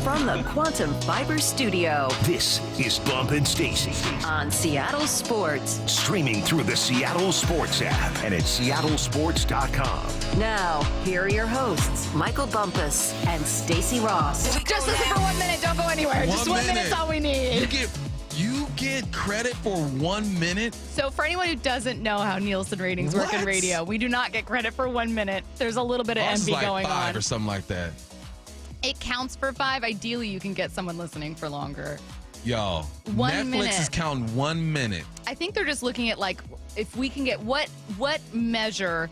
From the Quantum Fiber Studio. This is Bump and Stacy on Seattle Sports. Streaming through the Seattle Sports app and at seattlesports.com. Now, here are your hosts, Michael Bumpus and Stacy Ross. Just listen for 1 minute. Don't go anywhere. Just 1 minute's all we need. You get credit for 1 minute? So for anyone who doesn't know how Nielsen ratings work in radio, we do not get credit for 1 minute. There's a little bit of envy going on. 5 or something like that. It counts for 5. Ideally, you can get someone listening for longer. Yo, 1 Netflix minute. is counting 1 minute. I think they're just looking at, like, if we can get what measure,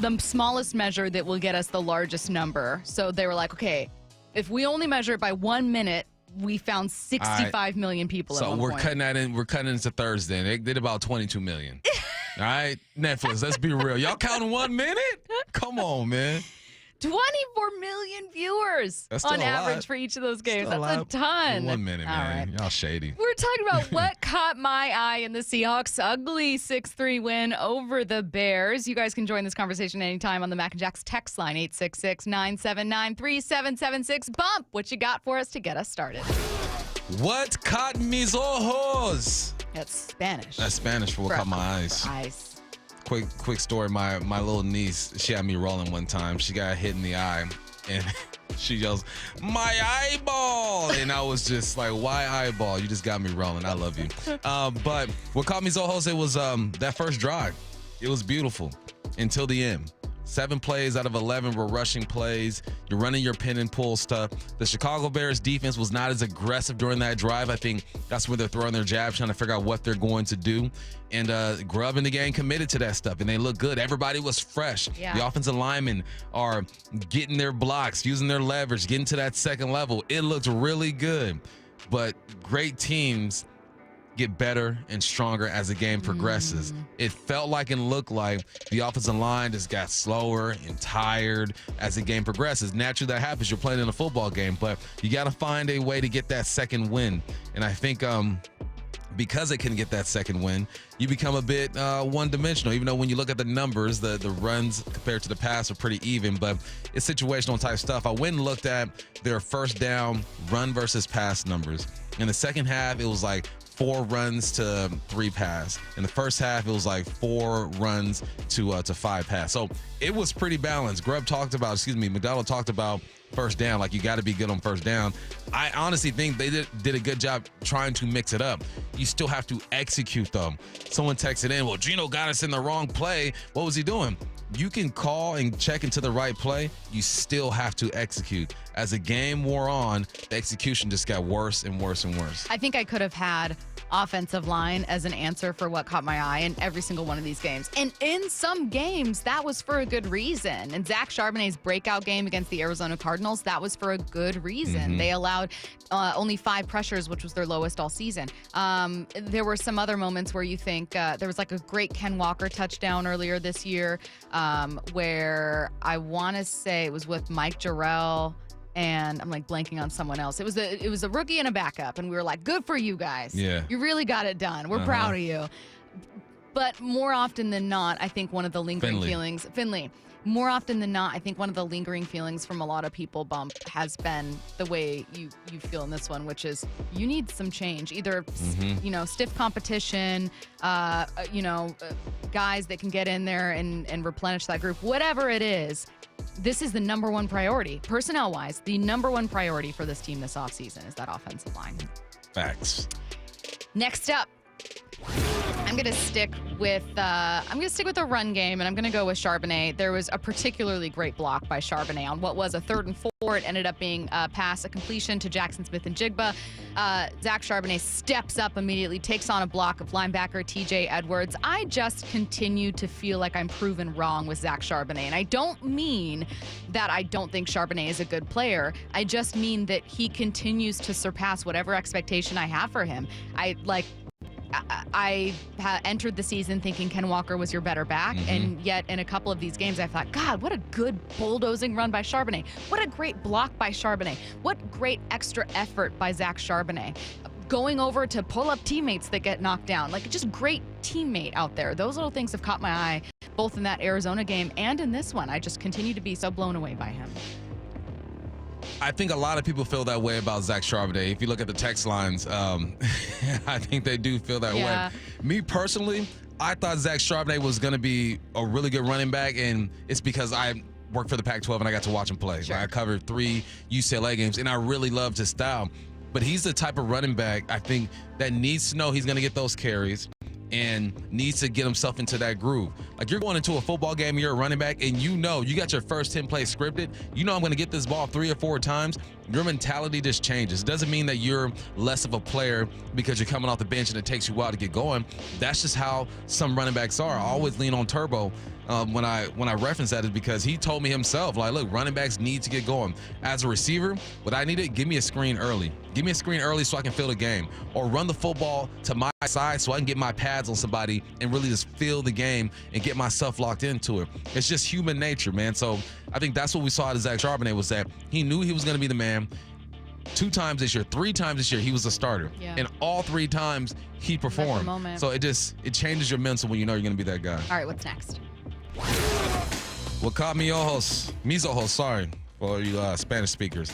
the smallest measure that will get us the largest number. So they were like, okay, if we only measure it by 1 minute, we found 65 million people at one So we're point. cutting that in. We're cutting it into Thursday. They did about 22 million. All right, Netflix. Let's be real. Y'all counting 1 minute? Come on, man. 24 million viewers That's still on a average lot. for each of those games. Still That's a ton. 1 minute, All man. right. Y'all shady. We're talking about what caught my eye in the Seahawks' ugly 6-3 win over the Bears. You guys can join this conversation anytime on the Mac and Jack's text line, 866-979-3776. Bump, what you got for us to get us started? What caught mis ojos? That's Spanish. That's Spanish for what caught my eyes. Eyes. Quick story. My little niece, she had me rolling one time. She got hit in the eye, and she yells, "My eyeball!" And I was just like, "Why eyeball? You just got me rolling. I love you." But what caught me so ojos, it was that first drive. It was beautiful until the end. 7 plays out of 11 were rushing plays. You're running your pin and pull stuff. The Chicago Bears defense was not as aggressive during that drive. I think that's where they're throwing their jabs, trying to figure out what they're going to do. And Grubb in the game committed to that stuff, and they look good. Everybody was fresh. Yeah. The offensive linemen are getting their blocks, using their leverage, getting to that second level. It looked really good. But great teams get better and stronger as the game progresses. It felt like and looked like the offensive line just got slower and tired as the game progresses. Naturally, that happens. You're playing in a football game, but you got to find a way to get that second win. And I think because they couldn't get that second win, you become a bit one-dimensional. Even though when you look at the numbers, the runs compared to the pass are pretty even, but it's situational type stuff. I went and looked at their first down run versus pass numbers. In the second half, it was like 4 runs to 3 pass. In the first half, it was like 4 runs to 5 pass. So it was pretty balanced. McDonald talked about first down, like you got to be good on first down. I honestly think they did a good job trying to mix it up. You still have to execute though. Someone texted in, well, Geno got us in the wrong play. What was he doing? You can call and check into the right play. You still have to execute. As the game wore on, the execution just got worse and worse and worse. I think I could have had offensive line as an answer for what caught my eye in every single one of these games. And in some games, that was for a good reason. And Zach Charbonnet's breakout game against the Arizona Cardinals, that was for a good reason. They allowed only 5 pressures, which was their lowest all season. There were some other moments where you think there was like a great Ken Walker touchdown earlier this year where I want to say it was with Mike Jarrell. And I'm like blanking on someone else. It was a rookie and a backup, and we were like, "Good for you guys! Yeah, you really got it done. We're proud of you." But more often than not, I think one of the lingering feelings, Finley. More often than not, I think one of the lingering feelings from a lot of people, Bump, has been the way you feel in this one, which is you need some change. Either stiff competition, guys that can get in there and replenish that group, whatever it is. This is the number one priority, personnel-wise. The number one priority for this team this offseason is that offensive line. Facts. Next up, I'm gonna stick with the run game, and I'm gonna go with Charbonnet. There was a particularly great block by Charbonnet on what was a 3rd and 4. It ended up being a completion to Jackson Smith and Jigba. Zach Charbonnet steps up immediately, takes on a block of linebacker TJ Edwards. I just continue to feel like I'm proven wrong with Zach Charbonnet, and I don't mean that I don't think Charbonnet is a good player. I just mean that he continues to surpass whatever expectation I have for him. I entered the season thinking Ken Walker was your better back, and yet in a couple of these games I thought, God, what a good bulldozing run by Charbonnet. What a great block by Charbonnet. What great extra effort by Zach Charbonnet. Going over to pull up teammates that get knocked down. Like, just great teammate out there. Those little things have caught my eye, both in that Arizona game and in this one. I just continue to be so blown away by him. I think a lot of people feel that way about Zach Charbonnet. If you look at the text lines, I think they do feel that way. Me personally, I thought Zach Charbonnet was going to be a really good running back, and it's because I work for the Pac-12 and I got to watch him play. Sure. I covered 3 UCLA games, and I really loved his style. But he's the type of running back, I think, that needs to know he's going to get those carries and needs to get himself into that groove. Like, you're going into a football game, you're a running back, and you got your first 10 plays scripted. You know I'm going to get this ball 3 or 4 times. Your mentality just changes. It doesn't mean that you're less of a player because you're coming off the bench and it takes you a while to get going. That's just how some running backs are. I always lean on Turbo when I reference that, is because he told me himself, like, look, running backs need to get going. As a receiver, what I needed, give me a screen early. Give me a screen early so I can feel the game. Or run the football to my side so I can get my pads on somebody and really just feel the game and get myself locked into it. It's just human nature, man. So I think that's what we saw out of Zach Charbonnet, was that he knew he was going to be the man. 2 times this year, 3 times this year, he was a starter. Yeah. And all 3 times he performed. So it changes your mental when you know you're going to be that guy. All right, what's next? What caught mis ojos, sorry, for you Spanish speakers.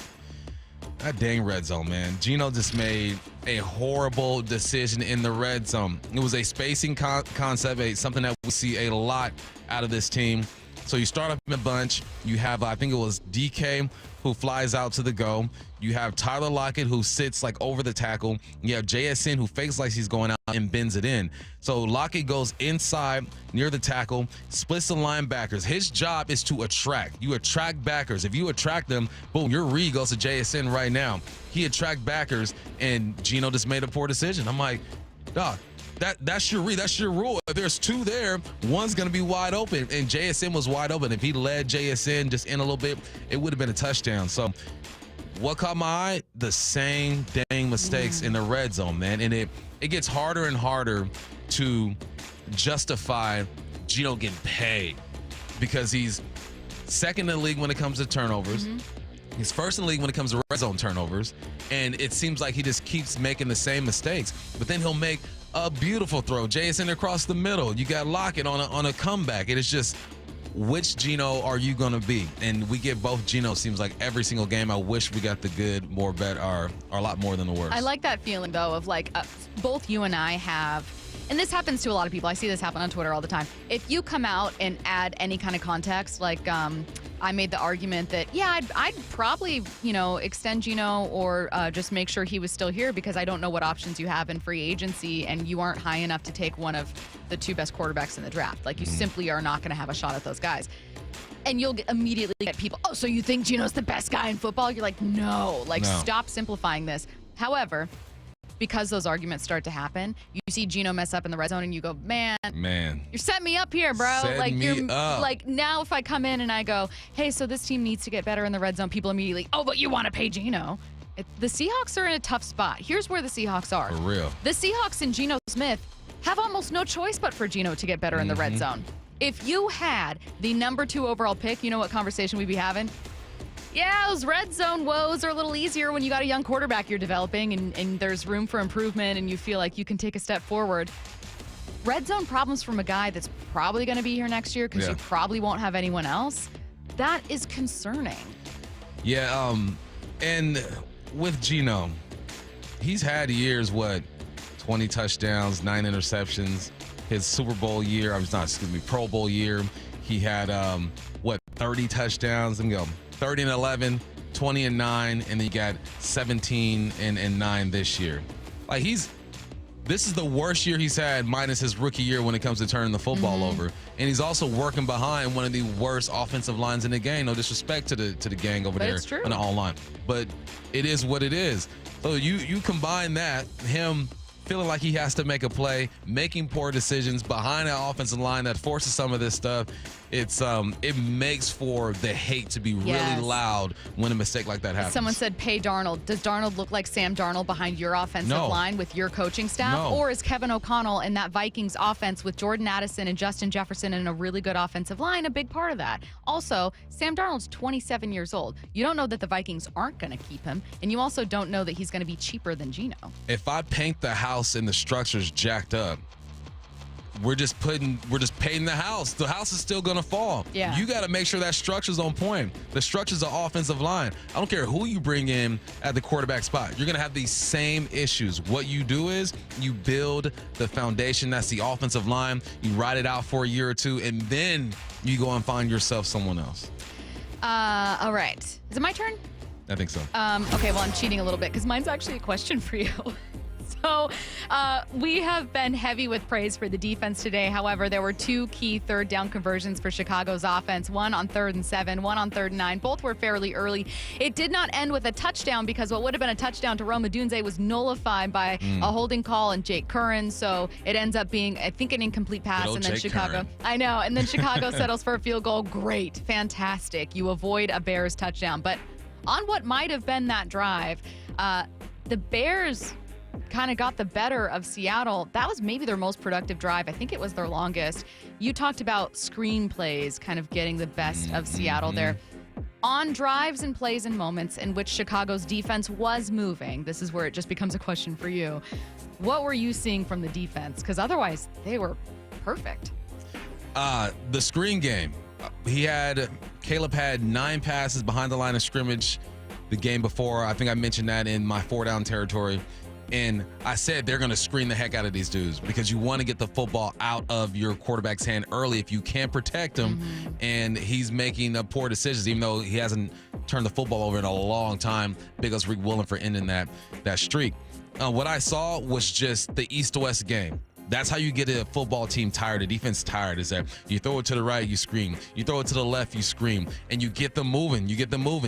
That dang red zone, man. Geno just made a horrible decision in the red zone. It was a spacing concept, something that we see a lot out of this team. So you start up in a bunch. You have, I think it was DK who flies out to the go. You have Tyler Lockett who sits like over the tackle. You have JSN who fakes like he's going out and bends it in. So Lockett goes inside near the tackle, splits the linebackers. His job is to attract. You attract backers. If you attract them, boom, your read goes to JSN right now. He attract backers, and Geno just made a poor decision. I'm like, dog, that's your read. That's your rule. If there's 2 there, one's going to be wide open, and JSN was wide open. If he led JSN just in a little bit, it would have been a touchdown. So what caught my eye? The same dang mistakes in the red zone, man. And it gets harder and harder to justify Geno getting paid, because he's second in the league when it comes to turnovers. He's first in the league when it comes to red zone turnovers. And it seems like he just keeps making the same mistakes. But then he'll make a beautiful throw. JSN across the middle. You got Lockett on a comeback. It is just, which Geno are you going to be? And we get both Geno, seems like, every single game. I wish we got the good, more bad, or a lot more than the worst. I like that feeling, though, of like both you and I have, and this happens to a lot of people. I see this happen on Twitter all the time. If you come out and add any kind of context, like I made the argument that, I'd probably, extend Geno or just make sure he was still here because I don't know what options you have in free agency and you aren't high enough to take one of the 2 best quarterbacks in the draft. Like, you simply are not going to have a shot at those guys. And you'll immediately get people, oh, so you think Geno's the best guy in football? You're like, no. Stop simplifying this. However, because those arguments start to happen, you see Geno mess up in the red zone and you go, man, you're setting me up here, bro. Now if I come in and I go, hey, so this team needs to get better in the red zone, people immediately, oh, but you want to pay Geno. The Seahawks are in a tough spot. Here's where the Seahawks are. For real. The Seahawks and Geno Smith have almost no choice but for Geno to get better in the red zone. If you had the number 2 overall pick, you know what conversation we'd be having? Yeah, those red zone woes are a little easier when you got a young quarterback you're developing and there's room for improvement and you feel like you can take a step forward. Red zone problems from a guy that's probably going to be here next year because you probably won't have anyone else. That is concerning. Yeah, and with Geno, he's had years, 20 touchdowns, 9 interceptions. His Super Bowl year, Pro Bowl year, he had, 30 touchdowns. Let me go. 30 and 11, 20 and 9, and then you got 17 and 9 this year. This is the worst year he's had minus his rookie year when it comes to turning the football over. And he's also working behind one of the worst offensive lines in the game. No disrespect to the gang over there on the all line. But it is what it is. So you combine that, him feeling like he has to make a play, making poor decisions behind an offensive line that forces some of this stuff. It makes for the hate to be really loud when a mistake like that happens. Someone said pay Darnold. Does Darnold look like Sam Darnold behind your offensive line with your coaching staff? Or is Kevin O'Connell and that Vikings offense with Jordan Addison and Justin Jefferson and a really good offensive line a big part of that? Also, Sam Darnold's 27 years old. You don't know that the Vikings aren't going to keep him, and you also don't know that he's going to be cheaper than Geno. If I paint the house and the structure's jacked up, we're just painting the house. The house is still going to fall. Yeah. You got to make sure that structure's on point. The structure's an offensive line. I don't care who you bring in at the quarterback spot. You're going to have these same issues. What you do is you build the foundation. That's the offensive line. You ride it out for a year or two, and then you go and find yourself someone else. All right. Is it my turn? I think so. Okay, well, I'm cheating a little bit because mine's actually a question for you. So we have been heavy with praise for the defense today. However, there were 2 key third down conversions for Chicago's offense, one on 3rd and 7, one on 3rd and 9. Both were fairly early. It did not end with a touchdown because what would have been a touchdown to Rome Odunze was nullified by a holding call and Jake Curran. So it ends up being, I think, an incomplete pass. And then Jake Chicago. Curran. I know. And then Chicago settles for a field goal. Great. Fantastic. You avoid a Bears touchdown. But on what might have been that drive, the Bears kind of got the better of Seattle. That was maybe their most productive drive. I think it was their longest. You talked about screenplays kind of getting the best of Seattle there. On drives and plays and moments in which Chicago's defense was moving, this is where it just becomes a question for you. What were you seeing from the defense? Because otherwise, they were perfect. The screen game. Caleb had 9 passes behind the line of scrimmage the game before. I think I mentioned that in my 4-down territory. And I said they're going to screen the heck out of these dudes because you want to get the football out of your quarterback's hand early if you can't protect him. And he's making poor decisions, even though he hasn't turned the football over in a long time. Big ups Rick Willen for ending that streak. What I saw was just the East to West game. That's how you get a football team tired, a defense tired, is that you throw it to the right, you scream. You throw it to the left, you scream. And you get them moving,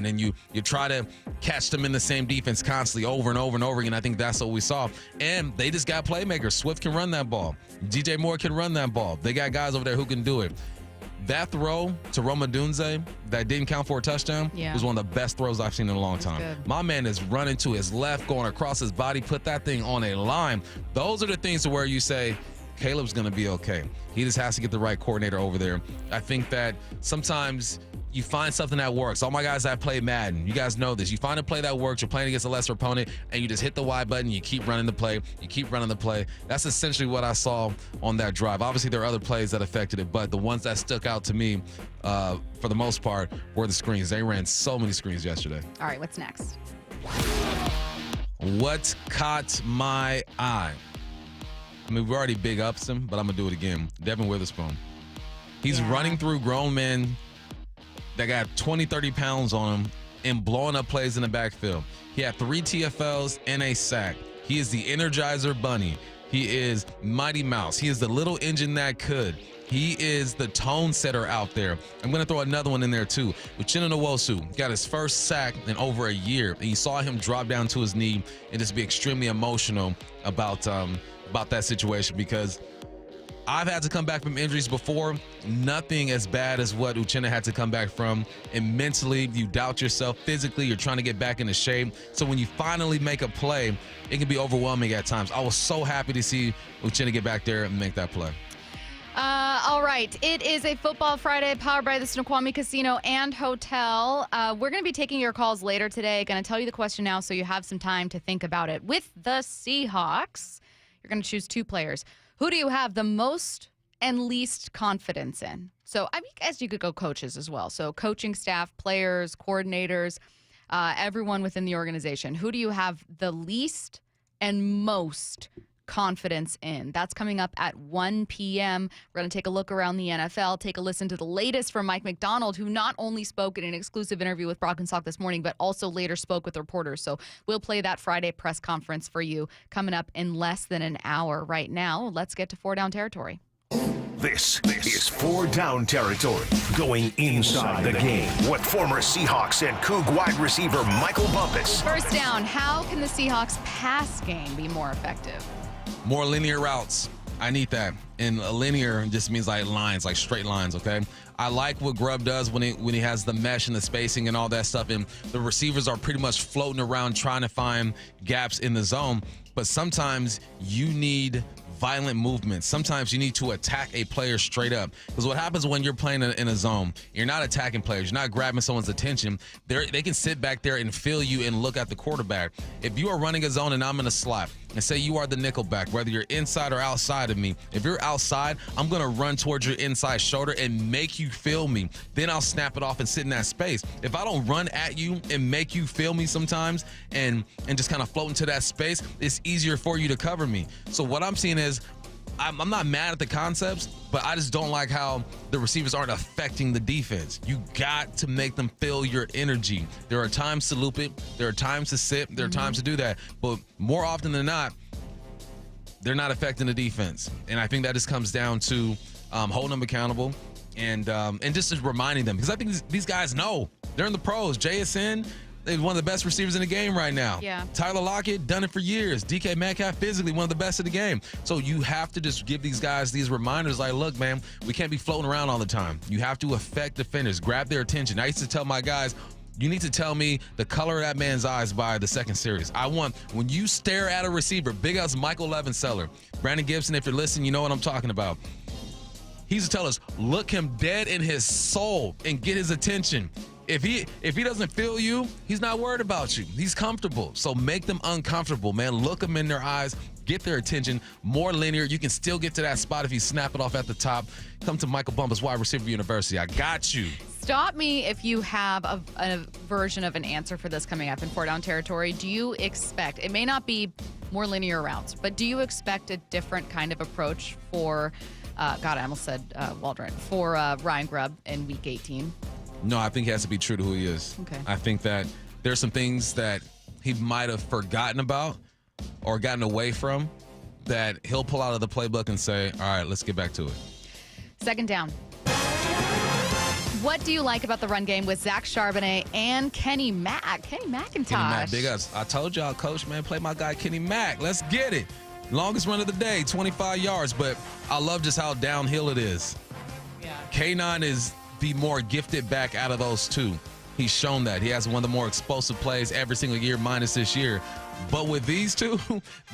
and you try to catch them in the same defense constantly over and over and over again. I think that's what we saw. And they just got playmakers. Swift can run that ball. DJ Moore can run that ball. They got guys over there who can do it. That throw to Rome Odunze that didn't count for a touchdown was one of the best throws I've seen in a long time. Good. My man is running to his left, going across his body, put that thing on a line. Those are the things to where you say, Caleb's going to be okay. He just has to get the right coordinator over there. I think that sometimes you find something that works. All my guys that play Madden, you guys know this. You find a play that works, you're playing against a lesser opponent, and you just hit the Y button, you keep running the play, That's essentially what I saw on that drive. Obviously, there are other plays that affected it, but the ones that stuck out to me, for the most part, were the screens. They ran so many screens yesterday. All right, what's next? What caught my eye? I mean, we already big ups him, but I'm going to do it again. Devin Witherspoon. He's running through grown men that got 20, 30 pounds on him and blowing up plays in the backfield. He had 3 TFLs and a sack. He is the Energizer Bunny. He is Mighty Mouse. He is the little engine that could. He is the tone setter out there. I'm going to throw another one in there too. Uchenna Nwosu got his first sack in over a year. And you saw him drop down to his knee and just be extremely emotional about that situation, because I've had to come back from injuries before. Nothing as bad as what Uchenna had to come back from. And mentally, you doubt yourself. Physically, you're trying to get back into shape. So when you finally make a play, it can be overwhelming at times. I was so happy to see Uchenna get back there and make that play. All right. It is a Football Friday powered by the Snoqualmie Casino and Hotel. We're going to be taking your calls later today. Going to tell you the question now so you have some time to think about it. With the Seahawks, you're going to choose 2 players. Who do you have the most and least confidence in? So I guess you could go coaches as well. So coaching staff, players, coordinators, everyone within the organization. Who do you have the least and most confidence in? That's coming up at 1 p.m. We're going to take a look around the NFL, take a listen to the latest from Mike McDonald, who not only spoke in an exclusive interview with Brock and Salk this morning, but also later spoke with reporters. So we'll play that Friday press conference for you coming up in less than an hour. Right now, let's get to 4 Down territory. This is 4 Down territory, going inside the game with former Seahawks and Coug wide receiver Michael Bumpus. First down, how can the Seahawks pass game be more effective? More linear routes. I need that. And a linear just means like lines, like straight lines, okay? I like what Grubb does when he has the mesh and the spacing and all that stuff, and the receivers are pretty much floating around trying to find gaps in the zone. But sometimes you need violent movements. Sometimes you need to attack a player straight up. Because what happens when you're playing in a zone, you're not attacking players. You're not grabbing someone's attention. They can sit back there and feel you and look at the quarterback. If you are running a zone and I'm in a slot, and say you are the nickelback, whether you're inside or outside of me, if you're outside, I'm going to run towards your inside shoulder and make you feel me. Then I'll snap it off and sit in that space. If I don't run at you and make you feel me sometimes and just kind of float into that space, it's easier for you to cover me. So what I'm seeing is, I'm not mad at the concepts, but I just don't like how the receivers aren't affecting the defense. You got to make them feel your energy. There are times to loop it. There are times to sit. There are times to do that. But more often than not, they're not affecting the defense. And I think that just comes down to holding them accountable and just reminding them. Because I think these guys know. They're in the pros. JSN, they're one of the best receivers in the game right now. Yeah. Tyler Lockett, done it for years. DK Metcalf, physically one of the best in the game. So you have to just give these guys these reminders like, look, man, we can't be floating around all the time. You have to affect defenders, grab their attention. I used to tell my guys, you need to tell me the color of that man's eyes by the second series. I want, when you stare at a receiver, big ups Michael Levenseller, Brandon Gibson, if you're listening, you know what I'm talking about. He used to tell us, look him dead in his soul and get his attention. If he doesn't feel you, he's not worried about you. He's comfortable. So make them uncomfortable, man. Look them in their eyes. Get their attention. More linear. You can still get to that spot if you snap it off at the top. Come to Michael Bumpus, wide receiver University. I got you. Stop me if you have a version of an answer for this coming up in 4 Down territory. Do you expect, it may not be more linear routes, but do you expect a different kind of approach for, God, I almost said Waldron, for Ryan Grubb in Week 18? No, I think he has to be true to who he is. Okay. I think that there's some things that he might have forgotten about or gotten away from that he'll pull out of the playbook and say, all right, let's get back to it. Second down. What do you like about the run game with Zach Charbonnet and Kenny Mack? Kenny McIntosh. Kenny Mack, big ups. I told y'all, coach, man, play my guy Kenny Mack. Let's get it. Longest run of the day, 25 yards, but I love just how downhill it is. Yeah. K9 is the more gifted back out of those two. He's shown that. He has one of the more explosive plays every single year, minus this year. But with these two,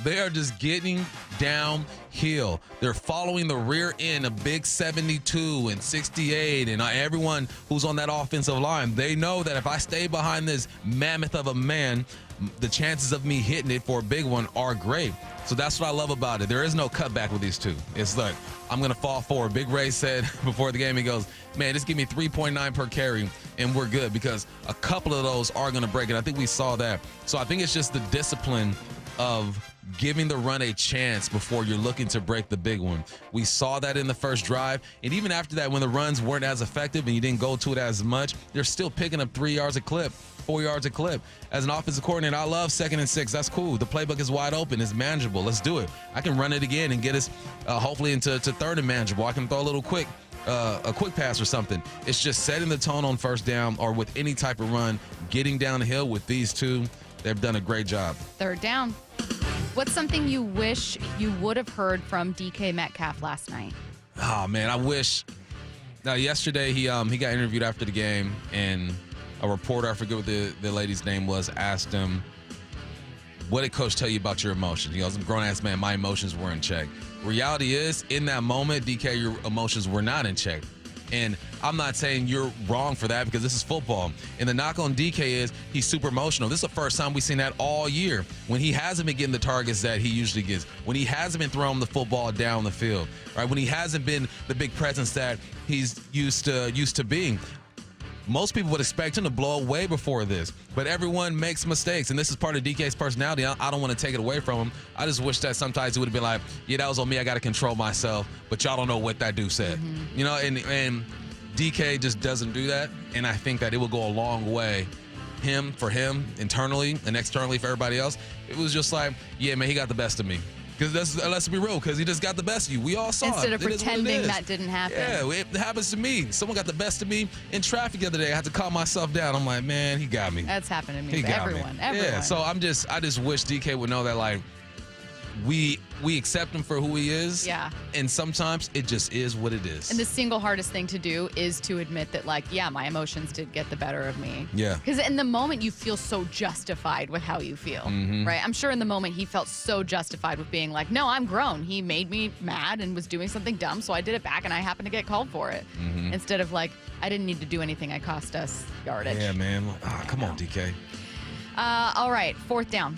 they are just getting downhill. They're following the rear end of big 72 and 68 and everyone who's on that offensive line. They know that if I stay behind this mammoth of a man, the chances of me hitting it for a big one are great. So that's what I love about it. There is no cutback with these two. It's like, I'm going to fall forward. Big Ray said before the game, he goes, man, just give me 3.9 per carry and we're good, because a couple of those are going to break it. I think we saw that. So I think it's just the discipline of giving the run a chance before you're looking to break the big one. We saw that in the first drive, and even after that, when the runs weren't as effective and you didn't go to it as much, they're still picking up 3 yards a clip, 4 yards a clip. As an offensive coordinator, I love 2nd and 6. That's cool. The playbook is wide open. It's manageable. Let's do it. I can run it again and get us hopefully into 3rd and manageable. I can throw a quick pass or something. It's just setting the tone on first down or with any type of run, getting down the hill with these two. They've done a great job. 3rd down. What's something you wish you would have heard from DK Metcalf last night? Oh, man, I wish. Now, yesterday he got interviewed after the game, and a reporter, I forget what the lady's name was, asked him, what did Coach tell you about your emotions? He goes, I'm a grown-ass man. My emotions were in check. Reality is, in that moment, DK, your emotions were not in check. And I'm not saying you're wrong for that because this is football. And the knock on DK is he's super emotional. This is the first time we've seen that all year when he hasn't been getting the targets that he usually gets, when he hasn't been throwing the football down the field, right? When he hasn't been the big presence that he's used to being. Most people would expect him to blow away before this, but everyone makes mistakes, and this is part of DK's personality. I don't want to take it away from him. I just wish that sometimes he would have been like, yeah, that was on me. I got to control myself, but y'all don't know what that dude said. You know, and DK just doesn't do that, and I think that it will go a long way for him internally and externally for everybody else. It was just like, yeah, man, he got the best of me. Because let's be real, because he just got the best of you. We all saw Instead it. of pretending that didn't happen. Yeah, it happens to me. Someone got the best of me in traffic the other day. I had to calm myself down. I'm like, man, he got me. That's happened to me. He got Everyone. Yeah, so I just wish DK would know that, like, we accept him for who he is. Yeah. And sometimes it just is what it is. And the single hardest thing to do is to admit that, like, yeah, my emotions did get the better of me. Yeah. Because in the moment, you feel so justified with how you feel, right? I'm sure in the moment, he felt so justified with being like, no, I'm grown. He made me mad and was doing something dumb, so I did it back, and I happened to get called for it. Instead of, like, I didn't need to do anything. I cost us yardage. Yeah, man. Oh, come on, DK. All right, 4th down.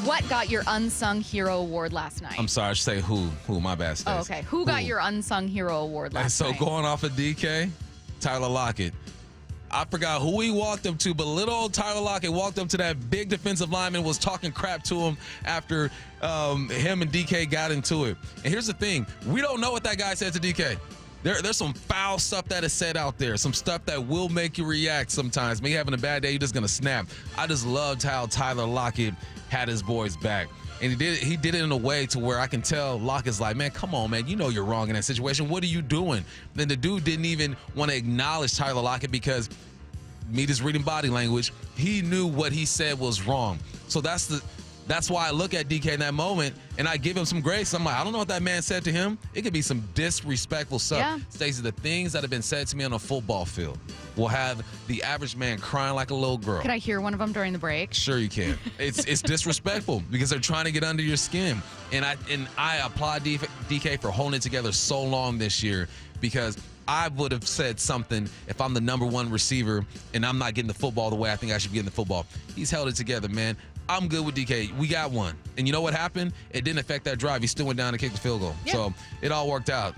What got your Unsung Hero Award last night? I'm sorry, I should say who. My bad, Stacy. Oh, okay. Who got your Unsung Hero Award last night? So going off of DK, Tyler Lockett. I forgot who he walked up to, but little old Tyler Lockett walked up to that big defensive lineman, was talking crap to him after him and DK got into it. And here's the thing. We don't know what that guy said to DK. There's some foul stuff that is said out there, some stuff that will make you react sometimes. Maybe having a bad day, you're just going to snap. I just loved how Tyler Lockett had his boys back. And he did it in a way to where I can tell Lockett's like, man, come on, man. You know you're wrong in that situation. What are you doing? Then the dude didn't even want to acknowledge Tyler Lockett because me just reading body language, he knew what he said was wrong. So that's why I look at DK in that moment and I give him some grace. I'm like, I don't know what that man said to him. It could be some disrespectful stuff. Yeah. Stacey, the things that have been said to me on a football field will have the average man crying like a little girl. Could I hear one of them during the break? Sure you can. It's disrespectful because they're trying to get under your skin. And I applaud DK for holding it together so long this year, because I would have said something if I'm the number one receiver and I'm not getting the football the way I think I should be getting the football. He's held it together, man. I'm good with DK. We got one. And you know what happened? It didn't affect that drive. He still went down and kicked the field goal. Yeah. So it all worked out.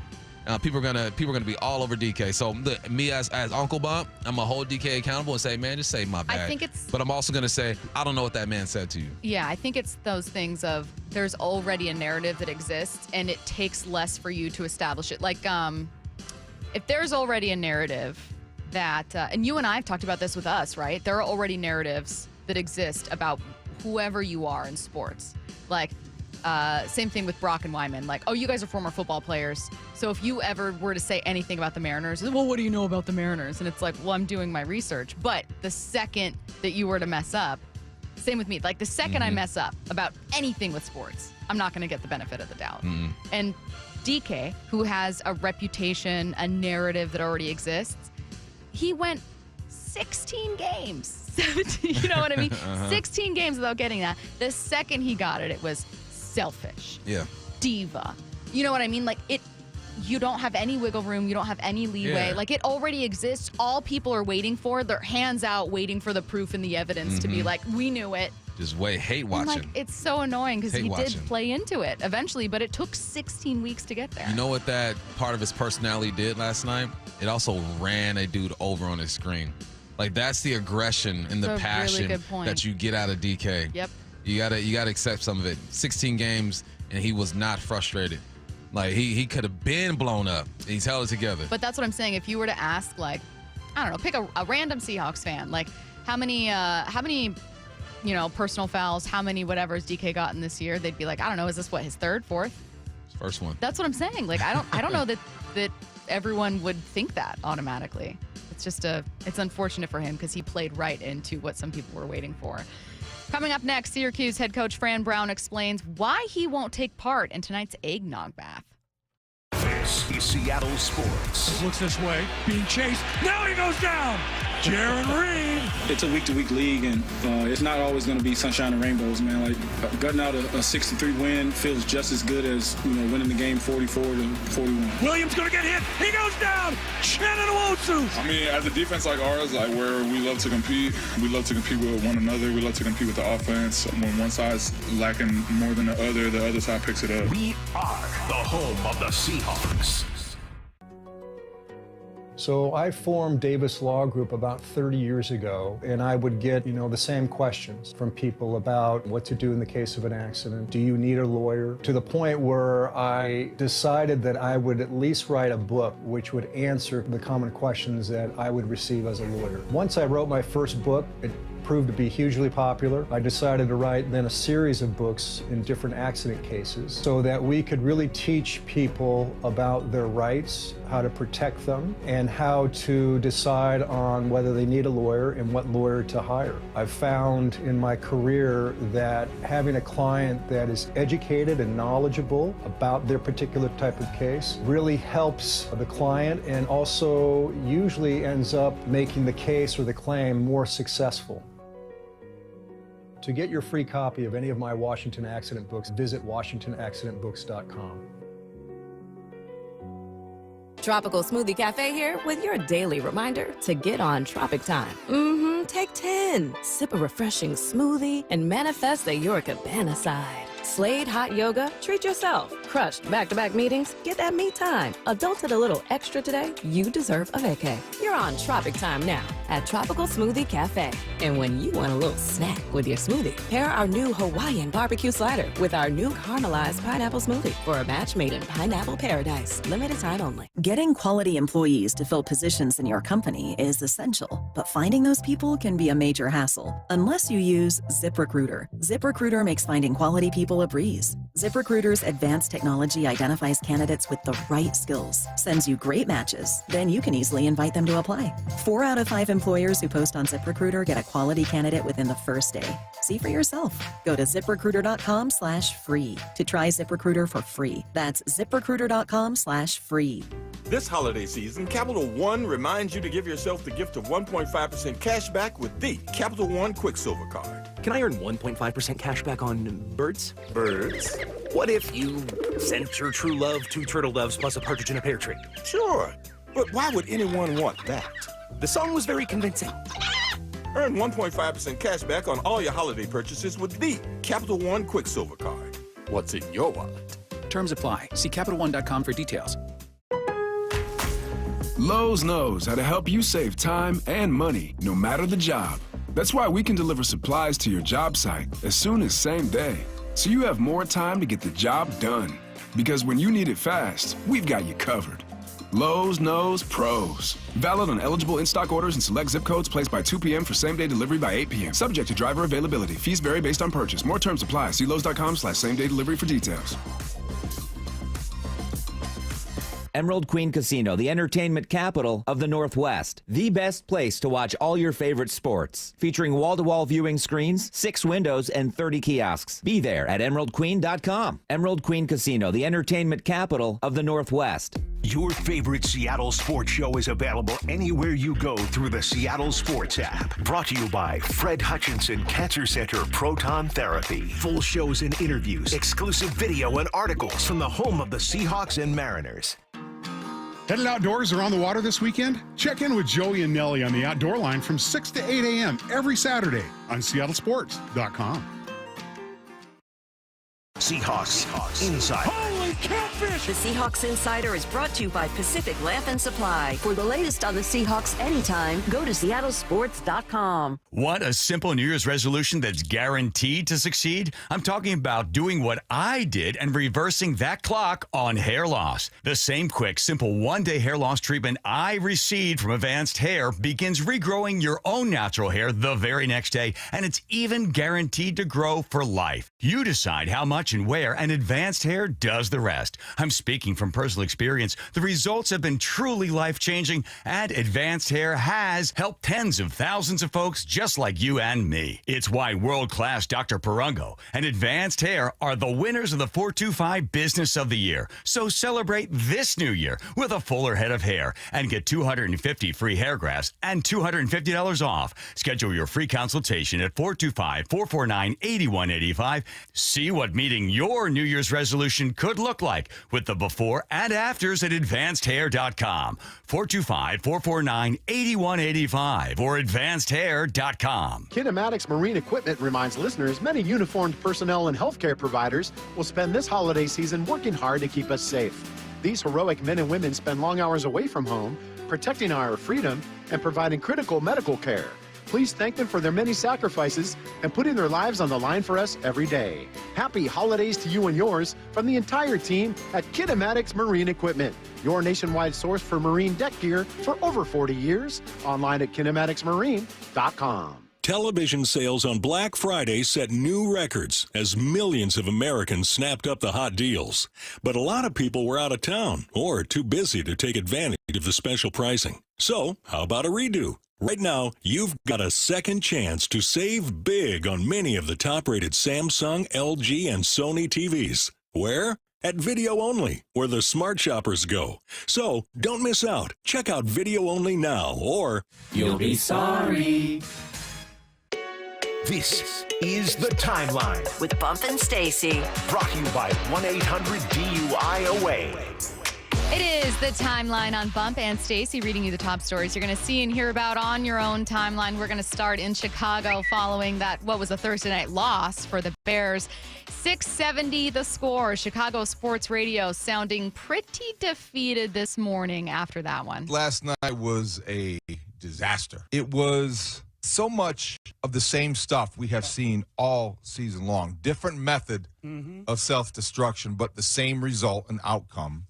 People are gonna be all over DK. So me as Uncle Bump, I'm gonna hold DK accountable and say, man, just say my bad. I think it's. But I'm also gonna say, I don't know what that man said to you. Yeah, I think it's those things of there's already a narrative that exists, and it takes less for you to establish it. Like, if there's already a narrative that, and you and I have talked about this with us, right? There are already narratives that exist about whoever you are in sports. Like, same thing with Brock and Wyman. Like, oh, you guys are former football players. So if you ever were to say anything about the Mariners, well, what do you know about the Mariners? And it's like, well, I'm doing my research. But the second that you were to mess up, same with me. Like, the second I mess up about anything with sports, I'm not going to get the benefit of the doubt. And DK, who has a reputation, a narrative that already exists, he went 16 games, 17, you know what I mean? 16 games without getting that. The second he got it, it was selfish. Yeah. Diva. You know what I mean? Like, you don't have any wiggle room. You don't have any leeway. Yeah. Like, it already exists. All people are waiting for, their hands out, waiting for the proof and the evidence to be like, we knew it. Just hate watching. And, like, it's so annoying because he watching. did play into it eventually, but it took 16 weeks to get there. You know what that part of his personality did last night? It also ran a dude over on his screen. Like, that's the aggression and the That's a really passion good point. that you get out of DK. Yep. You gotta accept some of it. 16 games, and he was not frustrated. Like, he could have been blown up. He's held it together. But that's what I'm saying. If you were to ask, like, I don't know, pick a random Seahawks fan, like, how many personal fouls, how many whatever has DK gotten this year? They'd be like, I don't know, is this his third, fourth? First one. That's what I'm saying. Like, I don't know that everyone would think that automatically. It's just it's unfortunate for him because he played right into what some people were waiting for. Coming up next, Syracuse head coach Fran Brown explains why he won't take part in tonight's eggnog bath. This is Seattle Sports. Looks this way, being chased. Now he goes down. Jaron Reed. It's a week-to-week league, and it's not always going to be sunshine and rainbows, man. Like, gutting out a 6-3 win feels just as good as, winning the game 44-41. Williams going to get hit. He goes down. Shannon Nwosu. I mean, as a defense like ours, like where we love to compete with one another. We love to compete with the offense. When one side's lacking more than the other side picks it up. We are the home of the Seahawks. So I formed Davis Law Group about 30 years ago, and I would get, the same questions from people about what to do in the case of an accident. Do you need a lawyer? To the point where I decided that I would at least write a book which would answer the common questions that I would receive as a lawyer. Once I wrote my first book, it proved to be hugely popular. I decided to write then a series of books in different accident cases so that we could really teach people about their rights, how to protect them, and how to decide on whether they need a lawyer and what lawyer to hire. I've found in my career that having a client that is educated and knowledgeable about their particular type of case really helps the client and also usually ends up making the case or the claim more successful. To get your free copy of any of my Washington accident books, visit WashingtonAccidentBooks.com. Tropical Smoothie Cafe here with your daily reminder to get on Tropic Time. Take 10. Sip a refreshing smoothie and manifest the Your Cabana side. Slade hot yoga, treat yourself. Crushed back-to-back meetings, get that me time. Adulted a little extra today, you deserve a vacay. You're on Tropic Time now at Tropical Smoothie Cafe. And when you want a little snack with your smoothie, pair our new Hawaiian barbecue slider with our new caramelized pineapple smoothie for a match made in pineapple paradise. Limited time only. Getting quality employees to fill positions in your company is essential, but finding those people can be a major hassle unless you use ZipRecruiter. ZipRecruiter makes finding quality people a breeze. ZipRecruiter's advanced technology identifies candidates with the right skills, sends you great matches, then you can easily invite them to apply. 4 out of 5 employers who post on ZipRecruiter get a quality candidate within the first day. See for yourself. Go to ZipRecruiter.com/free to try ZipRecruiter for free. That's ZipRecruiter.com/free. This holiday season, Capital One reminds you to give yourself the gift of 1.5% cash back with the Capital One Quicksilver Card. Can I earn 1.5% cash back on birds? Birds? What if you sent your true love 2 turtle doves plus a partridge in a pear tree? Sure, but why would anyone want that? The song was very convincing. Earn 1.5% cash back on all your holiday purchases with the Capital One Quicksilver Card. What's in your wallet? Terms apply. See CapitalOne.com for details. Lowe's knows how to help you save time and money, no matter the job. That's why we can deliver supplies to your job site as soon as same day, so you have more time to get the job done. Because when you need it fast, we've got you covered. Lowe's knows pros. Valid on eligible in-stock orders and select zip codes placed by 2 p.m. for same-day delivery by 8 p.m. Subject to driver availability. Fees vary based on purchase. More terms apply. See Lowe's.com/same-day delivery for details. Emerald Queen Casino, the entertainment capital of the Northwest. The best place to watch all your favorite sports. Featuring wall-to-wall viewing screens, 6 windows, and 30 kiosks. Be there at EmeraldQueen.com. Emerald Queen Casino, the entertainment capital of the Northwest. Your favorite Seattle sports show is available anywhere you go through the Seattle Sports app. Brought to you by Fred Hutchinson Cancer Center Proton Therapy. Full shows and interviews, exclusive video and articles from the home of the Seahawks and Mariners. Headed outdoors or on the water this weekend? Check in with Joey and Nellie on the Outdoor Line from 6 to 8 a.m. every Saturday on SeattleSports.com. Seahawks Inside. Holy catfish! The Seahawks Insider is brought to you by Pacific Lamp and Supply. For the latest on the Seahawks anytime, go to seattlesports.com. Want a simple New Year's resolution that's guaranteed to succeed? I'm talking about doing what I did and reversing that clock on hair loss. The same quick, simple one-day hair loss treatment I received from Advanced Hair begins regrowing your own natural hair the very next day, and it's even guaranteed to grow for life. You decide how much and where, and Advanced Hair does the rest. I'm speaking from personal experience. The results have been truly life-changing, and Advanced Hair has helped tens of thousands of folks just like you and me. It's why world-class Dr. Perungo and Advanced Hair are the winners of the 425 Business of the Year. So celebrate this new year with a fuller head of hair and get 250 free hair grafts and $250 off. Schedule your free consultation at 425-449-8185. See what meeting your New Year's resolution could look like with the before and afters at advancedhair.com. 425-449-8185 or advancedhair.com. Kinematics Marine Equipment reminds listeners many uniformed personnel and healthcare providers will spend this holiday season working hard to keep us safe. These heroic men and women spend long hours away from home, protecting our freedom and providing critical medical care. Please thank them for their many sacrifices and putting their lives on the line for us every day. Happy holidays to you and yours from the entire team at Kinematics Marine Equipment, your nationwide source for marine deck gear for over 40 years. Online at kinematicsmarine.com. Television sales on Black Friday set new records as millions of Americans snapped up the hot deals. But a lot of people were out of town or too busy to take advantage of the special pricing. So, how about a redo? Right now, you've got a second chance to save big on many of the top-rated Samsung, LG, and Sony TVs. Where? At Video Only, where the smart shoppers go. So, don't miss out. Check out Video Only now, or you'll be sorry. This is The Timeline with Bump and Stacy. Brought to you by 1-800-DUI-AWAY. It is The Timeline on Bump and Stacy, reading you the top stories you're going to see and hear about on your own timeline. We're going to start in Chicago following that, what was a Thursday night loss for the Bears. 670 the score. Chicago Sports Radio sounding pretty defeated this morning after that one. Last night was a disaster. It was so much of the same stuff we have seen all season long. Different method of self-destruction, but the same result and outcome.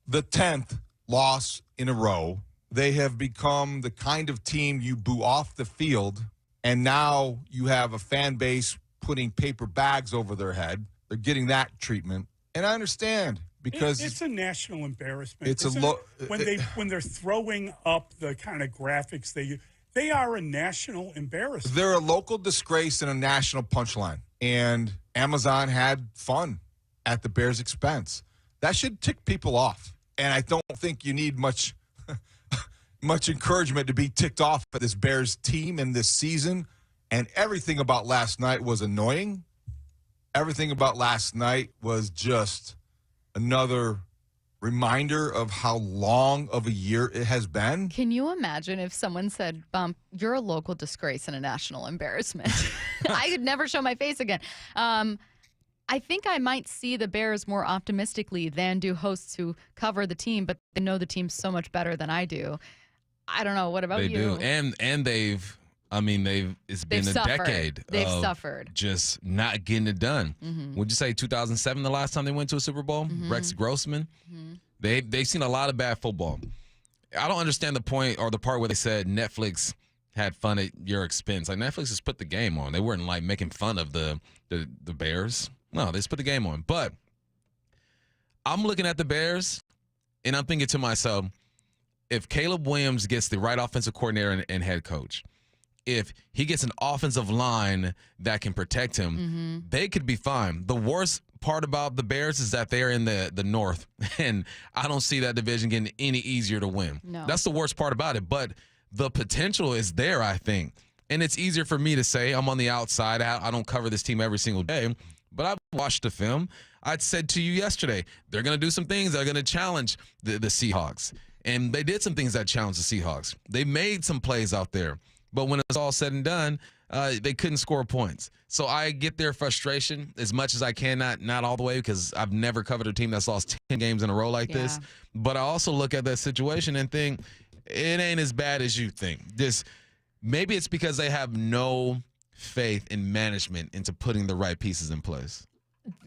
The 10th loss in a row. They have become the kind of team you boo off the field, and now you have a fan base putting paper bags over their head. They're getting that treatment. And I understand because it's a national embarrassment. It's when they're throwing up the kind of graphics they are a national embarrassment. They're a local disgrace and a national punchline. And Amazon had fun at the Bears' expense. That should tick people off. And I don't think you need much encouragement to be ticked off at this Bears team in this season. And everything about last night was annoying. Everything about last night was just another reminder of how long of a year it has been. Can you imagine if someone said, Bump, you're a local disgrace and a national embarrassment? I could never show my face again. I think I might see the Bears more optimistically than do hosts who cover the team, but they know the team so much better than I do. I don't know. What about you? They do. And it's been a decade. They've suffered. Just not getting it done. Would you say 2007 the last time they went to a Super Bowl? Rex Grossman? They've seen a lot of bad football. I don't understand the point or the part where they said Netflix had fun at your expense. Like, Netflix just put the game on. They weren't like making fun of the Bears. No, they just put the game on. But I'm looking at the Bears, and I'm thinking to myself, if Caleb Williams gets the right offensive coordinator and head coach, if he gets an offensive line that can protect him, they could be fine. The worst part about the Bears is that they're in the North, and I don't see that division getting any easier to win. No. That's the worst part about it. But the potential is there, I think. And it's easier for me to say. I'm on the outside. I don't cover this team every single day. But I've watched the film. I said to you yesterday, they're going to do some things that are going to challenge the Seahawks. And they did some things that challenged the Seahawks. They made some plays out there. But when it's all said and done, they couldn't score points. So I get their frustration as much as I can, not all the way, because I've never covered a team that's lost 10 games in a row like this. But I also look at that situation and think it ain't as bad as you think. Maybe it's because they have no faith in management into putting the right pieces in place.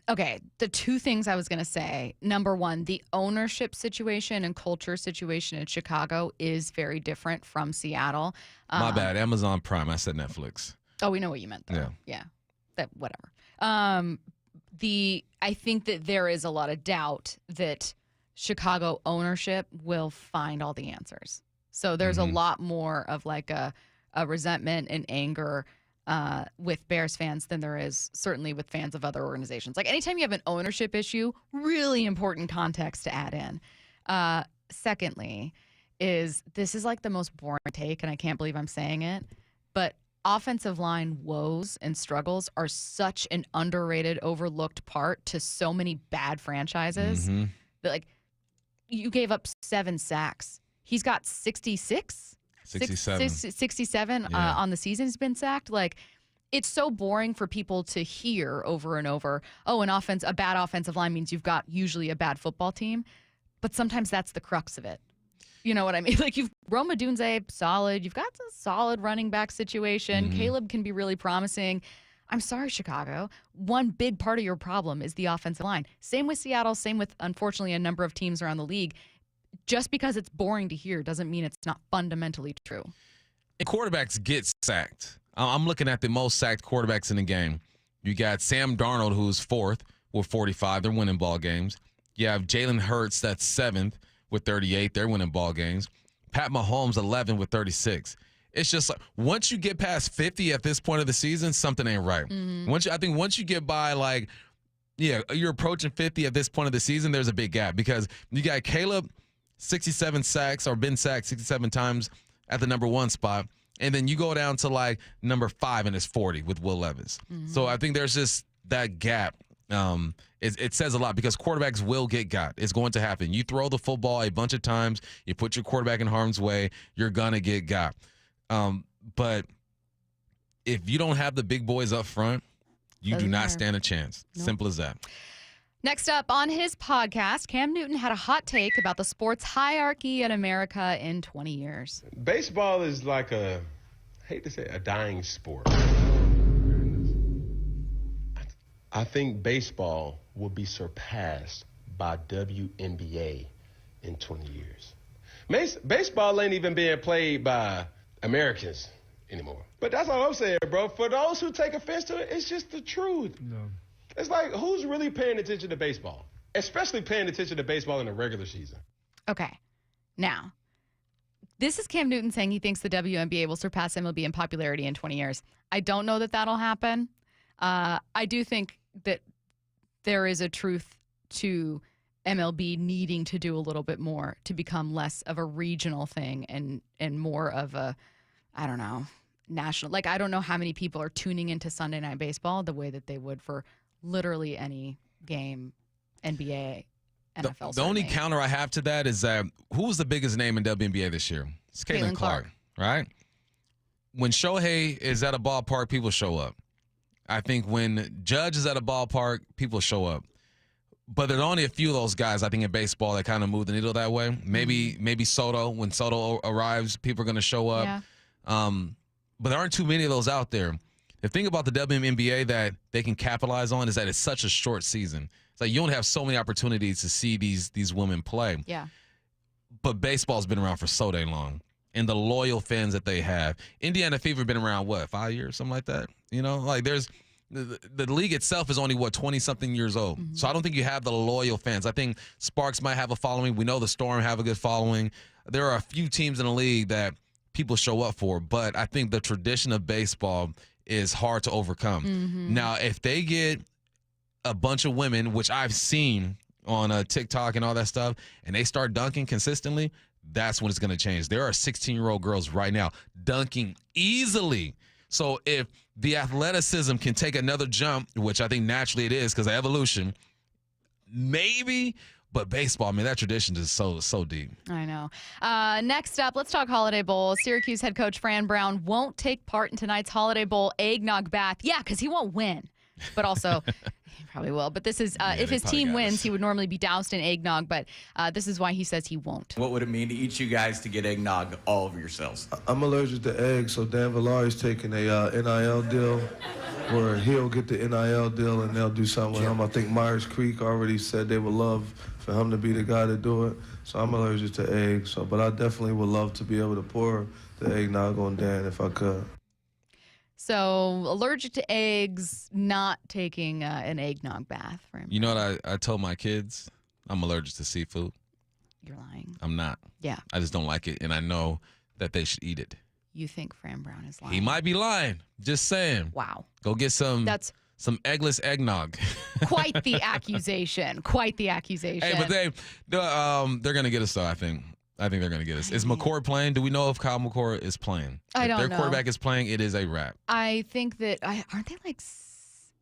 Okay, the two things I was going to say. Number one, the ownership situation and culture situation in Chicago is very different from Seattle. My bad. Amazon Prime. I said Netflix. Oh, we know what you meant, though. Yeah. That whatever. I think that there is a lot of doubt that Chicago ownership will find all the answers. So there's a lot more of like a resentment and anger with Bears fans than there is certainly with fans of other organizations. Like anytime you have an ownership issue, really important context to add in. Secondly, this is like the most boring take, and I can't believe I'm saying it, but offensive line woes and struggles are such an underrated, overlooked part to so many bad franchises. That, like, you gave up 7 sacks. He's got 66? 67 on the season he's been sacked. Like, it's so boring for people to hear over and over, oh, a bad offensive line means you've got usually a bad football team. But sometimes that's the crux of it. You know what I mean? Like, you've Rome Odunze, solid. You've got a solid running back situation. Caleb can be really promising. I'm sorry, Chicago. One big part of your problem is the offensive line. Same with Seattle, same with, unfortunately, a number of teams around the league. Just because it's boring to hear doesn't mean it's not fundamentally true. And quarterbacks get sacked. I'm looking at the most sacked quarterbacks in the game. You got Sam Darnold, who's 4th with 45. They're winning ball games. You have Jalen Hurts, that's 7th with 38. They're winning ball games. Pat Mahomes, 11 with 36. It's just like once you get past 50 at this point of the season, something ain't right. I think once you get by, like, you're approaching 50 at this point of the season, there's a big gap because you got Caleb, 67 sacks, or been sacked 67 times at the number 1 spot. And then you go down to like number 5 and it's 40 with Will Levis. So I think there's just that gap. It says a lot because quarterbacks will get got. It's going to happen. You throw the football a bunch of times, you put your quarterback in harm's way, you're going to get got. But if you don't have the big boys up front, you do not stand a chance. Nope. Simple as that. Next up on his podcast, Cam Newton had a hot take about the sports hierarchy in America in 20 years. Baseball is like I hate to say a dying sport. I think baseball will be surpassed by WNBA in 20 years. Baseball ain't even being played by Americans anymore. But that's all I'm saying, bro. For those who take offense to it, it's just the truth. No. It's like, who's really paying attention to baseball? Especially paying attention to baseball in the regular season. Okay. Now, this is Cam Newton saying he thinks the WNBA will surpass MLB in popularity in 20 years. I don't know that that'll happen. I do think that there is a truth to MLB needing to do a little bit more to become less of a regional thing and more of a, I don't know, national. Like, I don't know how many people are tuning into Sunday Night Baseball the way that they would for literally any game, NBA, NFL. The only counter I have to that is that who was the biggest name in WNBA this year? It's Caitlin Clark, right? When Shohei is at a ballpark, people show up. I think when Judge is at a ballpark, people show up. But there's only a few of those guys, I think, in baseball that kind of move the needle that way. Maybe Soto. When Soto arrives, people are going to show up. Yeah. But there aren't too many of those out there. The thing about the WNBA that they can capitalize on is that it's such a short season. It's like you don't have so many opportunities to see these women play. Yeah. But baseball's been around for so dang long. And the loyal fans that they have. Indiana Fever been around, 5 years, something like that? You know, like there's the league itself is only 20-something years old. So I don't think you have the loyal fans. I think Sparks might have a following. We know the Storm have a good following. There are a few teams in the league that people show up for, but I think the tradition of baseball is hard to overcome. Now, if they get a bunch of women, which I've seen on TikTok and all that stuff, and they start dunking consistently, that's when it's going to change. There are 16-year-old girls right now dunking easily. So if the athleticism can take another jump, which I think naturally it is because of evolution, maybe But baseball, man, that tradition is so deep. I know. Next up, let's talk Holiday Bowl. Syracuse head coach Fran Brown won't take part in tonight's Holiday Bowl eggnog bath. Yeah, because he won't win. But also, he probably will. But this is, if his team wins, he would normally be doused in eggnog. But this is why he says he won't. What would it mean to each you guys to get eggnog all over yourselves? I'm allergic to eggs, so Dan Villari's taking a NIL deal where he'll get the NIL deal and they'll do something with him. I think Myers Creek already said they would love for him to be the guy to do it. So I'm allergic to eggs. But I definitely would love to be able to pour the eggnog on Dan if I could. So allergic to eggs, not taking an eggnog bath for him. You know what I told my kids? I'm allergic to seafood. You're lying. I'm not. Yeah. I just don't like it, and I know that they should eat it. You think Fran Brown is lying? He might be lying. Just saying. Wow. Go get some eggless eggnog. Quite the accusation. Quite the accusation. Hey, but they're gonna get us though. I think they're gonna get us. Is McCord playing? Do we know if Kyle McCord is playing? I don't know. If their quarterback is playing, it is a wrap. I think that aren't they like?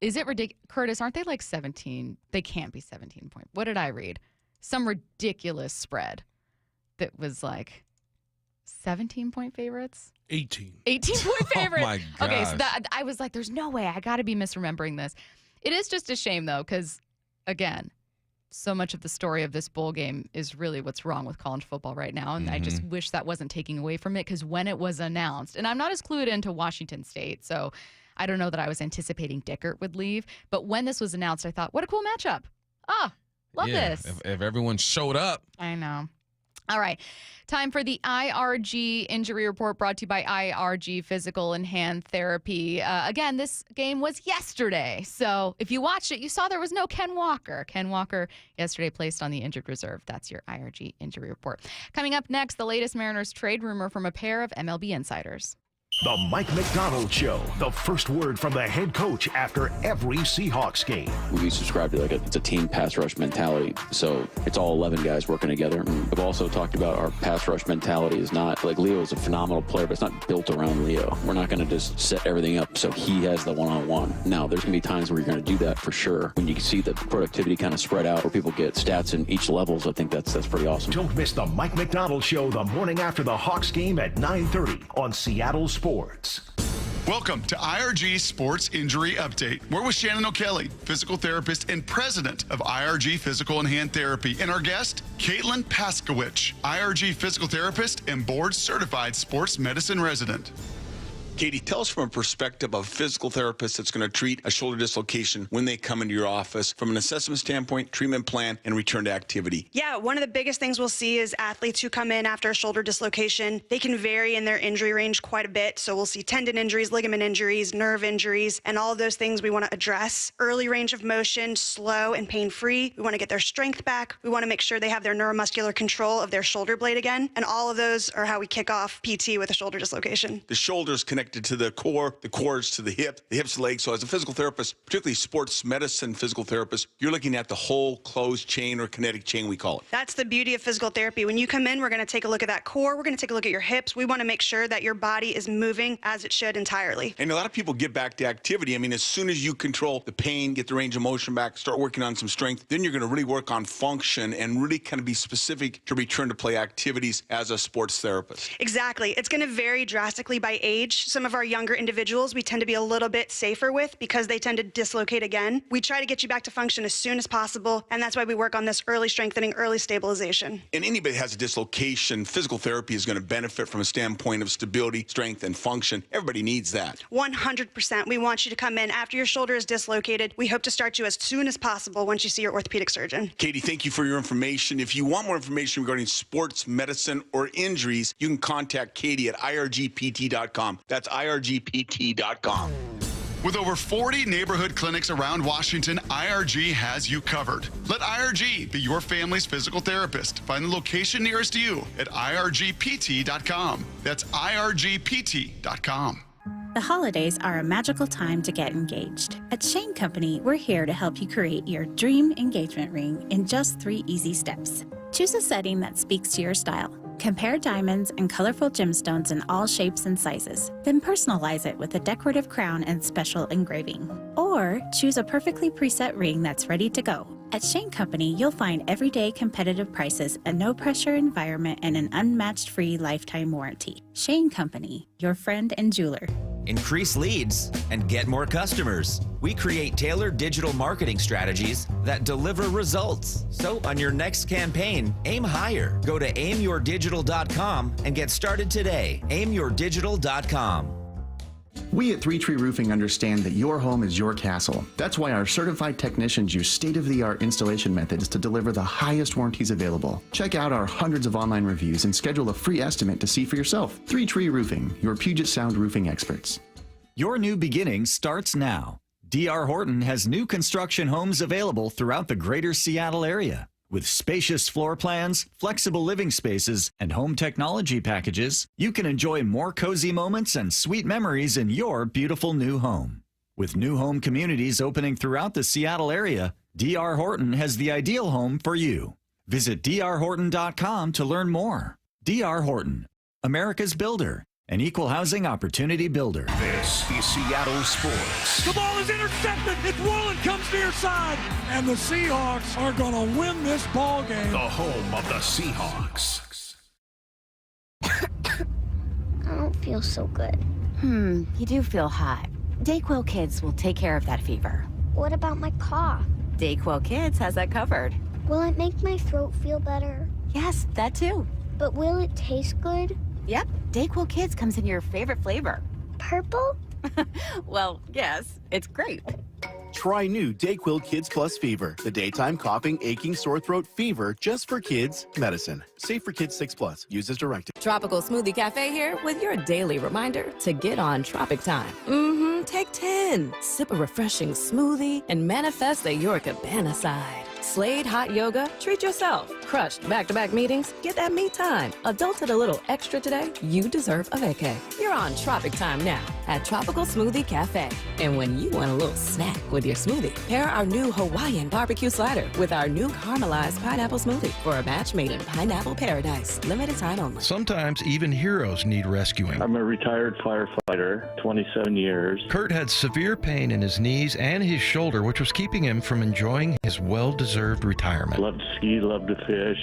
Is it ridiculous, Curtis? Aren't they like 17? They can't be 17 point. What did I read? Some ridiculous spread that was like 17-point favorites. 18-point favorites. Oh my gosh. Okay, so I was like, there's no way. I got to be misremembering this. It is just a shame though, because again, so much of the story of this bowl game is really what's wrong with college football right now. And I just wish that wasn't taking away from it, because when it was announced, and I'm not as clued into Washington State, so I don't know that I was anticipating Dickert would leave. But when this was announced, I thought, what a cool matchup. Love this. If everyone showed up. I know. All right. Time for the IRG injury report, brought to you by IRG Physical and Hand Therapy. Again, this game was yesterday. So if you watched it, you saw there was no Ken Walker. Ken Walker yesterday placed on the injured reserve. That's your IRG injury report. Coming up next, the latest Mariners trade rumor from a pair of MLB insiders. The Mike McDonald Show, the first word from the head coach after every Seahawks game. We subscribe to it's a team pass rush mentality, so it's all 11 guys working together. And I've also talked about our pass rush mentality is not, like, Leo is a phenomenal player, but it's not built around Leo. We're not going to just set everything up so he has the one-on-one. Now, there's going to be times where you're going to do that for sure. When you can see the productivity kind of spread out where people get stats in each levels, I think that's pretty awesome. Don't miss the Mike McDonald Show the morning after the Hawks game at 9:30 on Seattle Sports. Welcome to IRG Sports Injury Update. We're with Shannon O'Kelly, physical therapist and president of IRG Physical and Hand Therapy, and our guest, Caitlin Paskowich, IRG physical therapist and board-certified sports medicine resident. Katie, tell us from a perspective of a physical therapist that's going to treat a shoulder dislocation when they come into your office, from an assessment standpoint, treatment plan, and return to activity. Yeah, one of the biggest things we'll see is athletes who come in after a shoulder dislocation. They can vary in their injury range quite a bit. So we'll see tendon injuries, ligament injuries, nerve injuries, and all of those things we want to address. Early range of motion, slow and pain-free. We want to get their strength back. We want to make sure they have their neuromuscular control of their shoulder blade again. And all of those are how we kick off PT with a shoulder dislocation. The shoulder's connected to the core's to the hips to legs. So as a physical therapist, particularly sports medicine physical therapist, you're looking at the whole closed chain or kinetic chain, we call it. That's the beauty of physical therapy. When you come in, we're going to take a look at that core. We're going to take a look at your hips. We want to make sure that your body is moving as it should entirely. And a lot of people get back to activity. I mean, as soon as you control the pain, get the range of motion back, start working on some strength, then you're going to really work on function and really kind of be specific to return to play activities as a sports therapist. Exactly. It's going to vary drastically by age. Some of our younger individuals we tend to be a little bit safer with because they tend to dislocate again. We try to get you back to function as soon as possible, and that's why we work on this early strengthening, early stabilization. And anybody that has a dislocation, physical therapy is going to benefit from a standpoint of stability, strength, and function. Everybody needs that. 100%. We want you to come in after your shoulder is dislocated. We hope to start you as soon as possible once you see your orthopedic surgeon. Katie, thank you for your information. If you want more information regarding sports medicine or injuries, you can contact Katie at irgpt.com. That's irgpt.com. With over 40 neighborhood clinics around Washington, IRG has you covered. Let IRG be your family's physical therapist. Find the location nearest you at irgpt.com. That's irgpt.com. The holidays are a magical time to get engaged. At Shane Company, we're here to help you create your dream engagement ring in just 3 easy steps. Choose a setting that speaks to your style. Compare diamonds and colorful gemstones in all shapes and sizes. Then personalize it with a decorative crown and special engraving. Or choose a perfectly preset ring that's ready to go. At Shane Company, you'll find everyday competitive prices, a no-pressure environment, and an unmatched free lifetime warranty. Shane Company, your friend and jeweler. Increase leads and get more customers. We create tailored digital marketing strategies that deliver results. So on your next campaign, aim higher. Go to aimyourdigital.com and get started today. aimyourdigital.com. We at Three Tree Roofing understand that your home is your castle. That's why our certified technicians use state-of-the-art installation methods to deliver the highest warranties available. Check out our hundreds of online reviews and schedule a free estimate to see for yourself. Three Tree Roofing, your Puget Sound roofing experts. Your new beginning starts now. D.R. Horton has new construction homes available throughout the greater Seattle area. With spacious floor plans, flexible living spaces, and home technology packages, you can enjoy more cozy moments and sweet memories in your beautiful new home. With new home communities opening throughout the Seattle area, D.R. Horton has the ideal home for you. Visit drhorton.com to learn more. D.R. Horton, America's builder, an equal housing opportunity builder. This is Seattle Sports. The ball is intercepted. It's Woolen comes near side. And the Seahawks are going to win this ball game. The home of the Seahawks. I don't feel so good. You do feel hot. Dayquil Kids will take care of that fever. What about my cough? Dayquil Kids has that covered. Will it make my throat feel better? Yes, that too. But will it taste good? Yep, Dayquil Kids comes in your favorite flavor. Purple? Well, yes, it's grape. Try new Dayquil Kids Plus Fever, the daytime coughing, aching, sore throat fever just for kids medicine. Safe for kids 6+. Use as directed. Tropical Smoothie Cafe here with your daily rminder to get on Tropic Time. Take 10. Sip a refreshing smoothie and manifest the Your Cabana side. Slade hot yoga, treat yourself. Crushed back-to-back meetings, get that me time. Adulted a little extra today, you deserve a vacay. You're on Tropic Time now at Tropical Smoothie Cafe. And when you want a little snack with your smoothie, pair our new Hawaiian barbecue slider with our new caramelized pineapple smoothie for a match made in pineapple paradise. Limited time only. Sometimes even heroes need rescuing. I'm a retired firefighter, 27 years. Kurt had severe pain in his knees and his shoulder, which was keeping him from enjoying his well-deserved retirement. Loved to ski, loved to fish,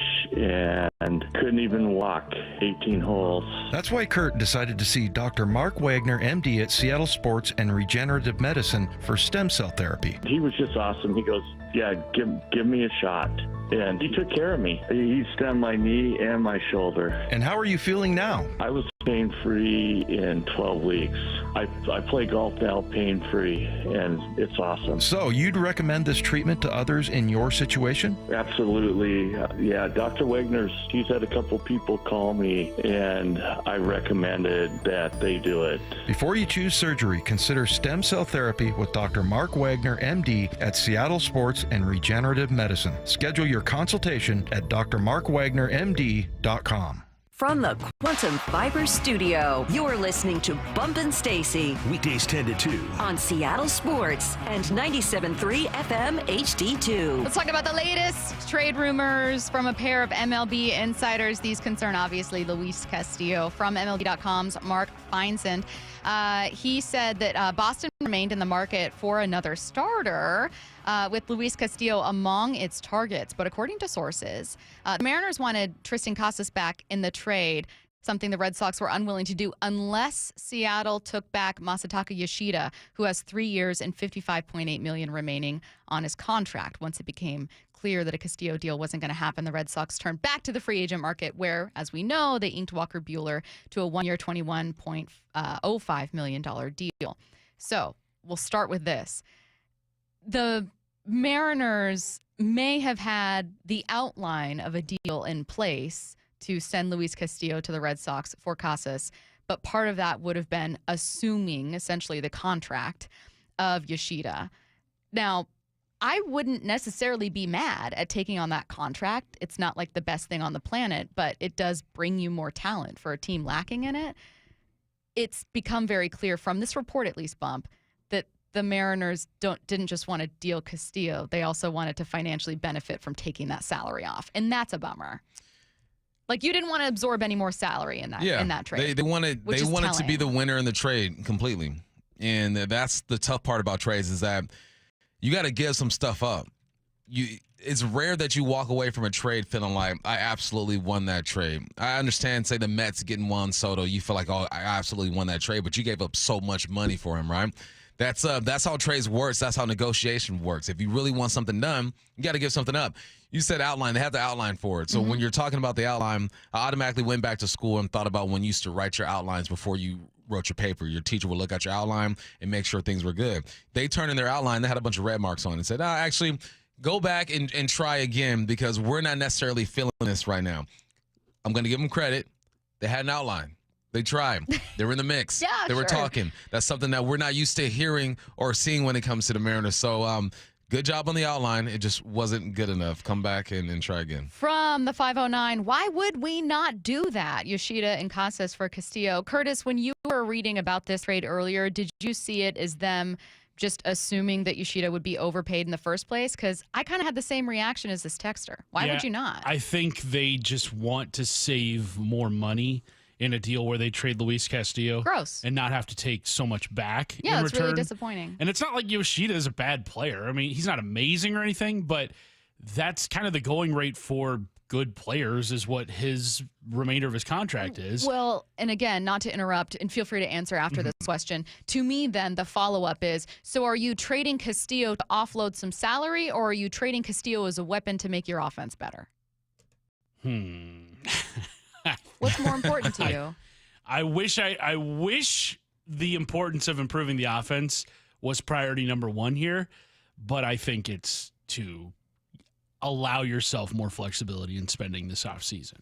and couldn't even walk 18 holes. That's why Kurt decided to see Dr. Mark Wagner, MD at Seattle Sports and Regenerative Medicine for stem cell therapy. He was just awesome. He goes, yeah, give me a shot. And he took care of me. He stemmed my knee and my shoulder. And how are you feeling now? I was pain-free in 12 weeks. I play golf now pain-free, and it's awesome. So you'd recommend this treatment to others in your situation? Absolutely. Yeah, Dr. Wagner's, he's had a couple people call me, and I recommended that they do it. Before you choose surgery, consider stem cell therapy with Dr. Mark Wagner, MD at Seattle Sports and Regenerative Medicine. Schedule your consultation at drmarkwagnermd.com. From the Quantum Fiber Studio, you're listening to Bumpin' Stacy. Weekdays 10 to 2. On Seattle Sports and 97.3 FM HD2. Let's talk about the latest trade rumors from a pair of MLB insiders. These concern, obviously, Luis Castillo. From MLB.com's Mark Feinsand. He said that Boston remained in the market for another starter, with Luis Castillo among its targets. But according to sources, the Mariners wanted Tristan Casas back in the trade, something the Red Sox were unwilling to do unless Seattle took back Masataka Yoshida, who has 3 years and $55.8 million remaining on his contract. Once it became clear that a Castillo deal wasn't going to happen, the Red Sox turned back to the free agent market, where, as we know, they inked Walker Buehler to a one-year $21.05 million deal. So we'll start with this. The Mariners may have had the outline of a deal in place to send Luis Castillo to the Red Sox for Casas, but part of that would have been assuming essentially the contract of Yoshida. Now, I wouldn't necessarily be mad at taking on that contract. It's not like the best thing on the planet, but it does bring you more talent for a team lacking in it. It's become very clear from this report, at least, Bump, that the Mariners didn't just want to deal Castillo. They also wanted to financially benefit from taking that salary off. And that's a bummer. Like, you didn't want to absorb any more salary in that trade. They wanted to be the winner in the trade completely. And that's the tough part about trades, is that you got to give some stuff up. it's rare that you walk away from a trade feeling like I absolutely won that trade. I understand, say the Mets getting Juan Soto, you feel like, oh, I absolutely won that trade, but you gave up so much money for him, right? That's how trades works. That's how negotiation works. If you really want something done, you got to give something up. You said outline. They have the outline for it. So when you're talking about the outline, I automatically went back to school and thought about when you used to write your outlines before you wrote your paper. Your teacher would look at your outline and make sure things were good. They turned in their outline. They had a bunch of red marks on it and said, actually, go back and try again because we're not necessarily feeling this right now. I'm going to give them credit. They had an outline. They tried. They were in the mix. They were talking. That's something that we're not used to hearing or seeing when it comes to the Mariners. So good job on the outline. It just wasn't good enough. Come back and try again. From the 509, why would we not do that? Yoshida and Casas for Castillo. Curtis, when you were reading about this trade earlier, did you see it as them just assuming that Yoshida would be overpaid in the first place? Because I kind of had the same reaction as this texter. Why would you not? I think they just want to save more money in a deal where they trade Luis Castillo. Gross. And not have to take so much back Yeah, in it's return. really disappointing. And it's not like Yoshida is a bad player. I mean, he's not amazing or anything, but that's kind of the going rate for good players is what his remainder of his contract is. Well, and again, not to interrupt, and feel free to answer after this question. To me, then, the follow-up is, so are you trading Castillo to offload some salary, or are you trading Castillo as a weapon to make your offense better? What's more important to you? I wish the importance of improving the offense was priority number one here, but I think it's to allow yourself more flexibility in spending this offseason,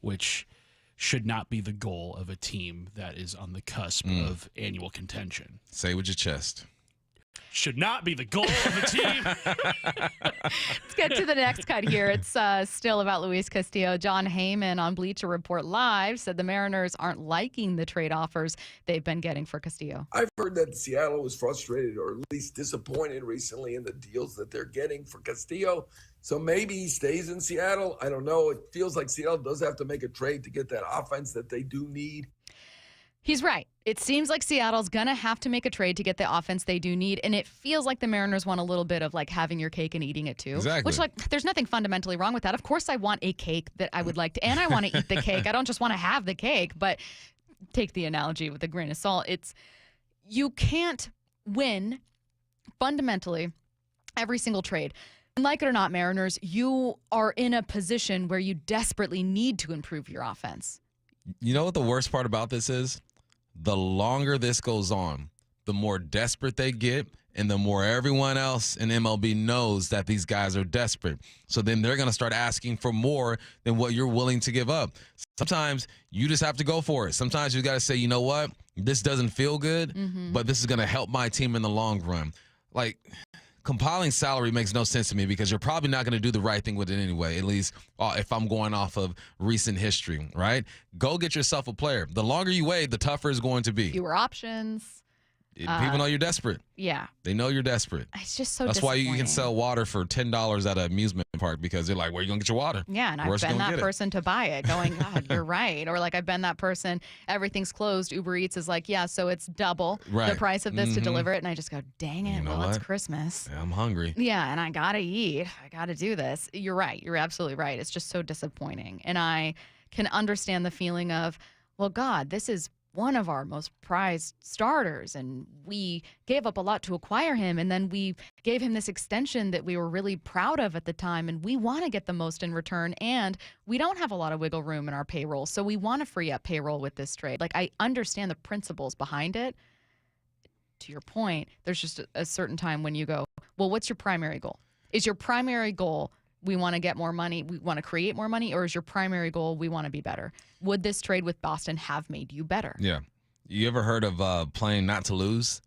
which should not be the goal of a team that is on the cusp of annual contention. Say with your chest. Should not be the goal of the team. Let's get to the next cut here. It's still about Luis Castillo. John Heyman on Bleacher Report Live said the Mariners aren't liking the trade offers they've been getting for Castillo. I've heard that Seattle was frustrated or at least disappointed recently in the deals that they're getting for Castillo. So maybe he stays in Seattle. I don't know. It feels like Seattle does have to make a trade to get that offense that they do need. He's right. It seems like Seattle's going to have to make a trade to get the offense they do need, and it feels like the Mariners want a little bit of, like, having your cake and eating it, too. Exactly. Which, like, there's nothing fundamentally wrong with that. Of course I want a cake that I would like to, and I want to eat the cake. I don't just want to have the cake, but take the analogy with a grain of salt. You can't win, fundamentally, every single trade. And like it or not, Mariners, you are in a position where you desperately need to improve your offense. You know what the worst part about this is? The longer this goes on, the more desperate they get, and the more everyone else in MLB knows that these guys are desperate. So then they're going to start asking for more than what you're willing to give up. Sometimes you just have to go for it. Sometimes you got to say, you know what? This doesn't feel good, but this is going to help my team in the long run. Like, compiling salary makes no sense to me because you're probably not going to do the right thing with it anyway, at least if I'm going off of recent history, right? Go get yourself a player. The longer you wait, the tougher it's going to be. Fewer options. People know you're desperate. Yeah. They know you're desperate. It's just so That's why you disappointing. can sell water for $10 at an amusement park because they're like, where are you going to get your water? Yeah, and I've been that person to buy it going, God, you're right. Or like I've been that person, everything's closed. Uber Eats is like, yeah, so it's double the price of this to deliver it. And I just go, dang it, it's Christmas. Yeah, I'm hungry. Yeah, and I got to eat. I got to do this. You're right. You're absolutely right. It's just so disappointing. And I can understand the feeling of, well, God, this is one of our most prized starters, and we gave up a lot to acquire him, and then we gave him this extension that we were really proud of at the time, and we want to get the most in return, and we don't have a lot of wiggle room in our payroll, so we want to free up payroll with this trade. Like, I understand the principles behind it. To your point, there's just a certain time when you go, well, what's your primary goal? Is your primary goal we want to get more money, we want to create more money, or is your primary goal we want to be better? Would this trade with Boston have made you better? Yeah. You ever heard of playing not to lose?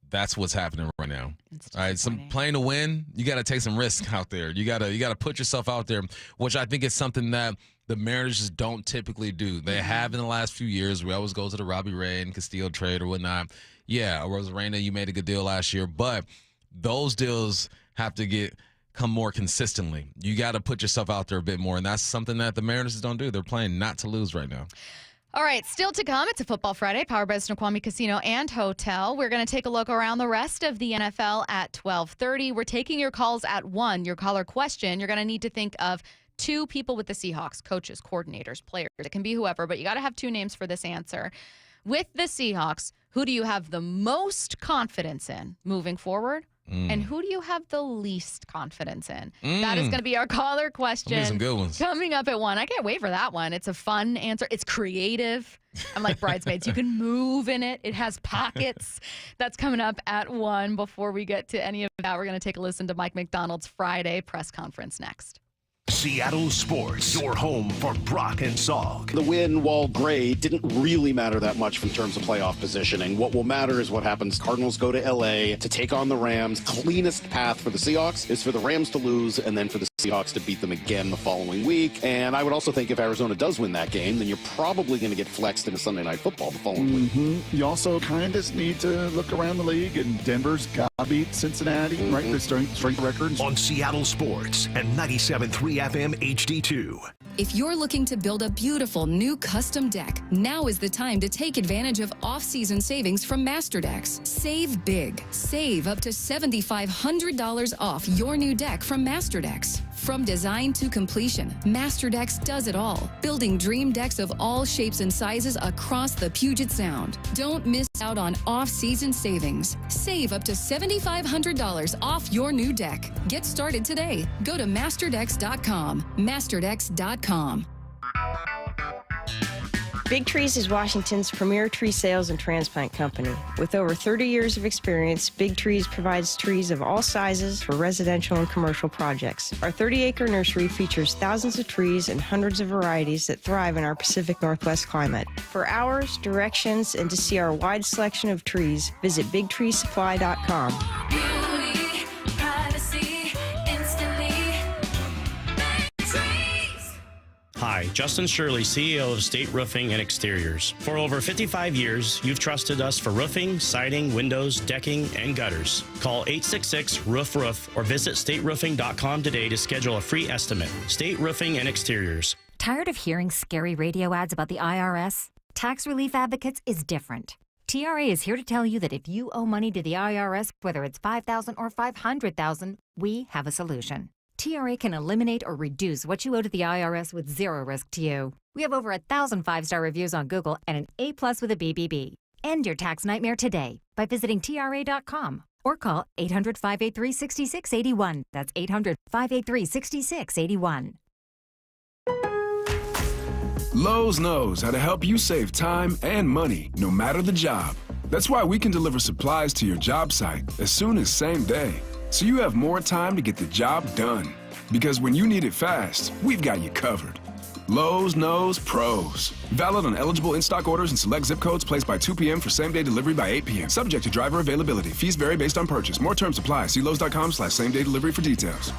That's what's happening right now. All right, playing to win, you got to take some risk out there. You got to put yourself out there, which I think is something that the Mariners just don't typically do. They have in the last few years. We always go to the Robbie Ray and Castillo trade or whatnot. Yeah, Rosarena, you made a good deal last year, but those deals have to come more consistently. You got to put yourself out there a bit more, and that's something that the Mariners don't do. They're playing not to lose right now. All right, still to come. It's a Football Friday, powered by Snoqualmie Casino and Hotel. We're going to take a look around the rest of the NFL at 12:30. We're taking your calls at 1. Your caller question, you're going to need to think of 2 people with the Seahawks, coaches, coordinators, players. It can be whoever, but you got to have 2 names for this answer. With the Seahawks, who do you have the most confidence in moving forward? And who do you have the least confidence in? That is going to be our caller question. Some good ones. Coming up at 1. I can't wait for that one. It's a fun answer. It's creative. I'm like Bridesmaids. You can move in it. It has pockets. That's coming up at 1. Before we get to any of that, we're going to take a listen to Mike McDonald's Friday press conference next. Seattle Sports, your home for Brock and Salk. The win, while great, didn't really matter that much in terms of playoff positioning. What will matter is what happens. Cardinals go to L.A. to take on the Rams. Cleanest path for the Seahawks is for the Rams to lose and then for the Seahawks to beat them again the following week. And I would also think if Arizona does win that game, then you're probably going to get flexed into Sunday Night Football the following week. You also kind of need to look around the league, and Denver's got to beat Cincinnati, right? The strength records. On Seattle Sports and 97.3 FM HD2. If you're looking to build a beautiful new custom deck, now is the time to take advantage of off-season savings from MasterDecks. Save big. Save up to $7,500 off your new deck from MasterDecks. From design to completion, MasterDecks does it all, building dream decks of all shapes and sizes across the Puget Sound. Don't miss out on off-season savings. Save up to $7,500 off your new deck. Get started today. Go to masterdecks.com. Masterdecks.com. Big Trees is Washington's premier tree sales and transplant company. With over 30 years of experience, Big Trees provides trees of all sizes for residential and commercial projects. Our 30-acre nursery features thousands of trees and hundreds of varieties that thrive in our Pacific Northwest climate. For hours, directions, and to see our wide selection of trees, visit BigTreeSupply.com. Hi, Justin Shirley, CEO of State Roofing and Exteriors. For over 55 years, you've trusted us for roofing, siding, windows, decking, and gutters. Call 866-ROOF-ROOF or visit stateroofing.com today to schedule a free estimate. State Roofing and Exteriors. Tired of hearing scary radio ads about the IRS? Tax Relief Advocates is different. TRA is here to tell you that if you owe money to the IRS, whether it's $5,000 or $500,000, we have a solution. TRA can eliminate or reduce what you owe to the IRS with zero risk to you. We have over 1,000 5-star reviews on Google and an A+ with a BBB. End your tax nightmare today by visiting TRA.com or call 800-583-6681. That's 800-583-6681. Lowe's knows how to help you save time and money, no matter the job. That's why we can deliver supplies to your job site as soon as same day, so you have more time to get the job done. Because when you need it fast, we've got you covered. Lowe's knows pros. Valid on eligible in-stock orders and select zip codes placed by 2 p.m. for same-day delivery by 8 p.m. Subject to driver availability. Fees vary based on purchase. More terms apply. See Lowe's.com/same-day delivery for details.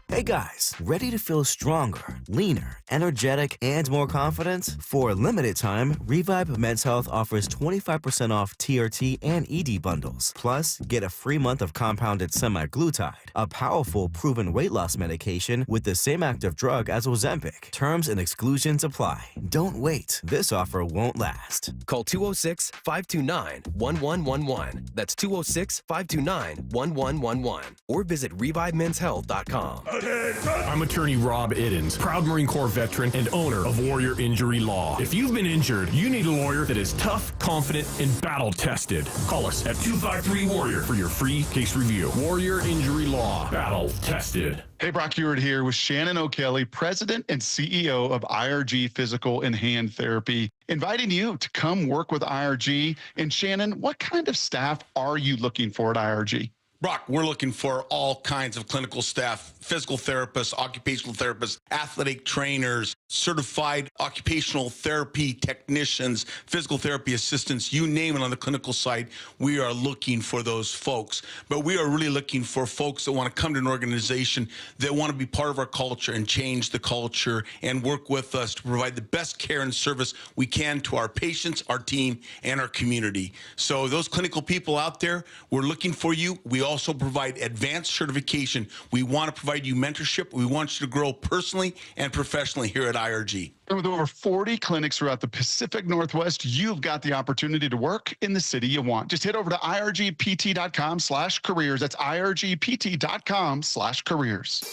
Hey guys, ready to feel stronger, leaner, energetic, and more confident? For a limited time, Revive Men's Health offers 25% off TRT and ED bundles. Plus, get a free month of compounded semaglutide, a powerful proven weight loss medication with the same active drug as Ozempic. Terms and exclusions apply. Don't wait. This offer won't last. Call 206-529-1111. That's 206-529-1111. Or visit ReviveMen'sHealth.com. I'm attorney Rob Iddens, proud Marine Corps veteran and owner of Warrior Injury Law. If you've been injured, you need a lawyer that is tough, confident, and battle-tested. Call us at 253-WARRIOR for your free case review. Warrior Injury Law, battle-tested. Hey, Brock Ewart here with Shannon O'Kelly, President and CEO of IRG Physical and Hand Therapy, inviting you to come work with IRG. And Shannon, what kind of staff are you looking for at IRG? Brock, we're looking for all kinds of clinical staff, physical therapists, occupational therapists, athletic trainers, certified occupational therapy technicians, physical therapy assistants, you name it on the clinical side. We are looking for those folks. But we are really looking for folks that want to come to an organization that want to be part of our culture and change the culture and work with us to provide the best care and service we can to our patients, our team, and our community. So those clinical people out there, we're looking for you. We also provide advanced certification. We want to provide you mentorship. We want you to grow personally and professionally here at IRG. And with over 40 clinics throughout the Pacific Northwest, you've got the opportunity to work in the city you want. Just head over to irgpt.com/careers. That's irgpt.com/careers.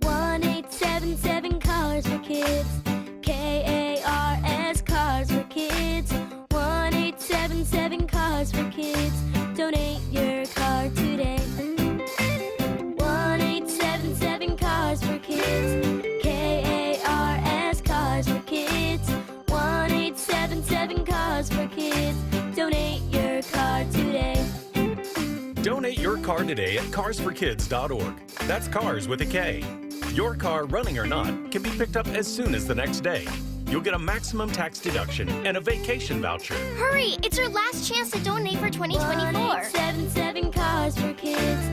1877 Cars for Kids. KARS Cars for Kids. 1877 Cars for Kids. Donate your car today. 1877 Cars for Kids. KARS Cars for Kids. 1877 Cars for Kids. Donate your car today. Donate your car today at carsforkids.org. That's cars with a K. Your car, running or not, can be picked up as soon as the next day. You'll get a maximum tax deduction and a vacation voucher. Hurry! It's our last chance to donate for 2024. 1877 Cars for Kids.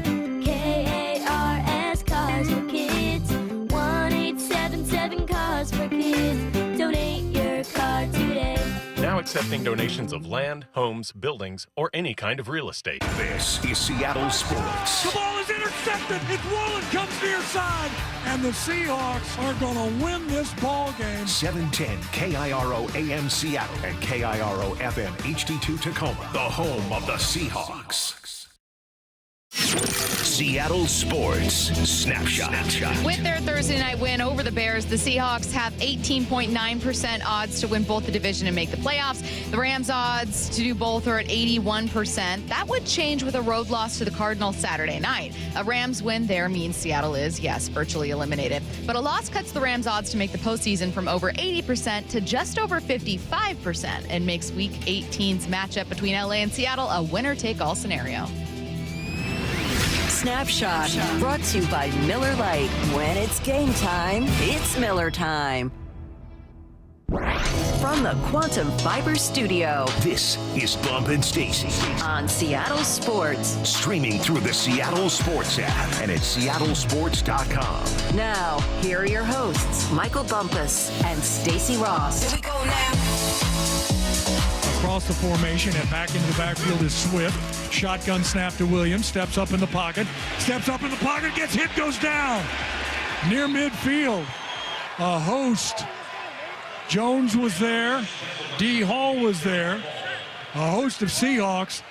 KARS Cars for Kids. 1877 Cars for Kids. Donate your car today. Now accepting donations of land, homes, buildings, or any kind of real estate. This is Seattle Sports. The ball is intercepted. It's Woolen comes near side, and the Seahawks are going to win this ball game. 710 KIRO AM Seattle and KIRO FM HD2 Tacoma, the home of the Seahawks. Seattle Sports Snapshot. With their Thursday night win over the Bears, the Seahawks have 18.9% odds to win both the division and make the playoffs. The Rams' odds to do both are at 81%. That would change with a road loss to the Cardinals Saturday night. A Rams win there means Seattle is, yes, virtually eliminated. But a loss cuts the Rams' odds to make the postseason from over 80% to just over 55% and makes Week 18's matchup between LA and Seattle a winner-take-all scenario. Snapshot, brought to you by Miller Lite. When it's game time, it's Miller time. From the Quantum Fiber Studio, this is Bump and Stacy on Seattle Sports. Streaming through the Seattle Sports app and at seattlesports.com. Now, here are your hosts, Michael Bumpus and Stacy Ross. Here we go now. Across the formation and back into the backfield is Swift. Shotgun snap to Williams. Steps up in the pocket. Gets hit, goes down. Near midfield. A host. Jones was there. D. Hall was there. A host of Seahawks.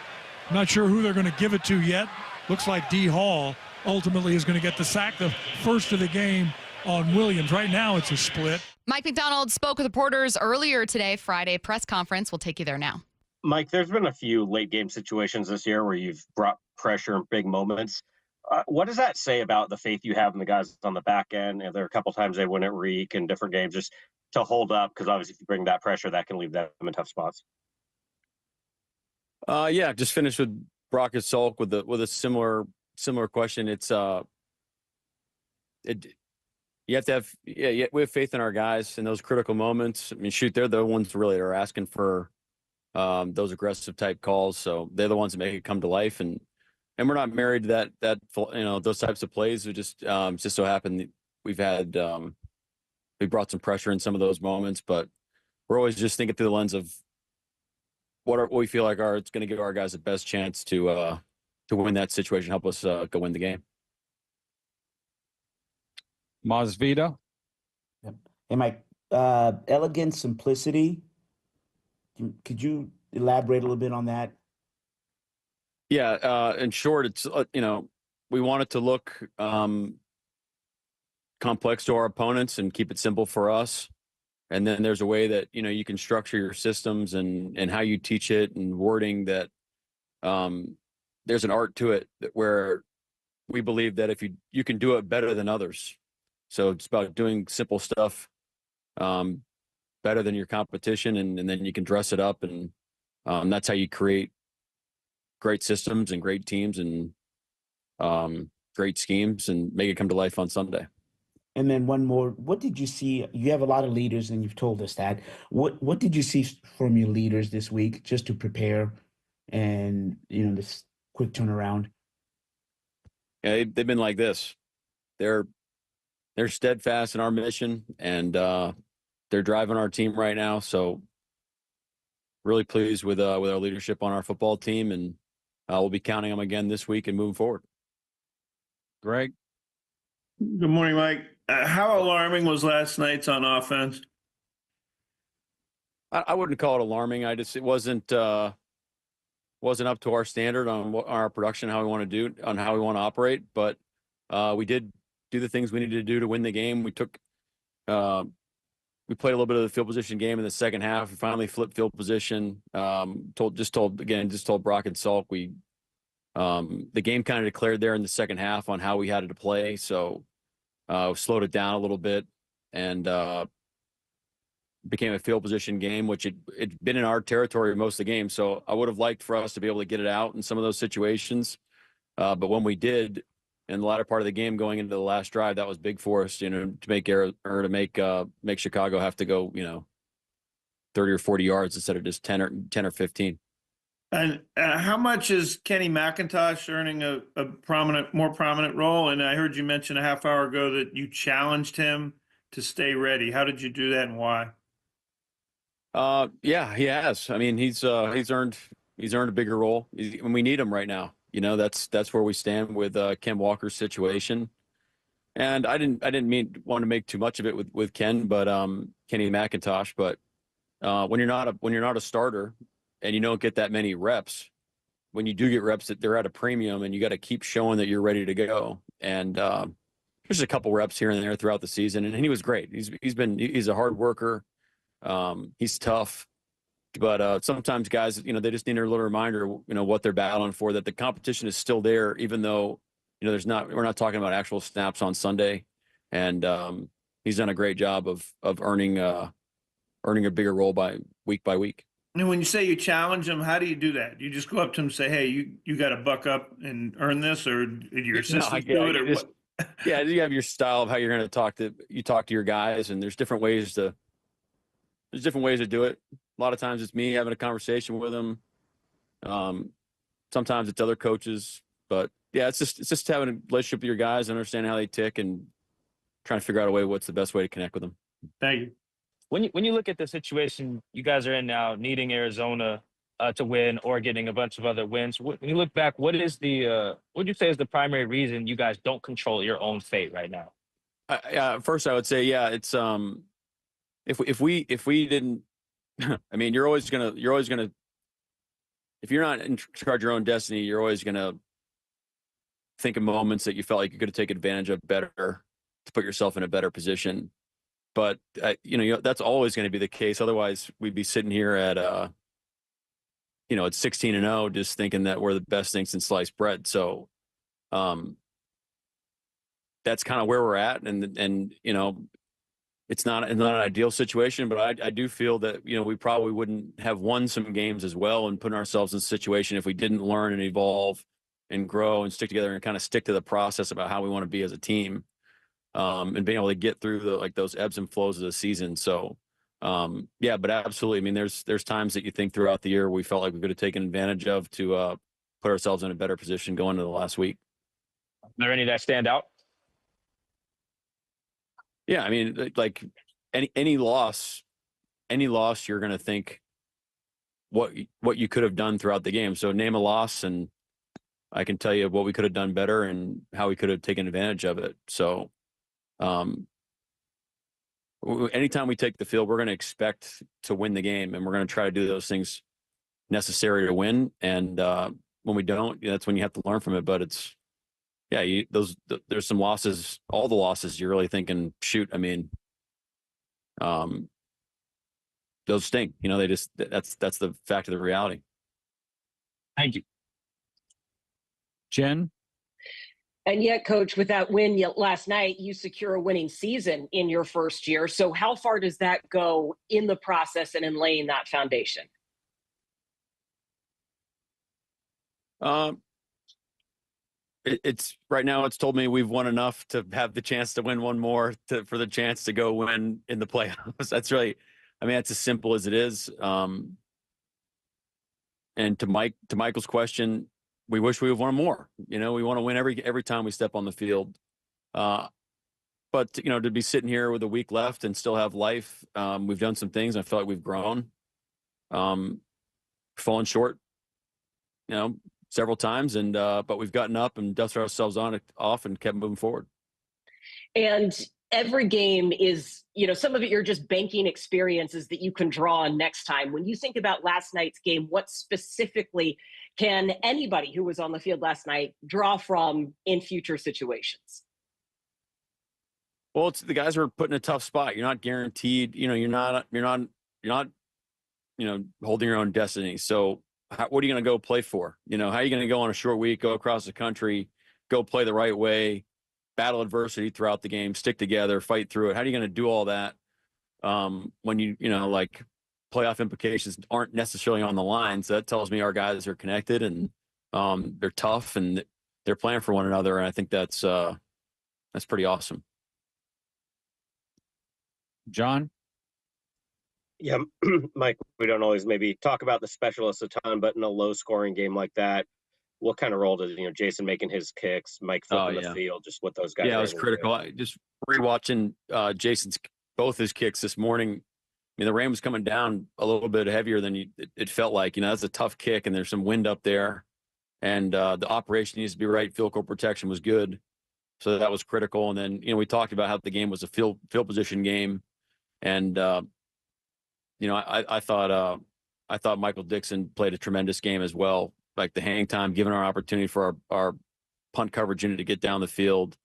Not sure who they're going to give it to yet. Looks like D. Hall ultimately is going to get the sack, the first of the game on Williams. Right now it's a split. Mike McDonald spoke with reporters earlier today, Friday press conference. We'll take you there now. Mike, there's been a few late game situations this year where you've brought pressure in big moments. What does that say about the faith you have in the guys on the back end? And there are a couple times they wouldn't reek in different games just to hold up, because obviously if you bring that pressure, that can leave them in tough spots. Yeah, just finished with Brock and Salk with a similar question. It's you have to have we have faith in our guys in those critical moments. I mean, shoot, they're the ones really that are asking for those aggressive type calls, so they're the ones that make it come to life. And we're not married to that those types of plays. We just so happened we've had we brought some pressure in some of those moments, but we're always just thinking through the lens of what we feel like it's going to give our guys the best chance to win that situation, help us go win the game. Masvidal. Hey, Mike, elegant simplicity. Could you elaborate a little bit on that? Yeah, in short, it's we want it to look complex to our opponents and keep it simple for us. And then there's a way that you can structure your systems and how you teach it and wording that. There's an art to it where we believe that if you can do it better than others. So it's about doing simple stuff better than your competition, and then you can dress it up, and that's how you create great systems and great teams and great schemes and make it come to life on Sunday. And then one more. What did you see? You have a lot of leaders, and you've told us that. What did you see from your leaders this week, just to prepare, and this quick turnaround? Yeah, they've been like this. They're steadfast in our mission, and they're driving our team right now. So really pleased with our leadership on our football team, and we'll be counting them again this week and moving forward. Greg? Good morning, Mike. How alarming was last night's on offense? I wouldn't call it alarming. It wasn't up to our standard on our production, how we want to do, on how we want to operate. But we did do the things we needed to do to win the game. We played a little bit of the field position game in the second half. We finally flipped field position. Told Brock and Salk the game kind of declared there in the second half on how we had to play. So slowed it down a little bit and became a field position game, which it'd been in our territory most of the game. So I would have liked for us to be able to get it out in some of those situations. But when we did in the latter part of the game going into the last drive, that was big for us, to make Chicago have to go, 30 or 40 yards instead of just 10 or 15. And how much is Kenny McIntosh earning a more prominent role? And I heard you mention a half hour ago that you challenged him to stay ready. How did you do that and why? Yeah, he has. I mean, he's earned a bigger role, and we need him right now. That's where we stand with Ken Walker's situation. And I didn't want to make too much of it with Ken, but Kenny McIntosh. But when you're not a starter and you don't get that many reps, when you do get reps, that they're at a premium, and you got to keep showing that you're ready to go. And there's a couple reps here and there throughout the season, and he was great. He's a hard worker. He's tough, but sometimes guys, they just need a little reminder, what they're battling for, that the competition is still there, even though, we're not talking about actual snaps on Sunday. And he's done a great job of earning a bigger role by week. And when you say you challenge him, how do you do that? You just go up to him and say, hey, you got to buck up and earn this, or did your assistant do it? Or what? Yeah, you have your style of how you're going to talk to your guys, and there's different ways to do it. A lot of times it's me having a conversation with them. Sometimes it's other coaches, but yeah, it's just having a relationship with your guys, understanding how they tick, and trying to figure out what's the best way to connect with them. Thank you. When you look at the situation you guys are in now, needing Arizona to win or getting a bunch of other wins, when you look back, what would you say is the primary reason you guys don't control your own fate right now? First, I would say, yeah, it's if we didn't, I mean, you're always gonna, if you're not in charge of your own destiny, you're always gonna think of moments that you felt like you could have taken advantage of better to put yourself in a better position. But that's always going to be the case. Otherwise, we'd be sitting here at at 16-0, just thinking that we're the best thing since sliced bread. So, that's kind of where we're at, and it's not an ideal situation, but I do feel that, we probably wouldn't have won some games as well and putting ourselves in a situation if we didn't learn and evolve and grow and stick together and kind of stick to the process about how we want to be as a team, and being able to get through those ebbs and flows of the season. So, yeah, but absolutely. I mean, there's times that you think throughout the year we felt like we could have taken advantage of to put ourselves in a better position going into the last week. Are there any that stand out? Yeah, I mean, like any loss, you're going to think what you could have done throughout the game. So name a loss, and I can tell you what we could have done better and how we could have taken advantage of it. So, anytime we take the field, we're going to expect to win the game, and we're going to try to do those things necessary to win. And when we don't, that's when you have to learn from it. But it's, yeah, there's some losses, all the losses you're really thinking, shoot, I mean, those stink, that's the fact of the reality. Thank you. Jen? And yet, Coach, with that win last night, you secure a winning season in your first year. So how far does that go in the process and in laying that foundation? It's right now, it's told me we've won enough to have the chance to win one more for the chance to go win in the playoffs. That's really, I mean, that's as simple as it is. And to Michael's question, we wish we would won more. We want to win every time we step on the field. But to be sitting here with a week left and still have life, we've done some things. I feel like we've grown. fallen short, several times, and but we've gotten up and dusted ourselves off and kept moving forward. And every game is, some of it you're just banking experiences that you can draw on next time. When you think about last night's game, what specifically can anybody who was on the field last night draw from in future situations? Well, it's the guys are put in a tough spot. You're not guaranteed, you're not holding your own destiny. So what are you going to go play for? How are you going to go on a short week, go across the country, go play the right way, battle adversity throughout the game, stick together, fight through it? How are you going to do all that when like playoff implications aren't necessarily on the line? So that tells me our guys are connected and they're tough and they're playing for one another. And I think that's pretty awesome. John? Yeah, Mike, we don't always maybe talk about the specialists a ton, but in a low-scoring game like that, what kind of role does Jason making his kicks, Mike flipping the field, just what those guys? Yeah, it was critical. Just rewatching Jason's both his kicks this morning. The rain was coming down a little bit heavier than it felt like. That's a tough kick, and there's some wind up there, and the operation needs to be right. Field goal protection was good, so that was critical. And then we talked about how the game was a field position game, and I thought Michael Dixon played a tremendous game as well. Like the hang time, giving our opportunity for our punt coverage unit to get down the field.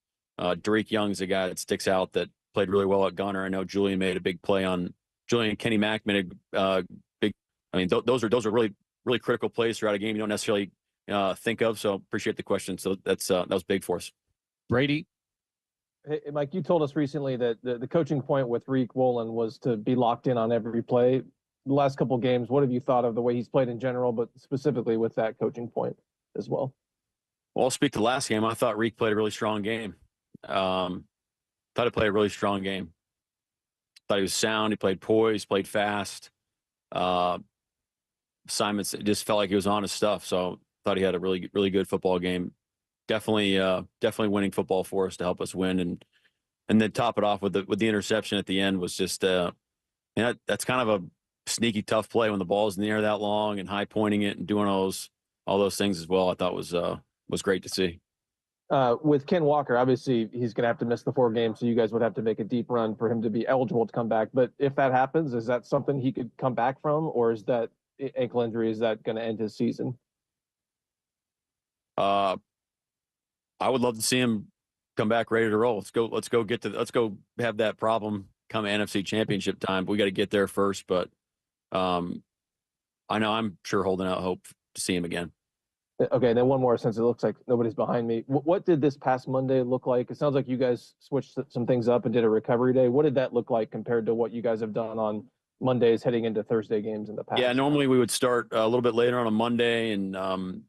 Derek Young's a guy that sticks out that played really well at gunner. I know Julian made a big play on Julian. Kenny Mack made a big. Those are really, really critical plays throughout a game you don't necessarily think of. So appreciate the question. So that was big for us. Brady? Hey, Mike, you told us recently that the coaching point with Reek Wolin was to be locked in on every play. The last couple of games, what have you thought of the way he's played in general, but specifically with that coaching point as well? Well, I'll speak to the last game. I thought Reek played a really strong game. Thought he played a really strong game. Thought he was sound. He played poised, played fast. Assignments, it just felt like he was on his stuff. So thought he had a really, really good football game. Definitely winning football for us to help us win, and then top it off with the interception at the end was just that's kind of a sneaky tough play when the ball's in the air that long and high pointing it and doing all those things as well. I thought was great to see. With Ken Walker, obviously he's going to have to miss the 4 games, so you guys would have to make a deep run for him to be eligible to come back. But if that happens, is that something he could come back from, or is that ankle injury, is that going to end his season? I would love to see him come back ready to roll. Let's go have that problem come NFC Championship time. But we got to get there first. But I know I'm sure holding out hope to see him again. Okay, then one more, since it looks like nobody's behind me. What did this past Monday look like? It sounds like you guys switched some things up and did a recovery day. What did that look like compared to what you guys have done on Mondays heading into Thursday games in the past? Yeah, normally we would start a little bit later on a Monday and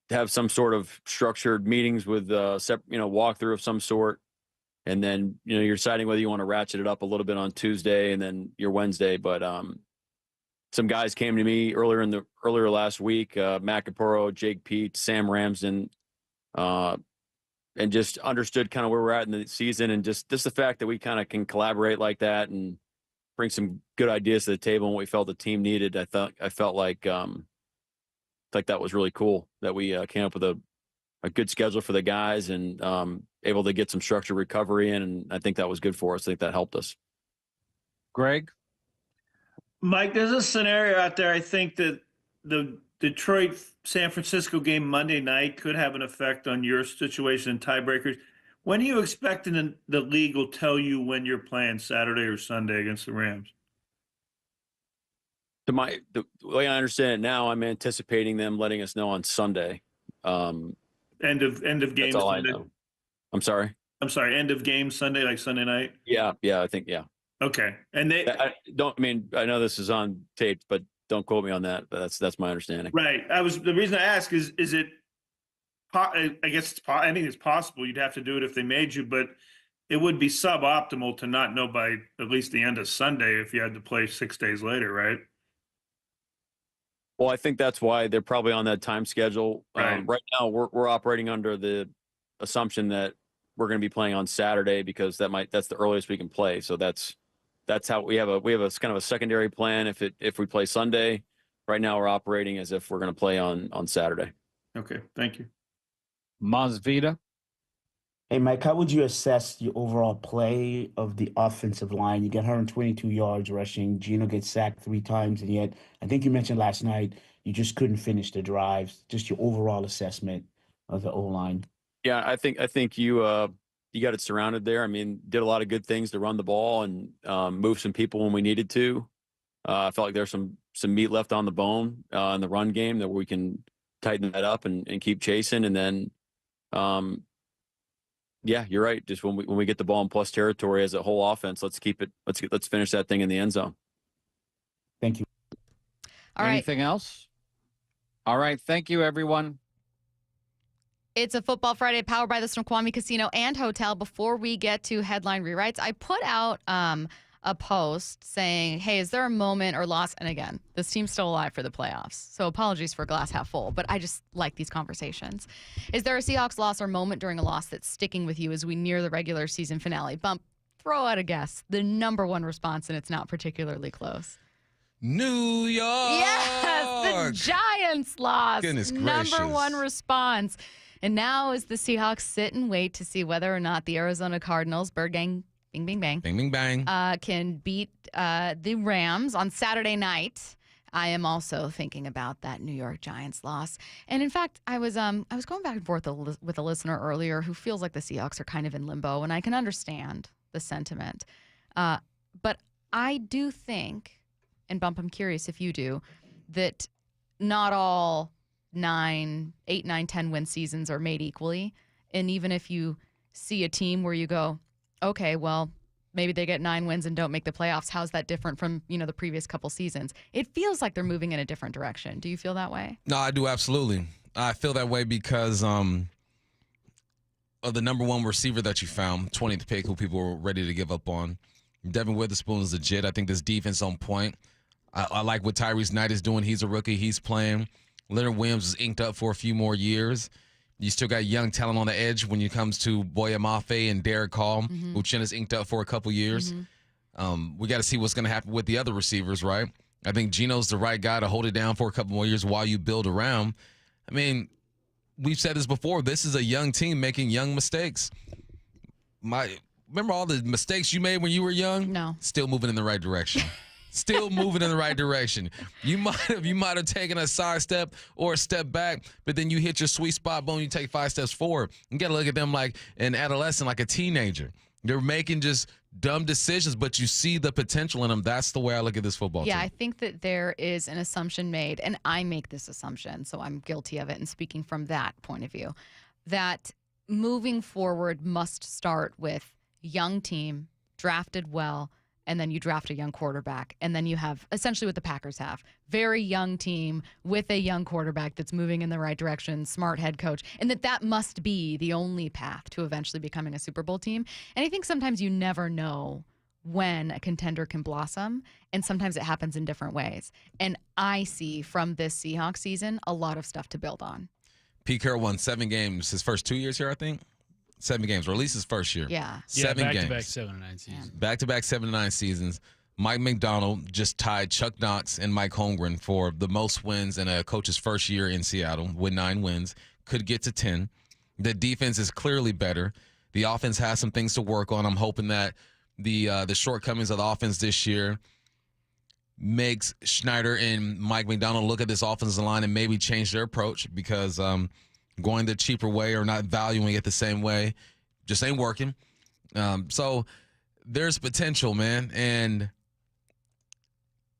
have some sort of structured meetings with walkthrough of some sort, and then you're deciding whether you want to ratchet it up a little bit on Tuesday and then your Wednesday. But some guys came to me earlier last week, Matt Capurro, Jake Pete, Sam Ramsden, and just understood kind of where we're at in the season, and just the fact that we kind of can collaborate like that and bring some good ideas to the table and what we felt the team needed. I felt like that was really cool that we came up with a good schedule for the guys and able to get some structured recovery in, and I think that was good for us. I think that helped us. Greg? Mike, there's a scenario out there. I think that the Detroit-San Francisco game Monday night could have an effect on your situation in tiebreakers. When are you expecting the league will tell you when you're playing, Saturday or Sunday against the Rams? The way I understand it now, I'm anticipating them letting us know on Sunday. End of game. That's all Sunday. I know. I'm sorry. End of game Sunday, like Sunday night. Yeah, I think yeah. Okay, and I know this is on tape, but don't quote me on that. But that's my understanding. Right. The reason I ask is it? I guess I think it's possible. You'd have to do it if they made you, but it would be suboptimal to not know by at least the end of Sunday if you had to play 6 days later, right? Well, I think that's why they're probably on that time schedule. Right, right now, we're operating under the assumption that we're going to be playing on Saturday because that's the earliest we can play. So that's how we have a kind of a secondary plan if we play Sunday, right now we're operating as if we're going to play on Saturday. Okay, thank you. Masvita. Hey, Mike, how would you assess the overall play of the offensive line? You get 122 yards rushing. Geno gets sacked 3 times, and yet I think you mentioned last night you just couldn't finish the drives. Just your overall assessment of the O-line. Yeah, I think you got it surrounded there. I mean, did a lot of good things to run the ball and move some people when we needed to. I felt like there's some meat left on the bone in the run game that we can tighten that up and keep chasing. And then, yeah, you're right. Just when we get the ball in plus territory as a whole offense, let's finish that thing in the end zone. Thank you. All right. Anything else? All right. Thank you, everyone. It's a Football Friday powered by the Snoqualmie Casino and Hotel. Before we get to headline rewrites, I put out a post saying, hey, is there a moment or loss? And again, this team's still alive for the playoffs. So apologies for glass half full, but I just like these conversations. Is there a Seahawks loss or moment during a loss that's sticking with you as we near the regular season finale? Bump, throw out a guess. The number one response, and it's not particularly close. New York. Yes, the Giants lost. Goodness gracious. Number one response. And now as the Seahawks sit and wait to see whether or not the Arizona Cardinals, Bird Gang, bing, bing, bang. Bing, bing, bang. Can beat the Rams on Saturday night. I am also thinking about that New York Giants loss. And in fact, I was going back and forth with a listener earlier who feels like the Seahawks are kind of in limbo, and I can understand the sentiment. But I do think, and Bump, I'm curious if you do, that not all 8, 9, 10 win seasons are made equally. And even if you see a team where you go, okay, well, maybe they get 9 wins and don't make the playoffs. How's that different from, the previous couple seasons? It feels like they're moving in a different direction. Do you feel that way? No, I do, absolutely. I feel that way because of the number one receiver that you found, 20th pick, who people were ready to give up on. Devin Witherspoon is legit. I think this defense on point. I like what Tyrese Knight is doing. He's a rookie. He's playing. Leonard Williams is inked up for a few more years. You still got young talent on the edge when it comes to Boya Mafe and Derek Hall, who is inked up for a couple years. We got to see what's going to happen with the other receivers, right? I think Geno's the right guy to hold it down for a couple more years while you build around. I mean, we've said this before. This is a young team making young mistakes. Remember all the mistakes you made when you were young? No. Still moving in the right direction. Still moving in the right direction. You might have taken a side step or a step back, but then you hit your sweet spot bone, you take 5 steps forward. You got to look at them like an adolescent, like a teenager. They're making just dumb decisions, but you see the potential in them. That's the way I look at this football team. Yeah, I think that there is an assumption made, and I make this assumption, so I'm guilty of it, and speaking from that point of view, that moving forward must start with young team, drafted well, and then you draft a young quarterback. And then you have, essentially what the Packers have, very young team with a young quarterback that's moving in the right direction, smart head coach, and that must be the only path to eventually becoming a Super Bowl team. And I think sometimes you never know when a contender can blossom, and sometimes it happens in different ways. And I see from this Seahawks season a lot of stuff to build on. Pete Carroll won 7 games his first 2 years here, I think. 7 games, or at least his first year. Yeah. 7 games. Back-to-back 7-9 seasons. Back-to-back 7-9 seasons. Mike McDonald just tied Chuck Knox and Mike Holmgren for the most wins in a coach's first year in Seattle with 9 wins. Could get to 10. The defense is clearly better. The offense has some things to work on. I'm hoping that the shortcomings of the offense this year makes Schneider and Mike McDonald look at this offensive line and maybe change their approach, because going the cheaper way or not valuing it the same way just ain't working. So there's potential, man. And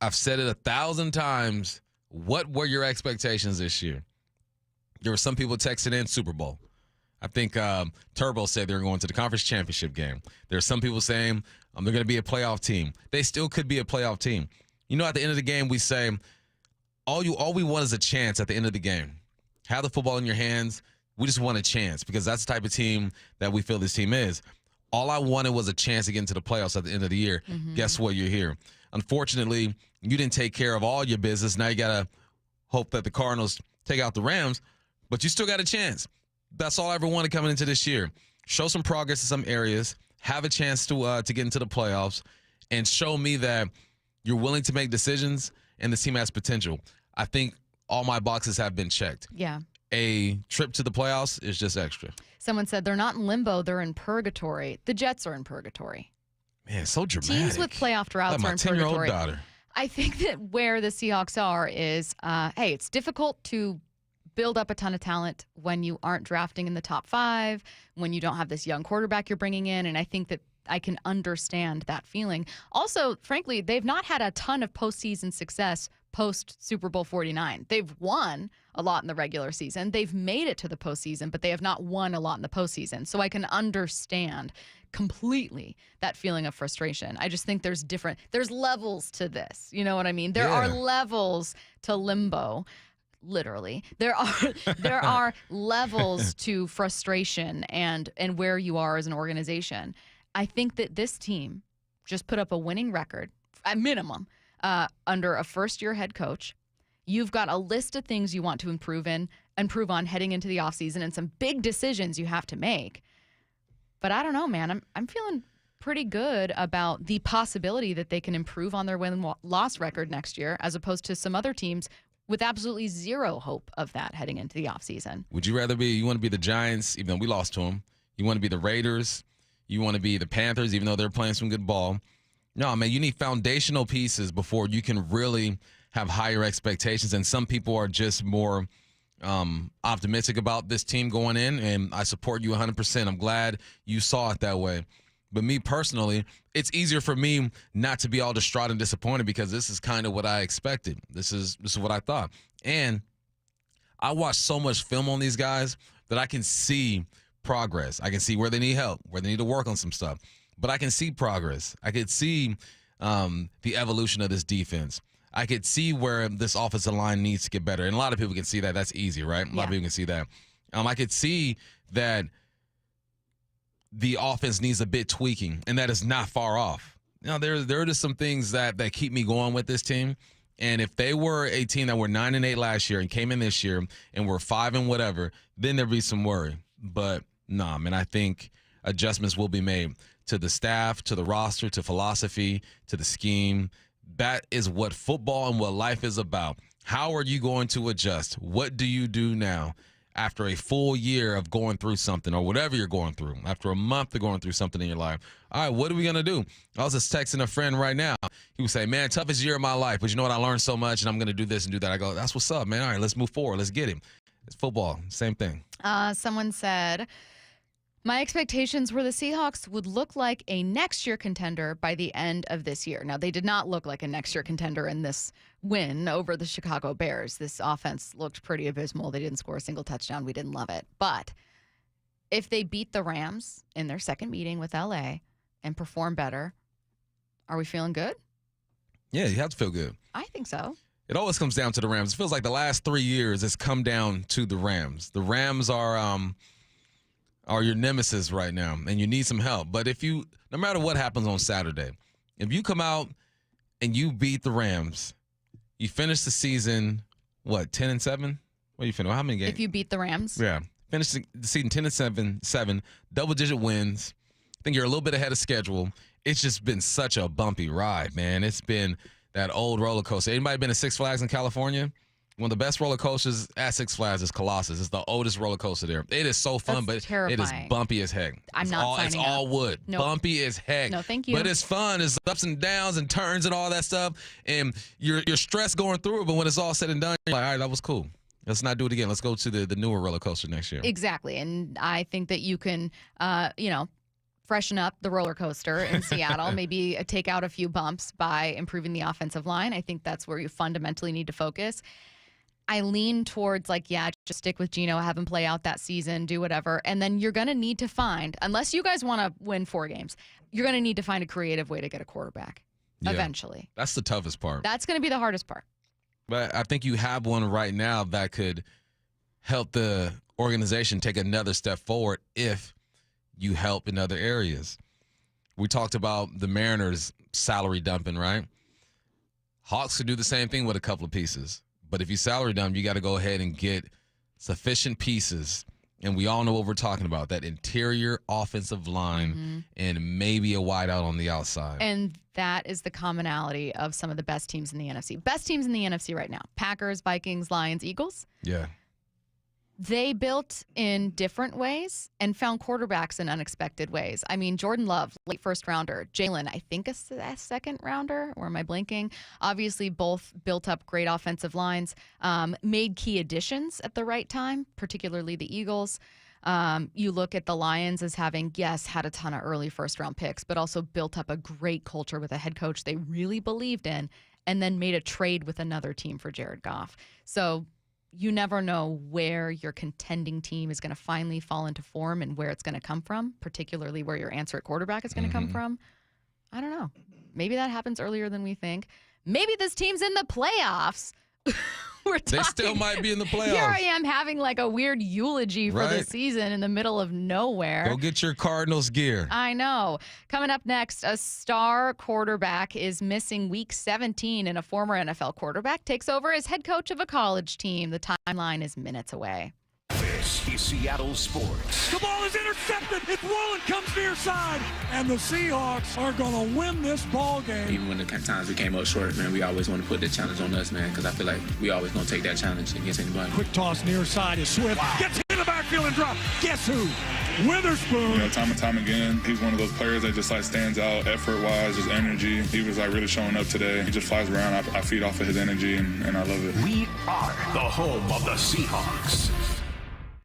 I've said it 1,000 times. What were your expectations this year? There were some people texting in Super Bowl. I think Turbo said they're going to the conference championship game. There are some people saying they're going to be a playoff team. They still could be a playoff team. At the end of the game, we say all we want is a chance at the end of the game. Have the football in your hands. We just want a chance, because that's the type of team that we feel this team is. All I wanted was a chance to get into the playoffs at the end of the year. Guess what? You're here. Unfortunately, you didn't take care of all your business. Now you got to hope that the Cardinals take out the Rams, but you still got a chance. That's all I ever wanted coming into this year. Show some progress in some areas, have a chance to get into the playoffs, and show me that you're willing to make decisions and the team has potential. I think all my boxes have been checked. Yeah. A trip to the playoffs is just extra. Someone said they're not in limbo, they're in purgatory. The Jets are in purgatory. Man, so dramatic. Teams with playoff droughts like are in my 10-year-old purgatory. daughter. I think that where the Seahawks are is, hey, it's difficult to build up a ton of talent when you aren't drafting in the top 5, when you don't have this young quarterback you're bringing in, and I think that I can understand that feeling. Also, frankly, they've not had a ton of postseason success post Super Bowl 49. They've won a lot in the regular season. They've made it to the postseason, but they have not won a lot in the postseason. So I can understand completely that feeling of frustration. I just think there's levels to this. You know what I mean? There are levels to limbo. Literally, there are levels to frustration and where you are as an organization. I think that this team just put up a winning record at minimum under a first-year head coach. You've got a list of things you want to improve on heading into the offseason, and some big decisions you have to make. But I don't know, man. I'm feeling pretty good about the possibility that they can improve on their win-loss record next year, as opposed to some other teams with absolutely zero hope of that heading into the offseason. Would you rather you want to be the Giants, even though we lost to them? You want to be the Raiders? You want to be the Panthers, even though they're playing some good ball? No, man, you need foundational pieces before you can really have higher expectations. And some people are just more optimistic about this team going in, and I support you 100%. I'm glad you saw it that way. But me personally, it's easier for me not to be all distraught and disappointed because this is kind of what I expected. This is what I thought. And I watched so much film on these guys that I can see progress. I can see where they need help, where they need to work on some stuff. But I can see progress. I could see the evolution of this defense. I could see where this offensive line needs to get better. And a lot of people can see that. That's easy, right? A lot of people can see that. I could see that the offense needs a bit tweaking, and that is not far off. Now, there are just some things that keep me going with this team. And if they were a team that were 9-8 last year and came in this year and were 5 and whatever, then there'd be some worry. But nah, man, I think adjustments will be made to the staff, to the roster, to philosophy, to the scheme. That is what football and what life is about. How are you going to adjust? What do you do now after a full year of going through something or whatever you're going through, after a month of going through something in your life? All right, what are we going to do? I was just texting a friend right now. He would say, man, toughest year of my life, but you know what? I learned so much, and I'm going to do this and do that. I go, that's what's up, man. All right, let's move forward. Let's get him. It's football. Same thing. Someone said, my expectations were the Seahawks would look like a next-year contender by the end of this year. Now, they did not look like a next-year contender in this win over the Chicago Bears. This offense looked pretty abysmal. They didn't score a single touchdown. We didn't love it. But if they beat the Rams in their second meeting with LA and perform better, are we feeling good? Yeah, you have to feel good. I think so. It always comes down to the Rams. It feels like the last 3 years it's come down to the Rams. The Rams are your nemesis right now, and you need some help. But no matter what happens on Saturday, if you come out and you beat the Rams, you finish the season, 10-7? What you finish? How many games? If you beat the Rams? Yeah. Finish the season 10-7, double-digit wins. I think you're a little bit ahead of schedule. It's just been such a bumpy ride, man. It's been that old roller coaster. Anybody been to Six Flags in California? One of the best roller coasters at Six Flags is Colossus. It's the oldest roller coaster there. It is so fun, but it is bumpy as heck. It's all wood. Nope. Bumpy as heck. No, thank you. But it's fun. It's ups and downs and turns and all that stuff. And you're stressed going through it, but when it's all said and done, you're like, all right, that was cool. Let's not do it again. Let's go to the newer roller coaster next year. Exactly. And I think that you can, freshen up the roller coaster in Seattle, maybe take out a few bumps by improving the offensive line. I think that's where you fundamentally need to focus. I lean towards just stick with Geno, have him play out that season, do whatever. And then you're going to need to find, unless you guys want to win 4 games, you're going to need to find a creative way to get a quarterback eventually. That's the toughest part. That's going to be the hardest part. But I think you have one right now that could help the organization take another step forward if you help in other areas. We talked about the Mariners salary dumping, right? Hawks could do the same thing with a couple of pieces. But if you salary dump, you got to go ahead and get sufficient pieces And we all know what we're talking about, that interior offensive line and maybe a wideout on the outside. And that is the commonality of some of the best teams in the NFC. Best teams in the NFC right now: Packers, Vikings, Lions, Eagles. Yeah. They built in different ways and found quarterbacks in unexpected ways. I mean, Jordan Love, late first rounder. Jalen, I think a second rounder, or am I blanking? Obviously, both built up great offensive lines, made key additions at the right time, particularly the Eagles. You look at the Lions as having, yes, had a ton of early first-round picks, but also built up a great culture with a head coach they really believed in, and then made a trade with another team for Jared Goff. So you never know where your contending team is going to finally fall into form and where it's going to come from, particularly where your answer at quarterback is going to come from. I don't know. Maybe that happens earlier than we think. Maybe this team's in the playoffs. They still might be in the playoffs. Here I am having like a weird eulogy for the season in the middle of nowhere. Go get your Cardinals gear. I know. Coming up next, a star quarterback is missing week 17 and a former NFL quarterback takes over as head coach of a college team. The timeline is minutes away. This is Seattle Sports. The ball is intercepted. It's Wallen comes near side, and the Seahawks are going to win this ball game. Even when the times we came up short, man, we always want to put the challenge on us, man, because I feel like we always going to take that challenge against anybody. Quick toss near side is Swift. Gets in the backfield and drop. Guess who? Witherspoon. You know, time and time again, he's one of those players that just like stands out effort-wise, his energy. He was like really showing up today. He just flies around. I feed off of his energy, and I love it. We are the home of the Seahawks.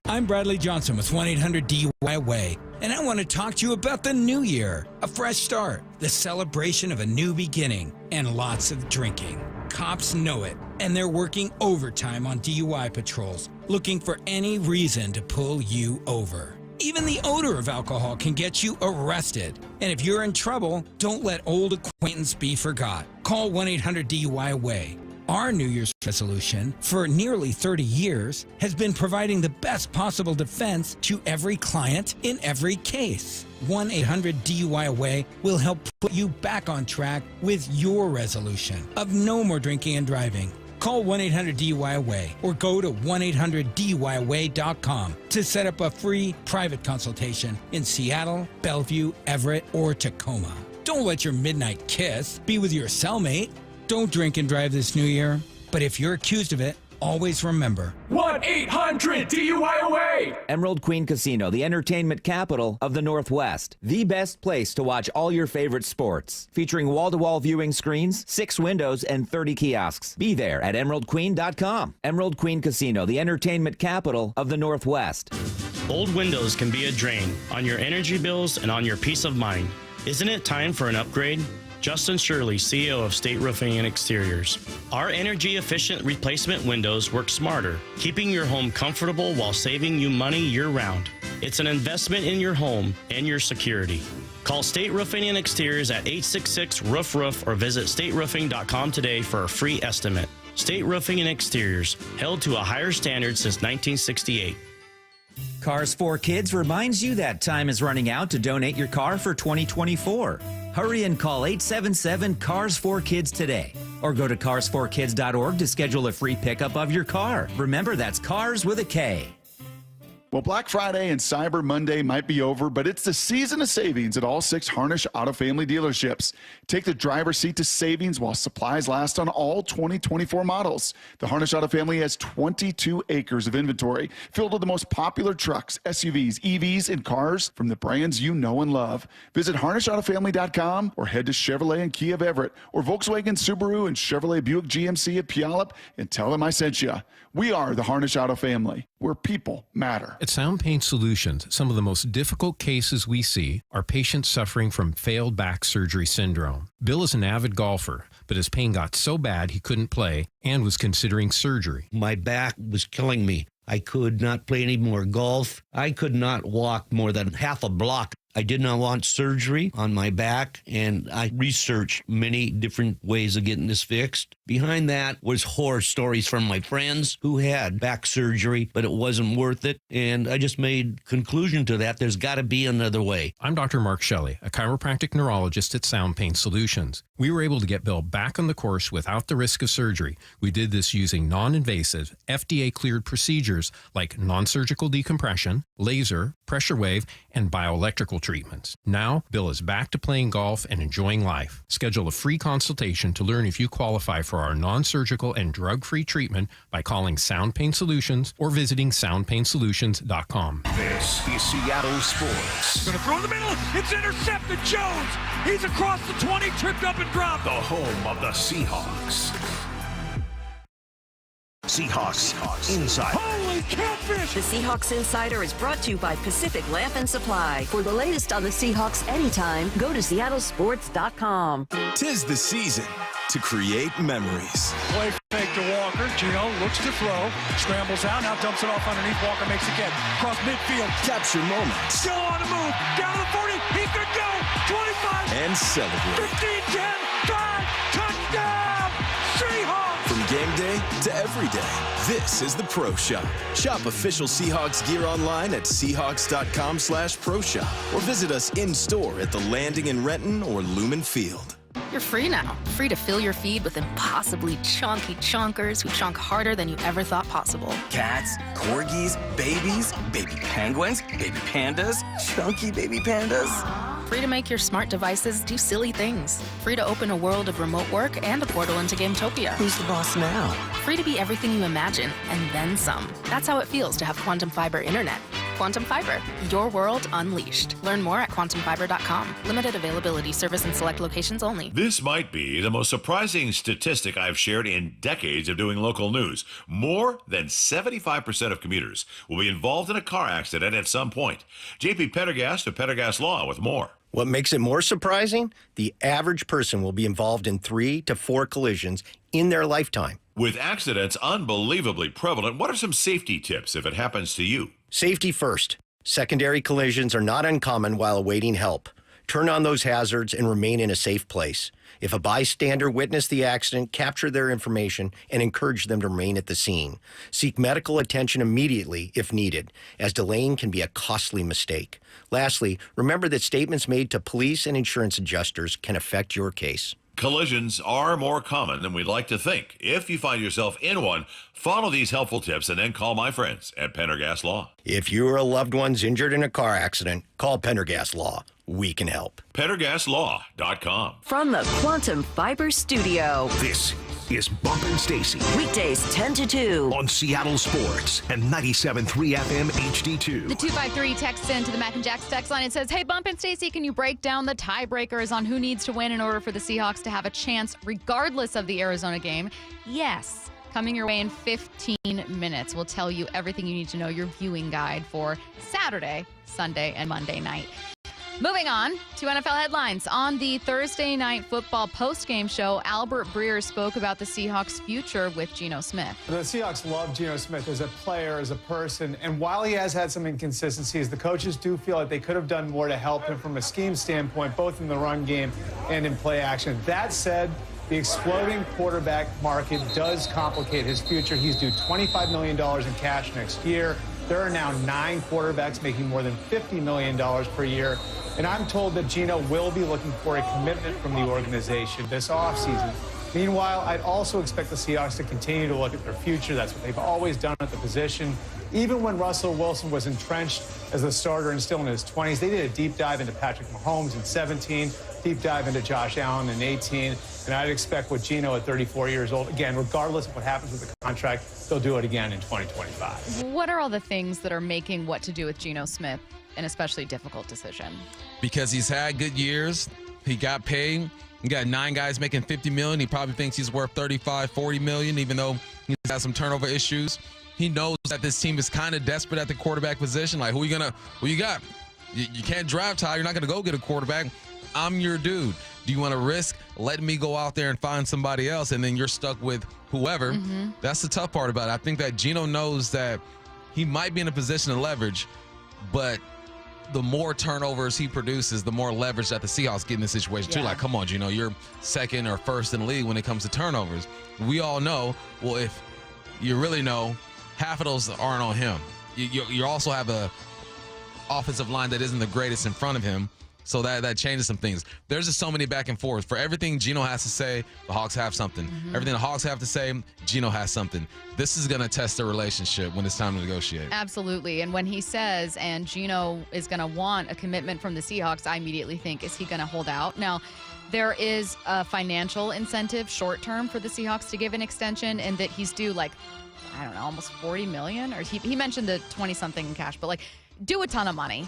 I'm Bradley Johnson with 1-800-DUI-AWAY, and I want to talk to you about the new year, a fresh start, the celebration of a new beginning, and lots of drinking. Cops know it, and they're working overtime on DUI patrols, looking for any reason to pull you over. Even the odor of alcohol can get you arrested. And if you're in trouble, don't let old acquaintance be forgot. Call 1-800-DUI-AWAY. Our New Year's resolution, for nearly 30 years, has been providing the best possible defense to every client in every case. 1-800-DUI-AWAY will help put you back on track with your resolution of no more drinking and driving. Call 1-800-DUI-AWAY or go to 1-800-DUIAWAY.com to set up a free private consultation in Seattle, Bellevue, Everett, or Tacoma. Don't let your midnight kiss be with your cellmate. Don't drink and drive this new year, but if you're accused of it, always remember 1-800-DUI-AWAY. Emerald Queen Casino, the entertainment capital of the Northwest. The best place to watch all your favorite sports. Featuring wall-to-wall viewing screens, 6 windows, and 30 kiosks. Be there at emeraldqueen.com. Emerald Queen Casino, the entertainment capital of the Northwest. Old windows can be a drain on your energy bills and on your peace of mind. Isn't it time for an upgrade? Justin Shirley, CEO of State Roofing and Exteriors. Our energy-efficient replacement windows work smarter, keeping your home comfortable while saving you money year-round. It's an investment in your home and your security. Call State Roofing and Exteriors at 866-ROOF-ROOF or visit stateroofing.com today for a free estimate. State Roofing and Exteriors, held to a higher standard since 1968. Cars for Kids reminds you that time is running out to donate your car for 2024. Hurry and call 877-CARS4KIDS today. Or go to carsforkids.org to schedule a free pickup of your car. Remember, that's cars with a K. Well, Black Friday and Cyber Monday might be over, but it's the season of savings at all 6 Harnish Auto Family dealerships. Take the driver's seat to savings while supplies last on all 2024 models. The Harnish Auto Family has 22 acres of inventory filled with the most popular trucks, SUVs, EVs, and cars from the brands you know and love. Visit HarnishAutoFamily.com or head to Chevrolet and Kia of Everett or Volkswagen, Subaru, and Chevrolet Buick GMC at Puyallup and tell them I sent you. We are the Harnish Auto Family, where people matter. At Sound Pain Solutions, some of the most difficult cases we see are patients suffering from failed back surgery syndrome. Bill is an avid golfer, but his pain got so bad he couldn't play and was considering surgery. My back was killing me. I could not play any more golf. I could not walk more than half a block. I did not want surgery on my back, and I researched many different ways of getting this fixed. Behind that was horror stories from my friends who had back surgery, but it wasn't worth it. And I just made conclusion to that. There's got to be another way. I'm Dr. Mark Shelley, a chiropractic neurologist at Sound Pain Solutions. We were able to get Bill back on the course without the risk of surgery. We did this using non-invasive, FDA-cleared procedures like non-surgical decompression, laser, pressure wave, and bioelectrical treatments. Now, Bill is back to playing golf and enjoying life. Schedule a free consultation to learn if you qualify for our non-surgical and drug-free treatment by calling Sound Pain Solutions or visiting soundpainsolutions.com. This is Seattle Sports. Going to throw in the middle. It's intercepted. Jones. He's across the 20, tripped up and dropped. The home of the Seahawks. Seahawks Insider. Holy catfish! The Seahawks Insider is brought to you by Pacific Lamp and Supply. For the latest on the Seahawks anytime, go to seattlesports.com. 'Tis the season to create memories. Play fake to Walker. Geno looks to throw. Scrambles out. Now dumps it off underneath. Walker makes a catch. Across midfield. Capture moments. Still on the move. Down to the 40. He could go. 25. And celebrate. 15, 10, 5. Touchdown! Seahawks! From game day to every day, this is the Pro Shop. Shop official Seahawks gear online at Seahawks.com/Pro Shop or visit us in-store at the Landing in Renton or Lumen Field. You're free now. Free to fill your feed with impossibly chunky chunkers who chunk harder than you ever thought possible. Cats, corgis, babies, baby penguins, baby pandas, chunky baby pandas. Free to make your smart devices do silly things. Free to open a world of remote work and a portal into Gametopia. Who's the boss now? Free to be everything you imagine and then some. That's how it feels to have Quantum Fiber Internet. Quantum Fiber, your world unleashed. Learn more at quantumfiber.com. Limited availability, service in select locations only. This might be the most surprising statistic I've shared in decades of doing local news. More than 75% of commuters will be involved in a car accident at some point. JP Pendergast of Pendergast Law with more. What makes it more surprising? The average person will be involved in 3 to 4 collisions in their lifetime. With accidents unbelievably prevalent, what are some safety tips if it happens to you? Safety first. Secondary collisions are not uncommon while awaiting help. Turn on those hazards and remain in a safe place. If a bystander witnessed the accident, capture their information and encourage them to remain at the scene. Seek medical attention immediately if needed, as delaying can be a costly mistake. Lastly, remember that statements made to police and insurance adjusters can affect your case. Collisions are more common than we'd like to think. If you find yourself in one, follow these helpful tips and then call my friends at Pendergast Law. If you or a loved one's injured in a car accident, call Pendergast Law. We can help. PendergastLaw.com. From the Quantum Fiber Studio. This is Bumpin' Stacy. Weekdays 10 to 2. On Seattle Sports and 97.3 FM HD2. The 253 texts into the Mac and Jack's text line and says, hey, Bump and Stacy, can you break down the tiebreakers on who needs to win in order for the Seahawks to have a chance regardless of the Arizona game? Yes. Coming your way in 15 minutes. We'll tell you everything you need to know, your viewing guide for Saturday, Sunday, and Monday night. Moving on to NFL headlines. On the Thursday Night Football postgame show, Albert Breer spoke about the Seahawks' future with Geno Smith. The Seahawks love Geno Smith as a player, as a person, and while he has had some inconsistencies, the coaches do feel like they could have done more to help him from a scheme standpoint, both in the run game and in play action. That said, the exploding quarterback market does complicate his future. He's due $25 million in cash next year. There are now 9 quarterbacks making more than $50 million per year. And I'm told that Geno will be looking for a commitment from the organization this offseason. Meanwhile, I'd also expect the Seahawks to continue to look at their future. That's what they've always done at the position. Even when Russell Wilson was entrenched as the starter and still in his 20s, they did a deep dive into Patrick Mahomes in 17, deep dive into Josh Allen in 18. And I'd expect with Geno at 34 years old, again, regardless of what happens with the contract, they'll do it again in 2025. What are all the things that are making what to do with Geno Smith an especially difficult decision? Because he's had good years. He got paid. You got 9 guys making $50 million. He probably thinks he's worth $35, $40 million, even though he's had some turnover issues. He knows that this team is kind of desperate at the quarterback position. Like, who you got? You can't draft high. You're not going to go get a quarterback. I'm your dude. Do you want to risk letting me go out there and find somebody else, and then you're stuck with whoever? Mm-hmm. That's the tough part about it. I think that Geno knows that he might be in a position to leverage, but the more turnovers he produces, the more leverage that the Seahawks get in this situation, too. Yeah. Like, come on, Geno, you're second or first in the league when it comes to turnovers. We all know, well, if you really know, half of those aren't on him. You also have a offensive line that isn't the greatest in front of him, so that changes some things. There's just so many back and forth. For everything Geno has to say, the Hawks have something. Everything the Hawks have to say, Geno has something. This is going to test the relationship when it's time to negotiate. Absolutely. And when he says, and Geno is going to want a commitment from the Seahawks, I immediately think, is he going to hold out? Now, there is a financial incentive short term for the Seahawks to give an extension, and that he's due I don't know, almost $40 million, or he mentioned the 20-something in cash, but do a ton of money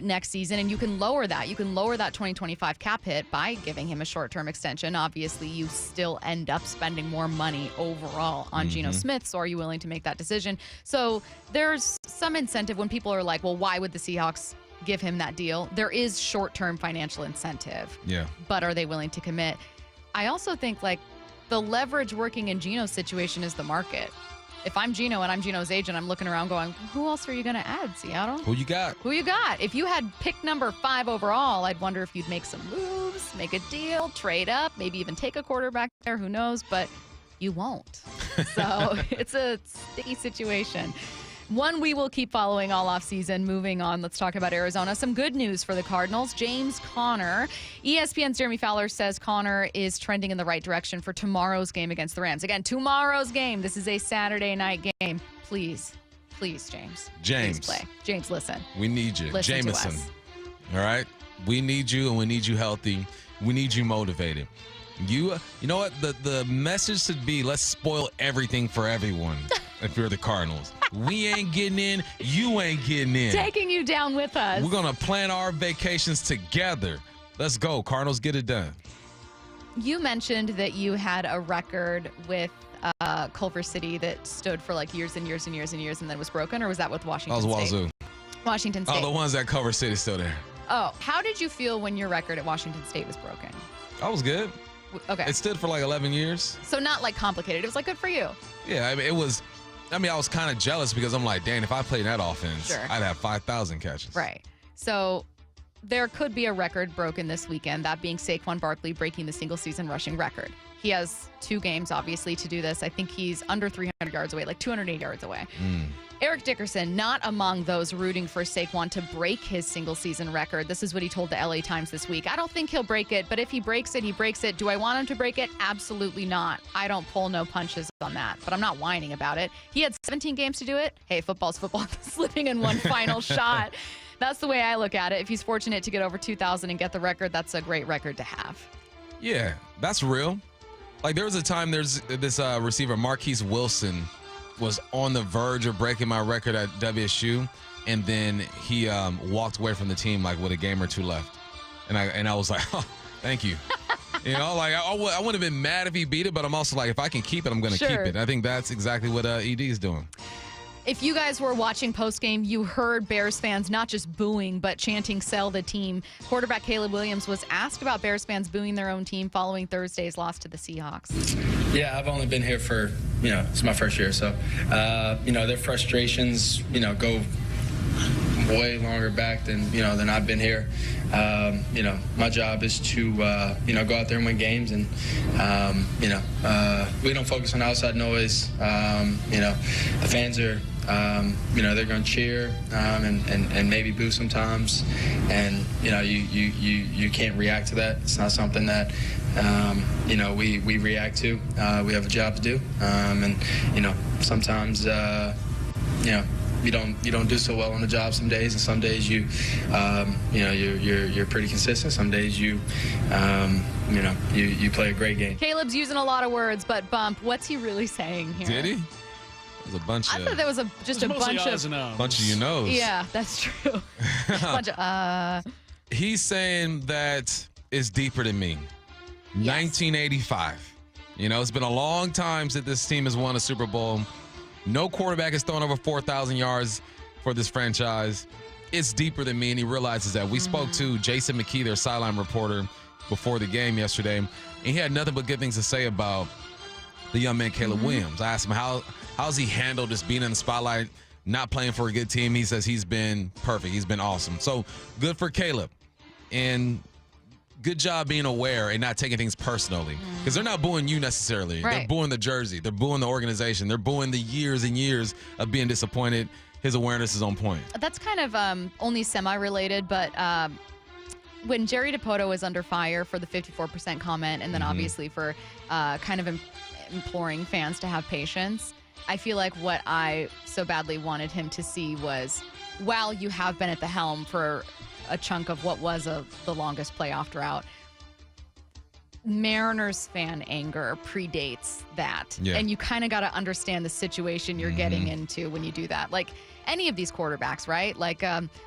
next season, and you can lower that. You can lower that 2025 cap hit by giving him a short-term extension. Obviously, you still end up spending more money overall on Geno Smith, so are you willing to make that decision? So there's some incentive when people are like, well, why would the Seahawks give him that deal? There is short-term financial incentive, but are they willing to commit? I also think the leverage working in Geno's situation is the market. If I'm Geno and I'm Geno's agent, I'm looking around going, who else are you going to add, Seattle? Who you got? Who you got? If you had pick number 5 overall, I'd wonder if you'd make some moves, make a deal, trade up, maybe even take a quarterback there. Who knows? But you won't. So it's a sticky situation. One we will keep following all offseason. Moving on, let's talk about Arizona. Some good news for the Cardinals. James Conner. ESPN's Jeremy Fowler says Conner is trending in the right direction for tomorrow's game against the Rams. Again, tomorrow's game. This is a Saturday night game. Please, James. Please play. James, listen. We need you. Listen Jameson. to us. All right? We need you, and we need you healthy. We need you motivated. You know what? The message should be, let's spoil everything for everyone if you're the Cardinals. We ain't getting in. You ain't getting in. Taking you down with us. We're going to plan our vacations together. Let's go. Cardinals, get it done. You mentioned that you had a record with Culver City that stood for years and years and years and years and then was broken, or was that with Washington State? That was Wazoo. Washington State. Oh, the ones that Culver City still there. Oh, how did you feel when your record at Washington State was broken? I was good. Okay. It stood for 11 years. So not complicated. It was good for you. Yeah, I was kind of jealous because I'm like, dang, if I played that offense, I'd have 5,000 catches. Right. So there could be a record broken this weekend, that being Saquon Barkley breaking the single-season rushing record. He has 2 games, obviously, to do this. I think he's under 300 yards away, 208 yards away. Eric Dickerson, not among those rooting for Saquon to break his single-season record. This is what he told the LA Times this week. I don't think he'll break it, but if he breaks it, he breaks it. Do I want him to break it? Absolutely not. I don't pull no punches on that, but I'm not whining about it. He had 17 games to do it. Hey, football's football. Slipping in one final shot. That's the way I look at it. If he's fortunate to get over 2,000 and get the record, that's a great record to have. Yeah, that's real. There was a time there's this receiver, Marquise Wilson, was on the verge of breaking my record at WSU, and then he walked away from the team with a game or 2 left. And I was like, oh, thank you. I wouldn't have been mad if he beat it, but I'm also if I can keep it, I'm going to keep it. I think that's exactly what ED is doing. If you guys were watching postgame, you heard Bears fans not just booing, but chanting "sell the team." Quarterback Caleb Williams was asked about Bears fans booing their own team following Thursday's loss to the Seahawks. Yeah, I've only been here for, it's my first year. So, their frustrations, go way longer back than I've been here. My job is to, go out there and win games. And, we don't focus on outside noise. The fans are, they're going to cheer and maybe boo sometimes. And, you can't react to that. It's not something that, we react to. We have a job to do. Sometimes, you don't do so well on the job some days, and some days you're pretty consistent. Some days you play a great game. Caleb's using a lot of words, but Bump, what's he really saying here? Did he? There's a bunch I thought there was just a bunch of you knows. Yeah, that's true. Bunch of He's saying that it's deeper than me. Yes. 1985. It's been a long time since this team has won a Super Bowl. No quarterback has thrown over 4,000 yards for this franchise. It's deeper than me, and he realizes that. We spoke to Jason McKee, their sideline reporter, before the game yesterday, and he had nothing but good things to say about the young man, Caleb Williams. I asked him how's he handled just being in the spotlight, not playing for a good team. He says he's been perfect. He's been awesome. So good for Caleb. And good job being aware and not taking things personally. Because they're not booing you necessarily. Right. They're booing the jersey. They're booing the organization. They're booing the years and years of being disappointed. His awareness is on point. That's kind of only semi-related, but when Jerry Dipoto was under fire for the 54% comment and then obviously for kind of imploring fans to have patience, I feel like what I so badly wanted him to see was, while you have been at the helm for a chunk of what was the longest playoff drought, Mariners fan anger predates that. Yeah. And you kind of got to understand the situation you're getting into when you do that. Like any of these quarterbacks, right? Like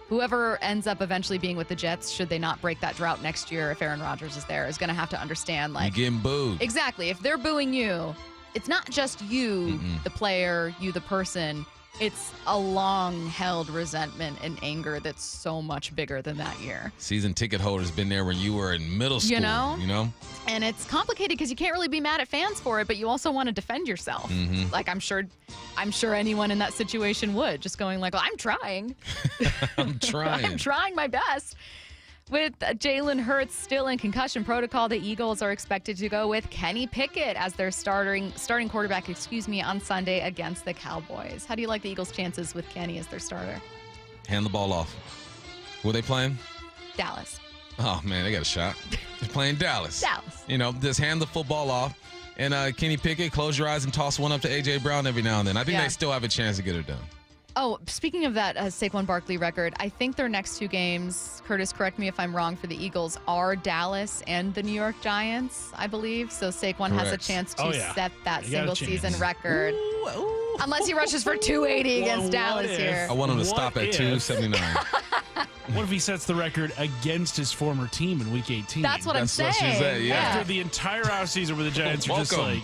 whoever ends up eventually being with the Jets, should they not break that drought next year if Aaron Rodgers is there, is going to have to understand, like, You're getting booed. Exactly. If they're booing you, it's not just you, the player, you, the person. It's a long-held resentment and anger that's so much bigger than that year. Season ticket holders been there when you were in middle school. You know? And it's complicated because you can't really be mad at fans for it, but you also want to defend yourself. Like I'm sure anyone in that situation would, just going like, well, I'm trying. I'm trying. I'm trying my best. With Jalen Hurts still in concussion protocol, the Eagles are expected to go with Kenny Pickett as their starting quarterback, on Sunday against the Cowboys. How do you like the Eagles' chances with Kenny as their starter? Hand the ball off. Who are they playing? Dallas. Oh, man, they got a shot. They're playing Dallas. Dallas. Just hand the football off. And Kenny Pickett, close your eyes and toss one up to A.J. Brown every now and then. I think they still have a chance to get it done. Oh, speaking of that Saquon Barkley record, I think their next two games, Curtis, correct me if I'm wrong, for the Eagles are Dallas and the New York Giants, I believe. So Saquon has a chance to set that single-season record. Unless he rushes for 280 against Dallas here. I want him to stop at 279. What if he sets the record against his former team in Week 18? That's what I'm saying. What she said, yeah. After the entire offseason where the Giants are just like...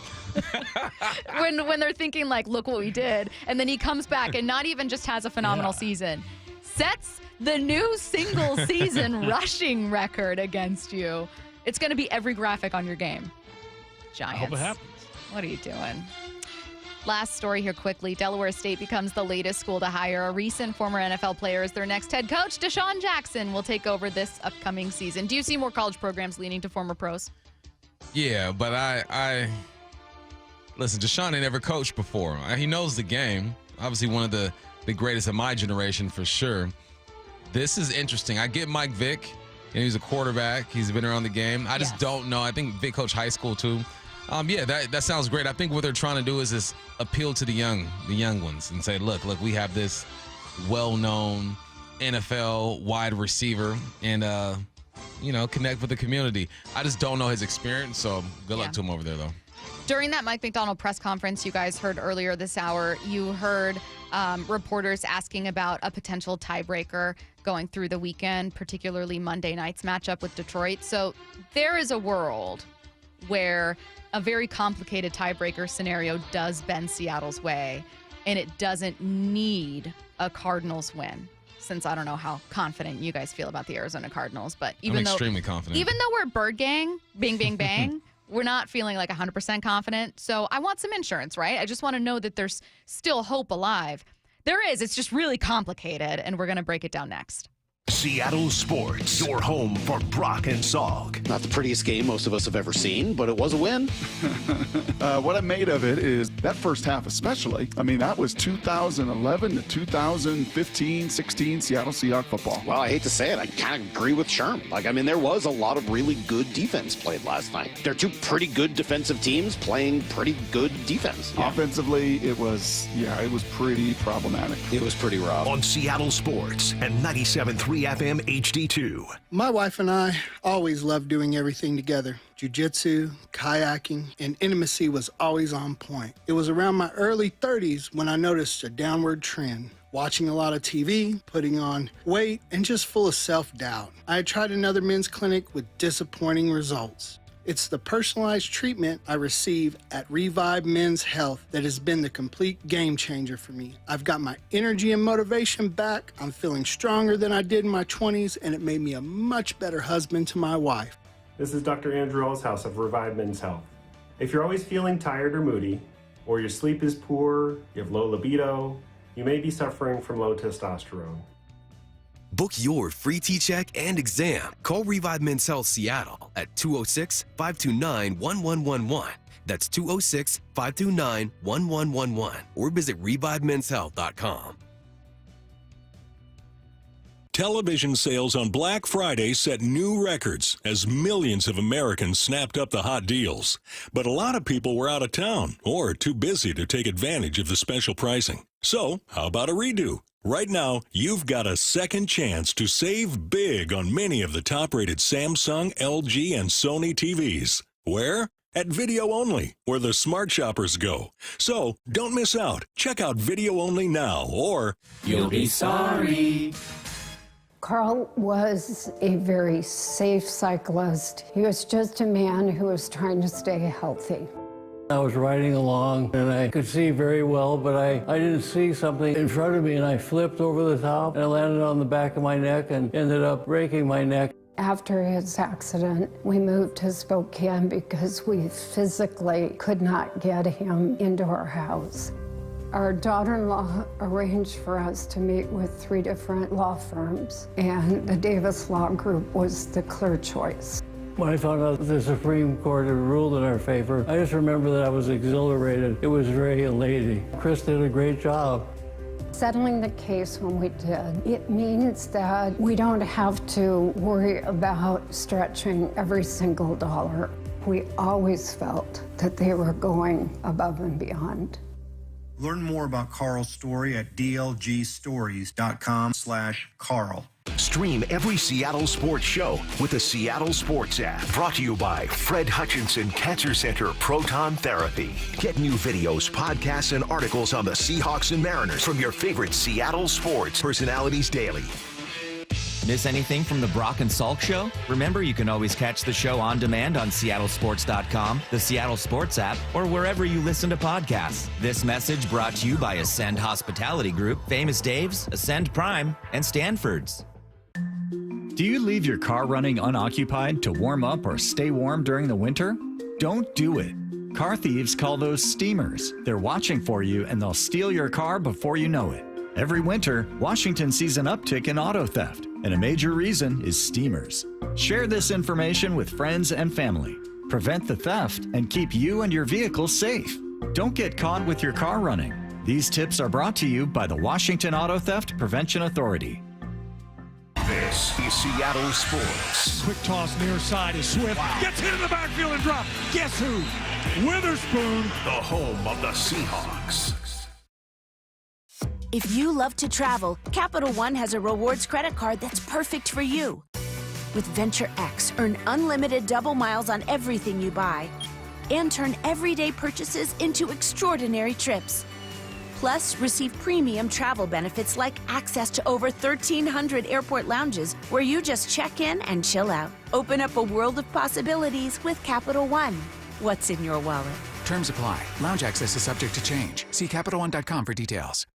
when they're thinking like, look what we did, and then he comes back and not even just has a phenomenal season, sets the new single season rushing record against you. It's going to be every graphic on your game. Giants. I hope it happens. What are you doing? Last story here quickly. Delaware State becomes the latest school to hire a recent former NFL player as their next head coach. Deshaun Jackson will take over this upcoming season. Do you see more college programs leaning to former pros? Yeah, but I listen, Deshaun ain't ever coached before. He knows the game. Obviously one of the greatest of my generation for sure. This is interesting. I get Mike Vick, and he's a quarterback. He's been around the game. I just don't know. I think Vick coached high school too. That sounds great. I think what they're trying to do is just appeal to the young ones and say, look, we have this well-known NFL wide receiver and connect with the community. I just don't know his experience, so good luck to him over there though. During that Mike McDonald press conference you guys heard earlier this hour, you heard reporters asking about a potential tiebreaker going through the weekend, particularly Monday night's matchup with Detroit. So there is a world where a very complicated tiebreaker scenario does bend Seattle's way, and it doesn't need a Cardinals win. Since I don't know how confident you guys feel about the Arizona Cardinals, but I'm extremely confident. Even though we're Bird Gang, bing, bing, bang, we're not feeling like 100% confident. So I want some insurance, right? I just want to know that there's still hope alive. There is. It's just really complicated, and we're going to break it down next. Seattle Sports, your home for Brock and Salk. Not the prettiest game most of us have ever seen, but it was a win. What I made of it is that first half especially. I mean, that was 2011 to 2015, 16 Seattle Seahawks football. Well, I hate to say it. I kind of agree with Sherm. There was a lot of really good defense played last night. They're two pretty good defensive teams playing pretty good defense. Yeah. Offensively, it was pretty problematic. It was pretty rough. On Seattle Sports and 97.3 FM HD2. My wife and I always loved doing everything together. Jiu-jitsu, kayaking, and intimacy was always on point. It was around my early 30s when I noticed a downward trend. Watching a lot of TV, putting on weight, and just full of self-doubt. I had tried another men's clinic with disappointing results. It's the personalized treatment I receive at Revive Men's Health that has been the complete game changer for me. I've got my energy and motivation back. I'm feeling stronger than I did in my 20s, and it made me a much better husband to my wife. This is Dr. Andrew Allshouse of Revive Men's Health. If you're always feeling tired or moody, or your sleep is poor, you have low libido, You may be suffering from low testosterone. Book your free T-check and exam. Call Revive Men's Health Seattle at 206-529-1111. That's 206-529-1111. Or visit revivemenshealth.com. Television sales on Black Friday set new records as millions of Americans snapped up the hot deals. But a lot of people were out of town or too busy to take advantage of the special pricing. So, how about a redo? Right now, you've got a second chance to save big on many of the top-rated Samsung, LG, and Sony TVs. Where? At Video Only, where the smart shoppers go. So, don't miss out. Check out Video Only now, or you'll be sorry. Carl was a very safe cyclist. He was just a man who was trying to stay healthy. I was riding along and I could see very well, but I didn't see something in front of me, and I flipped over the top and I landed on the back of my neck and ended up breaking my neck. After his accident, we moved to Spokane because we physically could not get him into our house. Our daughter-in-law arranged for us to meet with 3 different law firms, and the Davis Law Group was the clear choice. When I found out the Supreme Court had ruled in our favor, I just remember that I was exhilarated. It was very elating. Chris did a great job. Settling the case when we did, it means that we don't have to worry about stretching every single dollar. We always felt that they were going above and beyond. Learn more about Carl's story at dlgstories.com/Carl. Stream every Seattle sports show with the Seattle Sports app. Brought to you by Fred Hutchinson Cancer Center Proton Therapy. Get new videos, podcasts, and articles on the Seahawks and Mariners from your favorite Seattle sports personalities daily. Miss anything from the Brock and Salk Show? Remember, you can always catch the show on demand on seattlesports.com, the Seattle Sports app, or wherever you listen to podcasts. This message brought to you by Ascend Hospitality Group, Famous Dave's, Ascend Prime, and Stanford's. Do you leave your car running unoccupied to warm up or stay warm during the winter? Don't do it. Car thieves call those steamers. They're watching for you and they'll steal your car before you know it. Every winter, Washington sees an uptick in auto theft, and a major reason is steamers. Share this information with friends and family. Prevent the theft and keep you and your vehicle safe. Don't get caught with your car running. These tips are brought to you by the Washington Auto Theft Prevention Authority. This is Seattle Sports. Quick toss near side is Swift. Wow. Gets hit in the backfield and dropped. Guess who? Witherspoon. The home of the Seahawks. If you love to travel, Capital One has a rewards credit card that's perfect for you. With Venture X, earn unlimited double miles on everything you buy and turn everyday purchases into extraordinary trips. Plus, receive premium travel benefits like access to over 1,300 airport lounges where you just check in and chill out. Open up a world of possibilities with Capital One. What's in your wallet? Terms apply. Lounge access is subject to change. See CapitalOne.com for details.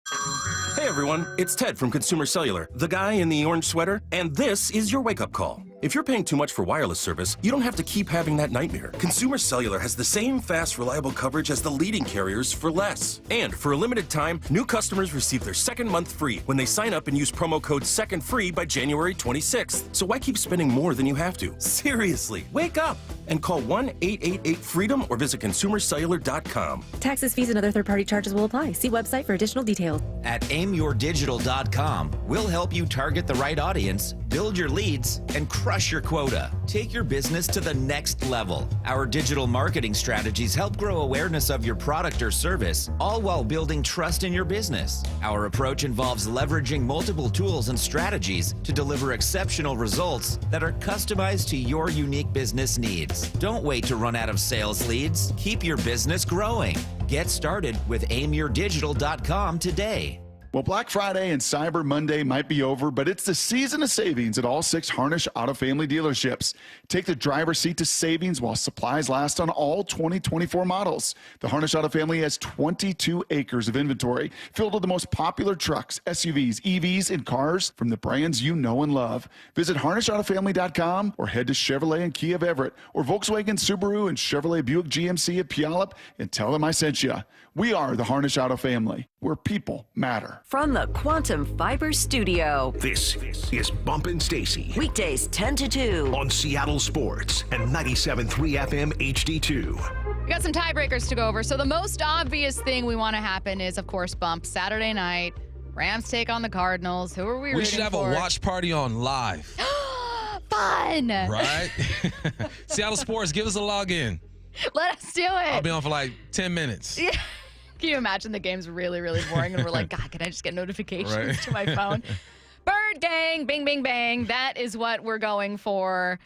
Hey everyone, it's Ted from Consumer Cellular, the guy in the orange sweater, and this is your wake-up call. If you're paying too much for wireless service, you don't have to keep having that nightmare. Consumer Cellular has the same fast, reliable coverage as the leading carriers for less. And for a limited time, new customers receive their second month free when they sign up and use promo code SECONDFREE by January 26th. So why keep spending more than you have to? Seriously, wake up and call 1-888-FREEDOM or visit consumercellular.com. Taxes, fees, and other third-party charges will apply. See website for additional details. At aimyourdigital.com, we'll help you target the right audience, build your leads, and crush your quota. Take your business to the next level. Our digital marketing strategies help grow awareness of your product or service, all while building trust in your business. Our approach involves leveraging multiple tools and strategies to deliver exceptional results that are customized to your unique business needs. Don't wait to run out of sales leads. Keep your business growing. Get started with aimyourdigital.com today. Well, Black Friday and Cyber Monday might be over, but it's the season of savings at all 6 Harnish Auto Family dealerships. Take the driver's seat to savings while supplies last on all 2024 models. The Harnish Auto Family has 22 acres of inventory filled with the most popular trucks, SUVs, EVs, and cars from the brands you know and love. Visit HarnishAutoFamily.com or head to Chevrolet and Kia of Everett or Volkswagen, Subaru, and Chevrolet Buick GMC at Puyallup and tell them I sent you. We are the Harnish Auto family, where people matter. From the Quantum Fiber Studio. This is Bumpin' Stacy. Weekdays 10 to 2. On Seattle Sports and 97.3 FM HD2. We got some tiebreakers to go over. So the most obvious thing we want to happen is, of course, Bump. Saturday night, Rams take on the Cardinals. Who are we rooting for? We should have a watch party on live. Fun! Right? Seattle Sports, give us a login. Let us do it. I'll be on for like 10 minutes. Yeah. Can you imagine the game's really, really boring and we're like, God, can I just get notifications to my phone? Bird Gang, bing, bing, bang. That is what we're going for.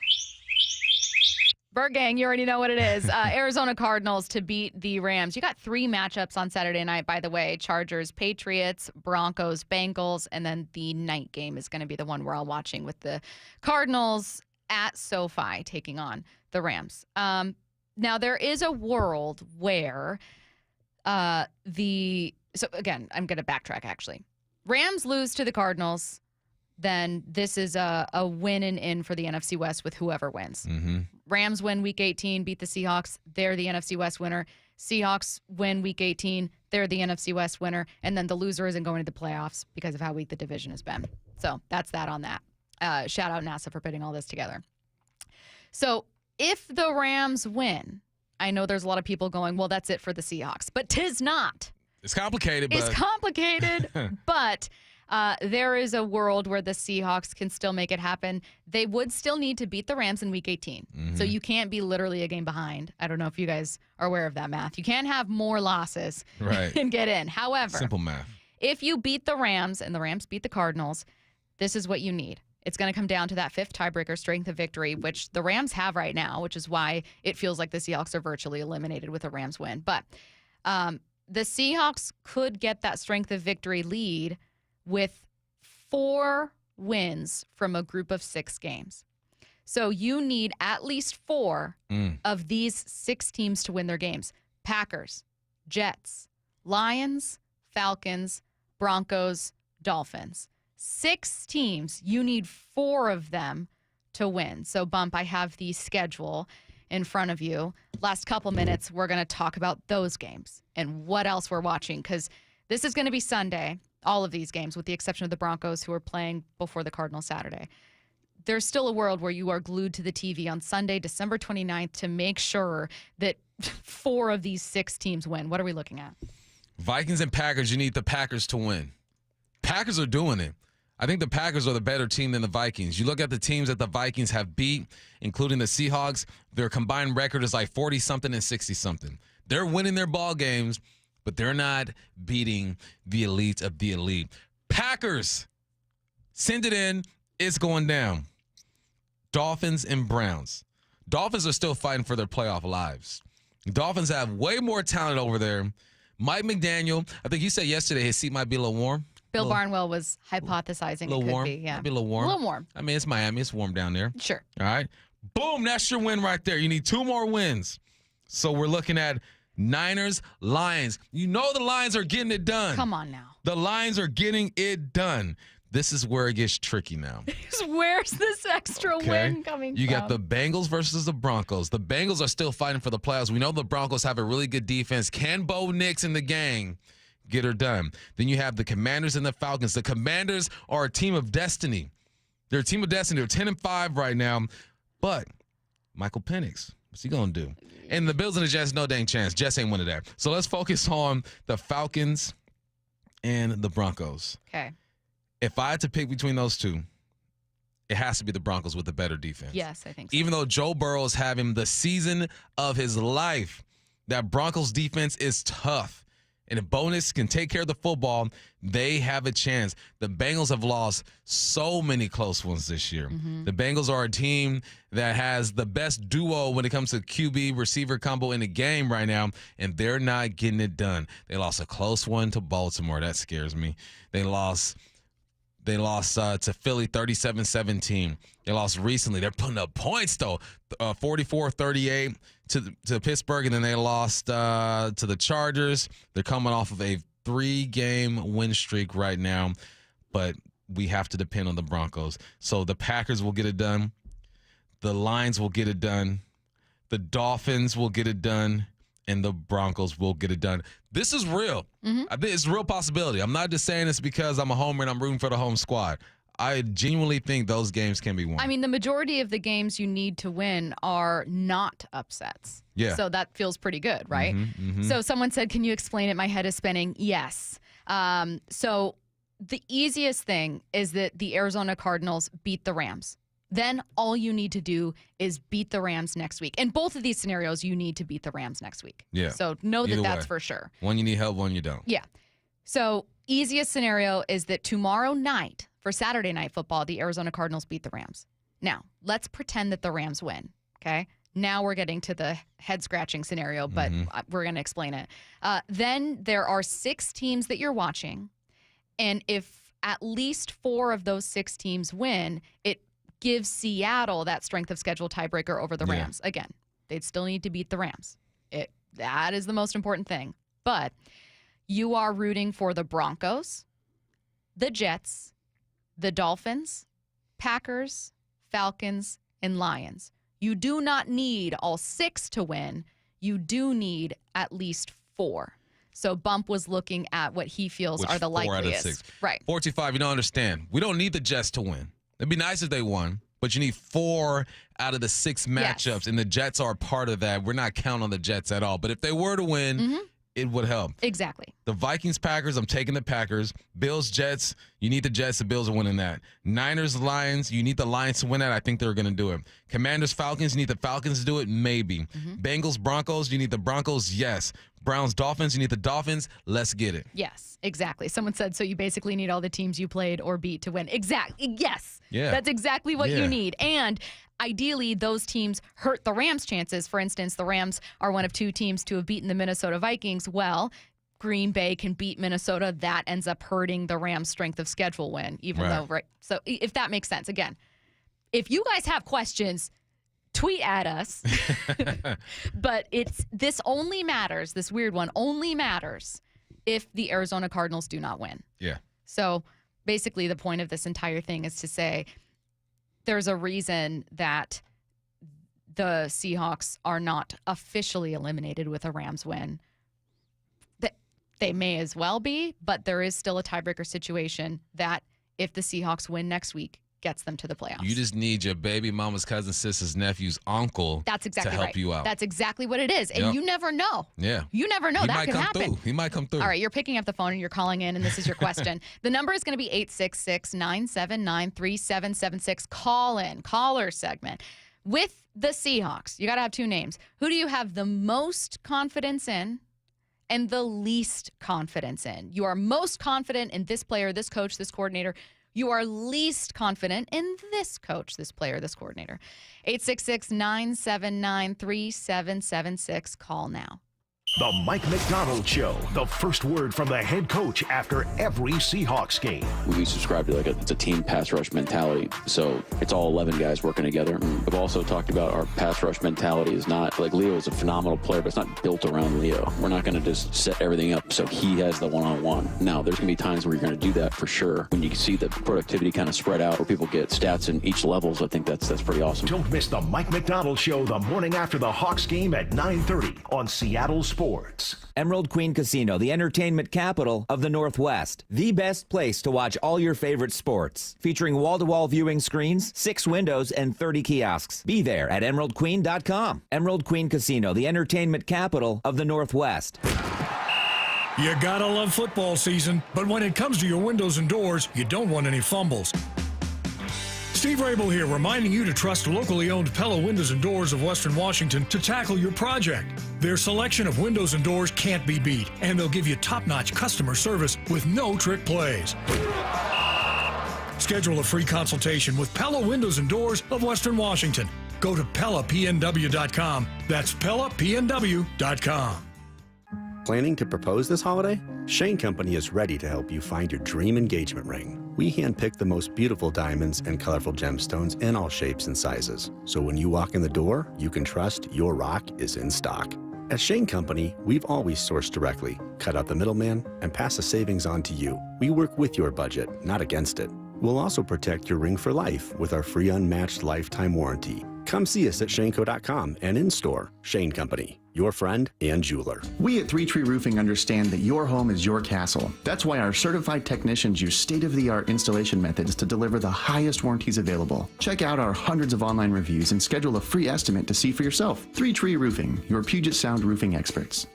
Bird Gang, you already know what it is. Arizona Cardinals to beat the Rams. You got 3 matchups on Saturday night, by the way. Chargers, Patriots, Broncos, Bengals, and then the night game is going to be the one we're all watching with the Cardinals at SoFi taking on the Rams. Now, there is a world where so again, I'm going to backtrack, actually. Rams lose to the Cardinals, then this is a win and in for the NFC West with whoever wins. Mm-hmm. Rams win Week 18, beat the Seahawks. They're the NFC West winner. Seahawks win Week 18. They're the NFC West winner. And then the loser isn't going to the playoffs because of how weak the division has been. So that's that on that. Shout out NASA for putting all this together. So if the Rams win, I know there's a lot of people going, well, that's it for the Seahawks. But 'tis not. It's complicated, but... It's complicated, but there is a world where the Seahawks can still make it happen. They would still need to beat the Rams in Week 18. Mm-hmm. So you can't be literally a game behind. I don't know if you guys are aware of that math. You can't have more losses and get in. However, simple math. If you beat the Rams and the Rams beat the Cardinals, this is what you need. It's going to come down to that 5th tiebreaker, strength of victory, which the Rams have right now, which is why it feels like the Seahawks are virtually eliminated with a Rams win. But the Seahawks could get that strength of victory lead with 4 wins from a group of 6 games. So you need at least 4 of these 6 teams to win their games. Packers, Jets, Lions, Falcons, Broncos, Dolphins. 6 teams, you need 4 of them to win. So, Bump, I have the schedule in front of you. Last couple minutes, we're going to talk about those games and what else we're watching, because this is going to be Sunday, all of these games, with the exception of the Broncos, who are playing before the Cardinals Saturday. There's still a world where you are glued to the TV on Sunday, December 29th, to make sure that 4 of these 6 teams win. What are we looking at? Vikings and Packers, you need the Packers to win. Packers are doing it. I think the Packers are the better team than the Vikings. You look at the teams that the Vikings have beat, including the Seahawks, their combined record is like 40-something and 60-something. They're winning their ball games, but they're not beating the elite of the elite. Packers, send it in. It's going down. Dolphins and Browns. Dolphins are still fighting for their playoff lives. Dolphins have way more talent over there. Mike McDaniel, I think you said yesterday his seat might be a little warm. Bill Barnwell was hypothesizing it could warm. be. Yeah. Maybe a little warm. A little warm. I mean, it's Miami. It's warm down there. Sure. All right. Boom. That's your win right there. You need 2 more wins. So we're looking at Niners, Lions. You know the Lions are getting it done. Come on now. The Lions are getting it done. This is where it gets tricky now. Where's this extra win coming You from? got the Bengals versus the Broncos. The Bengals are still fighting for the playoffs. We know the Broncos have a really good defense. Can Bo Nix and the gang get her done? Then you have the Commanders and the Falcons. The Commanders are a team of destiny. They're a team of destiny. They're 10-5 right now. But Michael Penix, what's he going to do? And the Bills and the Jets, no dang chance. Jets ain't winning that. So let's focus on the Falcons and the Broncos. Okay. If I had to pick between those two, it has to be the Broncos with the better defense. Yes, I think so. Even though Joe Burrow is having the season of his life, that Broncos defense is tough. And if Bo Nix can take care of the football, they have a chance. The Bengals have lost so many close ones this year. The Bengals are a team that has the best duo when it comes to QB receiver combo in the game right now, and they're not getting it done. They lost a close one to Baltimore. That scares me. They lost to Philly 37-17. They lost recently. They're putting up points, though, 44-38 to Pittsburgh, and then they lost to the Chargers. They're coming off of a 3-game win streak right now, but we have to depend on the Broncos. So the Packers will get it done. The Lions will get it done. The Dolphins will get it done. and the Broncos will get it done. This is real. I think it's a real possibility. I'm not just saying this because I'm a homer and I'm rooting for the home squad. I genuinely think those games can be won. I mean, the majority of the games you need to win are not upsets. Yeah. So that feels pretty good, right? So someone said, can you explain it? My head is spinning. Yes. So the easiest thing is that the Arizona Cardinals beat the Rams. Then all you need to do is beat the Rams next week. In both of these scenarios, you need to beat the Rams next week. Yeah. So know that Either that's way. for sure. One you need help, one you don't. Yeah. So easiest scenario is that tomorrow night, for Saturday Night Football, the Arizona Cardinals beat the Rams. Now, let's pretend that the Rams win, okay? Now we're getting to the head-scratching scenario, but we're going to explain it. Then there are 6 teams that you're watching, and if at least 4 of those 6 teams win, it gives Seattle that strength of schedule tiebreaker over the Rams. Again, they'd still need to beat the Rams. That is the most important thing. But you are rooting for the Broncos, the Jets, the Dolphins, Packers, Falcons, and Lions. You do not need all 6 to win. You do need at least 4. So Bump was looking at what he feels are the 4 out of likeliest. 6. Right. 4-5, you don't understand. We don't need the Jets to win. It'd be nice if they won, but you need 4 out of the 6 matchups, and the Jets are a part of that. We're not counting on the Jets at all. But if they were to win, it would help. Exactly. The Vikings, Packers, I'm taking the Packers. Bills, Jets, you need the Jets. The Bills are winning that. Niners, Lions, you need the Lions to win that. I think they're going to do it. Commanders, Falcons, you need the Falcons to do it. Maybe. Bengals, Broncos, you need the Broncos. Yes. Browns, Dolphins, you need the Dolphins. Let's get it. Yes, exactly. Someone said, so you basically need all the teams you played or beat to win. Exactly. Yes. Yeah. That's exactly what you need. And ideally, those teams hurt the Rams' chances. For instance, the Rams are one of 2 teams to have beaten the Minnesota Vikings. Well, Green Bay can beat Minnesota. That ends up hurting the Rams' strength of schedule win, even though, right? So if that makes sense. Again, if you guys have questions, tweet at us. But this only matters, this weird one only matters if the Arizona Cardinals do not win. Yeah. So basically the point of this entire thing is to say there's a reason that the Seahawks are not officially eliminated with a Rams win. They may as well be, but there is still a tiebreaker situation that if the Seahawks win next week, gets them to the playoffs. You just need your baby mama's cousin, sister's nephew's uncle That's exactly to help right. you out. That's exactly what it is. And you never know. Yeah. You never know. He That might could come happen. through. He might come through. All right, you're picking up the phone and you're calling in, and this is your question. The number is going to be 866-979-3776. Call in, caller segment. With the Seahawks, you got to have 2 names. Who do you have the most confidence in and the least confidence in? You are most confident in this player, this coach, this coordinator. You are least confident in this coach, this player, this coordinator. 866-979-3776. Call now. The Mike McDonald Show, the first word from the head coach after every Seahawks game. We subscribe to it's a team pass rush mentality. So it's all 11 guys working together. We've also talked about our pass rush mentality is not, Leo is a phenomenal player, but it's not built around Leo. We're not going to just set everything up so he has the one-on-one. Now, there's going to be times where you're going to do that for sure. When you can see the productivity kind of spread out where people get stats in each levels, I think that's pretty awesome. Don't miss the Mike McDonald Show the morning after the Hawks game at 9:30 on Seattle Sports. Emerald Queen Casino, the entertainment capital of the Northwest. The best place to watch all your favorite sports. Featuring wall-to-wall viewing screens, 6 windows, and 30 kiosks. Be there at emeraldqueen.com. Emerald Queen Casino, the entertainment capital of the Northwest. You gotta love football season, but when it comes to your windows and doors, you don't want any fumbles. Steve Rabel here, reminding you to trust locally owned Pella Windows and Doors of Western Washington to tackle your project. Their selection of windows and doors can't be beat, and they'll give you top-notch customer service with no trick plays. Schedule a free consultation with Pella Windows and Doors of Western Washington. Go to PellaPNW.com. That's PellaPNW.com. Planning to propose this holiday? Shane Company is ready to help you find your dream engagement ring. We handpick the most beautiful diamonds and colorful gemstones in all shapes and sizes. So when you walk in the door, you can trust your rock is in stock. At Shane Company, we've always sourced directly, cut out the middleman, and pass the savings on to you. We work with your budget, not against it. We'll also protect your ring for life with our free unmatched lifetime warranty. Come see us at shaneco.com and in-store. Shane Company, your friend and jeweler. We at 3 Tree Roofing understand that your home is your castle. That's why our certified technicians use state-of-the-art installation methods to deliver the highest warranties available. Check out our hundreds of online reviews and schedule a free estimate to see for yourself. 3 Tree Roofing, your Puget Sound roofing experts.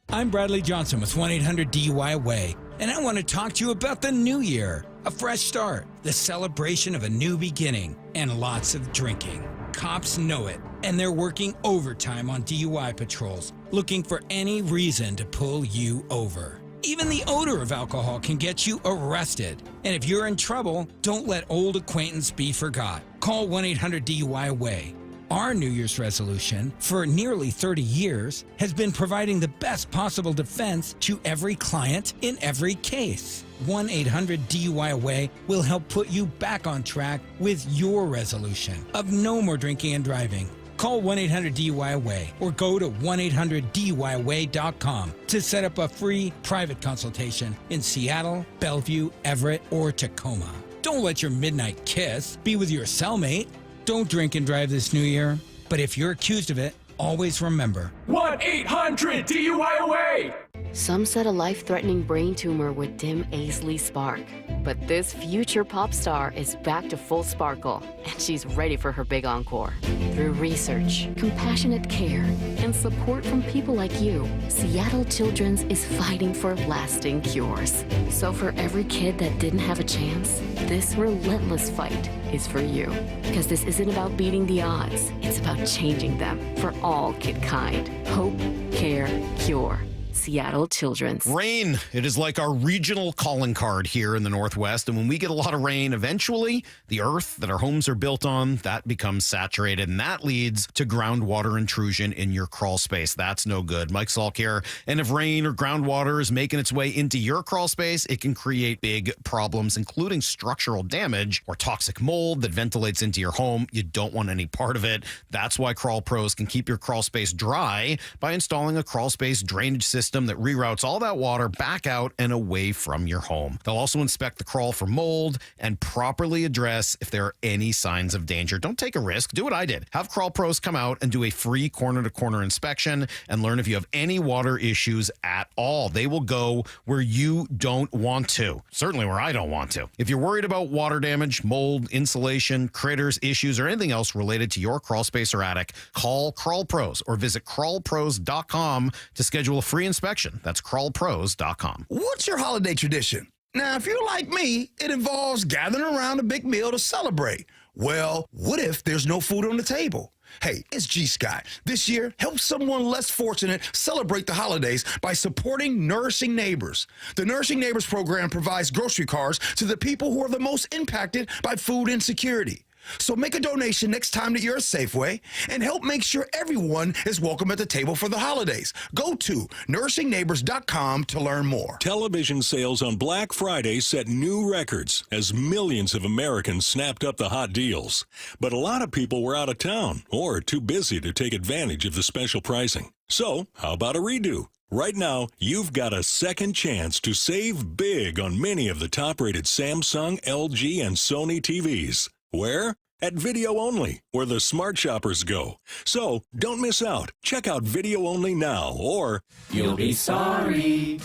I'm Bradley Johnson with 1-800-DUI-AWAY, and I want to talk to you about the new year. A fresh start, the celebration of a new beginning, and lots of drinking. Cops know it, and they're working overtime on DUI patrols, looking for any reason to pull you over. Even the odor of alcohol can get you arrested. And if you're in trouble, don't let old acquaintance be forgot. Call 1-800-DUI-AWAY. Our New Year's resolution, for nearly 30 years, has been providing the best possible defense to every client in every case. 1-800-DUI-AWAY will help put you back on track with your resolution of no more drinking and driving. Call 1-800-DUI-AWAY or go to 1-800-DUIAWAY.com to set up a free private consultation in Seattle, Bellevue, Everett, or Tacoma. Don't let your midnight kiss be with your cellmate. Don't drink and drive this new year, but if you're accused of it, always remember 1-800-DUI-AWAY! Some said a life-threatening brain tumor would dim Aisley's spark. But this future pop star is back to full sparkle, and she's ready for her big encore. Through research, compassionate care, and support from people like you, Seattle Children's is fighting for lasting cures. So for every kid that didn't have a chance, this relentless fight is for you. Because this isn't about beating the odds, it's about changing them for all kidkind. Hope, care, cure. Seattle Children's. Rain. It is like our regional calling card here in the Northwest. And when we get a lot of rain, eventually the earth that our homes are built on, that becomes saturated. And that leads to groundwater intrusion in your crawl space. That's no good. Mike Salk here. And if rain or groundwater is making its way into your crawl space, it can create big problems, including structural damage or toxic mold that ventilates into your home. You don't want any part of it. That's why Crawl Pros can keep your crawl space dry by installing a crawl space drainage system that reroutes all that water back out and away from your home. They'll also inspect the crawl for mold and properly address if there are any signs of danger. Don't take a risk. Do what I did. Have Crawl Pros come out and do a free corner-to-corner inspection and learn if you have any water issues at all. They will go where you don't want to. Certainly where I don't want to. If you're worried about water damage, mold, insulation, critters, issues, or anything else related to your crawl space or attic, call Crawl Pros or visit crawlpros.com to schedule a free inspection. That's crawlpros.com. What's your holiday tradition? Now, if you're like me, it involves gathering around a big meal to celebrate. Well, what if there's no food on the table? Hey, it's G. Scott. This year, help someone less fortunate celebrate the holidays by supporting Nourishing Neighbors. The Nourishing Neighbors program provides grocery cards to the people who are the most impacted by food insecurity. So make a donation next time that you're at Safeway and help make sure everyone is welcome at the table for the holidays. Go to nourishingneighbors.com to learn more. Television sales on Black Friday set new records as millions of Americans snapped up the hot deals. But a lot of people were out of town or too busy to take advantage of the special pricing. So how about a redo? Right now, you've got a second chance to save big on many of the top-rated Samsung, LG, and Sony TVs. Where? At Video Only, where the smart shoppers go. So, don't miss out. Check out Video Only now, or you'll be sorry.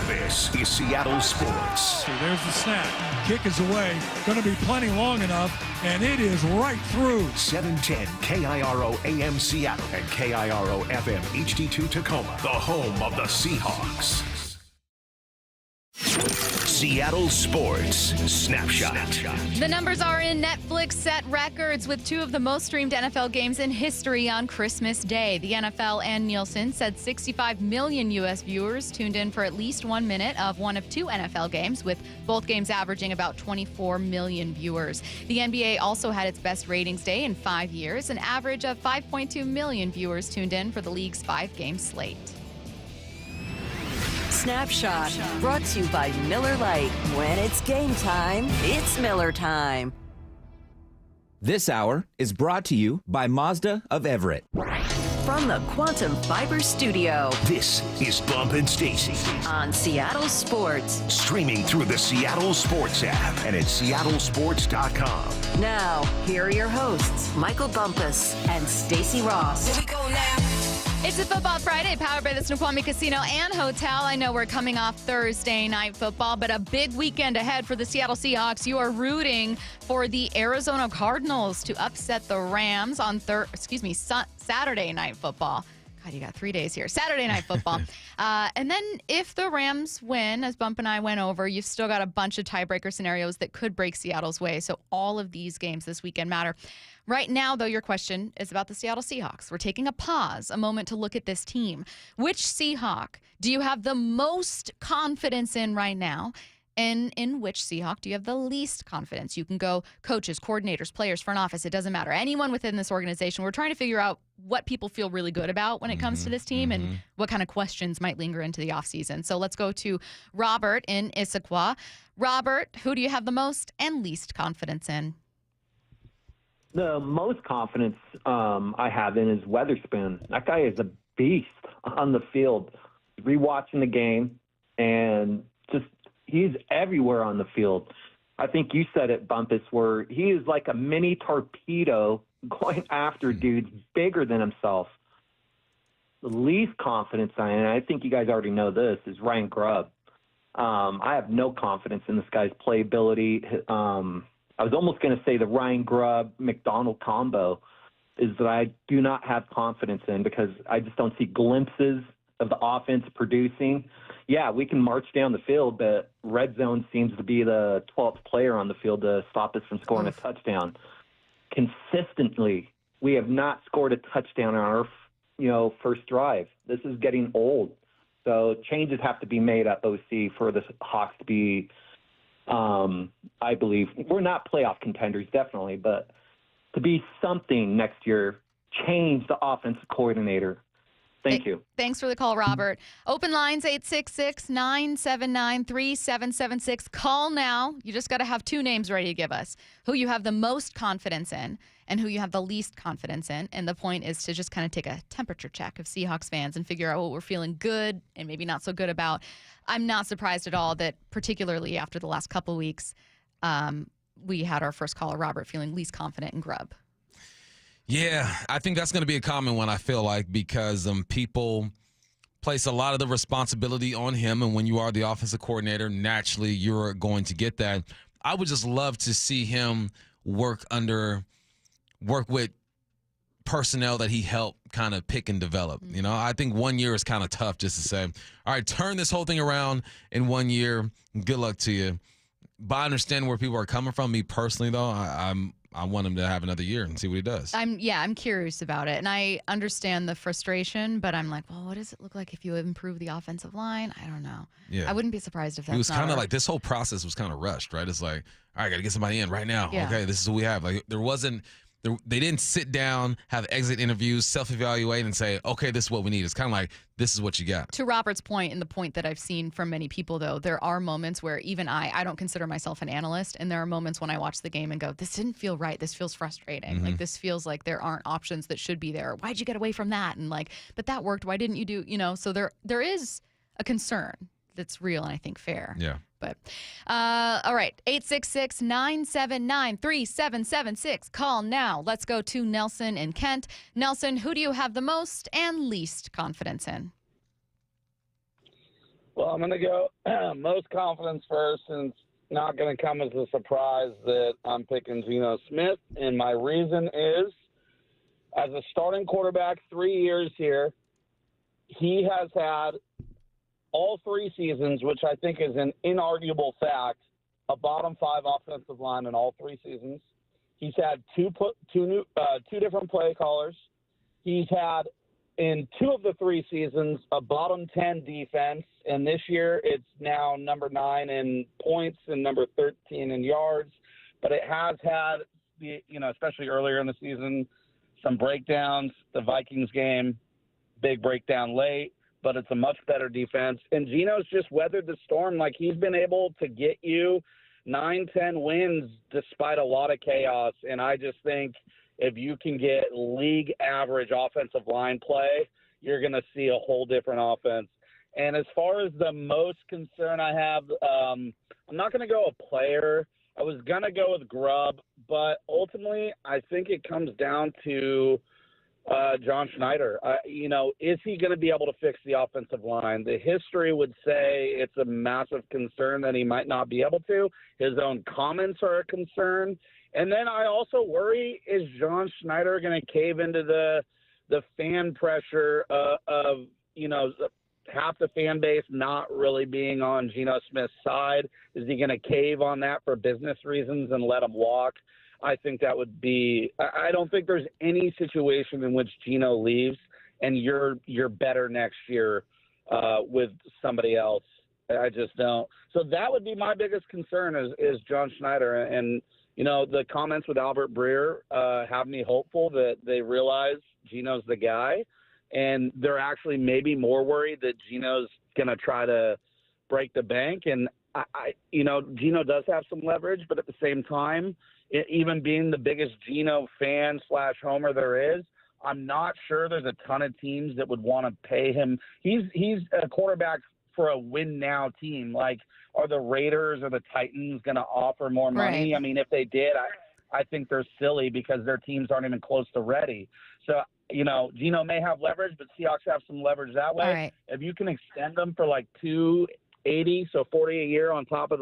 This is Seattle Sports. There's the snap. Kick is away. Going to be plenty long enough, and it is right through. 710 KIRO AM Seattle and KIRO FM HD2 Tacoma, the home of the Seahawks. Seattle Sports Snapshot. The numbers are in. Netflix set records with 2 of the most streamed NFL games in history on Christmas Day. The NFL and Nielsen said 65 million U.S. viewers tuned in for at least 1 minute of one of 2 NFL games, with both games averaging about 24 million viewers. The NBA also had its best ratings day in 5 years, an average of 5.2 million viewers tuned in for the league's 5-game slate. Snapshot, brought to you by Miller Lite. When it's game time, it's Miller time. This hour is brought to you by Mazda of Everett. from the Quantum Fiber Studio This is Bump and Stacy on Seattle Sports. Streaming through the Seattle Sports app and at seattlesports.com. Now, here are your hosts, Michael Bumpus and Stacy Ross. Here we go now. It's a Football Friday powered by the Snoqualmie Casino and Hotel. I know we're coming off Thursday night football, but a big weekend ahead for the Seattle Seahawks. You are rooting for the Arizona Cardinals to upset the Rams on Saturday night football. God, you got 3 days here. Saturday night football. And then if the Rams win, as Bump and I went over, you've still got a bunch of tiebreaker scenarios that could break Seattle's way. So all of these games this weekend matter. Right now, though, your question is about the Seattle Seahawks. We're taking a pause, a moment to look at this team. Which Seahawk do you have the most confidence in right now? And in which Seahawk do you have the least confidence? You can go coaches, coordinators, players, front office. It doesn't matter. Anyone within this organization. We're trying to figure out what people feel really good about when it comes to this team and what kind of questions might linger into the offseason. So let's go to Robert in Issaquah. Robert, who do you have the most and least confidence in? The most confidence I have in is Weatherspoon. That guy is a beast on the field. Rewatching the game, and just he's everywhere on the field. I think you said it, Bumpus, where he is like a mini torpedo going after dudes bigger than himself. The least confidence and I think you guys already know this, is Ryan Grubb. I have no confidence in this guy's playability. I was almost going to say the Ryan Grubb-McDonald combo is that I do not have confidence in because I just don't see glimpses of the offense producing. Yeah, we can march down the field, but red zone seems to be the 12th player on the field to stop us from scoring a touchdown. Consistently, we have not scored a touchdown on our first drive. This is getting old. So changes have to be made at OC for the Hawks to be I believe we're not playoff contenders, definitely, but to be something next year, change the offensive coordinator. Thank you. Thanks for the call, Robert. Open lines 866-979-3776. Call now. You just got to have two names ready to give us who you have the most confidence in and who you have the least confidence in. And the point is to just kind of take a temperature check of Seahawks fans and figure out what we're feeling good and maybe not so good about. I'm not surprised at all that particularly after the last couple weeks, we had our first caller, Robert, feeling least confident in Grubb. Yeah, I think that's going to be a common one, I feel like, because people place a lot of the responsibility on him. And when you are the offensive coordinator, naturally you're going to get that. I would just love to see him work with personnel that he helped kind of pick and develop. You know, I think 1 year is kind of tough just to say, all right, turn this whole thing around in 1 year. Good luck to you. But I understand where people are coming from. Me personally, though, I want him to have another year and see what he does. I'm curious about it. And I understand the frustration, but I'm like, well, what does it look like if you improve the offensive line? I don't know. Yeah. I wouldn't be surprised if that's It was kind of not like this whole process was kind of rushed, right? It's like, all right, I got to get somebody in right now. Yeah. Okay, this is who we have. Like they didn't sit down, have exit interviews, self-evaluate, and say, okay, this is what we need. It's kind of like, this is what you got. To Robert's point, and the point that I've seen from many people, though, there are moments where even I don't consider myself an analyst, and there are moments when I watch the game and go, this didn't feel right. This feels frustrating. Like, this feels like there aren't options that should be there. Why'd you get away from that? And like, but that worked. Why didn't you do, so there is a concern that's real and I think fair. Yeah. But, all right, 866-979-3776. Call now. Let's go to Nelson in Kent. Nelson, who do you have the most and least confidence in? Well, I'm going to go most confidence first, and it's not going to come as a surprise that I'm picking Geno Smith. And my reason is, as a starting quarterback 3 years here, he has had all 3 seasons, which I think is an inarguable fact, a bottom 5 offensive line in all 3 seasons. He's had two different play callers. He's had, in 2 of the 3 seasons, a bottom 10 defense, and this year it's now number 9 in points and number 13 in yards. But it has had, especially earlier in the season, some breakdowns. The Vikings game, big breakdown late. But it's a much better defense. And Geno's just weathered the storm. Like, he's been able to get you 9-10 wins despite a lot of chaos. And I just think if you can get league average offensive line play, you're going to see a whole different offense. And as far as the most concern I have, I'm not going to go a player. I was going to go with Grubb, but ultimately I think it comes down to John Schneider. Is he going to be able to fix the offensive line? The history would say it's a massive concern that he might not be able to. His own comments are a concern. And then I also worry, is John Schneider going to cave into the fan pressure of half the fan base not really being on Geno Smith's side? Is he going to cave on that for business reasons and let him walk? I think that would be – I don't think there's any situation in which Geno leaves and you're better next year with somebody else. I just don't. So that would be my biggest concern is John Schneider. And, the comments with Albert Breer have me hopeful that they realize Geno's the guy. And they're actually maybe more worried that Geno's going to try to break the bank. And, Geno does have some leverage, but at the same time, even being the biggest Geno fan / homer there is, I'm not sure there's a ton of teams that would want to pay him. He's a quarterback for a win-now team. Like, are the Raiders or the Titans going to offer more money? Right. I mean, if they did, I think they're silly because their teams aren't even close to ready. So, Geno may have leverage, but Seahawks have some leverage that way. Right. If you can extend them for like $280, so $40 a year on top of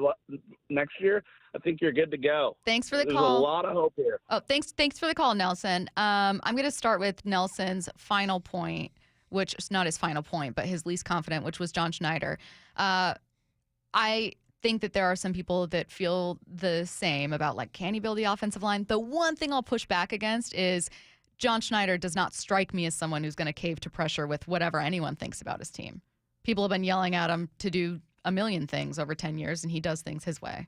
next year, I think you're good to go. Thanks for the There's call. a lot of hope here. Oh, thanks for the call, Nelson. I'm going to start with Nelson's final point, which is not his final point, but his least confident, which was John Schneider. I think that there are some people that feel the same about, like, can he build the offensive line? The one thing I'll push back against is John Schneider does not strike me as someone who's going to cave to pressure with whatever anyone thinks about his team. People have been yelling at him to do a million things over 10 years, and he does things his way.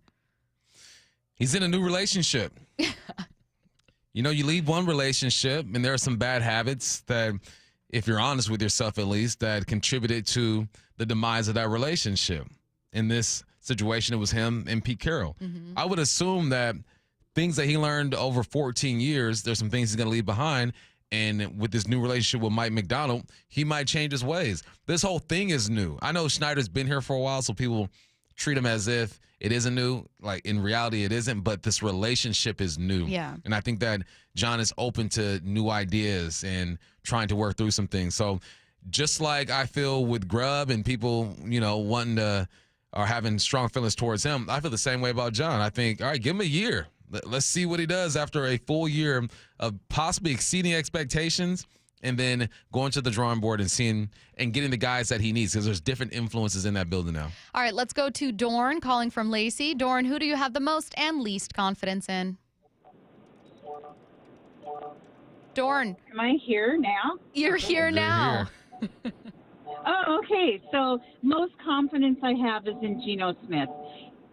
He's in a new relationship. You leave one relationship, and there are some bad habits that, if you're honest with yourself at least, that contributed to the demise of that relationship. In this situation, it was him and Pete Carroll. Mm-hmm. I would assume that things that he learned over 14 years, there's some things he's going to leave behind. And with this new relationship with Mike McDonald, he might change his ways. This whole thing is new. I know Schneider's been here for a while, so people treat him as if it isn't new. Like, in reality, it isn't, but this relationship is new. Yeah. And I think that John is open to new ideas and trying to work through some things. So just like I feel with Grubb and people, wanting to or having strong feelings towards him, I feel the same way about John. I think, all right, give him a year. Let's see what he does after a full year of possibly exceeding expectations and then going to the drawing board and seeing and getting the guys that he needs, because there's different influences in that building now. All right, let's go to Dorn calling from Lacey. Dorn, who do you have the most and least confidence in? Dorn. Am I here now? You're here now. Oh, okay. So most confidence I have is in Geno Smith.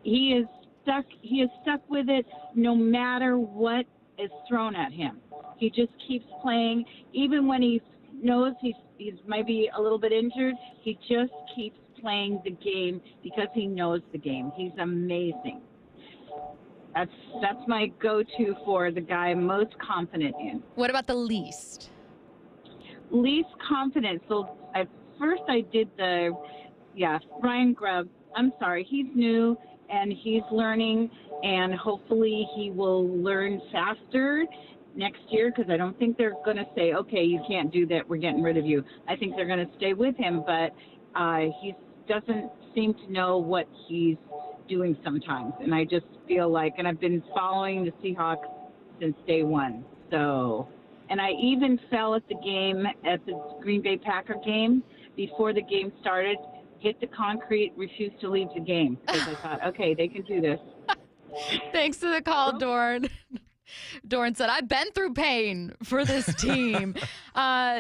He is stuck with it no matter what is thrown at him. He just keeps playing. Even when he knows he's maybe a little bit injured, he just keeps playing the game because he knows the game. He's amazing. That's my go-to for the guy I'm most confident in. What about the least? Least confident. So at first I did Ryan Grubb. I'm sorry, he's new and he's learning, and hopefully he will learn faster next year, because I don't think they're going to say, okay, you can't do that, we're getting rid of you. I think they're going to stay with him, but he doesn't seem to know what he's doing sometimes. And I just feel like, and I've been following the Seahawks since day one. So, and I even fell at the Green Bay Packer game before the game started, hit the concrete, refused to leave the game because I thought, okay, they can do this. Thanks for the call, Dorn. Dorn said, I've been through pain for this team.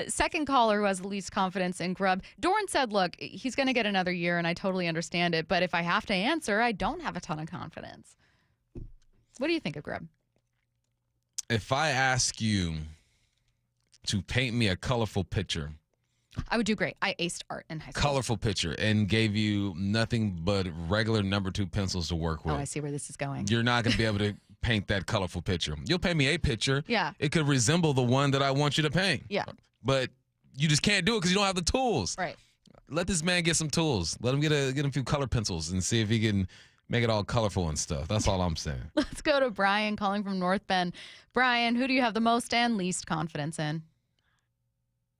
Second caller who has the least confidence in Grubb. Dorn said, look, he's going to get another year, and I totally understand it. But if I have to answer, I don't have a ton of confidence. What do you think of Grubb? If I ask you to paint me a colorful picture, I would do great. I aced art in high school. Colorful picture, and gave you nothing but regular number 2 pencils to work with. Oh, I see where this is going. You're not going to be able to paint that colorful picture. You'll paint me a picture. Yeah. It could resemble the one that I want you to paint. Yeah. But you just can't do it because you don't have the tools. Right. Let this man get some tools. Let him get a few color pencils and see if he can make it all colorful and stuff. That's all I'm saying. Let's go to Brian calling from North Bend. Brian, who do you have the most and least confidence in?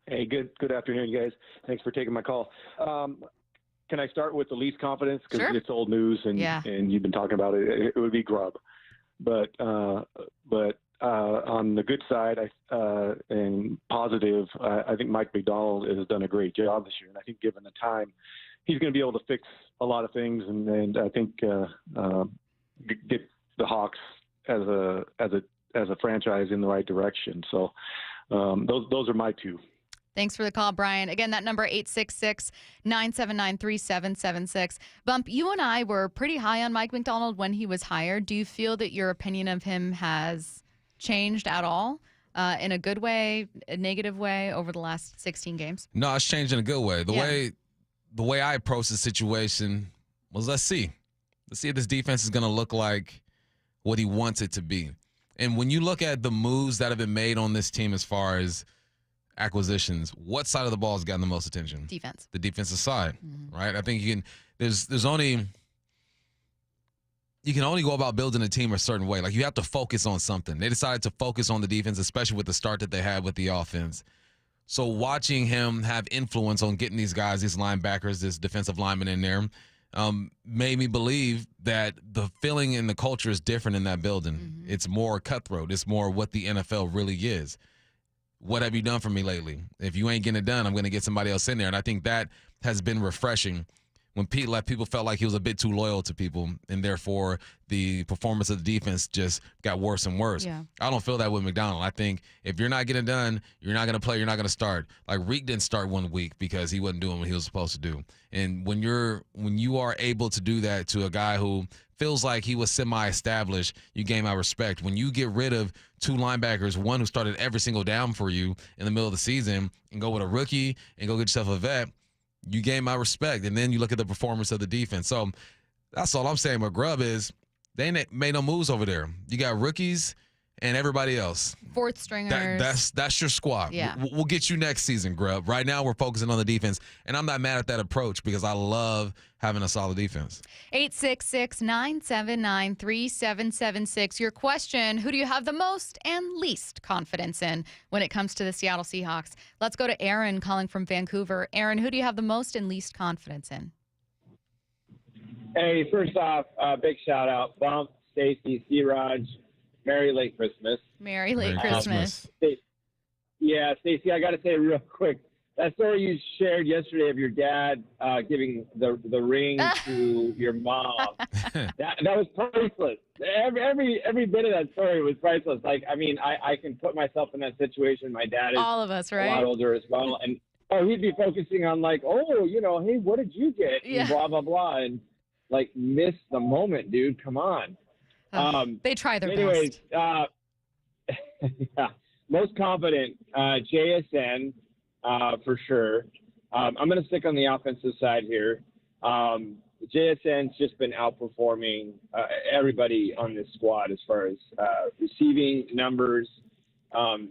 Hey, good afternoon, guys. Thanks for taking my call. Can I start with the least confidence? Because it's old news and you've been talking about it. It would be Grubb. But on the good side and positive, I think Mike McDonald has done a great job this year. And I think given the time, he's going to be able to fix a lot of things. And I think get the Hawks as a franchise in the right direction. So those are my two. Thanks for the call, Brian. Again, that number 866-979-3776. Bump, you and I were pretty high on Mike McDonald when he was hired. Do you feel that your opinion of him has changed at all in a good way, a negative way over the last 16 games? No, it's changed in a good way. The way I approached the situation was let's see if this defense is going to look like what he wants it to be. And when you look at the moves that have been made on this team as far as acquisitions, what side of the ball has gotten the most attention? Defense. The defensive side, right? I think you can only go about building a team a certain way. Like you have to focus on something. They decided to focus on the defense, especially with the start that they had with the offense. So watching him have influence on getting these guys, these linebackers, this defensive lineman in there, made me believe that the feeling and the culture is different in that building. It's more cutthroat. It's more what the NFL really is. What have you done for me lately? If you ain't getting it done, I'm going to get somebody else in there. And I think that has been refreshing. When Pete left, people felt like he was a bit too loyal to people, and therefore the performance of the defense just got worse and worse. Yeah. I don't feel that with McDonald. I think if you're not getting it done, you're not going to play, you're not going to start. Like Reek didn't start 1 week because he wasn't doing what he was supposed to do. And when you are able to do that to a guy who feels like he was semi-established, you gain my respect. When you get rid of 2 linebackers, one who started every single down for you in the middle of the season, and go with a rookie and go get yourself a vet, you gain my respect. And then you look at the performance of the defense. So that's all I'm saying with Grubb is they ain't made no moves over there. You got rookies and everybody else. Fourth stringers. That's your squad. Yeah. We'll get you next season, Grubb. Right now we're focusing on the defense, and I'm not mad at that approach because I love having a solid defense. 866-979-3776. Your question, who do you have the most and least confidence in when it comes to the Seattle Seahawks? Let's go to Aaron calling from Vancouver. Aaron, who do you have the most and least confidence in? Hey, first off, big shout out. Bump, Stacy, C-Raj. Merry late Christmas. Merry late Christmas. Yeah, Stacy, I got to say real quick, that story you shared yesterday of your dad giving the ring to your mom, that was priceless. Every bit of that story was priceless. Like, I mean, I can put myself in that situation. My dad is all of us, right? A lot older as well, and he'd be focusing on like, hey, what did you get? Yeah. And blah blah blah, and like miss the moment, dude. Come on. They try their best. Yeah. Most confident, JSN, for sure. I'm going to stick on the offensive side here. JSN's just been outperforming everybody on this squad as far as receiving numbers. I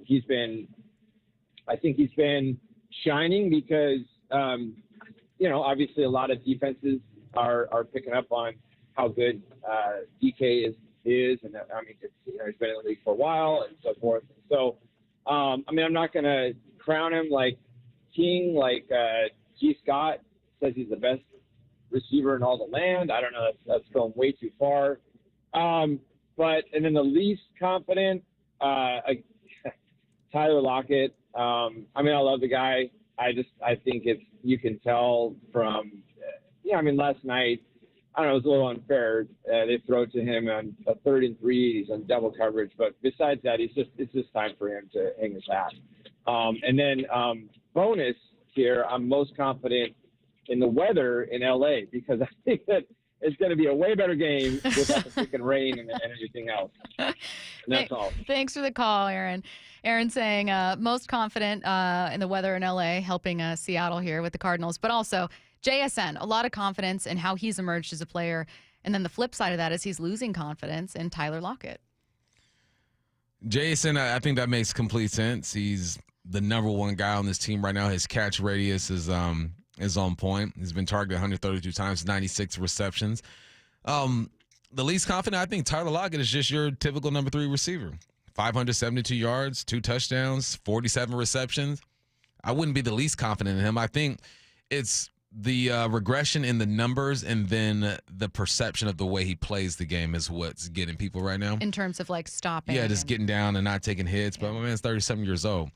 think he's been shining because, obviously a lot of defenses are picking up on how good DK is, and I mean, he's been in the league for a while and so forth. So, I'm not going to crown him like king, like G. Scott says he's the best receiver in all the land. I don't know. That's going way too far. And then the least confident, Tyler Lockett. I love the guy. I think you can tell from, last night, I don't know, it was a little unfair. They throw it to him on a 3rd and 3. He's on double coverage. But besides that, it's just time for him to hang his hat. And then bonus here, I'm most confident in the weather in L.A. because I think that it's going to be a way better game without the freaking rain and everything else. And that's all. Thanks for the call, Aaron. Aaron saying most confident in the weather in L.A., helping Seattle here with the Cardinals, but also JSN, a lot of confidence in how he's emerged as a player. And then the flip side of that is he's losing confidence in Tyler Lockett. Jason, I think that makes complete sense. He's the number one guy on this team right now. His catch radius is on point. He's been targeted 132 times, 96 receptions. The least confident, I think Tyler Lockett is just your typical number 3 receiver. 572 yards, 2 touchdowns, 47 receptions. I wouldn't be the least confident in him. I think it's the regression in the numbers and then the perception of the way he plays the game is what's getting people right now. In terms of like stopping. Yeah, just getting down and not taking hits. But my man's 37 years old.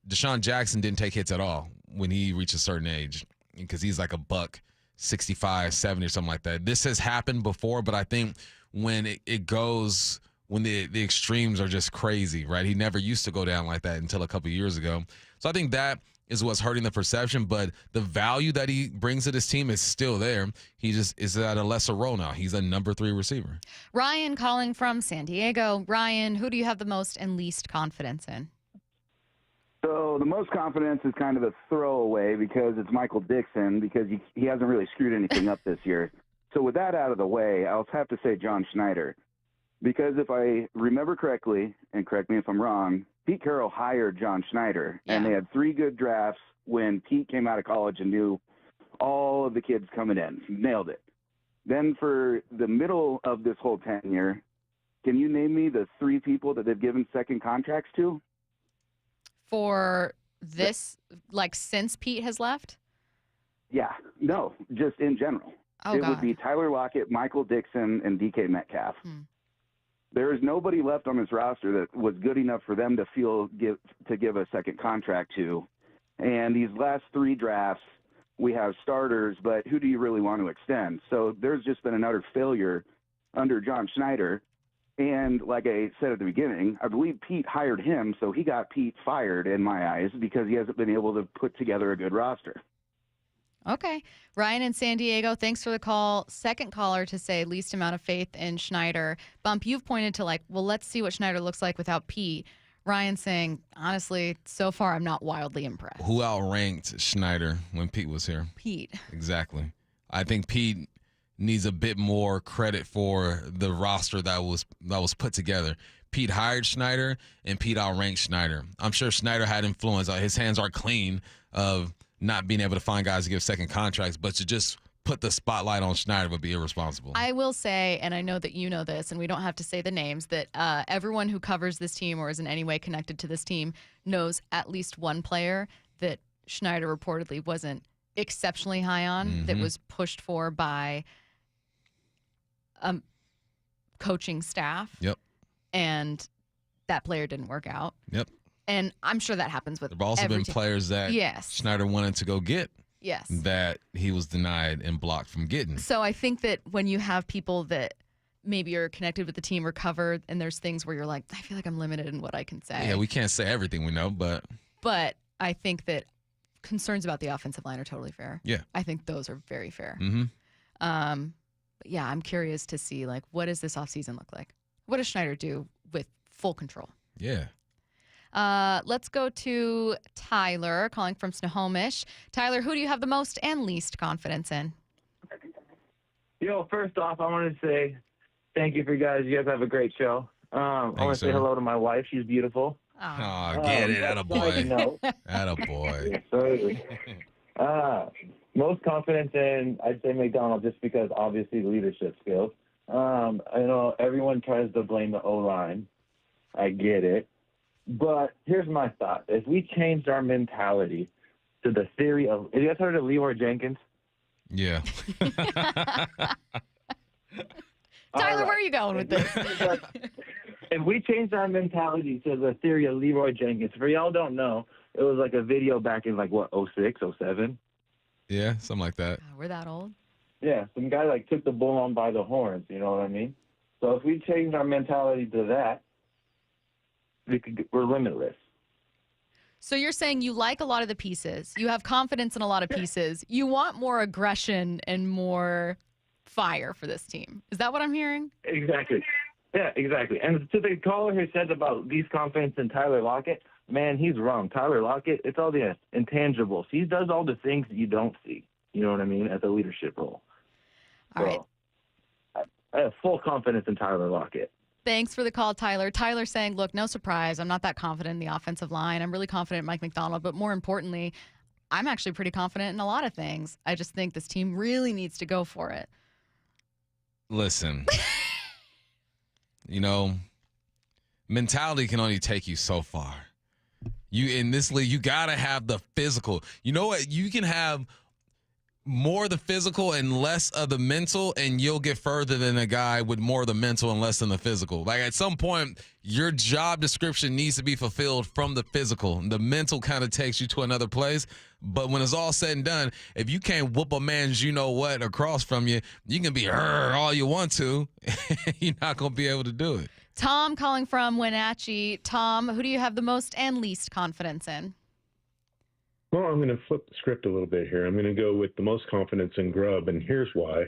Deshaun Jackson didn't take hits at all when he reached a certain age because he's like a buck 65, 70 or something like that. This has happened before, but I think when it goes, when the extremes are just crazy, right? He never used to go down like that until a couple of years ago. So I think that is what's hurting the perception, but the value that he brings to this team is still there. He just is at a lesser role now. He's a number 3 receiver. Ryan calling from San Diego. Ryan, who do you have the most and least confidence in? So the most confidence is kind of a throwaway because it's Michael Dixon because he hasn't really screwed anything up this year. So with that out of the way, I'll have to say John Schneider. Because if I remember correctly, and correct me if I'm wrong, Pete Carroll hired John Schneider, and they had 3 good drafts when Pete came out of college and knew all of the kids coming in. Nailed it. Then for the middle of this whole tenure, can you name me the 3 people that they've given second contracts to? For this, like since Pete has left? Yeah, no, just in general. Oh, God. Would be Tyler Lockett, Michael Dixon, and DK Metcalf. There is nobody left on this roster that was good enough for them to give a second contract to. And these last 3 drafts, we have starters, but who do you really want to extend? So there's just been an utter failure under John Schneider. And like I said at the beginning, I believe Pete hired him, so he got Pete fired in my eyes because he hasn't been able to put together a good roster. Okay. Ryan in San Diego, thanks for the call. Second caller to say least amount of faith in Schneider. Bump, you've pointed to like, well, let's see what Schneider looks like without Pete. Ryan saying, honestly, so far I'm not wildly impressed. Who outranked Schneider when Pete was here? Pete. Exactly. I think Pete needs a bit more credit for the roster that was put together. Pete hired Schneider, and Pete outranked Schneider. I'm sure Schneider had influence. His hands are clean of not being able to find guys to give second contracts, but to just put the spotlight on Schneider would be irresponsible. I will say, and I know that you know this, and we don't have to say the names, that everyone who covers this team or is in any way connected to this team knows at least one player that Schneider reportedly wasn't exceptionally high on, that was pushed for by coaching staff. Yep. And that player didn't work out. Yep. And I'm sure that happens with There have also been players that Schneider wanted to go get that he was denied and blocked from getting. So I think that when you have people that maybe are connected with the team or covered, and there's things where you're like, I feel like I'm limited in what I can say. Yeah, we can't say everything we know, but I think that concerns about the offensive line are totally fair. Yeah. I think those are very fair. Mm-hmm. But yeah, I'm curious to see, like, what does this offseason look like? What does Schneider do with full control? Yeah. Let's go to Tyler calling from Snohomish. Tyler, who do you have the most and least confidence in? Yo, first off, I want to say thank you for you guys. You guys have a great show. I want to say hello to my wife. She's beautiful. Oh, get it. Attaboy. Attaboy. Yes, sir. Most confidence in, I'd say McDonald, just because obviously leadership skills. I know everyone tries to blame the O-line. I get it. But here's my thought. If we changed our mentality to the theory of, have you guys heard of Leroy Jenkins? Yeah. Tyler, where are you going with this? If we changed our mentality to the theory of Leroy Jenkins, for y'all don't know, it was like a video back in like, what, 06, 07? Yeah, something like that. We're that old. Yeah, some guy like took the bull on by the horns, you know what I mean? So if we change our mentality to that, we're limitless. So you're saying you like a lot of the pieces. You have confidence in a lot of pieces. You want more aggression and more fire for this team. Is that what I'm hearing? Exactly. Yeah, exactly. And to the caller who said about these confidence in Tyler Lockett, man, he's wrong. Tyler Lockett, it's all the intangibles. He does all the things that you don't see. You know what I mean? At the leadership role. All right. I have full confidence in Tyler Lockett. Thanks for the call, Tyler. Tyler saying, look, no surprise. I'm not that confident in the offensive line. I'm really confident in Mike McDonald. But more importantly, I'm actually pretty confident in a lot of things. I just think this team really needs to go for it. Listen, mentality can only take you so far. In this league, you got to have the physical. You know what? You can have more of the physical and less of the mental, and you'll get further than a guy with more of the mental and less than the physical. Like, at some point, your job description needs to be fulfilled from the physical. The mental kind of takes you to another place. But when it's all said and done, if you can't whoop a man's you-know-what across from you, you can be all you want to. You're not going to be able to do it. Tom calling from Wenatchee. Tom, who do you have the most and least confidence in? Well, I'm going to flip the script a little bit here. I'm going to go with the most confidence in Grubb, and here's why.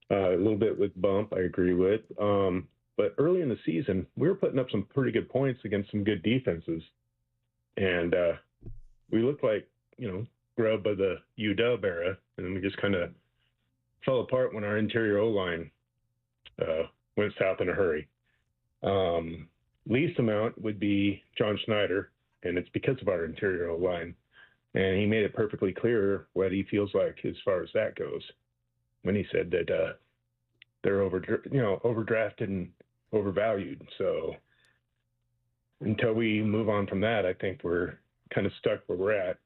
A little bit with Bump, I agree with. But early in the season, we were putting up some pretty good points against some good defenses. And we looked like, Grubb of the UW era, and then we just kind of fell apart when our interior O-line went south in a hurry. Least amount would be John Schneider, and it's because of our interior O-line. And he made it perfectly clear what he feels like as far as that goes when he said that they're overdrafted and overvalued. So until we move on from that, I think we're kind of stuck where we're at.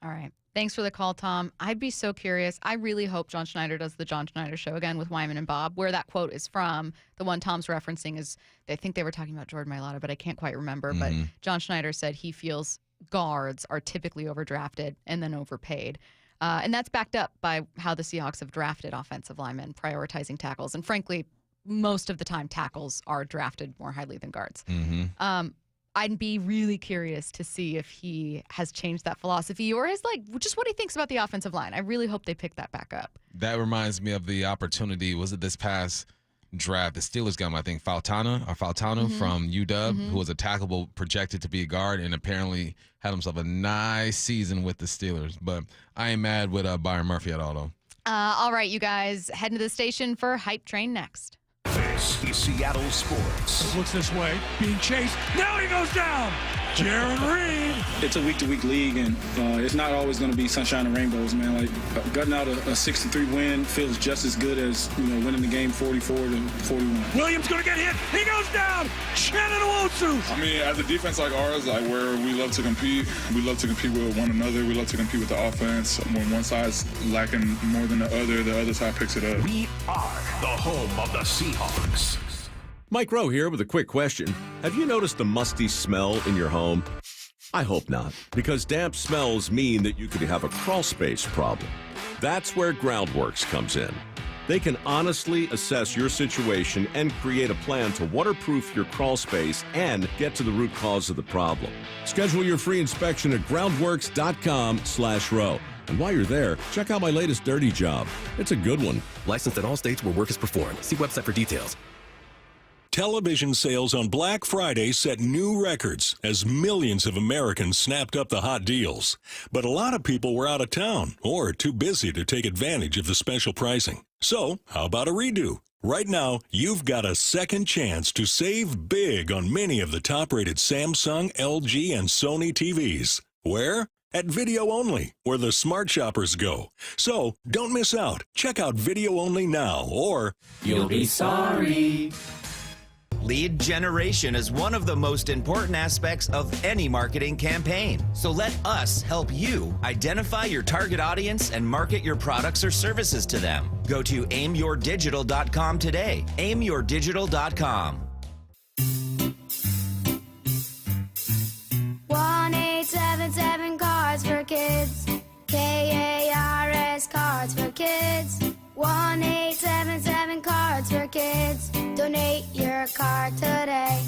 All right. Thanks for the call, Tom. I'd be so curious. I really hope John Schneider does the John Schneider show again with Wyman and Bob. Where that quote is from, the one Tom's referencing is, I think they were talking about Jordan Mailata, but I can't quite remember. But John Schneider said he feels guards are typically overdrafted and then overpaid. And that's backed up by how the Seahawks have drafted offensive linemen, prioritizing tackles. And frankly, most of the time tackles are drafted more highly than guards. I'd be really curious to see if he has changed that philosophy or is just what he thinks about the offensive line. I really hope they pick that back up. That reminds me of the opportunity. Was it this past draft? The Steelers got him, I think, Fautanu from UW, who was a tackleable, projected to be a guard, and apparently had himself a nice season with the Steelers. But I ain't mad with Byron Murphy at all, though. All right, you guys, heading to the station for Hype Train next. This is Seattle Sports. Looks this way, being chased. Now he goes down. Jaron Reed. It's a week-to-week league, and it's not always going to be sunshine and rainbows, man. Like, gutting out a 6-3 win feels just as good as winning the game 44-41. Williams going to get hit. He goes down. Shannon Nwosu. I mean, as a defense like ours, where we love to compete, we love to compete with one another. We love to compete with the offense. When one side's lacking more than the other side picks it up. We are the home of the Seahawks. Mike Rowe here with a quick question. Have you noticed the musty smell in your home? I hope not, because damp smells mean that you could have a crawl space problem. That's where Groundworks comes in. They can honestly assess your situation and create a plan to waterproof your crawl space and get to the root cause of the problem. Schedule your free inspection at groundworks.com/row. And while you're there, check out my latest dirty job. It's a good one. Licensed in all states where work is performed. See website for details. Television sales on Black Friday set new records as millions of Americans snapped up the hot deals. But a lot of people were out of town or too busy to take advantage of the special pricing. So, how about a redo? Right now, you've got a second chance to save big on many of the top-rated Samsung, LG, and Sony TVs. Where? At Video Only, where the smart shoppers go. So, don't miss out. Check out Video Only now, or you'll be sorry. Lead generation is one of the most important aspects of any marketing campaign. So let us help you identify your target audience and market your products or services to them. Go to aimyourdigital.com today. aimyourdigital.com. 1877 Cards for Kids. KARS Cards for Kids. 1877 Cards for Kids. Donate your card today.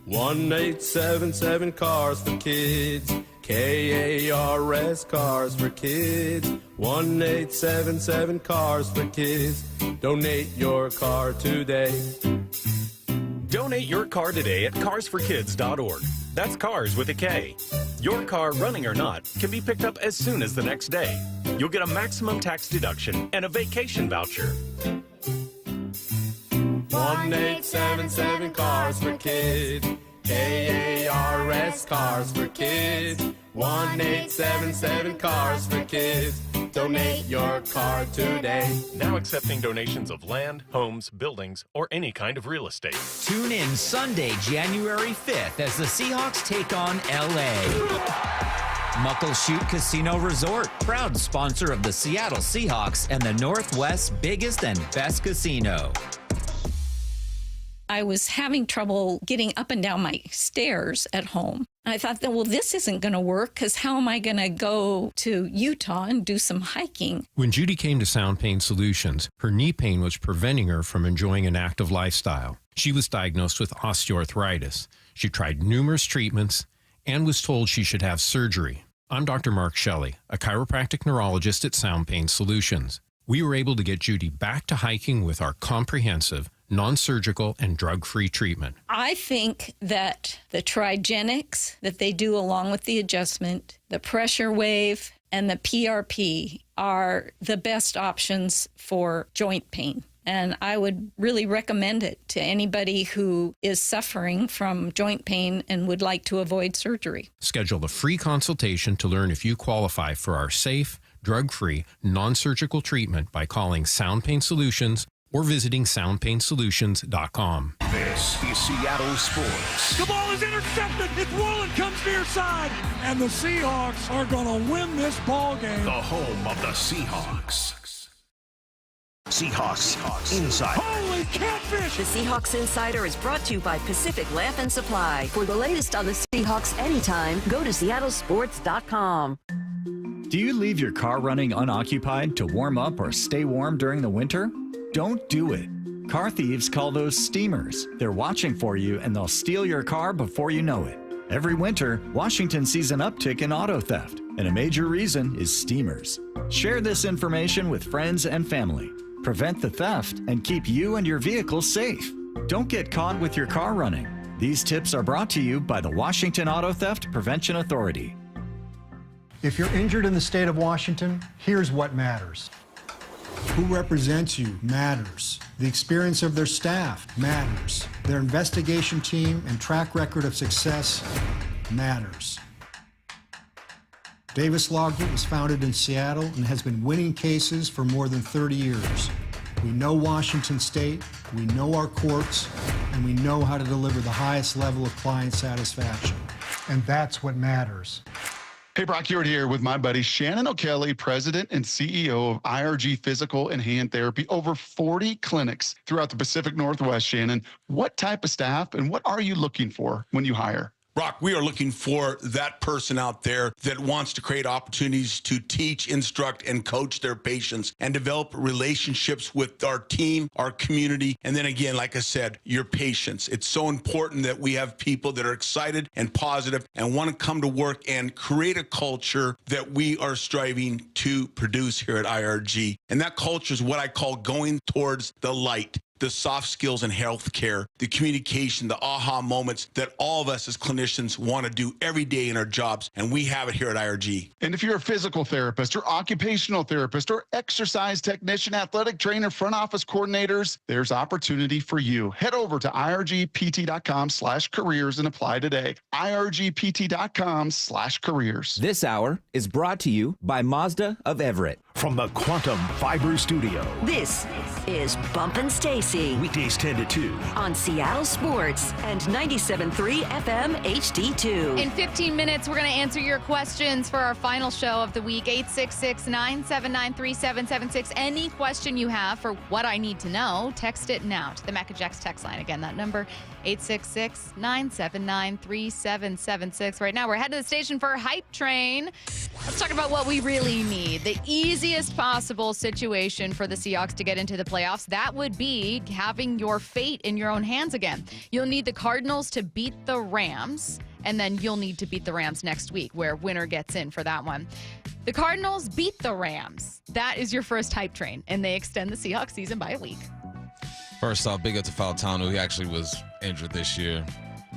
1877 Cars for Kids. KARS Cars for Kids. 1877 Cars for Kids. Donate your car today. Donate your car today at carsforkids.org. That's cars with a K. Your car, running or not, can be picked up as soon as the next day. You'll get a maximum tax deduction and a vacation voucher. 1877 Cars for Kids. KARS Cars for Kids. 1877 Cars for Kids. Donate your car today. Now accepting donations of land, homes, buildings, or any kind of real estate. Tune in Sunday, January 5th as the Seahawks take on L.A. Muckleshoot Casino Resort, proud sponsor of the Seattle Seahawks and the Northwest's biggest and best casino. I was having trouble getting up and down my stairs at home. I thought, well, this isn't going to work because how am I going to go to Utah and do some hiking? When Judy came to Sound Pain Solutions, her knee pain was preventing her from enjoying an active lifestyle. She was diagnosed with osteoarthritis. She tried numerous treatments and was told she should have surgery. I'm Dr. Mark Shelley, a chiropractic neurologist at Sound Pain Solutions. We were able to get Judy back to hiking with our comprehensive, non-surgical, and drug-free treatment. I think that the Trigenics that they do along with the adjustment, the pressure wave, and the PRP are the best options for joint pain. And I would really recommend it to anybody who is suffering from joint pain and would like to avoid surgery. Schedule a free consultation to learn if you qualify for our safe, drug-free, non-surgical treatment by calling Sound Pain Solutions or visiting soundpainsolutions.com. This is Seattle Sports. The ball is intercepted. It's Woolen comes near side, and the Seahawks are going to win this ball game. The home of the Seahawks. Seahawks Insider. Holy catfish! The Seahawks Insider is brought to you by Pacific Lamp and Supply. For the latest on the Seahawks anytime, go to seattlesports.com. Do you leave your car running unoccupied to warm up or stay warm during the winter? Don't do it. Car thieves call those steamers. They're watching for you and they'll steal your car before you know it. Every winter, Washington sees an uptick in auto theft, and a major reason is steamers. Share this information with friends and family. Prevent the theft and keep you and your vehicle safe. Don't get caught with your car running. These tips are brought to you by the Washington Auto Theft Prevention Authority. If you're injured in the state of Washington, here's what matters. Who represents you matters. The experience of their staff matters. Their investigation team and track record of success matters. Davis Law Group was founded in Seattle and has been winning cases for more than 30 years. We know Washington State, we know our courts, and we know how to deliver the highest level of client satisfaction. And that's what matters. Hey, Brock Hewitt here with my buddy Shannon O'Kelly, President and CEO of IRG Physical and Hand Therapy. Over 40 clinics throughout the Pacific Northwest, Shannon. What type of staff and what are you looking for when you hire? Brock, we are looking for that person out there that wants to create opportunities to teach, instruct, and coach their patients and develop relationships with our team, our community, and then again, like I said, your patients. It's so important that we have people that are excited and positive and want to come to work and create a culture that we are striving to produce here at IRG. And that culture is what I call going towards the light. The soft skills in healthcare, the communication, the aha moments that all of us as clinicians want to do every day in our jobs, and we have it here at IRG. And if you're a physical therapist or occupational therapist or exercise technician, athletic trainer, front office coordinators, there's opportunity for you. Head over to irgpt.com/careers and apply today. irgpt.com/careers. This hour is brought to you by Mazda of Everett. From the Quantum Fiber Studio. This is Bumpin' Stacy. Weekdays 10 to 2. On Seattle Sports and 97.3 FM HD2. In 15 minutes, we're going to answer your questions for our final show of the week. 866-979-3776. Any question you have for what I need to know, text it now to the Mac and Jack's text line. Again, that number, 866-979-3776. Right now, we're heading to the station for Hype Train. Let's talk about what we really need. The easiest possible situation for the Seahawks to get into the playoffs, that would be having your fate in your own hands again. You'll need the Cardinals to beat the Rams, and then you'll need to beat the Rams next week, where winner gets in for that one. The Cardinals beat the Rams. That is your first Hype Train, and they extend the Seahawks season by a week. First off, big up to Fautano. He actually was injured this year.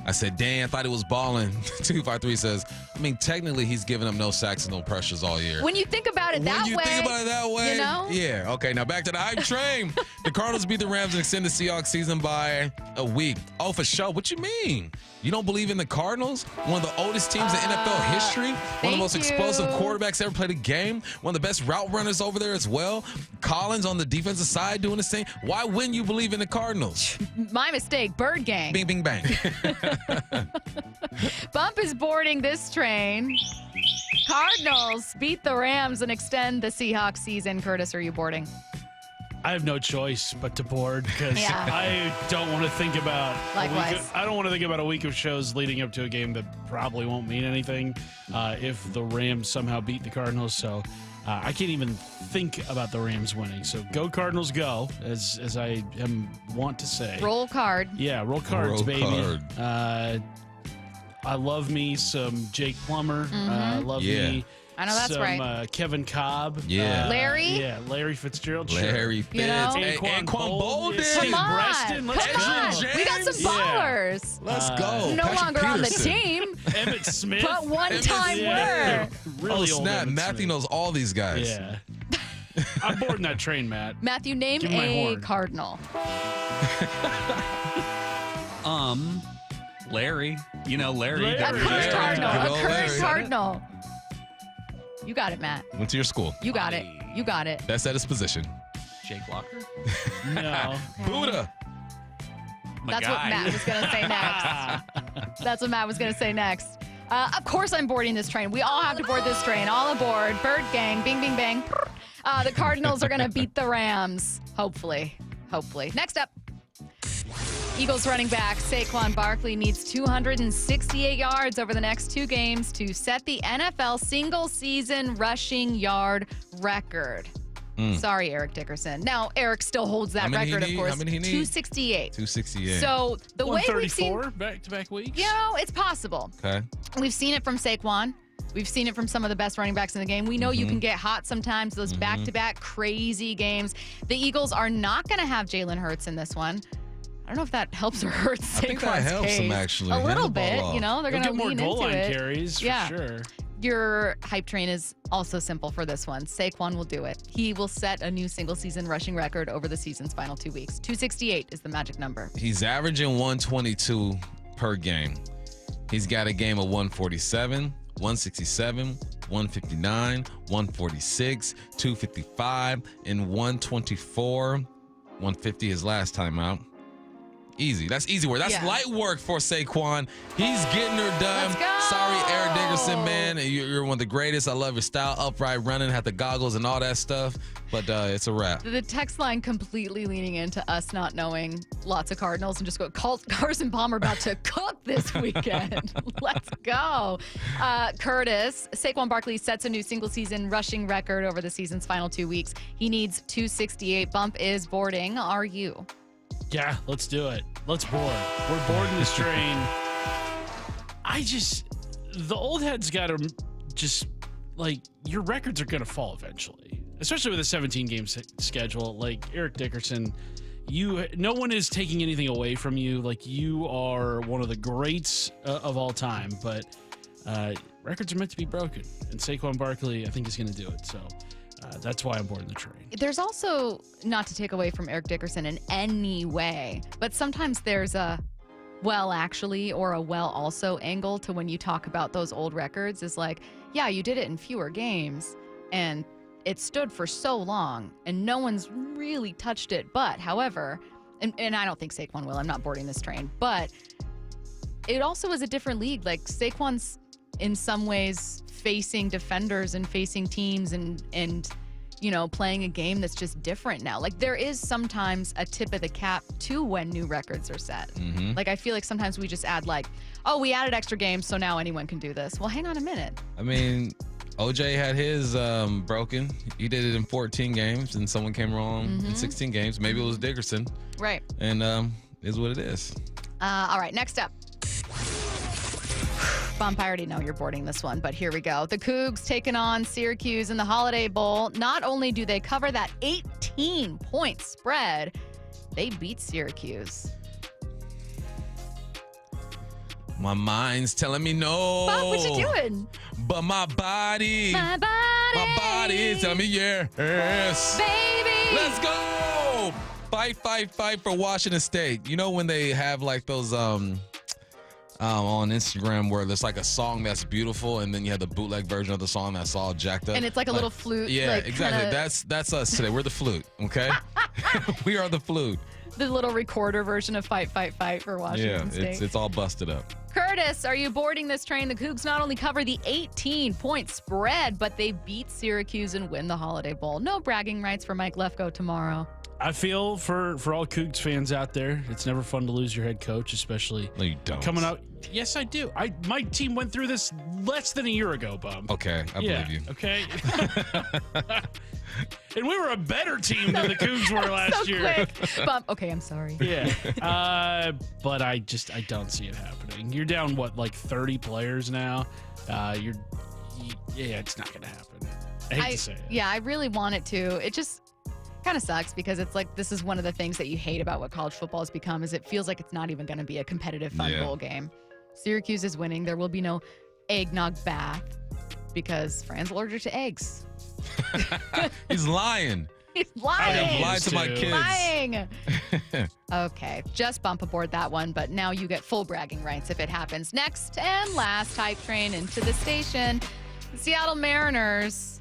I said, dang, I thought he was balling. 253 says, I mean, technically he's given up no sacks and no pressures all year. When you think about it that way. You know? Yeah. Okay, now back to the hype train. The Cardinals beat the Rams and extend the Seahawks season by a week. Oh, for sure. What you mean? You don't believe in the Cardinals? One of the oldest teams in NFL history? One of the most explosive quarterbacks ever played a game? One of the best route runners over there as well? Collins on the defensive side doing the same? Why wouldn't you believe in the Cardinals? My mistake. Bird gang. Bing, bing, bang. Bump is boarding this train. Cardinals beat the Rams and extend the Seahawks season. Curtis, are you boarding? I have no choice but to board because I don't want to think about a week of shows leading up to a game that probably won't mean anything if the Rams somehow beat the Cardinals. So I can't even think about the Rams winning. So go Cardinals, go, as I want to say. Roll card. Yeah, roll cards, baby. I love me some Jake Plummer. Love me. I know that's right. Kevin Cobb. Yeah. Larry. Yeah, Larry Fitzgerald. Larry Fitz. You know? Anquan Bolden. Come on. Breston. Let's Come go. on. We got some ballers. Let's go. No Patrick longer on the Peterson. team. Emmett Smith. But one time were. Really old snap. Emmett Matthew Smith. knows all these guys. Yeah. I'm boarding that train, Matt. Matthew, name Give me my a horn. Cardinal. Larry. You know, Larry. A current Cardinal. A current Cardinal. You got it, Matt. Went to your school. You got it. You got it. That's at his position. Jake Locker? No. Buddha. That's what Matt was going to say next. That's what Matt was going to say next. Of course I'm boarding this train. We all have to board this train. All aboard. Bird gang. Bing, bing, bang. The Cardinals are going to beat the Rams. Hopefully. Hopefully. Next up. Eagles running back Saquon Barkley needs 268 yards over the next 2 games to set the NFL single-season rushing yard record. Sorry, Eric Dickerson. Now, Eric still holds that record, of course. How many he need? 268. 268. So the way we've seen, back-to-back weeks? you know, it's possible. Okay. We've seen it from Saquon. We've seen it from some of the best running backs in the game. We know you can get hot sometimes, those back-to-back crazy games. The Eagles are not going to have Jalen Hurts in this one. I don't know if that helps or hurts Saquon's I think that helps case. him, actually. A Hand little the ball bit, off. you know. They're going to Get more lean goal into line it. carries, for sure. Your hype train is also simple for this one. Saquon will do it. He will set a new single-season rushing record over the season's final 2 weeks. 268 is the magic number. He's averaging 122 per game. He's got a game of 147, 167, 159, 146, 255, and 124. 150 his last time out. Easy. That's easy work. That's light work for Saquon. He's getting her done. Let's go. Sorry, Eric Dickerson, man. You're one of the greatest. I love your style. Upright running, had the goggles and all that stuff. But it's a wrap. The text line completely leaning into us not knowing lots of Cardinals and just go, Carson Palmer about to cook this weekend. Let's go. Curtis, Saquon Barkley sets a new single-season rushing record over the season's final 2 weeks. He needs 268. Bump is boarding. Are you? Yeah, let's do it. Let's board. We're boarding this train. The old heads got to just, your records are going to fall eventually, especially with a 17-game schedule. Like Eric Dickerson, no one is taking anything away from you. Like, you are one of the greats of all time, but records are meant to be broken. And Saquon Barkley, I think, is going to do it. So that's why I'm boarding the train. There's also, not to take away from Eric Dickerson in any way, but sometimes there's a well actually or a well also angle to when you talk about those old records is like, yeah, you did it in fewer games and it stood for so long and no one's really touched it. But however, and I don't think Saquon will, I'm not boarding this train, but it also is a different league. Like Saquon's in some ways facing defenders and facing teams and you know, playing a game that's just different now. Like there is sometimes a tip of the cap to when new records are set. Like I feel like sometimes we just add like, oh, we added extra games, so now anyone can do this. Well, hang on a minute. I mean, OJ had his broken. He did it in 14 games, and someone came along in 16 games. Maybe it was Dickerson. Right. And is what it is. All right, next up. Bump, I already know you're boarding this one, but here we go. The Cougs taking on Syracuse in the Holiday Bowl. Not only do they cover that 18-point spread, they beat Syracuse. My mind's telling me no. Bob, what you doing? But my body is telling me yes. Baby. Let's go. Fight for Washington State. You know when they have like those on Instagram where there's like a song that's beautiful and then you have the bootleg version of the song that's all jacked up. And it's like a little flute. Yeah, like, exactly. Kinda... That's us today. We're the flute, okay? We are the flute. The little recorder version of Fight for Washington State. It's all busted up. Curtis, are you boarding this train? The Cougs not only cover the 18-point spread, but they beat Syracuse and win the Holiday Bowl. No bragging rights for Mike Lefko tomorrow. I feel for all Cougs fans out there, it's never fun to lose your head coach, especially no, you don't. Coming out. Yes, I do. My team went through this less than a year ago, Bum. Okay, I believe you. Okay. And we were a better team than the Cougs were last year. Bum. Okay, I'm sorry. Yeah. But I don't see it happening. You're down, like 30 players now? Yeah, it's not going to happen. I hate to say it. Yeah, I really want it to. It just kind of sucks because it's like this is one of the things that you hate about what college football has become is it feels like it's not even going to be a competitive fun bowl game. Syracuse is winning. There will be no eggnog bath because Fran's allergic to eggs. He's lying. He's lying. I have lied to my kids. Lying. Okay, just bump aboard that one, but now you get full bragging rights if it happens. Next and last hype train into the station. The Seattle Mariners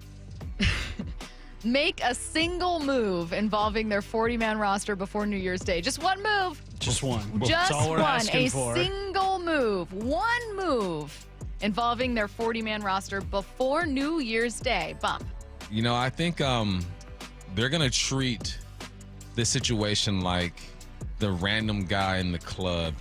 make a single move involving their 40-man roster before New Year's Day. Just one move. Just one. Just That's all we're one. asking A for. single move. One move involving their 40-man roster before New Year's Day. Bump. You know, I think they're going to treat this situation like the random guy in the club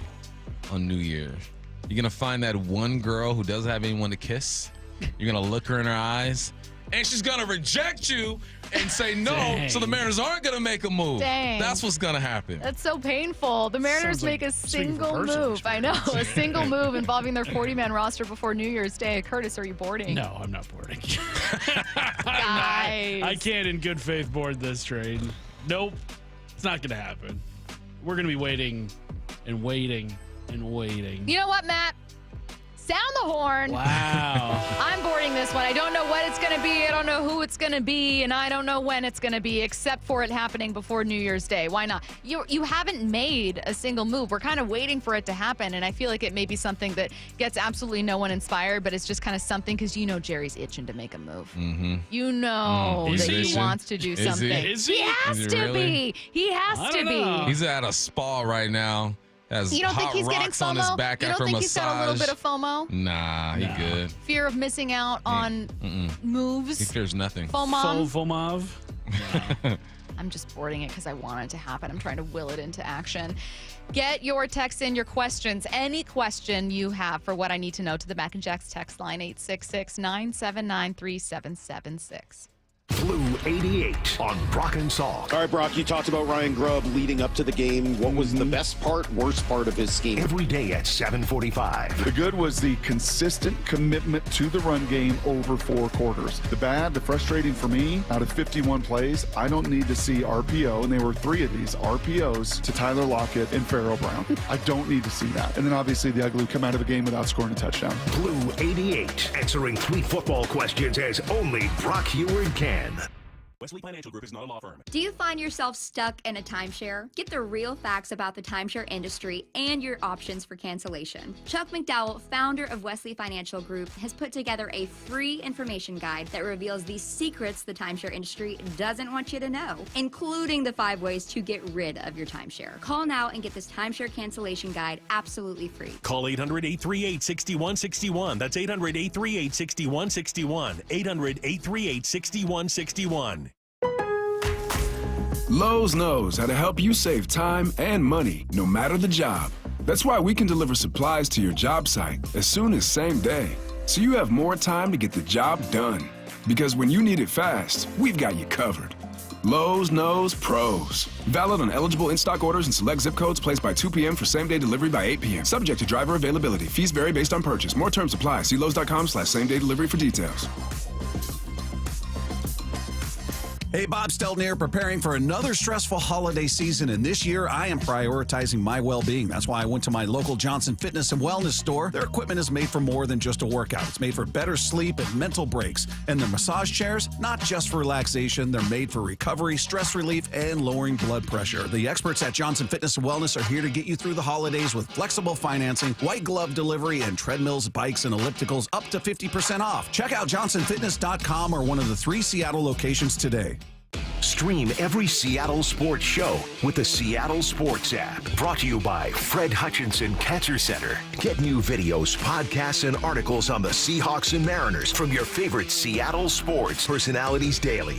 on New Year's. You're going to find that one girl who doesn't have anyone to kiss. You're going to look her in her eyes, and she's going to reject you and say no. Dang. So the Mariners aren't going to make a move. Dang. That's what's going to happen. That's so painful. The Mariners Sounds like make a speaking from single personal move. I know. A single move involving their 40-man roster before New Year's Day. Curtis, are you boarding? No, I'm not boarding. Guys. I can't in good faith board this train. Nope. It's not going to happen. We're going to be waiting and waiting and waiting. You know what, Matt? Sound the horn. Wow. I'm boarding this one. I don't know what it's going to be. I don't know who it's going to be. And I don't know when it's going to be, except for it happening before New Year's Day. Why not? You haven't made a single move. We're kind of waiting for it to happen. And I feel like it may be something that gets absolutely no one inspired, but it's just kind of something because you know Jerry's itching to make a move. Mm-hmm. You know that he wants to do something. Is he? He has to be. He has to be. He's at a spa right now. Has You don't think hot he's getting rocks on his FOMO? back You don't after think a he's got a little massage. bit of FOMO? Nah, he good. Fear of missing out on moves? He fears nothing. FOMO? FOMO. I'm just boarding it because I want it to happen. I'm trying to will it into action. Get your texts in, your questions, any question you have for what I need to know to the Mac and Jacks text line, 866-979-3776. Blue 88 on Brock and Salk. All right, Brock, you talked about Ryan Grubb leading up to the game. What was the best part, worst part of his scheme? Every day at 7:45. The good was the consistent commitment to the run game over 4 quarters. The bad, the frustrating for me, out of 51 plays, I don't need to see RPO, and there were 3 of these RPOs to Tyler Lockett and Pharaoh Brown. I don't need to see that. And then obviously the ugly come out of the game without scoring a touchdown. Blue 88, answering 3 football questions as only Brock Heward can. Wesley Financial Group is not a law firm. Do you find yourself stuck in a timeshare? Get the real facts about the timeshare industry and your options for cancellation. Chuck McDowell, founder of Wesley Financial Group, has put together a free information guide that reveals the secrets the timeshare industry doesn't want you to know, including the 5 ways to get rid of your timeshare. Call now and get this timeshare cancellation guide absolutely free. Call 800-838-6161. That's 800-838-6161. 800-838-6161. Lowe's knows how to help you save time and money, no matter the job. That's why we can deliver supplies to your job site as soon as same day, so you have more time to get the job done. Because when you need it fast, we've got you covered. Lowe's knows pros. Valid on eligible in-stock orders and select zip codes placed by 2 p.m. for same-day delivery by 8 p.m. Subject to driver availability. Fees vary based on purchase. More terms apply. See Lowe's.com/same-day delivery for details. Hey, Bob Stelton here, preparing for another stressful holiday season, and this year I am prioritizing my well-being. That's why I went to my local Johnson Fitness and Wellness store. Their equipment is made for more than just a workout. It's made for better sleep and mental breaks. And their massage chairs, not just for relaxation, they're made for recovery, stress relief, and lowering blood pressure. The experts at Johnson Fitness and Wellness are here to get you through the holidays with flexible financing, white glove delivery, and treadmills, bikes, and ellipticals up to 50% off. Check out johnsonfitness.com or one of the 3 Seattle locations today. Stream every Seattle sports show with the Seattle Sports app. Brought to you by Fred Hutchinson Cancer Center. Get new videos, podcasts, and articles on the Seahawks and Mariners from your favorite Seattle sports personalities daily.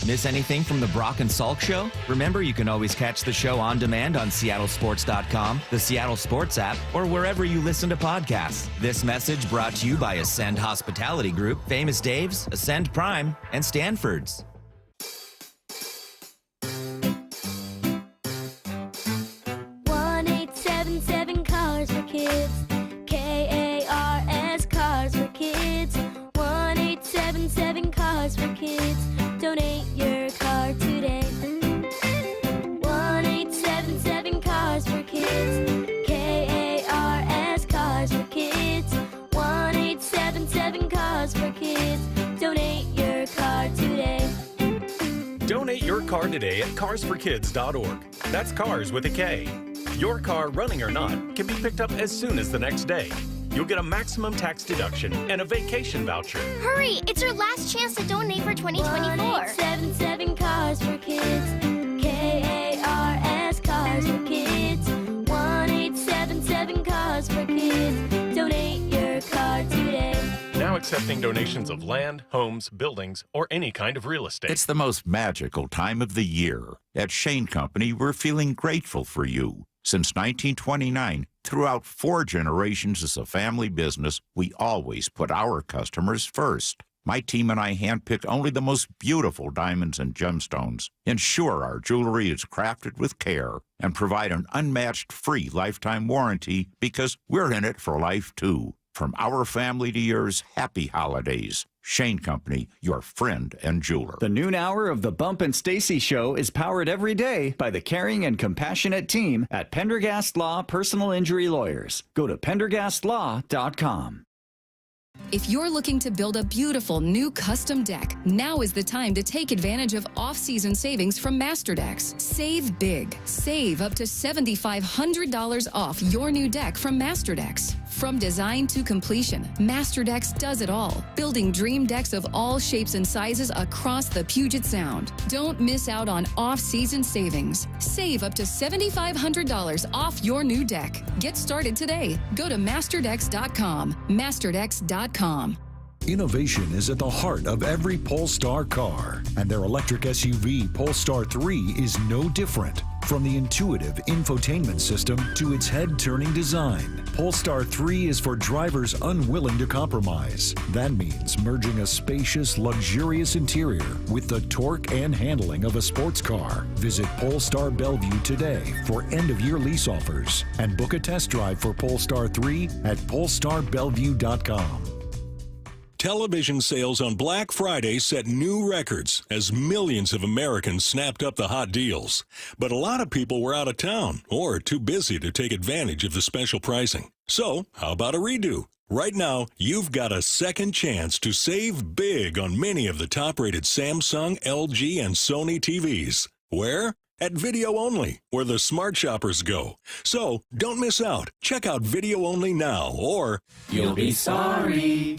Miss anything from the Brock and Salk Show? Remember, you can always catch the show on demand on seattlesports.com, the Seattle Sports app, or wherever you listen to podcasts. This message brought to you by Ascend Hospitality Group, Famous Dave's, Ascend Prime, and Stanford's. 1-877 Cars for Kids. KARS Cars for Kids. 1-877 Cars for Kids. Donate your car today. 1-877 Cars for Kids. KARS Cars for Kids. 1-877 Cars for Kids. Donate your car today. Donate your car today at carsforkids.org. That's cars with a K. Your car, running or not, can be picked up as soon as the next day. You'll get a maximum tax deduction and a vacation voucher. Hurry! It's your last chance to donate for 2024. 1-877 Cars for Kids. KARS Cars for Kids. 1-877 Cars for Kids. Donate your car today. Now accepting donations of land, homes, buildings, or any kind of real estate. It's the most magical time of the year. At Shane Company, we're feeling grateful for you. Since 1929, throughout 4 generations as a family business, we always put our customers first. My team and I handpick only the most beautiful diamonds and gemstones, ensure our jewelry is crafted with care, and provide an unmatched free lifetime warranty because we're in it for life too. From our family to yours, happy holidays. Shane Company, your friend and jeweler. The noon hour of the Bump and Stacy Show is powered every day by the caring and compassionate team at Pendergast Law Personal Injury Lawyers. Go to pendergastlaw.com. If you're looking to build a beautiful new custom deck, now is the time to take advantage of off-season savings from MasterDecks. Save big. Save up to $7,500 off your new deck from MasterDecks. From design to completion, MasterDecks does it all, building dream decks of all shapes and sizes across the Puget Sound. Don't miss out on off-season savings. Save up to $7,500 off your new deck. Get started today. Go to masterdecks.com. Masterdecks.com. Innovation is at the heart of every Polestar car, and their electric SUV Polestar 3 is no different. From the intuitive infotainment system to its head-turning design, Polestar 3 is for drivers unwilling to compromise. That means merging a spacious, luxurious interior with the torque and handling of a sports car. Visit Polestar Bellevue today for end-of-year lease offers and book a test drive for Polestar 3 at polestarbellevue.com. Television sales on Black Friday set new records as millions of Americans snapped up the hot deals. But a lot of people were out of town or too busy to take advantage of the special pricing. So, how about a redo? Right now, you've got a second chance to save big on many of the top-rated Samsung, LG, and Sony TVs. Where? At Video Only, where the smart shoppers go. So, don't miss out. Check out Video Only now, or You'll be sorry.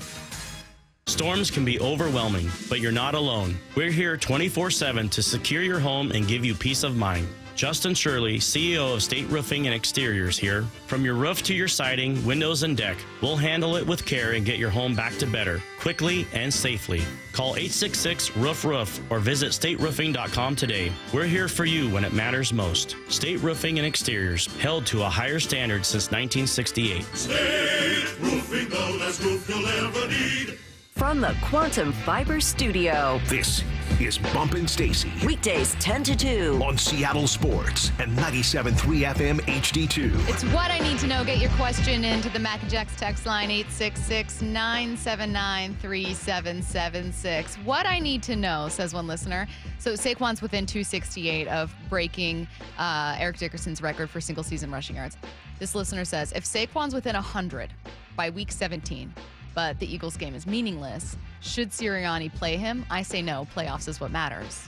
Storms can be overwhelming, but you're not alone. We're here 24/7 to secure your home and give you peace of mind. Justin Shirley, CEO of State Roofing and Exteriors here. From your roof to your siding, windows, and deck, we'll handle it with care and get your home back to better, quickly and safely. Call 866-ROOF-ROOF or visit stateroofing.com today. We're here for you when it matters most. State Roofing and Exteriors, held to a higher standard since 1968. State Roofing, the last roof you'll ever need. From the Quantum Fiber Studio. This is Bumpin' Stacy Weekdays 10 to 2. on Seattle Sports and 97.3 FM HD2. It's what I need to know. Get your question into the Mac and Jacks text line 866-979-3776. What I need to know, says one listener. So Saquon's within 268 of breaking Eric Dickerson's record for single season rushing yards. This listener says, if Saquon's within 100 by week 17, but the Eagles game is meaningless, should Sirianni play him? I say no. Playoffs is what matters.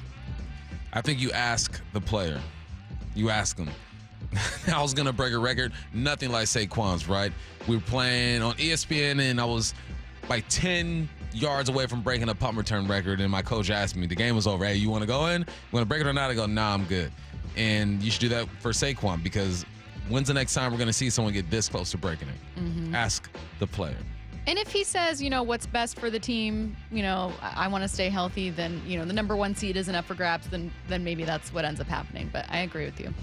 I think you ask the player. You ask him. I was going to break a record. Nothing like Saquon's, right? We were playing on ESPN, and I was like 10 yards away from breaking a punt return record, and my coach asked me, the game was over. Hey, you want to go in? You want to break it or not? I go, nah, I'm good. And you should do that for Saquon, because when's the next time we're going to see someone get this close to breaking it? Mm-hmm. Ask the player. And if he says, what's best for the team, I want to stay healthy, then, the number one seed isn't up for grabs, then maybe that's what ends up happening. But I agree with you.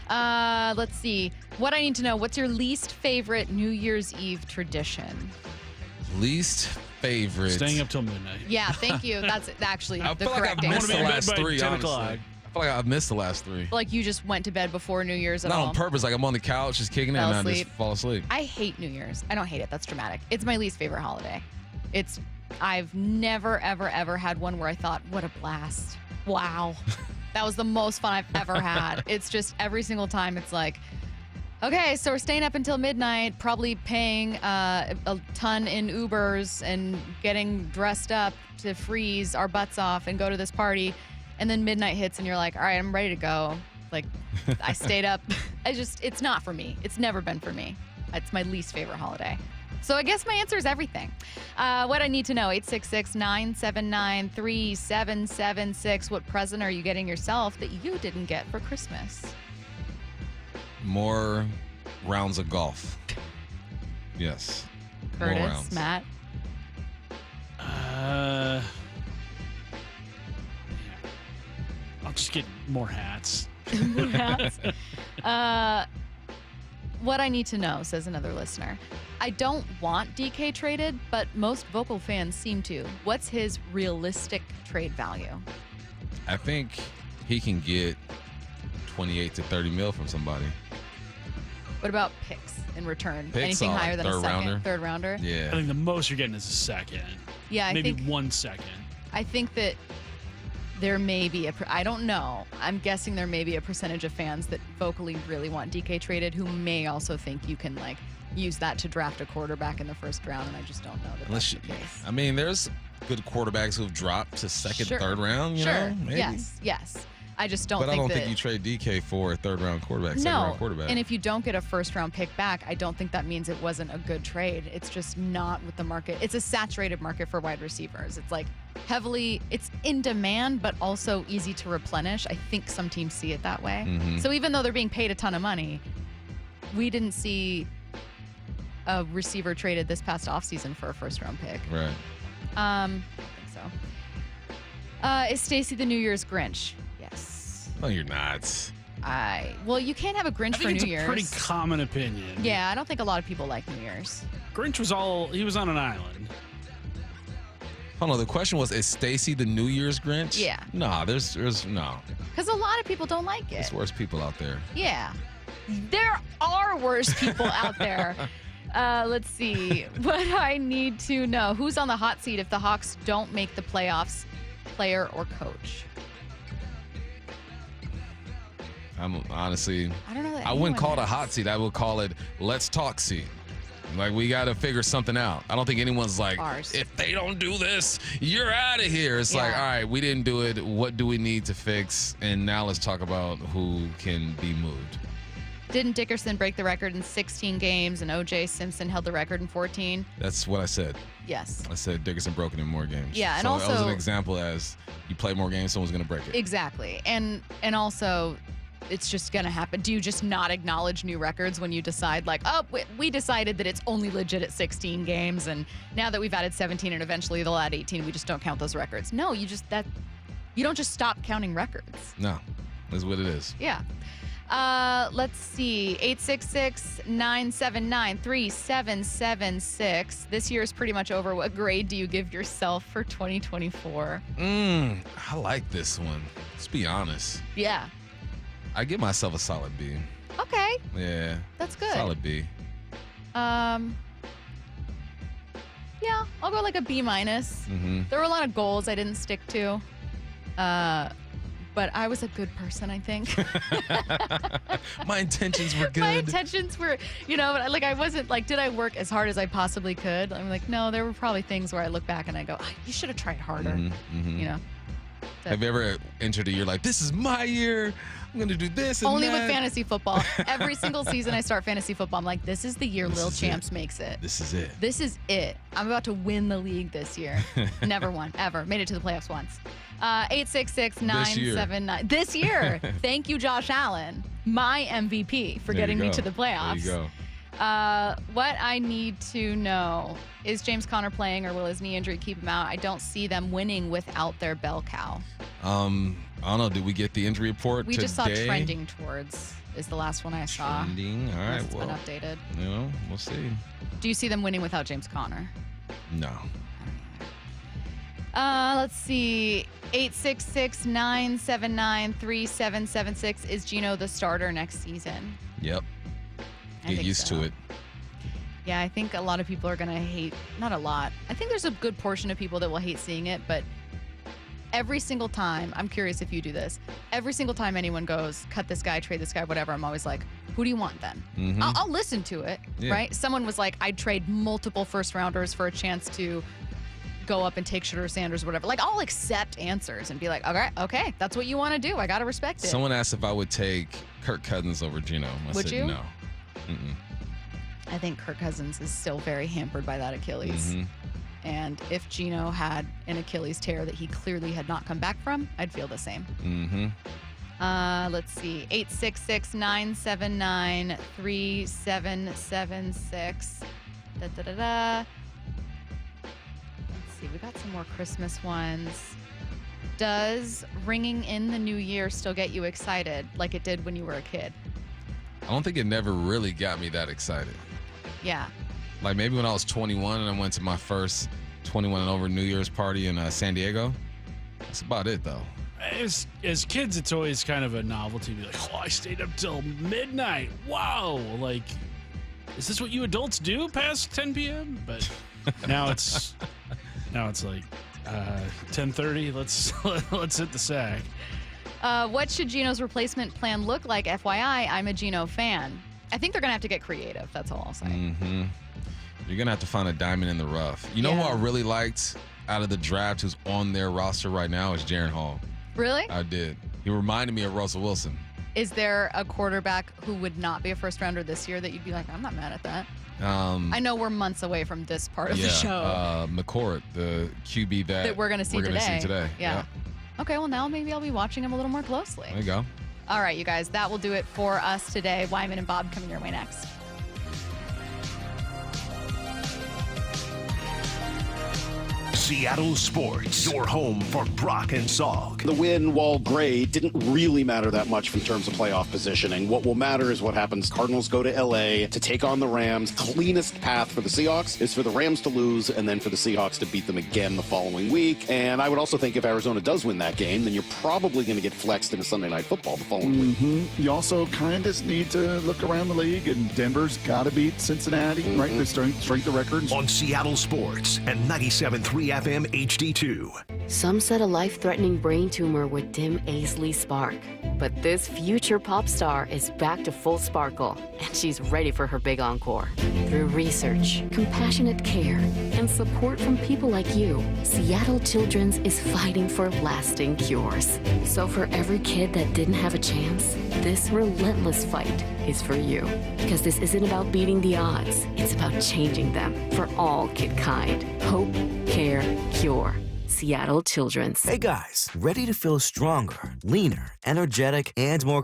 Let's see. What I need to know, what's your least favorite New Year's Eve tradition? Least favorite. Staying up till midnight. Yeah, thank you. That's actually the correct I missed answer. the last three, 10 honestly. o'clock. I feel like I've missed the last three. Like you just went to bed before New Year's at Not all. on purpose. Like I'm on the couch just kicking it Fell and I asleep. just fall asleep. I hate New Year's. I don't hate it. That's dramatic. It's my least favorite holiday. I've never, ever, ever had one where I thought, what a blast. Wow. That was the most fun I've ever had. It's just every single time it's like, okay, so we're staying up until midnight, probably paying a ton in Ubers and getting dressed up to freeze our butts off and go to this party. And then midnight hits and you're like, all right, I'm ready to go. Like, I stayed up. It's not for me. It's never been for me. It's my least favorite holiday. So I guess my answer is everything. What I need to know, 866-979-3776. What present are you getting yourself that you didn't get for Christmas? More rounds of golf. Yes. More Curtis, rounds. Matt. I'll just get more hats. More hats. What I need to know, says another listener. I don't want DK traded, but most vocal fans seem to. What's his realistic trade value? I think he can get 28 to 30 mil from somebody. What about picks in return? Picks Anything are higher than a third second, rounder. third rounder? Yeah. I think the most you're getting is a second. Yeah, I maybe think 1 second. I think that there may be I don't know. I'm guessing there may be a percentage of fans that vocally really want DK traded who may also think you can use that to draft a quarterback in the first round, and I just don't know that that's the case. I mean, there's good quarterbacks who've dropped to second, Sure. third round, you know? Maybe. Yes. I just don't But think I don't that, think you trade DK for a third round quarterback, second round quarterback. and if you don't get a first round pick back, I don't think that means it wasn't a good trade. It's just not with the market. It's a saturated market for wide receivers. It's like it's in demand, but also easy to replenish. I think some teams see it that way. Mhm. So even though they're being paid a ton of money, we didn't see a receiver traded this past offseason for a first round pick. Right. I don't think so. Is Stacy the New Year's Grinch? Yes. No, you're not. Well, you can't have a Grinch I for think it's New a Year's. pretty common opinion. Yeah, I don't think a lot of people like New Year's. Grinch he was on an island. Hold on, the question was, is Stacy the New Year's Grinch? Yeah. No, there's no. Because a lot of people don't like it. There's worse people out there. Yeah. There are worse people out there. Let's see. What I need to know. Who's on the hot seat if the Hawks don't make the playoffs, player or coach? I'm honestly, I don't know that I wouldn't anyone call it a is. hot seat. I would call it let's talk seat. Like, we got to figure something out. I don't think anyone's like, Ours. if they don't do this, you're out of here. It's like, all right, we didn't do it. What do we need to fix? And now let's talk about who can be moved. Didn't Dickerson break the record in 16 games and O.J. Simpson held the record in 14? That's what I said. Yes. I said Dickerson broke it in more games. Yeah, and so that was also- an example as you play more games, someone's going to break it. Exactly. And also, it's just going to happen. Do you just not acknowledge new records when you decide we decided that it's only legit at 16 games, and now that we've added 17 and eventually they'll add 18, we just don't count those records? No, you don't just stop counting records. No, that's what it is. Yeah. Let's see. 866-979-3776. This year is pretty much over. What grade do you give yourself for 2024? I like this one. Let's be honest. Yeah. I give myself a solid B. Okay. Yeah. That's good. Solid B. Yeah, I'll go like a B-. Mm-hmm. There were a lot of goals I didn't stick to. But I was a good person, I think. My intentions were good. My intentions were, like I wasn't like, did I work as hard as I possibly could? I'm like, no, there were probably things where I look back and I go, you should have tried harder. Mm-hmm. So. Have you ever entered a year like, this is my year, I'm going to do this and Only that? with fantasy football. Every single season I start fantasy football, I'm like, this is the year Lil Champs makes it. This is it. This is it. I'm about to win the league this year. Never won, ever. Made it to the playoffs once. 866-979. This year. Thank you, Josh Allen, my MVP, for getting me to the playoffs. There you go. What I need to know, is James Conner playing or will his knee injury keep him out? I don't see them winning without their bell cow. I don't know. Did we get the injury report We today? just saw trending towards is the last one I saw. Trending. All right. It's been updated. We'll see. Do you see them winning without James Conner? No. Let's see. 866-979-3776. Is Geno the starter next season? Yep. Get used to it. Yeah, I think a lot of people are going to hate, not a lot. I think there's a good portion of people that will hate seeing it, but every single time, I'm curious if you do this, every single time anyone goes, cut this guy, trade this guy, whatever, I'm always like, who do you want then? Mm-hmm. I'll listen to it, right? Someone was like, I'd trade multiple first rounders for a chance to go up and take Shedeur Sanders or whatever. Like, I'll accept answers and be like, okay, that's what you want to do. I got to respect it. Someone asked if I would take Kirk Cousins over Geno. I Would said you? no. Mm-mm. I think Kirk Cousins is still very hampered by that Achilles. Mm-hmm. And if Geno had an Achilles tear that he clearly had not come back from, I'd feel the same. Mm-hmm. Let's see. 866-979-3776. Da-da-da-da. Let's see. We got some more Christmas ones. Does ringing in the new year still get you excited like it did when you were a kid? I don't think it never really got me that excited. Yeah. Like maybe when I was 21 and I went to my first 21 and over New Year's party in San Diego. That's about it, though. As kids, it's always kind of a novelty. Be like, oh, I stayed up till midnight. Wow. Like, is this what you adults do past 10 p.m.? But now it's like 10:30. Let's hit the sack. What should Geno's replacement plan look like? FYI, I'm a Geno fan. I think they're going to have to get creative. That's all I'll say. Mm-hmm. You're going to have to find a diamond in the rough. You know who I really liked out of the draft who's on their roster right now is Jaren Hall. Really? I did. He reminded me of Russell Wilson. Is there a quarterback who would not be a first rounder this year that you'd be like, I'm not mad at that? I know we're months away from this part of the show. McCourt, the QB that we're going to see today. Yeah. Okay, well, now maybe I'll be watching him a little more closely. There you go. All right, you guys, that will do it for us today. Wyman and Bob coming your way next. Seattle Sports, your home for Brock and Salk. The win, while great, didn't really matter that much in terms of playoff positioning. What will matter is what happens. Cardinals go to L.A. to take on the Rams. Cleanest path for the Seahawks is for the Rams to lose and then for the Seahawks to beat them again the following week. And I would also think if Arizona does win that game, then you're probably going to get flexed into Sunday Night Football the following week. You also kind of need to look around the league, and Denver's got to beat Cincinnati, right? They're strength of records. On Seattle Sports and 97.3 FM HD2. Some said a life-threatening brain tumor would dim Aisley's spark. But this future pop star is back to full sparkle, and she's ready for her big encore. Through research, compassionate care, and support from people like you, Seattle Children's is fighting for lasting cures. So for every kid that didn't have a chance, this relentless fight is for you. Because this isn't about beating the odds, it's about changing them for all kidkind. Hope, care, cure. Seattle Children's. Hey guys, ready to feel stronger, leaner, energetic, and more